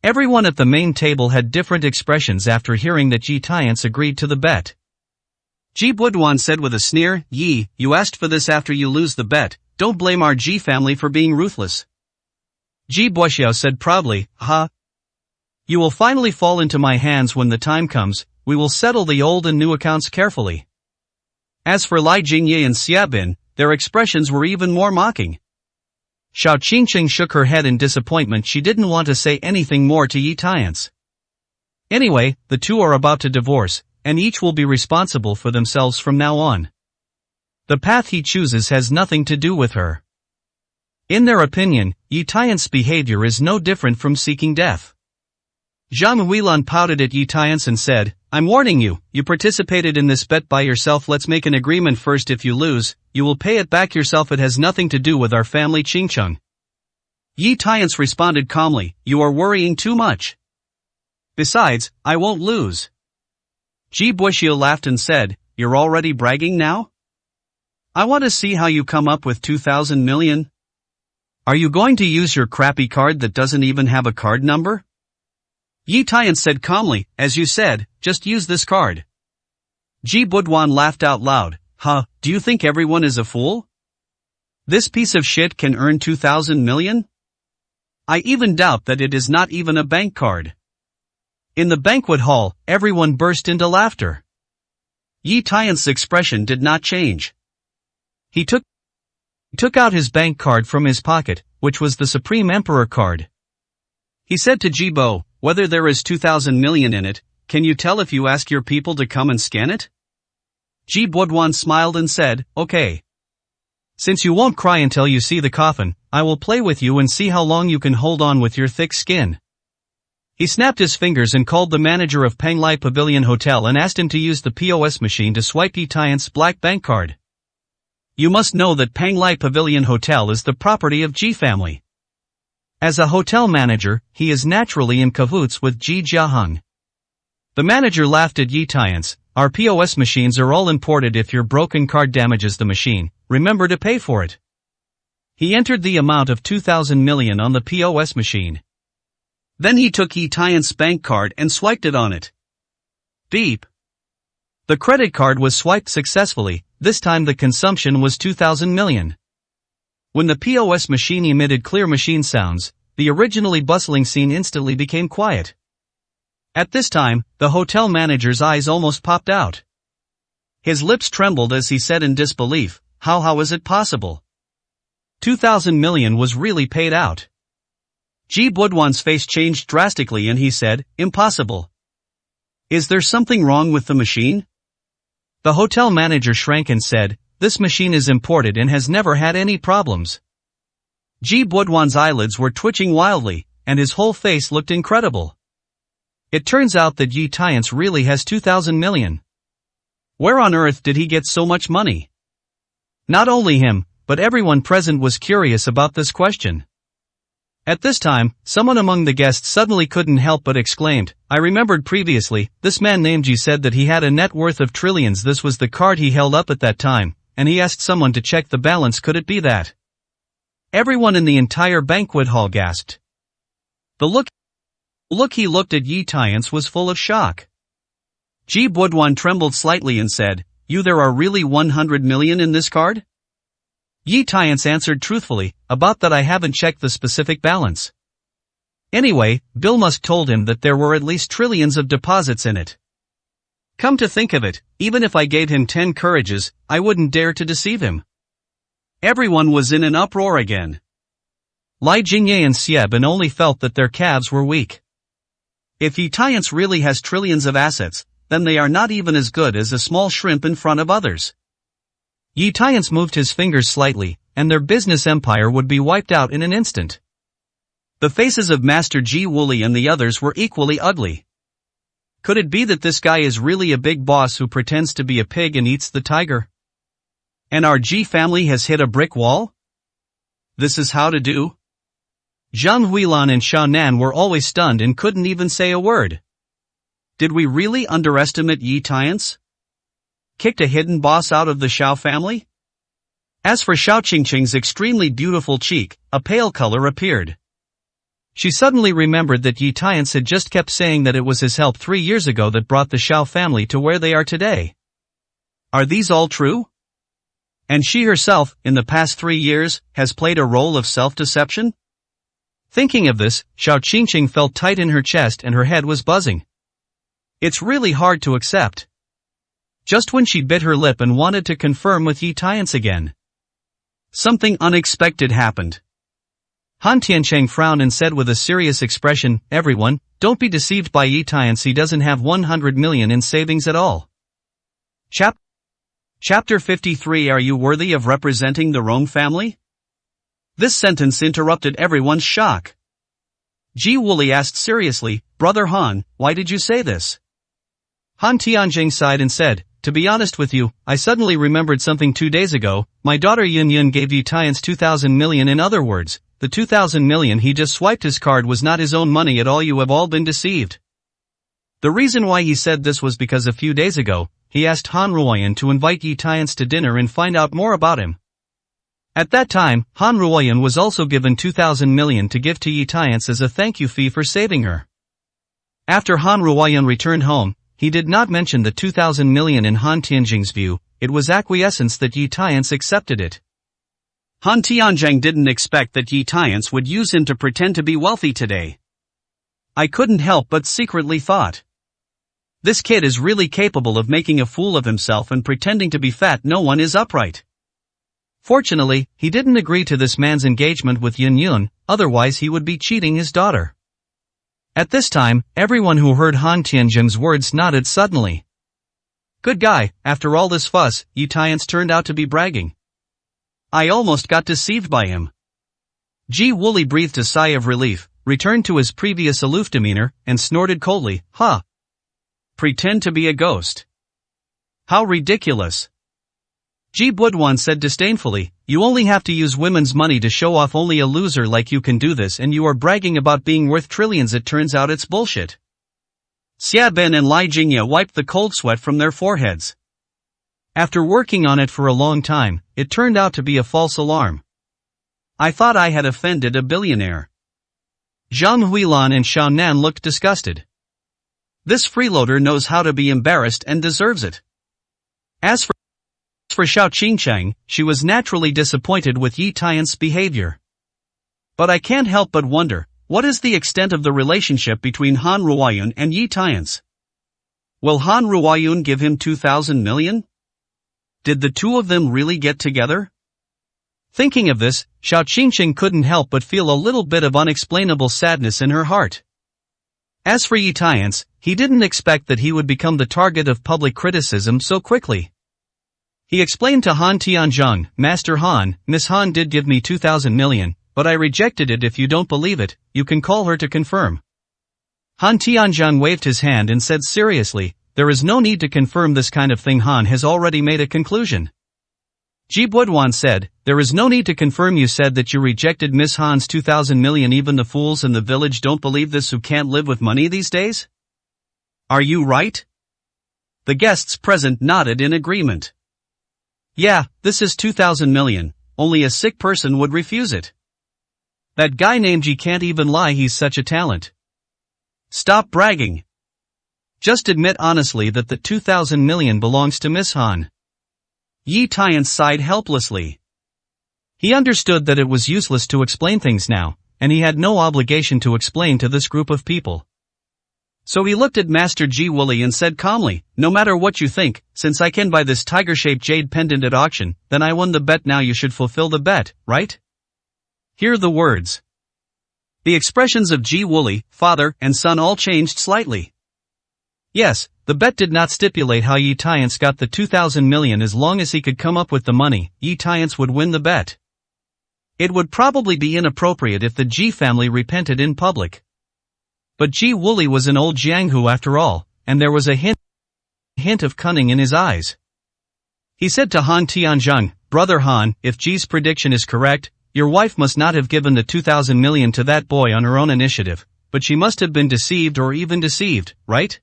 everyone at the main table had different expressions after hearing that Ji Tiance agreed to the bet. Ji Buduan said with a sneer, Yi, you asked for this after you lose the bet, don't blame our Ji family for being ruthless. Ji Buxiao said proudly, ha. You will finally fall into my hands when the time comes, we will settle the old and new accounts carefully. As for Lai Jingye and Xiabin, their expressions were even more mocking. Xiao Qingqing shook her head in disappointment. She didn't want to say anything more to Yi Tiance. Anyway, the two are about to divorce, and each will be responsible for themselves from now on. The path he chooses has nothing to do with her. In their opinion, Yi Tiance's behavior is no different from seeking death. Zhang Huilan pouted at Yi Tiance and said, I'm warning you, you participated in this bet by yourself. Let's make an agreement first. If you lose, you will pay it back yourself. It has nothing to do with our family. Qingcheng. Yi Tiance responded calmly, you are worrying too much. Besides, I won't lose. Ji Buxiao laughed and said, you're already bragging now? I want to see how you come up with 2,000 million. Are you going to use your crappy card that doesn't even have a card number? Yi Tiance said calmly, as you said, just use this card. Ji Buduan laughed out loud, do you think everyone is a fool? This piece of shit can earn 2,000 million? I even doubt that it is not even a bank card. In the banquet hall, everyone burst into laughter. Yi Tiance's expression did not change. He took out his bank card from his pocket, which was the Supreme Emperor card. He said to Jibo, whether there is 2,000 million in it, can you tell if you ask your people to come and scan it? Ji Buduan smiled and said, okay. Since you won't cry until you see the coffin, I will play with you and see how long you can hold on with your thick skin. He snapped his fingers and called the manager of Penglai Pavilion Hotel and asked him to use the POS machine to swipe Yi Tiance's black bank card. You must know that Penglai Pavilion Hotel is the property of Ji family. As a hotel manager, he is naturally in cahoots with Ji Jiaheng. The manager laughed at Yi Tiance, our POS machines are all imported. If your broken card damages the machine, remember to pay for it. He entered the amount of 2,000 million on the POS machine. Then he took Yi Tiance's bank card and swiped it on it. Beep. The credit card was swiped successfully, this time the consumption was 2,000 million. When the POS machine emitted clear machine sounds, the originally bustling scene instantly became quiet. At this time, the hotel manager's eyes almost popped out. His lips trembled as he said in disbelief, how is it possible? 2,000 million was really paid out. Ji Buduan's face changed drastically and he said, impossible. Is there something wrong with the machine? The hotel manager shrank and said, this machine is imported and has never had any problems. Ji Buduan's eyelids were twitching wildly, and his whole face looked incredible. It turns out that Yi Tiance really has 2,000 million. Where on earth did he get so much money? Not only him, but everyone present was curious about this question. At this time, someone among the guests suddenly couldn't help but exclaimed, I remembered previously, this man named Ji said that he had a net worth of trillions. This was the card he held up at that time, and he asked someone to check the balance. Could it be that? Everyone in the entire banquet hall gasped. The look he looked at Yi Tiance was full of shock. Ji Buduan trembled slightly and said, there are really 100 million in this card? Yi Tiance answered truthfully, about that I haven't checked the specific balance. Anyway, Bill Musk told him that there were at least trillions of deposits in it. Come to think of it, even if I gave him 10 courages, I wouldn't dare to deceive him. Everyone was in an uproar again. Lai Jingye and Xiaobin only felt that their calves were weak. If Yi Tiance really has trillions of assets, then they are not even as good as a small shrimp in front of others. Yi Tiance moved his fingers slightly, and their business empire would be wiped out in an instant. The faces of Master Ji Wooly and the others were equally ugly. Could it be that this guy is really a big boss who pretends to be a pig and eats the tiger? And our G family has hit a brick wall? This is how to do? Zhang Huilan and Xiao Nan were always stunned and couldn't even say a word. Did we really underestimate Yi Tiance? Kicked a hidden boss out of the Xiao family? As for Xiao Qingqing's extremely beautiful cheek, a pale color appeared. She suddenly remembered that Yi Tiance had just kept saying that it was his help 3 years ago that brought the Xiao family to where they are today. Are these all true? And she herself, in the past 3 years, has played a role of self-deception? Thinking of this, Xiao Qingqing felt tight in her chest and her head was buzzing. It's really hard to accept. Just when she bit her lip and wanted to confirm with Yi Tiance again, something unexpected happened. Han Tiancheng frowned and said with a serious expression, "Everyone, don't be deceived by Yi Tiance, he doesn't have 100 million in savings at all." Chapter 53 Are you worthy of representing the Rong family? This sentence interrupted everyone's shock. Ji Wooly asked seriously, "Brother Han, why did you say this?" Han Tianjing sighed and said, "To be honest with you, I suddenly remembered something 2 days ago. My daughter Yun Yun gave Yi Tiance 2,000 million. In other words, the 2,000 million he just swiped his card was not his own money at all. You have all been deceived." The reason why he said this was because a few days ago, he asked Han Ruoyan to invite Yi Tiance to dinner and find out more about him. At that time, Han Ruoyan was also given 2,000 million to give to Yi Tiance as a thank you fee for saving her. After Han Ruoyan returned home, he did not mention the 2,000 million. In Han Tianjing's view, it was acquiescence that Yi Tiance accepted it. Han Tianjing didn't expect that Yi Tiance would use him to pretend to be wealthy today. I couldn't help but secretly thought, this kid is really capable of making a fool of himself and pretending to be fat. No one is upright. Fortunately, he didn't agree to this man's engagement with Yun Yun, otherwise he would be cheating his daughter. At this time, everyone who heard Han Tianjing's words nodded suddenly. Good guy, after all this fuss, Yi Tiance turned out to be bragging. I almost got deceived by him. Ji Wooly breathed a sigh of relief, returned to his previous aloof demeanor, and snorted coldly, "Huh. Pretend to be a ghost. How ridiculous." Ji Budwan said disdainfully, "You only have to use women's money to show off. Only a loser like you can do this, and you are bragging about being worth trillions. It turns out it's bullshit." Xia Ben and Lai Jingya wiped the cold sweat from their foreheads. After working on it for a long time, it turned out to be a false alarm. I thought I had offended a billionaire. Zhang Huilan and Xiao Nan looked disgusted. This freeloader knows how to be embarrassed and deserves it. As for Xiao Qingcheng, she was naturally disappointed with Yi Tiance's behavior. But I can't help but wonder, what is the extent of the relationship between Han Ruoyun and Yi Tiance? Will Han Ruoyun give him 2,000 million? Did the two of them really get together? Thinking of this, Xiao Qingcheng couldn't help but feel a little bit of unexplainable sadness in her heart. As for Yi Tiance, he didn't expect that he would become the target of public criticism so quickly. He explained to Han Tianzhong, "Master Han, Miss Han did give me 2,000 million, but I rejected it. If you don't believe it, you can call her to confirm." Han Tianzhong waved his hand and said seriously, "There is no need to confirm this kind of thing. Han has already made a conclusion." Ji Budwan said, "There is no need to confirm. You said that you rejected Miss Han's 2,000 million. Even the fools in the village don't believe this who can't live with money these days? Are you right?" The guests present nodded in agreement. "Yeah, this is 2,000 million, only a sick person would refuse it. That guy named Ji can't even lie. He's such a talent. Stop bragging. Just admit honestly that the 2,000 million belongs to Miss Han." Yi Tiance sighed helplessly. He understood that it was useless to explain things now, and he had no obligation to explain to this group of people. So he looked at Master Ji Wooly and said calmly, "No matter what you think, since I can buy this tiger-shaped jade pendant at auction, then I won the bet. Now you should fulfill the bet, right?" Hear the words. The expressions of Ji Wooly, father, and son all changed slightly. Yes, the bet did not stipulate how Yi Tiance got the 2,000 million. As long as he could come up with the money, Yi Tiance would win the bet. It would probably be inappropriate if the Ji family repented in public. But Ji Wooly was an old Jianghu after all, and there was a hint of cunning in his eyes. He said to Han Tianzheng, "Brother Han, if Ji's prediction is correct, your wife must not have given the 2,000 million to that boy on her own initiative, but she must have been deceived or even deceived, right?"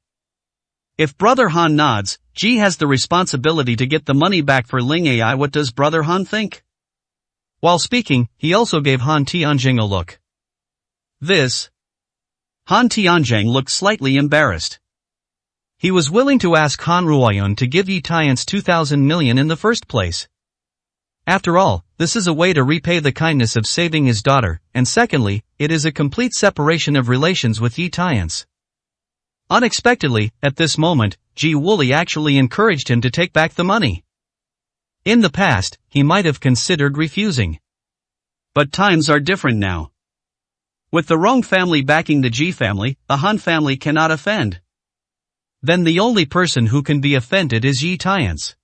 If Brother Han nods, Ji has the responsibility to get the money back for Ling Ai. What does Brother Han think? While speaking, he also gave Han Tianzheng a look. Han Tianzheng looked slightly embarrassed. He was willing to ask Han Ruoyun to give Yi Tian's 2,000 million in the first place. After all, this is a way to repay the kindness of saving his daughter, and secondly, it is a complete separation of relations with Yi Tian's. Unexpectedly, at this moment, Ji Wooly actually encouraged him to take back the money. In the past, he might have considered refusing. But times are different now. With the Rong family backing the Ji family, the Han family cannot offend. Then the only person who can be offended is Yi Tian's.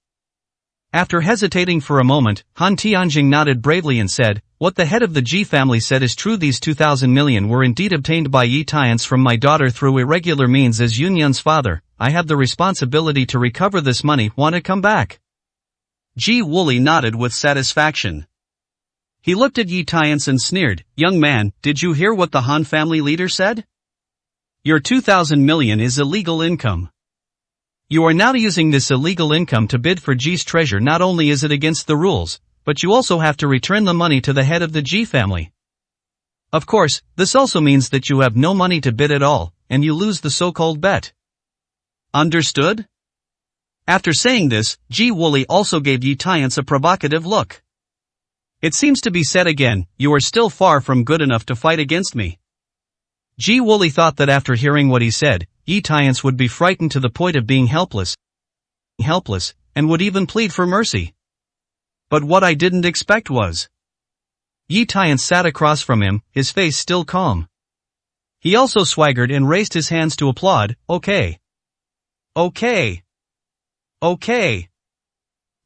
After hesitating for a moment, Han Tianzheng nodded bravely and said, "What the head of the Ji family said is true. These 2,000 million were indeed obtained by Yi Tian's from my daughter through irregular means. As Yunyun's father, I have the responsibility to recover this money. Want to come back?" Ji Wooly nodded with satisfaction. He looked at Yi Tian's and sneered, "Young man, did you hear what the Han family leader said? Your 2,000 million is illegal income. You are now using this illegal income to bid for Ji's treasure. Not only is it against the rules, but you also have to return the money to the head of the Ji family. Of course, this also means that you have no money to bid at all, and you lose the so-called bet. Understood?" After saying this, Ji Wooly also gave Yi Tian's a provocative look. "It seems to be said again, you are still far from good enough to fight against me." Ji Wooly thought that after hearing what he said, Yi Tian's would be frightened to the point of being helpless, and would even plead for mercy. But what I didn't expect was. Yi Tian's sat across from him, his face still calm. He also swaggered and raised his hands to applaud. Okay.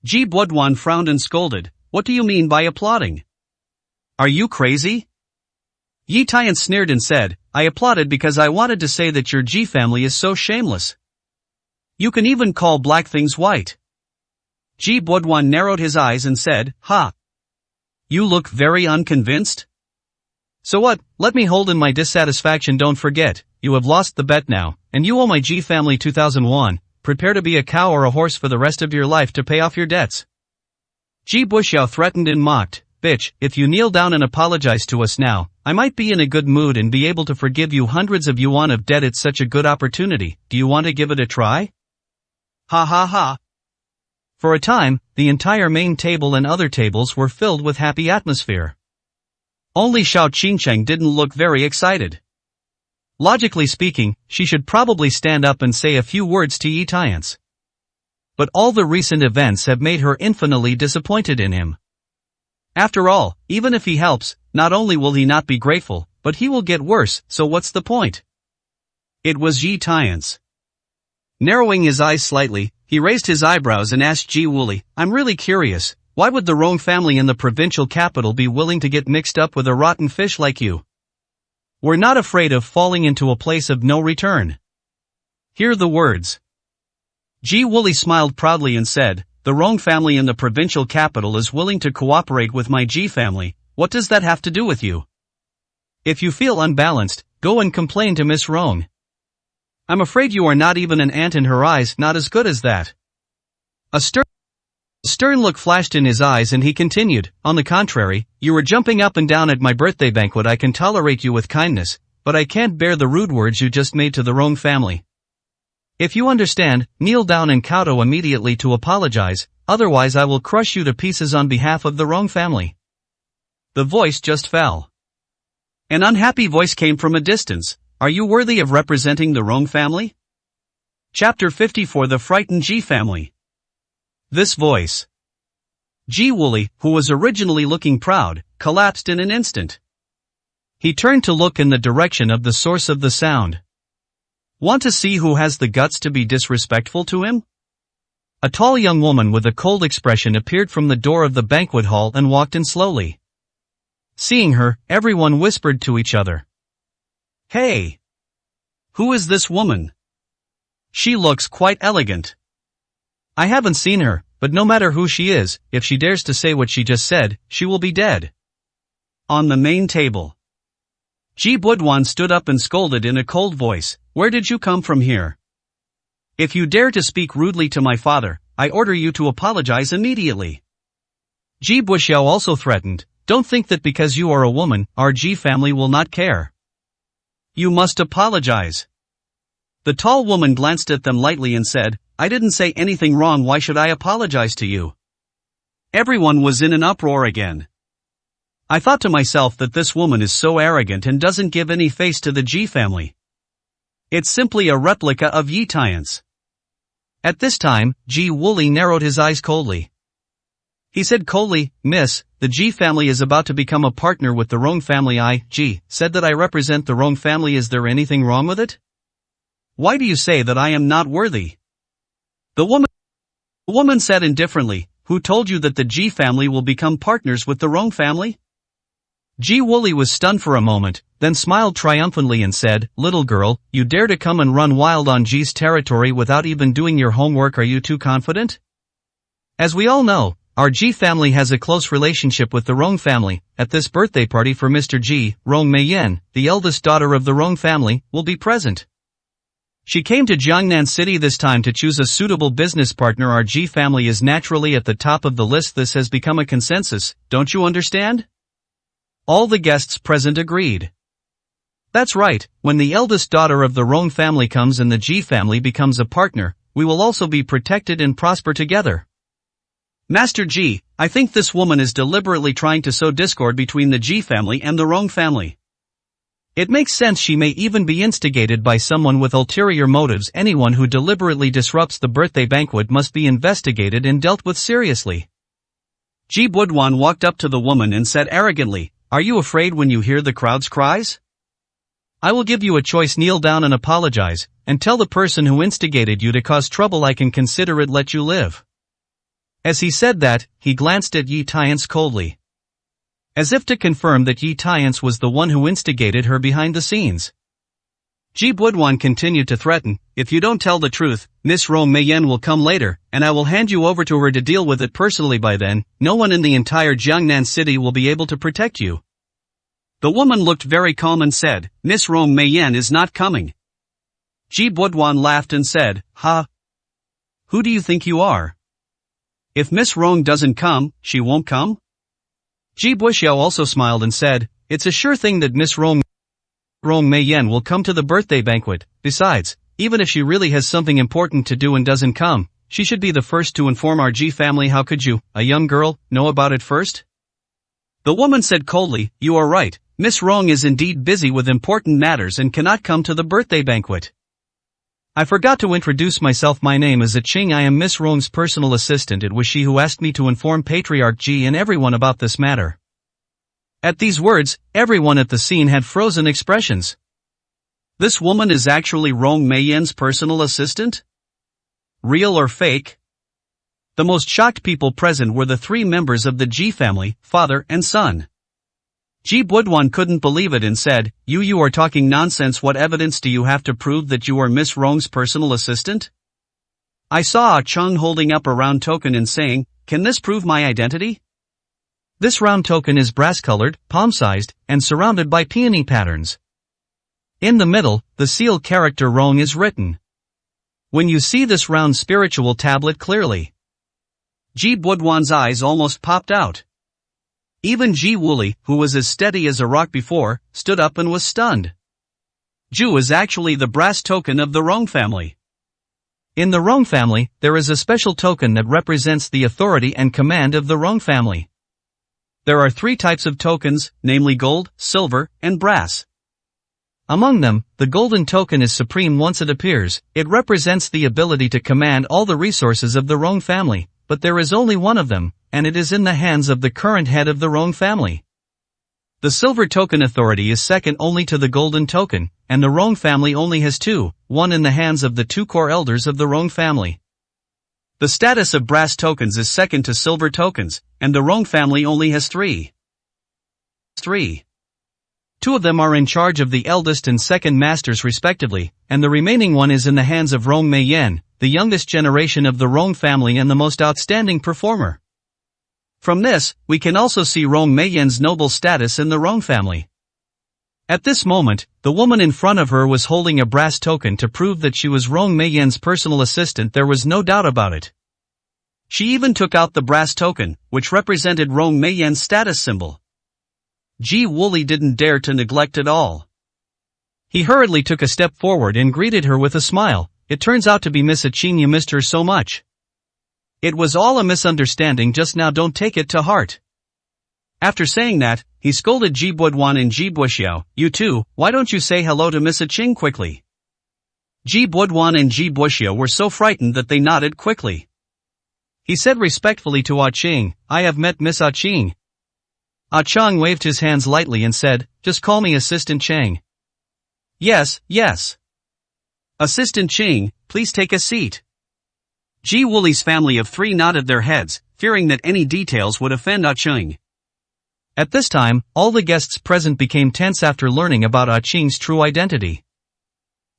Ji Budwan frowned and scolded, "What do you mean by applauding? Are you crazy?" Yi Tian sneered and said, "I applauded because I wanted to say that your Ji family is so shameless. You can even call black things white." Ji Budwan narrowed his eyes and said, "Ha! You look very unconvinced? So what, let me hold in my dissatisfaction. Don't forget, you have lost the bet now, and you owe my Ji family 2,001, prepare to be a cow or a horse for the rest of your life to pay off your debts." Ji Buxiao threatened and mocked, "Bitch, if you kneel down and apologize to us now, I might be in a good mood and be able to forgive you hundreds of yuan of debt. It's such a good opportunity. Do you want to give it a try?" Ha ha ha. For a time, the entire main table and other tables were filled with happy atmosphere. Only Xiao Qingcheng didn't look very excited. Logically speaking, she should probably stand up and say a few words to Yi Tian's. But all the recent events have made her infinitely disappointed in him. After all, even if he helps, not only will he not be grateful, but he will get worse, so what's the point? It was Yi Tian's. Narrowing his eyes slightly, he raised his eyebrows and asked Ji Wooly, "I'm really curious, why would the Rong family in the provincial capital be willing to get mixed up with a rotten fish like you? We're not afraid of falling into a place of no return." Hear the words. Ji Wooly smiled proudly and said, "The Rong family in the provincial capital is willing to cooperate with my Ji family. What does that have to do with you? If you feel unbalanced, go and complain to Miss Rong. I'm afraid you are not even an ant in her eyes. Not as good as that." A stern look flashed in his eyes and he continued, "On the contrary, you were jumping up and down at my birthday banquet. I can tolerate you with kindness, but I can't bear the rude words you just made to the Rong family. If you understand, kneel down and kowtow immediately to apologize, otherwise I will crush you to pieces on behalf of the Rong family." The voice just fell. An unhappy voice came from a distance, "Are you worthy of representing the Rong family?" Chapter 54. The Frightened Ji Family. This voice. Ji Wooly, who was originally looking proud, collapsed in an instant. He turned to look in the direction of the source of the sound. Want to see who has the guts to be disrespectful to him? A tall young woman with a cold expression appeared from the door of the banquet hall and walked in slowly. Seeing her, everyone whispered to each other. "Hey! Who is this woman? She looks quite elegant. I haven't seen her, but no matter who she is, if she dares to say what she just said, she will be dead. On the main table. Ji Budwan stood up and scolded in a cold voice, "Where did you come from here? If you dare to speak rudely to my father, I order you to apologize immediately." Ji Buxiao also threatened, "Don't think that because you are a woman, our Ji family will not care. You must apologize." The tall woman glanced at them lightly and said, "I didn't say anything wrong, why should I apologize to you?" Everyone was in an uproar again. I thought to myself that this woman is so arrogant and doesn't give any face to the Ji family. It's simply a replica of Yi Tian's. At this time, Ji Wooly narrowed his eyes coldly. He said coldly, "Miss, the Ji family is about to become a partner with the Rong family. I, Ji, said that I represent the Rong family. Is there anything wrong with it? Why do you say that I am not worthy?" The woman said indifferently, "Who told you that the Ji family will become partners with the Rong family?" Ji Wooly was stunned for a moment, then smiled triumphantly and said, "Little girl, you dare to come and run wild on Ji's territory without even doing your homework. Are you too confident? As we all know, our Ji family has a close relationship with the Rong family. At this birthday party for Mr. Ji, Rong Meiyan, the eldest daughter of the Rong family, will be present. She came to Jiangnan City this time to choose a suitable business partner. Our Ji family is naturally at the top of the list. This has become a consensus, don't you understand?" All the guests present agreed. That's right, when the eldest daughter of the Rong family comes and the Ji family becomes a partner, we will also be protected and prosper together. Master Ji, I think this woman is deliberately trying to sow discord between the Ji family and the Rong family. It makes sense she may even be instigated by someone with ulterior motives. Anyone who deliberately disrupts the birthday banquet must be investigated and dealt with seriously. Ji Budwan walked up to the woman and said arrogantly, "Are you afraid when you hear the crowd's cries? I will give you a choice: kneel down and apologize, and tell the person who instigated you to cause trouble. I can consider it let you live." As he said that, he glanced at Yi Tian's coldly, as if to confirm that Yi Tian's was the one who instigated her behind the scenes. Ji Budwan continued to threaten, "If you don't tell the truth, Miss Rong Meiyan will come later, and I will hand you over to her to deal with it personally. By then, no one in the entire Jiangnan City will be able to protect you." The woman looked very calm and said, "Miss Rong Meiyan is not coming." Ji Budwan laughed and said, "Ha! Who do you think you are? If Miss Rong doesn't come, she won't come?" Ji Buxiao also smiled and said, "It's a sure thing that Miss Rong Meiyan will come to the birthday banquet. Besides, even if she really has something important to do and doesn't come, she should be the first to inform our Ji family. How could you, a young girl, know about it first?" The woman said coldly, "You are right, Miss Rong is indeed busy with important matters and cannot come to the birthday banquet. I forgot to introduce myself. My name is Ching. I am Miss Rong's personal assistant. It was she who asked me to inform Patriarch Ji and everyone about this matter." At these words, everyone at the scene had frozen expressions. This woman is actually Rong Meiyan's personal assistant? Real or fake? The most shocked people present were the three members of the Ji family, father and son. Ji Budwan couldn't believe it and said, You are talking nonsense. What evidence do you have to prove that you are Miss Rong's personal assistant? I saw Ah Chung holding up a round token and saying, "Can this prove my identity?" This round token is brass-colored, palm-sized, and surrounded by peony patterns. In the middle, the seal character Rong is written. When you see this round spiritual tablet clearly, Ji Budwan's eyes almost popped out. Even Ji Wooly, who was as steady as a rock before, stood up and was stunned. Ju is actually the brass token of the Rong family. In the Rong family, there is a special token that represents the authority and command of the Rong family. There are three types of tokens, namely gold, silver, and brass. Among them, the golden token is supreme. Once it appears, it represents the ability to command all the resources of the Rong family, but there is only one of them, and it is in the hands of the current head of the Rong family. The silver token authority is second only to the golden token, and the Rong family only has two, one in the hands of the two core elders of the Rong family. The status of brass tokens is second to silver tokens, and the Rong family only has three. Two of them are in charge of the eldest and second masters respectively, and the remaining one is in the hands of Rong Meiyan, the youngest generation of the Rong family and the most outstanding performer. From this, we can also see Rong Meiyan's noble status in the Rong family. At this moment, the woman in front of her was holding a brass token to prove that she was Rong Meiyan's personal assistant. There was no doubt about it. She even took out the brass token, which represented Rong Meiyan's status symbol. Ji Wooly didn't dare to neglect it all. He hurriedly took a step forward and greeted her with a smile. It turns out to be Miss Aching. You missed her so much. It was all a misunderstanding just now, don't take it to heart. After saying that, he scolded Ji Buduan and Ji Buxiao. You two, why don't you say hello to Miss Aching quickly? Ji Buduan and Ji Buxiao were so frightened that they nodded quickly. He said respectfully to Aching, I have met Miss Aching. Aching waved his hands lightly and said, just call me Assistant Chang. Yes, yes. Assistant Ching, please take a seat. Ji Wooly's family of three nodded their heads, fearing that any details would offend Aching. At this time, all the guests present became tense after learning about Aching's true identity.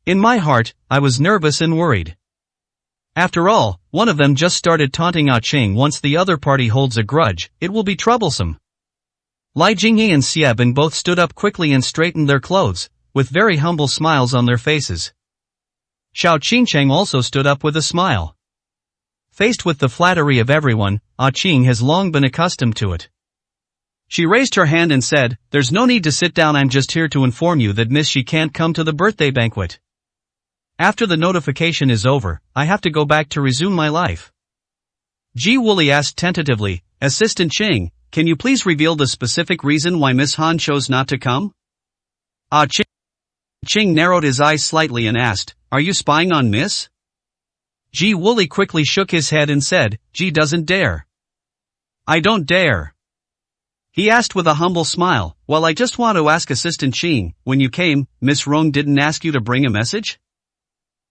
In my heart, I was nervous and worried. After all, one of them just started taunting Aching. Once the other party holds a grudge, it will be troublesome. Lai Jingyi and Xiebin both stood up quickly and straightened their clothes, with very humble smiles on their faces. Xiao Qingcheng also stood up with a smile. Faced with the flattery of everyone, Aching has long been accustomed to it. She raised her hand and said, there's no need to sit down, I'm just here to inform you that Miss She can't come to the birthday banquet. After the notification is over, I have to go back to resume my life. Ji Wooly asked tentatively, Assistant Ching, can you please reveal the specific reason why Miss Han chose not to come? Ching narrowed his eyes slightly and asked, are you spying on Miss? Ji Wooly quickly shook his head and said, Ji doesn't dare. I don't dare. He asked with a humble smile, well, I just want to ask Assistant Ching, when you came, Miss Rong didn't ask you to bring a message?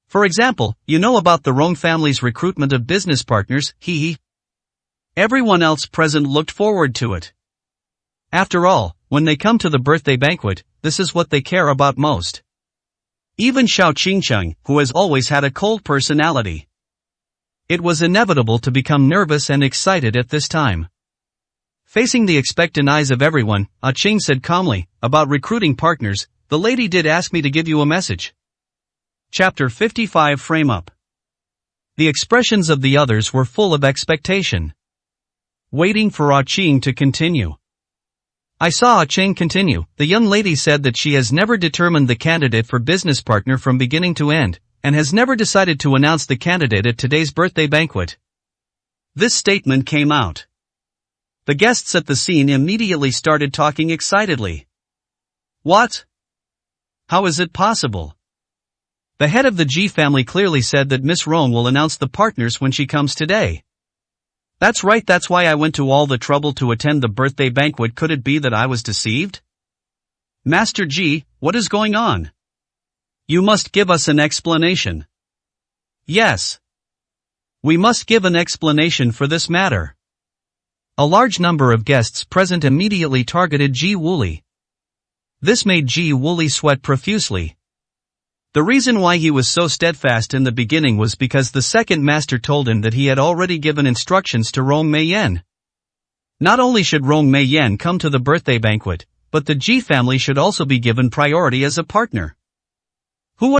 For example, you know about the Rong family's recruitment of business partners, hee. Everyone else present looked forward to it. After all, when they come to the birthday banquet, this is what they care about most. Even Xiao Qingcheng, who has always had a cold personality. It was inevitable to become nervous and excited at this time. Facing the expectant eyes of everyone, Aching said calmly, about recruiting partners, the lady did ask me to give you a message. Chapter 55 Frame Up. The expressions of the others were full of expectation. Waiting for Aching to continue. I saw Aching continue. The young lady said that she has never determined the candidate for business partner from beginning to end, and has never decided to announce the candidate at today's birthday banquet. This statement came out. The guests at the scene immediately started talking excitedly. What? How is it possible? The head of the Ji family clearly said that Miss Rong will announce the partners when she comes today. That's right, that's why I went to all the trouble to attend the birthday banquet. Could it be that I was deceived? Master Ji, what is going on? You must give us an explanation. Yes. We must give an explanation for this matter. A large number of guests present immediately targeted Ji Wooly. This made Ji Wooly sweat profusely. The reason why he was so steadfast in the beginning was because the second master told him that he had already given instructions to Rong Meiyan. Not only should Rong Meiyan come to the birthday banquet, but the Ji family should also be given priority as a partner. Who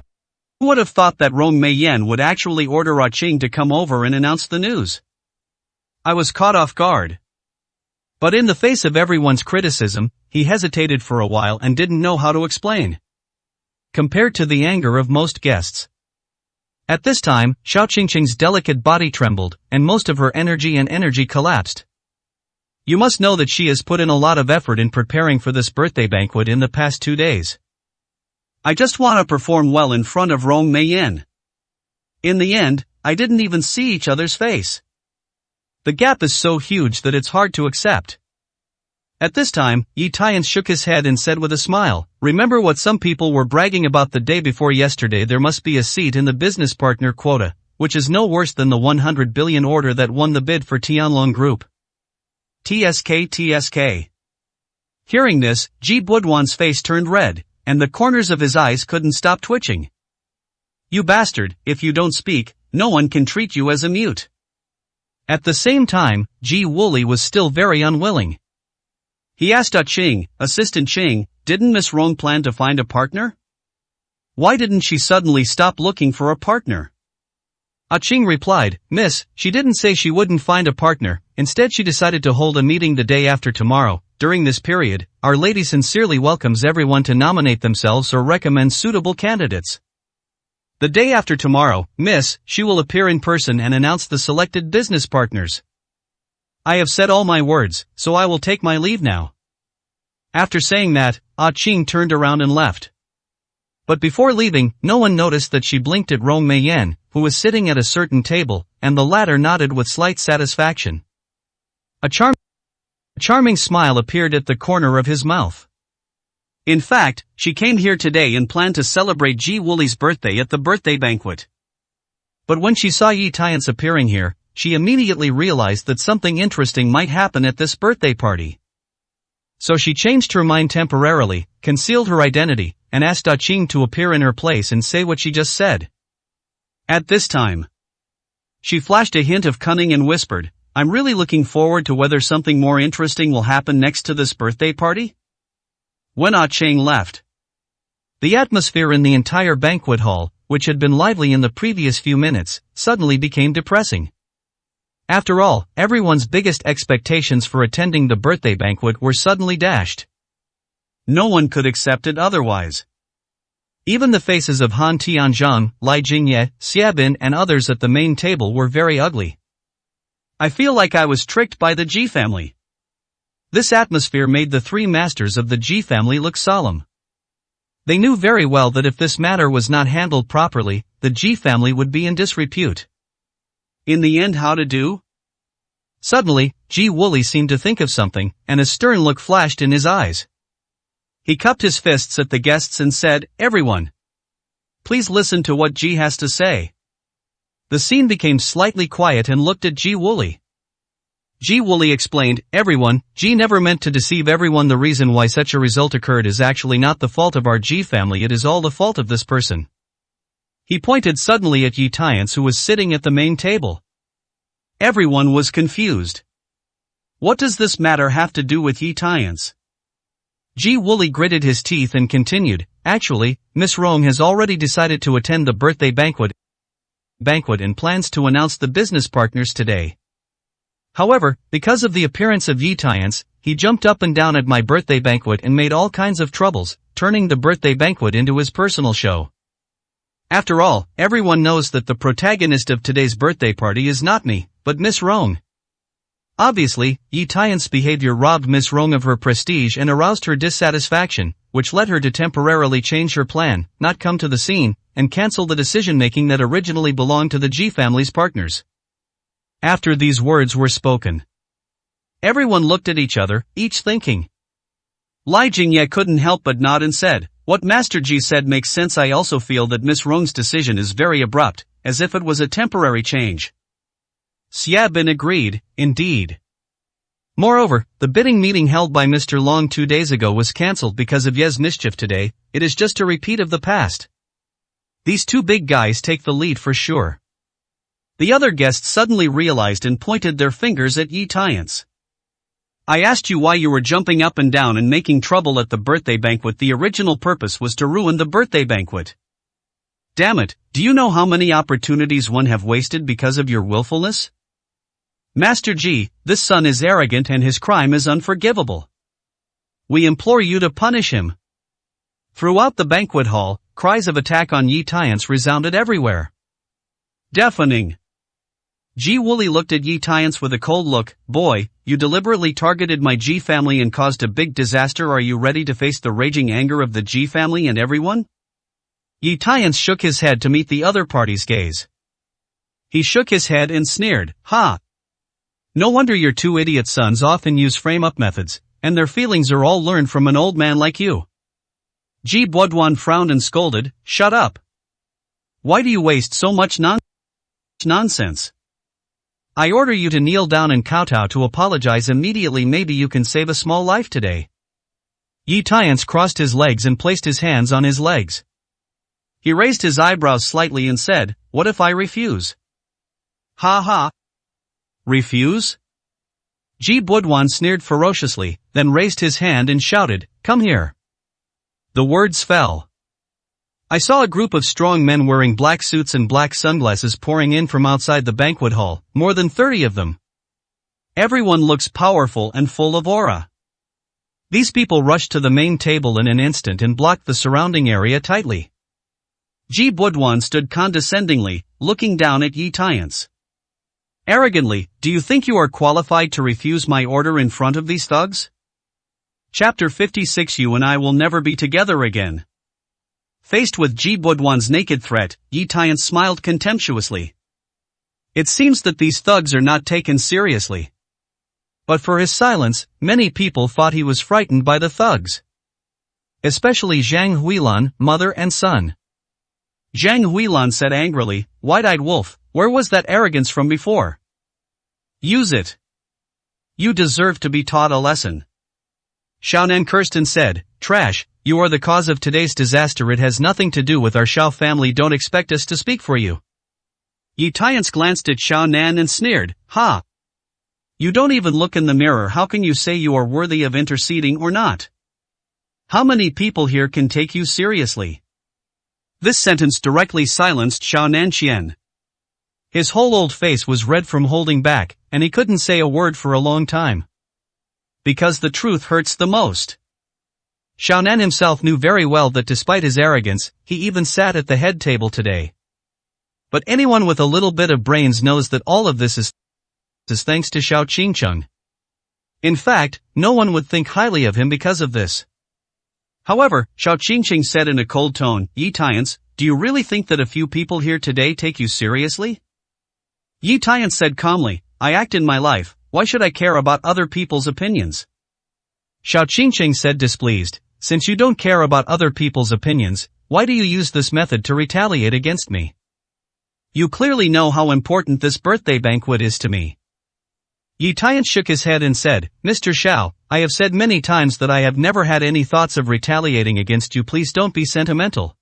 would have thought that Rong Meiyan would actually order Aching to come over and announce the news? I was caught off guard. But in the face of everyone's criticism, he hesitated for a while and didn't know how to explain. Compared to the anger of most guests. At this time, Xiao Qingcheng's delicate body trembled, and most of her energy collapsed. You must know that she has put in a lot of effort in preparing for this birthday banquet in the past 2 days. I just want to perform well in front of Rong Meiyan. In the end, I didn't even see each other's face. The gap is so huge that it's hard to accept. At this time, Yi Tian shook his head and said with a smile, remember what some people were bragging about the day before yesterday. There must be a seat in the business partner quota, which is no worse than the 100 billion order that won the bid for Tianlong Group. TSK. Hearing this, Ji Budwan's face turned red, and the corners of his eyes couldn't stop twitching. You bastard, if you don't speak, no one can treat you as a mute. At the same time, Ji Wooly was still very unwilling. He asked Ching, Assistant Ching, didn't Miss Rong plan to find a partner? Why didn't she suddenly stop looking for a partner? Ching replied, Miss, she didn't say she wouldn't find a partner, instead she decided to hold a meeting the day after tomorrow. During this period, Our Lady sincerely welcomes everyone to nominate themselves or recommend suitable candidates. The day after tomorrow, Miss, she will appear in person and announce the selected business partners. I have said all my words, so I will take my leave now. After saying that, Ching turned around and left. But before leaving, no one noticed that she blinked at Rong Meiyan, who was sitting at a certain table, and the latter nodded with slight satisfaction. A charming smile appeared at the corner of his mouth. In fact, she came here today and planned to celebrate Ji Wooly's birthday at the birthday banquet. But when she saw Yi Tiance appearing here, she immediately realized that something interesting might happen at this birthday party. So she changed her mind temporarily, concealed her identity, and asked Ching to appear in her place and say what she just said. At this time, she flashed a hint of cunning and whispered, I'm really looking forward to whether something more interesting will happen next to this birthday party. When Ching left, the atmosphere in the entire banquet hall, which had been lively in the previous few minutes, suddenly became depressing. After all, everyone's biggest expectations for attending the birthday banquet were suddenly dashed. No one could accept it otherwise. Even the faces of Han Tianzhang, Lai Jingye, Xiabin and others at the main table were very ugly. I feel like I was tricked by the Ji family. This atmosphere made the three masters of the Ji family look solemn. They knew very well that if this matter was not handled properly, the Ji family would be in disrepute. In the end, how to do? Suddenly, Ji Wooly seemed to think of something, and a stern look flashed in his eyes. He cupped his fists at the guests and said, Everyone, please listen to what Ji has to say. The scene became slightly quiet and looked at Ji Wooly. Ji Wooly explained, Everyone, Ji never meant to deceive everyone. The reason why such a result occurred is actually not the fault of our Ji family, it is all the fault of this person. He pointed suddenly at Yi Tiance, who was sitting at the main table. Everyone was confused. What does this matter have to do with Yi Tiance? Ji Wooly gritted his teeth and continued, Actually, Miss Rong has already decided to attend the birthday banquet and plans to announce the business partners today. However, because of the appearance of Yi Tiance, he jumped up and down at my birthday banquet and made all kinds of troubles, turning the birthday banquet into his personal show. After all, everyone knows that the protagonist of today's birthday party is not me, but Miss Rong. Obviously, Yi Tiance's behavior robbed Miss Rong of her prestige and aroused her dissatisfaction, which led her to temporarily change her plan, not come to the scene, and cancel the decision-making that originally belonged to the Ji family's partners. After these words were spoken, everyone looked at each other, each thinking. Lai Jingye couldn't help but nod and said, What Master Ji said makes sense. I also feel that Miss Rong's decision is very abrupt, as if it was a temporary change. Xiabin agreed, indeed. Moreover, the bidding meeting held by Mr. Long 2 days ago was cancelled because of Ye's mischief today. It is just a repeat of the past. These two big guys take the lead for sure. The other guests suddenly realized and pointed their fingers at Yi Tiance. I asked you why you were jumping up and down and making trouble at the birthday banquet. The original purpose was to ruin the birthday banquet. Damn it, do you know how many opportunities one have wasted because of your willfulness? Master Ji, this son is arrogant and his crime is unforgivable. We implore you to punish him. Throughout the banquet hall, cries of attack on Yi Tiance resounded everywhere. Deafening. Ji Wooly looked at Yi Tiance with a cold look. Boy, you deliberately targeted my Ji family and caused a big disaster. Are you ready to face the raging anger of the Ji family and everyone? Yi Tiance shook his head to meet the other party's gaze. He shook his head and sneered, Ha! No wonder your two idiot sons often use frame-up methods, and their feelings are all learned from an old man like you. Ji Budwan frowned and scolded, Shut up. Why do you waste so much nonsense? I order you to kneel down and kowtow to apologize immediately. Maybe you can save a small life today. Yi Tiance crossed his legs and placed his hands on his legs. He raised his eyebrows slightly and said, "What if I refuse?" "Ha ha. Refuse?" Ji Budwan sneered ferociously, then raised his hand and shouted, "Come here." The words fell. I saw a group of strong men wearing black suits and black sunglasses pouring in from outside the banquet hall, more than 30 of them. Everyone looks powerful and full of aura. These people rushed to the main table in an instant and blocked the surrounding area tightly. Ji Budwan stood condescendingly, looking down at Yi Tiance. Arrogantly, "Do you think you are qualified to refuse my order in front of these thugs?" Chapter 56. You and I will never be together again. Faced with Ji Budwan's naked threat, Yi Tiance smiled contemptuously. It seems that these thugs are not taken seriously. But for his silence, many people thought he was frightened by the thugs. Especially Zhang Huilan, mother and son. Zhang Huilan said angrily, "Wide-eyed wolf, where was that arrogance from before? Use it. You deserve to be taught a lesson." Xiaonan cursed and said, "Trash, you are the cause of today's disaster. It has nothing to do with our Xiao family. Don't expect us to speak for you." Yi Tiance glanced at Xiaonan and sneered, "Ha! You don't even look in the mirror. How can you say you are worthy of interceding or not? How many people here can take you seriously?" This sentence directly silenced Xiaonan Qian. His whole old face was red from holding back, and he couldn't say a word for a long time. Because the truth hurts the most. Xiaonan himself knew very well that despite his arrogance, he even sat at the head table today. But anyone with a little bit of brains knows that all of this is thanks to Xiao Qingcheng. In fact, no one would think highly of him because of this. However, Xiao Qingcheng said in a cold tone, "Yi Tiance, do you really think that a few people here today take you seriously?" Yi Tiance said calmly, "I act in my life, why should I care about other people's opinions?" Xiao Qingcheng said displeased, "Since you don't care about other people's opinions, why do you use this method to retaliate against me? You clearly know how important this birthday banquet is to me." Yi Tiance shook his head and said, "Mr. Xiao, I have said many times that I have never had any thoughts of retaliating against you. Please don't be sentimental."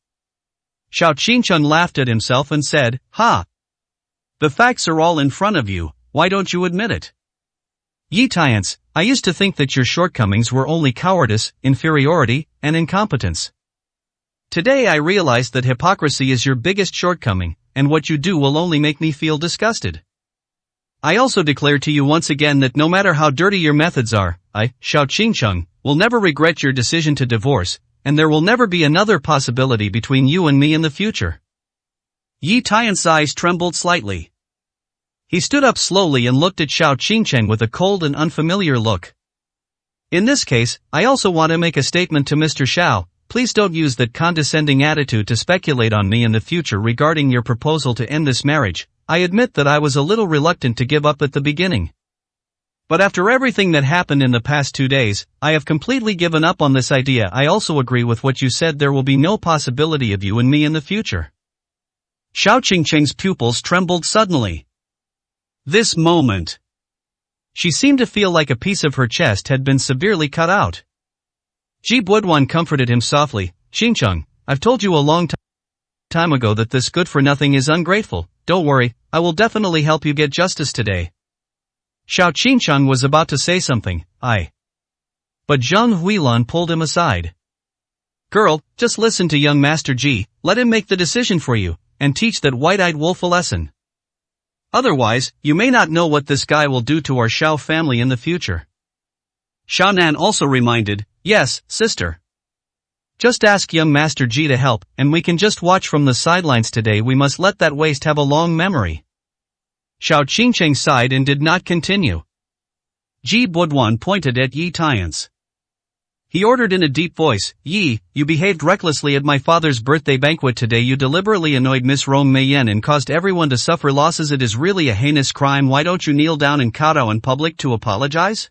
Xiao Qingcheng laughed at himself and said, "Ha! The facts are all in front of you, why don't you admit it?" Yi Tiance, I used to think that your shortcomings were only cowardice, inferiority, and incompetence. Today I realize that hypocrisy is your biggest shortcoming, and what you do will only make me feel disgusted. I also declare to you once again that no matter how dirty your methods are, I, Xiao Qingcheng, will never regret your decision to divorce, and there will never be another possibility between you and me in the future. Yi Tiance's eyes trembled slightly. He stood up slowly and looked at Xiao Qingcheng with a cold and unfamiliar look. In this case, I also want to make a statement to Mr. Xiao. Please don't use that condescending attitude to speculate on me in the future regarding your proposal to end this marriage. I admit that I was a little reluctant to give up at the beginning. But after everything that happened in the past 2 days, I have completely given up on this idea. I also agree with what you said. There will be no possibility of you and me in the future. Xiao Qingcheng's pupils trembled suddenly. This moment. She seemed to feel like a piece of her chest had been severely cut out. Ji Budwan comforted him softly. Qingcheng, I've told you a long time ago that this good-for-nothing is ungrateful. Don't worry, I will definitely help you get justice today. Xiao Qingcheng was about to say something, but Zhang Huilan pulled him aside. Girl, just listen to young Master Ji, let him make the decision for you, and teach that white-eyed wolf a lesson. Otherwise, you may not know what this guy will do to our Xiao family in the future. Xiaonan also reminded, yes, sister. Just ask young Master Ji to help, and we can just watch from the sidelines today. We must let that waste have a long memory. Xiao Qingcheng sighed and did not continue. Ji Budwan pointed at Yi Tiance. He ordered in a deep voice, Yi, you behaved recklessly at my father's birthday banquet today. You deliberately annoyed Miss Rong Meiyan and caused everyone to suffer losses. It is really a heinous crime. Why don't you kneel down and kowtow in public to apologize?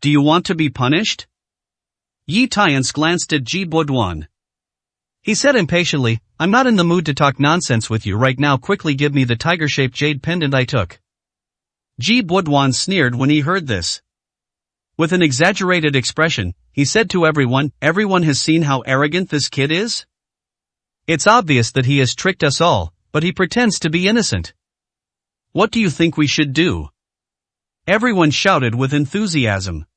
Do you want to be punished? Yi Tiance glanced at Ji Budwan. He said impatiently, I'm not in the mood to talk nonsense with you right now. Quickly give me the tiger-shaped jade pendant I took. Ji Budwan sneered when he heard this. With an exaggerated expression, he said to everyone, "Everyone has seen how arrogant this kid is? It's obvious that he has tricked us all, but he pretends to be innocent. What do you think we should do?" Everyone shouted with enthusiasm.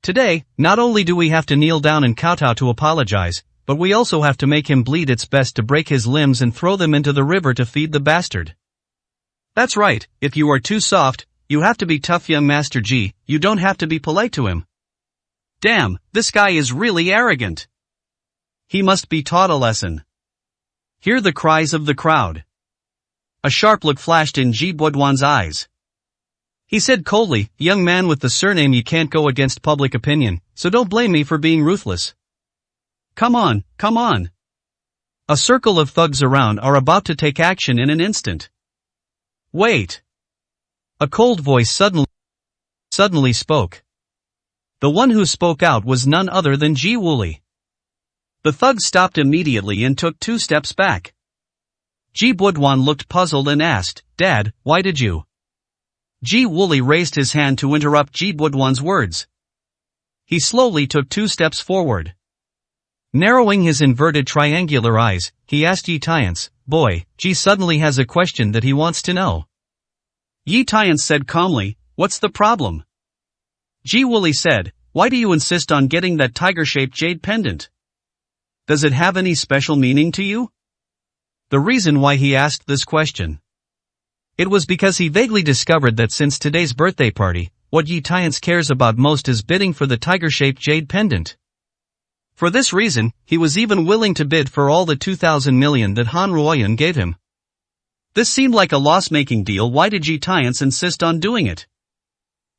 "Today, not only do we have to kneel down and kowtow to apologize, but we also have to make him bleed its best to break his limbs and throw them into the river to feed the bastard. That's right, if you are too soft, you have to be tough, young Master G, you don't have to be polite to him. Damn, this guy is really arrogant. He must be taught a lesson." Hear the cries of the crowd. A sharp look flashed in Ji Baoduan's eyes. He said coldly, "Young man with the surname, you can't go against public opinion, so don't blame me for being ruthless. Come on, come on. A circle of thugs around are about to take action in an instant." "Wait." A cold voice suddenly spoke. The one who spoke out was none other than Ji Wooly. The thugs stopped immediately and took 2 steps back. Ji Baoduan looked puzzled and asked, "Dad, why did you?" Ji Wooly raised his hand to interrupt Ji Baoduan's words. He slowly took 2 steps forward. Narrowing his inverted triangular eyes, he asked Yi Tiance, "Boy, Ji suddenly has a question that he wants to know." Yi Tiance said calmly, "What's the problem?" Ji Wooly said, "Why do you insist on getting that tiger-shaped jade pendant? Does it have any special meaning to you?" The reason why he asked this question. It was because he vaguely discovered that since today's birthday party, what Yi Tiance cares about most is bidding for the tiger-shaped jade pendant. For this reason, he was even willing to bid for all the 2,000 million that Han Ruoyan gave him. This seemed like a loss-making deal. Why did Yi Tiance insist on doing it?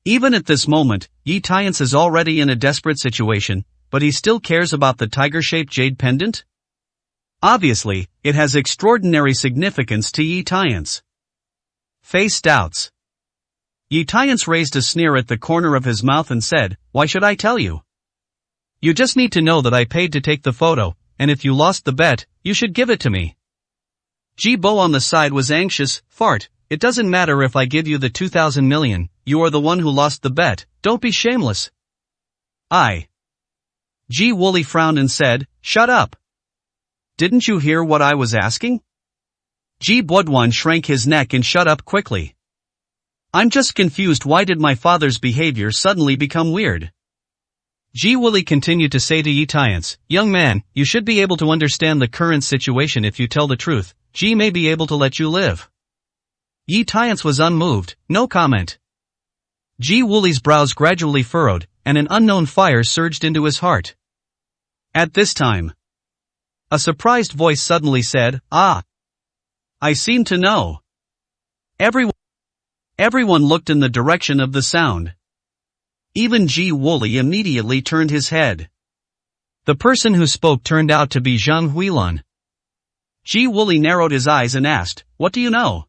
Even at this moment, Yi Tiance is already in a desperate situation, but he still cares about the tiger-shaped jade pendant? Obviously, it has extraordinary significance to Yi Tiance. Face doubts. Yi Tiance raised a sneer at the corner of his mouth and said, "Why should I tell you? You just need to know that I paid to take the photo, and if you lost the bet, you should give it to me." Ji Bo on the side was anxious. "Fart, it doesn't matter if I give you the 2,000 million, you are the one who lost the bet, don't be shameless." Ji Wooly frowned and said, "Shut up. Didn't you hear what I was asking?" Ji Baoduan shrank his neck and shut up quickly. "I'm just confused. Why did my father's behavior suddenly become weird?" Ji Wooly continued to say to Yi Tiance, "Young man, you should be able to understand the current situation. If you tell the truth, Ji may be able to let you live." Yi Tiance was unmoved, no comment. Ji Wooly's brows gradually furrowed, and an unknown fire surged into his heart. At this time, a surprised voice suddenly said, "Ah! I seem to know." Everyone looked in the direction of the sound. Even Ji Wooly immediately turned his head. The person who spoke turned out to be Zhang Huilan. Ji Wooly narrowed his eyes and asked, "What do you know?"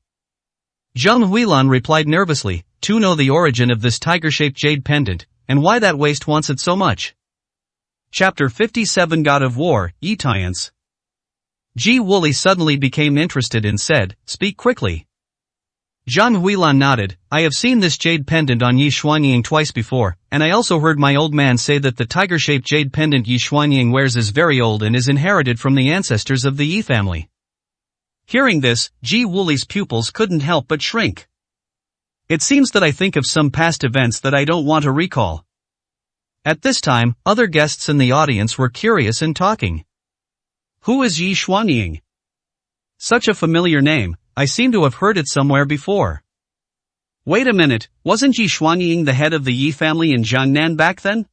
Zhang Huilan replied nervously, "To know the origin of this tiger-shaped jade pendant, and why that waste wants it so much." Chapter 57 God of War, Yi Tiance. Ji Wooly suddenly became interested and said, "Speak quickly." Zhang Huilan nodded, "I have seen this jade pendant on Yi Xuanying twice before, and I also heard my old man say that the tiger-shaped jade pendant Yi Xuanying wears is very old and is inherited from the ancestors of the Yi family." Hearing this, Ji Wooly's pupils couldn't help but shrink. "It seems that I think of some past events that I don't want to recall." At this time, other guests in the audience were curious and talking. "Who is Yi Xuanying? Such a familiar name, I seem to have heard it somewhere before." "Wait a minute, wasn't Yi Xuanying the head of the Yi family in Jiangnan back then?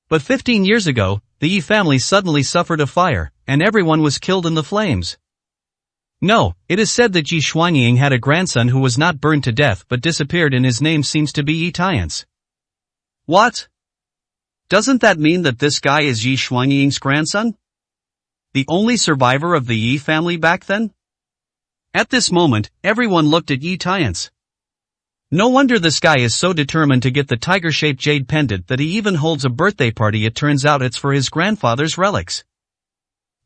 But 15 years ago, the Yi family suddenly suffered a fire, and everyone was killed in the flames." "No, it is said that Yi Xuanying had a grandson who was not burned to death but disappeared, and his name seems to be Yi Tiance." "What? Doesn't that mean that this guy is Yi Xuanying's grandson? The only survivor of the Yi family back then?" At this moment, everyone looked at Yi Tiance. No wonder this guy is so determined to get the tiger-shaped jade pendant that he even holds a birthday party. It turns out it's for his grandfather's relics.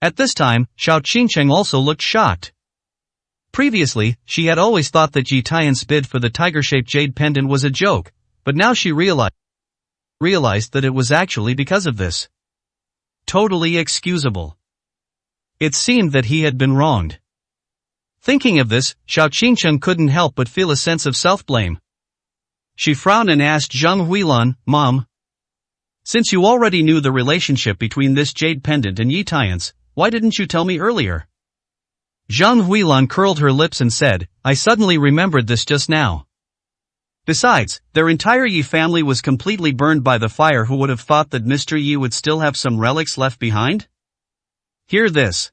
At this time, Xiao Qingcheng also looked shocked. Previously, she had always thought that Yi Tiance's bid for the tiger-shaped jade pendant was a joke, but now she realized realized that it was actually because of this. Totally excusable. It seemed that he had been wronged. Thinking of this, Xiao Qingcheng couldn't help but feel a sense of self-blame. She frowned and asked Zhang Huilan, Mom, since you already knew the relationship between this jade pendant and Yi Tian's, why didn't you tell me earlier? Zhang Huilan curled her lips and said, I suddenly remembered this just now. Besides, their entire Yi family was completely burned by the fire. Who would have thought that Mr. Yi would still have some relics left behind? Hear this.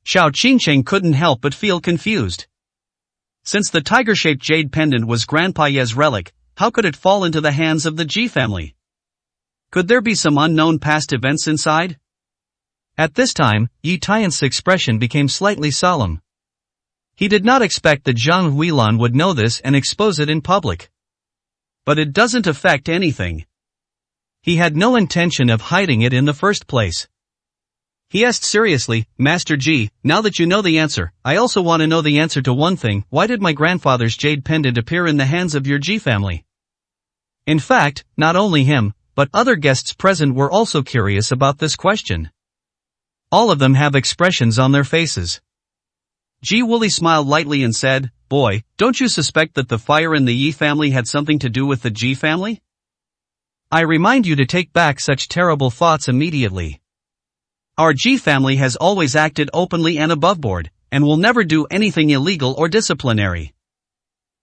Xiao Qingcheng couldn't help but feel confused. Since the tiger-shaped jade pendant was Grandpa Ye's relic, how could it fall into the hands of the Ji family? Could there be some unknown past events inside? At this time, Yi Tian's expression became slightly solemn. He did not expect that Zhang Huilan would know this and expose it in public. But it doesn't affect anything. He had no intention of hiding it in the first place. He asked seriously, Master Ji, now that you know the answer, I also want to know the answer to one thing. Why did my grandfather's jade pendant appear in the hands of your Ji family? In fact, not only him, but other guests present were also curious about this question. All of them have expressions on their faces. Ji Wooly smiled lightly and said, Boy, don't you suspect that the fire in the Yi family had something to do with the Ji family? I remind you to take back such terrible thoughts immediately. Our Ji family has always acted openly and aboveboard, and will never do anything illegal or disciplinary.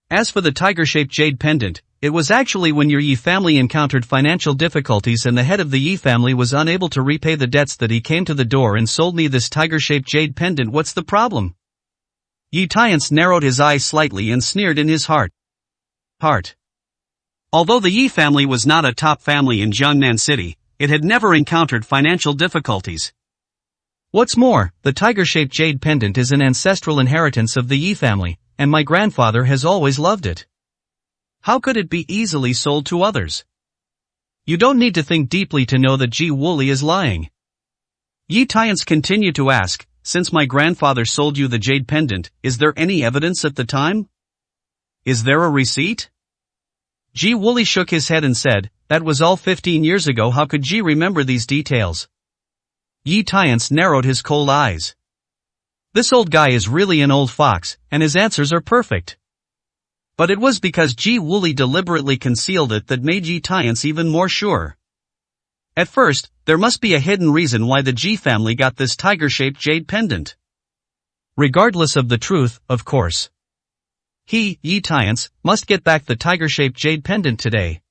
As for the tiger-shaped jade pendant, it was actually when your Yi family encountered financial difficulties and the head of the Yi family was unable to repay the debts that he came to the door and sold me this tiger-shaped jade pendant. What's the problem? Yi Tian's narrowed his eyes slightly and sneered in his heart. Although the Yi family was not a top family in Jiangnan City, it had never encountered financial difficulties. What's more, the tiger-shaped jade pendant is an ancestral inheritance of the Yi family, and my grandfather has always loved it. How could it be easily sold to others? You don't need to think deeply to know that Ji Wooly is lying. Yi Tian's continued to ask, since my grandfather sold you the jade pendant, is there any evidence at the time? Is there a receipt? Ji Wooly shook his head and said, that was all 15 years ago. How could Ji remember these details? Yi Tian's narrowed his cold eyes. This old guy is really an old fox, and his answers are perfect. But it was because Ji Wooly deliberately concealed it that made Yi Tian's even more sure. At first, there must be a hidden reason why the Ji family got this tiger-shaped jade pendant. Regardless of the truth, of course. He, Yi Tian's, must get back the tiger-shaped jade pendant today.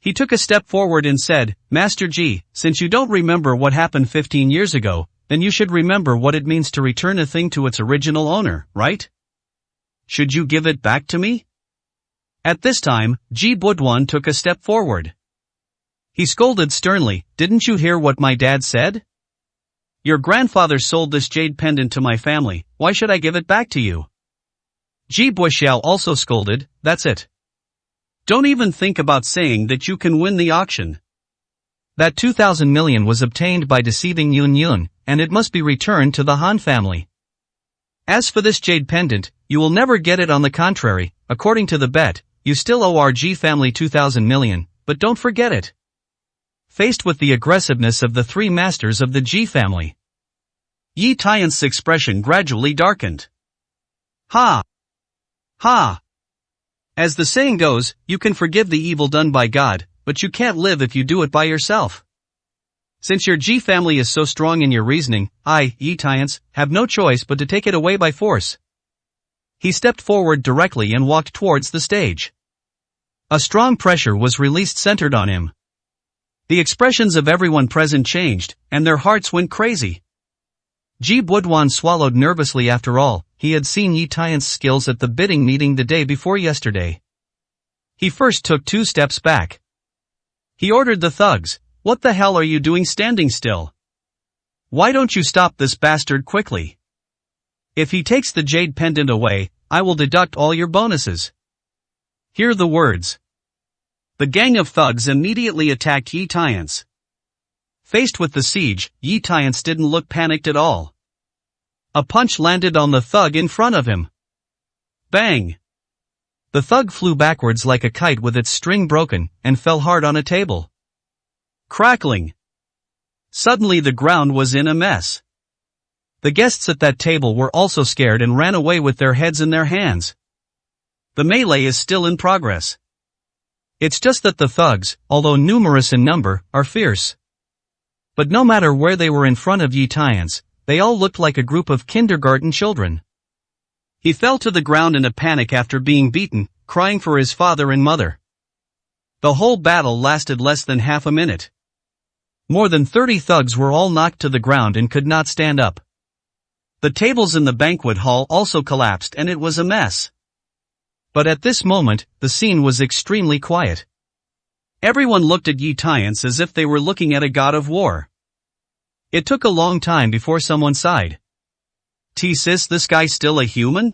He took a step forward and said, Master Ji, since you don't remember what happened 15 years ago, then you should remember what it means to return a thing to its original owner, right? Should you give it back to me? At this time, Ji Budwan took a step forward. He scolded sternly, didn't you hear what my dad said? Your grandfather sold this jade pendant to my family, why should I give it back to you? Ji Buxiao also scolded, that's it. Don't even think about saying that you can win the auction. That 2,000 million was obtained by deceiving Yun Yun, and it must be returned to the Han family. As for this jade pendant, you will never get it. On the contrary, according to the bet, you still owe our Ji family 2,000 million, but don't forget it. Faced with the aggressiveness of the three masters of the Ji family, Yi Tian's expression gradually darkened. Ha! Ha! As the saying goes, you can forgive the evil done by God, but you can't live if you do it by yourself. Since your Ji family is so strong in your reasoning, I, Yi Tian's, have no choice but to take it away by force. He stepped forward directly and walked towards the stage. A strong pressure was released centered on him. The expressions of everyone present changed, and their hearts went crazy. Ji Budwan swallowed nervously. After all, he had seen Yi Tian's skills at the bidding meeting the day before yesterday. He first took 2 steps back. He ordered the thugs, what the hell are you doing standing still? Why don't you stop this bastard quickly? If he takes the jade pendant away, I will deduct all your bonuses. Hear the words. The gang of thugs immediately attacked Yi Tian's. Faced with the siege, Yi Tian's didn't look panicked at all. A punch landed on the thug in front of him. Bang! The thug flew backwards like a kite with its string broken, and fell hard on a table. Crackling. Suddenly the ground was in a mess. The guests at that table were also scared and ran away with their heads in their hands. The melee is still in progress. It's just that the thugs, although numerous in number, are fierce. But no matter where they were in front of Yi Tian's, they all looked like a group of kindergarten children. He fell to the ground in a panic after being beaten, crying for his father and mother. The whole battle lasted less than half a minute. More than 30 thugs were all knocked to the ground and could not stand up. The tables in the banquet hall also collapsed and it was a mess. But at this moment, the scene was extremely quiet. Everyone looked at Yi Tian's as if they were looking at a god of war. It took a long time before someone sighed. Sis, this guy still a human?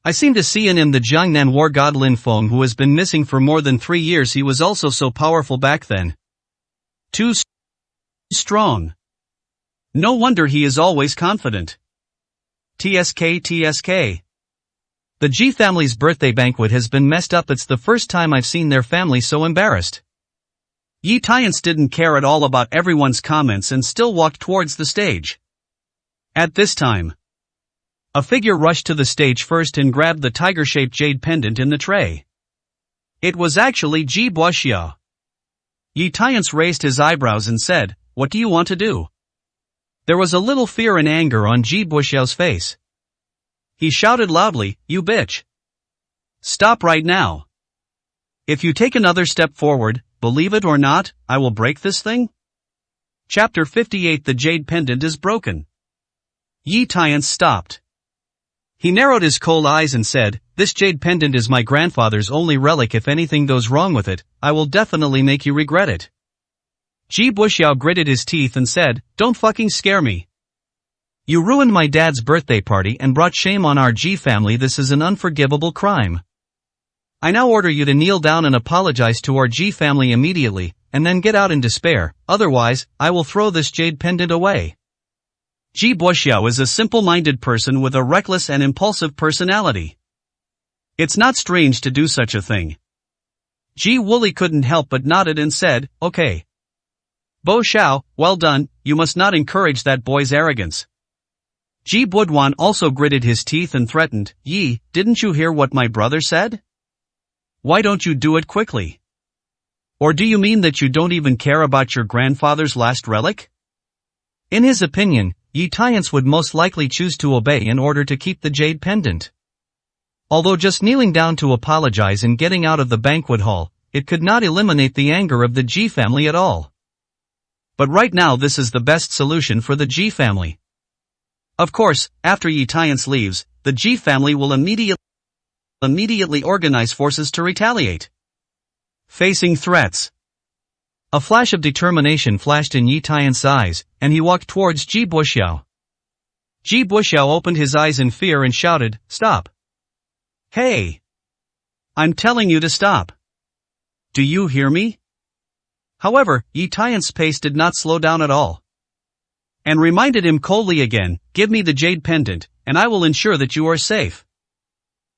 I seem to see in him the Jiangnan war god Lin Feng who has been missing for more than 3 years. He was also so powerful back then. Too strong. No wonder he is always confident. TSK. The Ji family's birthday banquet has been messed up. It's the first time I've seen their family so embarrassed. Yi Tian didn't care at all about everyone's comments and still walked towards the stage. At this time, a figure rushed to the stage first and grabbed the tiger-shaped jade pendant in the tray. It was actually Ji Buoxiao. Yi Tian raised his eyebrows and said, "What do you want to do?" There was a little fear and anger on Ji Buoxiao's face. He shouted loudly, "You bitch! Stop right now! If you take another step forward, believe it or not, I will break this thing." Chapter 58. The jade pendant is broken. Yi Tian stopped. He narrowed his cold eyes and said, "This jade pendant is my grandfather's only relic. If anything goes wrong with it, I will definitely make you regret it." Ji Buoxiao gritted his teeth and said, "Don't fucking scare me. You ruined my dad's birthday party and brought shame on our Ji family. This is an unforgivable crime. I now order you to kneel down and apologize to our Ji family immediately, and then get out in despair, otherwise, I will throw this jade pendant away." Ji Buoxiao is a simple-minded person with a reckless and impulsive personality. It's not strange to do such a thing. Ji Wooly couldn't help but nodded and said, "Okay. Bo Xiao, well done, you must not encourage that boy's arrogance." Ji Buduan also gritted his teeth and threatened, "Yi, didn't you hear what my brother said? Why don't you do it quickly? Or do you mean that you don't even care about your grandfather's last relic?" In his opinion, Yi Tian would most likely choose to obey in order to keep the jade pendant. Although just kneeling down to apologize and getting out of the banquet hall, it could not eliminate the anger of the Ji family at all. But right now this is the best solution for the Ji family. Of course, after Yi Tian leaves, the Ji family will immediately organize forces to retaliate. Facing threats. A flash of determination flashed in Yi Tian's eyes, and he walked towards Ji Buoxiao. Ji Buoxiao opened his eyes in fear and shouted, "Stop! Hey! I'm telling you to stop! Do you hear me?" However, Yi Tian's pace did not slow down at all. And reminded him coldly again, "Give me the jade pendant, and I will ensure that you are safe."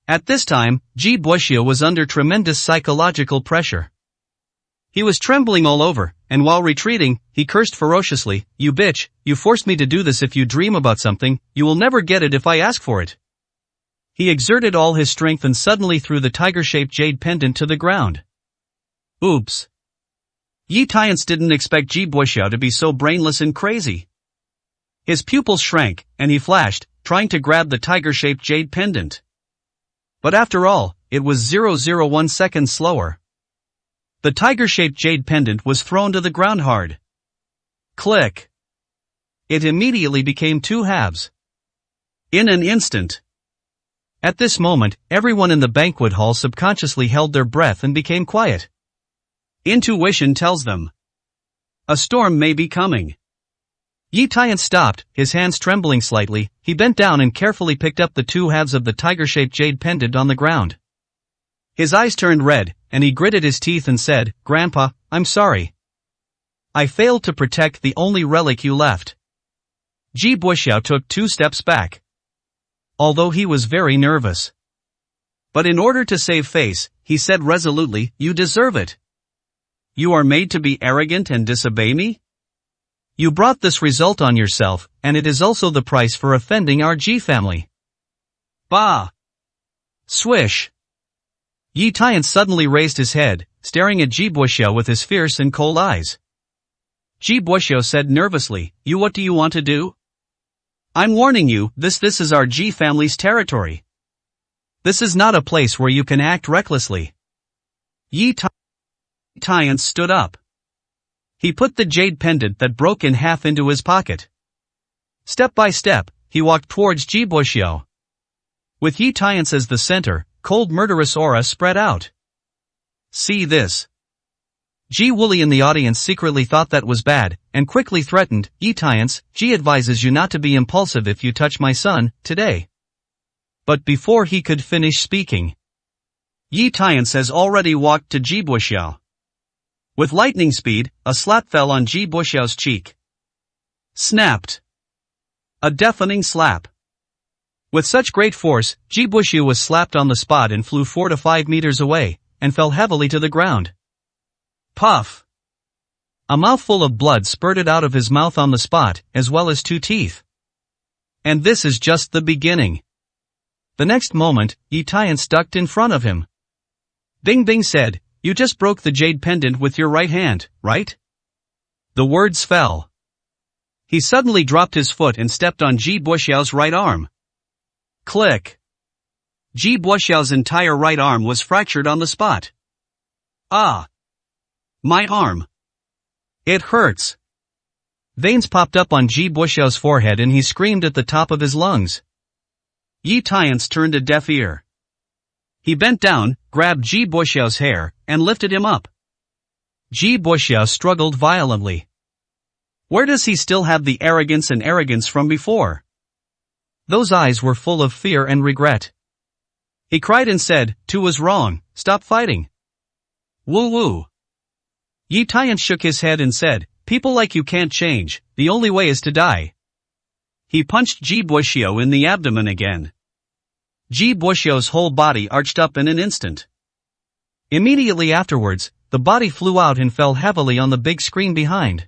At this time, Ji Buoxiao was under tremendous psychological pressure. He was trembling all over, and while retreating, he cursed ferociously, "You bitch, you forced me to do this. If you dream about something, you will never get it if I ask for it." He exerted all his strength and suddenly threw the tiger-shaped jade pendant to the ground. Oops. Yi Tian didn't expect Ji Buoxiao to be so brainless and crazy. His pupils shrank, and he flashed, trying to grab the tiger-shaped jade pendant. But after all, it was 0.01 seconds slower. The tiger-shaped jade pendant was thrown to the ground hard. Click. It immediately became two halves. In an instant. At this moment, everyone in the banquet hall subconsciously held their breath and became quiet. Intuition tells them a storm may be coming. Yi Tian stopped, his hands trembling slightly. He bent down and carefully picked up the two halves of the tiger-shaped jade pendant on the ground. His eyes turned red, and he gritted his teeth and said, "Grandpa, I'm sorry. I failed to protect the only relic you left." Ji Buoxiao took 2 steps back. Although he was very nervous. But in order to save face, he said resolutely, "You deserve it. You are made to be arrogant and disobey me? You brought this result on yourself, and it is also the price for offending our Ji family." Bah! Swish! Yi Tian suddenly raised his head, staring at Ji Buxiao with his fierce and cold eyes. Ji Buxiao said nervously, What do you want to do? I'm warning you, this is our Ji family's territory. This is not a place where you can act recklessly. Yi Tian stood up. He put the jade pendant that broke in half into his pocket. Step by step, he walked towards Ji Buxiao. With Yi Tian as the center, cold murderous aura spread out. See this. Ji Wooly in the audience secretly thought that was bad, and quickly threatened, Yi Tian, Ji advises you not to be impulsive if you touch my son, today. But before he could finish speaking, Yi Tian has already walked to Ji Buxiao. With lightning speed, a slap fell on Ji Buxiao's cheek. Snapped. A deafening slap. With such great force, Ji Buxiao was slapped on the spot and flew 4 to 5 meters away, and fell heavily to the ground. Puff! A mouthful of blood spurted out of his mouth on the spot, as well as 2 teeth. And this is just the beginning. The next moment, Yi Tian ducked in front of him. Bing Bing said, You just broke the jade pendant with your right hand, right? The words fell. He suddenly dropped his foot and stepped on Ji Buxiao's right arm. Click. Ji Buxiao's entire right arm was fractured on the spot. Ah! My arm. It hurts. Veins popped up on Ji Buxiao's forehead and he screamed at the top of his lungs. Yi Tian turned a deaf ear. He bent down, grabbed Ji Buxiao's hair, and lifted him up. Ji Buxiao struggled violently. Where does he still have the arrogance from before? Those eyes were full of fear and regret. He cried and said, Tu was wrong, stop fighting. Woo woo. Yi Tian shook his head and said, People like you can't change, the only way is to die. He punched Ji Buxiao in the abdomen again. Ji Buxiao's whole body arched up in an instant. Immediately afterwards, the body flew out and fell heavily on the big screen behind.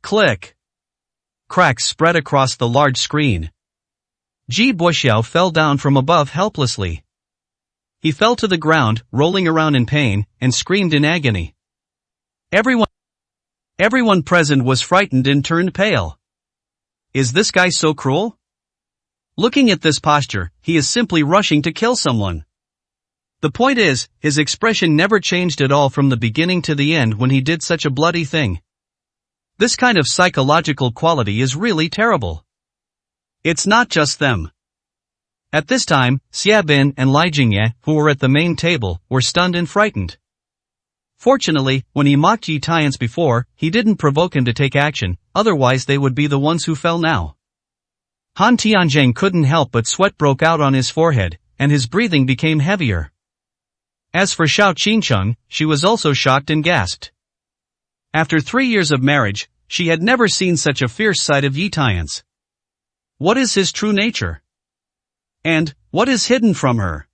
Click. Cracks spread across the large screen. Ji Buxiao fell down from above helplessly. He fell to the ground, rolling around in pain, and screamed in agony. Everyone present was frightened and turned pale. Is this guy so cruel? Looking at this posture, he is simply rushing to kill someone. The point is, his expression never changed at all from the beginning to the end when he did such a bloody thing. This kind of psychological quality is really terrible. It's not just them. At this time, Xia Bin and Li Jingye, who were at the main table, were stunned and frightened. Fortunately, when he mocked Yi Tian before, he didn't provoke him to take action, otherwise they would be the ones who fell now. Han Tianzheng couldn't help but sweat broke out on his forehead, and his breathing became heavier. As for Xiao Qingcheng, she was also shocked and gasped. After 3 years of marriage, she had never seen such a fierce sight of Yi Tian's. What is his true nature? And, what is hidden from her?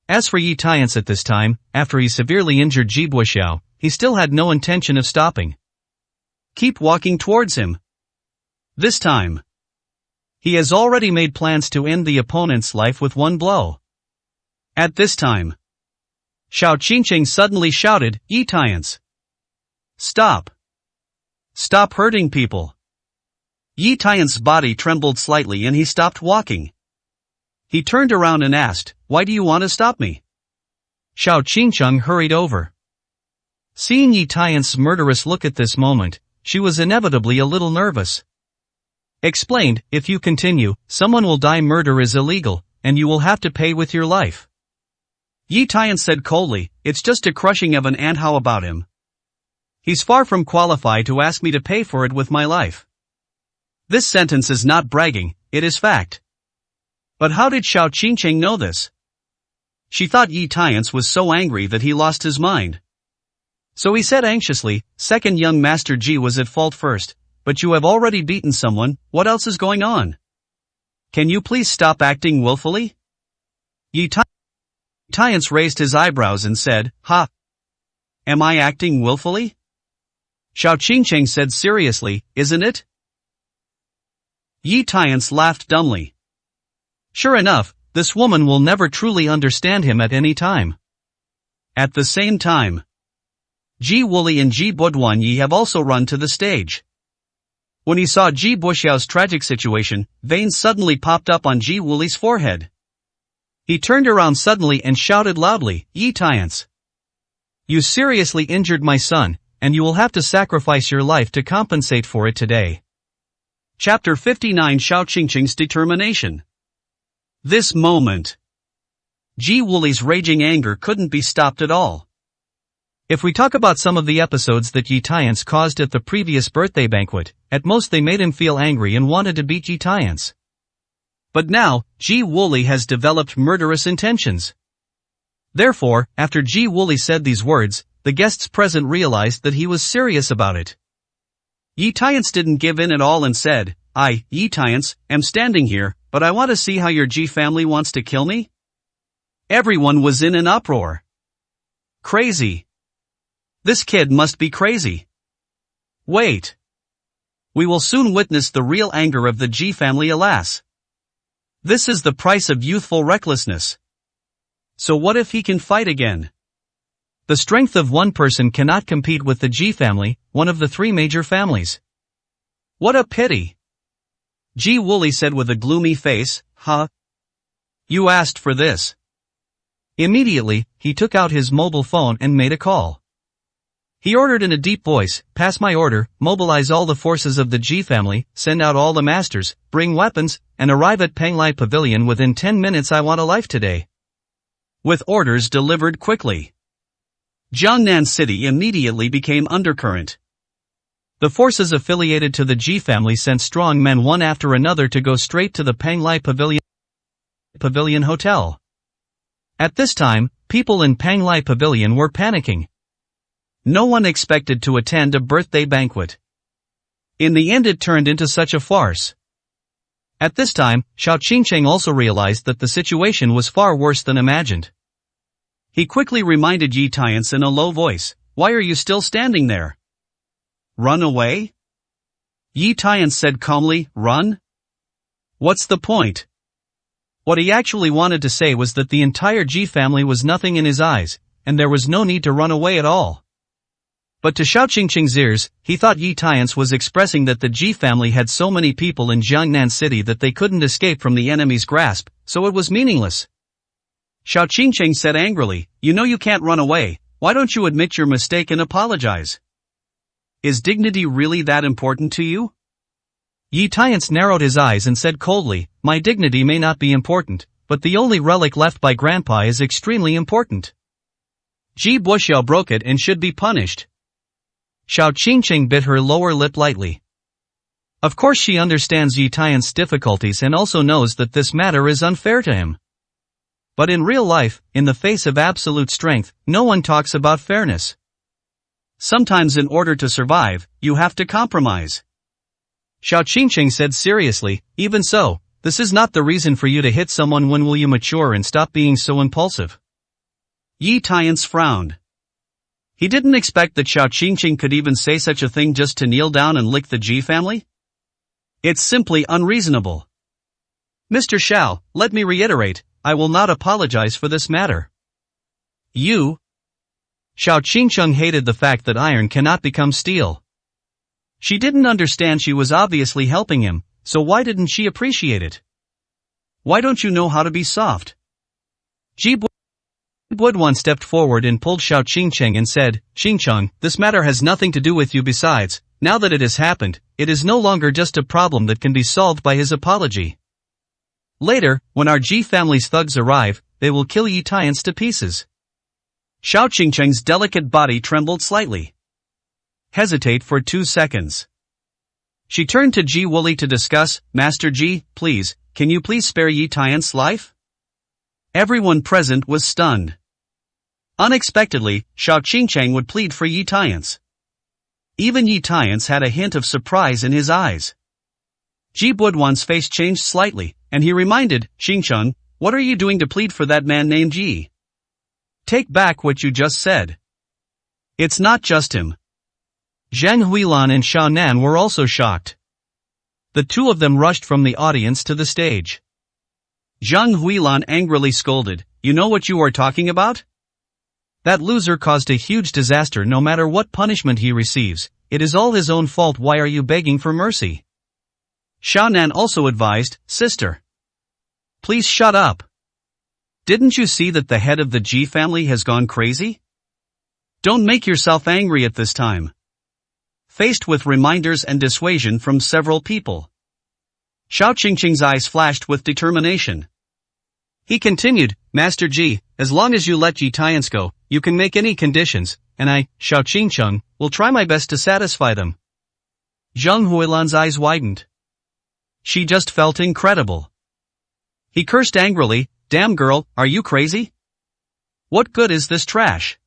As for Yi Tian at this time, after he severely injured Ji Buxiao, he still had no intention of stopping. Keep walking towards him. This time. He has already made plans to end the opponent's life with one blow. At this time, Xiao Qingcheng suddenly shouted, Yi Tian. Stop. Stop hurting people. Yi Tian's body trembled slightly and he stopped walking. He turned around and asked, Why do you want to stop me? Xiao Qingcheng hurried over. Seeing Yi Tian's murderous look at this moment, she was inevitably a little nervous. Explained, If you continue, someone will die. Murder is illegal, and you will have to pay with your life. Yi Tian said coldly, It's just a crushing of an ant. How about him? He's far from qualified to ask me to pay for it with my life. This sentence is not bragging, it is fact. But how did Xiao Qingcheng know this? She thought Yi Tian was so angry that he lost his mind. So he said anxiously, Second young Master Ji was at fault first, but you have already beaten someone, what else is going on? Can you please stop acting willfully? Yi Tiance raised his eyebrows and said, "Ha! Am I acting willfully?" Xiao Qingcheng said seriously, "Isn't it?" Yi Tiance laughed dumbly. Sure enough, this woman will never truly understand him at any time. At the same time, Ji Wuli and Ji Buduanyi have also run to the stage. When he saw Ji Buxiao's tragic situation, veins suddenly popped up on Ji Wuli's forehead. He turned around suddenly and shouted loudly, "Yi Tiance! You seriously injured my son, and you will have to sacrifice your life to compensate for it today." Chapter 59 Xiao Qingcheng's Determination. This moment, Ji Wuli's raging anger couldn't be stopped at all. If we talk about some of the episodes that Yi Tiance caused at the previous birthday banquet, at most they made him feel angry and wanted to beat Yi Tiance. But now, Ji Wuli has developed murderous intentions. Therefore, after Ji Wuli said these words, the guests present realized that he was serious about it. Yi Tiance didn't give in at all and said, "I, Yi Tiance, am standing here, but I want to see how your Ji family wants to kill me?" Everyone was in an uproar. Crazy. This kid must be crazy. Wait. We will soon witness the real anger of the Ji family, alas. This is the price of youthful recklessness. So what if he can fight again? The strength of one person cannot compete with the Ji family, one of the three major families. What a pity. Ji Wuli said with a gloomy face, "Huh? You asked for this." Immediately, he took out his mobile phone and made a call. He ordered in a deep voice, "Pass my order, mobilize all the forces of the Ji family, send out all the masters, bring weapons, and arrive at Penglai Pavilion within 10 minutes. I want a life today." With orders delivered quickly, Jiangnan City immediately became undercurrent. The forces affiliated to the Ji family sent strong men one after another to go straight to the Penglai Pavilion Hotel. At this time, people in Penglai Pavilion were panicking. No one expected to attend a birthday banquet. In the end it turned into such a farce. At this time, Xiao Qingcheng also realized that the situation was far worse than imagined. He quickly reminded Yi Tiance in a low voice, "Why are you still standing there? Run away?" Yi Tiance said calmly, "Run? What's the point?" What he actually wanted to say was that the entire Ji family was nothing in his eyes, and there was no need to run away at all. But to Xiao Qingcheng's ears, he thought Yi Tiance was expressing that the Ji family had so many people in Jiangnan City that they couldn't escape from the enemy's grasp, so it was meaningless. Xiao Qingcheng said angrily, "You know you can't run away, why don't you admit your mistake and apologize? Is dignity really that important to you?" Yi Tiance narrowed his eyes and said coldly, "My dignity may not be important, but the only relic left by Grandpa is extremely important. Ji Buxiao broke it and should be punished." Xiao Qingcheng bit her lower lip lightly. Of course she understands Yi Tiance's difficulties and also knows that this matter is unfair to him. But in real life, in the face of absolute strength, no one talks about fairness. Sometimes in order to survive, you have to compromise. Xiao Qingcheng said seriously, "Even so, this is not the reason for you to hit someone. When will you mature and stop being so impulsive?" Yi Tiance frowned. He didn't expect that Xiao Qingcheng could even say such a thing just to kneel down and lick the Ji family. It's simply unreasonable. "Mr. Xiao, let me reiterate, I will not apologize for this matter." "You?" Xiao Qingcheng hated the fact that iron cannot become steel. She didn't understand. She was obviously helping him, so why didn't she appreciate it? Why don't you know how to be soft? Ji Buduan stepped forward and pulled Xiao Qingcheng and said, "Qingcheng, this matter has nothing to do with you. Besides, now that it has happened, it is no longer just a problem that can be solved by his apology. Later, when our Ji family's thugs arrive, they will kill Yi Tiance to pieces." Xiao Qingcheng's delicate body trembled slightly. Hesitate for 2 seconds. She turned to Ji Wuli to discuss, "Master Ji, please, can you please spare Yi Tiance's life?" Everyone present was stunned. Unexpectedly, Xiao Qingcheng would plead for Yi Tiance. Even Yi Tiance had a hint of surprise in his eyes. Ji Buduan's face changed slightly, and he reminded, "Qingcheng, what are you doing to plead for that man named Yi? Take back what you just said. It's not just him. Zhang Huilan and Xiao Nan were also shocked. The two of them rushed from the audience to the stage. Zhang Huilan angrily scolded, "You know what you are talking about? That loser caused a huge disaster. No matter what punishment he receives, it is all his own fault. Why are you begging for mercy?" Xiao Nan also advised, "Sister, please shut up. Didn't you see that the head of the Ji family has gone crazy? Don't make yourself angry at this time." Faced with reminders and dissuasion from several people, Xiao Qingqing's eyes flashed with determination. He continued, "Master Ji, as long as you let Ji Tiance go, you can make any conditions, and I, Xiao Qingqing, will try my best to satisfy them." Zhang Huilan's eyes widened. She just felt incredible. He cursed angrily, "Damn girl, are you crazy? What good is this trash?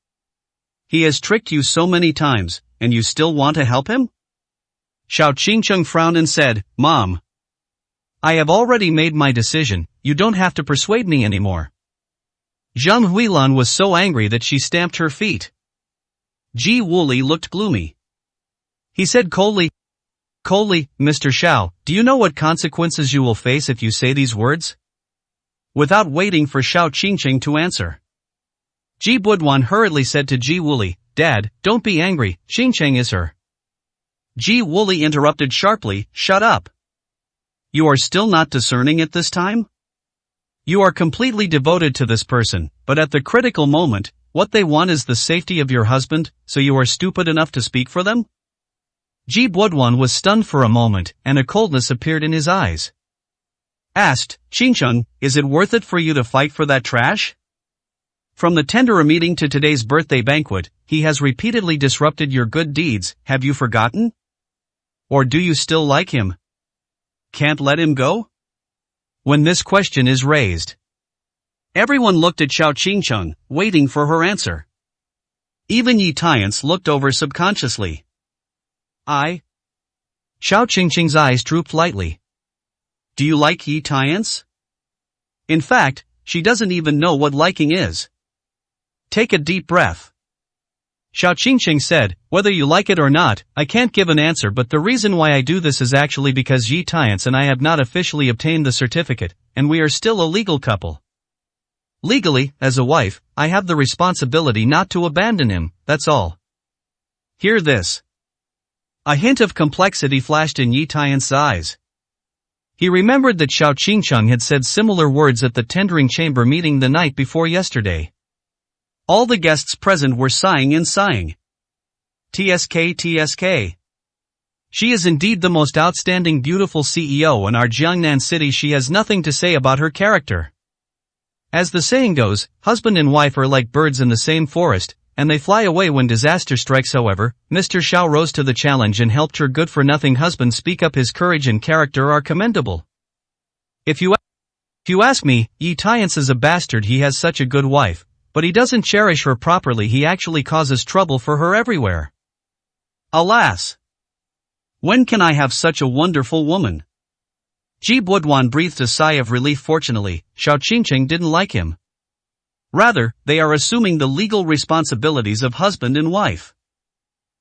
He has tricked you so many times, and you still want to help him?" Xiao Qingqing frowned and said, "Mom, I have already made my decision, you don't have to persuade me anymore." Zhang Huilan was so angry that she stamped her feet. Ji Wuli looked gloomy. He said coldly, "Mr. Xiao, do you know what consequences you will face if you say these words?" Without waiting for Xiao Qingqing to answer, Ji Budwan hurriedly said to Ji Wuli, "Dad, don't be angry, Qingqing is her." Ji Wuli interrupted sharply, "Shut up. You are still not discerning at this time? You are completely devoted to this person, but at the critical moment, what they want is the safety of your husband, so you are stupid enough to speak for them?" Ji Budwan was stunned for a moment, and a coldness appeared in his eyes. Asked, "Qingqing, is it worth it for you to fight for that trash? From the Tendera meeting to today's birthday banquet, he has repeatedly disrupted your good deeds. Have you forgotten? Or do you still like him? Can't let him go?" When this question is raised, everyone looked at Xiao Qingqing, waiting for her answer. Even Yi Tiance looked over subconsciously. Xiao Qingqing's eyes drooped lightly. "Do you like Yi Tiance? In fact, she doesn't even know what liking is. Take a deep breath." Xiao Qingqing said, "Whether you like it or not, I can't give an answer, but the reason why I do this is actually because Yi Tiance and I have not officially obtained the certificate, and we are still a legal couple. Legally, as a wife, I have the responsibility not to abandon him, that's all." Hear this. A hint of complexity flashed in Yi Tiance's eyes. He remembered that Xiao Qingqing had said similar words at the tendering chamber meeting the night before yesterday. All the guests present were sighing and sighing. TSK TSK. She is indeed the most outstanding beautiful CEO in our Jiangnan city. She has nothing to say about her character. As the saying goes, husband and wife are like birds in the same forest, and they fly away when disaster strikes. However, Mr. Xiao rose to the challenge and helped her good-for-nothing husband speak up. His courage and character are commendable. If you ask me, Yi Tiance is a bastard. He has such a good wife, but he doesn't cherish her properly. He actually causes trouble for her everywhere. Alas! When can I have such a wonderful woman? Ji Budwan breathed a sigh of relief. Fortunately, Xiao Qingqing didn't like him. Rather, they are assuming the legal responsibilities of husband and wife.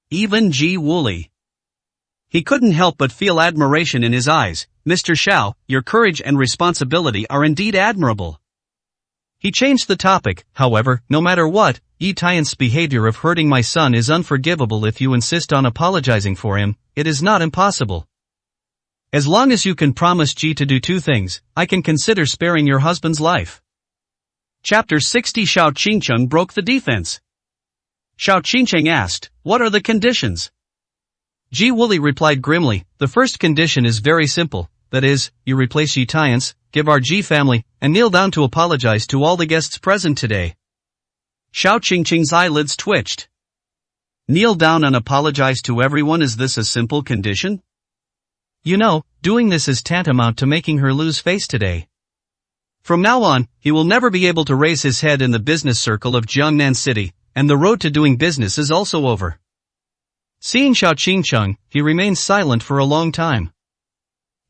Even Ji Wuli. He couldn't help but feel admiration in his eyes. "Mr. Xiao, your courage and responsibility are indeed admirable." He changed the topic, however, "No matter what, Yi Tiance's behavior of hurting my son is unforgivable. If you insist on apologizing for him, it is not impossible. As long as you can promise Ji to do two things, I can consider sparing your husband's life." Chapter 60. Xiao Qingqing broke the defense. Xiao Qingqing asked, "What are the conditions?" Ji Wuli replied grimly, "The first condition is very simple, that is, you replace Yi Tiance, give our Ji family, and kneel down to apologize to all the guests present today." Xiao Qingqing's eyelids twitched. Kneel down and apologize to everyone? Is this a simple condition? You know, doing this is tantamount to making her lose face today. From now on, he will never be able to raise his head in the business circle of Jiangnan City, and the road to doing business is also over. Seeing Xiao Qingqing, he remained silent for a long time.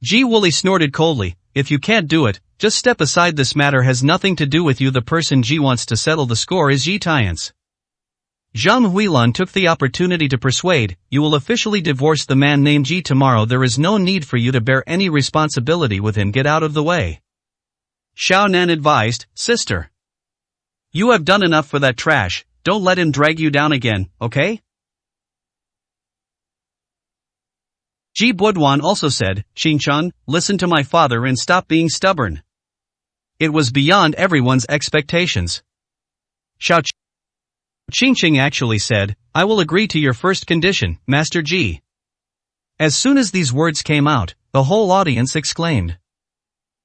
Ji Wuli snorted coldly, "If you can't do it, just step aside, this matter has nothing to do with you. The person Ji wants to settle the score is Yi Tiance. Zhang Huilun took the opportunity to persuade, you will officially divorce the man named Ji tomorrow. There is no need for you to bear any responsibility with him. Get out of the way. Xiao Nan advised, sister. You have done enough for that trash, don't let him drag you down again, okay? Ji Buduan also said, Xinqiang, listen to my father and stop being stubborn. It was beyond everyone's expectations. Xiao Qingqing actually said, I will agree to your first condition, Master Ji. As soon as these words came out, the whole audience exclaimed.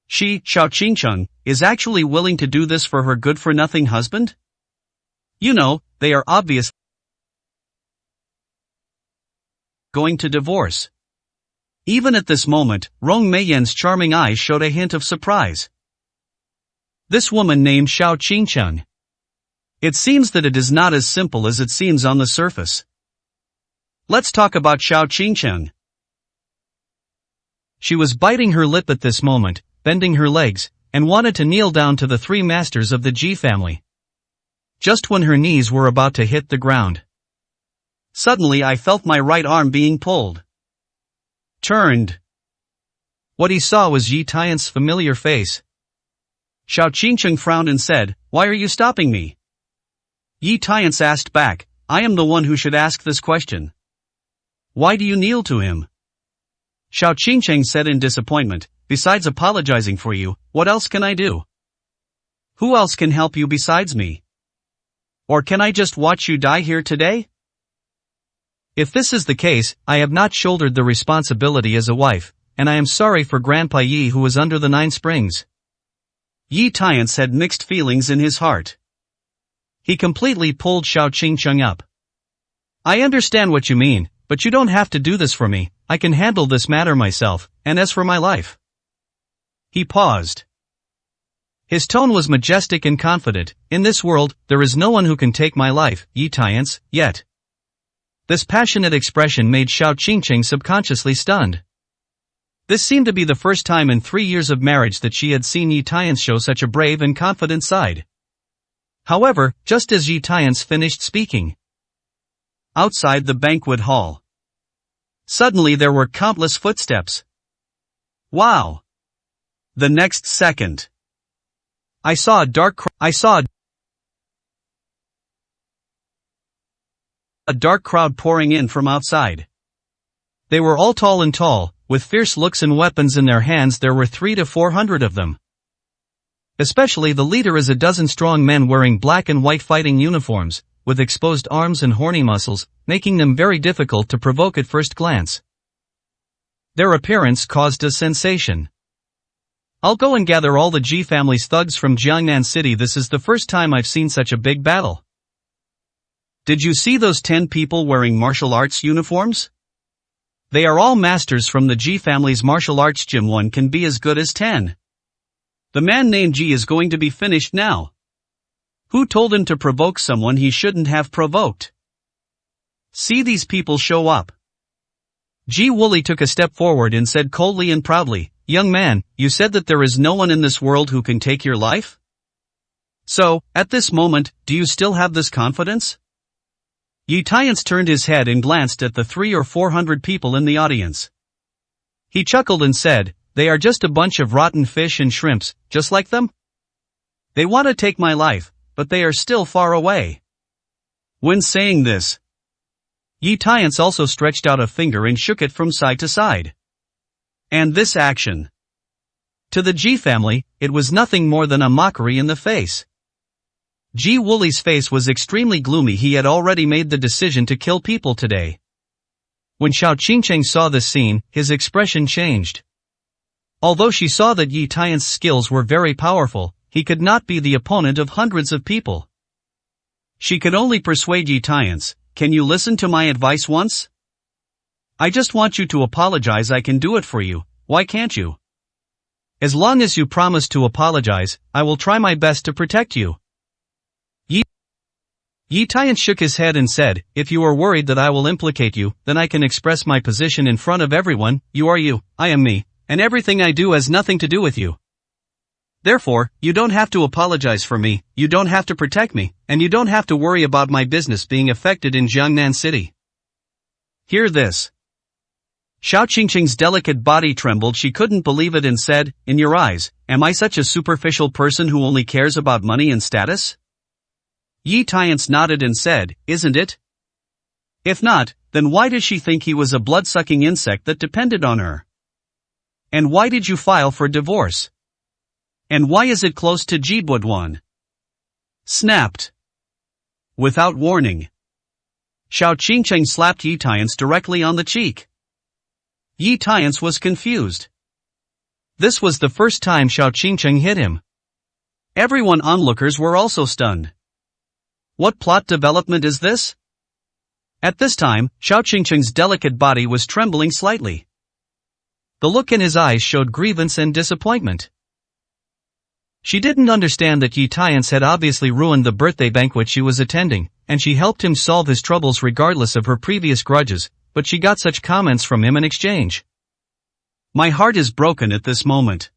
Xiao Qingqing, is actually willing to do this for her good-for-nothing husband? You know, they are obviously going to divorce. Even at this moment, Rong Meiyan's charming eyes showed a hint of surprise. This woman named Xiao Qingqing. It seems that it is not as simple as it seems on the surface. Let's talk about Xiao Qingqing. She was biting her lip at this moment, bending her legs, and wanted to kneel down to the three masters of the Ji family. Just when her knees were about to hit the ground, suddenly I felt my right arm being pulled. Turned. What he saw was Yi Tiance's familiar face. Xiao Qingqing frowned and said, Why are you stopping me? Yi Tiance asked back, I am the one who should ask this question. Why do you kneel to him? Xiao Qingqing said in disappointment, Besides apologizing for you, what else can I do? Who else can help you besides me? Or can I just watch you die here today? If this is the case, I have not shouldered the responsibility as a wife, and I am sorry for Grandpa Yi who was under the 9 springs. Yi Tiance had mixed feelings in his heart. He completely pulled Xiao Qingqing up. I understand what you mean, but you don't have to do this for me, I can handle this matter myself, and as for my life. He paused. His tone was majestic and confident, in this world, there is no one who can take my life, Yi Tiance, yet. This passionate expression made Xiao Qingqing subconsciously stunned. This seemed to be the first time in 3 years of marriage that she had seen Yi Tiance show such a brave and confident side. However, just as Yi Tiance finished speaking, outside the banquet hall, suddenly there were countless footsteps. Wow! The next second, I saw a dark crowd pouring in from outside. They were all tall, with fierce looks and weapons in their hands. There were 300 to 400 of them. Especially the leader is a dozen strong men wearing black and white fighting uniforms, with exposed arms and horny muscles, making them very difficult to provoke at first glance. Their appearance caused a sensation. I'll go and gather all the Ji family's thugs from Jiangnan City. This is the first time I've seen such a big battle. Did you see those 10 people wearing martial arts uniforms? They are all masters from the Ji family's martial arts gym. One can be as good as 10. The man named Ji is going to be finished now. Who told him to provoke someone he shouldn't have provoked? See these people show up. Ji Wooly took a step forward and said coldly and proudly, Young man, you said that there is no one in this world who can take your life? So, at this moment, do you still have this confidence? Yi Tiance turned his head and glanced at the 300 or 400 people in the audience. He chuckled and said, They are just a bunch of rotten fish and shrimps, just like them? They want to take my life, but they are still far away. When saying this, Yi Tiance also stretched out a finger and shook it from side to side. And this action, to the Ji family, it was nothing more than a mockery in the face. Ji Wooly's face was extremely gloomy. He had already made the decision to kill people today. When Xiao Qingqing saw this scene, his expression changed. Although she saw that Yi Tiance's skills were very powerful, he could not be the opponent of hundreds of people. She could only persuade Yi Tiance, Can you listen to my advice once? I just want you to apologize. I can do it for you, why can't you? As long as you promise to apologize, I will try my best to protect you. Yi Tiance shook his head and said, If you are worried that I will implicate you, then I can express my position in front of everyone. You are you, I am me, and everything I do has nothing to do with you. Therefore, you don't have to apologize for me, you don't have to protect me, and you don't have to worry about my business being affected in Jiangnan City. Hear this. Xiao Qingqing's delicate body trembled. She couldn't believe it and said, "In your eyes, am I such a superficial person who only cares about money and status?" Yi Tiance nodded and said, "Isn't it? If not, then why does she think he was a blood-sucking insect that depended on her? And why did you file for divorce? And why is it close to Jibuduan?" Snapped. Without warning, Xiao Qingqing slapped Yi Tiance directly on the cheek. Yi Tiance was confused. This was the first time Xiao Qingqing hit him. Everyone onlookers were also stunned. What plot development is this? At this time, Xiao Qingqing's delicate body was trembling slightly. The look in his eyes showed grievance and disappointment. She didn't understand that Yi Tiance had obviously ruined the birthday banquet she was attending, and she helped him solve his troubles regardless of her previous grudges, but she got such comments from him in exchange. My heart is broken at this moment.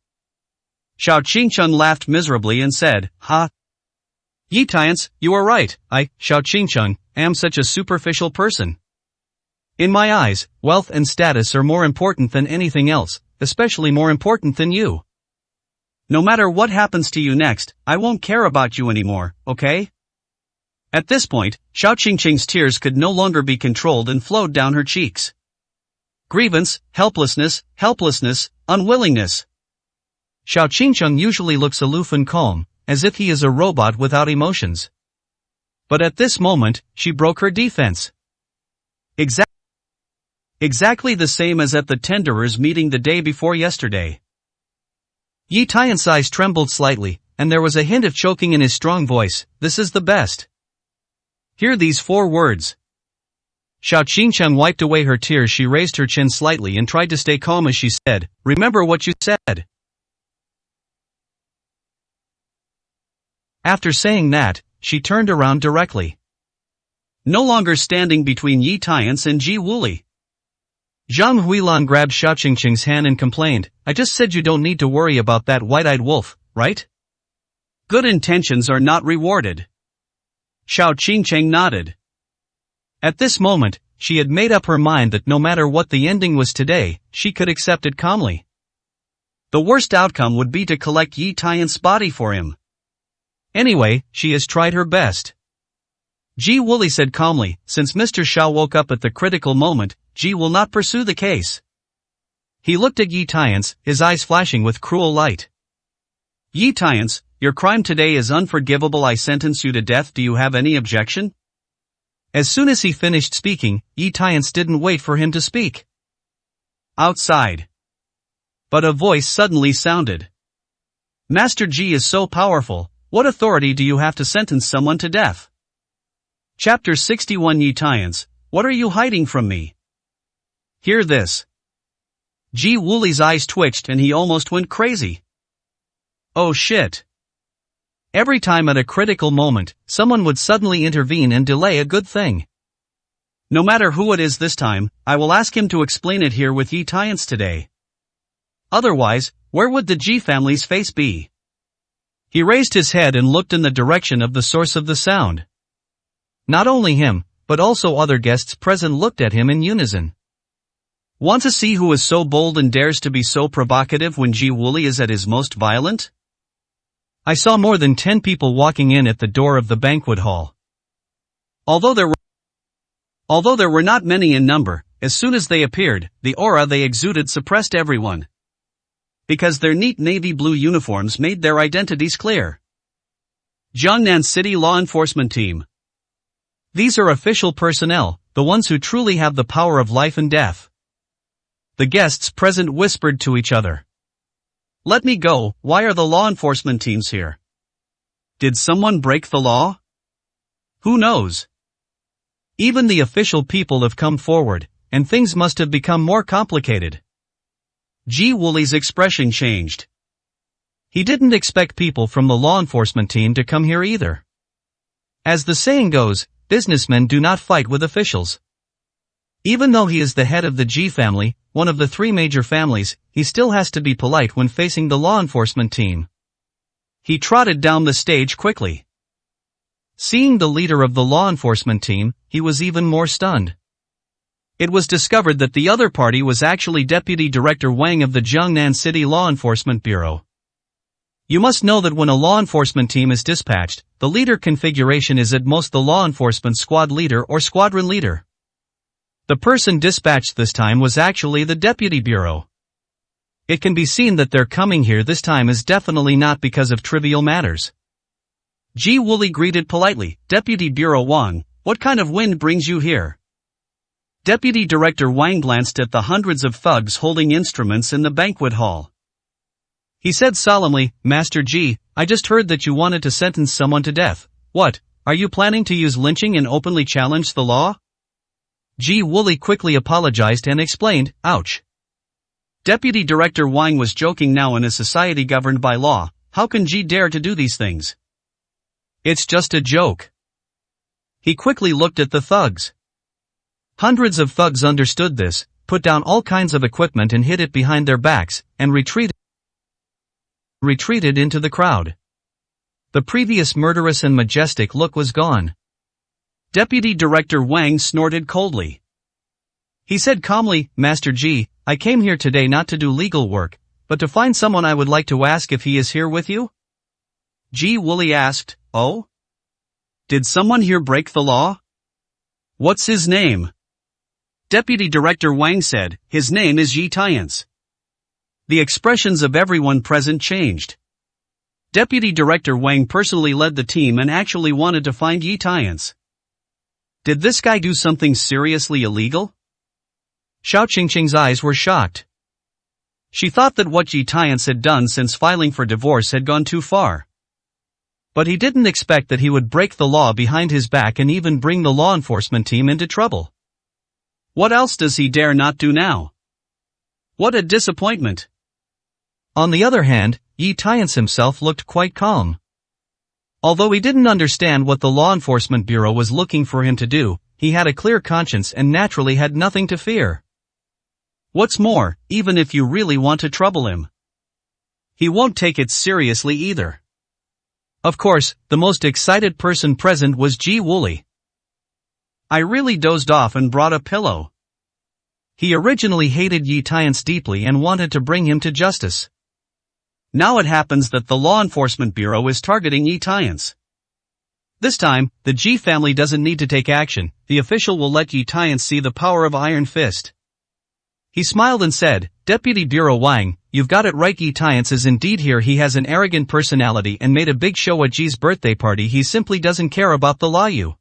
Xiao Qingqing laughed miserably and said, "Ha! Yi Tiance, you are right, Xiao Qingqing, am such a superficial person. In my eyes, wealth and status are more important than anything else, especially more important than you. No matter what happens to you next, I won't care about you anymore, okay?" At this point, Xiao Qingqing's tears could no longer be controlled and flowed down her cheeks. Grievance, helplessness, unwillingness. Xiao Qingqing usually looks aloof and calm, as if he is a robot without emotions. But at this moment, she broke her defense. Exactly the same as at the tenderers meeting the day before yesterday. Yi Tiance's eyes trembled slightly, and there was a hint of choking in his strong voice. "This is the best. Hear these 4 words." Xiao Qingqing wiped away her tears. She raised her chin slightly and tried to stay calm as she said, "Remember what you said." After saying that, she turned around directly. No longer standing between Yi Tiance and Ji Wuli, Zhang Huilan grabbed Xiao Qingqing's hand and complained, "I just said you don't need to worry about that white-eyed wolf, right? Good intentions are not rewarded." Xiao Qingqing nodded. At this moment, she had made up her mind that no matter what the ending was today, she could accept it calmly. The worst outcome would be to collect Yi Tiance's body for him. Anyway, she has tried her best. Ji Wuli said calmly, "Since Mr. Xiao woke up at the critical moment, Ji will not pursue the case." He looked at Yi Tiance, his eyes flashing with cruel light. "Yi Tiance, your crime today is unforgivable. I sentence you to death. Do you have any objection?" As soon as he finished speaking, Yi Tiance didn't wait for him to speak. Outside. But a voice suddenly sounded. "Master Ji is so powerful, what authority do you have to sentence someone to death?" Chapter 61. Yi Tiance, what are you hiding from me? Hear this. Ji Wuli's eyes twitched and he almost went crazy. Oh shit. Every time at a critical moment, someone would suddenly intervene and delay a good thing. No matter who it is this time, I will ask him to explain it here with Yi Tiance today. Otherwise, where would the Ji family's face be? He raised his head and looked in the direction of the source of the sound. Not only him, but also other guests present looked at him in unison. Want to see who is so bold and dares to be so provocative when Ji Wuli is at his most violent? I saw more than 10 people walking in at the door of the banquet hall. Although there were not many in number, as soon as they appeared, the aura they exuded suppressed everyone. Because their neat navy blue uniforms made their identities clear. Jiangnan City Law Enforcement Team. These are official personnel, the ones who truly have the power of life and death. The guests present whispered to each other. Let me go, why are the law enforcement teams here? Did someone break the law? Who knows? Even the official people have come forward, and things must have become more complicated. Ji Wuli's expression changed. He didn't expect people from the law enforcement team to come here either. As the saying goes, businessmen do not fight with officials. Even though he is the head of the Ji family, one of the 3 major families, he still has to be polite when facing the law enforcement team. He trotted down the stage quickly. Seeing the leader of the law enforcement team, he was even more stunned. It was discovered that the other party was actually Deputy Director Wang of the Jiangnan City Law Enforcement Bureau. You must know that when a law enforcement team is dispatched, the leader configuration is at most the law enforcement squad leader or squadron leader. The person dispatched this time was actually the Deputy Bureau. It can be seen that their coming here this time is definitely not because of trivial matters. Ji Wooly greeted politely, "Deputy Bureau Wang, what kind of wind brings you here?" Deputy Director Wang glanced at the hundreds of thugs holding instruments in the banquet hall. He said solemnly, "Master Ji, I just heard that you wanted to sentence someone to death. What, are you planning to use lynching and openly challenge the law?" Ji Wooly quickly apologized and explained, "Ouch." Deputy Director Wang was joking. Now in a society governed by law, how can Ji dare to do these things? It's just a joke. He quickly looked at the thugs. Hundreds of thugs understood this, put down all kinds of equipment and hid it behind their backs, and retreated into the crowd. The previous murderous and majestic look was gone. Deputy Director Wang snorted coldly. He said calmly, "Master Ji, I came here today not to do legal work, but to find someone. I would like to ask if he is here with you?" Ji Wooly asked, "Oh? Did someone here break the law? What's his name?" Deputy Director Wang said, "His name is Yi Tiance." The expressions of everyone present changed. Deputy Director Wang personally led the team and actually wanted to find Yi Tiance. Did this guy do something seriously illegal? Xiao Qingqing's eyes were shocked. She thought that what Yi Tiance had done since filing for divorce had gone too far. But he didn't expect that he would break the law behind his back and even bring the law enforcement team into trouble. What else does he dare not do now? What a disappointment. On the other hand, Yi Tiance himself looked quite calm. Although he didn't understand what the law enforcement bureau was looking for him to do, he had a clear conscience and naturally had nothing to fear. What's more, even if you really want to trouble him, he won't take it seriously either. Of course, the most excited person present was Ji Wooly. I really dozed off and brought a pillow. He originally hated Yi Tiance deeply and wanted to bring him to justice. Now it happens that the law enforcement bureau is targeting Yi Tiance. This time, the Ji family doesn't need to take action. The official will let Yi Tiance see the power of Iron Fist. He smiled and said, "Deputy Bureau Wang, you've got it right. Yi Tiance is indeed here. He has an arrogant personality and made a big show at Ji's birthday party. He simply doesn't care about the law." You.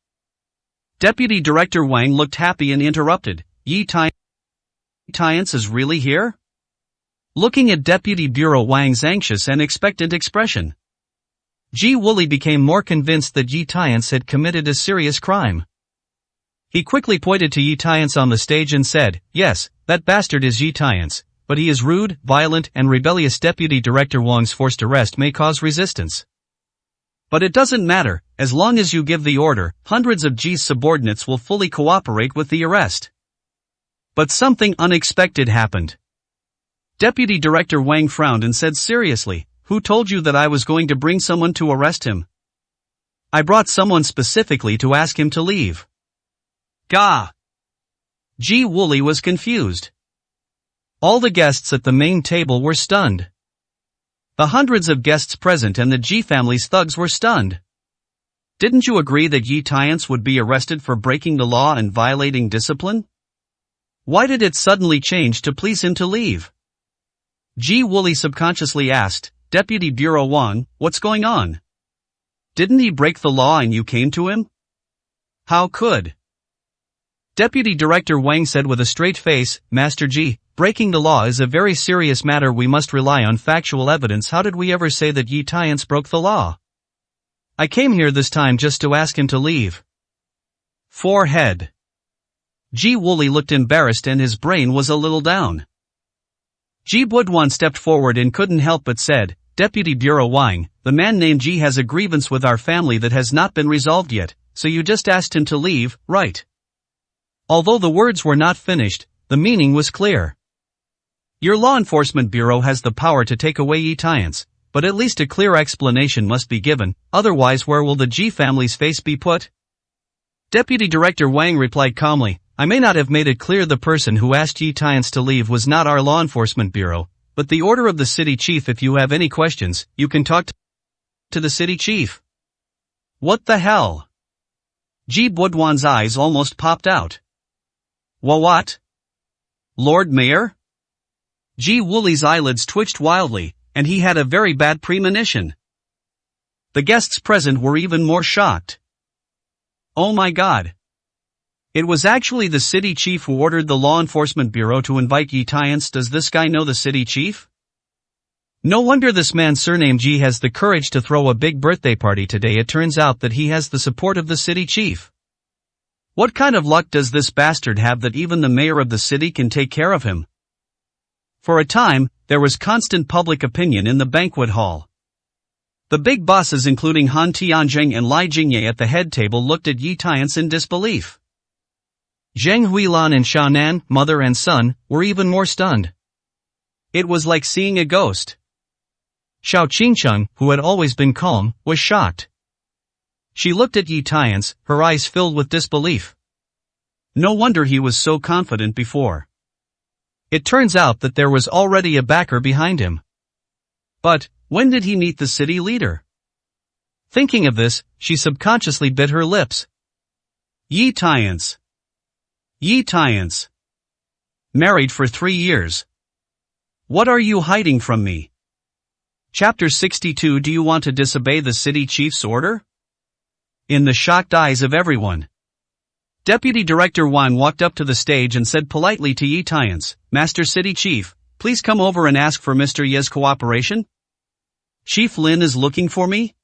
Deputy Director Wang looked happy and interrupted, Yi Tiance is really here?" Looking at Deputy Bureau Wang's anxious and expectant expression, Ji Wooly became more convinced that Yi Tiance had committed a serious crime. He quickly pointed to Yi Tiance on the stage and said, "Yes, that bastard is Yi Tiance, but he is rude, violent, and rebellious." Deputy Director Wang's forced arrest may cause resistance. But it doesn't matter, as long as you give the order, hundreds of Ji's subordinates will fully cooperate with the arrest. But something unexpected happened. Deputy Director Wang frowned and said seriously, "Who told you that I was going to bring someone to arrest him?" "I brought someone specifically to ask him to leave." Gah! Ji Wooly was confused. All the guests at the main table were stunned. The hundreds of guests present and the Ji family's thugs were stunned. "Didn't you agree that Yi Tiance would be arrested for breaking the law and violating discipline? Why did it suddenly change to please him to leave?" Ji Wooly subconsciously asked, "Deputy Bureau Wang, what's going on? Didn't he break the law and you came to him? How could?" Deputy Director Wang said with a straight face, "Master Ji, breaking the law is a very serious matter. We must rely on factual evidence. How did we ever say that Yi Tiance broke the law? I came here this time just to ask him to leave." Forehead. Ji Wooly looked embarrassed and his brain was a little down. Ji Budwan stepped forward and couldn't help but said, "Deputy Bureau Wang, the man named Ji has a grievance with our family that has not been resolved yet, so you just asked him to leave, right?" Although the words were not finished, the meaning was clear. Your law enforcement bureau has the power to take away Yi Tiance, but at least a clear explanation must be given, otherwise where will the G family's face be put? Deputy Director Wang replied calmly, I may not have made it clear the person who asked Yi Tiance to leave was not our law enforcement bureau, but the order of the city chief. If you have any questions, you can talk to the city chief. What the hell? Ji Budwan's eyes almost popped out. What? Lord Mayor? Ji Wooley's eyelids twitched wildly, and he had a very bad premonition. The guests present were even more shocked. Oh my God. It was actually the city chief who ordered the law enforcement bureau to invite Yi Tiance. Does this guy know the city chief? No wonder this man surnamed Ji has the courage to throw a big birthday party today. It turns out that he has the support of the city chief. What kind of luck does this bastard have that even the mayor of the city can take care of him? For a time, there was constant public opinion in the banquet hall. The big bosses including Han Tianjing and Lai Jingye at the head table looked at Yi Tiance in disbelief. Zheng Huilan and Xiaonan, mother and son, were even more stunned. It was like seeing a ghost. Xiao Qingcheng, who had always been calm, was shocked. She looked at Yi Tiance, her eyes filled with disbelief. No wonder he was so confident before. It turns out that there was already a backer behind him. But, when did he meet the city leader? Thinking of this, she subconsciously bit her lips. Yi Tiance. Yi Tiance. Married for 3 years. What are you hiding from me? Chapter 62. Do you want to disobey the city chief's order? In the shocked eyes of everyone, Deputy Director Wang walked up to the stage and said politely to Yi Tiance, Master City Chief, please come over and ask for Mr. Ye's cooperation? Chief Lin is looking for me?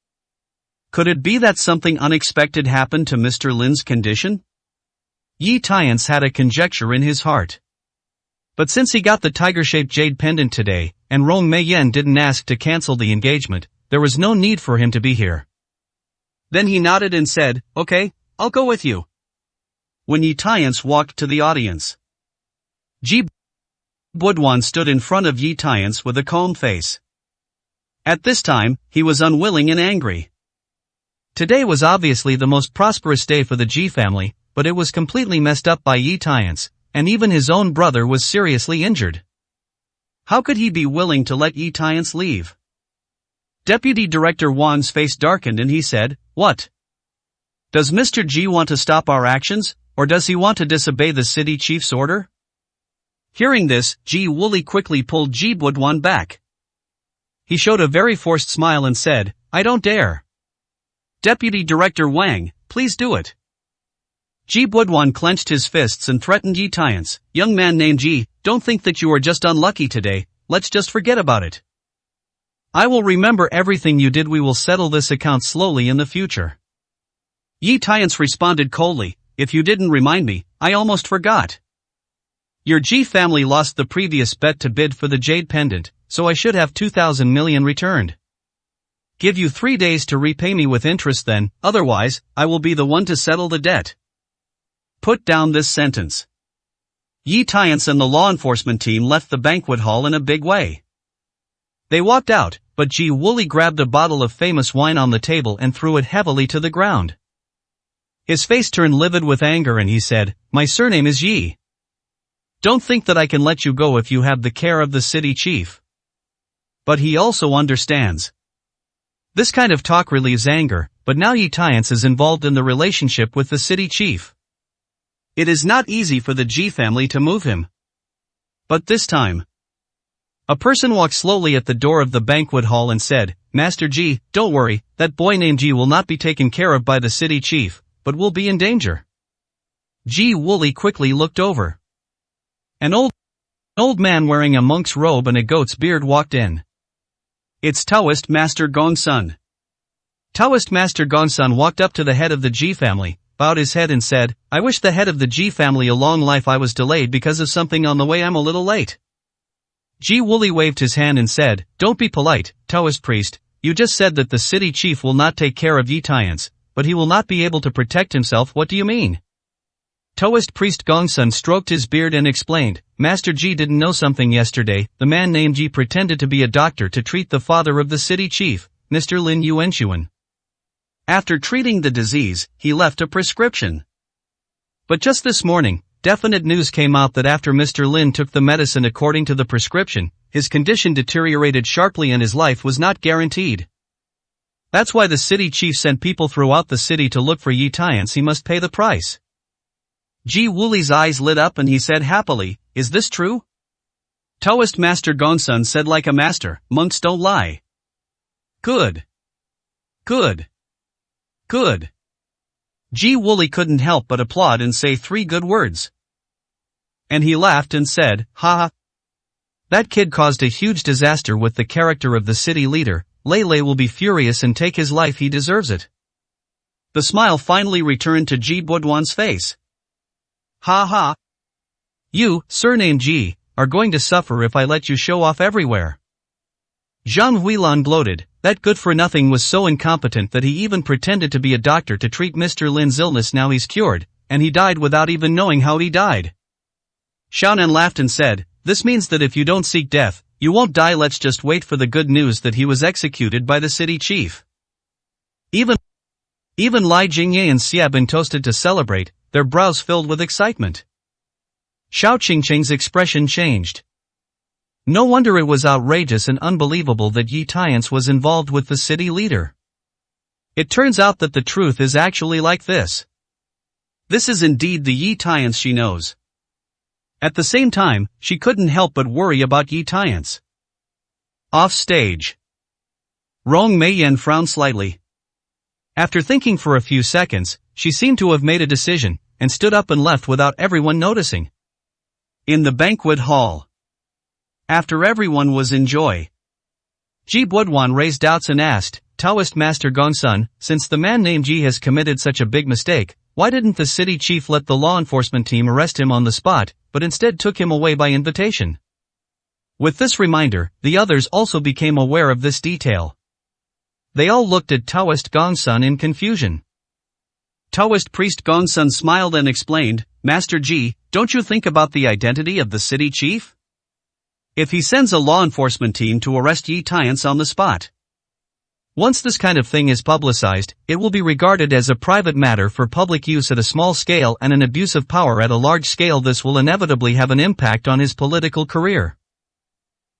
Could it be that something unexpected happened to Mr. Lin's condition? Yi Tiance had a conjecture in his heart. But since he got the tiger-shaped jade pendant today, and Rong Meiyan didn't ask to cancel the engagement, there was no need for him to be here. Then he nodded and said, okay, I'll go with you. When Yi Tiance walked to the audience, Ji Budwan stood in front of Yi Tiance with a calm face. At this time, he was unwilling and angry. Today was obviously the most prosperous day for the Ji family, but it was completely messed up by Yi Tiance, and even his own brother was seriously injured. How could he be willing to let Yi Tiance leave? Deputy Director Wang's face darkened and he said, what? Does Mr. Ji want to stop our actions, or does he want to disobey the city chief's order? Hearing this, Ji Wooley quickly pulled Ji Budwan back. He showed a very forced smile and said, I don't dare. Deputy Director Wang, please do it. Ji Budwan clenched his fists and threatened Yi Tiance, young man named Ji, don't think that you are just unlucky today, let's just forget about it. I will remember everything you did. We will settle this account slowly in the future. Yi Tiance responded coldly, if you didn't remind me, I almost forgot. Your Ji family lost the previous bet to bid for the jade pendant, so I should have 2,000 million returned. Give you 3 days to repay me with interest then, otherwise, I will be the one to settle the debt. Put down this sentence. Yi Tiance and the law enforcement team left the banquet hall in a big way. They walked out, but Ji Wooley grabbed a bottle of famous wine on the table and threw it heavily to the ground. His face turned livid with anger and he said, my surname is Yi. Don't think that I can let you go if you have the care of the city chief. But he also understands. This kind of talk relieves anger, but now Yi Tiance is involved in the relationship with the city chief. It is not easy for the Ji family to move him. But this time, a person walked slowly at the door of the banquet hall and said, Master Ji, don't worry, that boy named Ji will not be taken care of by the city chief, but will be in danger. Ji Wooley quickly looked over. An old man wearing a monk's robe and a goat's beard walked in. It's Taoist Master Gongsun. Taoist Master Gongsun walked up to the head of the Ji family, bowed his head and said, I wish the head of the Ji family a long life. I was delayed because of something on the way. I'm a little late. Ji Wooley waved his hand and said, don't be polite, Taoist priest, you just said that the city chief will not take care of Yi Tiance, but he will not be able to protect himself. What do you mean? Taoist priest Gongsun stroked his beard and explained, Master Ji didn't know something yesterday. The man named Ji pretended to be a doctor to treat the father of the city chief, Mr. Lin Yuanxuan. After treating the disease, he left a prescription. But just this morning, definite news came out that after Mr. Lin took the medicine according to the prescription, his condition deteriorated sharply and his life was not guaranteed. That's why the city chief sent people throughout the city to look for Yi Tiance. He must pay the price. Ji Wuli's eyes lit up and he said happily, is this true? Taoist Master Gongsun said like a master, monks don't lie. Good. Good. Good. Ji Wuli couldn't help but applaud and say 3 good words. And he laughed and said, ha. That kid caused a huge disaster with the character of the city leader. Lei will be furious and take his life. He deserves it. The smile finally returned to Ji Buduan's face. Ha ha. You, surnamed Ji, are going to suffer if I let you show off everywhere. Zhang Huilan gloated. That good-for-nothing was so incompetent that he even pretended to be a doctor to treat Mr. Lin's illness. Now he's cured, and he died without even knowing how he died. Xiaonan laughed and said, this means that if you don't seek death, you won't die. Let's just wait for the good news that he was executed by the city chief. Even Lai Jingye and Xiaobin toasted to celebrate, their brows filled with excitement. Xiao Qingqing's expression changed. No wonder it was outrageous and unbelievable that Yi Tiance was involved with the city leader. It turns out that the truth is actually like this. This is indeed the Yi Tiance she knows. At the same time, she couldn't help but worry about Yi Tiance. Off stage. Rong Meiyan frowned slightly. After thinking for a few seconds, she seemed to have made a decision, and stood up and left without everyone noticing. In the banquet hall. After everyone was in joy, Ji Buduan raised doubts and asked, Taoist Master Gongsun, since the man named Ji has committed such a big mistake, why didn't the city chief let the law enforcement team arrest him on the spot, but instead took him away by invitation? With this reminder, the others also became aware of this detail. They all looked at Taoist Gongsun in confusion. Taoist priest Gongsun smiled and explained, Master Ji, don't you think about the identity of the city chief? If he sends a law enforcement team to arrest Yi Tiance on the spot, once this kind of thing is publicized, it will be regarded as a private matter for public use at a small scale and an abuse of power at a large scale. This will inevitably have an impact on his political career.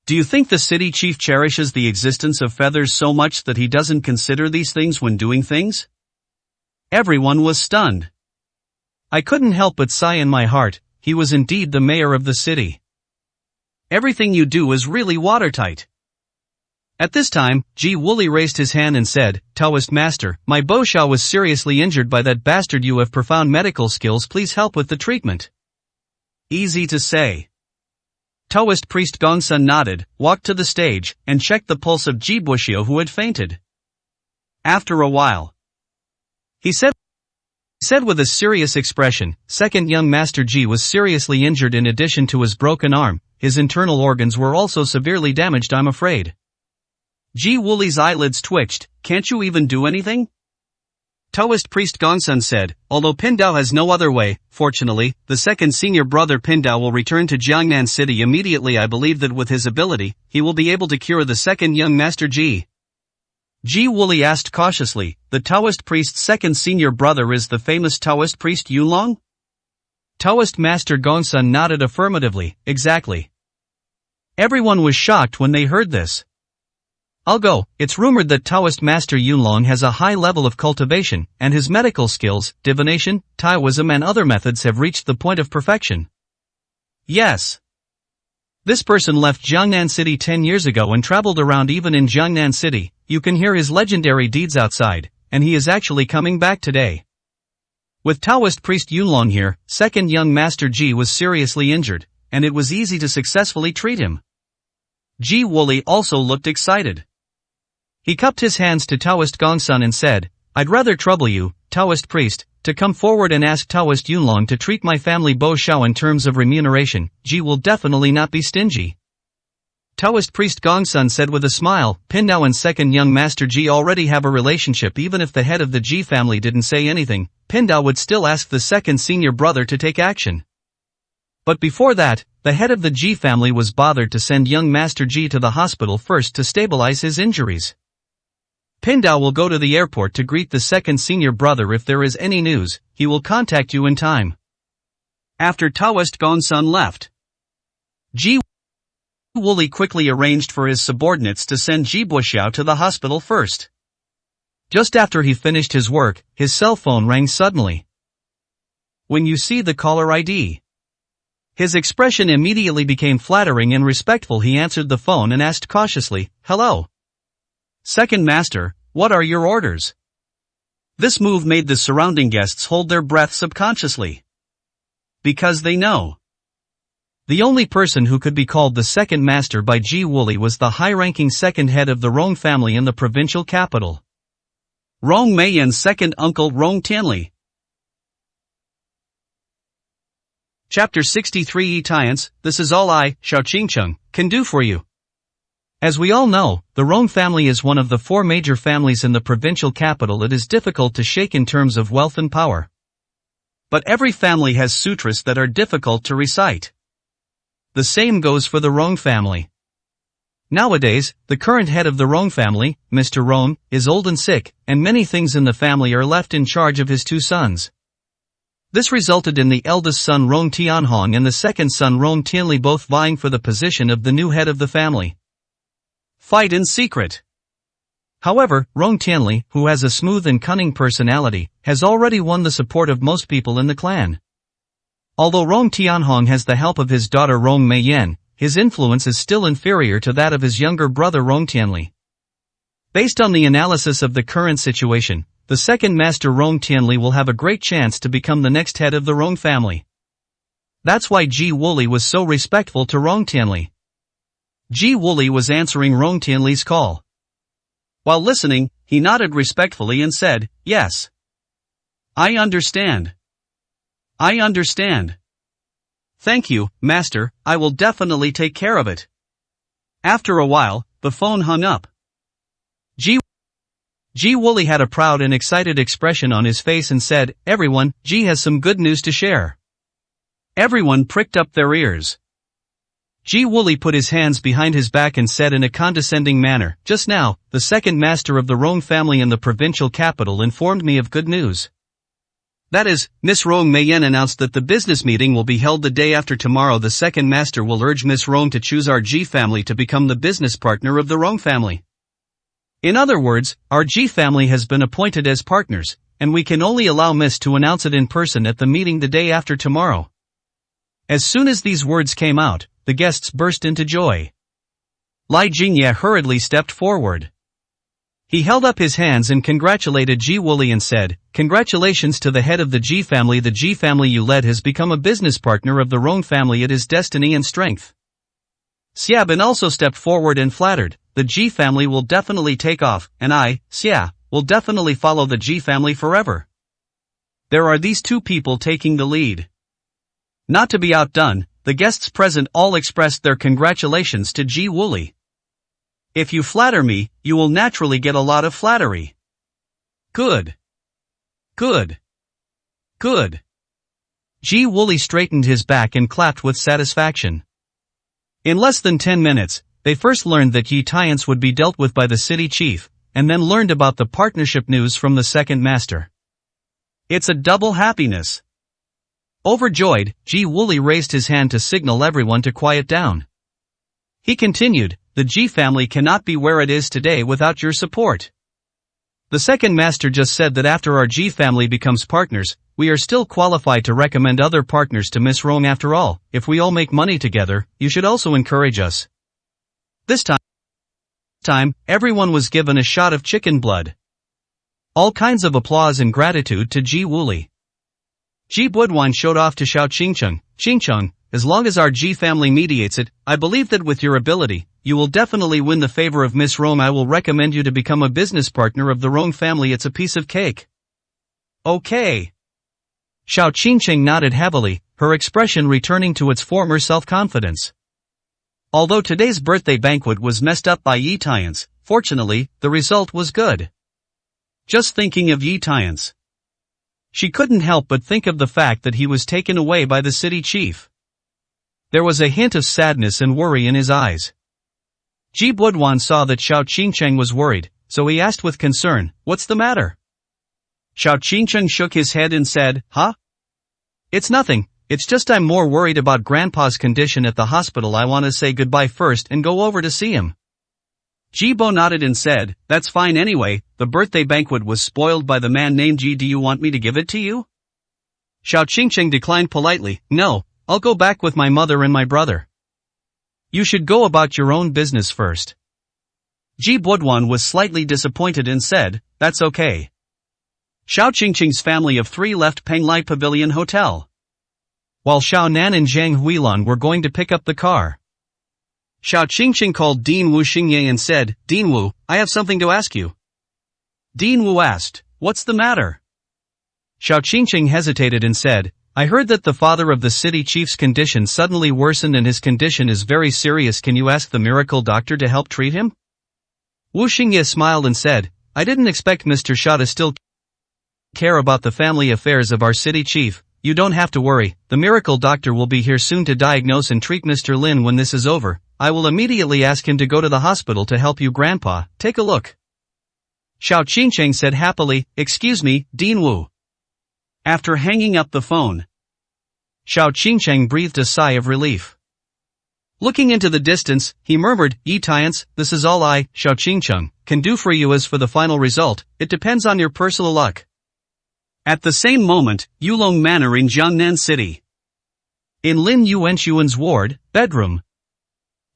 Do you think the city chief cherishes the existence of feathers so much that he doesn't consider these things when doing things? Everyone was stunned. I couldn't help but sigh in my heart. He was indeed the mayor of the city. Everything you do is really watertight. At this time, Ji Wuli raised his hand and said, Taoist Master, my Bo Xiao was seriously injured by that bastard. You have profound medical skills. Please help with the treatment. Easy to say. Taoist priest Gongsun nodded, walked to the stage, and checked the pulse of Ji Buxiao, who had fainted. After a while, he said with a serious expression, second young Master Ji was seriously injured. In addition to his broken arm, his internal organs were also severely damaged. I'm afraid. Ji Wuli's eyelids twitched. Can't you even do anything? Taoist priest Gongsun said, although Pindao has no other way, fortunately, the second senior brother Pindao will return to Jiangnan City immediately. I believe that with his ability, he will be able to cure the second young Master Ji. Ji Wuli asked cautiously, the Taoist priest's second senior brother is the famous Taoist priest Yunlong? Taoist Master Gongsun nodded affirmatively, exactly. Everyone was shocked when they heard this. I'll go. It's rumored that Taoist Master Yunlong has a high level of cultivation, and his medical skills, divination, Taoism and other methods have reached the point of perfection. Yes. This person left Jiangnan City 10 years ago and traveled around. Even in Jiangnan City, you can hear his legendary deeds outside, and he is actually coming back today. With Taoist priest Yunlong here, second young Master Ji was seriously injured, and it was easy to successfully treat him. Ji Wuli also looked excited. He cupped his hands to Taoist Gongsun and said, I'd rather trouble you, Taoist priest, to come forward and ask Taoist Yunlong to treat my family Bo Xiao in terms of remuneration. Ji will definitely not be stingy. Taoist priest Gongsun said with a smile. Pindao and second young master Ji already have a relationship. Even if the head of the Ji family didn't say anything, Pindao would still ask the second senior brother to take action. But before that, the head of the Ji family was bothered to send young master Ji to the hospital first to stabilize his injuries. Pindao will go to the airport to greet the second senior brother. If there is any news, he will contact you in time. After Taoist Gongsun left, Ji Wooly quickly arranged for his subordinates to send Ji Buxiao to the hospital first. Just after he finished his work, his cell phone rang suddenly. When you see the caller ID, his expression immediately became flattering and respectful. He answered the phone and asked cautiously, "Hello. Second master, what are your orders?" This move made the surrounding guests hold their breath subconsciously. Because they know the only person who could be called the second master by Ji Wooly was the high-ranking second head of the Rong family in the provincial capital, Rong Meiyan's second uncle Rong Tianli. Chapter 63 Tiance, this is all I, Xiao Qingcheng, can do for you. As we all know, the Rong family is one of the four major families in the provincial capital. It is difficult to shake in terms of wealth and power. But every family has sutras that are difficult to recite. The same goes for the Rong family. Nowadays, the current head of the Rong family, Mr. Rong, is old and sick, and many things in the family are left in charge of his two sons. This resulted in the eldest son Rong Tianhong and the second son Rong Tianli both vying for the position of the new head of the family. Fight in secret. However, Rong Tianli, who has a smooth and cunning personality, has already won the support of most people in the clan. Although Rong Tianhong has the help of his daughter Rong Meiyan, his influence is still inferior to that of his younger brother Rong Tianli. Based on the analysis of the current situation, the second master Rong Tianli will have a great chance to become the next head of the Rong family. That's why Ji Wooly was so respectful to Rong Tianli. Ji Wooly was answering Rong Tianli's call. While listening, he nodded respectfully and said, "Yes. I understand. I understand. Thank you, master, I will definitely take care of it." After a while, the phone hung up. Ji Wooly had a proud and excited expression on his face and said, "Everyone, Ji has some good news to share." Everyone pricked up their ears. Ji Wooly put his hands behind his back and said in a condescending manner, "Just now, the second master of the Rong family in the provincial capital informed me of good news. That is, Miss Rong Meiyan announced that the business meeting will be held the day after tomorrow. The second master will urge Miss Rong to choose our Ji family to become the business partner of the Rong family. In other words, our Ji family has been appointed as partners, and we can only allow Miss to announce it in person at the meeting the day after tomorrow." As soon as these words came out, the guests burst into joy. Lai Jingye hurriedly stepped forward. He held up his hands and congratulated Ji Wooly and said, "Congratulations to the head of the Ji family. The Ji family you led has become a business partner of the Rong family. It is destiny and strength." Xiaobin also stepped forward and flattered, "The Ji family will definitely take off, and I, Xia, will definitely follow the Ji family forever." There are these two people taking the lead. Not to be outdone, the guests present all expressed their congratulations to Ji Wooly. "If you flatter me, you will naturally get a lot of flattery." Good. Good. Good. Ji Wooly straightened his back and clapped with satisfaction. In less than 10 minutes, they first learned that Yi Tiance would be dealt with by the city chief, and then learned about the partnership news from the second master. It's a double happiness. Overjoyed, Ji Wooly raised his hand to signal everyone to quiet down. He continued, "The Ji family cannot be where it is today without your support. The second master just said that after our Ji family becomes partners, we are still qualified to recommend other partners to Miss Rong. After all, if we all make money together, you should also encourage us." This time, everyone was given a shot of chicken blood. All kinds of applause and gratitude to Ji Wooly. Ji Budwan showed off to Xiao Qingcheng, "Qingcheng, as long as our Ji family mediates it, I believe that with your ability, you will definitely win the favor of Miss Rong. I will recommend you to become a business partner of the Rong family. It's a piece of cake." "Okay." Xiao Qingcheng nodded heavily, her expression returning to its former self-confidence. Although today's birthday banquet was messed up by Yi Tians, fortunately, the result was good. Just thinking of Yi Tians, she couldn't help but think of the fact that he was taken away by the city chief. There was a hint of sadness and worry in his eyes. Ji Budwan saw that Xiao Qingcheng was worried, so he asked with concern, "What's the matter?" Xiao Qingcheng shook his head and said, "Huh? It's nothing, it's just I'm more worried about Grandpa's condition at the hospital. I want to say goodbye first and go over to see him." Jibo nodded and said, "That's fine anyway, the birthday banquet was spoiled by the man named Ji. Do you want me to give it to you?" Xiao Qingcheng declined politely, "No, I'll go back with my mother and my brother." "You should go about your own business first." Ji Budwan was slightly disappointed and said, "That's okay." Xiao Qingcheng's family of 3 left Penglai Pavilion Hotel, while Xiao Nan and Zhang Huilan were going to pick up the car. Xiao Qingcheng called Dean Wu Xingye and said, "Dean Wu, I have something to ask you." Dean Wu asked, "What's the matter?" Xiao Qingcheng hesitated and said, "I heard that the father of the city chief's condition suddenly worsened and his condition is very serious. Can you ask the miracle doctor to help treat him?" Wu Xingye smiled and said, "I didn't expect Mr. Xia to still care about the family affairs of our city chief. You don't have to worry, the miracle doctor will be here soon to diagnose and treat Mr. Lin. When this is over, I will immediately ask him to go to the hospital to help you. Grandpa, take a look." Xiao Qingcheng said happily, "Excuse me, Dean Wu." After hanging up the phone, Xiao Qingcheng breathed a sigh of relief. Looking into the distance, he murmured, "Yi Tians, this is all I, Xiao Qingcheng, can do for you. As for the final result, it depends on your personal luck." At the same moment, Yulong Manor in Jiangnan City. In Lin Yuanxuan's ward, bedroom,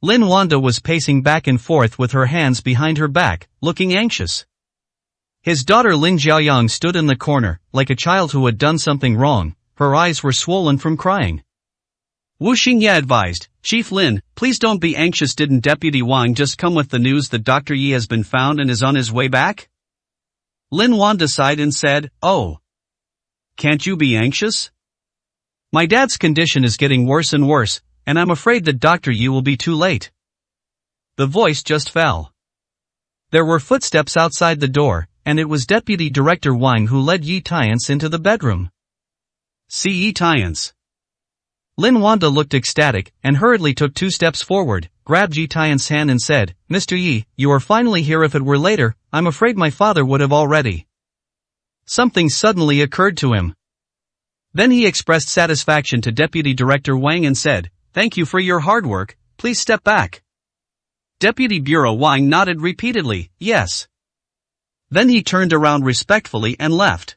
Lin Wanda was pacing back and forth with her hands behind her back, looking anxious. His daughter Lin Jiaoyang stood in the corner, like a child who had done something wrong. Her eyes were swollen from crying. Wu Xingye advised, "Chief Lin, please don't be anxious. Didn't Deputy Wang just come with the news that Dr. Yi has been found and is on his way back?" Lin Wanda sighed and said, "Oh. Can't you be anxious? My dad's condition is getting worse and worse, and I'm afraid that Dr. Yi will be too late." The voice just fell. There were footsteps outside the door, and it was Deputy Director Wang who led Yi Tians into the bedroom. "See Yi Tians." Lin Wanda looked ecstatic, and hurriedly took 2 steps forward, grabbed Yi Tians' hand and said, "Mr. Yi, you are finally here. If it were later, I'm afraid my father would have already." Something suddenly occurred to him. Then he expressed satisfaction to Deputy Director Wang and said, "Thank you for your hard work, please step back." Deputy Bureau Wang nodded repeatedly, "Yes." Then he turned around respectfully and left.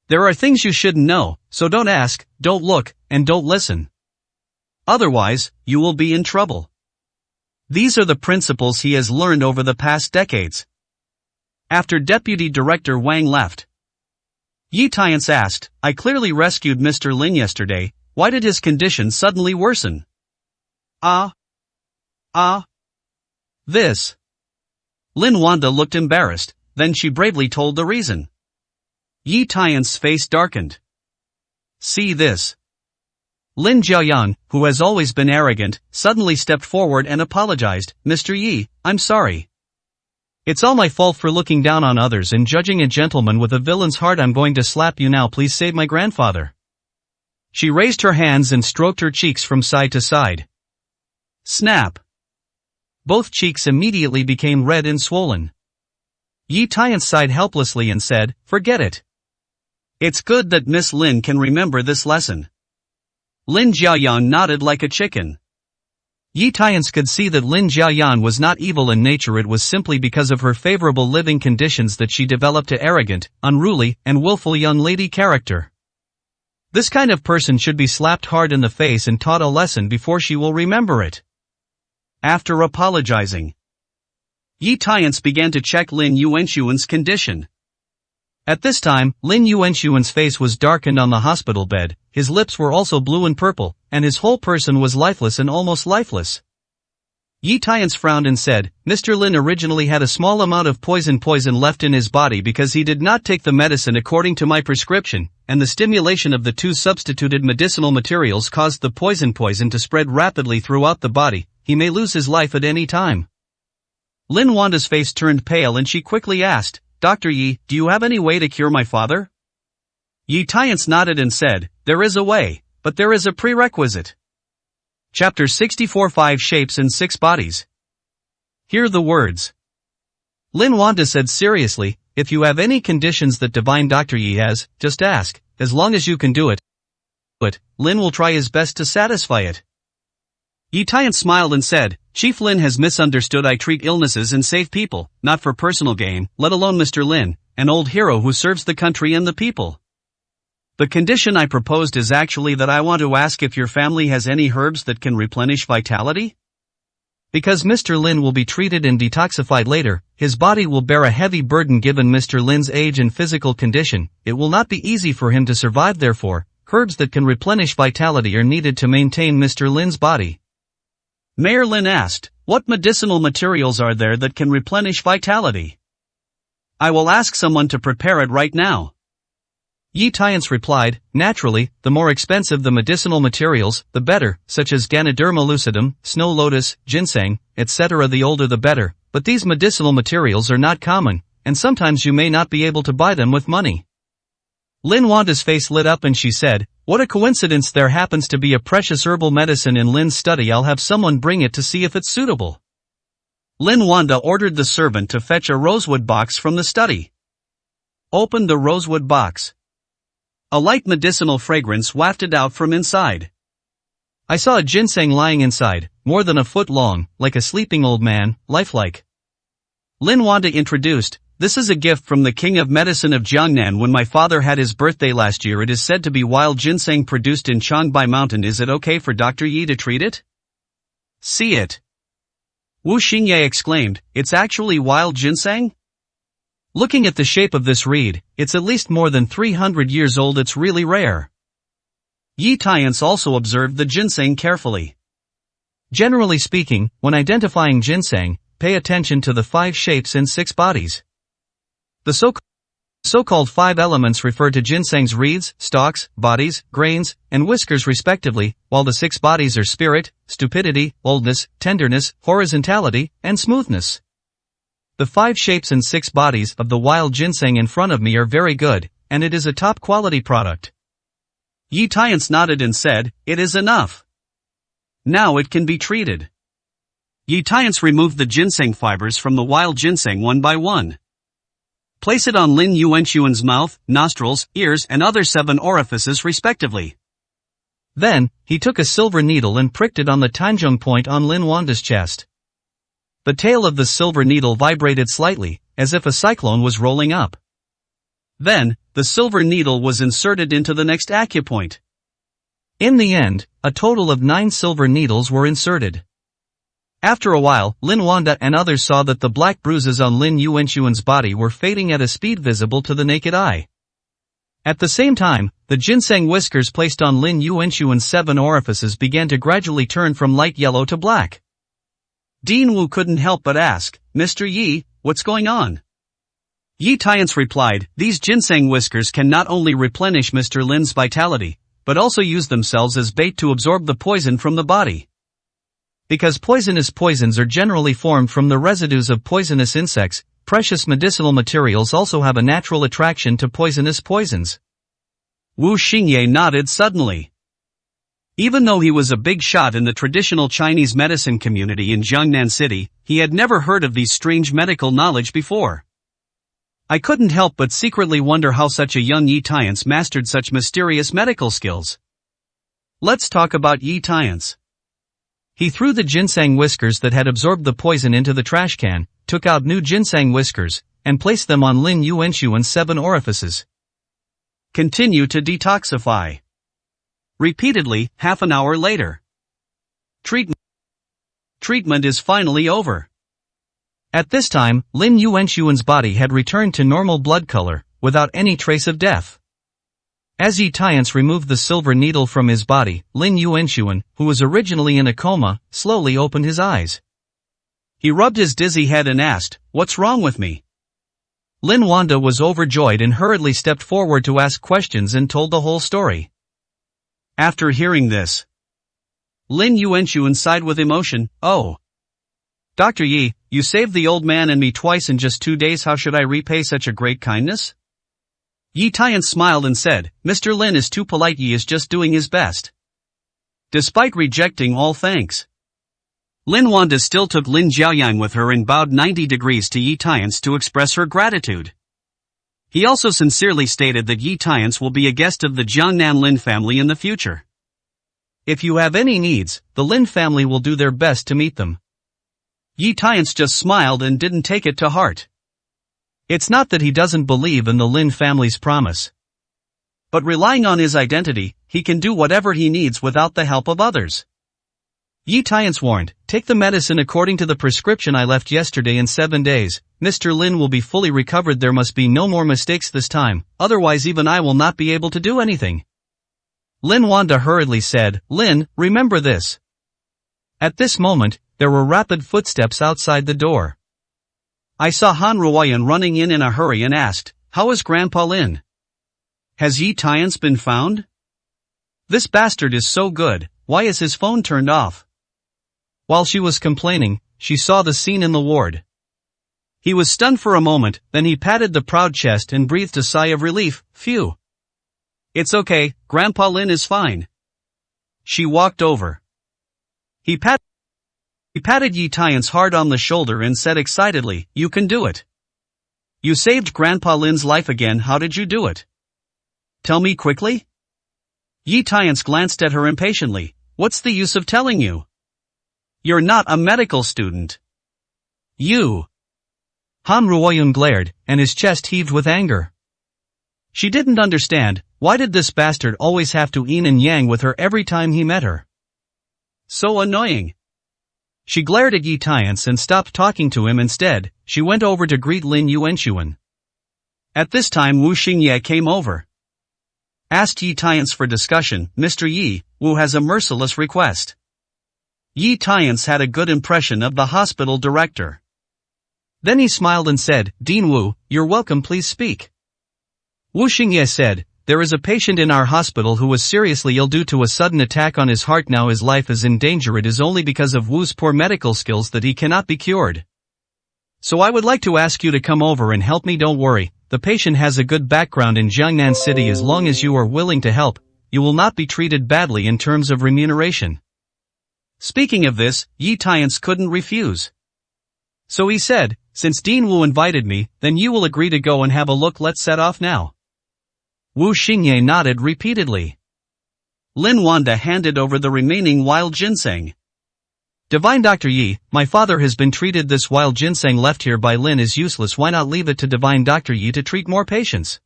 There are things you shouldn't know, so don't ask, don't look, and don't listen. Otherwise, you will be in trouble. These are the principles he has learned over the past decades. After Deputy Director Wang left, Yi Tians asked, "I clearly rescued Mr. Lin yesterday, why did his condition suddenly worsen?" This. Lin Wanda looked embarrassed, then she bravely told the reason. Yi Tian's face darkened. "See this." Lin Jiaoyang, who has always been arrogant, suddenly stepped forward and apologized, "Mr. Yi, I'm sorry. It's all my fault for looking down on others and judging a gentleman with a villain's heart. I'm going to slap you now. Please save my grandfather." She raised her hands and stroked her cheeks from side to side. Snap. Both cheeks immediately became red and swollen. Yi Tian sighed helplessly and said, "Forget it. It's good that Miss Lin can remember this lesson." Lin Jiaoyang nodded like a chicken. Yi Tians could see that Lin Jiaoyang was not evil in nature. It was simply because of her favorable living conditions that she developed an arrogant, unruly, and willful young lady character. This kind of person should be slapped hard in the face and taught a lesson before she will remember it. After apologizing, Yi Tians began to check Lin Yuanxuan's condition. At this time, Lin Yuanxuan's face was darkened on the hospital bed, his lips were also blue and purple, and his whole person was lifeless and almost lifeless. Yi Tians frowned and said, "Mr. Lin originally had a small amount of poison left in his body because he did not take the medicine according to my prescription, and the stimulation of the 2 substituted medicinal materials caused the poison to spread rapidly throughout the body. he may lose his life at any time. Lin Wanda's face turned pale and she quickly asked, Dr. Yi, do you have any way to cure my father? Yi Tiance nodded and said, there is a way, but there is a prerequisite. Chapter 64 5 Shapes and 6 Bodies. Hear the words. Lin Wanda said seriously, if you have any conditions that divine Dr. Yi has, just ask, as long as you can do it. But, Lin will try his best to satisfy it. Yi Tiance smiled and said, Chief Lin has misunderstood. I treat illnesses and save people, not for personal gain, let alone Mr. Lin, an old hero who serves the country and the people. The condition I proposed is actually that I want to ask if your family has any herbs that can replenish vitality? Because Mr. Lin will be treated and detoxified later, his body will bear a heavy burden given Mr. Lin's age and physical condition, it will not be easy for him to survive. Therefore, herbs that can replenish vitality are needed to maintain Mr. Lin's body. Mayor Lin asked, what medicinal materials are there that can replenish vitality? I will ask someone to prepare it right now. Yi Tiance replied, naturally, the more expensive the medicinal materials, the better, such as Ganoderma lucidum, snow lotus, ginseng, etc. The older the better, but these medicinal materials are not common, and sometimes you may not be able to buy them with money. Lin Wanda's face lit up and she said, what a coincidence, there happens to be a precious herbal medicine in Lin's study. I'll have someone bring it to see if it's suitable. Lin Wanda ordered the servant to fetch a rosewood box from the study. Opened the rosewood box. A light medicinal fragrance wafted out from inside. I saw a ginseng lying inside, more than a foot long, like a sleeping old man, lifelike. Lin Wanda introduced, this is a gift from the king of medicine of Jiangnan when my father had his birthday last year. It is said to be wild ginseng produced in Changbai Mountain. Is it okay for Dr. Yi to treat it? See it. Wu Xingye exclaimed, it's actually wild ginseng? Looking at the shape of this reed, it's at least more than 300 years old. It's really rare. Yi Tiance also observed the ginseng carefully. Generally speaking, when identifying ginseng, pay attention to the 5 shapes and 6 bodies. The so-called 5 elements refer to ginseng's reeds, stalks, bodies, grains, and whiskers respectively, while the 6 bodies are spirit, stupidity, oldness, tenderness, horizontality, and smoothness. The 5 shapes and 6 bodies of the wild ginseng in front of me are very good, and it is a top quality product. Yi Tiance nodded and said, it is enough. Now it can be treated. Yi Tiance removed the ginseng fibers from the wild ginseng one by one. Place it on Lin Yuanxuan's mouth, nostrils, ears and other 7 orifices respectively. Then, he took a silver needle and pricked it on the Tanzhong point on Lin Wanda's chest. The tail of the silver needle vibrated slightly, as if a cyclone was rolling up. Then, the silver needle was inserted into the next acupoint. In the end, a total of 9 silver needles were inserted. After a while, Lin Wanda and others saw that the black bruises on Lin Yuanxuan's body were fading at a speed visible to the naked eye. At the same time, the ginseng whiskers placed on Lin Yuanxuan's 7 orifices began to gradually turn from light yellow to black. Dean Wu couldn't help but ask, Mr. Yi, what's going on? Yi Tiance replied, these ginseng whiskers can not only replenish Mr. Lin's vitality, but also use themselves as bait to absorb the poison from the body. Because poisonous poisons are generally formed from the residues of poisonous insects, precious medicinal materials also have a natural attraction to poisonous poisons. Wu Xingye nodded suddenly. Even though he was a big shot in the traditional Chinese medicine community in Jiangnan City, he had never heard of these strange medical knowledge before. I couldn't help but secretly wonder how such a young Yi Tiance mastered such mysterious medical skills. Let's talk about Yi Tiance. He threw the ginseng whiskers that had absorbed the poison into the trash can, took out new ginseng whiskers, and placed them on Lin Yuanxuan's 7 orifices. Continue to detoxify. Repeatedly, half an hour later. Treatment is finally over. At this time, Lin Yuanxuan's body had returned to normal blood color, without any trace of death. As Yi Tiance removed the silver needle from his body, Lin Yuanxuan, who was originally in a coma, slowly opened his eyes. He rubbed his dizzy head and asked, what's wrong with me? Lin Wanda was overjoyed and hurriedly stepped forward to ask questions and told the whole story. After hearing this, Lin Yuanxuan sighed with emotion. Oh. Dr. Yi, you saved the old man and me twice in just 2 days. How should I repay such a great kindness? Yi Tian smiled and said, Mr. Lin is too polite. Yi is just doing his best. Despite rejecting all thanks, Lin Wanda still took Lin Jiaoyang with her and bowed 90 degrees to Yi Tian's to express her gratitude. He also sincerely stated that Yi Tian's will be a guest of the Jiangnan Lin family in the future. If you have any needs, the Lin family will do their best to meet them. Yi Tian's just smiled and didn't take it to heart. It's not that he doesn't believe in the Lin family's promise. But relying on his identity, he can do whatever he needs without the help of others. Yi Tian's warned, take the medicine according to the prescription I left yesterday. In 7 days, Mr. Lin will be fully recovered. There must be no more mistakes this time, otherwise even I will not be able to do anything. Lin Wanda hurriedly said, Lin, remember this. At this moment, there were rapid footsteps outside the door. I saw Han Ruoyan running in a hurry and asked, how is Grandpa Lin? Has Yi Tian's been found? This bastard is so good, why is his phone turned off? While she was complaining, she saw the scene in the ward. He was stunned for a moment, then he patted the proud chest and breathed a sigh of relief. Phew. It's okay, Grandpa Lin is fine. She walked over. He patted Yi Tian's hard on the shoulder and said excitedly, you can do it. You saved Grandpa Lin's life again. How did you do it? Tell me quickly? Yi Tian's glanced at her impatiently. What's the use of telling you? You're not a medical student. You. Han Ruoyun glared, and his chest heaved with anger. She didn't understand, why did this bastard always have to yin and yang with her every time he met her? So annoying. She glared at Yi Tian's and stopped talking to him. Instead, she went over to greet Lin Yuanxuan. At this time Wu Xingye came over. Asked Yi Tian's for discussion. Mr. Yi, Wu has a merciless request. Yi Tian's had a good impression of the hospital director. Then he smiled and said, Dean Wu, you're welcome, please speak. Wu Xingye said, there is a patient in our hospital who was seriously ill due to a sudden attack on his heart. Now his life is in danger. It is only because of Wu's poor medical skills that he cannot be cured. So I would like to ask you to come over and help me. Don't worry, the patient has a good background in Jiangnan City. As long as you are willing to help, you will not be treated badly in terms of remuneration. Speaking of this, Yi Tian's couldn't refuse. So he said, since Dean Wu invited me, then you will agree to go and have a look. Let's set off now. Wu Xingye nodded repeatedly. Lin Wanda handed over the remaining wild ginseng. Divine Dr. Yi, my father has been treated. This wild ginseng left here by Lin is useless. Why not leave it to Divine Dr. Yi to treat more patients?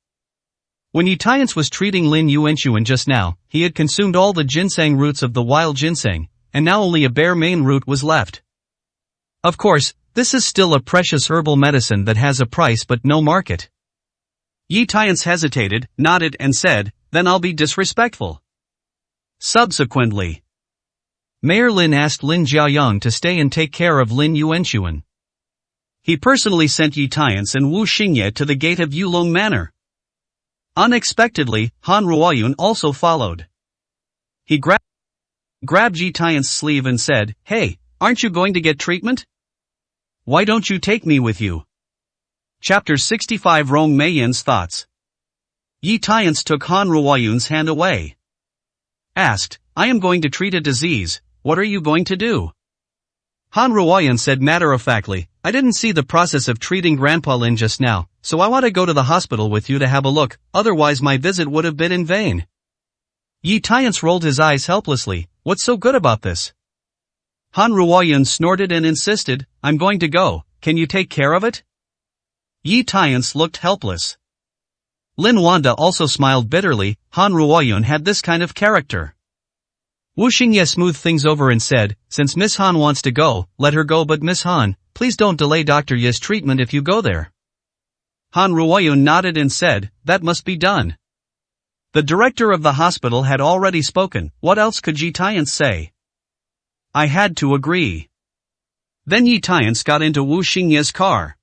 When Yi Tian's was treating Lin Yuanxuan just now, he had consumed all the ginseng roots of the wild ginseng, and now only a bare main root was left. Of course, this is still a precious herbal medicine that has a price but no market. Yi Tian's hesitated, nodded and said, then I'll be disrespectful. Subsequently, Mayor Lin asked Lin Jiaoyang to stay and take care of Lin Yuanxuan. He personally sent Yi Tian's and Wu Xingye to the gate of Yulong Manor. Unexpectedly, Han Ruoyun also followed. He grabbed Yi Tian's sleeve and said, hey, aren't you going to get treatment? Why don't you take me with you? Chapter 65 Rong Meiyan's thoughts. Yi Tian's took Han Ruoyun's hand away. Asked, I am going to treat a disease, what are you going to do? Han Ruoyun said matter-of-factly, I didn't see the process of treating Grandpa Lin just now, so I want to go to the hospital with you to have a look, otherwise my visit would have been in vain. Yi Tian's rolled his eyes helplessly, what's so good about this? Han Ruoyun snorted and insisted, I'm going to go, can you take care of it? Yi Tian's looked helpless. Lin Wanda also smiled bitterly, Han Ruoyun had this kind of character. Wu Xingye smoothed things over and said, since Miss Han wants to go, let her go, but Miss Han, please don't delay Dr. Ye's treatment if you go there. Han Ruoyun nodded and said, that must be done. The director of the hospital had already spoken, what else could Yi Tian's say? I had to agree. Then Yi Tian's got into Wu Xingye's car.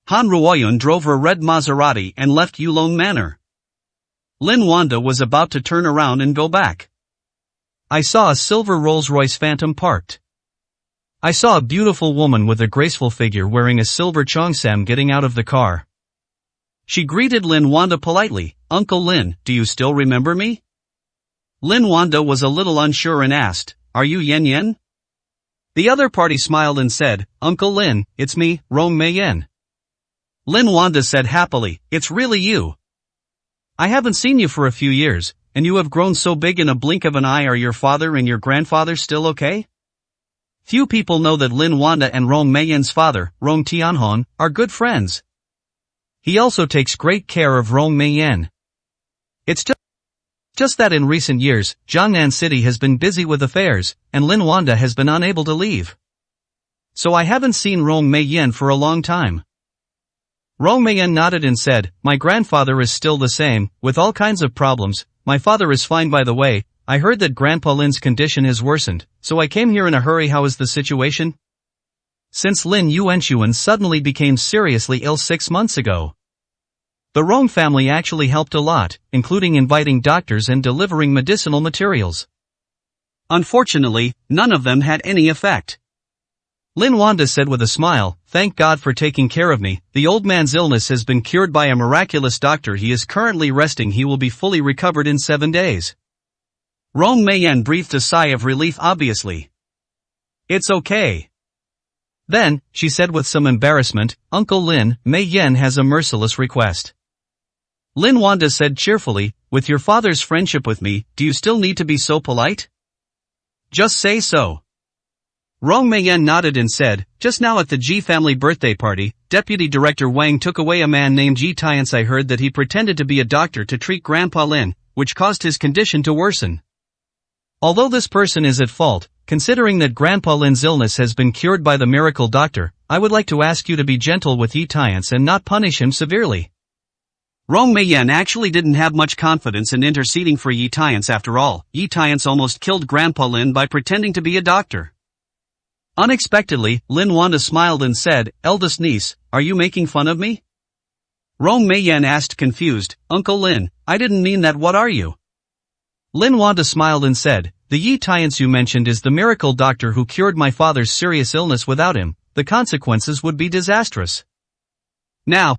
Han Ruoyun drove her red Maserati and left Yulong Manor. Lin Wanda was about to turn around and go back. I saw a silver Rolls-Royce Phantom parked. I saw a beautiful woman with a graceful figure wearing a silver cheongsam getting out of the car. She greeted Lin Wanda politely, "Uncle Lin, do you still remember me?" Lin Wanda was a little unsure and asked, "Are you Yen Yen?" The other party smiled and said, "Uncle Lin, it's me, Rong Mei Yen." Lin Wanda said happily, "It's really you. I haven't seen you for a few years, and you have grown so big in a blink of an eye. Are your father and your grandfather still okay?" Few people know that Lin Wanda and Rong Mei Yen's father, Rong Tianhong, are good friends. He also takes great care of Rong Mei Yen. It's just that in recent years, Jiangnan City has been busy with affairs, and Lin Wanda has been unable to leave. So I haven't seen Rong Mei Yen for a long time. Rong Mei Yen nodded and said, "My grandfather is still the same, with all kinds of problems. My father is fine. By the way, I heard that Grandpa Lin's condition has worsened, so I came here in a hurry. How is the situation?" Since Lin Yuanxuan suddenly became seriously ill 6 months ago, the Rong family actually helped a lot, including inviting doctors and delivering medicinal materials. Unfortunately, none of them had any effect. Lin Wanda said with a smile, "Thank God for taking care of me. The old man's illness has been cured by a miraculous doctor. He is currently resting. He will be fully recovered in 7 days." Rong Mei Yen breathed a sigh of relief. Obviously, "It's okay." Then, she said with some embarrassment, "Uncle Lin, Mei Yen has a merciless request." Lin Wanda said cheerfully, "With your father's friendship with me, do you still need to be so polite? Just say so." Rong Mei Yen nodded and said, "Just now at the Ji family birthday party, Deputy Director Wang took away a man named Ji Tiance. I heard that he pretended to be a doctor to treat Grandpa Lin, which caused his condition to worsen. Although this person is at fault, considering that Grandpa Lin's illness has been cured by the miracle doctor, I would like to ask you to be gentle with Yi Tiance and not punish him severely." Rong Mei Yen actually didn't have much confidence in interceding for Yi Tiance. After all, Yi Tiance almost killed Grandpa Lin by pretending to be a doctor. Unexpectedly, Lin Wanda smiled and said, "Eldest niece, are you making fun of me?" Rong Mei Yen asked confused, "Uncle Lin, I didn't mean that. What are you?" Lin Wanda smiled and said, "The Yi Tiance you mentioned is the miracle doctor who cured my father's serious illness. Without him, the consequences would be disastrous. Now,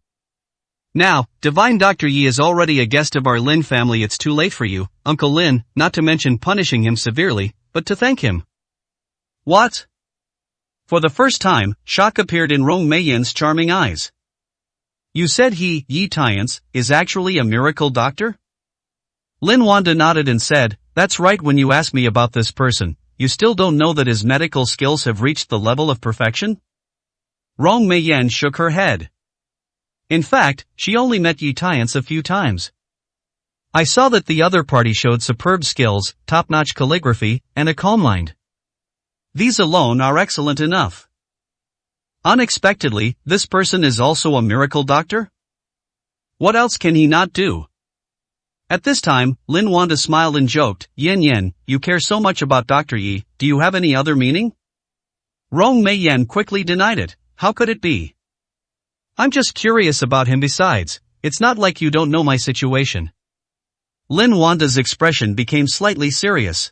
Divine Dr. Yi is already a guest of our Lin family. It's too late for you, Uncle Lin, not to mention punishing him severely, but to thank him." "What?" For the first time, shock appeared in Rong Mei Yen's charming eyes. "You said Yi Tiance is actually a miracle doctor?" Lin Wanda nodded and said, "That's right. When you ask me about this person, you still don't know that his medical skills have reached the level of perfection?" Rong Mei Yen shook her head. In fact, she only met Yi Tiance a few times. "I saw that the other party showed superb skills, top-notch calligraphy, and a calm mind. These alone are excellent enough. Unexpectedly, this person is also a miracle doctor? What else can he not do?" At this time, Lin Wanda smiled and joked, "Yen Yen, you care so much about Dr. Yi, do you have any other meaning?" Rong Mei Yen quickly denied it. "How could it be? I'm just curious about him. Besides, it's not like you don't know my situation." Lin Wanda's expression became slightly serious.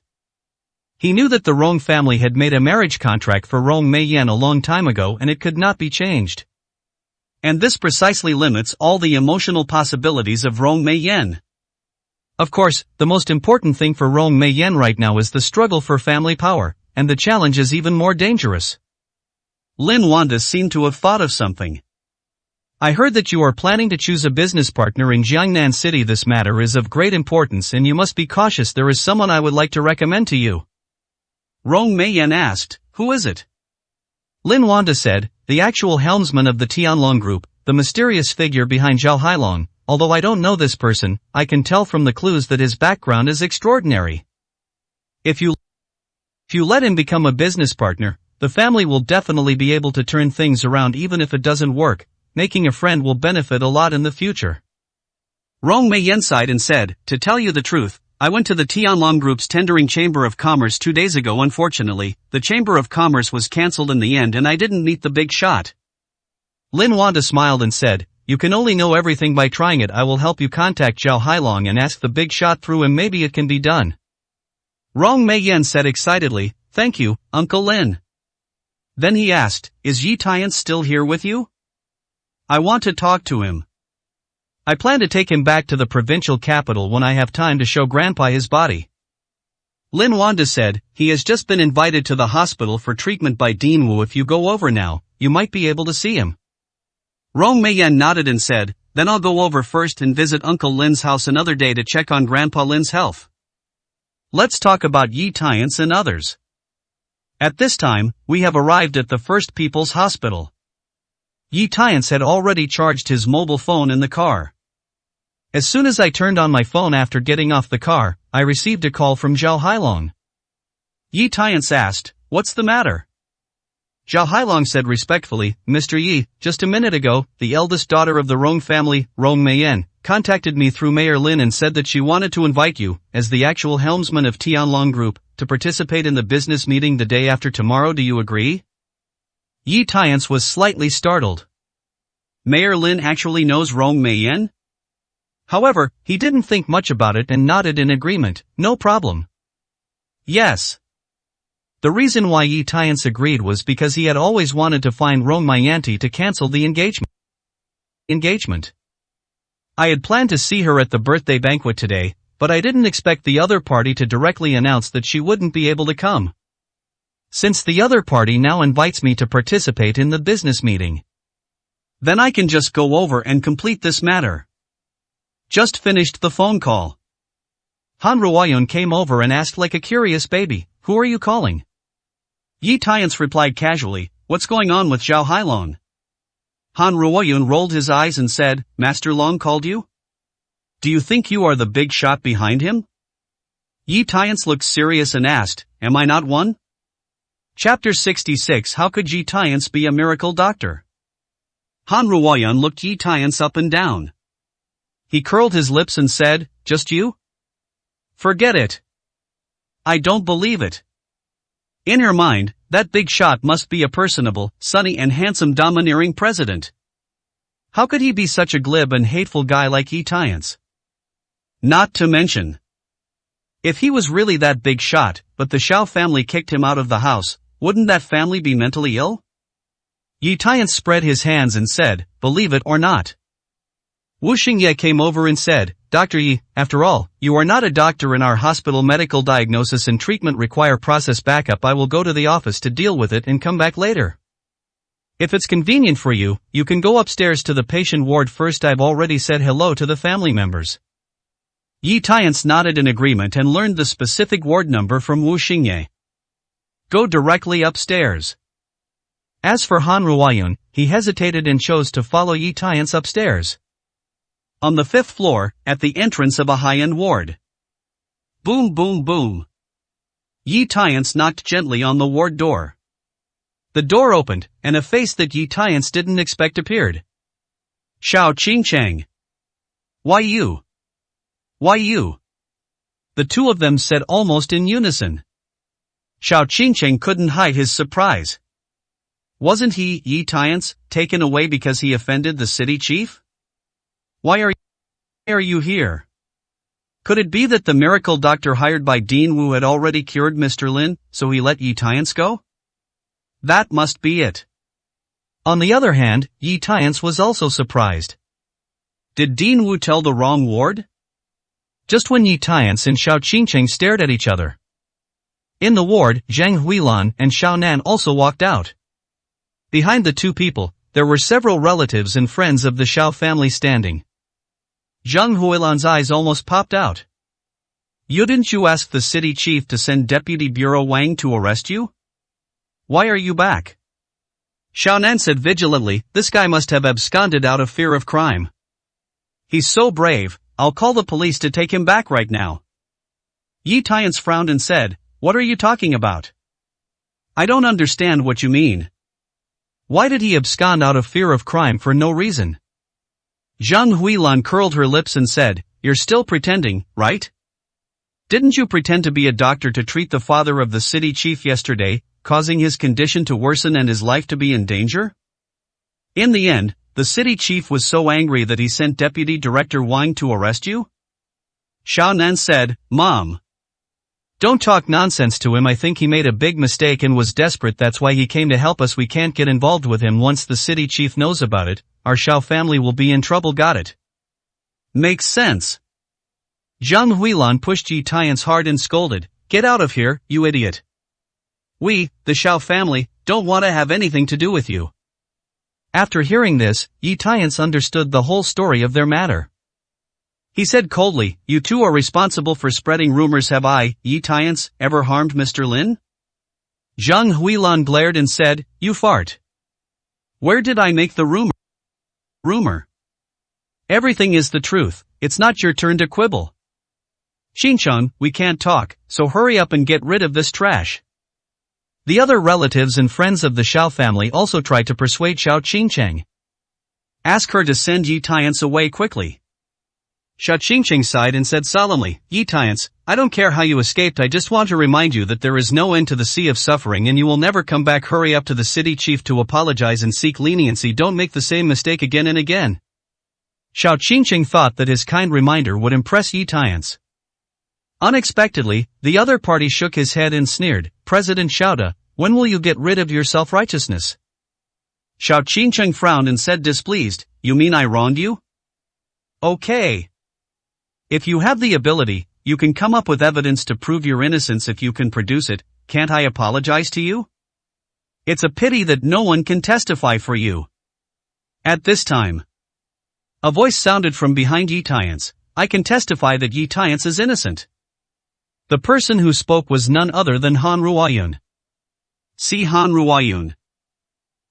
He knew that the Rong family had made a marriage contract for Rong Mei Yen a long time ago and it could not be changed. And this precisely limits all the emotional possibilities of Rong Mei Yen. Of course, the most important thing for Rong Mei Yen right now is the struggle for family power, and the challenge is even more dangerous. Lin Wanda seemed to have thought of something. "I heard that you are planning to choose a business partner in Jiangnan City. This matter is of great importance and you must be cautious. There is someone I would like to recommend to you." Rong Mei Yen asked, "Who is it?" Lin Wanda said, "The actual helmsman of the Tianlong group, the mysterious figure behind Zhao Hailong. Although I don't know this person, I can tell from the clues that his background is extraordinary. If you let him become a business partner, the family will definitely be able to turn things around. Even if it doesn't work, making a friend will benefit a lot in the future." Rong Mei Yen sighed and said, "To tell you the truth, I went to the Tianlong Group's tendering Chamber of Commerce 2 days ago. Unfortunately, the Chamber of Commerce was cancelled in the end and I didn't meet the big shot." Lin Wanda smiled and said, "You can only know everything by trying it. I will help you contact Zhao Hailong and ask the big shot through him. Maybe it can be done." Rong Meiyan said excitedly, "Thank you, Uncle Lin." Then he asked, "Is Yi Tian still here with you? I want to talk to him. I plan to take him back to the provincial capital when I have time to show Grandpa his body." Lin Wanda said, "He has just been invited to the hospital for treatment by Dean Wu. If you go over now, you might be able to see him." Rong Meiyan nodded and said, "Then I'll go over first and visit Uncle Lin's house another day to check on Grandpa Lin's health. Let's talk about Yi Tian's and others." At this time, we have arrived at the First People's Hospital. Yi Tian's had already charged his mobile phone in the car. As soon as I turned on my phone after getting off the car, I received a call from Zhao Hailong. Yi Tian's asked, "What's the matter?" Zhao Hailong said respectfully, "Mr. Yi, just a minute ago, the eldest daughter of the Rong family, Rong Meiyan, contacted me through Mayor Lin and said that she wanted to invite you, as the actual helmsman of Tianlong Group, to participate in the business meeting the day after tomorrow. Do you agree?" Yi Tian's was slightly startled. Mayor Lin actually knows Rong Meiyan? However, he didn't think much about it and nodded in agreement. "No problem." Yes. The reason why Yi Tian's agreed was because he had always wanted to find Rong Meiyan to cancel the engagement. I had planned to see her at the birthday banquet today, but I didn't expect the other party to directly announce that she wouldn't be able to come. Since the other party now invites me to participate in the business meeting, then I can just go over and complete this matter. Just finished the phone call. Han Ruoyun came over and asked like a curious baby, "Who are you calling?" Yi Tian's replied casually, "What's going on with Zhao Hailong?" Han Ruoyun rolled his eyes and said, "Master Long called you? Do you think you are the big shot behind him?" Yi Tian's looked serious and asked, "Am I not one?" Chapter 66. How could Yi Tian's be a miracle doctor? Han Ruoyun looked Yi Tian's up and down. He curled his lips and said, "Just you? Forget it. I don't believe it. In your mind, that big shot must be a personable, sunny and handsome domineering president. How could he be such a glib and hateful guy like Yi Tian's? Not to mention, if he was really that big shot, but the Xiao family kicked him out of the house, wouldn't that family be mentally ill?" Yi Tian's spread his hands and said, "Believe it or not." Wu Xingye came over and said, "Dr. Yi, after all, you are not a doctor in our hospital. Medical diagnosis and treatment require process backup. I will go to the office to deal with it and come back later. If it's convenient for you, you can go upstairs to the patient ward first. I've already said hello to the family members." Yi Tian's nodded in agreement and learned the specific ward number from Wu Xingye. "Go directly upstairs." As for Han Ruoyun, he hesitated and chose to follow Yi Tian's upstairs. On the 5th floor, at the entrance of a high-end ward. Boom boom boom. Yi Tian's knocked gently on the ward door. The door opened, and a face that Yi Tian's didn't expect appeared. "Xiao Qingcheng. Why you? Why you?" The two of them said almost in unison. Xiao Qingcheng couldn't hide his surprise. Wasn't he, Yi Tian's, taken away because he offended the city chief? Why are you here? Could it be that the miracle doctor hired by Dean Wu had already cured Mr. Lin, so he let Yi Tian's go? That must be it. On the other hand, Yi Tian's was also surprised. Did Dean Wu tell the wrong ward? Just when Yi Tian's and Xiao Qingcheng stared at each other. In the ward, Zhang Huilan and Xiao Nan also walked out. Behind the two people, there were several relatives and friends of the Xiao family standing. Zhang Huilan's eyes almost popped out. "Didn't you ask the city chief to send Deputy Bureau Wang to arrest you? Why are you back?" Xiao Nan said vigilantly, "This guy must have absconded out of fear of crime. He's so brave, I'll call the police to take him back right now." Yi Tian's frowned and said, "What are you talking about? I don't understand what you mean. Why did he abscond out of fear of crime for no reason?" Zhang Huilan curled her lips and said, "You're still pretending, right? Didn't you pretend to be a doctor to treat the father of the city chief yesterday, causing his condition to worsen and his life to be in danger? In the end, the city chief was so angry that he sent Deputy Director Wang to arrest you?" Xiao Nan said, "Mom, Don't talk nonsense to him. I think he made a big mistake and was desperate. That's why he came to help us. We can't get involved with him. Once the city chief knows about it, our Xiao family will be in trouble. Got it? Makes sense. Zhang Huilan pushed Yi Tiance hard and scolded, "Get out of here, you idiot. We, the Xiao family, don't want to have anything to do with you." After hearing this, Yi Tiance understood the whole story of their matter. He said coldly, "You two are responsible for spreading rumors. Have I, Yi Tiance, ever harmed Mr. Lin?" Zhang Huilan glared and said, "You fart. Where did I make the rumor? Everything is the truth. It's not your turn to quibble. Xincheng, we can't talk, so hurry up and get rid of this trash." The other relatives and friends of the Xiao family also tried to persuade Xiao Qingcheng. "Ask her to send Yi Tiance away quickly." Xiao Qingcheng sighed and said solemnly, "Yi Tiance, I don't care how you escaped. I just want to remind you that there is no end to the sea of suffering and you will never come back. Hurry up to the city chief to apologize and seek leniency. Don't make the same mistake again and again." Xiao Qingcheng thought that his kind reminder would impress Yi Tiance. Unexpectedly, the other party shook his head and sneered, "President Xiaoda, when will you get rid of your self-righteousness?" Xiao Qingcheng frowned and said displeased, "You mean I wronged you? Okay. If you have the ability, you can come up with evidence to prove your innocence. If you can produce it, can't I apologize to you? It's a pity that no one can testify for you." At this time, a voice sounded from behind Yi Tiance, "I can testify that Yi Tiance is innocent." The person who spoke was none other than Han Ruoyun. "See Han Ruoyun."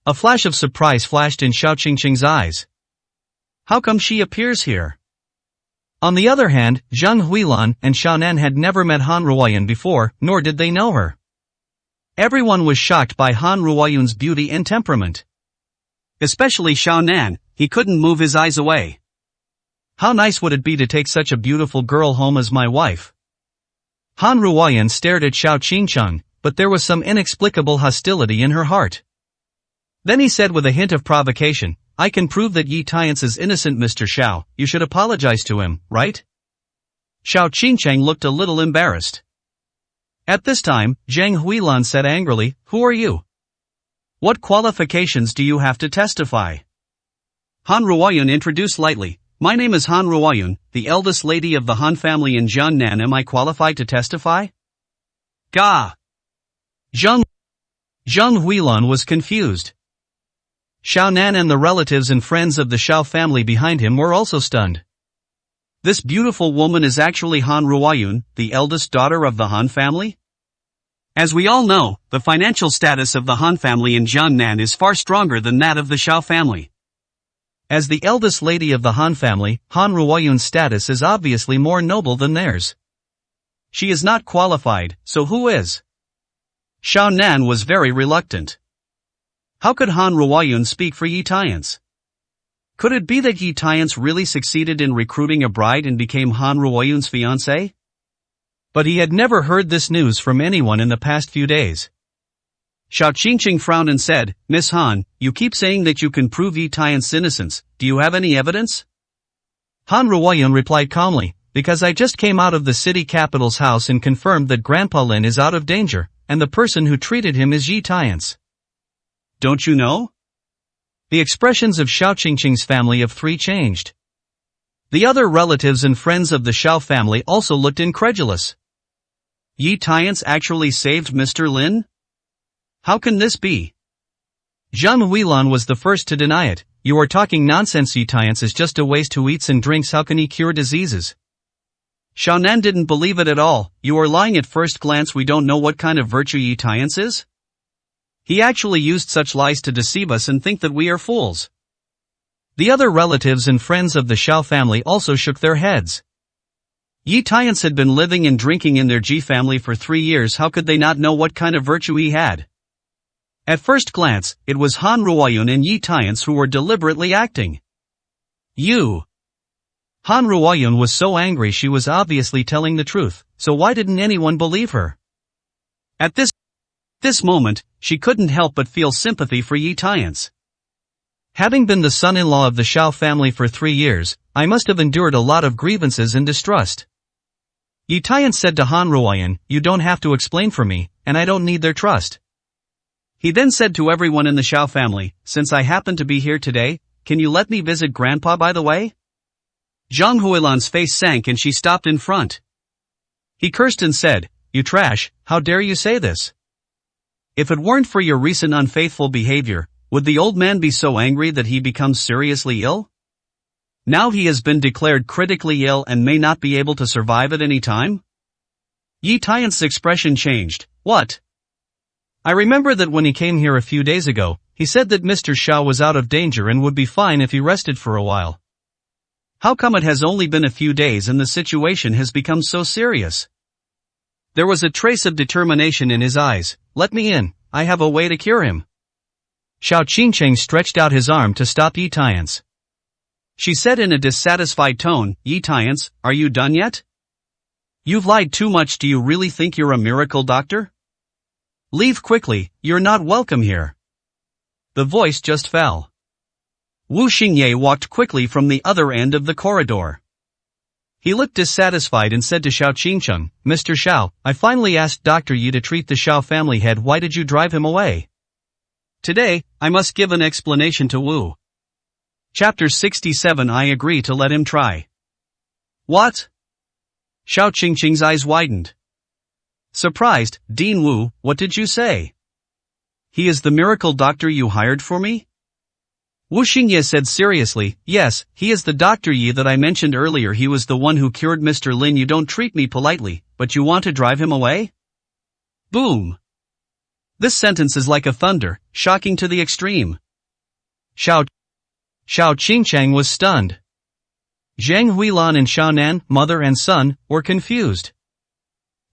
A flash of surprise flashed in Xiao Qingcheng's eyes. How come she appears here? On the other hand, Zhang Huilan and Xiaonan had never met Han Ruoyun before, nor did they know her. Everyone was shocked by Han Ruoyun's beauty and temperament. Especially Xiaonan, he couldn't move his eyes away. "How nice would it be to take such a beautiful girl home as my wife?" Han Ruoyun stared at Xiao Qingcheng, but there was some inexplicable hostility in her heart. Then he said with a hint of provocation, "I can prove that Yi Tiance is innocent. Mr. Xiao, you should apologize to him, right?" Xiao Qingcheng looked a little embarrassed. At this time, Zhang Huilan said angrily, "Who are you? What qualifications do you have to testify?" Han Ruoyun introduced lightly, "My name is Han Ruoyun, the eldest lady of the Han family in Jiangnan. Am I qualified to testify?" Gah! Zhang Huilan was confused. Xiaonan and the relatives and friends of the Xiao family behind him were also stunned. This beautiful woman is actually Han Ruoyun, the eldest daughter of the Han family? As we all know, the financial status of the Han family in Jiangnan is far stronger than that of the Xiao family. As the eldest lady of the Han family, Han Ruoyun's status is obviously more noble than theirs. She is not qualified, so who is? Xiaonan was very reluctant. How could Han Ruoyun speak for Yi Tiance? Could it be that Yi Tiance really succeeded in recruiting a bride and became Han Ruoyun's fiancé? But he had never heard this news from anyone in the past few days. Xiao Qingcheng frowned and said, "Miss Han, you keep saying that you can prove Yi Tiance's innocence. Do you have any evidence?" Han Ruoyun replied calmly, "Because I just came out of the city capital's house and confirmed that Grandpa Lin is out of danger, and the person who treated him is Yi Tiance." Don't you know? The expressions of Xiao Qingcheng's family of three changed. The other relatives and friends of the Xiao family also looked incredulous. Yi Tiance actually saved Mr. Lin? How can this be? Zhang Huilan was the first to deny it. "You are talking nonsense. Yi Tiance is just a waste who eats and drinks. How can he cure diseases?" Xiaonan didn't believe it at all. "You are lying. At first glance we don't know what kind of virtue Yi Tiance is. He actually used such lies to deceive us and think that we are fools." The other relatives and friends of the Xiao family also shook their heads. Yi Tiance had been living and drinking in their Ji family for 3 years. How could they not know what kind of virtue he had? At first glance, it was Han Ruoyun and Yi Tiance who were deliberately acting. Han Ruoyun was so angry. She was obviously telling the truth, so why didn't anyone believe her? At this moment, she couldn't help but feel sympathy for Yi Tiance. Having been the son-in-law of the Xiao family for 3 years, I must have endured a lot of grievances and distrust. Yi Tian said to Han Ruoyan, you don't have to explain for me, and I don't need their trust. He then said to everyone in the Xiao family, since I happen to be here today, can you let me visit Grandpa by the way? Zhang Huilan's face sank and she stopped in front. He cursed and said, you trash, how dare you say this? If it weren't for your recent unfaithful behavior, would the old man be so angry that he becomes seriously ill? Now he has been declared critically ill and may not be able to survive at any time? Yi Tian's expression changed. What? I remember that when he came here a few days ago, he said that Mr. Xiao was out of danger and would be fine if he rested for a while. How come it has only been a few days and the situation has become so serious? There was a trace of determination in his eyes. Let me in, I have a way to cure him. Xiao Qingcheng stretched out his arm to stop Yi Tian's. She said in a dissatisfied tone, Yi Tian's, are you done yet? You've lied too much. Do you really think you're a miracle doctor? Leave quickly, you're not welcome here. The voice just fell. Wu Xingye walked quickly from the other end of the corridor. He looked dissatisfied and said to Xiao Qingcheng, Mr. Xiao, I finally asked Dr. Yi to treat the Xiao family head. Why did you drive him away? Today, I must give an explanation to Wu. Chapter 67. I agree to let him try. What? Xiao Qingcheng's eyes widened. Surprised, Dean Wu, what did you say? He is the miracle doctor you hired for me? Wu Xingye said seriously, yes, he is the Dr. Yi that I mentioned earlier. He was the one who cured Mr. Lin. You don't treat me politely, but you want to drive him away? Boom. This sentence is like a thunder, shocking to the extreme. Xiao Qingcheng was stunned. Zhang Huilan and Xiaonan, mother and son, were confused.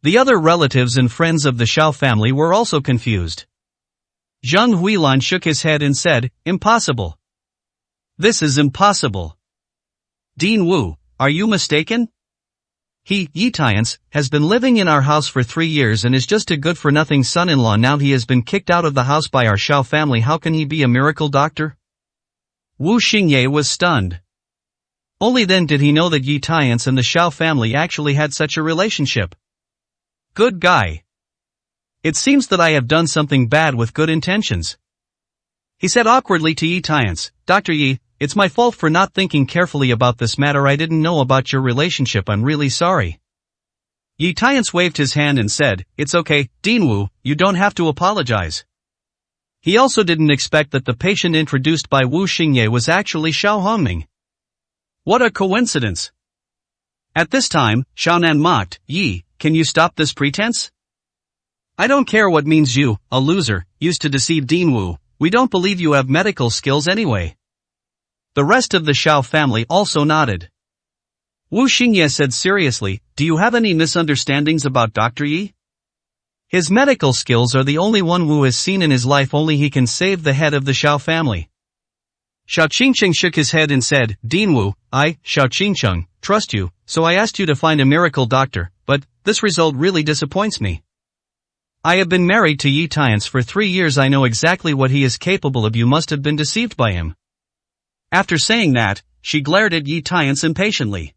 The other relatives and friends of the Xiao family were also confused. Zhang Huilan shook his head and said, impossible. This is impossible. Dean Wu, are you mistaken? He, Yi Tian's, has been living in our house for 3 years and is just a good-for-nothing son-in-law. Now he has been kicked out of the house by our Xiao family. How can he be a miracle doctor? Wu Xingye was stunned. Only then did he know that Yi Tian's and the Xiao family actually had such a relationship. Good guy. It seems that I have done something bad with good intentions. He said awkwardly to Yi Tian's, Dr. Yi, it's my fault for not thinking carefully about this matter. I didn't know about your relationship. I'm really sorry. Yi Tian's waved his hand and said, it's okay, Dean Wu, you don't have to apologize. He also didn't expect that the patient introduced by Wu Xingye was actually Xiao Hongming. What a coincidence. At this time, Xiaonan mocked, Yi, can you stop this pretense? I don't care what means you, a loser, used to deceive Dean Wu. We don't believe you have medical skills anyway. The rest of the Xiao family also nodded. Wu Xingye said seriously, do you have any misunderstandings about Dr. Yi? His medical skills are the only one Wu has seen in his life. Only he can save the head of the Xiao family. Xiao Qingcheng shook his head and said, Dean Wu, I, Xiao Qingcheng, trust you, so I asked you to find a miracle doctor, but this result really disappoints me. I have been married to Yi Tian's for 3 years. I know exactly what he is capable of. You must have been deceived by him. After saying that, she glared at Yi Tian's impatiently.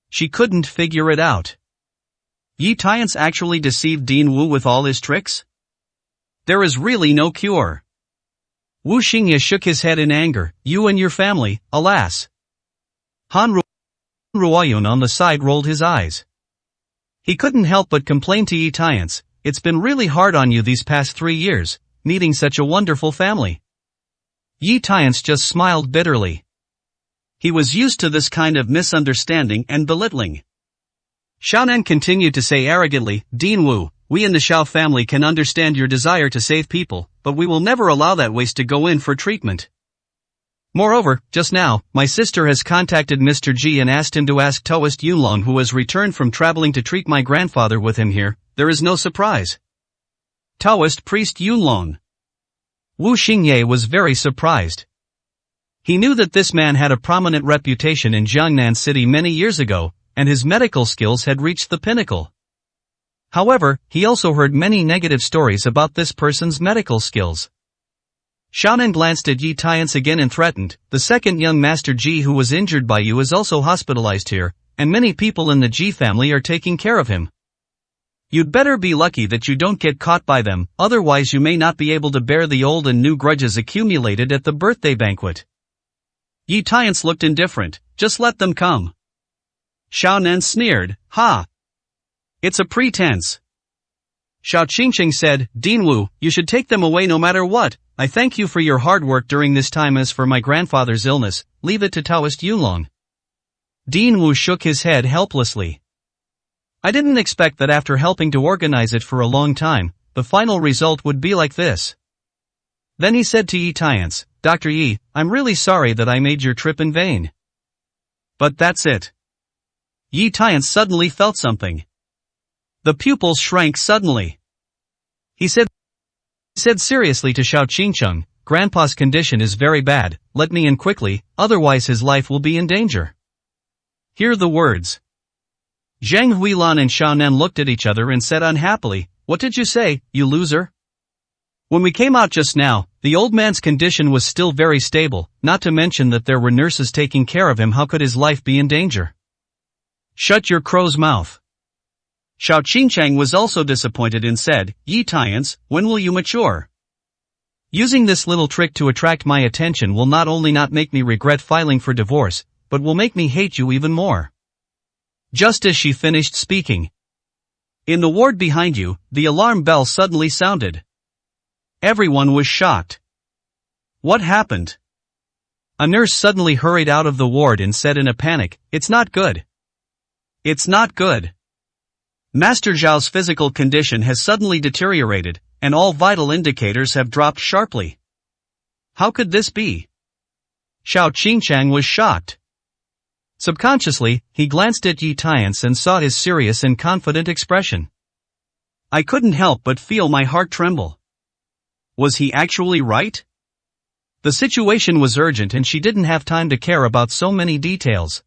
She couldn't figure it out. Yi Tian's actually deceived Dean Wu with all his tricks? There is really no cure. Wu Xingye shook his head in anger, you and your family, alas. Han Ruoyun on the side rolled his eyes. He couldn't help but complain to Yi Tian's, it's been really hard on you these past 3 years, meeting such a wonderful family. Yi Tian's just smiled bitterly. He was used to this kind of misunderstanding and belittling. Xiaonan continued to say arrogantly, Dean Wu, we in the Xiao family can understand your desire to save people, but we will never allow that waste to go in for treatment. Moreover, just now, my sister has contacted Mr. Ji and asked him to ask Taoist Yunlong, who has returned from traveling, to treat my grandfather with him here. There is no surprise. Taoist priest Yunlong. Wu Xingye was very surprised. He knew that this man had a prominent reputation in Jiangnan City many years ago, and his medical skills had reached the pinnacle. However, he also heard many negative stories about this person's medical skills. Xiaonan glanced at Yi Tian's again and threatened, the second young master Ji who was injured by you is also hospitalized here, and many people in the Ji family are taking care of him. You'd better be lucky that you don't get caught by them, otherwise you may not be able to bear the old and new grudges accumulated at the birthday banquet. Yi Tiance looked indifferent. Just let them come. Xiao Nan sneered. Ha! It's a pretense. Xiao Qingqing said, Dean Wu, you should take them away no matter what. I thank you for your hard work during this time. As for my grandfather's illness, leave it to Taoist Yunlong. Dean Wu shook his head helplessly. I didn't expect that after helping to organize it for a long time, the final result would be like this. Then he said to Yi Tiance, Dr. Yi, I'm really sorry that I made your trip in vain. But that's it. Yi Tiance suddenly felt something. The pupils shrank suddenly. He said seriously to Xiao Qingcheng, Grandpa's condition is very bad, let me in quickly, otherwise his life will be in danger. Hear the words. Zhang Huilan and Xiao Nan looked at each other and said unhappily, What did you say, you loser? When we came out just now, the old man's condition was still very stable, not to mention that there were nurses taking care of him. How could his life be in danger? Shut your crow's mouth. Xiao Qingcheng was also disappointed and said, Yi Tiance, when will you mature? Using this little trick to attract my attention will not only not make me regret filing for divorce, but will make me hate you even more. Just as she finished speaking. In the ward behind you, the alarm bell suddenly sounded. Everyone was shocked. What happened? A nurse suddenly hurried out of the ward and said in a panic, It's not good. It's not good. Master Zhao's physical condition has suddenly deteriorated, and all vital indicators have dropped sharply. How could this be? Xiao Qingchang was shocked. Subconsciously, he glanced at Yi Tiance and saw his serious and confident expression. I couldn't help but feel my heart tremble. Was he actually right? The situation was urgent and she didn't have time to care about so many details.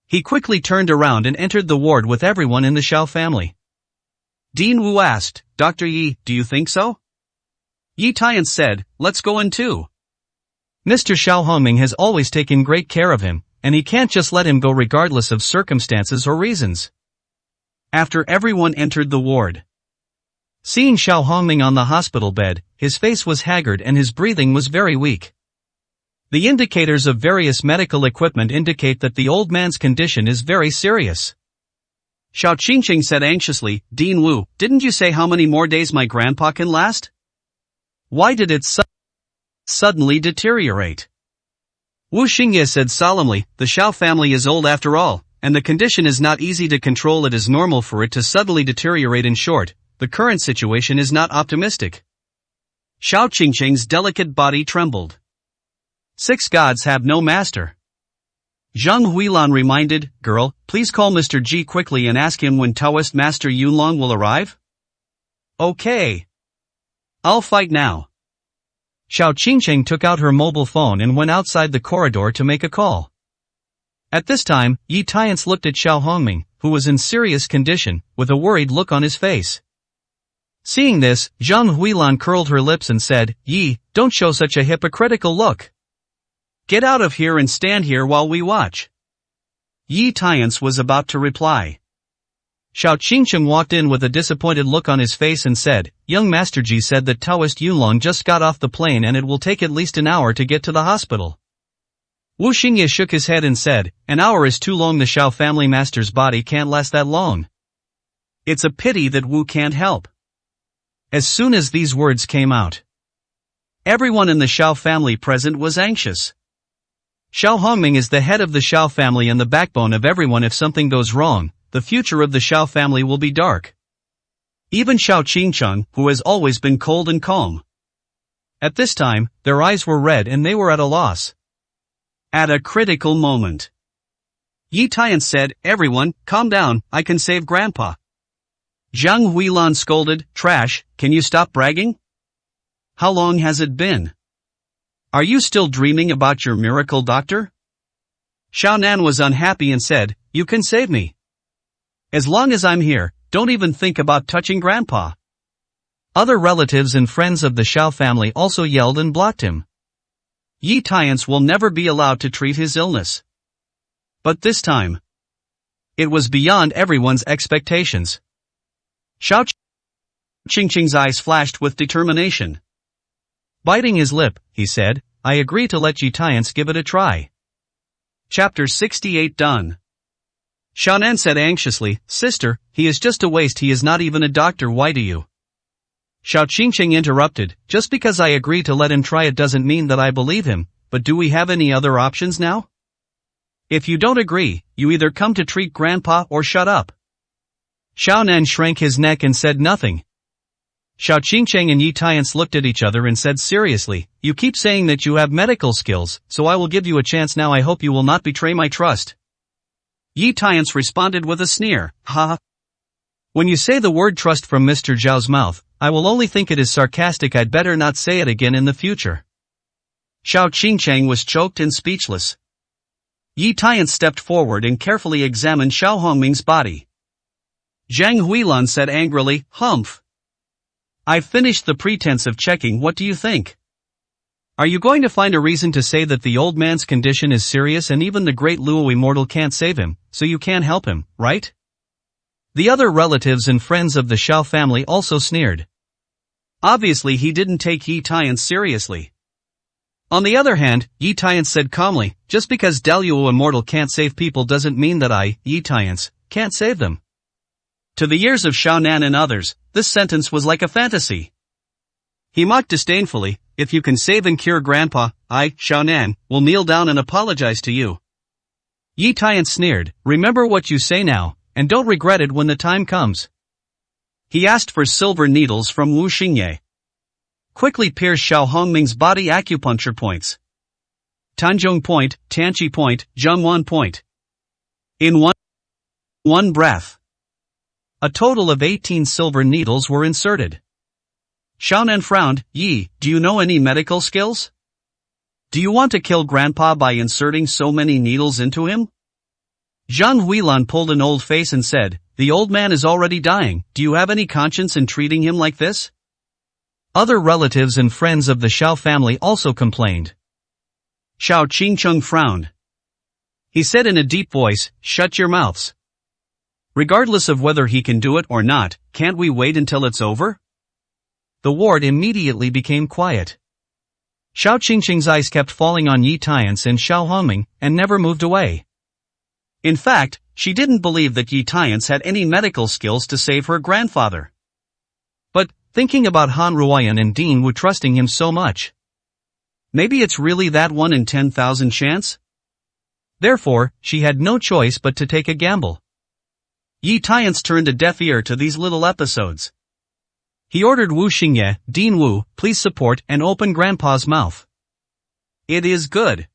He quickly turned around and entered the ward with everyone in the Xiao family. Dean Wu asked, Dr. Yi, do you think so? Yi Tiance said, let's go in too. Mr. Xiao Hongming has always taken great care of him, and he can't just let him go regardless of circumstances or reasons. After everyone entered the ward. Seeing Xiao Hongming on the hospital bed, his face was haggard and his breathing was very weak. The indicators of various medical equipment indicate that the old man's condition is very serious. Xiao Qingqing said anxiously, Dean Wu, didn't you say how many more days my grandpa can last? Why did it suddenly deteriorate? Wu Xingye said solemnly, the Xiao family is old after all, and the condition is not easy to control. It is normal for it to suddenly deteriorate. In short, the current situation is not optimistic. Xiao Qingqing's delicate body trembled. 6 gods have no master. Zhang Huilan reminded, girl, please call Mr. Ji quickly and ask him when Taoist Master Yunlong will arrive. Okay. I'll fight now. Xiao Qingqing took out her mobile phone and went outside the corridor to make a call. At this time, Yi Tiance looked at Xiao Hongming, who was in serious condition, with a worried look on his face. Seeing this, Zhang Huilan curled her lips and said, Yi, don't show such a hypocritical look. Get out of here and stand here while we watch. Yi Tiance was about to reply. Xiao Qingqing walked in with a disappointed look on his face and said, Young Master Ji said that Taoist Yunlong just got off the plane and it will take at least an hour to get to the hospital. Wu Xingye shook his head and said, an hour is too long. The Xiao family master's body can't last that long. It's a pity that Wu can't help. As soon as these words came out, everyone in the Xiao family present was anxious. Xiao Hongming is the head of the Xiao family and the backbone of everyone. If something goes wrong, the future of the Xiao family will be dark. Even Xiao Qingcheng, who has always been cold and calm. At this time, their eyes were red and they were at a loss. At a critical moment, Yi Tiance said, everyone, calm down, I can save Grandpa. Zhang Huilan scolded, trash, can you stop bragging? How long has it been? Are you still dreaming about your miracle doctor? Xiao Nan was unhappy and said, you can save me. As long as I'm here, don't even think about touching Grandpa. Other relatives and friends of the Xiao family also yelled and blocked him. Yi Tiance will never be allowed to treat his illness. But this time, It was beyond everyone's expectations. Xiao Qingqing's eyes flashed with determination. Biting his lip, he said, I agree to let Yitiance give it a try. Chapter 68 done. Xiaonan said anxiously, Sister, he is just a waste, he is not even a doctor, why do you? Xiao Qingqing interrupted, just because I agree to let him try it doesn't mean that I believe him, but do we have any other options now? If you don't agree, you either come to treat Grandpa or shut up. Xiaonan shrank his neck and said nothing. Xiao Qingqing and Yitiance looked at each other and said seriously, you keep saying that you have medical skills, so I will give you a chance now, I hope you will not betray my trust. Yitiance responded with a sneer, ha. When you say the word trust from Mr. Zhao's mouth, I will only think it is sarcastic, I'd better not say it again in the future. Xiao Qingqing was choked and speechless. Yitiance stepped forward and carefully examined Xiao Hongming's body. Zhang Huilan said angrily, Humph. I've finished the pretense of checking, what do you think? Are you going to find a reason to say that the old man's condition is serious and even the great Luo immortal can't save him, so you can't help him, right? The other relatives and friends of the Xiao family also sneered. Obviously he didn't take Yitiance seriously. On the other hand, Yitiance said calmly, just because Deluo immortal can't save people doesn't mean that I, Yitiance, can't save them. To the ears of Xiaonan and others, this sentence was like a fantasy. He mocked disdainfully, if you can save and cure Grandpa, I, Xiaonan, will kneel down and apologize to you. Yitiance sneered, remember what you say now, and don't regret it when the time comes. He asked for silver needles from Wu Xingye. Quickly pierce Xiao Hongming's body acupuncture points. Tanzhong Point, Tanqi Point, Zhengwan Point. In one breath. A total of 18 silver needles were inserted. Xiaonan frowned, Yi, do you know any medical skills? Do you want to kill Grandpa by inserting so many needles into him? Zhang Huilan pulled an old face and said, the old man is already dying, do you have any conscience in treating him like this? Other relatives and friends of the Xiao family also complained. Xiao Qingqing frowned. He said in a deep voice, shut your mouths. Regardless of whether he can do it or not, can't we wait until it's over? The ward immediately became quiet. Xiao Qingqing's eyes kept falling on Yitiance and Xiao Hongming, and never moved away. In fact, she didn't believe that Yitiance had any medical skills to save her grandfather. But, thinking about Han Ruoyan and Dean Wu trusting him so much. Maybe it's really that 1 in 10,000 chance? Therefore, she had no choice but to take a gamble. Yitiance turned a deaf ear to these little episodes. He ordered Wu Xingye, Dean Wu, please support and open Grandpa's mouth. It is good.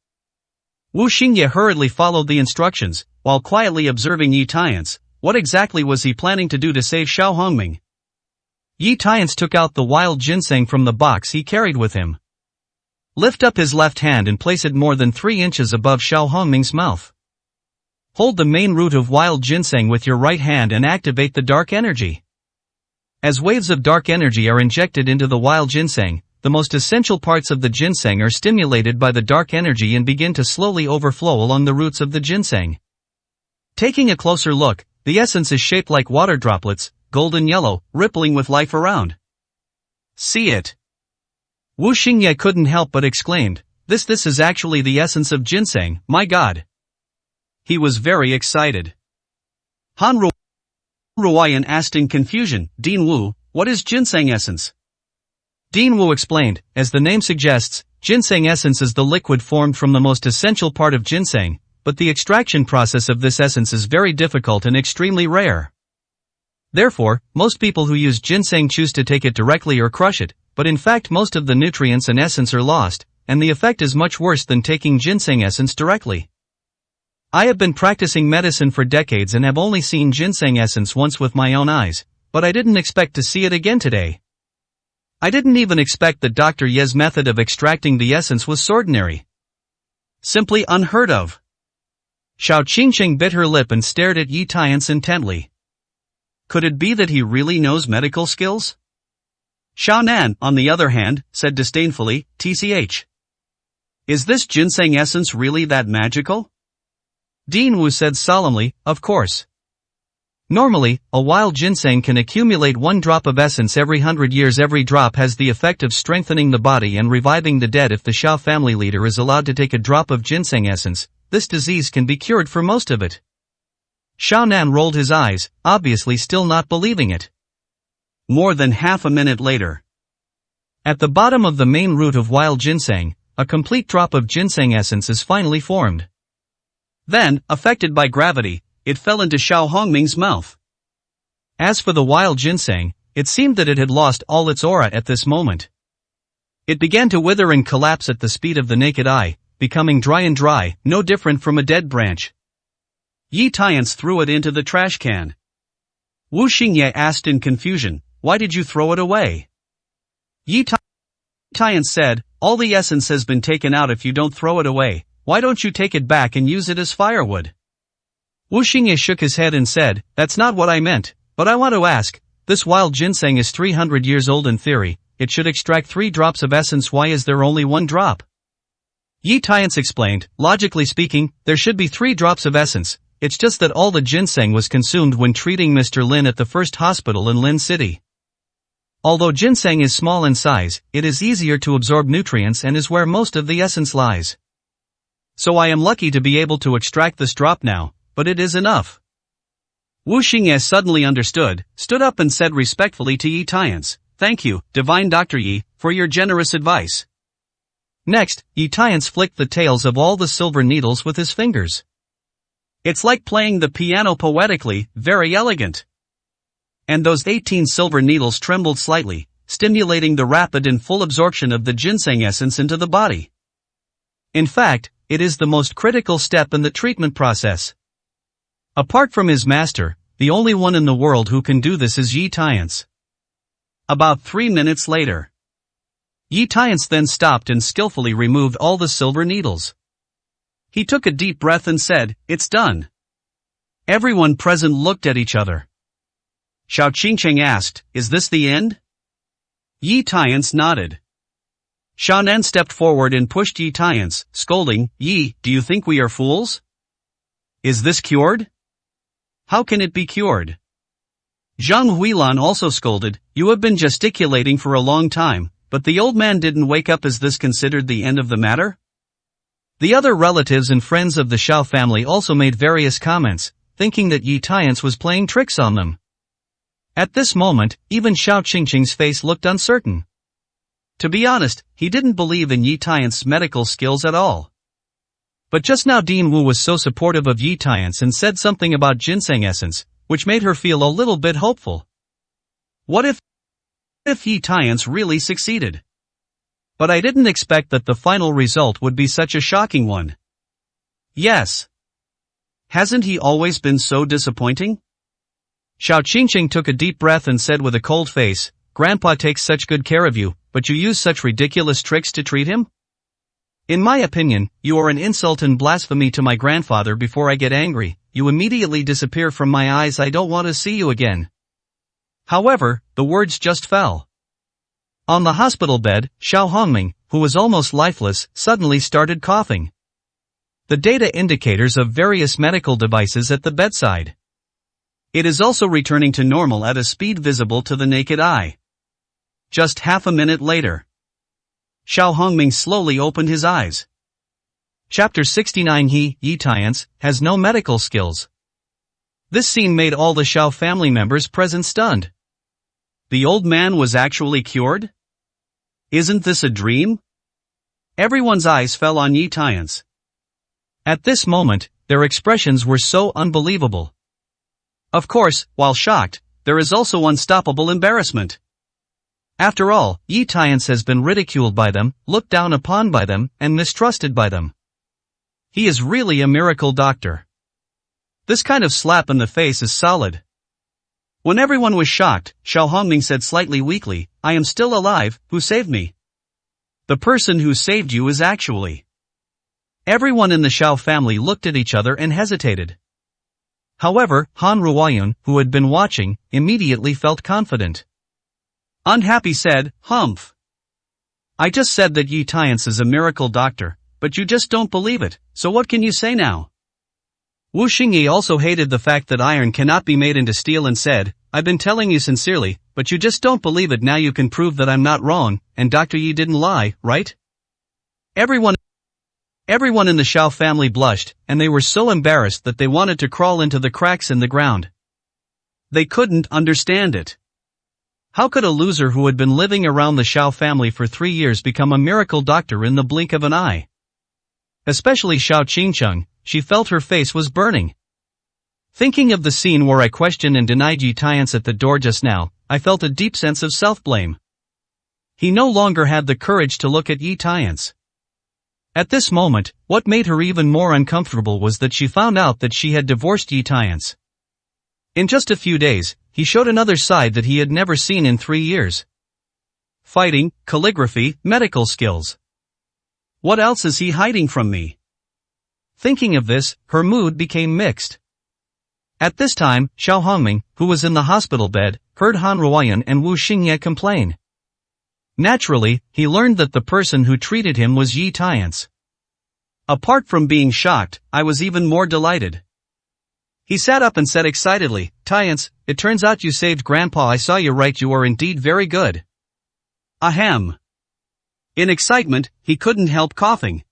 Wu Xingye hurriedly followed the instructions, while quietly observing Yitiance. What exactly was he planning to do to save Xiao Hongming? Yitiance took out the wild ginseng from the box he carried with him. Lift up his left hand and place it more than 3 inches above Xiao Hongming's mouth. Hold the main root of wild ginseng with your right hand and activate the dark energy. As waves of dark energy are injected into the wild ginseng, the most essential parts of the ginseng are stimulated by the dark energy and begin to slowly overflow along the roots of the ginseng. Taking a closer look, the essence is shaped like water droplets, golden yellow, rippling with life around. See it. Wu Xingye couldn't help but exclaimed, this is actually the essence of ginseng, my god. He was very excited. Han Ruoyan asked in confusion, Dean Wu, what is ginseng essence? Dean Wu explained, as the name suggests, ginseng essence is the liquid formed from the most essential part of ginseng, but the extraction process of this essence is very difficult and extremely rare. Therefore, most people who use ginseng choose to take it directly or crush it, but in fact most of the nutrients and essence are lost, and the effect is much worse than taking ginseng essence directly. I have been practicing medicine for decades and have only seen ginseng essence once with my own eyes, but I didn't expect to see it again today. I didn't even expect that Dr. Ye's method of extracting the essence was ordinary. Simply unheard of. Xiao Qingqing bit her lip and stared at Yitiance intently. Could it be that he really knows medical skills? Xiaonan, on the other hand, said disdainfully, TCH. Is this ginseng essence really that magical? Dean Wu said solemnly, of course. Normally, a wild ginseng can accumulate 1 drop of essence every 100 years. Every drop has the effect of strengthening the body and reviving the dead. If the Shao family leader is allowed to take a drop of ginseng essence, this disease can be cured for most of it. Shao Nan rolled his eyes, obviously still not believing it. More than half a minute later. At the bottom of the main root of wild ginseng, a complete drop of ginseng essence is finally formed. Then, affected by gravity, it fell into Xiao Hongming's mouth. As for the wild ginseng, it seemed that it had lost all its aura at this moment. It began to wither and collapse at the speed of the naked eye, becoming dry, no different from a dead branch. Yi Tiance threw it into the trash can. Wu Xingye asked in confusion, why did you throw it away? Yi Tiance said, all the essence has been taken out. If you don't throw it away, why don't you take it back and use it as firewood? Wu Xingye shook his head and said, that's not what I meant, but I want to ask, this wild ginseng is 300 years old in theory, it should extract 3 drops of essence. Why is there only 1 drop? Yi Tiance explained, logically speaking, there should be 3 drops of essence, it's just that all the ginseng was consumed when treating Mr. Lin at the first hospital in Lin City. Although ginseng is small in size, it is easier to absorb nutrients and is where most of the essence lies. So I am lucky to be able to extract this drop now. But it is enough. Wu Xingye suddenly understood, stood up and said respectfully to Yi Tiance, thank you, Divine Dr. Yi, for your generous advice. Next, Yi Tiance flicked the tails of all the silver needles with his fingers. It's like playing the piano poetically, very elegant. And those 18 silver needles trembled slightly, stimulating the rapid and full absorption of the ginseng essence into the body. In fact, it is the most critical step in the treatment process. Apart from his master, the only one in the world who can do this is Yi Tiance. About 3 minutes later. Yi Tiance then stopped and skillfully removed all the silver needles. He took a deep breath and said, it's done. Everyone present looked at each other. Xiao Qingcheng asked, is this the end? Yi Tiance nodded. Shao Nan stepped forward and pushed Yi Tiance, scolding, Yi, do you think we are fools? Is this cured? How can it be cured? Zhang Huilan also scolded, you have been gesticulating for a long time, but the old man didn't wake up. Is this considered the end of the matter? The other relatives and friends of the Shao family also made various comments, thinking that Yi Tiance was playing tricks on them. At this moment, even Xiao Qingqing's face looked uncertain. To be honest, he didn't believe in Yi Tiance's medical skills at all. But just now Dean Wu was so supportive of Yi Tiance and said something about ginseng essence, which made her feel a little bit hopeful. What if Yi Tiance really succeeded? But I didn't expect that the final result would be such a shocking one. Yes. Hasn't he always been so disappointing? Xiao Qingqing took a deep breath and said with a cold face, Grandpa takes such good care of you, but you use such ridiculous tricks to treat him? In my opinion, you are an insult and blasphemy to my grandfather. Before I get angry, you immediately disappear from my eyes. I don't want to see you again. However, the words just fell. On the hospital bed, Xiao Hongming, who was almost lifeless, suddenly started coughing. The data indicators of various medical devices at the bedside. It is also returning to normal at a speed visible to the naked eye. Just half a minute later. Xiao Hongming slowly opened his eyes. Chapter 69 Yi Tiance has no medical skills. This scene made all the Xiao family members present stunned. The old man was actually cured? Isn't this a dream? Everyone's eyes fell on Yi Tiance. At this moment, their expressions were so unbelievable. Of course, while shocked, there is also unstoppable embarrassment. After all, Yi Tiance has been ridiculed by them, looked down upon by them, and mistrusted by them. He is really a miracle doctor. This kind of slap in the face is solid. When everyone was shocked, Xiao Hongming said slightly weakly, I am still alive. Who saved me? The person who saved you is actually. Everyone in the Xiao family looked at each other and hesitated. However, Han Ruoyun, who had been watching, immediately felt confident. Unhappy said, Humph. I just said that Yi Tiance is a miracle doctor, but you just don't believe it, so what can you say now? Wu Xingyi also hated the fact that iron cannot be made into steel and said, I've been telling you sincerely, but you just don't believe it. Now you can prove that I'm not wrong, and Dr. Yi didn't lie, right? Everyone in the Xiao family blushed, and they were so embarrassed that they wanted to crawl into the cracks in the ground. They couldn't understand it. How could a loser who had been living around the Xiao family for 3 years become a miracle doctor in the blink of an eye? Especially Xiao Qingcheng, she felt her face was burning. Thinking of the scene where I questioned and denied Yi Tiance at the door just now, I felt a deep sense of self-blame. He no longer had the courage to look at Yi Tiance. At this moment, what made her even more uncomfortable was that she found out that she had divorced Yi Tiance. In just a few days, he showed another side that he had never seen in 3 years. Fighting, calligraphy, medical skills. What else is he hiding from me? Thinking of this, her mood became mixed. At this time, Xiao Hongming, who was in the hospital bed, heard Han Ruoyan and Wu Xingye complain. Naturally, he learned that the person who treated him was Yi Tiance. Apart from being shocked, I was even more delighted. He sat up and said excitedly, Tiance, it turns out you saved Grandpa. I saw you right, you are indeed very good. Ahem. In excitement, he couldn't help coughing.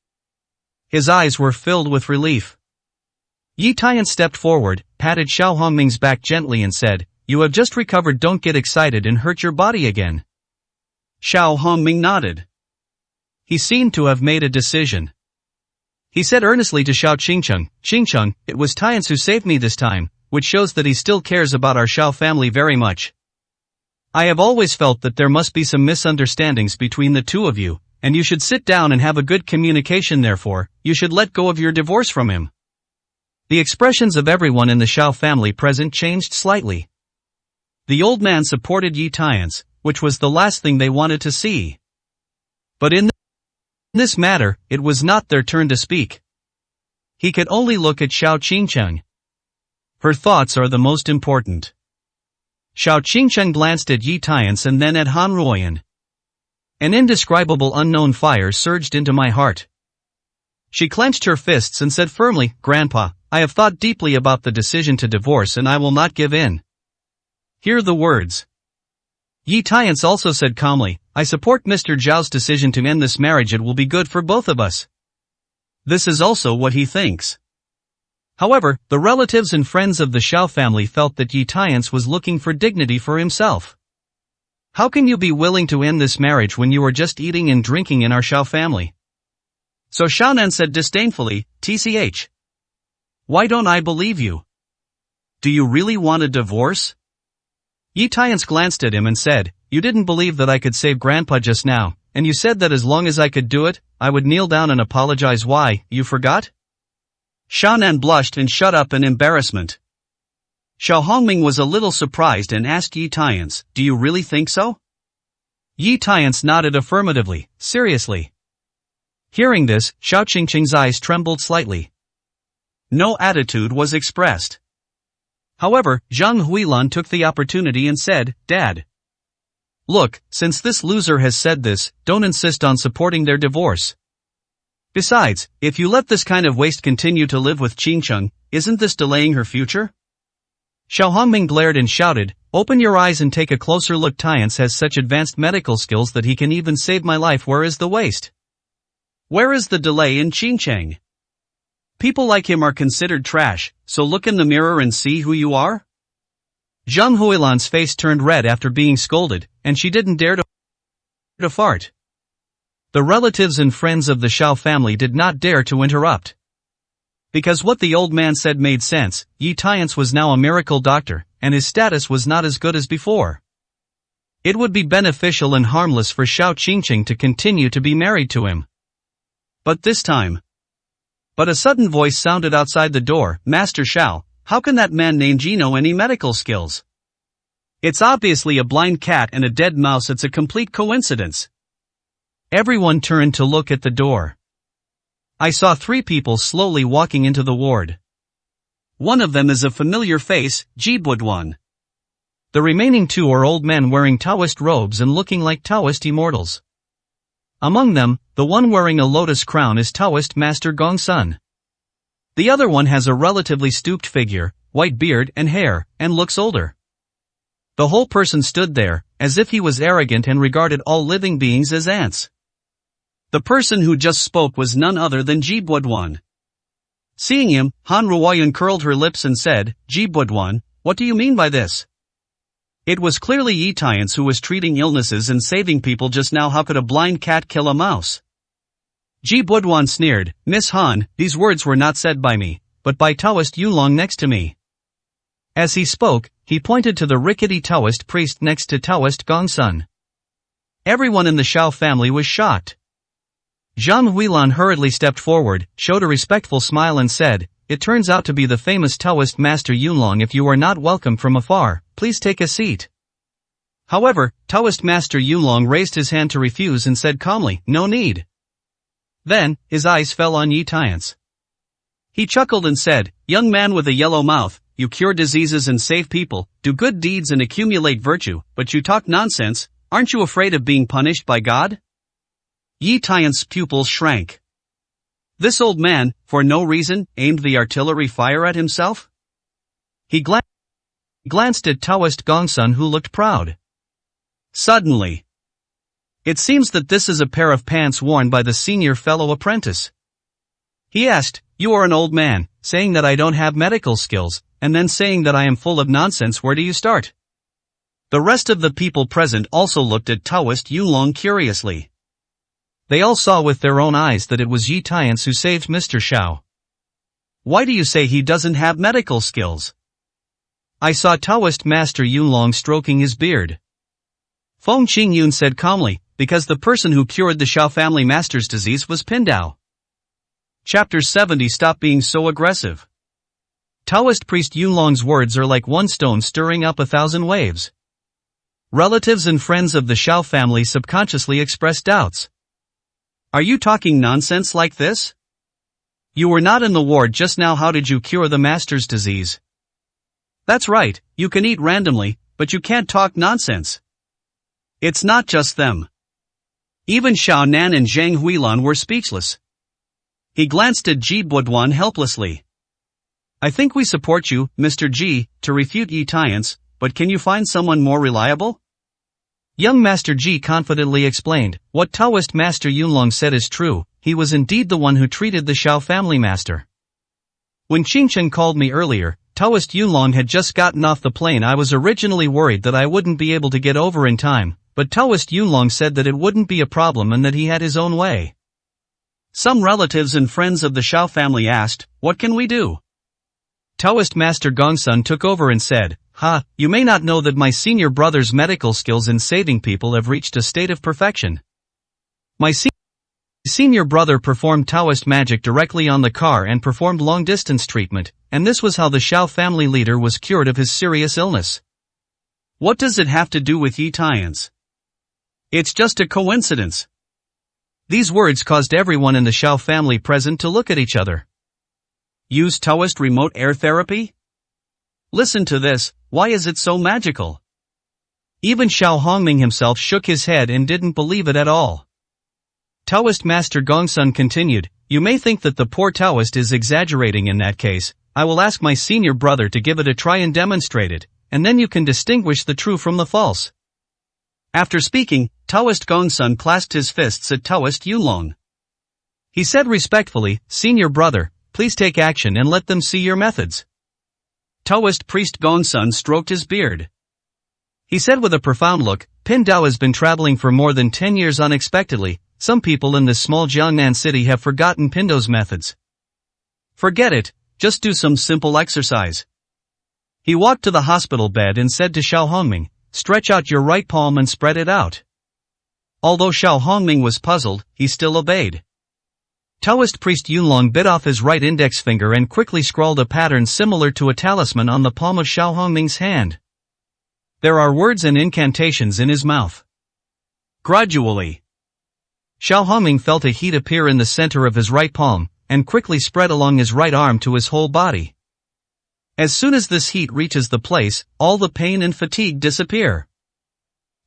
His eyes were filled with relief. Yi Tiance stepped forward, patted Xiao Hongming's back gently and said, you have just recovered, don't get excited and hurt your body again. Xiao Hongming nodded. He seemed to have made a decision. He said earnestly to Xiao Qingcheng, Qingcheng, it was Tiance who saved me this time, which shows that he still cares about our Xiao family very much. I have always felt that there must be some misunderstandings between the two of you, and you should sit down and have a good communication. Therefore, you should let go of your divorce from him. The expressions of everyone in the Xiao family present changed slightly. The old man supported Yi Tiance, which was the last thing they wanted to see. But in this matter, it was not their turn to speak. He could only look at Xiao Qingcheng. Her thoughts are the most important. Xiao Qingcheng glanced at Yi Tiance and then at Han Ruoyan. An indescribable unknown fire surged into my heart. She clenched her fists and said firmly, Grandpa, I have thought deeply about the decision to divorce and I will not give in. Hear the words. Yi Tiance also said calmly, I support Mr. Zhao's decision to end this marriage. It will be good for both of us. This is also what he thinks. However, the relatives and friends of the Xiao family felt that Yi Tiance was looking for dignity for himself. How can you be willing to end this marriage when you are just eating and drinking in our Xiao family? So Xiaonan said disdainfully, TCH. Why don't I believe you? Do you really want a divorce? Yi Tiance glanced at him and said, you didn't believe that I could save Grandpa just now, and you said that as long as I could do it, I would kneel down and apologize. Why, you forgot? Xiaonan blushed and shut up in embarrassment. Xiao Hongming was a little surprised and asked Yi Tiance, do you really think so? Yi Tiance nodded affirmatively, seriously. Hearing this, Xiao Qingcheng's eyes trembled slightly. No attitude was expressed. However, Zhang Huilan took the opportunity and said, Dad. Look, since this loser has said this, don't insist on supporting their divorce. Besides, if you let this kind of waste continue to live with Qingcheng, isn't this delaying her future? Xiao Hongming glared and shouted, open your eyes and take a closer look. Tiance has such advanced medical skills that he can even save my life. Where is the waste? Where is the delay in Qingcheng? People like him are considered trash, so look in the mirror and see who you are? Zhang Huilan's face turned red after being scolded, and she didn't dare to fart. The relatives and friends of the Xiao family did not dare to interrupt. Because what the old man said made sense, Yi Tiance was now a miracle doctor, and his status was not as good as before. It would be beneficial and harmless for Xiao Qingcheng to continue to be married to him. But this time. But a sudden voice sounded outside the door, Master Xiao, how can that man named Ji know any medical skills? It's obviously a blind cat and a dead mouse. It's a complete coincidence. Everyone turned to look at the door. I saw 3 people slowly walking into the ward. One of them is a familiar face, Ji Buduan. The remaining 2 are old men wearing Taoist robes and looking like Taoist immortals. Among them, the one wearing a lotus crown is Taoist Master Gongsun. The other one has a relatively stooped figure, white beard and hair, and looks older. The whole person stood there, as if he was arrogant and regarded all living beings as ants. The person who just spoke was none other than Ji Budwan. Seeing him, Han Ruoyun curled her lips and said, Ji Budwan, what do you mean by this? It was clearly Yi Tiance who was treating illnesses and saving people just now. How could a blind cat kill a mouse? Ji Budwan sneered, Miss Han, these words were not said by me, but by Taoist Yulong next to me. As he spoke, he pointed to the rickety Taoist priest next to Taoist Gongsun. Everyone in the Shao family was shocked. Zhang Huilan hurriedly stepped forward, showed a respectful smile and said, It turns out to be the famous Taoist master Yulong. If you are not welcome from afar, please take a seat. However, Taoist master Yulong raised his hand to refuse and said calmly, No need. Then, his eyes fell on Yi Tiance. He chuckled and said, Young man with a yellow mouth, you cure diseases and save people, do good deeds and accumulate virtue, but you talk nonsense. Aren't you afraid of being punished by God? Yi Tiance's pupils shrank. This old man, for no reason, aimed the artillery fire at himself? He glanced at Taoist Gongsun, who looked proud. Suddenly, it seems that this is a pair of pants worn by the senior fellow apprentice. He asked, You are an old man, saying that I don't have medical skills, and then saying that I am full of nonsense. Where do you start? The rest of the people present also looked at Taoist Yulong curiously. They all saw with their own eyes that it was Yi Tiance who saved Mr. Shao. Why do you say he doesn't have medical skills? I saw Taoist Master Yulong stroking his beard. Feng Qingyun said calmly, because the person who cured the Shao family master's disease was Pindao. Chapter 70. Stop being so aggressive. Taoist priest Yulong's words are like one stone stirring up 1,000 waves. Relatives and friends of the Shao family subconsciously expressed doubts. Are you talking nonsense like this? You were not in the ward just now. How did you cure the master's disease? That's right, you can eat randomly, but you can't talk nonsense. It's not just them. Even Xiao Nan and Zhang Huilan were speechless. He glanced at Ji Budwan helplessly. I think we support you, Mr. Ji, to refute Yi Tiance, but can you find someone more reliable? Young Master Ji confidently explained, what Taoist Master Yulong said is true, he was indeed the one who treated the Shao family master. When Qingchen called me earlier, Taoist Yulong had just gotten off the plane. I was originally worried that I wouldn't be able to get over in time, but Taoist Yulong said that it wouldn't be a problem and that he had his own way. Some relatives and friends of the Shao family asked, what can we do? Taoist Master Gongsun took over and said, you may not know that my senior brother's medical skills in saving people have reached a state of perfection. My senior brother performed Taoist magic directly on the car and performed long-distance treatment, and this was how the Shao family leader was cured of his serious illness. What does it have to do with Yi Tiance? It's just a coincidence. These words caused everyone in the Shao family present to look at each other. Use Taoist remote air therapy? Listen to this, why is it so magical? Even Xiao Hongming himself shook his head and didn't believe it at all. Taoist Master Gongsun continued, you may think that the poor Taoist is exaggerating. In that case, I will ask my senior brother to give it a try and demonstrate it, and then you can distinguish the true from the false. After speaking, Taoist Gongsun clasped his fists at Taoist Yulong. He said respectfully, Senior brother, please take action and let them see your methods. Taoist priest Gongsun stroked his beard. He said with a profound look, Pindao has been traveling for more than 10 years unexpectedly. Some people in this small Jiangnan city have forgotten Pindao's methods. Forget it, just do some simple exercise. He walked to the hospital bed and said to Xiao Hongming, stretch out your right palm and spread it out. Although Xiao Hongming was puzzled, he still obeyed. Taoist priest Yulong bit off his right index finger and quickly scrawled a pattern similar to a talisman on the palm of Xiao Hongming's hand. There are words and incantations in his mouth. Gradually, Xiao Hongming felt a heat appear in the center of his right palm, and quickly spread along his right arm to his whole body. As soon as this heat reaches the place, all the pain and fatigue disappear.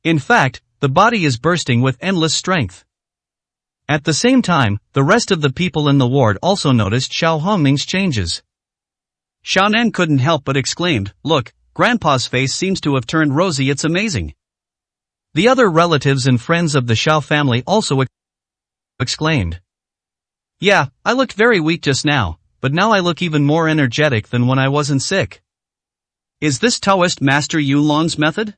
In fact, the body is bursting with endless strength. At the same time, the rest of the people in the ward also noticed Xiao Hongming's changes. Xiaonan couldn't help but exclaimed, "Look, Grandpa's face seems to have turned rosy, it's amazing." The other relatives and friends of the Xiao family also exclaimed. "Yeah, I looked very weak just now, but now I look even more energetic than when I wasn't sick. Is this Taoist Master Yulong's method?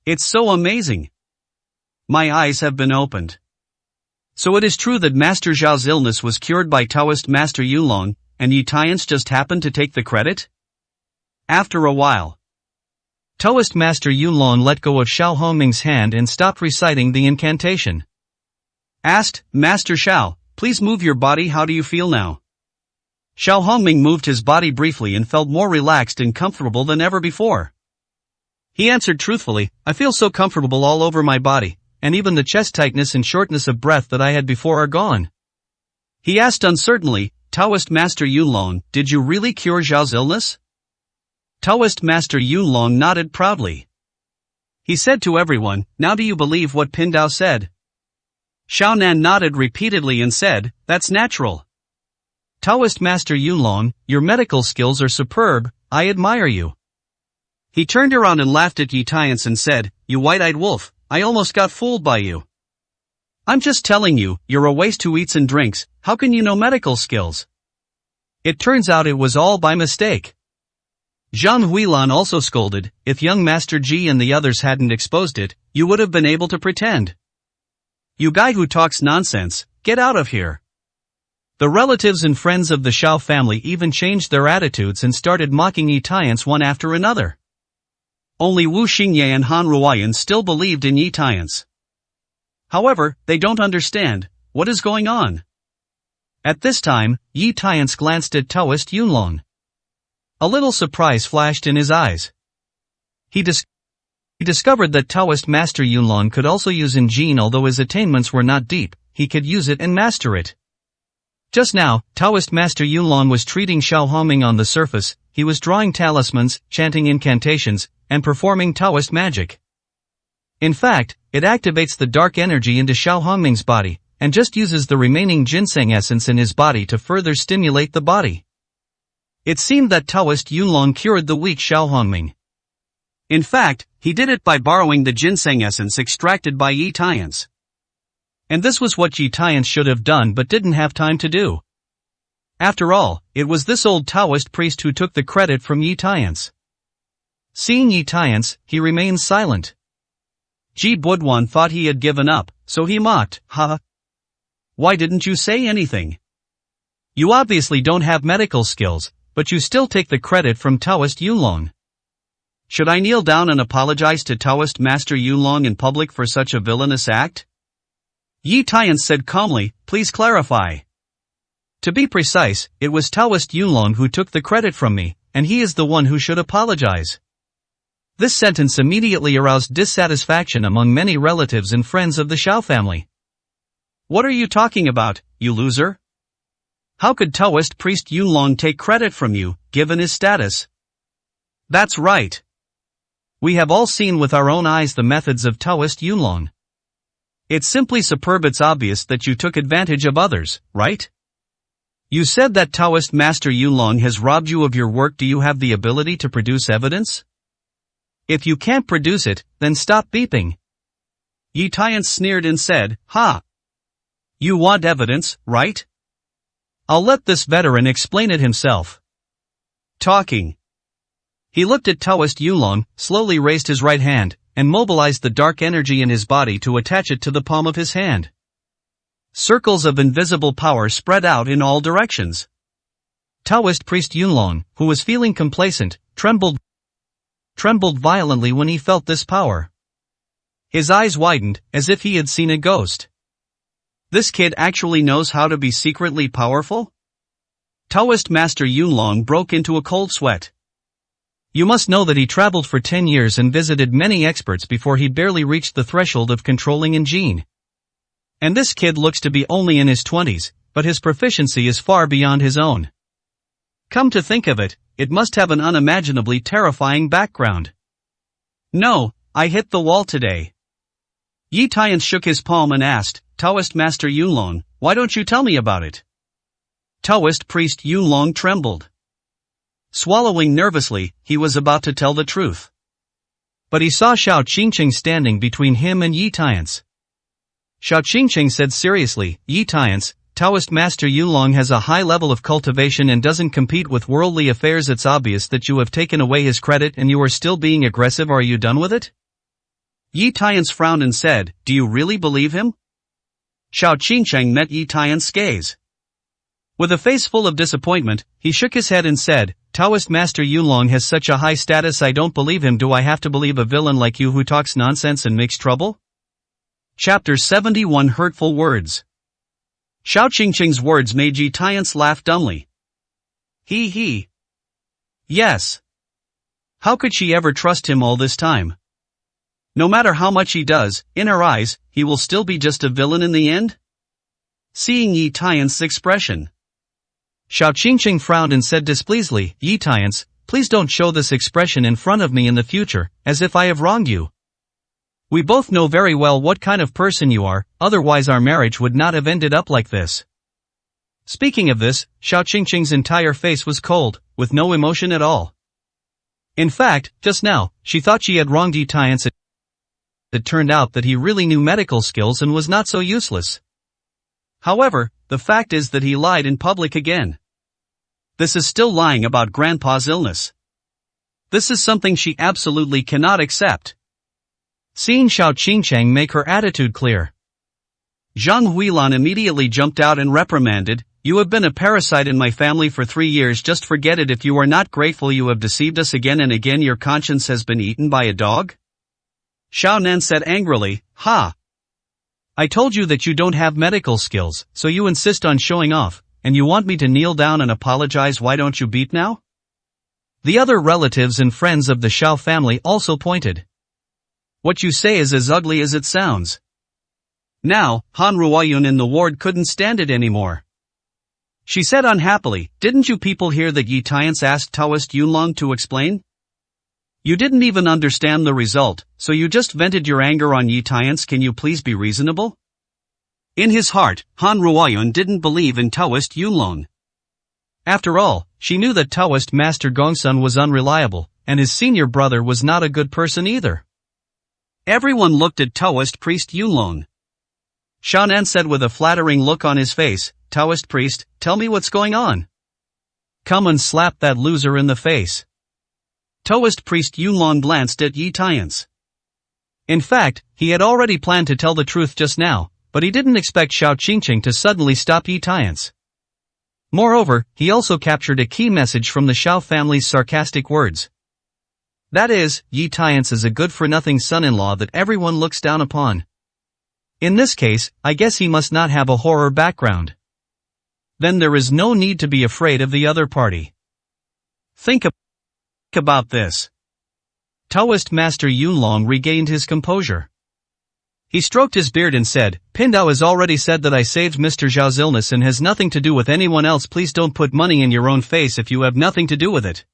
It's so amazing. My eyes have been opened." So it is true that Master Zhao's illness was cured by Taoist Master Yulong, and Yi Tiance just happened to take the credit? After a while, Taoist Master Yulong let go of Xiao Hongming's hand and stopped reciting the incantation. Asked, "Master Xiao, please move your body, how do you feel now?" Xiao Hongming moved his body briefly and felt more relaxed and comfortable than ever before. He answered truthfully, "I feel so comfortable all over my body, and even the chest tightness and shortness of breath that I had before are gone." He asked uncertainly, "Taoist Master Yulong, did you really cure Zhao's illness?" Taoist Master Yulong nodded proudly. He said to everyone, "Now do you believe what Pindao said?" Xiaonan nodded repeatedly and said, "That's natural. Taoist Master Yulong, your medical skills are superb, I admire you." He turned around and laughed at Yi Tiance and said, "You white-eyed wolf, I almost got fooled by you. I'm just telling you, you're a waste who eats and drinks, how can you know medical skills?" It turns out it was all by mistake. Zhang Huilan also scolded, "If young Master Ji and the others hadn't exposed it, you would have been able to pretend. You guy who talks nonsense, get out of here." The relatives and friends of the Xiao family even changed their attitudes and started mocking Yi Tiance one after another. Only Wu Xingye and Han Ruoyan still believed in Yi Tiance. However, they don't understand, what is going on? At this time, Yi Tiance glanced at Taoist Yulong. A little surprise flashed in his eyes. He discovered that Taoist Master Yulong could also use Jin, although his attainments were not deep, he could use it and master it. Just now, Taoist Master Yulong was treating Xiao Hongming on the surface, he was drawing talismans, chanting incantations, and performing Taoist magic. In fact, it activates the dark energy into Xiao Hongming's body, and just uses the remaining ginseng essence in his body to further stimulate the body. It seemed that Taoist Yulong cured the weak Xiao Hongming. In fact, he did it by borrowing the ginseng essence extracted by Yi Tiance. And this was what Yi Tiance should have done but didn't have time to do. After all, it was this old Taoist priest who took the credit from Yi Tiance. Seeing Yi Tiance, he remained silent. Ji Buduan thought he had given up, so he mocked, "Ha! Why didn't you say anything? You obviously don't have medical skills, but you still take the credit from Taoist Yulong. Should I kneel down and apologize to Taoist Master Yulong in public for such a villainous act?" Yi Tiance said calmly, "Please clarify." To be precise, it was Taoist Yulong who took the credit from me, and he is the one who should apologize. This sentence immediately aroused dissatisfaction among many relatives and friends of the Xiao family. "What are you talking about, you loser? How could Taoist priest Yulong take credit from you, given his status?" "That's right. We have all seen with our own eyes the methods of Taoist Yulong. It's simply superb, it's obvious that you took advantage of others, right? You said that Taoist Master Yulong has robbed you of your work. Do you have the ability to produce evidence? If you can't produce it, then stop beeping." Yi Tiance sneered and said, "Ha! You want evidence, right? I'll let this veteran explain it himself." Talking. He looked at Taoist Yulong, slowly raised his right hand, and mobilized the dark energy in his body to attach it to the palm of his hand. Circles of invisible power spread out in all directions. Taoist priest Yulong, who was feeling complacent, trembled violently when he felt this power. His eyes widened, as if he had seen a ghost. This kid actually knows how to be secretly powerful? Taoist Master Yulong broke into a cold sweat. You must know that he traveled for 10 years and visited many experts before he barely reached the threshold of controlling Jin. And this kid looks to be only in his 20s, but his proficiency is far beyond his own. Come to think of it, it must have an unimaginably terrifying background. No, I hit the wall today. Yi Tian shook his palm and asked, Taoist Master Yunlong, why don't you tell me about it? Taoist priest Yunlong trembled. Swallowing nervously, he was about to tell the truth. But he saw Xiao Qingqing standing between him and Yi Tian's. Xiao Qingqing said seriously, Yi Tian's, Taoist Master Yunlong has a high level of cultivation and doesn't compete with worldly affairs. It's obvious that you have taken away his credit and you are still being aggressive. Are you done with it? Yi Tian's frowned and said, do you really believe him? Xiao Qingqing met Yi Tian's gaze. With a face full of disappointment, he shook his head and said, Taoist Master Yunlong has such a high status. I don't believe him. Do I have to believe a villain like you who talks nonsense and makes trouble? Chapter 71 Hurtful Words. Xiao Qingqing's words made Yi Tian's laugh dumbly. He. Yes. How could she ever trust him all this time? No matter how much he does, in her eyes, he will still be just a villain in the end? Seeing Yi Tian's expression, Xiao Qingqing frowned and said displeasedly, Yi Tian's, please don't show this expression in front of me in the future, as if I have wronged you. We both know very well what kind of person you are, otherwise our marriage would not have ended up like this. Speaking of this, Xiao Qingqing's entire face was cold, with no emotion at all. In fact, just now, she thought she had wronged Yi Tian's. It turned out that he really knew medical skills and was not so useless. However, the fact is that he lied in public again. This is still lying about Grandpa's illness. This is something she absolutely cannot accept. Seeing Xiao Qingqing make her attitude clear, Zhang Huilan immediately jumped out and reprimanded, you have been a parasite in my family for 3 years. Just forget it. If you are not grateful, you have deceived us again and again. Your conscience has been eaten by a dog? Xiao Nan said angrily, Ha! I told you that you don't have medical skills, so you insist on showing off, and you want me to kneel down and apologize. Why don't you beat now? The other relatives and friends of the Xiao family also pointed. What you say is as ugly as it sounds. Now, Han Ruoyun in the ward couldn't stand it anymore. She said unhappily, didn't you people hear that Yi Tian's asked Taoist Yunlong to explain? You didn't even understand the result, so you just vented your anger on Yi Tian's. Can you please be reasonable? In his heart, Han Ruoyun didn't believe in Taoist Yunlong. After all, she knew that Taoist Master Gongsun was unreliable, and his senior brother was not a good person either. Everyone looked at Taoist priest Yunlong. Shan'an said with a flattering look on his face, Taoist priest, tell me what's going on. Come and slap that loser in the face. Taoist priest Yunlong glanced at Yi Tian's. In fact, he had already planned to tell the truth just now, but he didn't expect Xiao Qingqing to suddenly stop Yi Tian's. Moreover, he also captured a key message from the Xiao family's sarcastic words. That is, Yi Tian's is a good-for-nothing son-in-law that everyone looks down upon. In this case, I guess he must not have a horror background. Then there is no need to be afraid of the other party. Think about this. Taoist Master Yunlong regained his composure. He stroked his beard and said, Pindao has already said that I saved Mr. Zhao's illness and has nothing to do with anyone else. Please don't put money in your own face if you have nothing to do with it.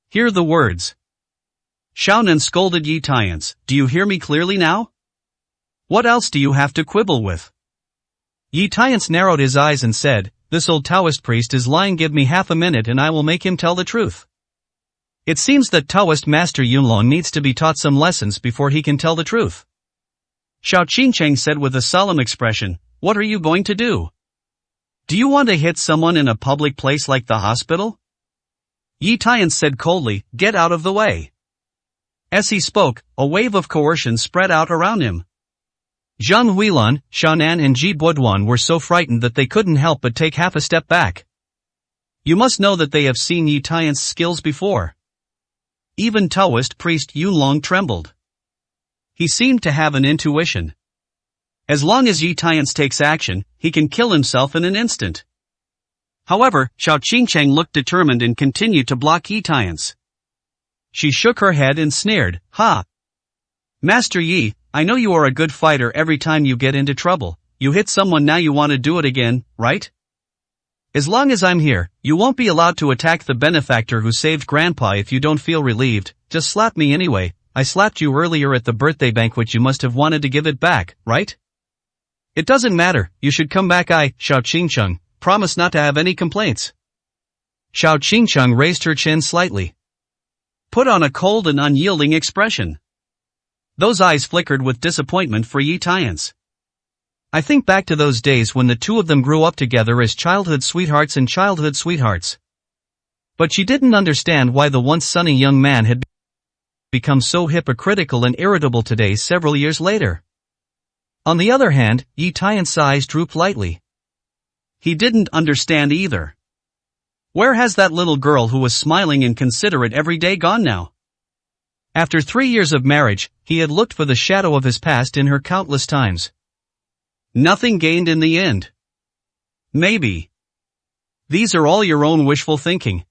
Hear the words. Xiaonan scolded Yi Tian's, do you hear me clearly now? What else do you have to quibble with? Yi Tian's narrowed his eyes and said, this old Taoist priest is lying. Give me half a minute and I will make him tell the truth. It seems that Taoist Master Yunlong needs to be taught some lessons before he can tell the truth. Xiao Qingqing said with a solemn expression, what are you going to do? Do you want to hit someone in a public place like the hospital? Yi Tian said coldly, get out of the way. As he spoke, a wave of coercion spread out around him. Zhang Huilan, Shan'an and Ji Buduan were so frightened that they couldn't help but take half a step back. You must know that they have seen Yi Tian's skills before. Even Taoist priest Yunlong trembled. He seemed to have an intuition. As long as Yi Tian's takes action, he can kill himself in an instant. However, Xiao Qingqing looked determined and continued to block Yi Tian's. She shook her head and sneered, Ha! Master Yi, I know you are a good fighter. Every time you get into trouble, you hit someone. Now you want to do it again, right? As long as I'm here, you won't be allowed to attack the benefactor who saved Grandpa. If you don't feel relieved, just slap me anyway, I slapped you earlier at the birthday banquet. You must have wanted to give it back, right? It doesn't matter, you should come back. I, Xiao Qingcheng, promise not to have any complaints. Xiao Qingcheng raised her chin slightly. Put on a cold and unyielding expression. Those eyes flickered with disappointment for Yi Tiance. I think back to those days when the two of them grew up together as childhood sweethearts and childhood sweethearts. But she didn't understand why the once sunny young man had become so hypocritical and irritable today several years later. On the other hand, Yi Tiance's eyes drooped lightly. He didn't understand either. Where has that little girl who was smiling and considerate every day gone now? After 3 years of marriage, he had looked for the shadow of his past in her countless times. Nothing gained in the end. Maybe. These are all your own wishful thinking.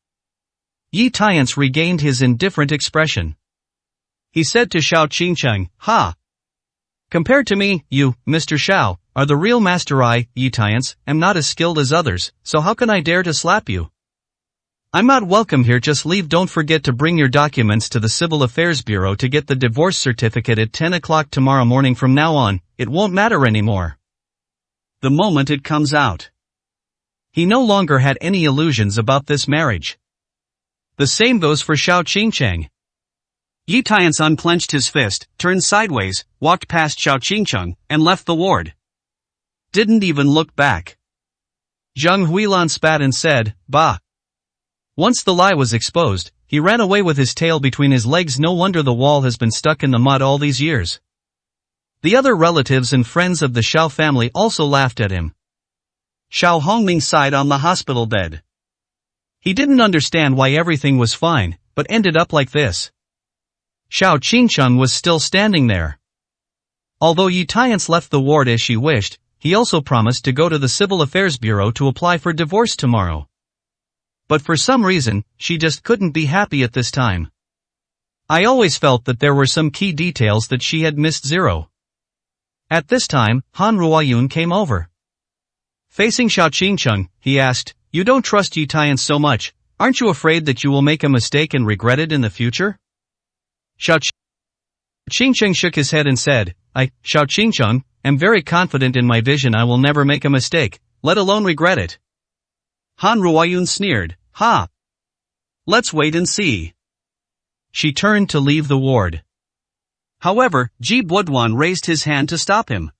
Yi Tiance regained his indifferent expression. He said to Xiao Qingcheng, Ha! Compared to me, you, Mr. Xiao, are the real master. I, Yi Tiance, am not as skilled as others, so how can I dare to slap you? I'm not welcome here. Just leave. Don't forget to bring your documents to the Civil Affairs Bureau to get the divorce certificate at 10 o'clock tomorrow morning. From now on, it won't matter anymore. The moment it comes out. He no longer had any illusions about this marriage. The same goes for Xiao Qingcheng. Yi Tiance unclenched his fist, turned sideways, walked past Xiao Qingcheng, and left the ward. Didn't even look back. Zheng Huilan spat and said, Bah! Once the lie was exposed, he ran away with his tail between his legs. No wonder the wall has been stuck in the mud all these years. The other relatives and friends of the Xiao family also laughed at him. Xiao Hongming sighed on the hospital bed. He didn't understand why everything was fine, but ended up like this. Xiao Qingcheng was still standing there. Although Yi Tiance left the ward as she wished, he also promised to go to the Civil Affairs Bureau to apply for divorce tomorrow. But for some reason, she just couldn't be happy at this time. I always felt that there were some key details that she had missed. Zero. At this time, Han Ruoyun came over. Facing Xiao Qingcheng, he asked, You don't trust Yi Tiance so much, aren't you afraid that you will make a mistake and regret it in the future? Xiao Qingcheng shook his head and said, I, Xiao Qingcheng, am very confident in my vision. I will never make a mistake, let alone regret it. Han Ruoyun sneered, Ha! Let's wait and see. She turned to leave the ward. However, Ji Buduan raised his hand to stop him.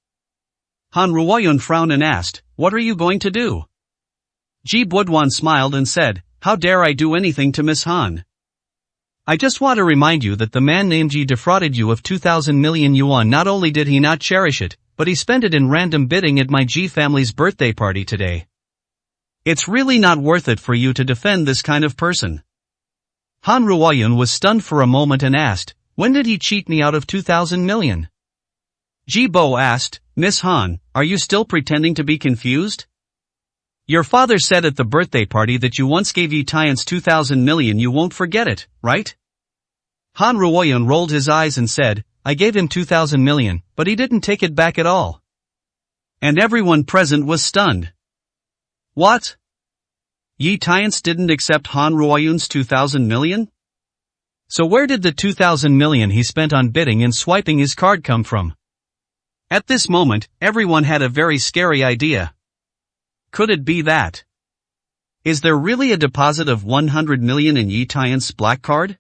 Han Ruoyun frowned and asked, What are you going to do? Ji Buduan smiled and said, How dare I do anything to Miss Han? I just want to remind you that the man named Ji defrauded you of 2,000 million yuan. Not only did he not cherish it, but he spent it in random bidding at my Ji family's birthday party today. It's really not worth it for you to defend this kind of person. Han Ruoyun was stunned for a moment and asked, When did he cheat me out of 2,000 million? Ji Bo asked, Miss Han, are you still pretending to be confused? Your father said at the birthday party that you once gave Yi Tiance 2,000 million. You won't forget it, right? Han Ruoyun rolled his eyes and said, I gave him 2,000 million, but he didn't take it back at all. And everyone present was stunned. What? Yi Tiance didn't accept Han Ruoyun's 2,000 million? So where did the 2,000 million he spent on bidding and swiping his card come from? At this moment, everyone had a very scary idea. Could it be that? Is there really a deposit of 100 million in Yi Tiance's black card?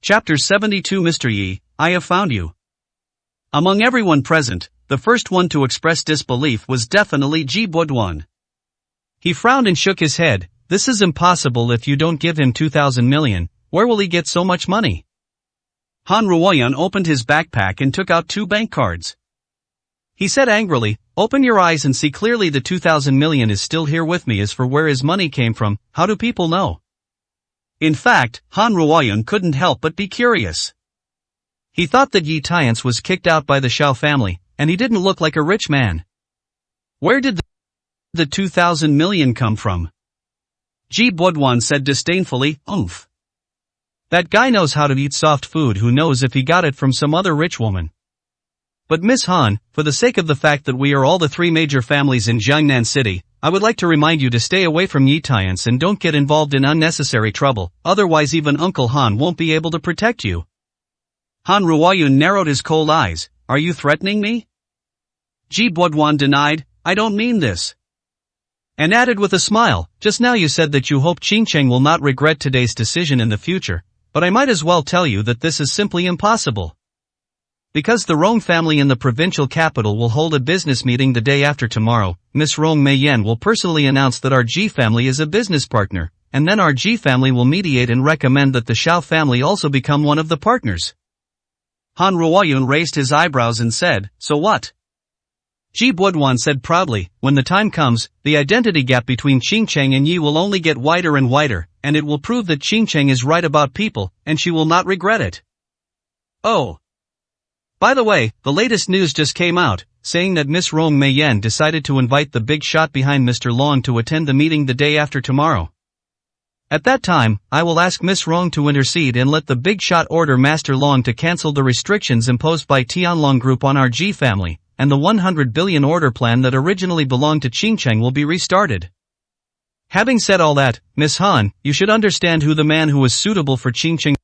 Chapter 72 Mr. Yi, I have found you. Among everyone present, the first one to express disbelief was definitely Ji Buduan. He frowned and shook his head. This is impossible. If you don't give him 2,000 million, where will he get so much money? Han Ruoyun opened his backpack and took out 2 bank cards. He said angrily, Open your eyes and see clearly. The 2,000 million is still here with me. As for where his money came from, how do people know? In fact, Han Ruoyun couldn't help but be curious. He thought that Yi Tiance was kicked out by the Xiao family, and he didn't look like a rich man. Where did the 2,000 million come from? Ji Buduan said disdainfully, Oomph. That guy knows how to eat soft food. Who knows if he got it from some other rich woman? But Miss Han, for the sake of the fact that we are all the 3 major families in Jiangnan City, I would like to remind you to stay away from Yi Tiance and don't get involved in unnecessary trouble, otherwise even Uncle Han won't be able to protect you. Han Ruoyun narrowed his cold eyes. Are you threatening me? Ji Bodwan denied, I don't mean this. And added with a smile, just now you said that you hope Qingcheng will not regret today's decision in the future, but I might as well tell you that this is simply impossible. Because the Rong family in the provincial capital will hold a business meeting the day after tomorrow, Miss Rong Meiyan will personally announce that our Ji family is a business partner, and then our Ji family will mediate and recommend that the Shao family also become one of the partners. Han Ruoyun raised his eyebrows and said, so what? Ji Bodwan said proudly, when the time comes, the identity gap between Qingcheng and Yi will only get wider and wider, and it will prove that Qingcheng is right about people, and she will not regret it. Oh. By the way, the latest news just came out, saying that Miss Rong Meiyan decided to invite the big shot behind Mr. Long to attend the meeting the day after tomorrow. At that time, I will ask Miss Rong to intercede and let the big shot order Master Long to cancel the restrictions imposed by Tianlong Group on our Ji family, and the 100 billion order plan that originally belonged to Qingcheng will be restarted. Having said all that, Miss Han, you should understand who the man who is suitable for Qingcheng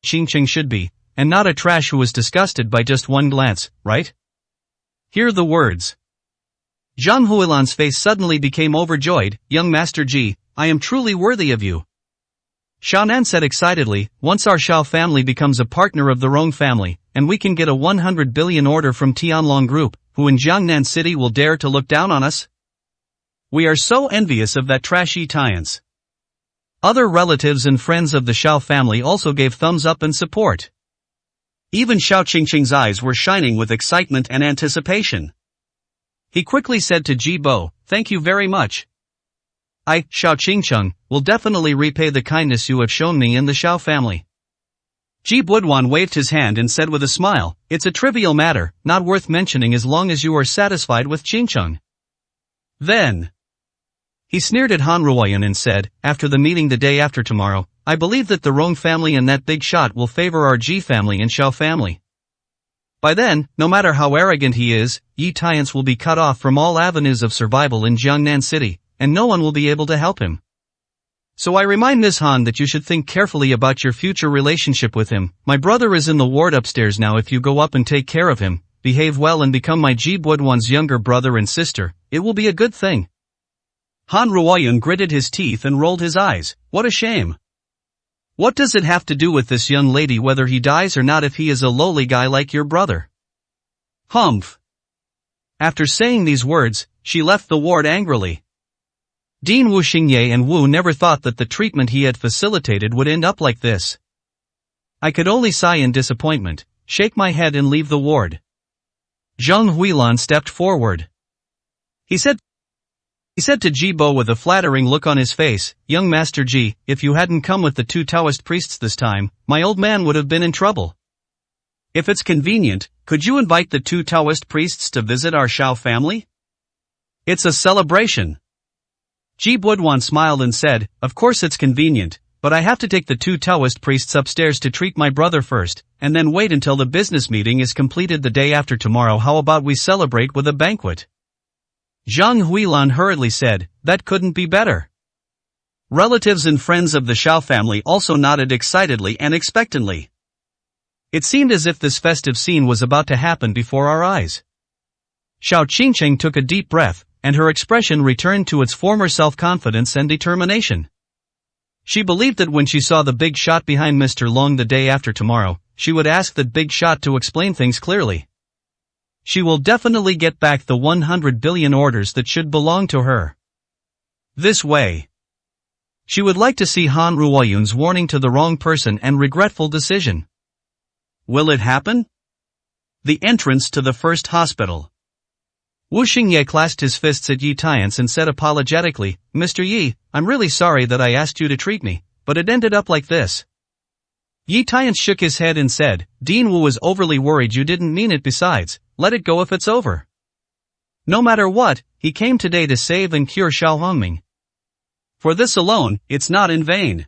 should be, and not a trash who is disgusted by just one glance, right? Hear the words. Zhang Huilan's face suddenly became overjoyed. Young Master Ji, I am truly worthy of you. Xiaonan said excitedly, once our Shao family becomes a partner of the Rong family, and we can get a 100 billion order from Tianlong Group, who in Jiangnan City will dare to look down on us? We are so envious of that trashy Tians. Other relatives and friends of the Shao family also gave thumbs up and support. Even Xiao Qingqing's eyes were shining with excitement and anticipation. He quickly said to Ji Bo, thank you very much. I, Xiao Qingqing, will definitely repay the kindness you have shown me in the Shao family. Ji Bodwan waved his hand and said with a smile, it's a trivial matter, not worth mentioning as long as you are satisfied with Qingcheng. Then. He sneered at Han Ruoyun and said, after the meeting the day after tomorrow, I believe that the Rong family and that big shot will favor our Ji family and Shao family. By then, no matter how arrogant he is, Yi Tiance will be cut off from all avenues of survival in Jiangnan City, and no one will be able to help him. So I remind Ms. Han that you should think carefully about your future relationship with him. My brother is in the ward upstairs now. If you go up and take care of him, behave well and become my Ji Bodwan's younger brother and sister, it will be a good thing. Han Ruoyun gritted his teeth and rolled his eyes. What a shame. What does it have to do with this young lady whether he dies or not if he is a lowly guy like your brother? Humph. After saying these words, she left the ward angrily. Dean Wu Xingye and Wu never thought that the treatment he had facilitated would end up like this. I could only sigh in disappointment, shake my head and leave the ward. Zhang Huilan stepped forward. He said to Ji Bo with a flattering look on his face, young Master Ji, if you hadn't come with the 2 Taoist priests this time, my old man would have been in trouble. If it's convenient, could you invite the 2 Taoist priests to visit our Shao family? It's a celebration. Ji Bodwan smiled and said, of course it's convenient, but I have to take the 2 Taoist priests upstairs to treat my brother first, and then wait until the business meeting is completed the day after tomorrow. How about we celebrate with a banquet? Zhang Huilan hurriedly said, that couldn't be better. Relatives and friends of the Shao family also nodded excitedly and expectantly. It seemed as if this festive scene was about to happen before our eyes. Xiao Qingcheng took a deep breath, and her expression returned to its former self-confidence and determination. She believed that when she saw the big shot behind Mr. Long the day after tomorrow, she would ask that big shot to explain things clearly. She will definitely get back the 100 billion orders that should belong to her. This way. She would like to see Han Ruoyun's warning to the wrong person and regretful decision. Will it happen? The entrance to the first hospital. Wu Xingye clasped his fists at Yi Tiance and said apologetically, Mr. Yi, I'm really sorry that I asked you to treat me, but it ended up like this. Yi Tiance shook his head and said, Dean Wu was overly worried you didn't mean it. Besides, let it go if it's over. No matter what, he came today to save and cure Xiao Hongming. For this alone, it's not in vain.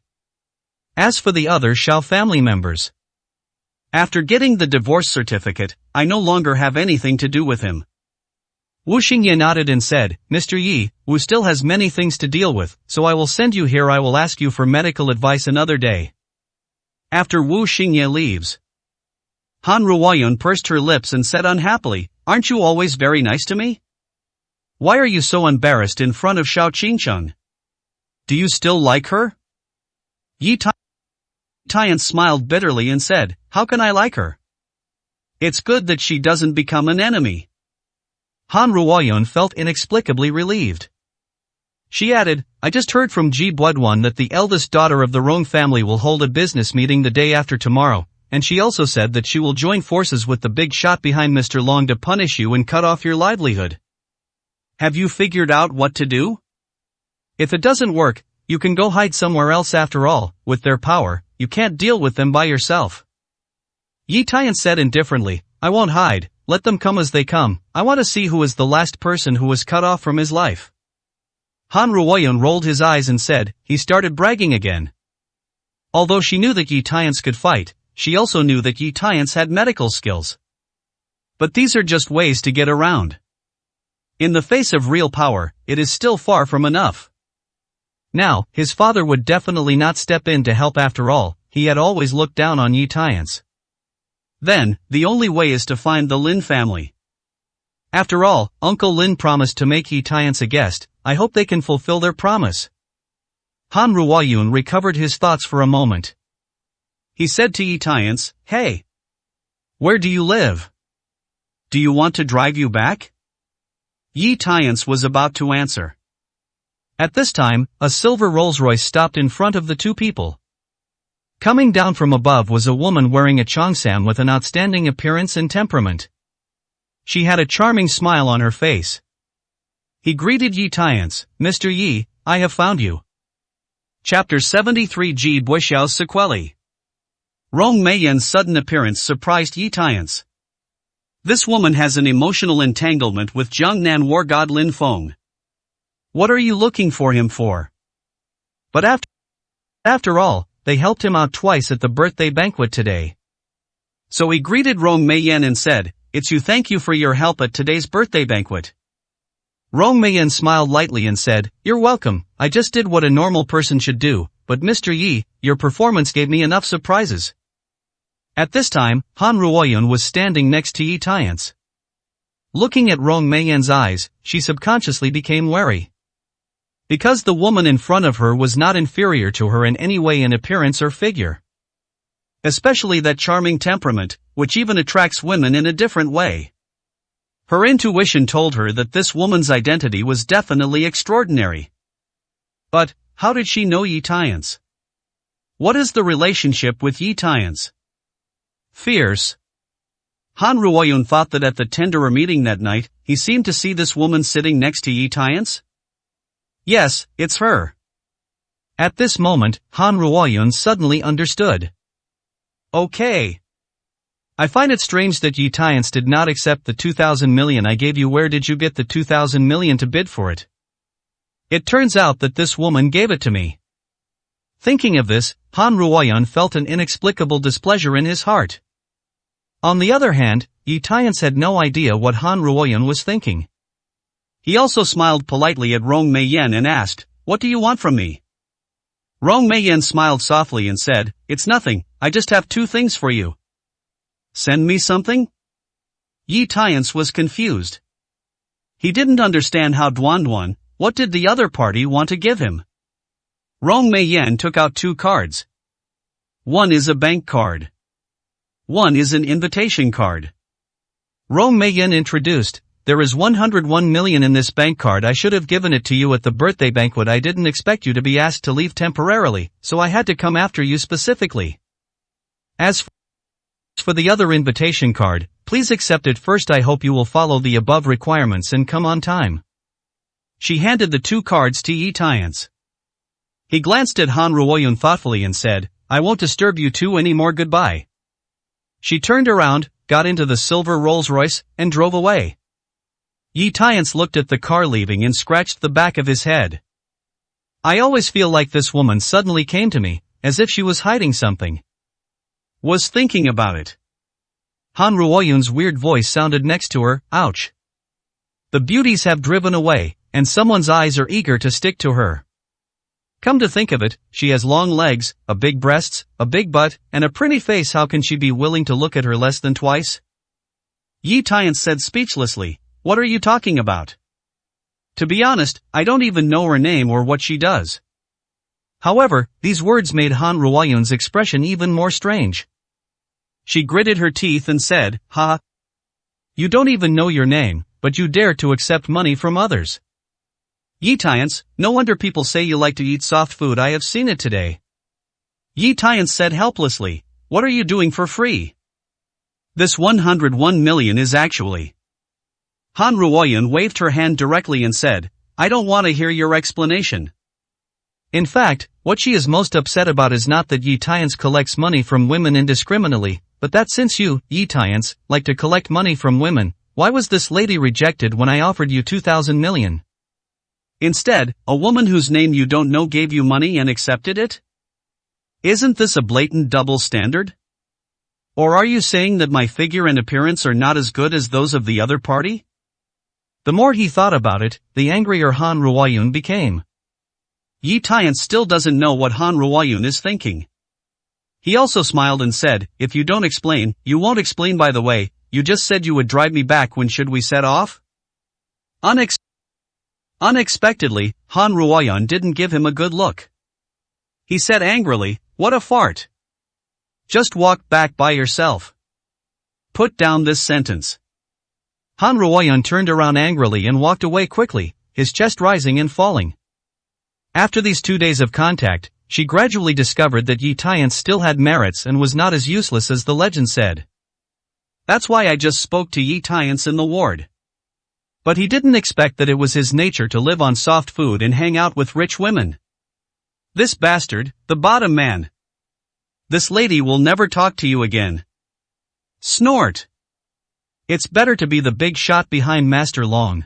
As for the other Shao family members, after getting the divorce certificate, I no longer have anything to do with him. Wu Xingye nodded and said, Mr. Yi, Wu still has many things to deal with, so I will send you here. I will ask you for medical advice another day. After Wu Xingye leaves, Han Ruoyun pursed her lips and said unhappily, "Aren't you always very nice to me? Why are you so embarrassed in front of Xiao Qingcheng? Do you still like her?" Yi Tian smiled bitterly and said, "How can I like her? It's good that she doesn't become an enemy." Han Ruoyun felt inexplicably relieved. She added, "I just heard from Ji Buduan that the eldest daughter of the Rong family will hold a business meeting the day after tomorrow, and she also said that she will join forces with the big shot behind Mr. Long to punish you and cut off your livelihood. Have you figured out what to do? If it doesn't work, you can go hide somewhere else. After all, with their power, you can't deal with them by yourself." Yi Tian said indifferently, "I won't hide, let them come as they come. I want to see who is the last person who was cut off from his life." Han Ruoyun rolled his eyes and said, "He started bragging again." Although she knew that Yi Tians could fight, she also knew that Yi Tians had medical skills. But these are just ways to get around. In the face of real power, it is still far from enough. Now, his father would definitely not step in to help. After all, he had always looked down on Yi Tians. Then, the only way is to find the Lin family. After all, Uncle Lin promised to make Yi Tians a guest. I hope they can fulfill their promise. Han Ruoyun recovered his thoughts for a moment. He said to Yi Tians, "Hey! Where do you live? Do you want to drive you back?" Yi Tians was about to answer. At this time, a silver Rolls-Royce stopped in front of the two people. Coming down from above was a woman wearing a cheongsam with an outstanding appearance and temperament. She had a charming smile on her face. He greeted Yi Tians, "Mr. Yi, I have found you." Chapter 73 Ji Buixiao's sequelae. Rong Meiyan's sudden appearance surprised Yi Tians. This woman has an emotional entanglement with Jiangnan war god Lin Feng. What are you looking for him for? But after all, they helped him out twice at the birthday banquet today. So he greeted Rong Meiyan and said, "It's you. Thank you for your help at today's birthday banquet." Rong Meiyan smiled lightly and said, "You're welcome, I just did what a normal person should do, but Mr. Yi, your performance gave me enough surprises." At this time, Han Ruoyun was standing next to Yi Tians. Looking at Rong Meiyan's eyes, she subconsciously became wary. Because the woman in front of her was not inferior to her in any way in appearance or figure. Especially that charming temperament, which even attracts women in a different way. Her intuition told her that this woman's identity was definitely extraordinary. But, how did she know Yi Tians? What is the relationship with Yi Tians? Fierce. Han Ruoyun thought that at the tenderer meeting that night, he seemed to see this woman sitting next to Yi Tians? Yes, it's her. At this moment, Han Ruoyun suddenly understood. Okay. I find it strange that Yi Tians did not accept the 2,000 million I gave you. Where did you get the 2,000 million to bid for it? It turns out that this woman gave it to me. Thinking of this, Han Ruoyun felt an inexplicable displeasure in his heart. On the other hand, Yi Tians had no idea what Han Ruoyun was thinking. He also smiled politely at Rong Meiyan and asked, "What do you want from me?" Rong Meiyan smiled softly and said, "It's nothing, I just have two things for you." "Send me something?" Yi Tians was confused. He didn't understand how Duan, what did the other party want to give him? Rong Meiyan took out two cards. One is a bank card. One is an invitation card. Rong Meiyan introduced, "There is 101 million in this bank card. I should have given it to you at the birthday banquet. I didn't expect you to be asked to leave temporarily, so I had to come after you specifically. As for the other invitation card, please accept it first. I hope you will follow the above requirements and come on time." She handed the two cards to Yi Tians. He glanced at Han Ruoyun thoughtfully and said, "I won't disturb you two anymore. Goodbye." She turned around, got into the silver Rolls-Royce, and drove away. Yi Tians looked at the car leaving and scratched the back of his head. I always feel like this woman suddenly came to me, as if she was hiding something. Was thinking about it. Han Ruoyun's weird voice sounded next to her, "Ouch. The beauties have driven away, and someone's eyes are eager to stick to her. Come to think of it, she has long legs, a big breasts, a big butt, and a pretty face. How can she be willing to look at her less than twice? Yi Tian said speechlessly, what are you talking about? To be honest, I don't even know her name or what she does. However, these words made Han Ruoyun's expression even more strange. She gritted her teeth and said, ha. You don't even know your name, but you dare to accept money from others. Yi Tian, no wonder people say you like to eat soft food. I have seen it today. Yi Tian said helplessly, what are you doing for free? This 101 million is actually. Han Ruoyun waved her hand directly and said, I don't want to hear your explanation. In fact, what she is most upset about is not that Yi Tian collects money from women indiscriminately, but that since you, Yi Tian, like to collect money from women, why was this lady rejected when I offered you 2,000 million? Instead, a woman whose name you don't know gave you money and accepted it? Isn't this a blatant double standard? Or are you saying that my figure and appearance are not as good as those of the other party? The more he thought about it, the angrier Han Ruoyun became. Yi Tian still doesn't know what Han Ruoyun is thinking. He also smiled and said, if you don't explain, you won't explain. By the way, you just said you would drive me back. When should we set off? Unexpectedly, Han Ruoyun didn't give him a good look. He said angrily, what a fart. Just walk back by yourself. Put down this sentence. Han Ruoyun turned around angrily and walked away quickly, his chest rising and falling. After these 2 days of contact, she gradually discovered that Yi Tian still had merits and was not as useless as the legend said. That's why I just spoke to Yi Tian in the ward. But he didn't expect that it was his nature to live on soft food and hang out with rich women. This bastard, the bottom man. This lady will never talk to you again. Snort. It's better to be the big shot behind Master Long.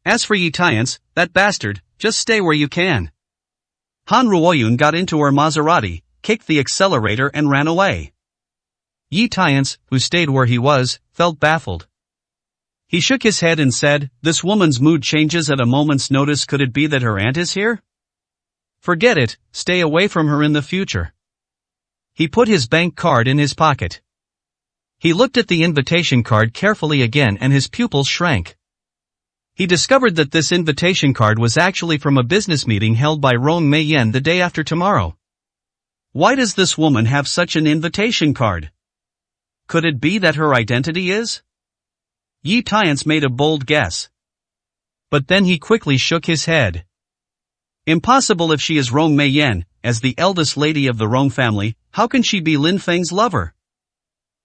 As for Yi Tian, that bastard, just stay where you can. Han Ruoyun got into her Maserati, kicked the accelerator and ran away. Yi Tian, who stayed where he was, felt baffled. He shook his head and said, this woman's mood changes at a moment's notice. Could it be that her aunt is here? Forget it, stay away from her in the future. He put his bank card in his pocket. He looked at the invitation card carefully again and his pupils shrank. He discovered that this invitation card was actually from a business meeting held by Rong Meiyan the day after tomorrow. Why does this woman have such an invitation card? Could it be that her identity is? Yi Tian made a bold guess. But then he quickly shook his head. Impossible. If she is Rong Meiyan, as the eldest lady of the Rong family, how can she be Lin Feng's lover?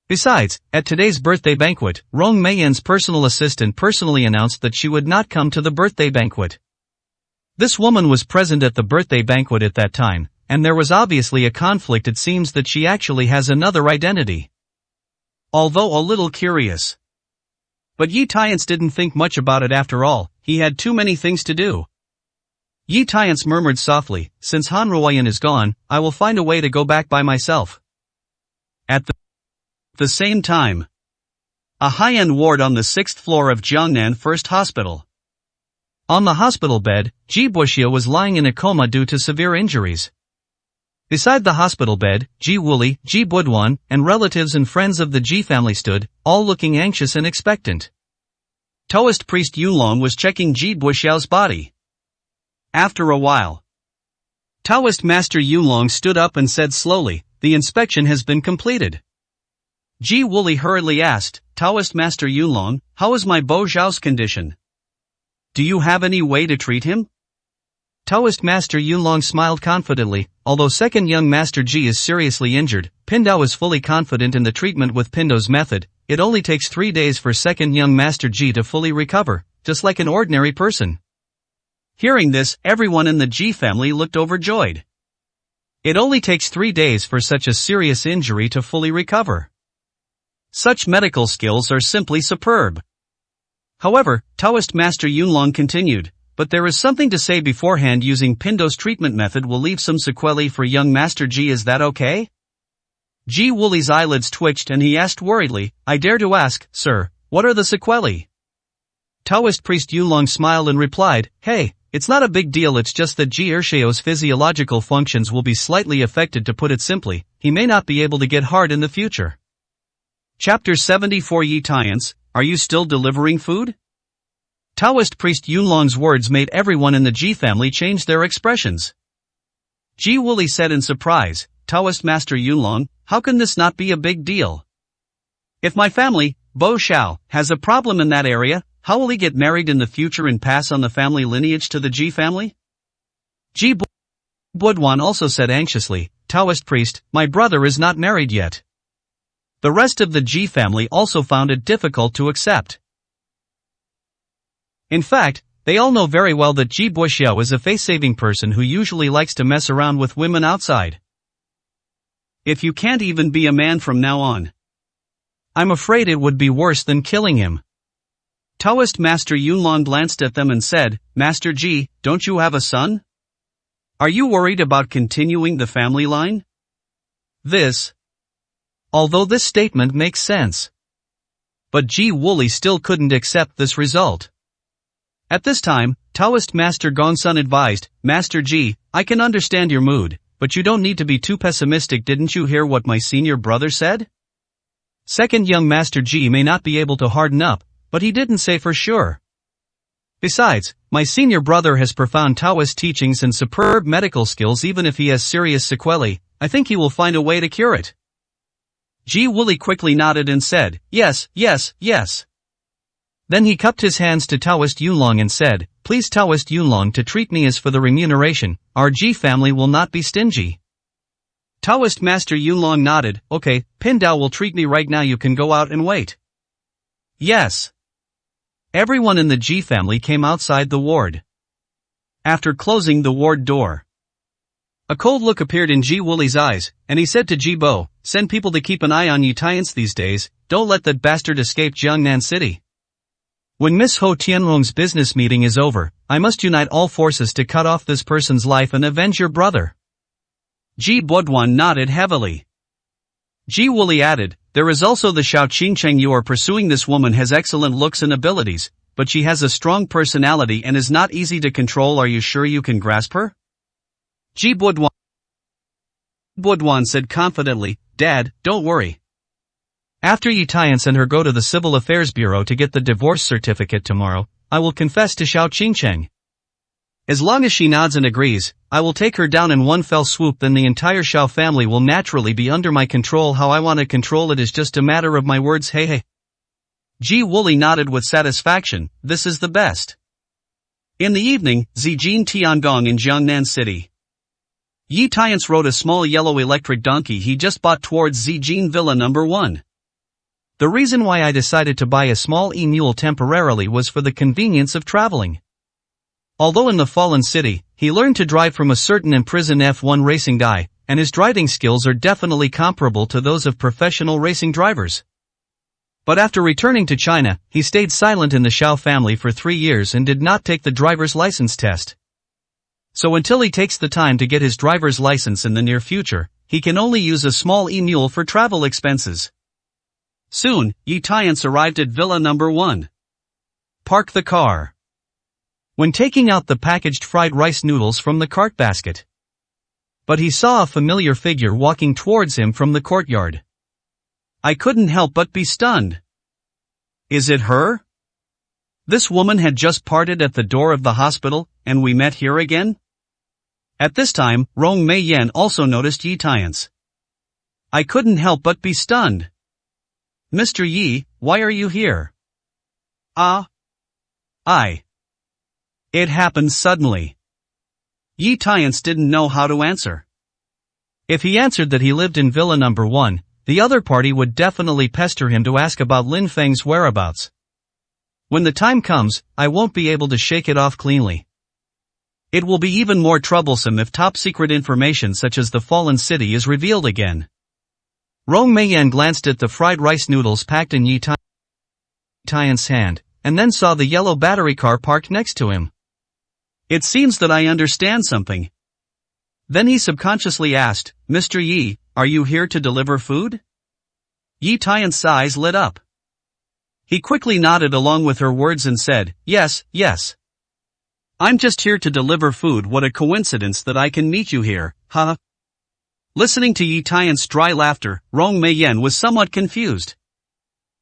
Besides, at today's birthday banquet, Rong Meiyan's personal assistant personally announced that she would not come to the birthday banquet. This woman was present at the birthday banquet at that time, and there was obviously a conflict. It seems that she actually has another identity. Although a little curious. But Yi Tian didn't think much about it after all, he had too many things to do. Yi Tian murmured softly, since Han Ruoyun is gone, I will find a way to go back by myself. At the same time, a high-end ward on the 6th floor of Jiangnan First Hospital. On the hospital bed, Ji Buxia was lying in a coma due to severe injuries. Beside the hospital bed, Ji Wuli, Ji Buduan, and relatives and friends of the Ji family stood, all looking anxious and expectant. Taoist priest Yunlong was checking Ji Buxiao's body. After a while, Taoist master Yunlong stood up and said slowly, the inspection has been completed. Ji Wuli hurriedly asked, Taoist master Yunlong, how is my Bo Zhao's condition? Do you have any way to treat him? Taoist master Yunlong smiled confidently, although second young master Ji is seriously injured, Pindao is fully confident in the treatment with Pindo's method. It only takes 3 days for second young master Ji to fully recover, just like an ordinary person. Hearing this, everyone in the Ji family looked overjoyed. It only takes 3 days for such a serious injury to fully recover. Such medical skills are simply superb. However, Taoist master Yunlong continued, but there is something to say beforehand. Using Pindo's treatment method will leave some sequelae for young master Ji. Is that okay? Ji Wuli's eyelids twitched and he asked worriedly, I dare to ask, sir, what are the sequelae? Taoist priest Yunlong smiled and replied, hey, it's not a big deal, it's just that Ji Ershio's physiological functions will be slightly affected. To put it simply, he may not be able to get hard in the future. Chapter 74 Yi Tiance, are you still delivering food? Taoist priest Yunlong's words made everyone in the Ji family change their expressions. Ji Wuli said in surprise, Taoist Master Yunlong, how can this not be a big deal? If my family, Bo Xiao, has a problem in that area, how will he get married in the future and pass on the family lineage to the Ji family? Ji Buduan also said anxiously, Taoist priest, my brother is not married yet. The rest of the Ji family also found it difficult to accept. In fact, they all know very well that Ji Buxiao is a face-saving person who usually likes to mess around with women outside. If you can't even be a man from now on, I'm afraid it would be worse than killing him. Taoist Master Yunlong glanced at them and said, Master Ji, don't you have a son? Are you worried about continuing the family line? Although this statement makes sense. But Ji Wuli still couldn't accept this result. At this time, Taoist Master Gongsun advised, Master Ji, I can understand your mood, but you don't need to be too pessimistic. Didn't you hear what my senior brother said? Second young Master Ji may not be able to harden up, but he didn't say for sure. Besides, my senior brother has profound Taoist teachings and superb medical skills. Even if he has serious sequelae, I think he will find a way to cure it. Ji Wuli quickly nodded and said, yes, yes, yes. Then he cupped his hands to Taoist Yunlong and said, please Taoist Yunlong to treat me as for the remuneration, our Ji family will not be stingy. Taoist Master Yunlong nodded, okay, Pindao will treat me right now, you can go out and wait. Yes. Everyone in the Ji family came outside the ward. After closing the ward door, a cold look appeared in Ji Wuli's eyes, and he said to Ji Bo, send people to keep an eye on Yi Tiance these days, don't let that bastard escape Jiangnan City. When Miss Ho Tianlong's business meeting is over, I must unite all forces to cut off this person's life and avenge your brother. Ji Buduan nodded heavily. Ji Wuli added, there is also the Xiao Qingcheng. You are pursuing. This woman has excellent looks and abilities, but she has a strong personality and is not easy to control. Are you sure you can grasp her? Ji Buduan said confidently, Dad, don't worry. After Yi Tiance and her go to the Civil Affairs Bureau to get the divorce certificate tomorrow, I will confess to Xiao Qingcheng. As long as she nods and agrees, I will take her down in one fell swoop. Then the entire Xiao family will naturally be under my control. How I want to control it is just a matter of my words. Hey. Ji Wuli nodded with satisfaction, this is the best. In the evening, Zijin Tiangong in Jiangnan City. Yi Tiance rode a small yellow electric donkey he just bought towards Zijin Villa No. 1. The reason why I decided to buy a small e-mule temporarily was for the convenience of traveling. Although in the fallen city, he learned to drive from a certain imprisoned F1 racing guy, and his driving skills are definitely comparable to those of professional racing drivers. But after returning to China, he stayed silent in the Xiao family for 3 years and did not take the driver's license test. So until he takes the time to get his driver's license in the near future, he can only use a small e-mule for travel expenses. Soon, Yi Tiance arrived at Villa No. 1. Park the car. When taking out the packaged fried rice noodles from the cart basket. But he saw a familiar figure walking towards him from the courtyard. I couldn't help but be stunned. Is it her? This woman had just parted at the door of the hospital, and we met here again? At this time, Rong Mei Yan also noticed Yi Tiance. I couldn't help but be stunned. Mr. Yi, why are you here? It happened suddenly. Yi Tiance didn't know how to answer. If he answered that he lived in Villa No. 1, the other party would definitely pester him to ask about Lin Feng's whereabouts. When the time comes, I won't be able to shake it off cleanly. It will be even more troublesome if top-secret information such as the fallen city is revealed again. Rong Meiyan glanced at the fried rice noodles packed in Yi Tiance's hand, and then saw the yellow battery car parked next to him. It seems that I understand something. Then he subconsciously asked, Mr. Yi, are you here to deliver food? Yi Tiance's eyes lit up. He quickly nodded along with her words and said, yes, yes. I'm just here to deliver food. What a coincidence that I can meet you here, huh? Listening to Yi Tian's dry laughter, Rong Meiyan was somewhat confused.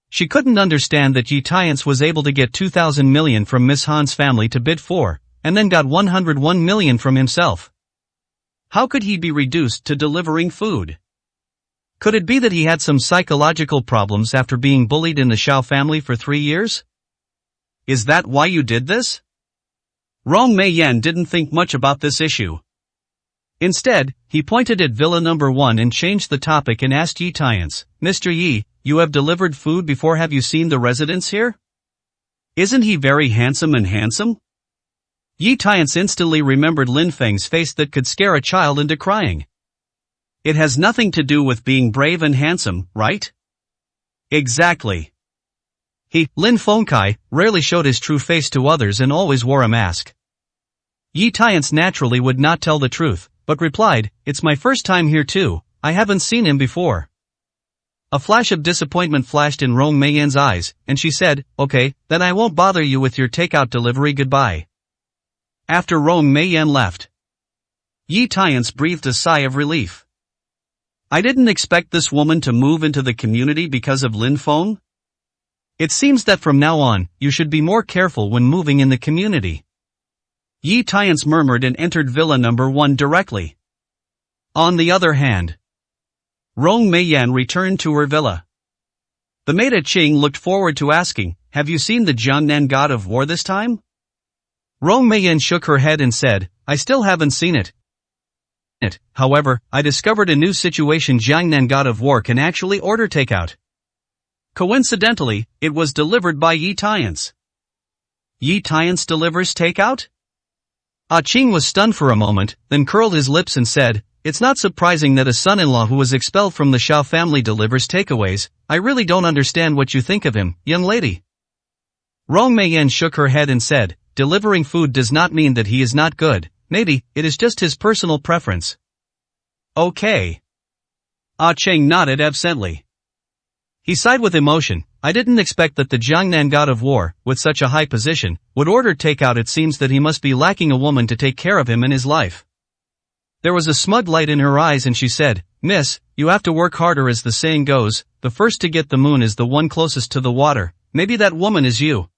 She couldn't understand that Yi Tian was able to get 2,000 million from Miss Han's family to bid for, and then got 101 million from himself. How could he be reduced to delivering food? Could it be that he had some psychological problems after being bullied in the Xiao family for 3 years? Is that why you did this? Rong Meiyan didn't think much about this issue. Instead, he pointed at Villa number 1 and changed the topic and asked Yi Tian, Mr. Yi, you have delivered food before. Have you seen the residents here? Isn't he very handsome and handsome? Yi Tian instantly remembered Lin Feng's face that could scare a child into crying. It has nothing to do with being brave and handsome, right? Exactly. Lin Fengkai, rarely showed his true face to others and always wore a mask. Yi Tian naturally would not tell the truth, but replied, it's my first time here too, I haven't seen him before. A flash of disappointment flashed in Rong Meiyan's eyes, and she said, okay, then I won't bother you with your takeout delivery, goodbye. After Rong Meiyan left, Yi Tian breathed a sigh of relief. I didn't expect this woman to move into the community because of Lin Feng. It seems that from now on, you should be more careful when moving in the community. Yi Tian murmured and entered Villa number 1 directly. On the other hand, Rong Meiyan returned to her villa. The maid at Qing looked forward to asking, have you seen the Jiangnan god of war this time? Rong Meiyan shook her head and said, I still haven't seen it. However, I discovered a new situation. Jiangnan god of war can actually order takeout. Coincidentally, it was delivered by Yi Tian. Yi Tian delivers takeout? Qing was stunned for a moment, then curled his lips and said, it's not surprising that a son-in-law who was expelled from the Xiao family delivers takeaways. I really don't understand what you think of him, young lady. Rong Meiyan shook her head and said, delivering food does not mean that he is not good, maybe, it is just his personal preference. Okay. Qing nodded absently. He sighed with emotion, I didn't expect that the Jiangnan god of war, with such a high position, would order takeout. It seems that he must be lacking a woman to take care of him in his life. There was a smug light in her eyes and she said, Miss, you have to work harder. As the saying goes, the first to get the moon is the one closest to the water. Maybe that woman is you.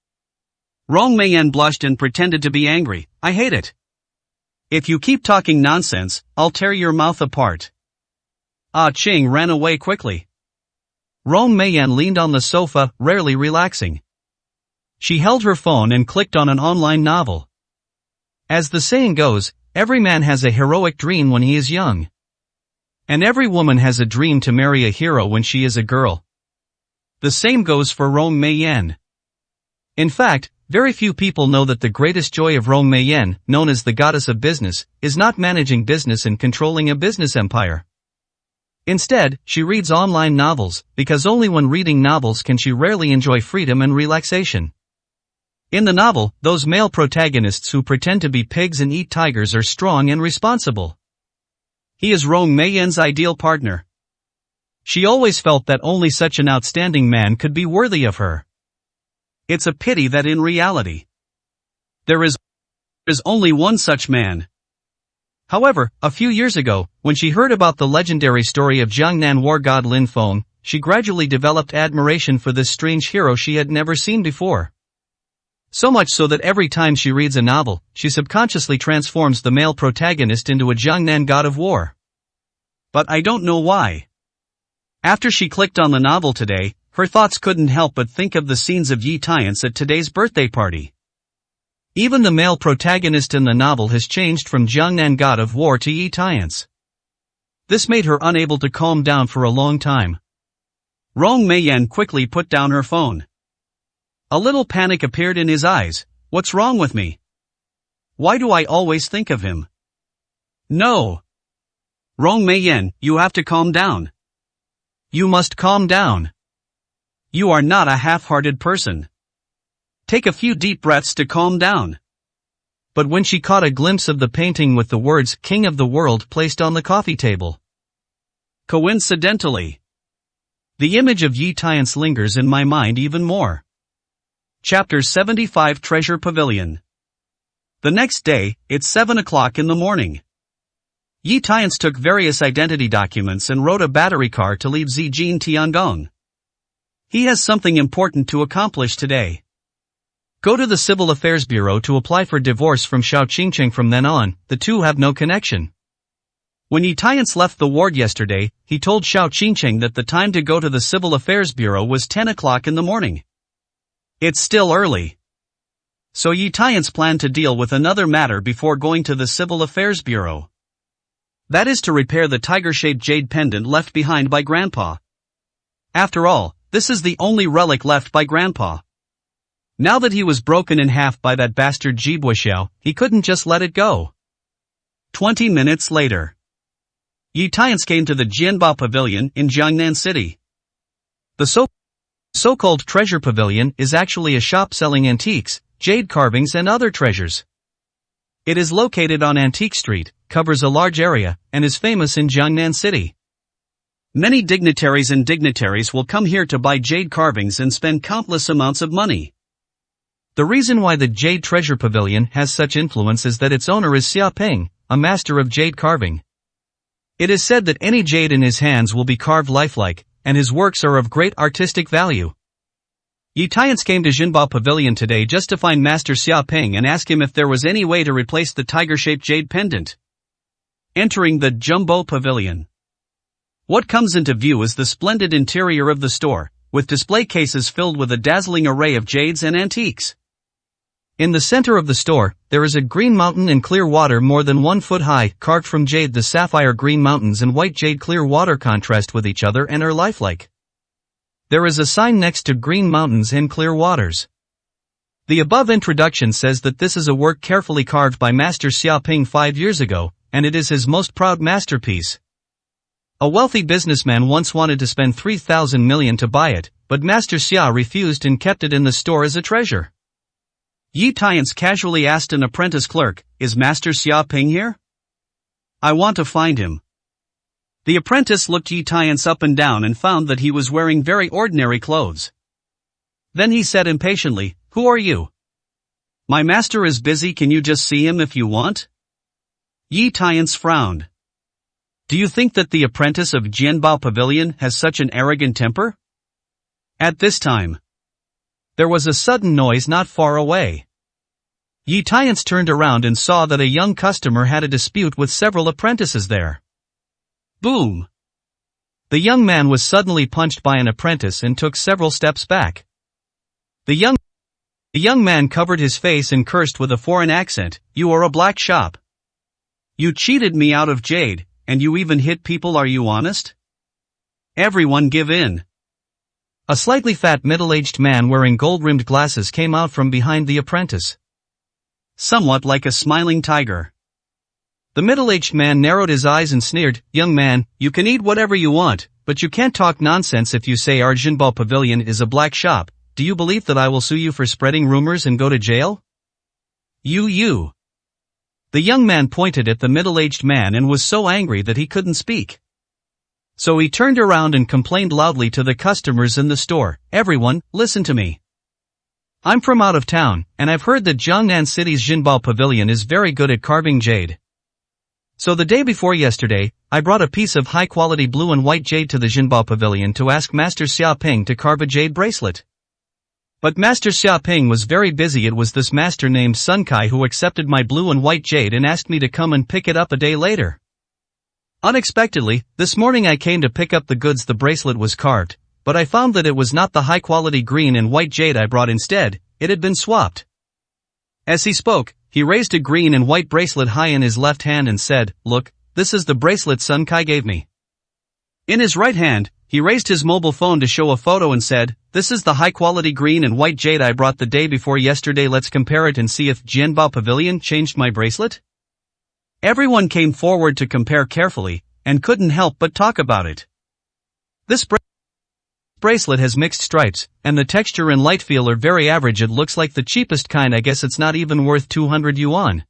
Rong Meiyan blushed and pretended to be angry. I hate it. If you keep talking nonsense, I'll tear your mouth apart. Qing ran away quickly. Rong Meiyan leaned on the sofa, rarely relaxing. She held her phone and clicked on an online novel. As the saying goes, every man has a heroic dream when he is young. And every woman has a dream to marry a hero when she is a girl. The same goes for Rong Meiyan. In fact, very few people know that the greatest joy of Rong Meiyan, known as the goddess of business, is not managing business and controlling a business empire. Instead, she reads online novels, because only when reading novels can she rarely enjoy freedom and relaxation. In the novel, those male protagonists who pretend to be pigs and eat tigers are strong and responsible. He is Rong Meiyan's ideal partner. She always felt that only such an outstanding man could be worthy of her. It's a pity that in reality, there is only one such man. However, a few years ago, when she heard about the legendary story of Jiangnan war god Lin Feng, she gradually developed admiration for this strange hero she had never seen before. So much so that every time she reads a novel, she subconsciously transforms the male protagonist into a Jiangnan god of war. But I don't know why. After she clicked on the novel today, her thoughts couldn't help but think of the scenes of Yi Tian at today's birthday party. Even the male protagonist in the novel has changed from Jiangnan god of war to Yi Tian. This made her unable to calm down for a long time. Rong Meiyan quickly put down her phone. A little panic appeared in his eyes. What's wrong with me? Why do I always think of him? No. Rong Meiyan, you have to calm down. You must calm down. You are not a half-hearted person. Take a few deep breaths to calm down. But when she caught a glimpse of the painting with the words King of the World placed on the coffee table. Coincidentally, the image of Yi Tian lingers in my mind even more. Chapter 75 Treasure Pavilion. The next day, it's 7 o'clock in the morning. Yi Tiance took various identity documents and rode a battery car to leave Zijin Tiangong. He has something important to accomplish today. Go to the Civil Affairs Bureau to apply for divorce from Xiao Qingcheng. From then on, the two have no connection. When Yi Tiance left the ward yesterday, he told Xiao Qingcheng that the time to go to the Civil Affairs Bureau was 10 o'clock in the morning. It's still early. So Yi Tiance planned to deal with another matter before going to the Civil Affairs Bureau. That is to repair the tiger-shaped jade pendant left behind by Grandpa. After all, this is the only relic left by Grandpa. Now that he was broken in half by that bastard Jibuxiao, he couldn't just let it go. 20 minutes later. Yi Tiance came to the Jianbao Pavilion in Jiangnan City. The so-called treasure pavilion is actually a shop selling antiques, jade carvings and other treasures. It is located on Antique Street, covers a large area, and is famous in Jiangnan City. Many dignitaries will come here to buy jade carvings and spend countless amounts of money. The reason why the Jade Treasure Pavilion has such influence is that its owner is Xia Peng, a master of jade carving. It is said that any jade in his hands will be carved lifelike, and his works are of great artistic value. Yi Tiance came to Jinbao Pavilion today just to find Master Xia Peng and ask him if there was any way to replace the tiger-shaped jade pendant. Entering the Jumbo Pavilion. What comes into view is the splendid interior of the store, with display cases filled with a dazzling array of jades and antiques. In the center of the store, there is a green mountain and clear water more than 1 foot high, carved from jade. The sapphire green mountains and white jade clear water contrast with each other and are lifelike. There is a sign next to green mountains and clear waters. The above introduction says that this is a work carefully carved by Master Xia Peng 5 years ago, and it is his most proud masterpiece. A wealthy businessman once wanted to spend 3,000 million to buy it, but Master Xia refused and kept it in the store as a treasure. Yi Tiance casually asked an apprentice clerk, "Is Master Xia Peng here? I want to find him." The apprentice looked Yi Tiance up and down and found that he was wearing very ordinary clothes. Then he said impatiently, "Who are you? My master is busy, can you just see him if you want?" Yi Tiance frowned. Do you think that the apprentice of Jianbao Pavilion has such an arrogant temper? At this time, there was a sudden noise not far away. Yi Tiance turned around and saw that a young customer had a dispute with several apprentices there. Boom! The young man was suddenly punched by an apprentice and took several steps back. The young man covered his face and cursed with a foreign accent, "You are a black shop. You cheated me out of jade, and you even hit people, are you honest? Everyone give in." A slightly fat middle-aged man wearing gold-rimmed glasses came out from behind the apprentice. Somewhat like a smiling tiger. The middle-aged man narrowed his eyes and sneered, "Young man, you can eat whatever you want, but you can't talk nonsense. If you say our Jinbao Pavilion is a black shop, do you believe that I will sue you for spreading rumors and go to jail? You. The young man pointed at the middle-aged man and was so angry that he couldn't speak. So he turned around and complained loudly to the customers in the store, "Everyone, listen to me. I'm from out of town, and I've heard that Jiangnan City's Jinbao Pavilion is very good at carving jade. So the day before yesterday, I brought a piece of high-quality blue and white jade to the Jinbao Pavilion to ask Master Xia Peng to carve a jade bracelet. But Master Xia Peng was very busy. It was this master named Sun Kai who accepted my blue and white jade and asked me to come and pick it up a day later. Unexpectedly, this morning I came to pick up the goods. The bracelet was carved, but I found that it was not the high-quality green and white jade I brought. Instead, it had been swapped." As he spoke, he raised a green and white bracelet high in his left hand and said, "Look, this is the bracelet Sun Kai gave me." In his right hand, he raised his mobile phone to show a photo and said, "This is the high-quality green and white jade I brought the day before yesterday. Let's compare it and see if Jianbao Pavilion changed my bracelet." Everyone came forward to compare carefully, and couldn't help but talk about it. This bracelet has mixed stripes, and the texture and light feel are very average. It looks like the cheapest kind. I guess it's not even worth 200 yuan.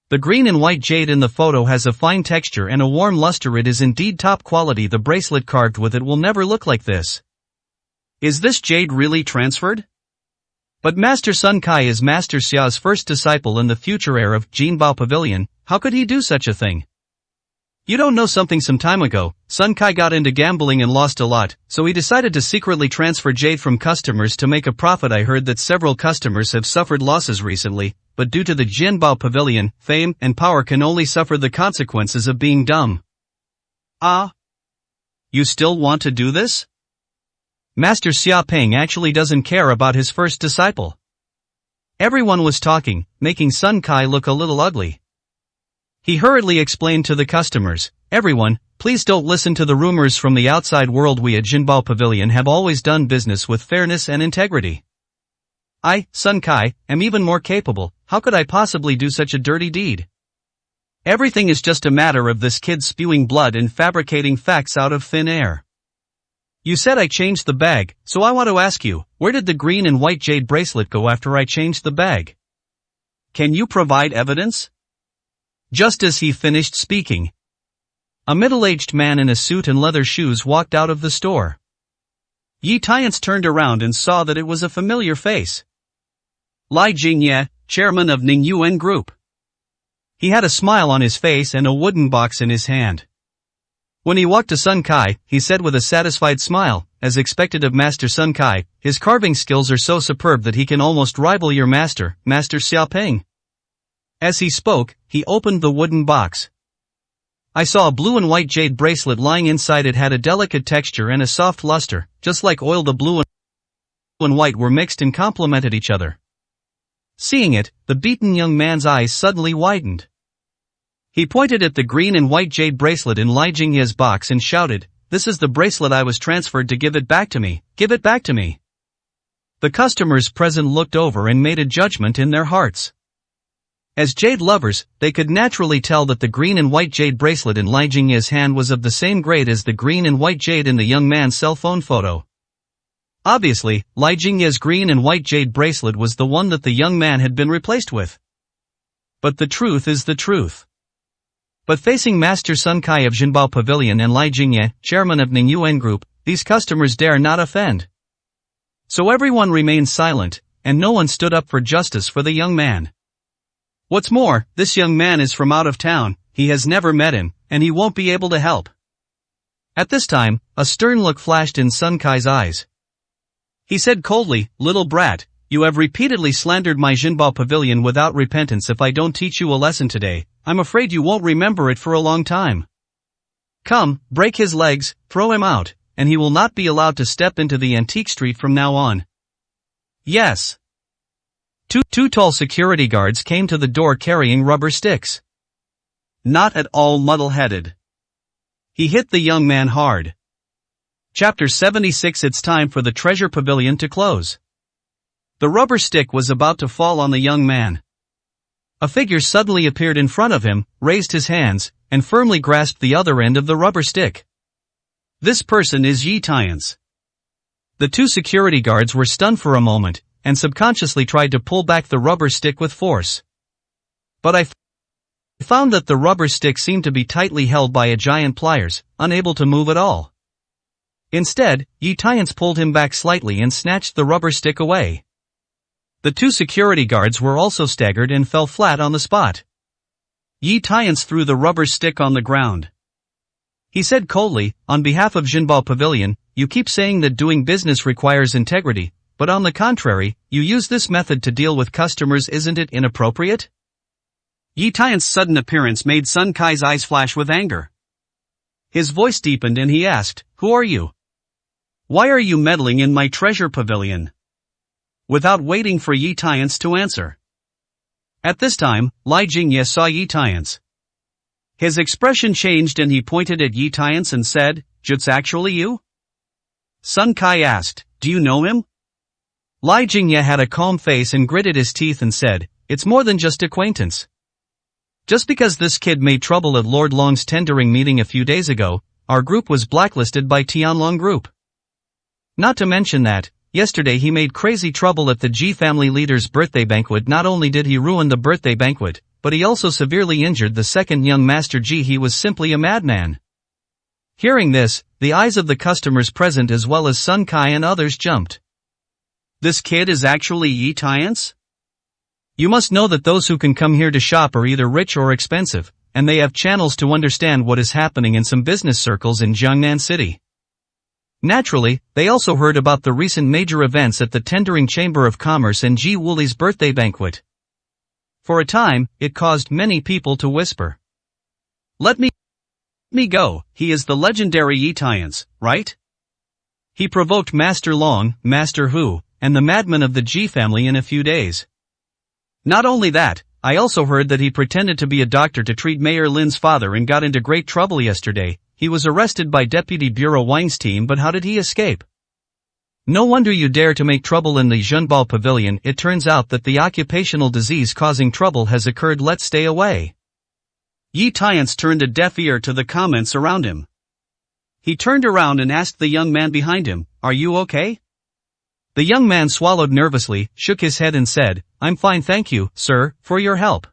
The green and white jade in the photo has a fine texture and a warm luster. It is indeed top quality. The bracelet carved with it will never look like this. Is this jade really transferred? But Master Sun Kai is Master Xia's first disciple and the future heir of Jinbao Pavilion. How could he do such a thing? You don't know something? Some time ago, Sun Kai got into gambling and lost a lot, so he decided to secretly transfer jade from customers to make a profit. I heard that several customers have suffered losses recently, but due to the Jinbao Pavilion, fame and power can only suffer the consequences of being dumb. Ah? You still want to do this? Master Xia Peng actually doesn't care about his first disciple. Everyone was talking, making Sun Kai look a little ugly. He hurriedly explained to the customers, "Everyone, please don't listen to the rumors from the outside world. We at Jinbao Pavilion have always done business with fairness and integrity. I, Sun Kai, am even more capable. How could I possibly do such a dirty deed? Everything is just a matter of this kid spewing blood and fabricating facts out of thin air. You said I changed the bag, so I want to ask you, where did the green and white jade bracelet go after I changed the bag? Can you provide evidence?" Just as he finished speaking, a middle-aged man in a suit and leather shoes walked out of the store. Yi Tiance turned around and saw that it was a familiar face. Lai Jingye, chairman of Ningyuan Group. He had a smile on his face and a wooden box in his hand. When he walked to Sun Kai, he said with a satisfied smile, as expected of Master Sun Kai, his carving skills are so superb that he can almost rival your master, Master Xia Peng. As he spoke, he opened the wooden box. I saw a blue and white jade bracelet lying inside. It had a delicate texture and a soft luster, just like oil. The blue and white were mixed and complemented each other. Seeing it, the beaten young man's eyes suddenly widened. He pointed at the green and white jade bracelet in Lai Jingye's box and shouted, "This is the bracelet I was transferred to. Give it back to me, give it back to me." The customers present looked over and made a judgment in their hearts. As jade lovers, they could naturally tell that the green and white jade bracelet in Lai Jingye's hand was of the same grade as the green and white jade in the young man's cell phone photo. Obviously, Lai Jingye's green and white jade bracelet was the one that the young man had been replaced with. But the truth is the truth. But facing Master Sun Kai of Jinbao Pavilion and Lai Jingye, chairman of Ningyuan Group, these customers dare not offend. So everyone remained silent, and no one stood up for justice for the young man. What's more, this young man is from out of town, he has never met him, and he won't be able to help. At this time, a stern look flashed in Sun Kai's eyes. He said coldly, "Little brat, you have repeatedly slandered my Jinbao Pavilion without repentance. If I don't teach you a lesson today, I'm afraid you won't remember it for a long time. Come, break his legs, throw him out, and he will not be allowed to step into the antique street from now on." Yes. Two tall security guards came to the door carrying rubber sticks. Not at all muddle-headed. He hit the young man hard. Chapter 76. It's time for the treasure pavilion to close. The rubber stick was about to fall on the young man. A figure suddenly appeared in front of him, raised his hands, and firmly grasped the other end of the rubber stick. This person is Yi Tiance. The two security guards were stunned for a moment, and subconsciously tried to pull back the rubber stick with force. But I found that the rubber stick seemed to be tightly held by a giant pliers, unable to move at all. Instead, Yi Tiance pulled him back slightly and snatched the rubber stick away. The two security guards were also staggered and fell flat on the spot. Yi Tiance threw the rubber stick on the ground. He said coldly, "On behalf of Jinbao Pavilion, you keep saying that doing business requires integrity, but on the contrary, you use this method to deal with customers. Isn't it inappropriate?" Yi Tiance's sudden appearance made Sun Kai's eyes flash with anger. His voice deepened and he asked, "Who are you? Why are you meddling in my treasure pavilion?" Without waiting for Yi Tiance to answer. At this time, Lai Jingye saw Yi Tiance. His expression changed and he pointed at Yi Tiance and said, "It's actually you?" Sun Kai asked, "Do you know him?" Lai Jingye had a calm face and gritted his teeth and said, "It's more than just acquaintance. Just because this kid made trouble at Lord Long's tendering meeting a few days ago, our group was blacklisted by Tianlong Group. Not to mention that, yesterday he made crazy trouble at the Ji family leader's birthday banquet. Not only did he ruin the birthday banquet, but he also severely injured the second young Master Ji. He was simply a madman." Hearing this, the eyes of the customers present as well as Sun Kai and others jumped. This kid is actually Yi Tiance? You must know that those who can come here to shop are either rich or expensive, and they have channels to understand what is happening in some business circles in Jiangnan City. Naturally, they also heard about the recent major events at the Tendering Chamber of Commerce and Ji Wuli's birthday banquet. For a time, it caused many people to whisper. Let me go, he is the legendary Yi Tiance, right? He provoked Master Long, Master Hu, and the madmen of the Ji family in a few days. Not only that, I also heard that he pretended to be a doctor to treat Mayor Lin's father and got into great trouble yesterday. He was arrested by Deputy Bureau Wang's team, but how did he escape? No wonder you dare to make trouble in the Zhenbao Pavilion. It turns out that the occupational disease causing trouble has occurred. Let's stay away. Yi Tiance turned a deaf ear to the comments around him. He turned around and asked the young man behind him, "Are you okay?" The young man swallowed nervously, shook his head and said, "I'm fine, thank you, sir, for your help."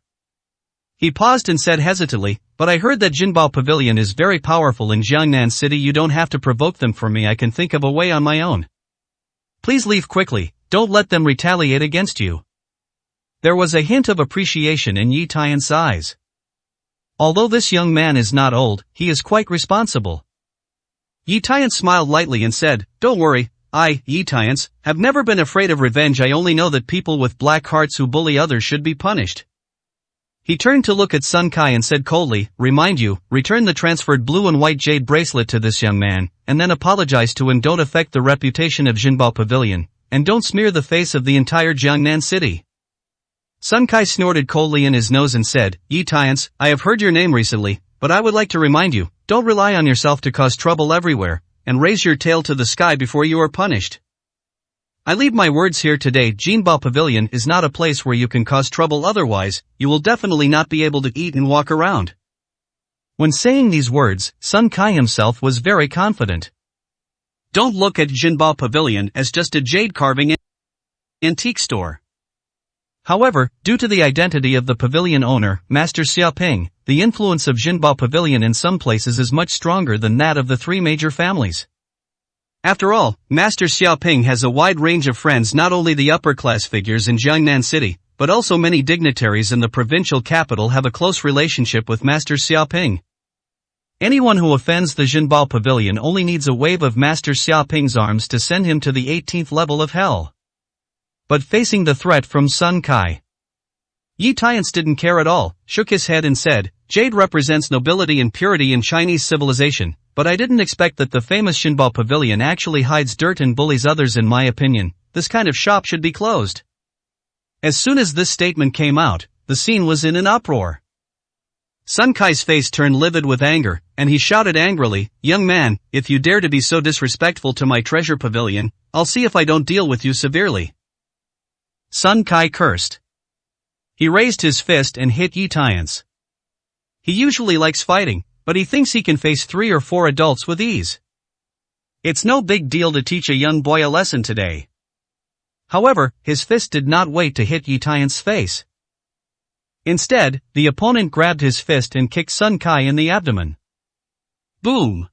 He paused and said hesitantly, "But I heard that Zhenbao Pavilion is very powerful in Jiangnan City. You don't have to provoke them for me. I can think of a way on my own. Please leave quickly, don't let them retaliate against you." There was a hint of appreciation in Yi Tiance's eyes. Although this young man is not old, he is quite responsible. Yi Tiance smiled lightly and said, "Don't worry. I, Yi Tiance, have never been afraid of revenge. I only know that people with black hearts who bully others should be punished." He turned to look at Sun Kai and said coldly, return the transferred blue and white jade bracelet to this young man, and then apologize to him. Don't affect the reputation of Zhenbao Pavilion, and don't smear the face of the entire Jiangnan City. Sun Kai snorted coldly in his nose and said, "Yi Tiance, I have heard your name recently, but I would like to remind you, don't rely on yourself to cause trouble everywhere, and raise your tail to the sky before you are punished. I leave my words here today. Zhenbao Pavilion is not a place where you can cause trouble, otherwise, you will definitely not be able to eat and walk around." When saying these words, Sun Kai himself was very confident. Don't look at Zhenbao Pavilion as just a jade carving antique store. However, due to the identity of the pavilion owner, Master Xiaoping, the influence of Zhenbao Pavilion in some places is much stronger than that of the three major families. After all, Master Xiaoping has a wide range of friends, not only the upper-class figures in Jiangnan City, but also many dignitaries in the provincial capital have a close relationship with Master Xiaoping. Anyone who offends the Zhenbao Pavilion only needs a wave of Master Xiaoping's arms to send him to the 18th level of hell. But facing the threat from Sun Kai, Yi Tiance didn't care at all, shook his head and said, "Jade represents nobility and purity in Chinese civilization, but I didn't expect that the famous Zhenbao Pavilion actually hides dirt and bullies others. In my opinion, this kind of shop should be closed." As soon as this statement came out, the scene was in an uproar. Sun Kai's face turned livid with anger, and he shouted angrily, "Young man, if you dare to be so disrespectful to my treasure pavilion, I'll see if I don't deal with you severely." Sun Kai cursed. He raised his fist and hit Yi Tiance. He usually likes fighting, but he thinks he can face 3 or 4 adults with ease. It's no big deal to teach a young boy a lesson today. However, his fist did not wait to hit Yi Tiance's face. Instead, the opponent grabbed his fist and kicked Sun Kai in the abdomen. Boom!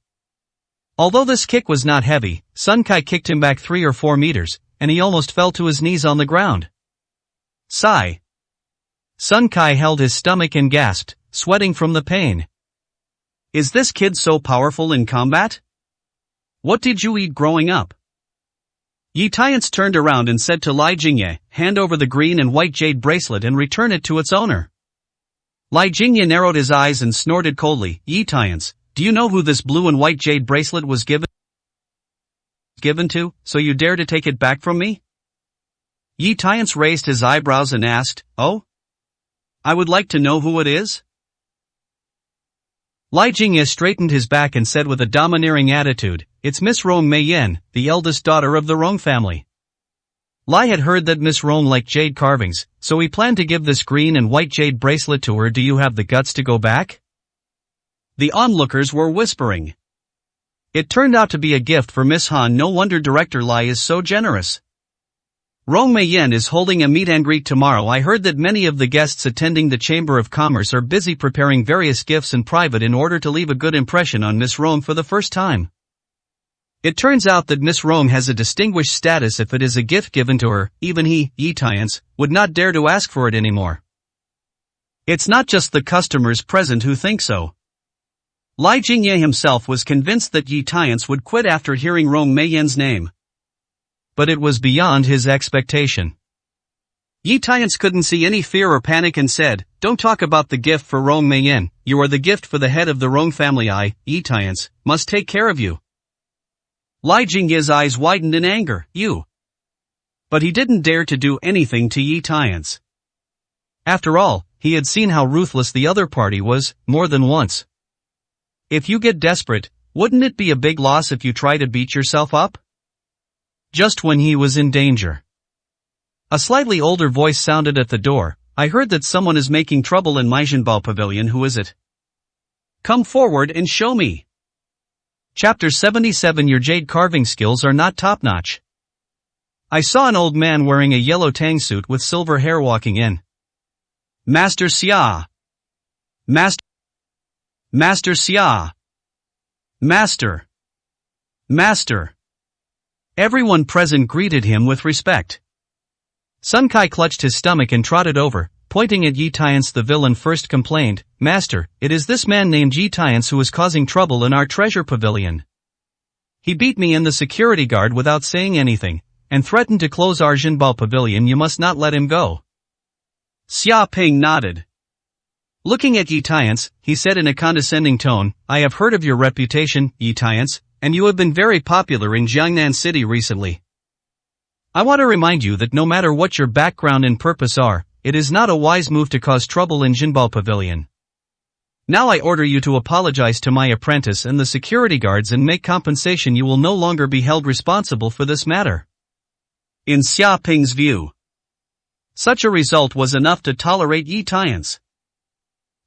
Although this kick was not heavy, Sun Kai kicked him back 3 or 4 meters, and he almost fell to his knees on the ground. Sigh. Sun Kai held his stomach and gasped, sweating from the pain. Is this kid so powerful in combat? What did you eat growing up? Yi Tiance turned around and said to Lai Jingye, "Hand over the green and white jade bracelet and return it to its owner." Lai Jingye narrowed his eyes and snorted coldly, "Yi Tiance, do you know who this blue and white jade bracelet was given to, so you dare to take it back from me?" Yi Tiance raised his eyebrows and asked, "Oh? I would like to know who it is." Lai Jingye straightened his back and said with a domineering attitude, "It's Miss Rong Meiyan, the eldest daughter of the Rong family." Lai had heard that Miss Rong liked jade carvings, so he planned to give this green and white jade bracelet to her. Do you have the guts to go back? The onlookers were whispering. It turned out to be a gift for Miss Han. No wonder Director Lai is so generous. Rong Meiyan is holding a meet and greet tomorrow. I heard that many of the guests attending the Chamber of Commerce are busy preparing various gifts in private in order to leave a good impression on Miss Rong for the first time. It turns out that Miss Rong has a distinguished status if it is a gift given to her, even he, Yi Tiance, would not dare to ask for it anymore. It's not just the customers present who think so. Li Jingye himself was convinced that Yi Tiance would quit after hearing Rong Meiyan's name. But it was beyond his expectation. Yi Tiance couldn't see any fear or panic and said, "Don't talk about the gift for Rong Meiyan, you are the gift for the head of the Rong family. I, Yi Tiance, must take care of you." Li Jingye's eyes widened in anger, "You." But he didn't dare to do anything to Yi Tiance. After all, he had seen how ruthless the other party was, more than once. If you get desperate, wouldn't it be a big loss if you try to beat yourself up? Just when he was in danger. A slightly older voice sounded at the door. "I heard that someone is making trouble in Maijianbao Pavilion. Who is it? Come forward and show me." Chapter 77. Your jade carving skills are not top-notch. I saw an old man wearing a yellow tang suit with silver hair walking in. "Master Xia! Master! Master Xia! Master! Master!" Everyone present greeted him with respect. Sun Kai clutched his stomach and trotted over, pointing at Yi Tiance. The villain first complained, "Master, it is this man named Yi Tiance who is causing trouble in our treasure pavilion. He beat me and the security guard without saying anything, and threatened to close our Jinbao pavilion. You must not let him go." Xia Ping nodded. Looking at Yi Tiance, he said in a condescending tone, "I have heard of your reputation, Yi Tiance, and you have been very popular in Jiangnan City recently. I want to remind you that no matter what your background and purpose are, it is not a wise move to cause trouble in Jinbao Pavilion. Now I order you to apologize to my apprentice and the security guards and make compensation. You will no longer be held responsible for this matter." In Xia Ping's view, such a result was enough to tolerate Yi Tiance.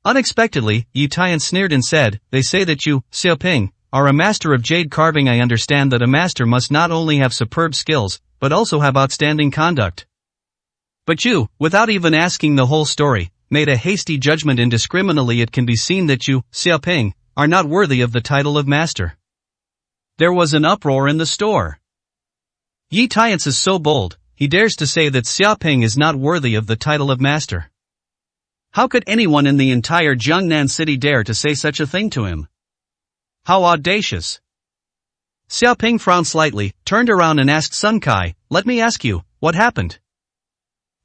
Unexpectedly, Yi Tiance sneered and said, "They say that you, Xia Ping, are a master of jade carving. I understand that a master must not only have superb skills, but also have outstanding conduct. But you, without even asking the whole story, made a hasty judgment indiscriminately. It can be seen that you, Xia Ping, are not worthy of the title of master." There was an uproar in the store. Yi Tiance is so bold, he dares to say that Xia Ping is not worthy of the title of master. How could anyone in the entire Jiangnan city dare to say such a thing to him? How audacious! Xia Ping frowned slightly, turned around and asked Sun Kai, "Let me ask you, what happened?"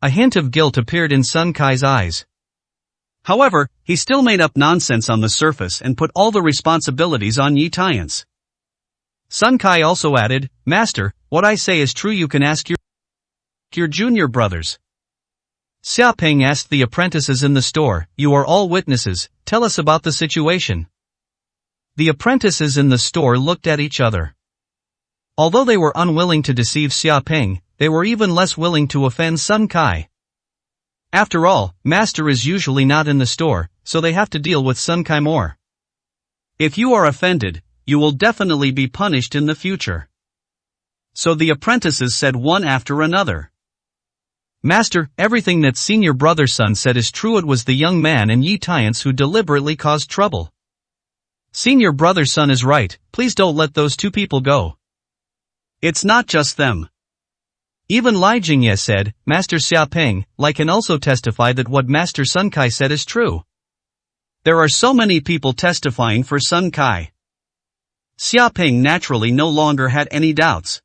A hint of guilt appeared in Sun Kai's eyes. However, he still made up nonsense on the surface and put all the responsibilities on Yi Tiance. Sun Kai also added, "Master, what I say is true. You can ask your junior brothers." Xia Ping asked the apprentices in the store, "You are all witnesses, tell us about the situation." The apprentices in the store looked at each other. Although they were unwilling to deceive Xia Ping, they were even less willing to offend Sun Kai. After all, master is usually not in the store, so they have to deal with Sun Kai more. If you are offended, you will definitely be punished in the future. So the apprentices said one after another, "Master, everything that senior brother's son said is true. It was the young man and Yi Tiance who deliberately caused trouble. Senior brother's son is right, please don't let those two people go." It's not just them. Even Li Jingye said, "Master Xia Ping, I can also testify that what Master Sun Kai said is true." There are so many people testifying for Sun Kai. Xia Ping naturally no longer had any doubts.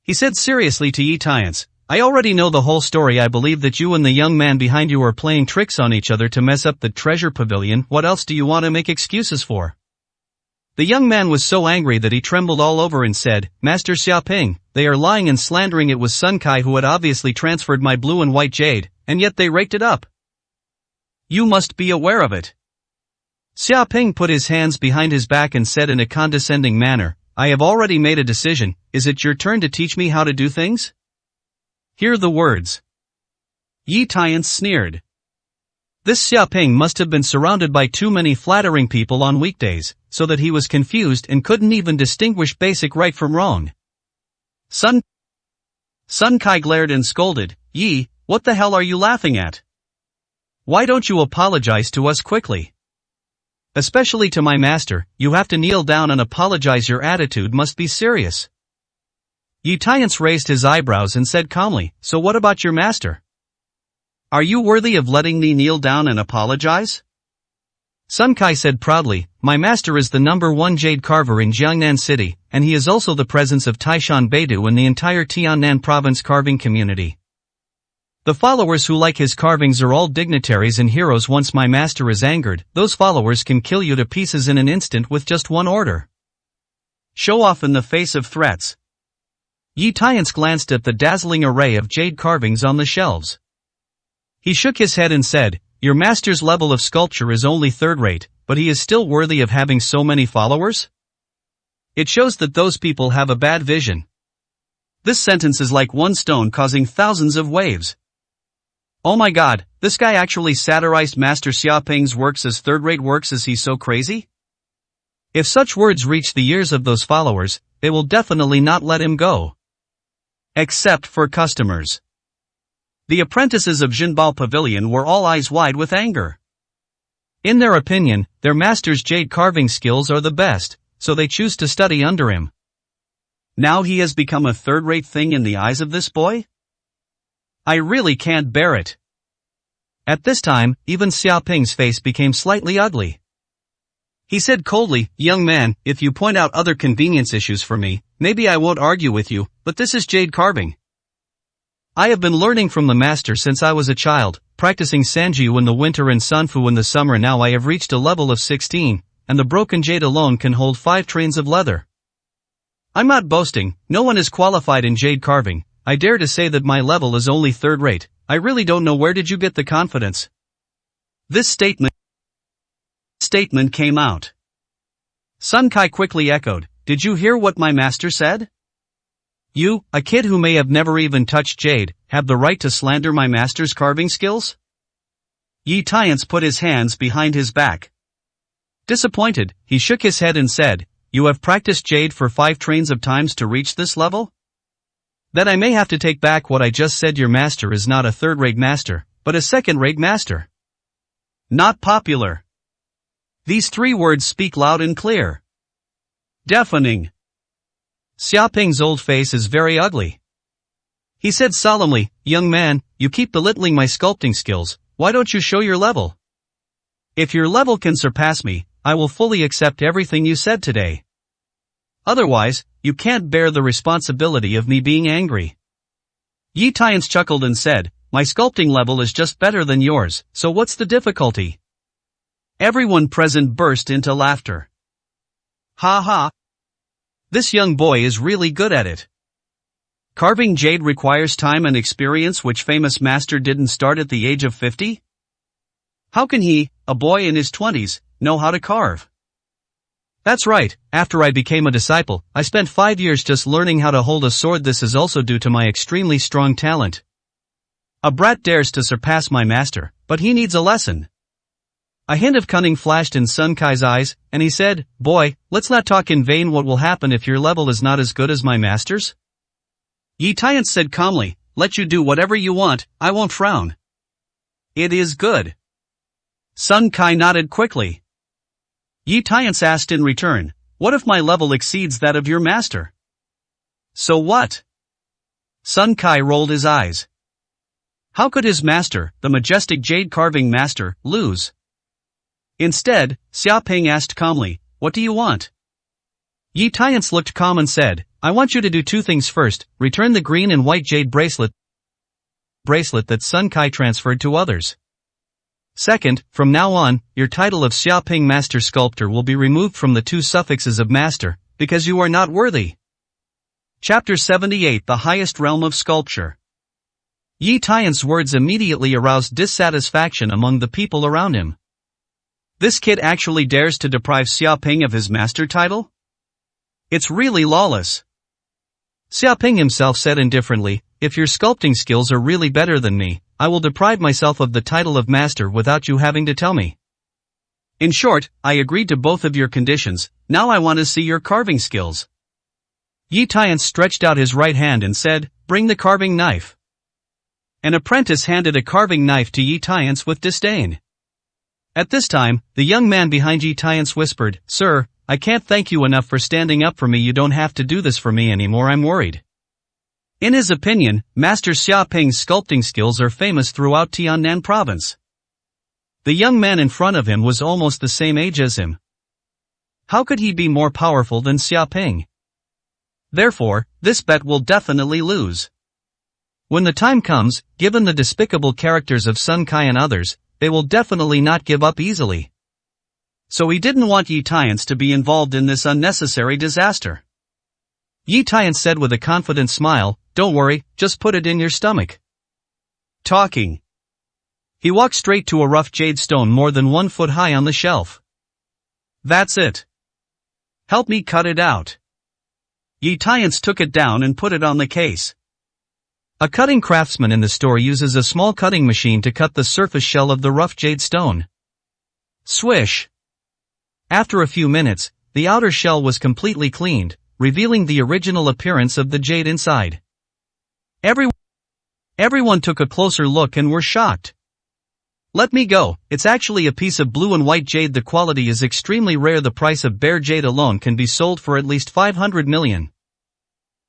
He said seriously to Yi Tiance, "I already know the whole story. I believe that you and the young man behind you are playing tricks on each other to mess up the treasure pavilion. What else do you want to make excuses for?" The young man was so angry that he trembled all over and said, "Master Xia Ping, they are lying and slandering. It was Sun Kai who had obviously transferred my blue and white jade, and yet they raked it up. You must be aware of it." Xia Ping put his hands behind his back and said in a condescending manner, "I have already made a decision. Is it your turn to teach me how to do things?" Hear the words. Yi Tiance sneered. This Xia Ping must have been surrounded by too many flattering people on weekdays, so that he was confused and couldn't even distinguish basic right from wrong. Sun Kai glared and scolded, "Yi, what the hell are you laughing at? Why don't you apologize to us quickly?" Especially to my master, you have to kneel down and apologize. Your attitude must be serious. Yi Tiance raised his eyebrows and said calmly, so what about your master? Are you worthy of letting me kneel down and apologize? Sun Kai said proudly, my master is the #1 jade carver in Jiangnan City, and he is also the presence of Taishan Beidu in the entire Tiannan province carving community. The followers who like his carvings are all dignitaries and heroes. Once my master is angered, those followers can kill you to pieces in an instant with just one order. Show off in the face of threats. Yi Tiance glanced at the dazzling array of jade carvings on the shelves. He shook his head and said, your master's level of sculpture is only third-rate, but he is still worthy of having so many followers? It shows that those people have a bad vision. This sentence is like one stone causing thousands of waves. Oh my god, this guy actually satirized Master Xiaoping's works as third-rate works. Is he so crazy? If such words reach the ears of those followers, they will definitely not let him go. Except for customers. The apprentices of Jinbao Pavilion were all eyes wide with anger. In their opinion, their master's jade carving skills are the best, so they choose to study under him. Now he has become a third-rate thing in the eyes of this boy? I really can't bear it. At this time, even Xiaoping's face became slightly ugly. He said coldly, young man, if you point out other convenience issues for me, maybe I won't argue with you, but this is jade carving. I have been learning from the master since I was a child, practicing Sanjiu in the winter and Sanfu in the summer. Now I have reached a level of 16, and the broken jade alone can hold 5 trains of leather. I'm not boasting, no one is qualified in jade carving. I dare to say that my level is only third-rate. I really don't know where did you get the confidence. This statement came out. Sun Kai quickly echoed, did you hear what my master said? You, a kid who may have never even touched jade, have the right to slander my master's carving skills? Yi Tiance put his hands behind his back. Disappointed, he shook his head and said, you have practiced jade for 5 trains of times to reach this level? Then I may have to take back what I just said. Your master is not a third-rate master, but a second-rate master. Not popular. These 3 words speak loud and clear. Deafening. Xiaoping's old face is very ugly. He said solemnly, young man, you keep belittling my sculpting skills, why don't you show your level? If your level can surpass me, I will fully accept everything you said today. Otherwise, you can't bear the responsibility of me being angry. Yi Tiance chuckled and said, my sculpting level is just better than yours, so what's the difficulty? Everyone present burst into laughter. Ha ha. This young boy is really good at it. Carving jade requires time and experience which famous master didn't start at the age of 50? How can he, a boy in his 20s, know how to carve? That's right, after I became a disciple, I spent 5 years just learning how to hold a sword. This is also due to my extremely strong talent. A brat dares to surpass my master, but he needs a lesson. A hint of cunning flashed in Sun Kai's eyes, and he said, boy, let's not talk in vain. What will happen if your level is not as good as my master's? Yi Tiance said calmly, let you do whatever you want, I won't frown. It is good. Sun Kai nodded quickly. Yi Tiance asked in return, what if my level exceeds that of your master? So what? Sun Kai rolled his eyes. How could his master, the majestic jade carving master, lose? Instead, Xiaoping asked calmly, what do you want? Yi Tiance looked calm and said, I want you to do 2 things. First, return the green and white jade bracelet that Sun Kai transferred to others. Second, from now on, your title of Xiaoping Master Sculptor will be removed from the 2 suffixes of master, because you are not worthy. Chapter 78 The Highest Realm of Sculpture. Yi Tiance's words immediately aroused dissatisfaction among the people around him. This kid actually dares to deprive Xiaoping of his master title? It's really lawless. Xiaoping himself said indifferently, if your sculpting skills are really better than me, I will deprive myself of the title of master without you having to tell me. In short, I agreed to both of your conditions, now I want to see your carving skills. Yi Tiance stretched out his right hand and said, bring the carving knife. An apprentice handed a carving knife to Yi Tiance with disdain. At this time, the young man behind Yi Tiance whispered, "Sir, I can't thank you enough for standing up for me. You don't have to do this for me anymore, I'm worried." In his opinion, Master Xia Ping's sculpting skills are famous throughout Tiannan province. The young man in front of him was almost the same age as him. How could he be more powerful than Xia Ping? Therefore, this bet will definitely lose. When the time comes, given the despicable characters of Sun Kai and others, they will definitely not give up easily. So he didn't want Yi Tiance to be involved in this unnecessary disaster. Yi Tiance said with a confident smile, "Don't worry, just put it in your stomach." Talking. He walked straight to a rough jade stone more than 1 foot high on the shelf. "That's it. Help me cut it out." Yi Tiance took it down and put it on the case. A cutting craftsman in the store uses a small cutting machine to cut the surface shell of the rough jade stone. Swish. After a few minutes, the outer shell was completely cleaned, revealing the original appearance of the jade inside. Everyone took a closer look and were shocked. "Let me go, it's actually a piece of blue and white jade. The quality is extremely rare. The price of bare jade alone can be sold for at least 500 million.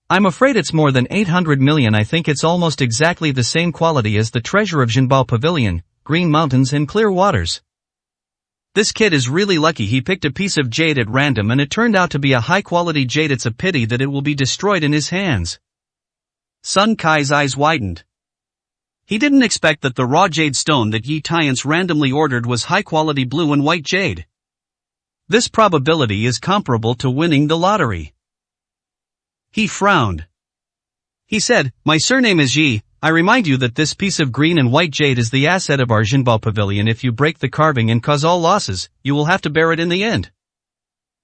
I'm afraid it's more than 800 million. I think it's almost exactly the same quality as the treasure of Jinbao Pavilion, green mountains and clear waters. This kid is really lucky. He picked a piece of jade at random and it turned out to be a high-quality jade. It's a pity that it will be destroyed in his hands." Sun Kai's eyes widened. He didn't expect that the raw jade stone that Yi Tiance randomly ordered was high-quality blue and white jade. This probability is comparable to winning the lottery. He frowned. He said, "My surname is Yi. I remind you that this piece of green and white jade is the asset of our Jinbao Pavilion. If you break the carving and cause all losses, you will have to bear it in the end.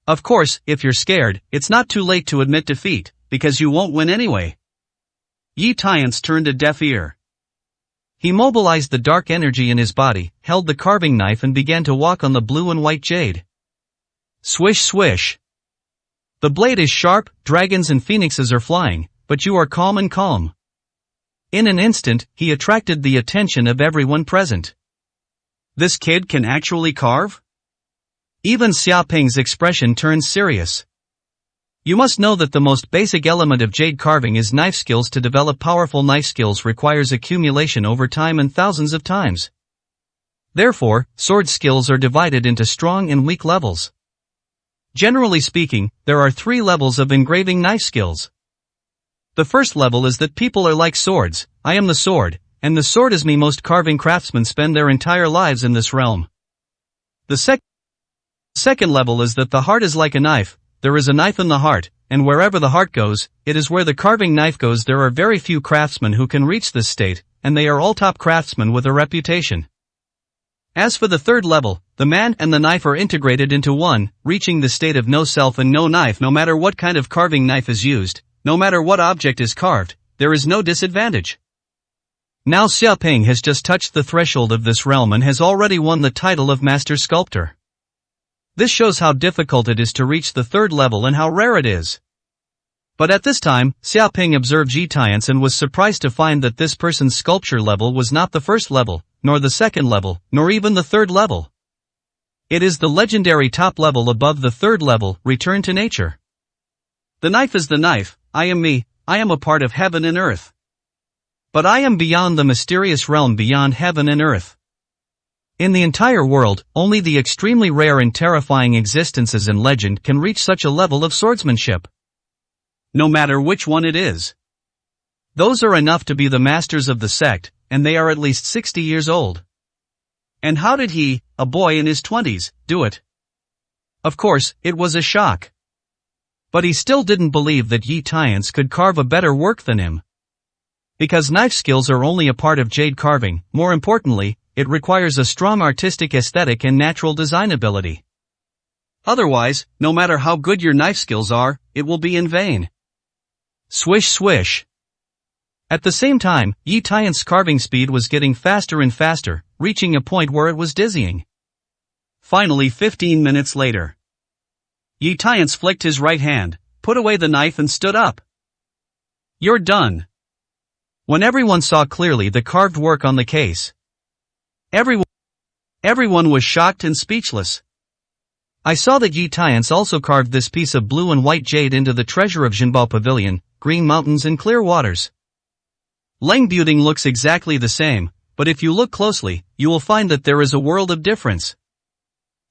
Of course, if you're scared, it's not too late to admit defeat, because you won't win anyway." Yi Tiance turned a deaf ear. He mobilized the dark energy in his body, held the carving knife and began to walk on the blue and white jade. Swish swish. The blade is sharp, dragons and phoenixes are flying, but you are calm and calm. In an instant, he attracted the attention of everyone present. This kid can actually carve? Even Xia Ping's expression turned serious. You must know that the most basic element of jade carving is knife skills. To develop powerful knife skills requires accumulation over time and thousands of times. Therefore, sword skills are divided into strong and weak levels. Generally speaking, there are 3 levels of engraving knife skills. The first level is that people are like swords. I am the sword, and the sword is me. Most carving craftsmen spend their entire lives in this realm. The second level is that the heart is like a knife. There is a knife in the heart, and wherever the heart goes, it is where the carving knife goes. There are very few craftsmen who can reach this state, and they are all top craftsmen with a reputation. As for the third level, the man and the knife are integrated into one, reaching the state of no self and no knife. No matter what kind of carving knife is used, no matter what object is carved, there is no disadvantage. Now Xia Ping has just touched the threshold of this realm and has already won the title of Master Sculptor. This shows how difficult it is to reach the third level and how rare it is. But at this time, Xia Ping observed Yi Tiance and was surprised to find that this person's sculpture level was not the first level, nor the second level, nor even the third level. It is the legendary top level above the third level, return to nature. The knife is the knife. I am me, I am a part of heaven and earth. But I am beyond the mysterious realm beyond heaven and earth. In the entire world, only the extremely rare and terrifying existences in legend can reach such a level of swordsmanship. No matter which one it is. Those are enough to be the masters of the sect, and they are at least 60 years old. And how did he, a boy in his 20s, do it? Of course, it was a shock. But he still didn't believe that Yi Tiance could carve a better work than him. Because knife skills are only a part of jade carving, more importantly, it requires a strong artistic aesthetic and natural design ability. Otherwise, no matter how good your knife skills are, it will be in vain. Swish swish. At the same time, Yi Tiance's carving speed was getting faster and faster, reaching a point where it was dizzying. Finally 15 minutes later. Yi Tiance flicked his right hand, put away the knife and stood up. You're done. When everyone saw clearly the carved work on the case, everyone Everyone was shocked and speechless. I saw that Yi Tiance also carved this piece of blue and white jade into the treasure of Jinbao Pavilion, green mountains and clear waters. Leng Buting looks exactly the same, but if you look closely, you will find that there is a world of difference.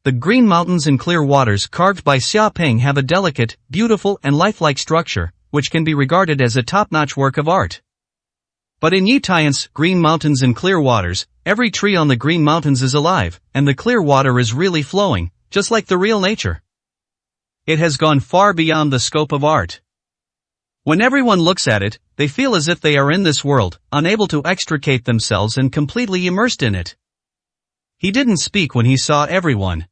The green mountains and clear waters carved by Xia Ping have a delicate, beautiful and lifelike structure, which can be regarded as a top-notch work of art. But in Yi Tiance, green mountains and clear waters, every tree on the green mountains is alive, and the clear water is really flowing, just like the real nature. It has gone far beyond the scope of art. When everyone looks at it, they feel as if they are in this world, unable to extricate themselves and completely immersed in it. He didn't speak when he saw everyone.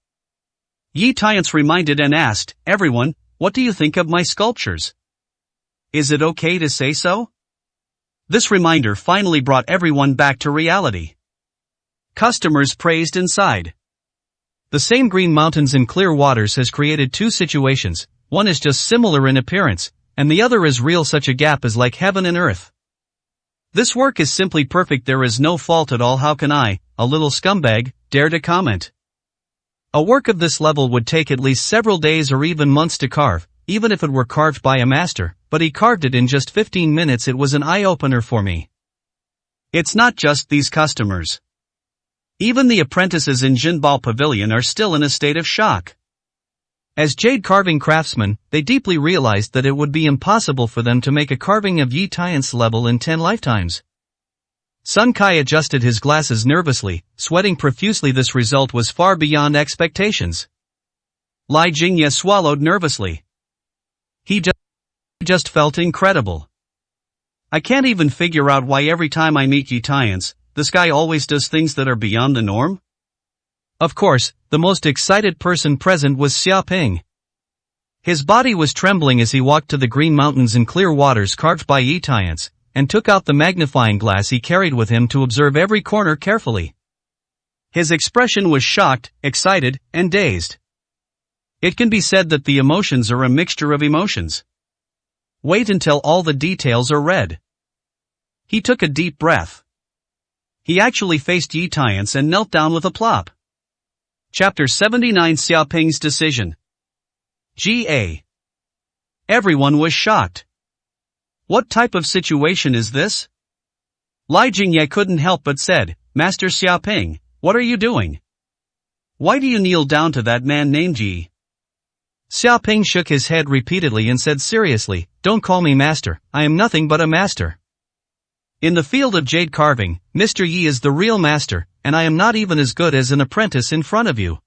Yi Tiance reminded and asked, "Everyone, what do you think of my sculptures? Is it okay to say so?" This reminder finally brought everyone back to reality. Customers praised and sighed. The same green mountains and clear waters has created two situations, one is just similar in appearance, and the other is real. Such a gap is like heaven and earth. This work is simply perfect, there is no fault at all. How can I, a little scumbag, dare to comment? A work of this level would take at least several days or even months to carve, even if it were carved by a master, but he carved it in just 15 minutes. It was an eye-opener for me. It's not just these customers. Even the apprentices in Jinbao Pavilion are still in a state of shock. As jade carving craftsmen, they deeply realized that it would be impossible for them to make a carving of Yi Tiance level in 10 lifetimes. Sun Kai adjusted his glasses nervously, sweating profusely. This result was far beyond expectations. Lai Jingye swallowed nervously. He just felt incredible. I can't even figure out why every time I meet Yi Tiance, this guy always does things that are beyond the norm. Of course, the most excited person present was Xia Ping. His body was trembling as he walked to the green mountains and clear waters carved by Yi Tiance, and took out the magnifying glass he carried with him to observe every corner carefully. His expression was shocked, excited, and dazed. It can be said that the emotions are a mixture of emotions. Wait until all the details are read. He took a deep breath. He actually faced Yi Tiance and knelt down with a plop. Chapter 79 Xia Ping's Decision. G.A. Everyone was shocked. What type of situation is this? Lai Jingye couldn't help but said, "Master Xia Ping, what are you doing? Why do you kneel down to that man named Yi?" Xia Ping shook his head repeatedly and said seriously, "Don't call me master, I am nothing but a master. In the field of jade carving, Mr. Yi is the real master, and I am not even as good as an apprentice in front of you."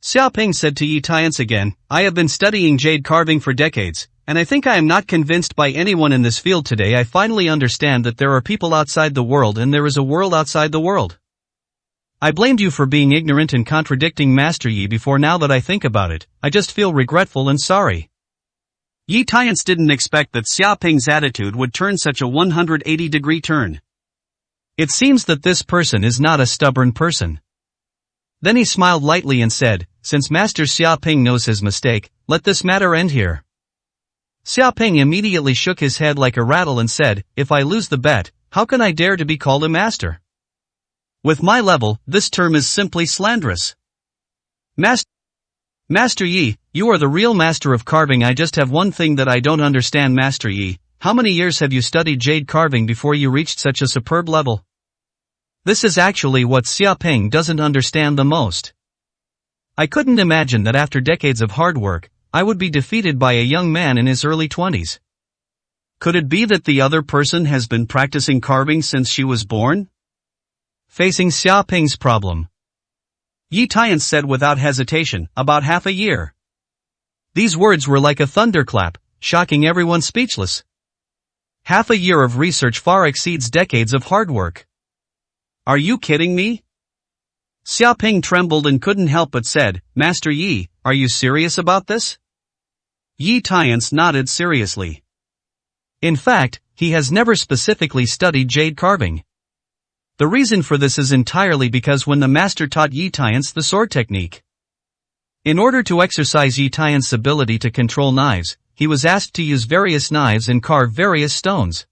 Xia Ping said to Yi Tiance again, "I have been studying jade carving for decades, and I think I am not convinced by anyone in this field today. I finally understand that there are people outside the world and there is a world outside the world. I blamed you for being ignorant and contradicting Master Yi before. Now that I think about it, I just feel regretful and sorry." Yi Tiance didn't expect that Xia Ping's attitude would turn such a 180-degree turn. It seems that this person is not a stubborn person. Then he smiled lightly and said, "Since Master Xia Ping knows his mistake, let this matter end here." Xia Ping immediately shook his head like a rattle and said, "If I lose the bet, how can I dare to be called a master? With my level, this term is simply slanderous. Master Yi, you are the real master of carving. I just have one thing that I don't understand. Master Yi, how many years have you studied jade carving before you reached such a superb level?" This is actually what Xia Ping doesn't understand the most. I couldn't imagine that after decades of hard work, I would be defeated by a young man in his early 20s. Could it be that the other person has been practicing carving since she was born? Facing Xia Ping's problem, Yi Tiance said without hesitation, "About half a year." These words were like a thunderclap, shocking everyone speechless. Half a year of research far exceeds decades of hard work. Are you kidding me? Xia Ping trembled and couldn't help but said, "Master Yi, are you serious about this?" Yi Tiance nodded seriously. In fact, he has never specifically studied jade carving. The reason for this is entirely because when the master taught Yi Tiance the sword technique, in order to exercise Yi Tiance's ability to control knives, he was asked to use various knives and carve various stones.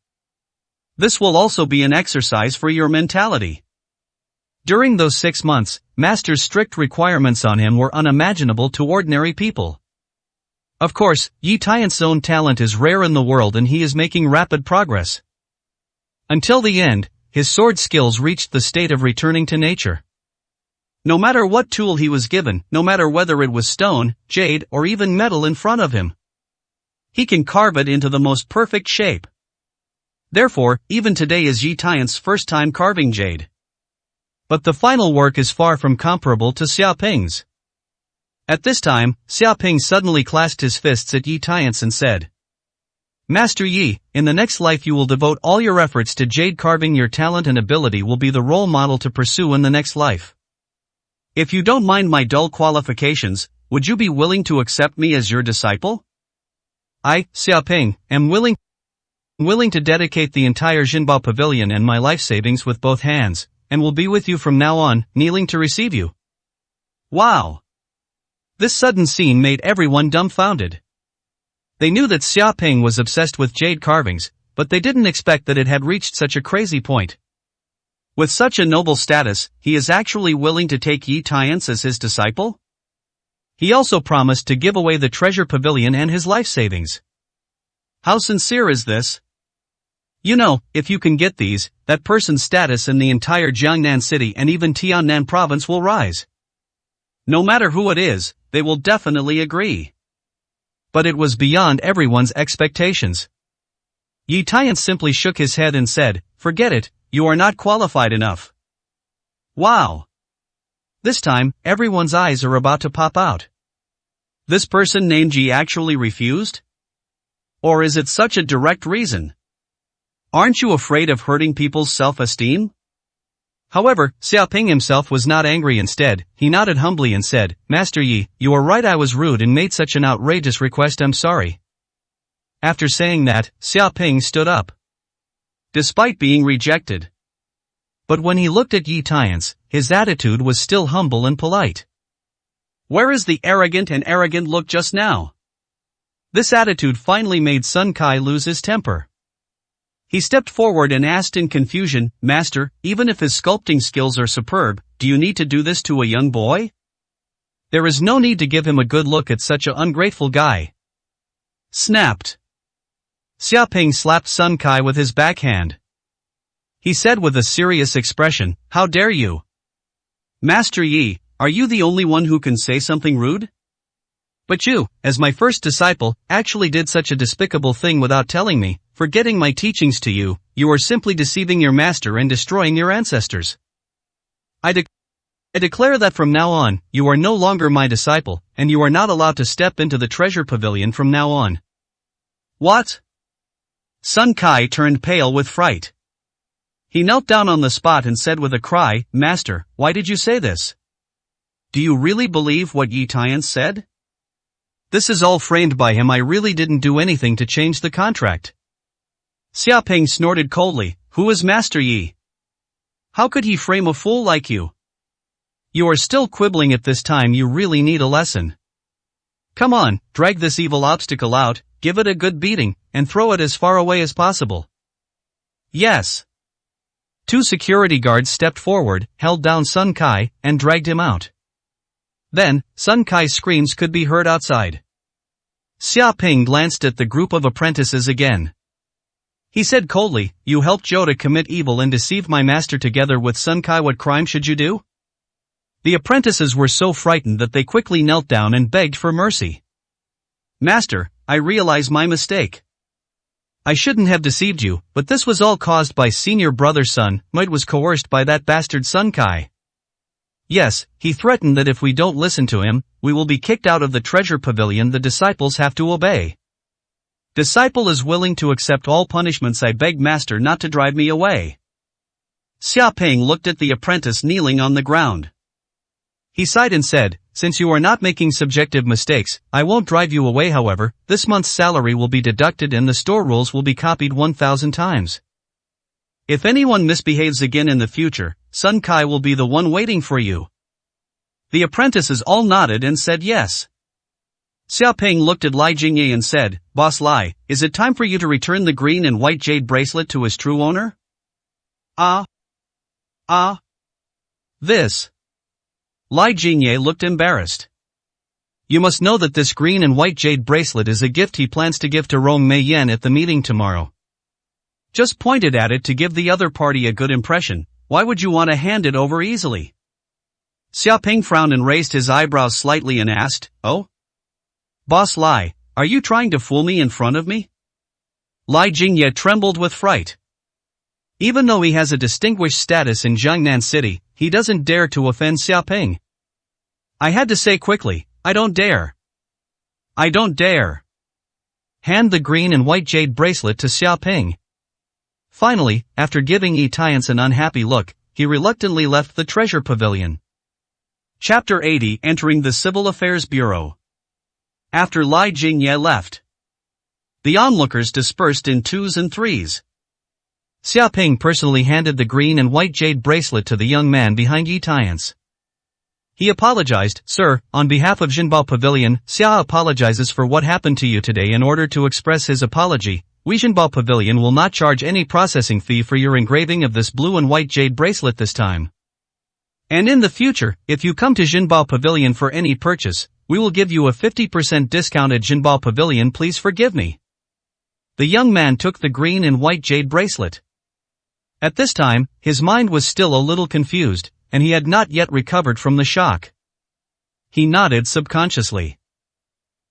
This will also be an exercise for your mentality. During those 6 months, Master's strict requirements on him were unimaginable to ordinary people. Of course, Yi Tian's own talent is rare in the world and he is making rapid progress. Until the end, his sword skills reached the state of returning to nature. No matter what tool he was given, no matter whether it was stone, jade, or even metal in front of him, he can carve it into the most perfect shape. Therefore, even today is Yi Tian's first time carving jade. But the final work is far from comparable to Xiaoping's. At this time, Xiaoping suddenly clasped his fists at Yi Tian and said, "Master Yi, in the next life you will devote all your efforts to jade carving. Your talent and ability will be the role model to pursue in the next life. If you don't mind my dull qualifications, would you be willing to accept me as your disciple? I, Xiaoping, am willing to dedicate the entire Jinbao Pavilion and my life savings with both hands, and will be with you from now on, kneeling to receive you." Wow! This sudden scene made everyone dumbfounded. They knew that Xiaoping was obsessed with jade carvings, but they didn't expect that it had reached such a crazy point. With such a noble status, he is actually willing to take Yi Tian as his disciple? He also promised to give away the treasure pavilion and his life savings. How sincere is this? You know, if you can get these, that person's status in the entire Jiangnan city and even Tiannan province will rise. No matter who it is, they will definitely agree. But it was beyond everyone's expectations. Yi Tian simply shook his head and said, "Forget it, you are not qualified enough." Wow! This time, everyone's eyes are about to pop out. This person named Yi actually refused? Or is it such a direct reason? Aren't you afraid of hurting people's self-esteem? However, Xiaoping himself was not angry. Instead, he nodded humbly and said, "Master Yi, you are right, I was rude and made such an outrageous request, I'm sorry." After saying that, Xiaoping stood up. Despite being rejected. But when he looked at Yi Tian, his attitude was still humble and polite. Where is the arrogant look just now? This attitude finally made Sun Kai lose his temper. He stepped forward and asked in confusion, "Master, even if his sculpting skills are superb, do you need to do this to a young boy? There is no need to give him a good look at such an ungrateful guy." Snapped. Xiaoping slapped Sun Kai with his backhand. He said with a serious expression, "How dare you? Master Yi, are you the only one who can say something rude? But you, as my first disciple, actually did such a despicable thing without telling me, forgetting my teachings to you. You are simply deceiving your master and destroying your ancestors. I declare that from now on, you are no longer my disciple, and you are not allowed to step into the treasure pavilion from now on." What? Sun Kai turned pale with fright. He knelt down on the spot and said with a cry, "Master, why did you say this? Do you really believe what Yi Tian said? This is all framed by him. I really didn't do anything to change the contract." Xiaoping snorted coldly, "Who is Master Yi? How could he frame a fool like you? You are still quibbling at this time. You really need a lesson. Come on, drag this evil obstacle out, give it a good beating, and throw it as far away as possible." Yes. 2 security guards stepped forward, held down Sun Kai, and dragged him out. Then, Sun Kai's screams could be heard outside. Xiaoping glanced at the group of apprentices again. He said coldly, "You helped Zhou to commit evil and deceive my master together with Sun Kai. What crime should you do?" The apprentices were so frightened that they quickly knelt down and begged for mercy. "Master, I realize my mistake. I shouldn't have deceived you, but this was all caused by senior brother's son. Might was coerced by that bastard Sun Kai. Yes, he threatened that if we don't listen to him, we will be kicked out of the treasure pavilion. The disciples have to obey. Disciple is willing to accept all punishments. I beg master not to drive me away." Xiaoping looked at the apprentice kneeling on the ground. He sighed and said, "Since you are not making subjective mistakes, I won't drive you away. However, this month's salary will be deducted and the store rules will be copied 1,000 times. If anyone misbehaves again in the future, Sun Kai will be the one waiting for you." The apprentices all nodded and said yes. Xiaoping looked at Lai Jingyi and said, "Boss Lai, is it time for you to return the green and white jade bracelet to his true owner?" This. Li Jingye looked embarrassed. You must know that this green and white jade bracelet is a gift he plans to give to Rong Mei Yan at the meeting tomorrow. Just pointed at it to give the other party a good impression. Why would you want to hand it over easily? Xiaoping frowned and raised his eyebrows slightly and asked, Oh? Boss Li, are you trying to fool me in front of me? Li Jingye trembled with fright. Even though he has a distinguished status in Jiangnan City, he doesn't dare to offend Xiaoping. I had to say quickly, I don't dare. I don't dare. Hand the green and white jade bracelet to Xiaoping. Finally, after giving Yi Tiance an unhappy look, he reluctantly left the treasure pavilion. Chapter 80 Entering the Civil Affairs Bureau. After Li Jingye left, the onlookers dispersed in twos and threes. Xiaoping personally handed the green and white jade bracelet to the young man behind Yi Tiance. He apologized, Sir, on behalf of Jinbao Pavilion, Xia apologizes for what happened to you today. In order to express his apology, we Jinbao Pavilion will not charge any processing fee for your engraving of this blue and white jade bracelet this time. And in the future, if you come to Jinbao Pavilion for any purchase, we will give you a 50% discount at Jinbao Pavilion. Please forgive me. The young man took the green and white jade bracelet. At this time, his mind was still a little confused, and he had not yet recovered from the shock. He nodded subconsciously.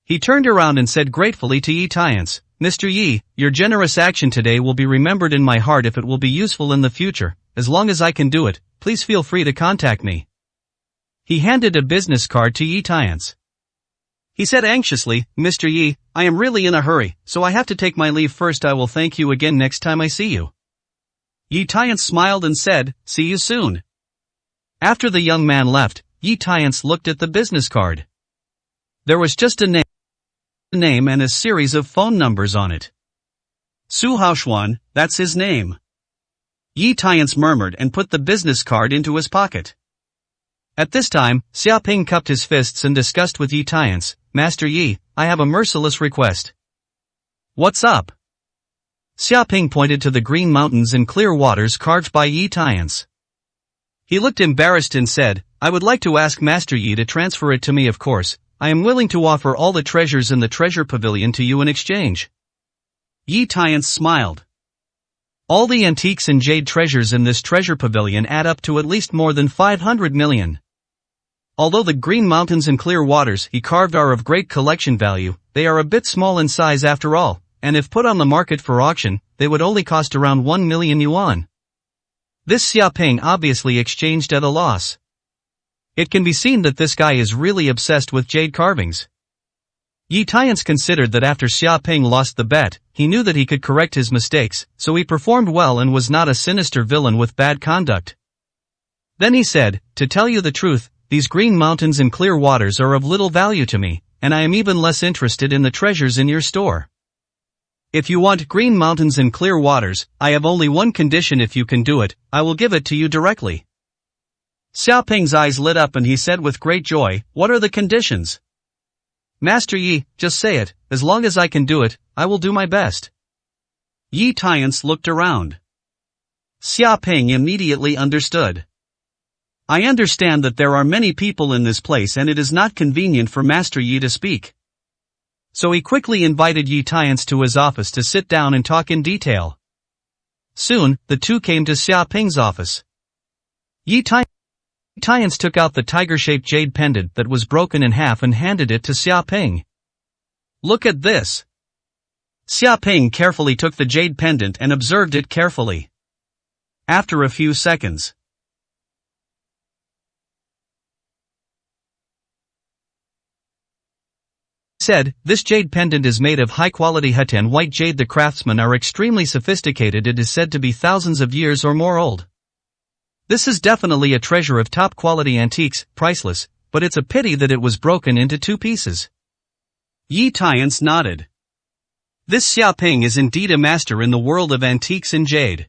He turned around and said gratefully to Yi Tiance, Mr. Yi, your generous action today will be remembered in my heart. If it will be useful in the future, as long as I can do it, please feel free to contact me. He handed a business card to Yi Tiance. He said anxiously, Mr. Yi, I am really in a hurry, so I have to take my leave first. I will thank you again next time I see you. Yi Tiance smiled and said, See you soon. After the young man left, Yi Tiance looked at the business card. There was just a name and a series of phone numbers on it. Su Haoxuan, that's his name. Yi Tiance murmured and put the business card into his pocket. At this time, Xiaoping cupped his fists and discussed with Yi Tiance, Master Yi, I have a merciless request. What's up? Xiaoping pointed to the green mountains and clear waters carved by Yi Tiance. He looked embarrassed and said, I would like to ask Master Yi to transfer it to me. Of course, I am willing to offer all the treasures in the treasure pavilion to you in exchange. Yi Tiance smiled. All the antiques and jade treasures in this treasure pavilion add up to at least more than 500 million. Although the green mountains and clear waters he carved are of great collection value, they are a bit small in size after all, and if put on the market for auction, they would only cost around 1 million yuan. This Xiaoping obviously exchanged at a loss. It can be seen that this guy is really obsessed with jade carvings. Yi Tiance considered that after Xiaoping lost the bet, he knew that he could correct his mistakes, so he performed well and was not a sinister villain with bad conduct. Then he said, To tell you the truth, these green mountains and clear waters are of little value to me, and I am even less interested in the treasures in your store. If you want green mountains and clear waters, I have only one condition. If you can do it, I will give it to you directly. Xiaoping's eyes lit up and he said with great joy, What are the conditions? Master Yi, just say it, as long as I can do it, I will do my best. Yi Tiance looked around. Xiaoping immediately understood. I understand that there are many people in this place and it is not convenient for Master Yi to speak. So he quickly invited Yi Tiance to his office to sit down and talk in detail. Soon, the two came to Xiaoping's office. Yi Tiance took out the tiger-shaped jade pendant that was broken in half and handed it to Xiaoping. Look at this. Xiaoping carefully took the jade pendant and observed it carefully. After a few seconds, said, This jade pendant is made of high-quality Hetan white jade. The craftsmen are extremely sophisticated. It is said to be thousands of years or more old. This is definitely a treasure of top-quality antiques, priceless, but it's a pity that it was broken into two pieces. Yi Tiance nodded. This Xiaoping is indeed a master in the world of antiques and jade.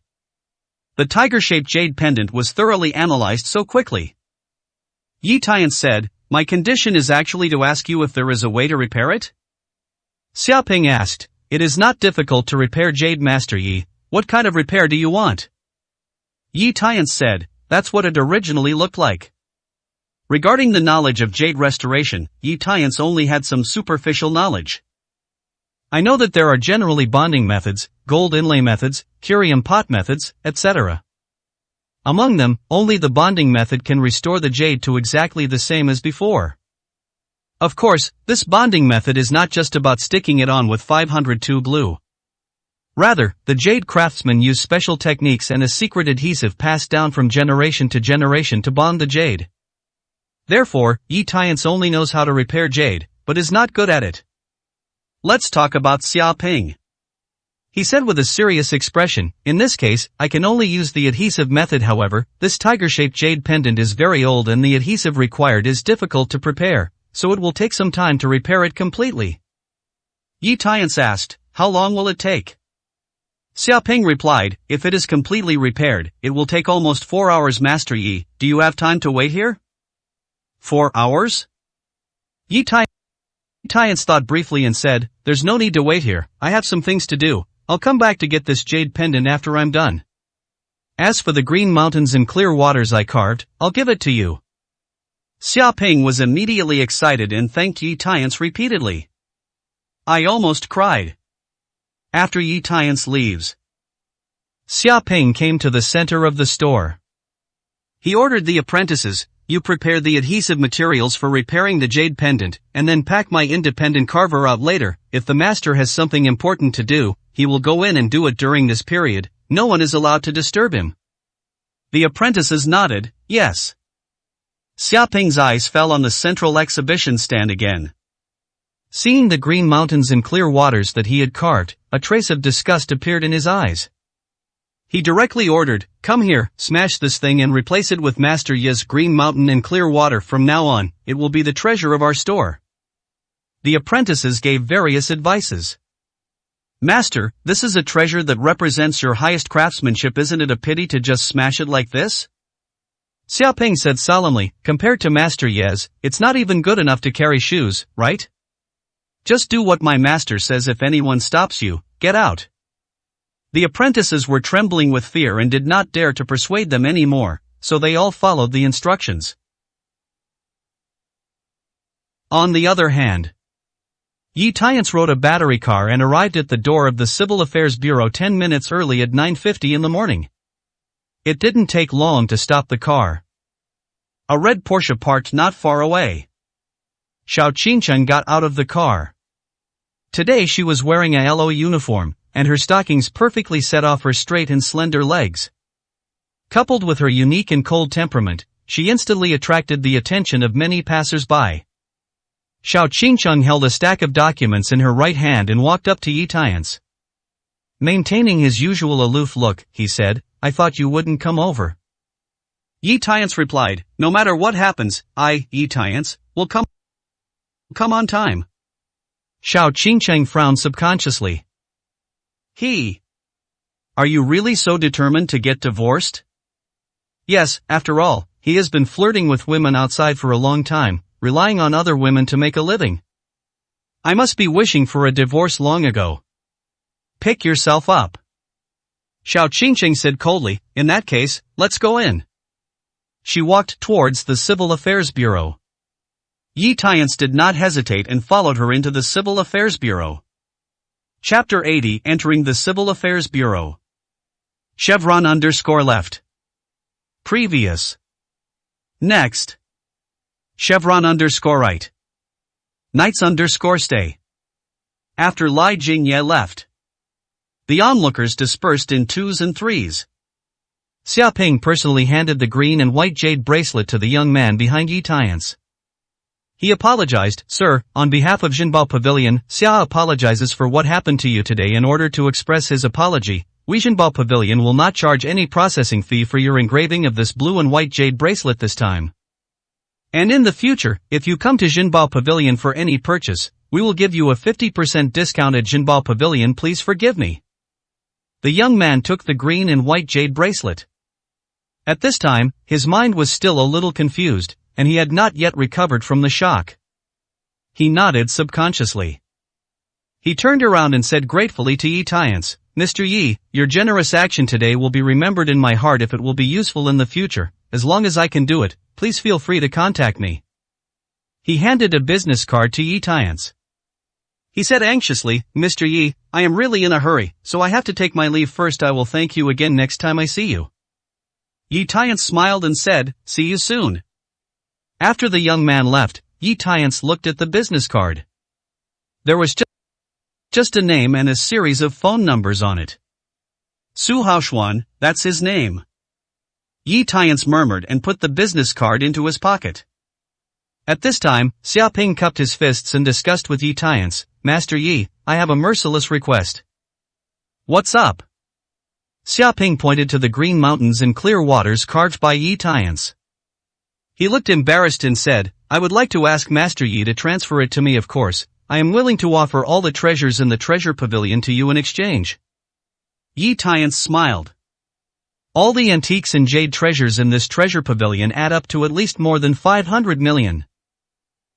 The tiger-shaped jade pendant was thoroughly analyzed so quickly. Yi Tiance said, My condition is actually to ask you if there is a way to repair it? Xiaoping asked, It is not difficult to repair jade. Master Yi, what kind of repair do you want? Yi Tiance said, that's what it originally looked like. Regarding the knowledge of jade restoration, Yi Tiance only had some superficial knowledge. I know that there are generally bonding methods, gold inlay methods, curium pot methods, etc. Among them, only the bonding method can restore the jade to exactly the same as before. Of course, this bonding method is not just about sticking it on with 502 glue. Rather, the jade craftsmen use special techniques and a secret adhesive passed down from generation to bond the jade. Therefore, Yi Tiance only knows how to repair jade, but is not good at it. Let's talk about Xia Ping. He said with a serious expression, in this case, I can only use the adhesive method. However, this tiger-shaped jade pendant is very old and the adhesive required is difficult to prepare, so it will take some time to repair it completely. Yi Tiance asked, how long will it take? Xia Ping replied, if it is completely repaired, it will take almost 4 hours. Master Yi, do you have time to wait here? 4 hours? Yi Tiance thought briefly and said, there's no need to wait here, I have some things to do, I'll come back to get this jade pendant after I'm done. As for the green mountains and clear waters I carved, I'll give it to you. Xia Ping was immediately excited and thanked Yi Tiance repeatedly. I almost cried. After Yi Tiance leaves, Xia Ping came to the center of the store. He ordered the apprentices, you prepare the adhesive materials for repairing the jade pendant, and then pack my independent carver out later. If the master has something important to do, he will go in and do it during this period, no one is allowed to disturb him. The apprentices nodded, yes. Xia Ping's eyes fell on the central exhibition stand again. Seeing the green mountains and clear waters that he had carved, a trace of disgust appeared in his eyes. He directly ordered, come here, smash this thing and replace it with Master Yi's green mountain and clear water. From now on, it will be the treasure of our store. The apprentices gave various advices. Master, this is a treasure that represents your highest craftsmanship. Isn't it a pity to just smash it like this? Xia Ping said solemnly, compared to Master Yi's, it's not even good enough to carry shoes, right? Just do what my master says. If anyone stops you, get out. The apprentices were trembling with fear and did not dare to persuade them anymore, so they all followed the instructions. On the other hand, Yi Tiance rode a battery car and arrived at the door of the Civil Affairs Bureau 10 minutes early at 9:50 in the morning. It didn't take long to stop the car. A red Porsche parked not far away. Xiao Qingcheng got out of the car. Today she was wearing a yellow uniform, and her stockings perfectly set off her straight and slender legs. Coupled with her unique and cold temperament, she instantly attracted the attention of many passers-by. Xiao Qingcheng held a stack of documents in her right hand and walked up to Yi Tiance. Maintaining his usual aloof look, he said, I thought you wouldn't come over. Yi Tiance replied, no matter what happens, I, Yi Tiance, will come on time. Xiao Qingcheng frowned subconsciously. Are you really so determined to get divorced? Yes, after all, he has been flirting with women outside for a long time, relying on other women to make a living. I must be wishing for a divorce long ago. Pick yourself up. Xiao Qingcheng said coldly, in that case, let's go in. She walked towards the Civil Affairs Bureau. Yi Tiance did not hesitate and followed her into the Civil Affairs Bureau. Chapter 80 Entering the Civil Affairs Bureau. Chevron _left. Previous. Next. Chevron _right. Knights _stay. After Li Jingye left, the onlookers dispersed in twos and threes. Xia Ping personally handed the green and white jade bracelet to the young man behind Yi Tiance. He apologized, sir, on behalf of Jinbao Pavilion. Xia apologizes for what happened to you today. In order to express his apology, we Jinbao Pavilion will not charge any processing fee for your engraving of this blue and white jade bracelet this time. And in the future, if you come to Jinbao Pavilion for any purchase, we will give you a 50% discount at Jinbao Pavilion. Please forgive me. The young man took the green and white jade bracelet. At this time, his mind was still a little confused, and he had not yet recovered from the shock. He nodded subconsciously. He turned around and said gratefully to Yi Tiance, Mr. Yi, your generous action today will be remembered in my heart. If it will be useful in the future, as long as I can do it, please feel free to contact me. He handed a business card to Yi Tiance. He said anxiously, Mr. Yi, I am really in a hurry, so I have to take my leave first. I will thank you again next time I see you. Yi Tiance smiled and said, see you soon. After the young man left, Yi Tiance looked at the business card. There was just a name and a series of phone numbers on it. Su Haoxuan, that's his name. Yi Tiance murmured and put the business card into his pocket. At this time, Xiaoping cupped his fists and discussed with Yi Tiance, Master Yi, I have a merciless request. What's up? Xiaoping pointed to the green mountains and clear waters carved by Yi Tiance. He looked embarrassed and said, I would like to ask Master Yi to transfer it to me. Of course, I am willing to offer all the treasures in the treasure pavilion to you in exchange. Yi Tiance smiled. All the antiques and jade treasures in this treasure pavilion add up to at least more than 500 million.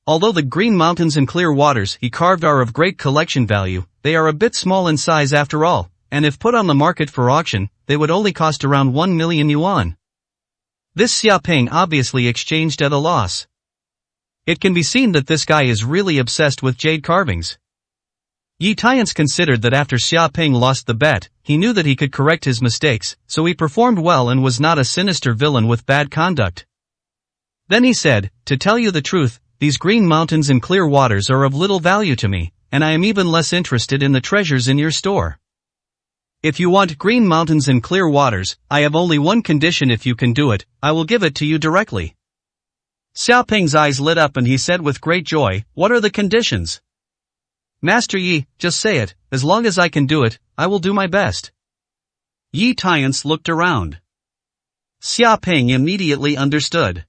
Although the green mountains and clear waters he carved are of great collection value, they are a bit small in size after all, and if put on the market for auction, they would only cost around 1 million yuan. This Xiaoping obviously exchanged at a loss. It can be seen that this guy is really obsessed with jade carvings. Yi Tiance considered that after Xiaoping lost the bet, he knew that he could correct his mistakes, so he performed well and was not a sinister villain with bad conduct. Then he said, to tell you the truth, these green mountains and clear waters are of little value to me, and I am even less interested in the treasures in your store. If you want green mountains and clear waters, I have only one condition. If you can do it, I will give it to you directly. Xiaoping's eyes lit up and he said with great joy, what are the conditions? Master Yi, just say it, as long as I can do it, I will do my best. Yi Tiance looked around. Xiaoping immediately understood.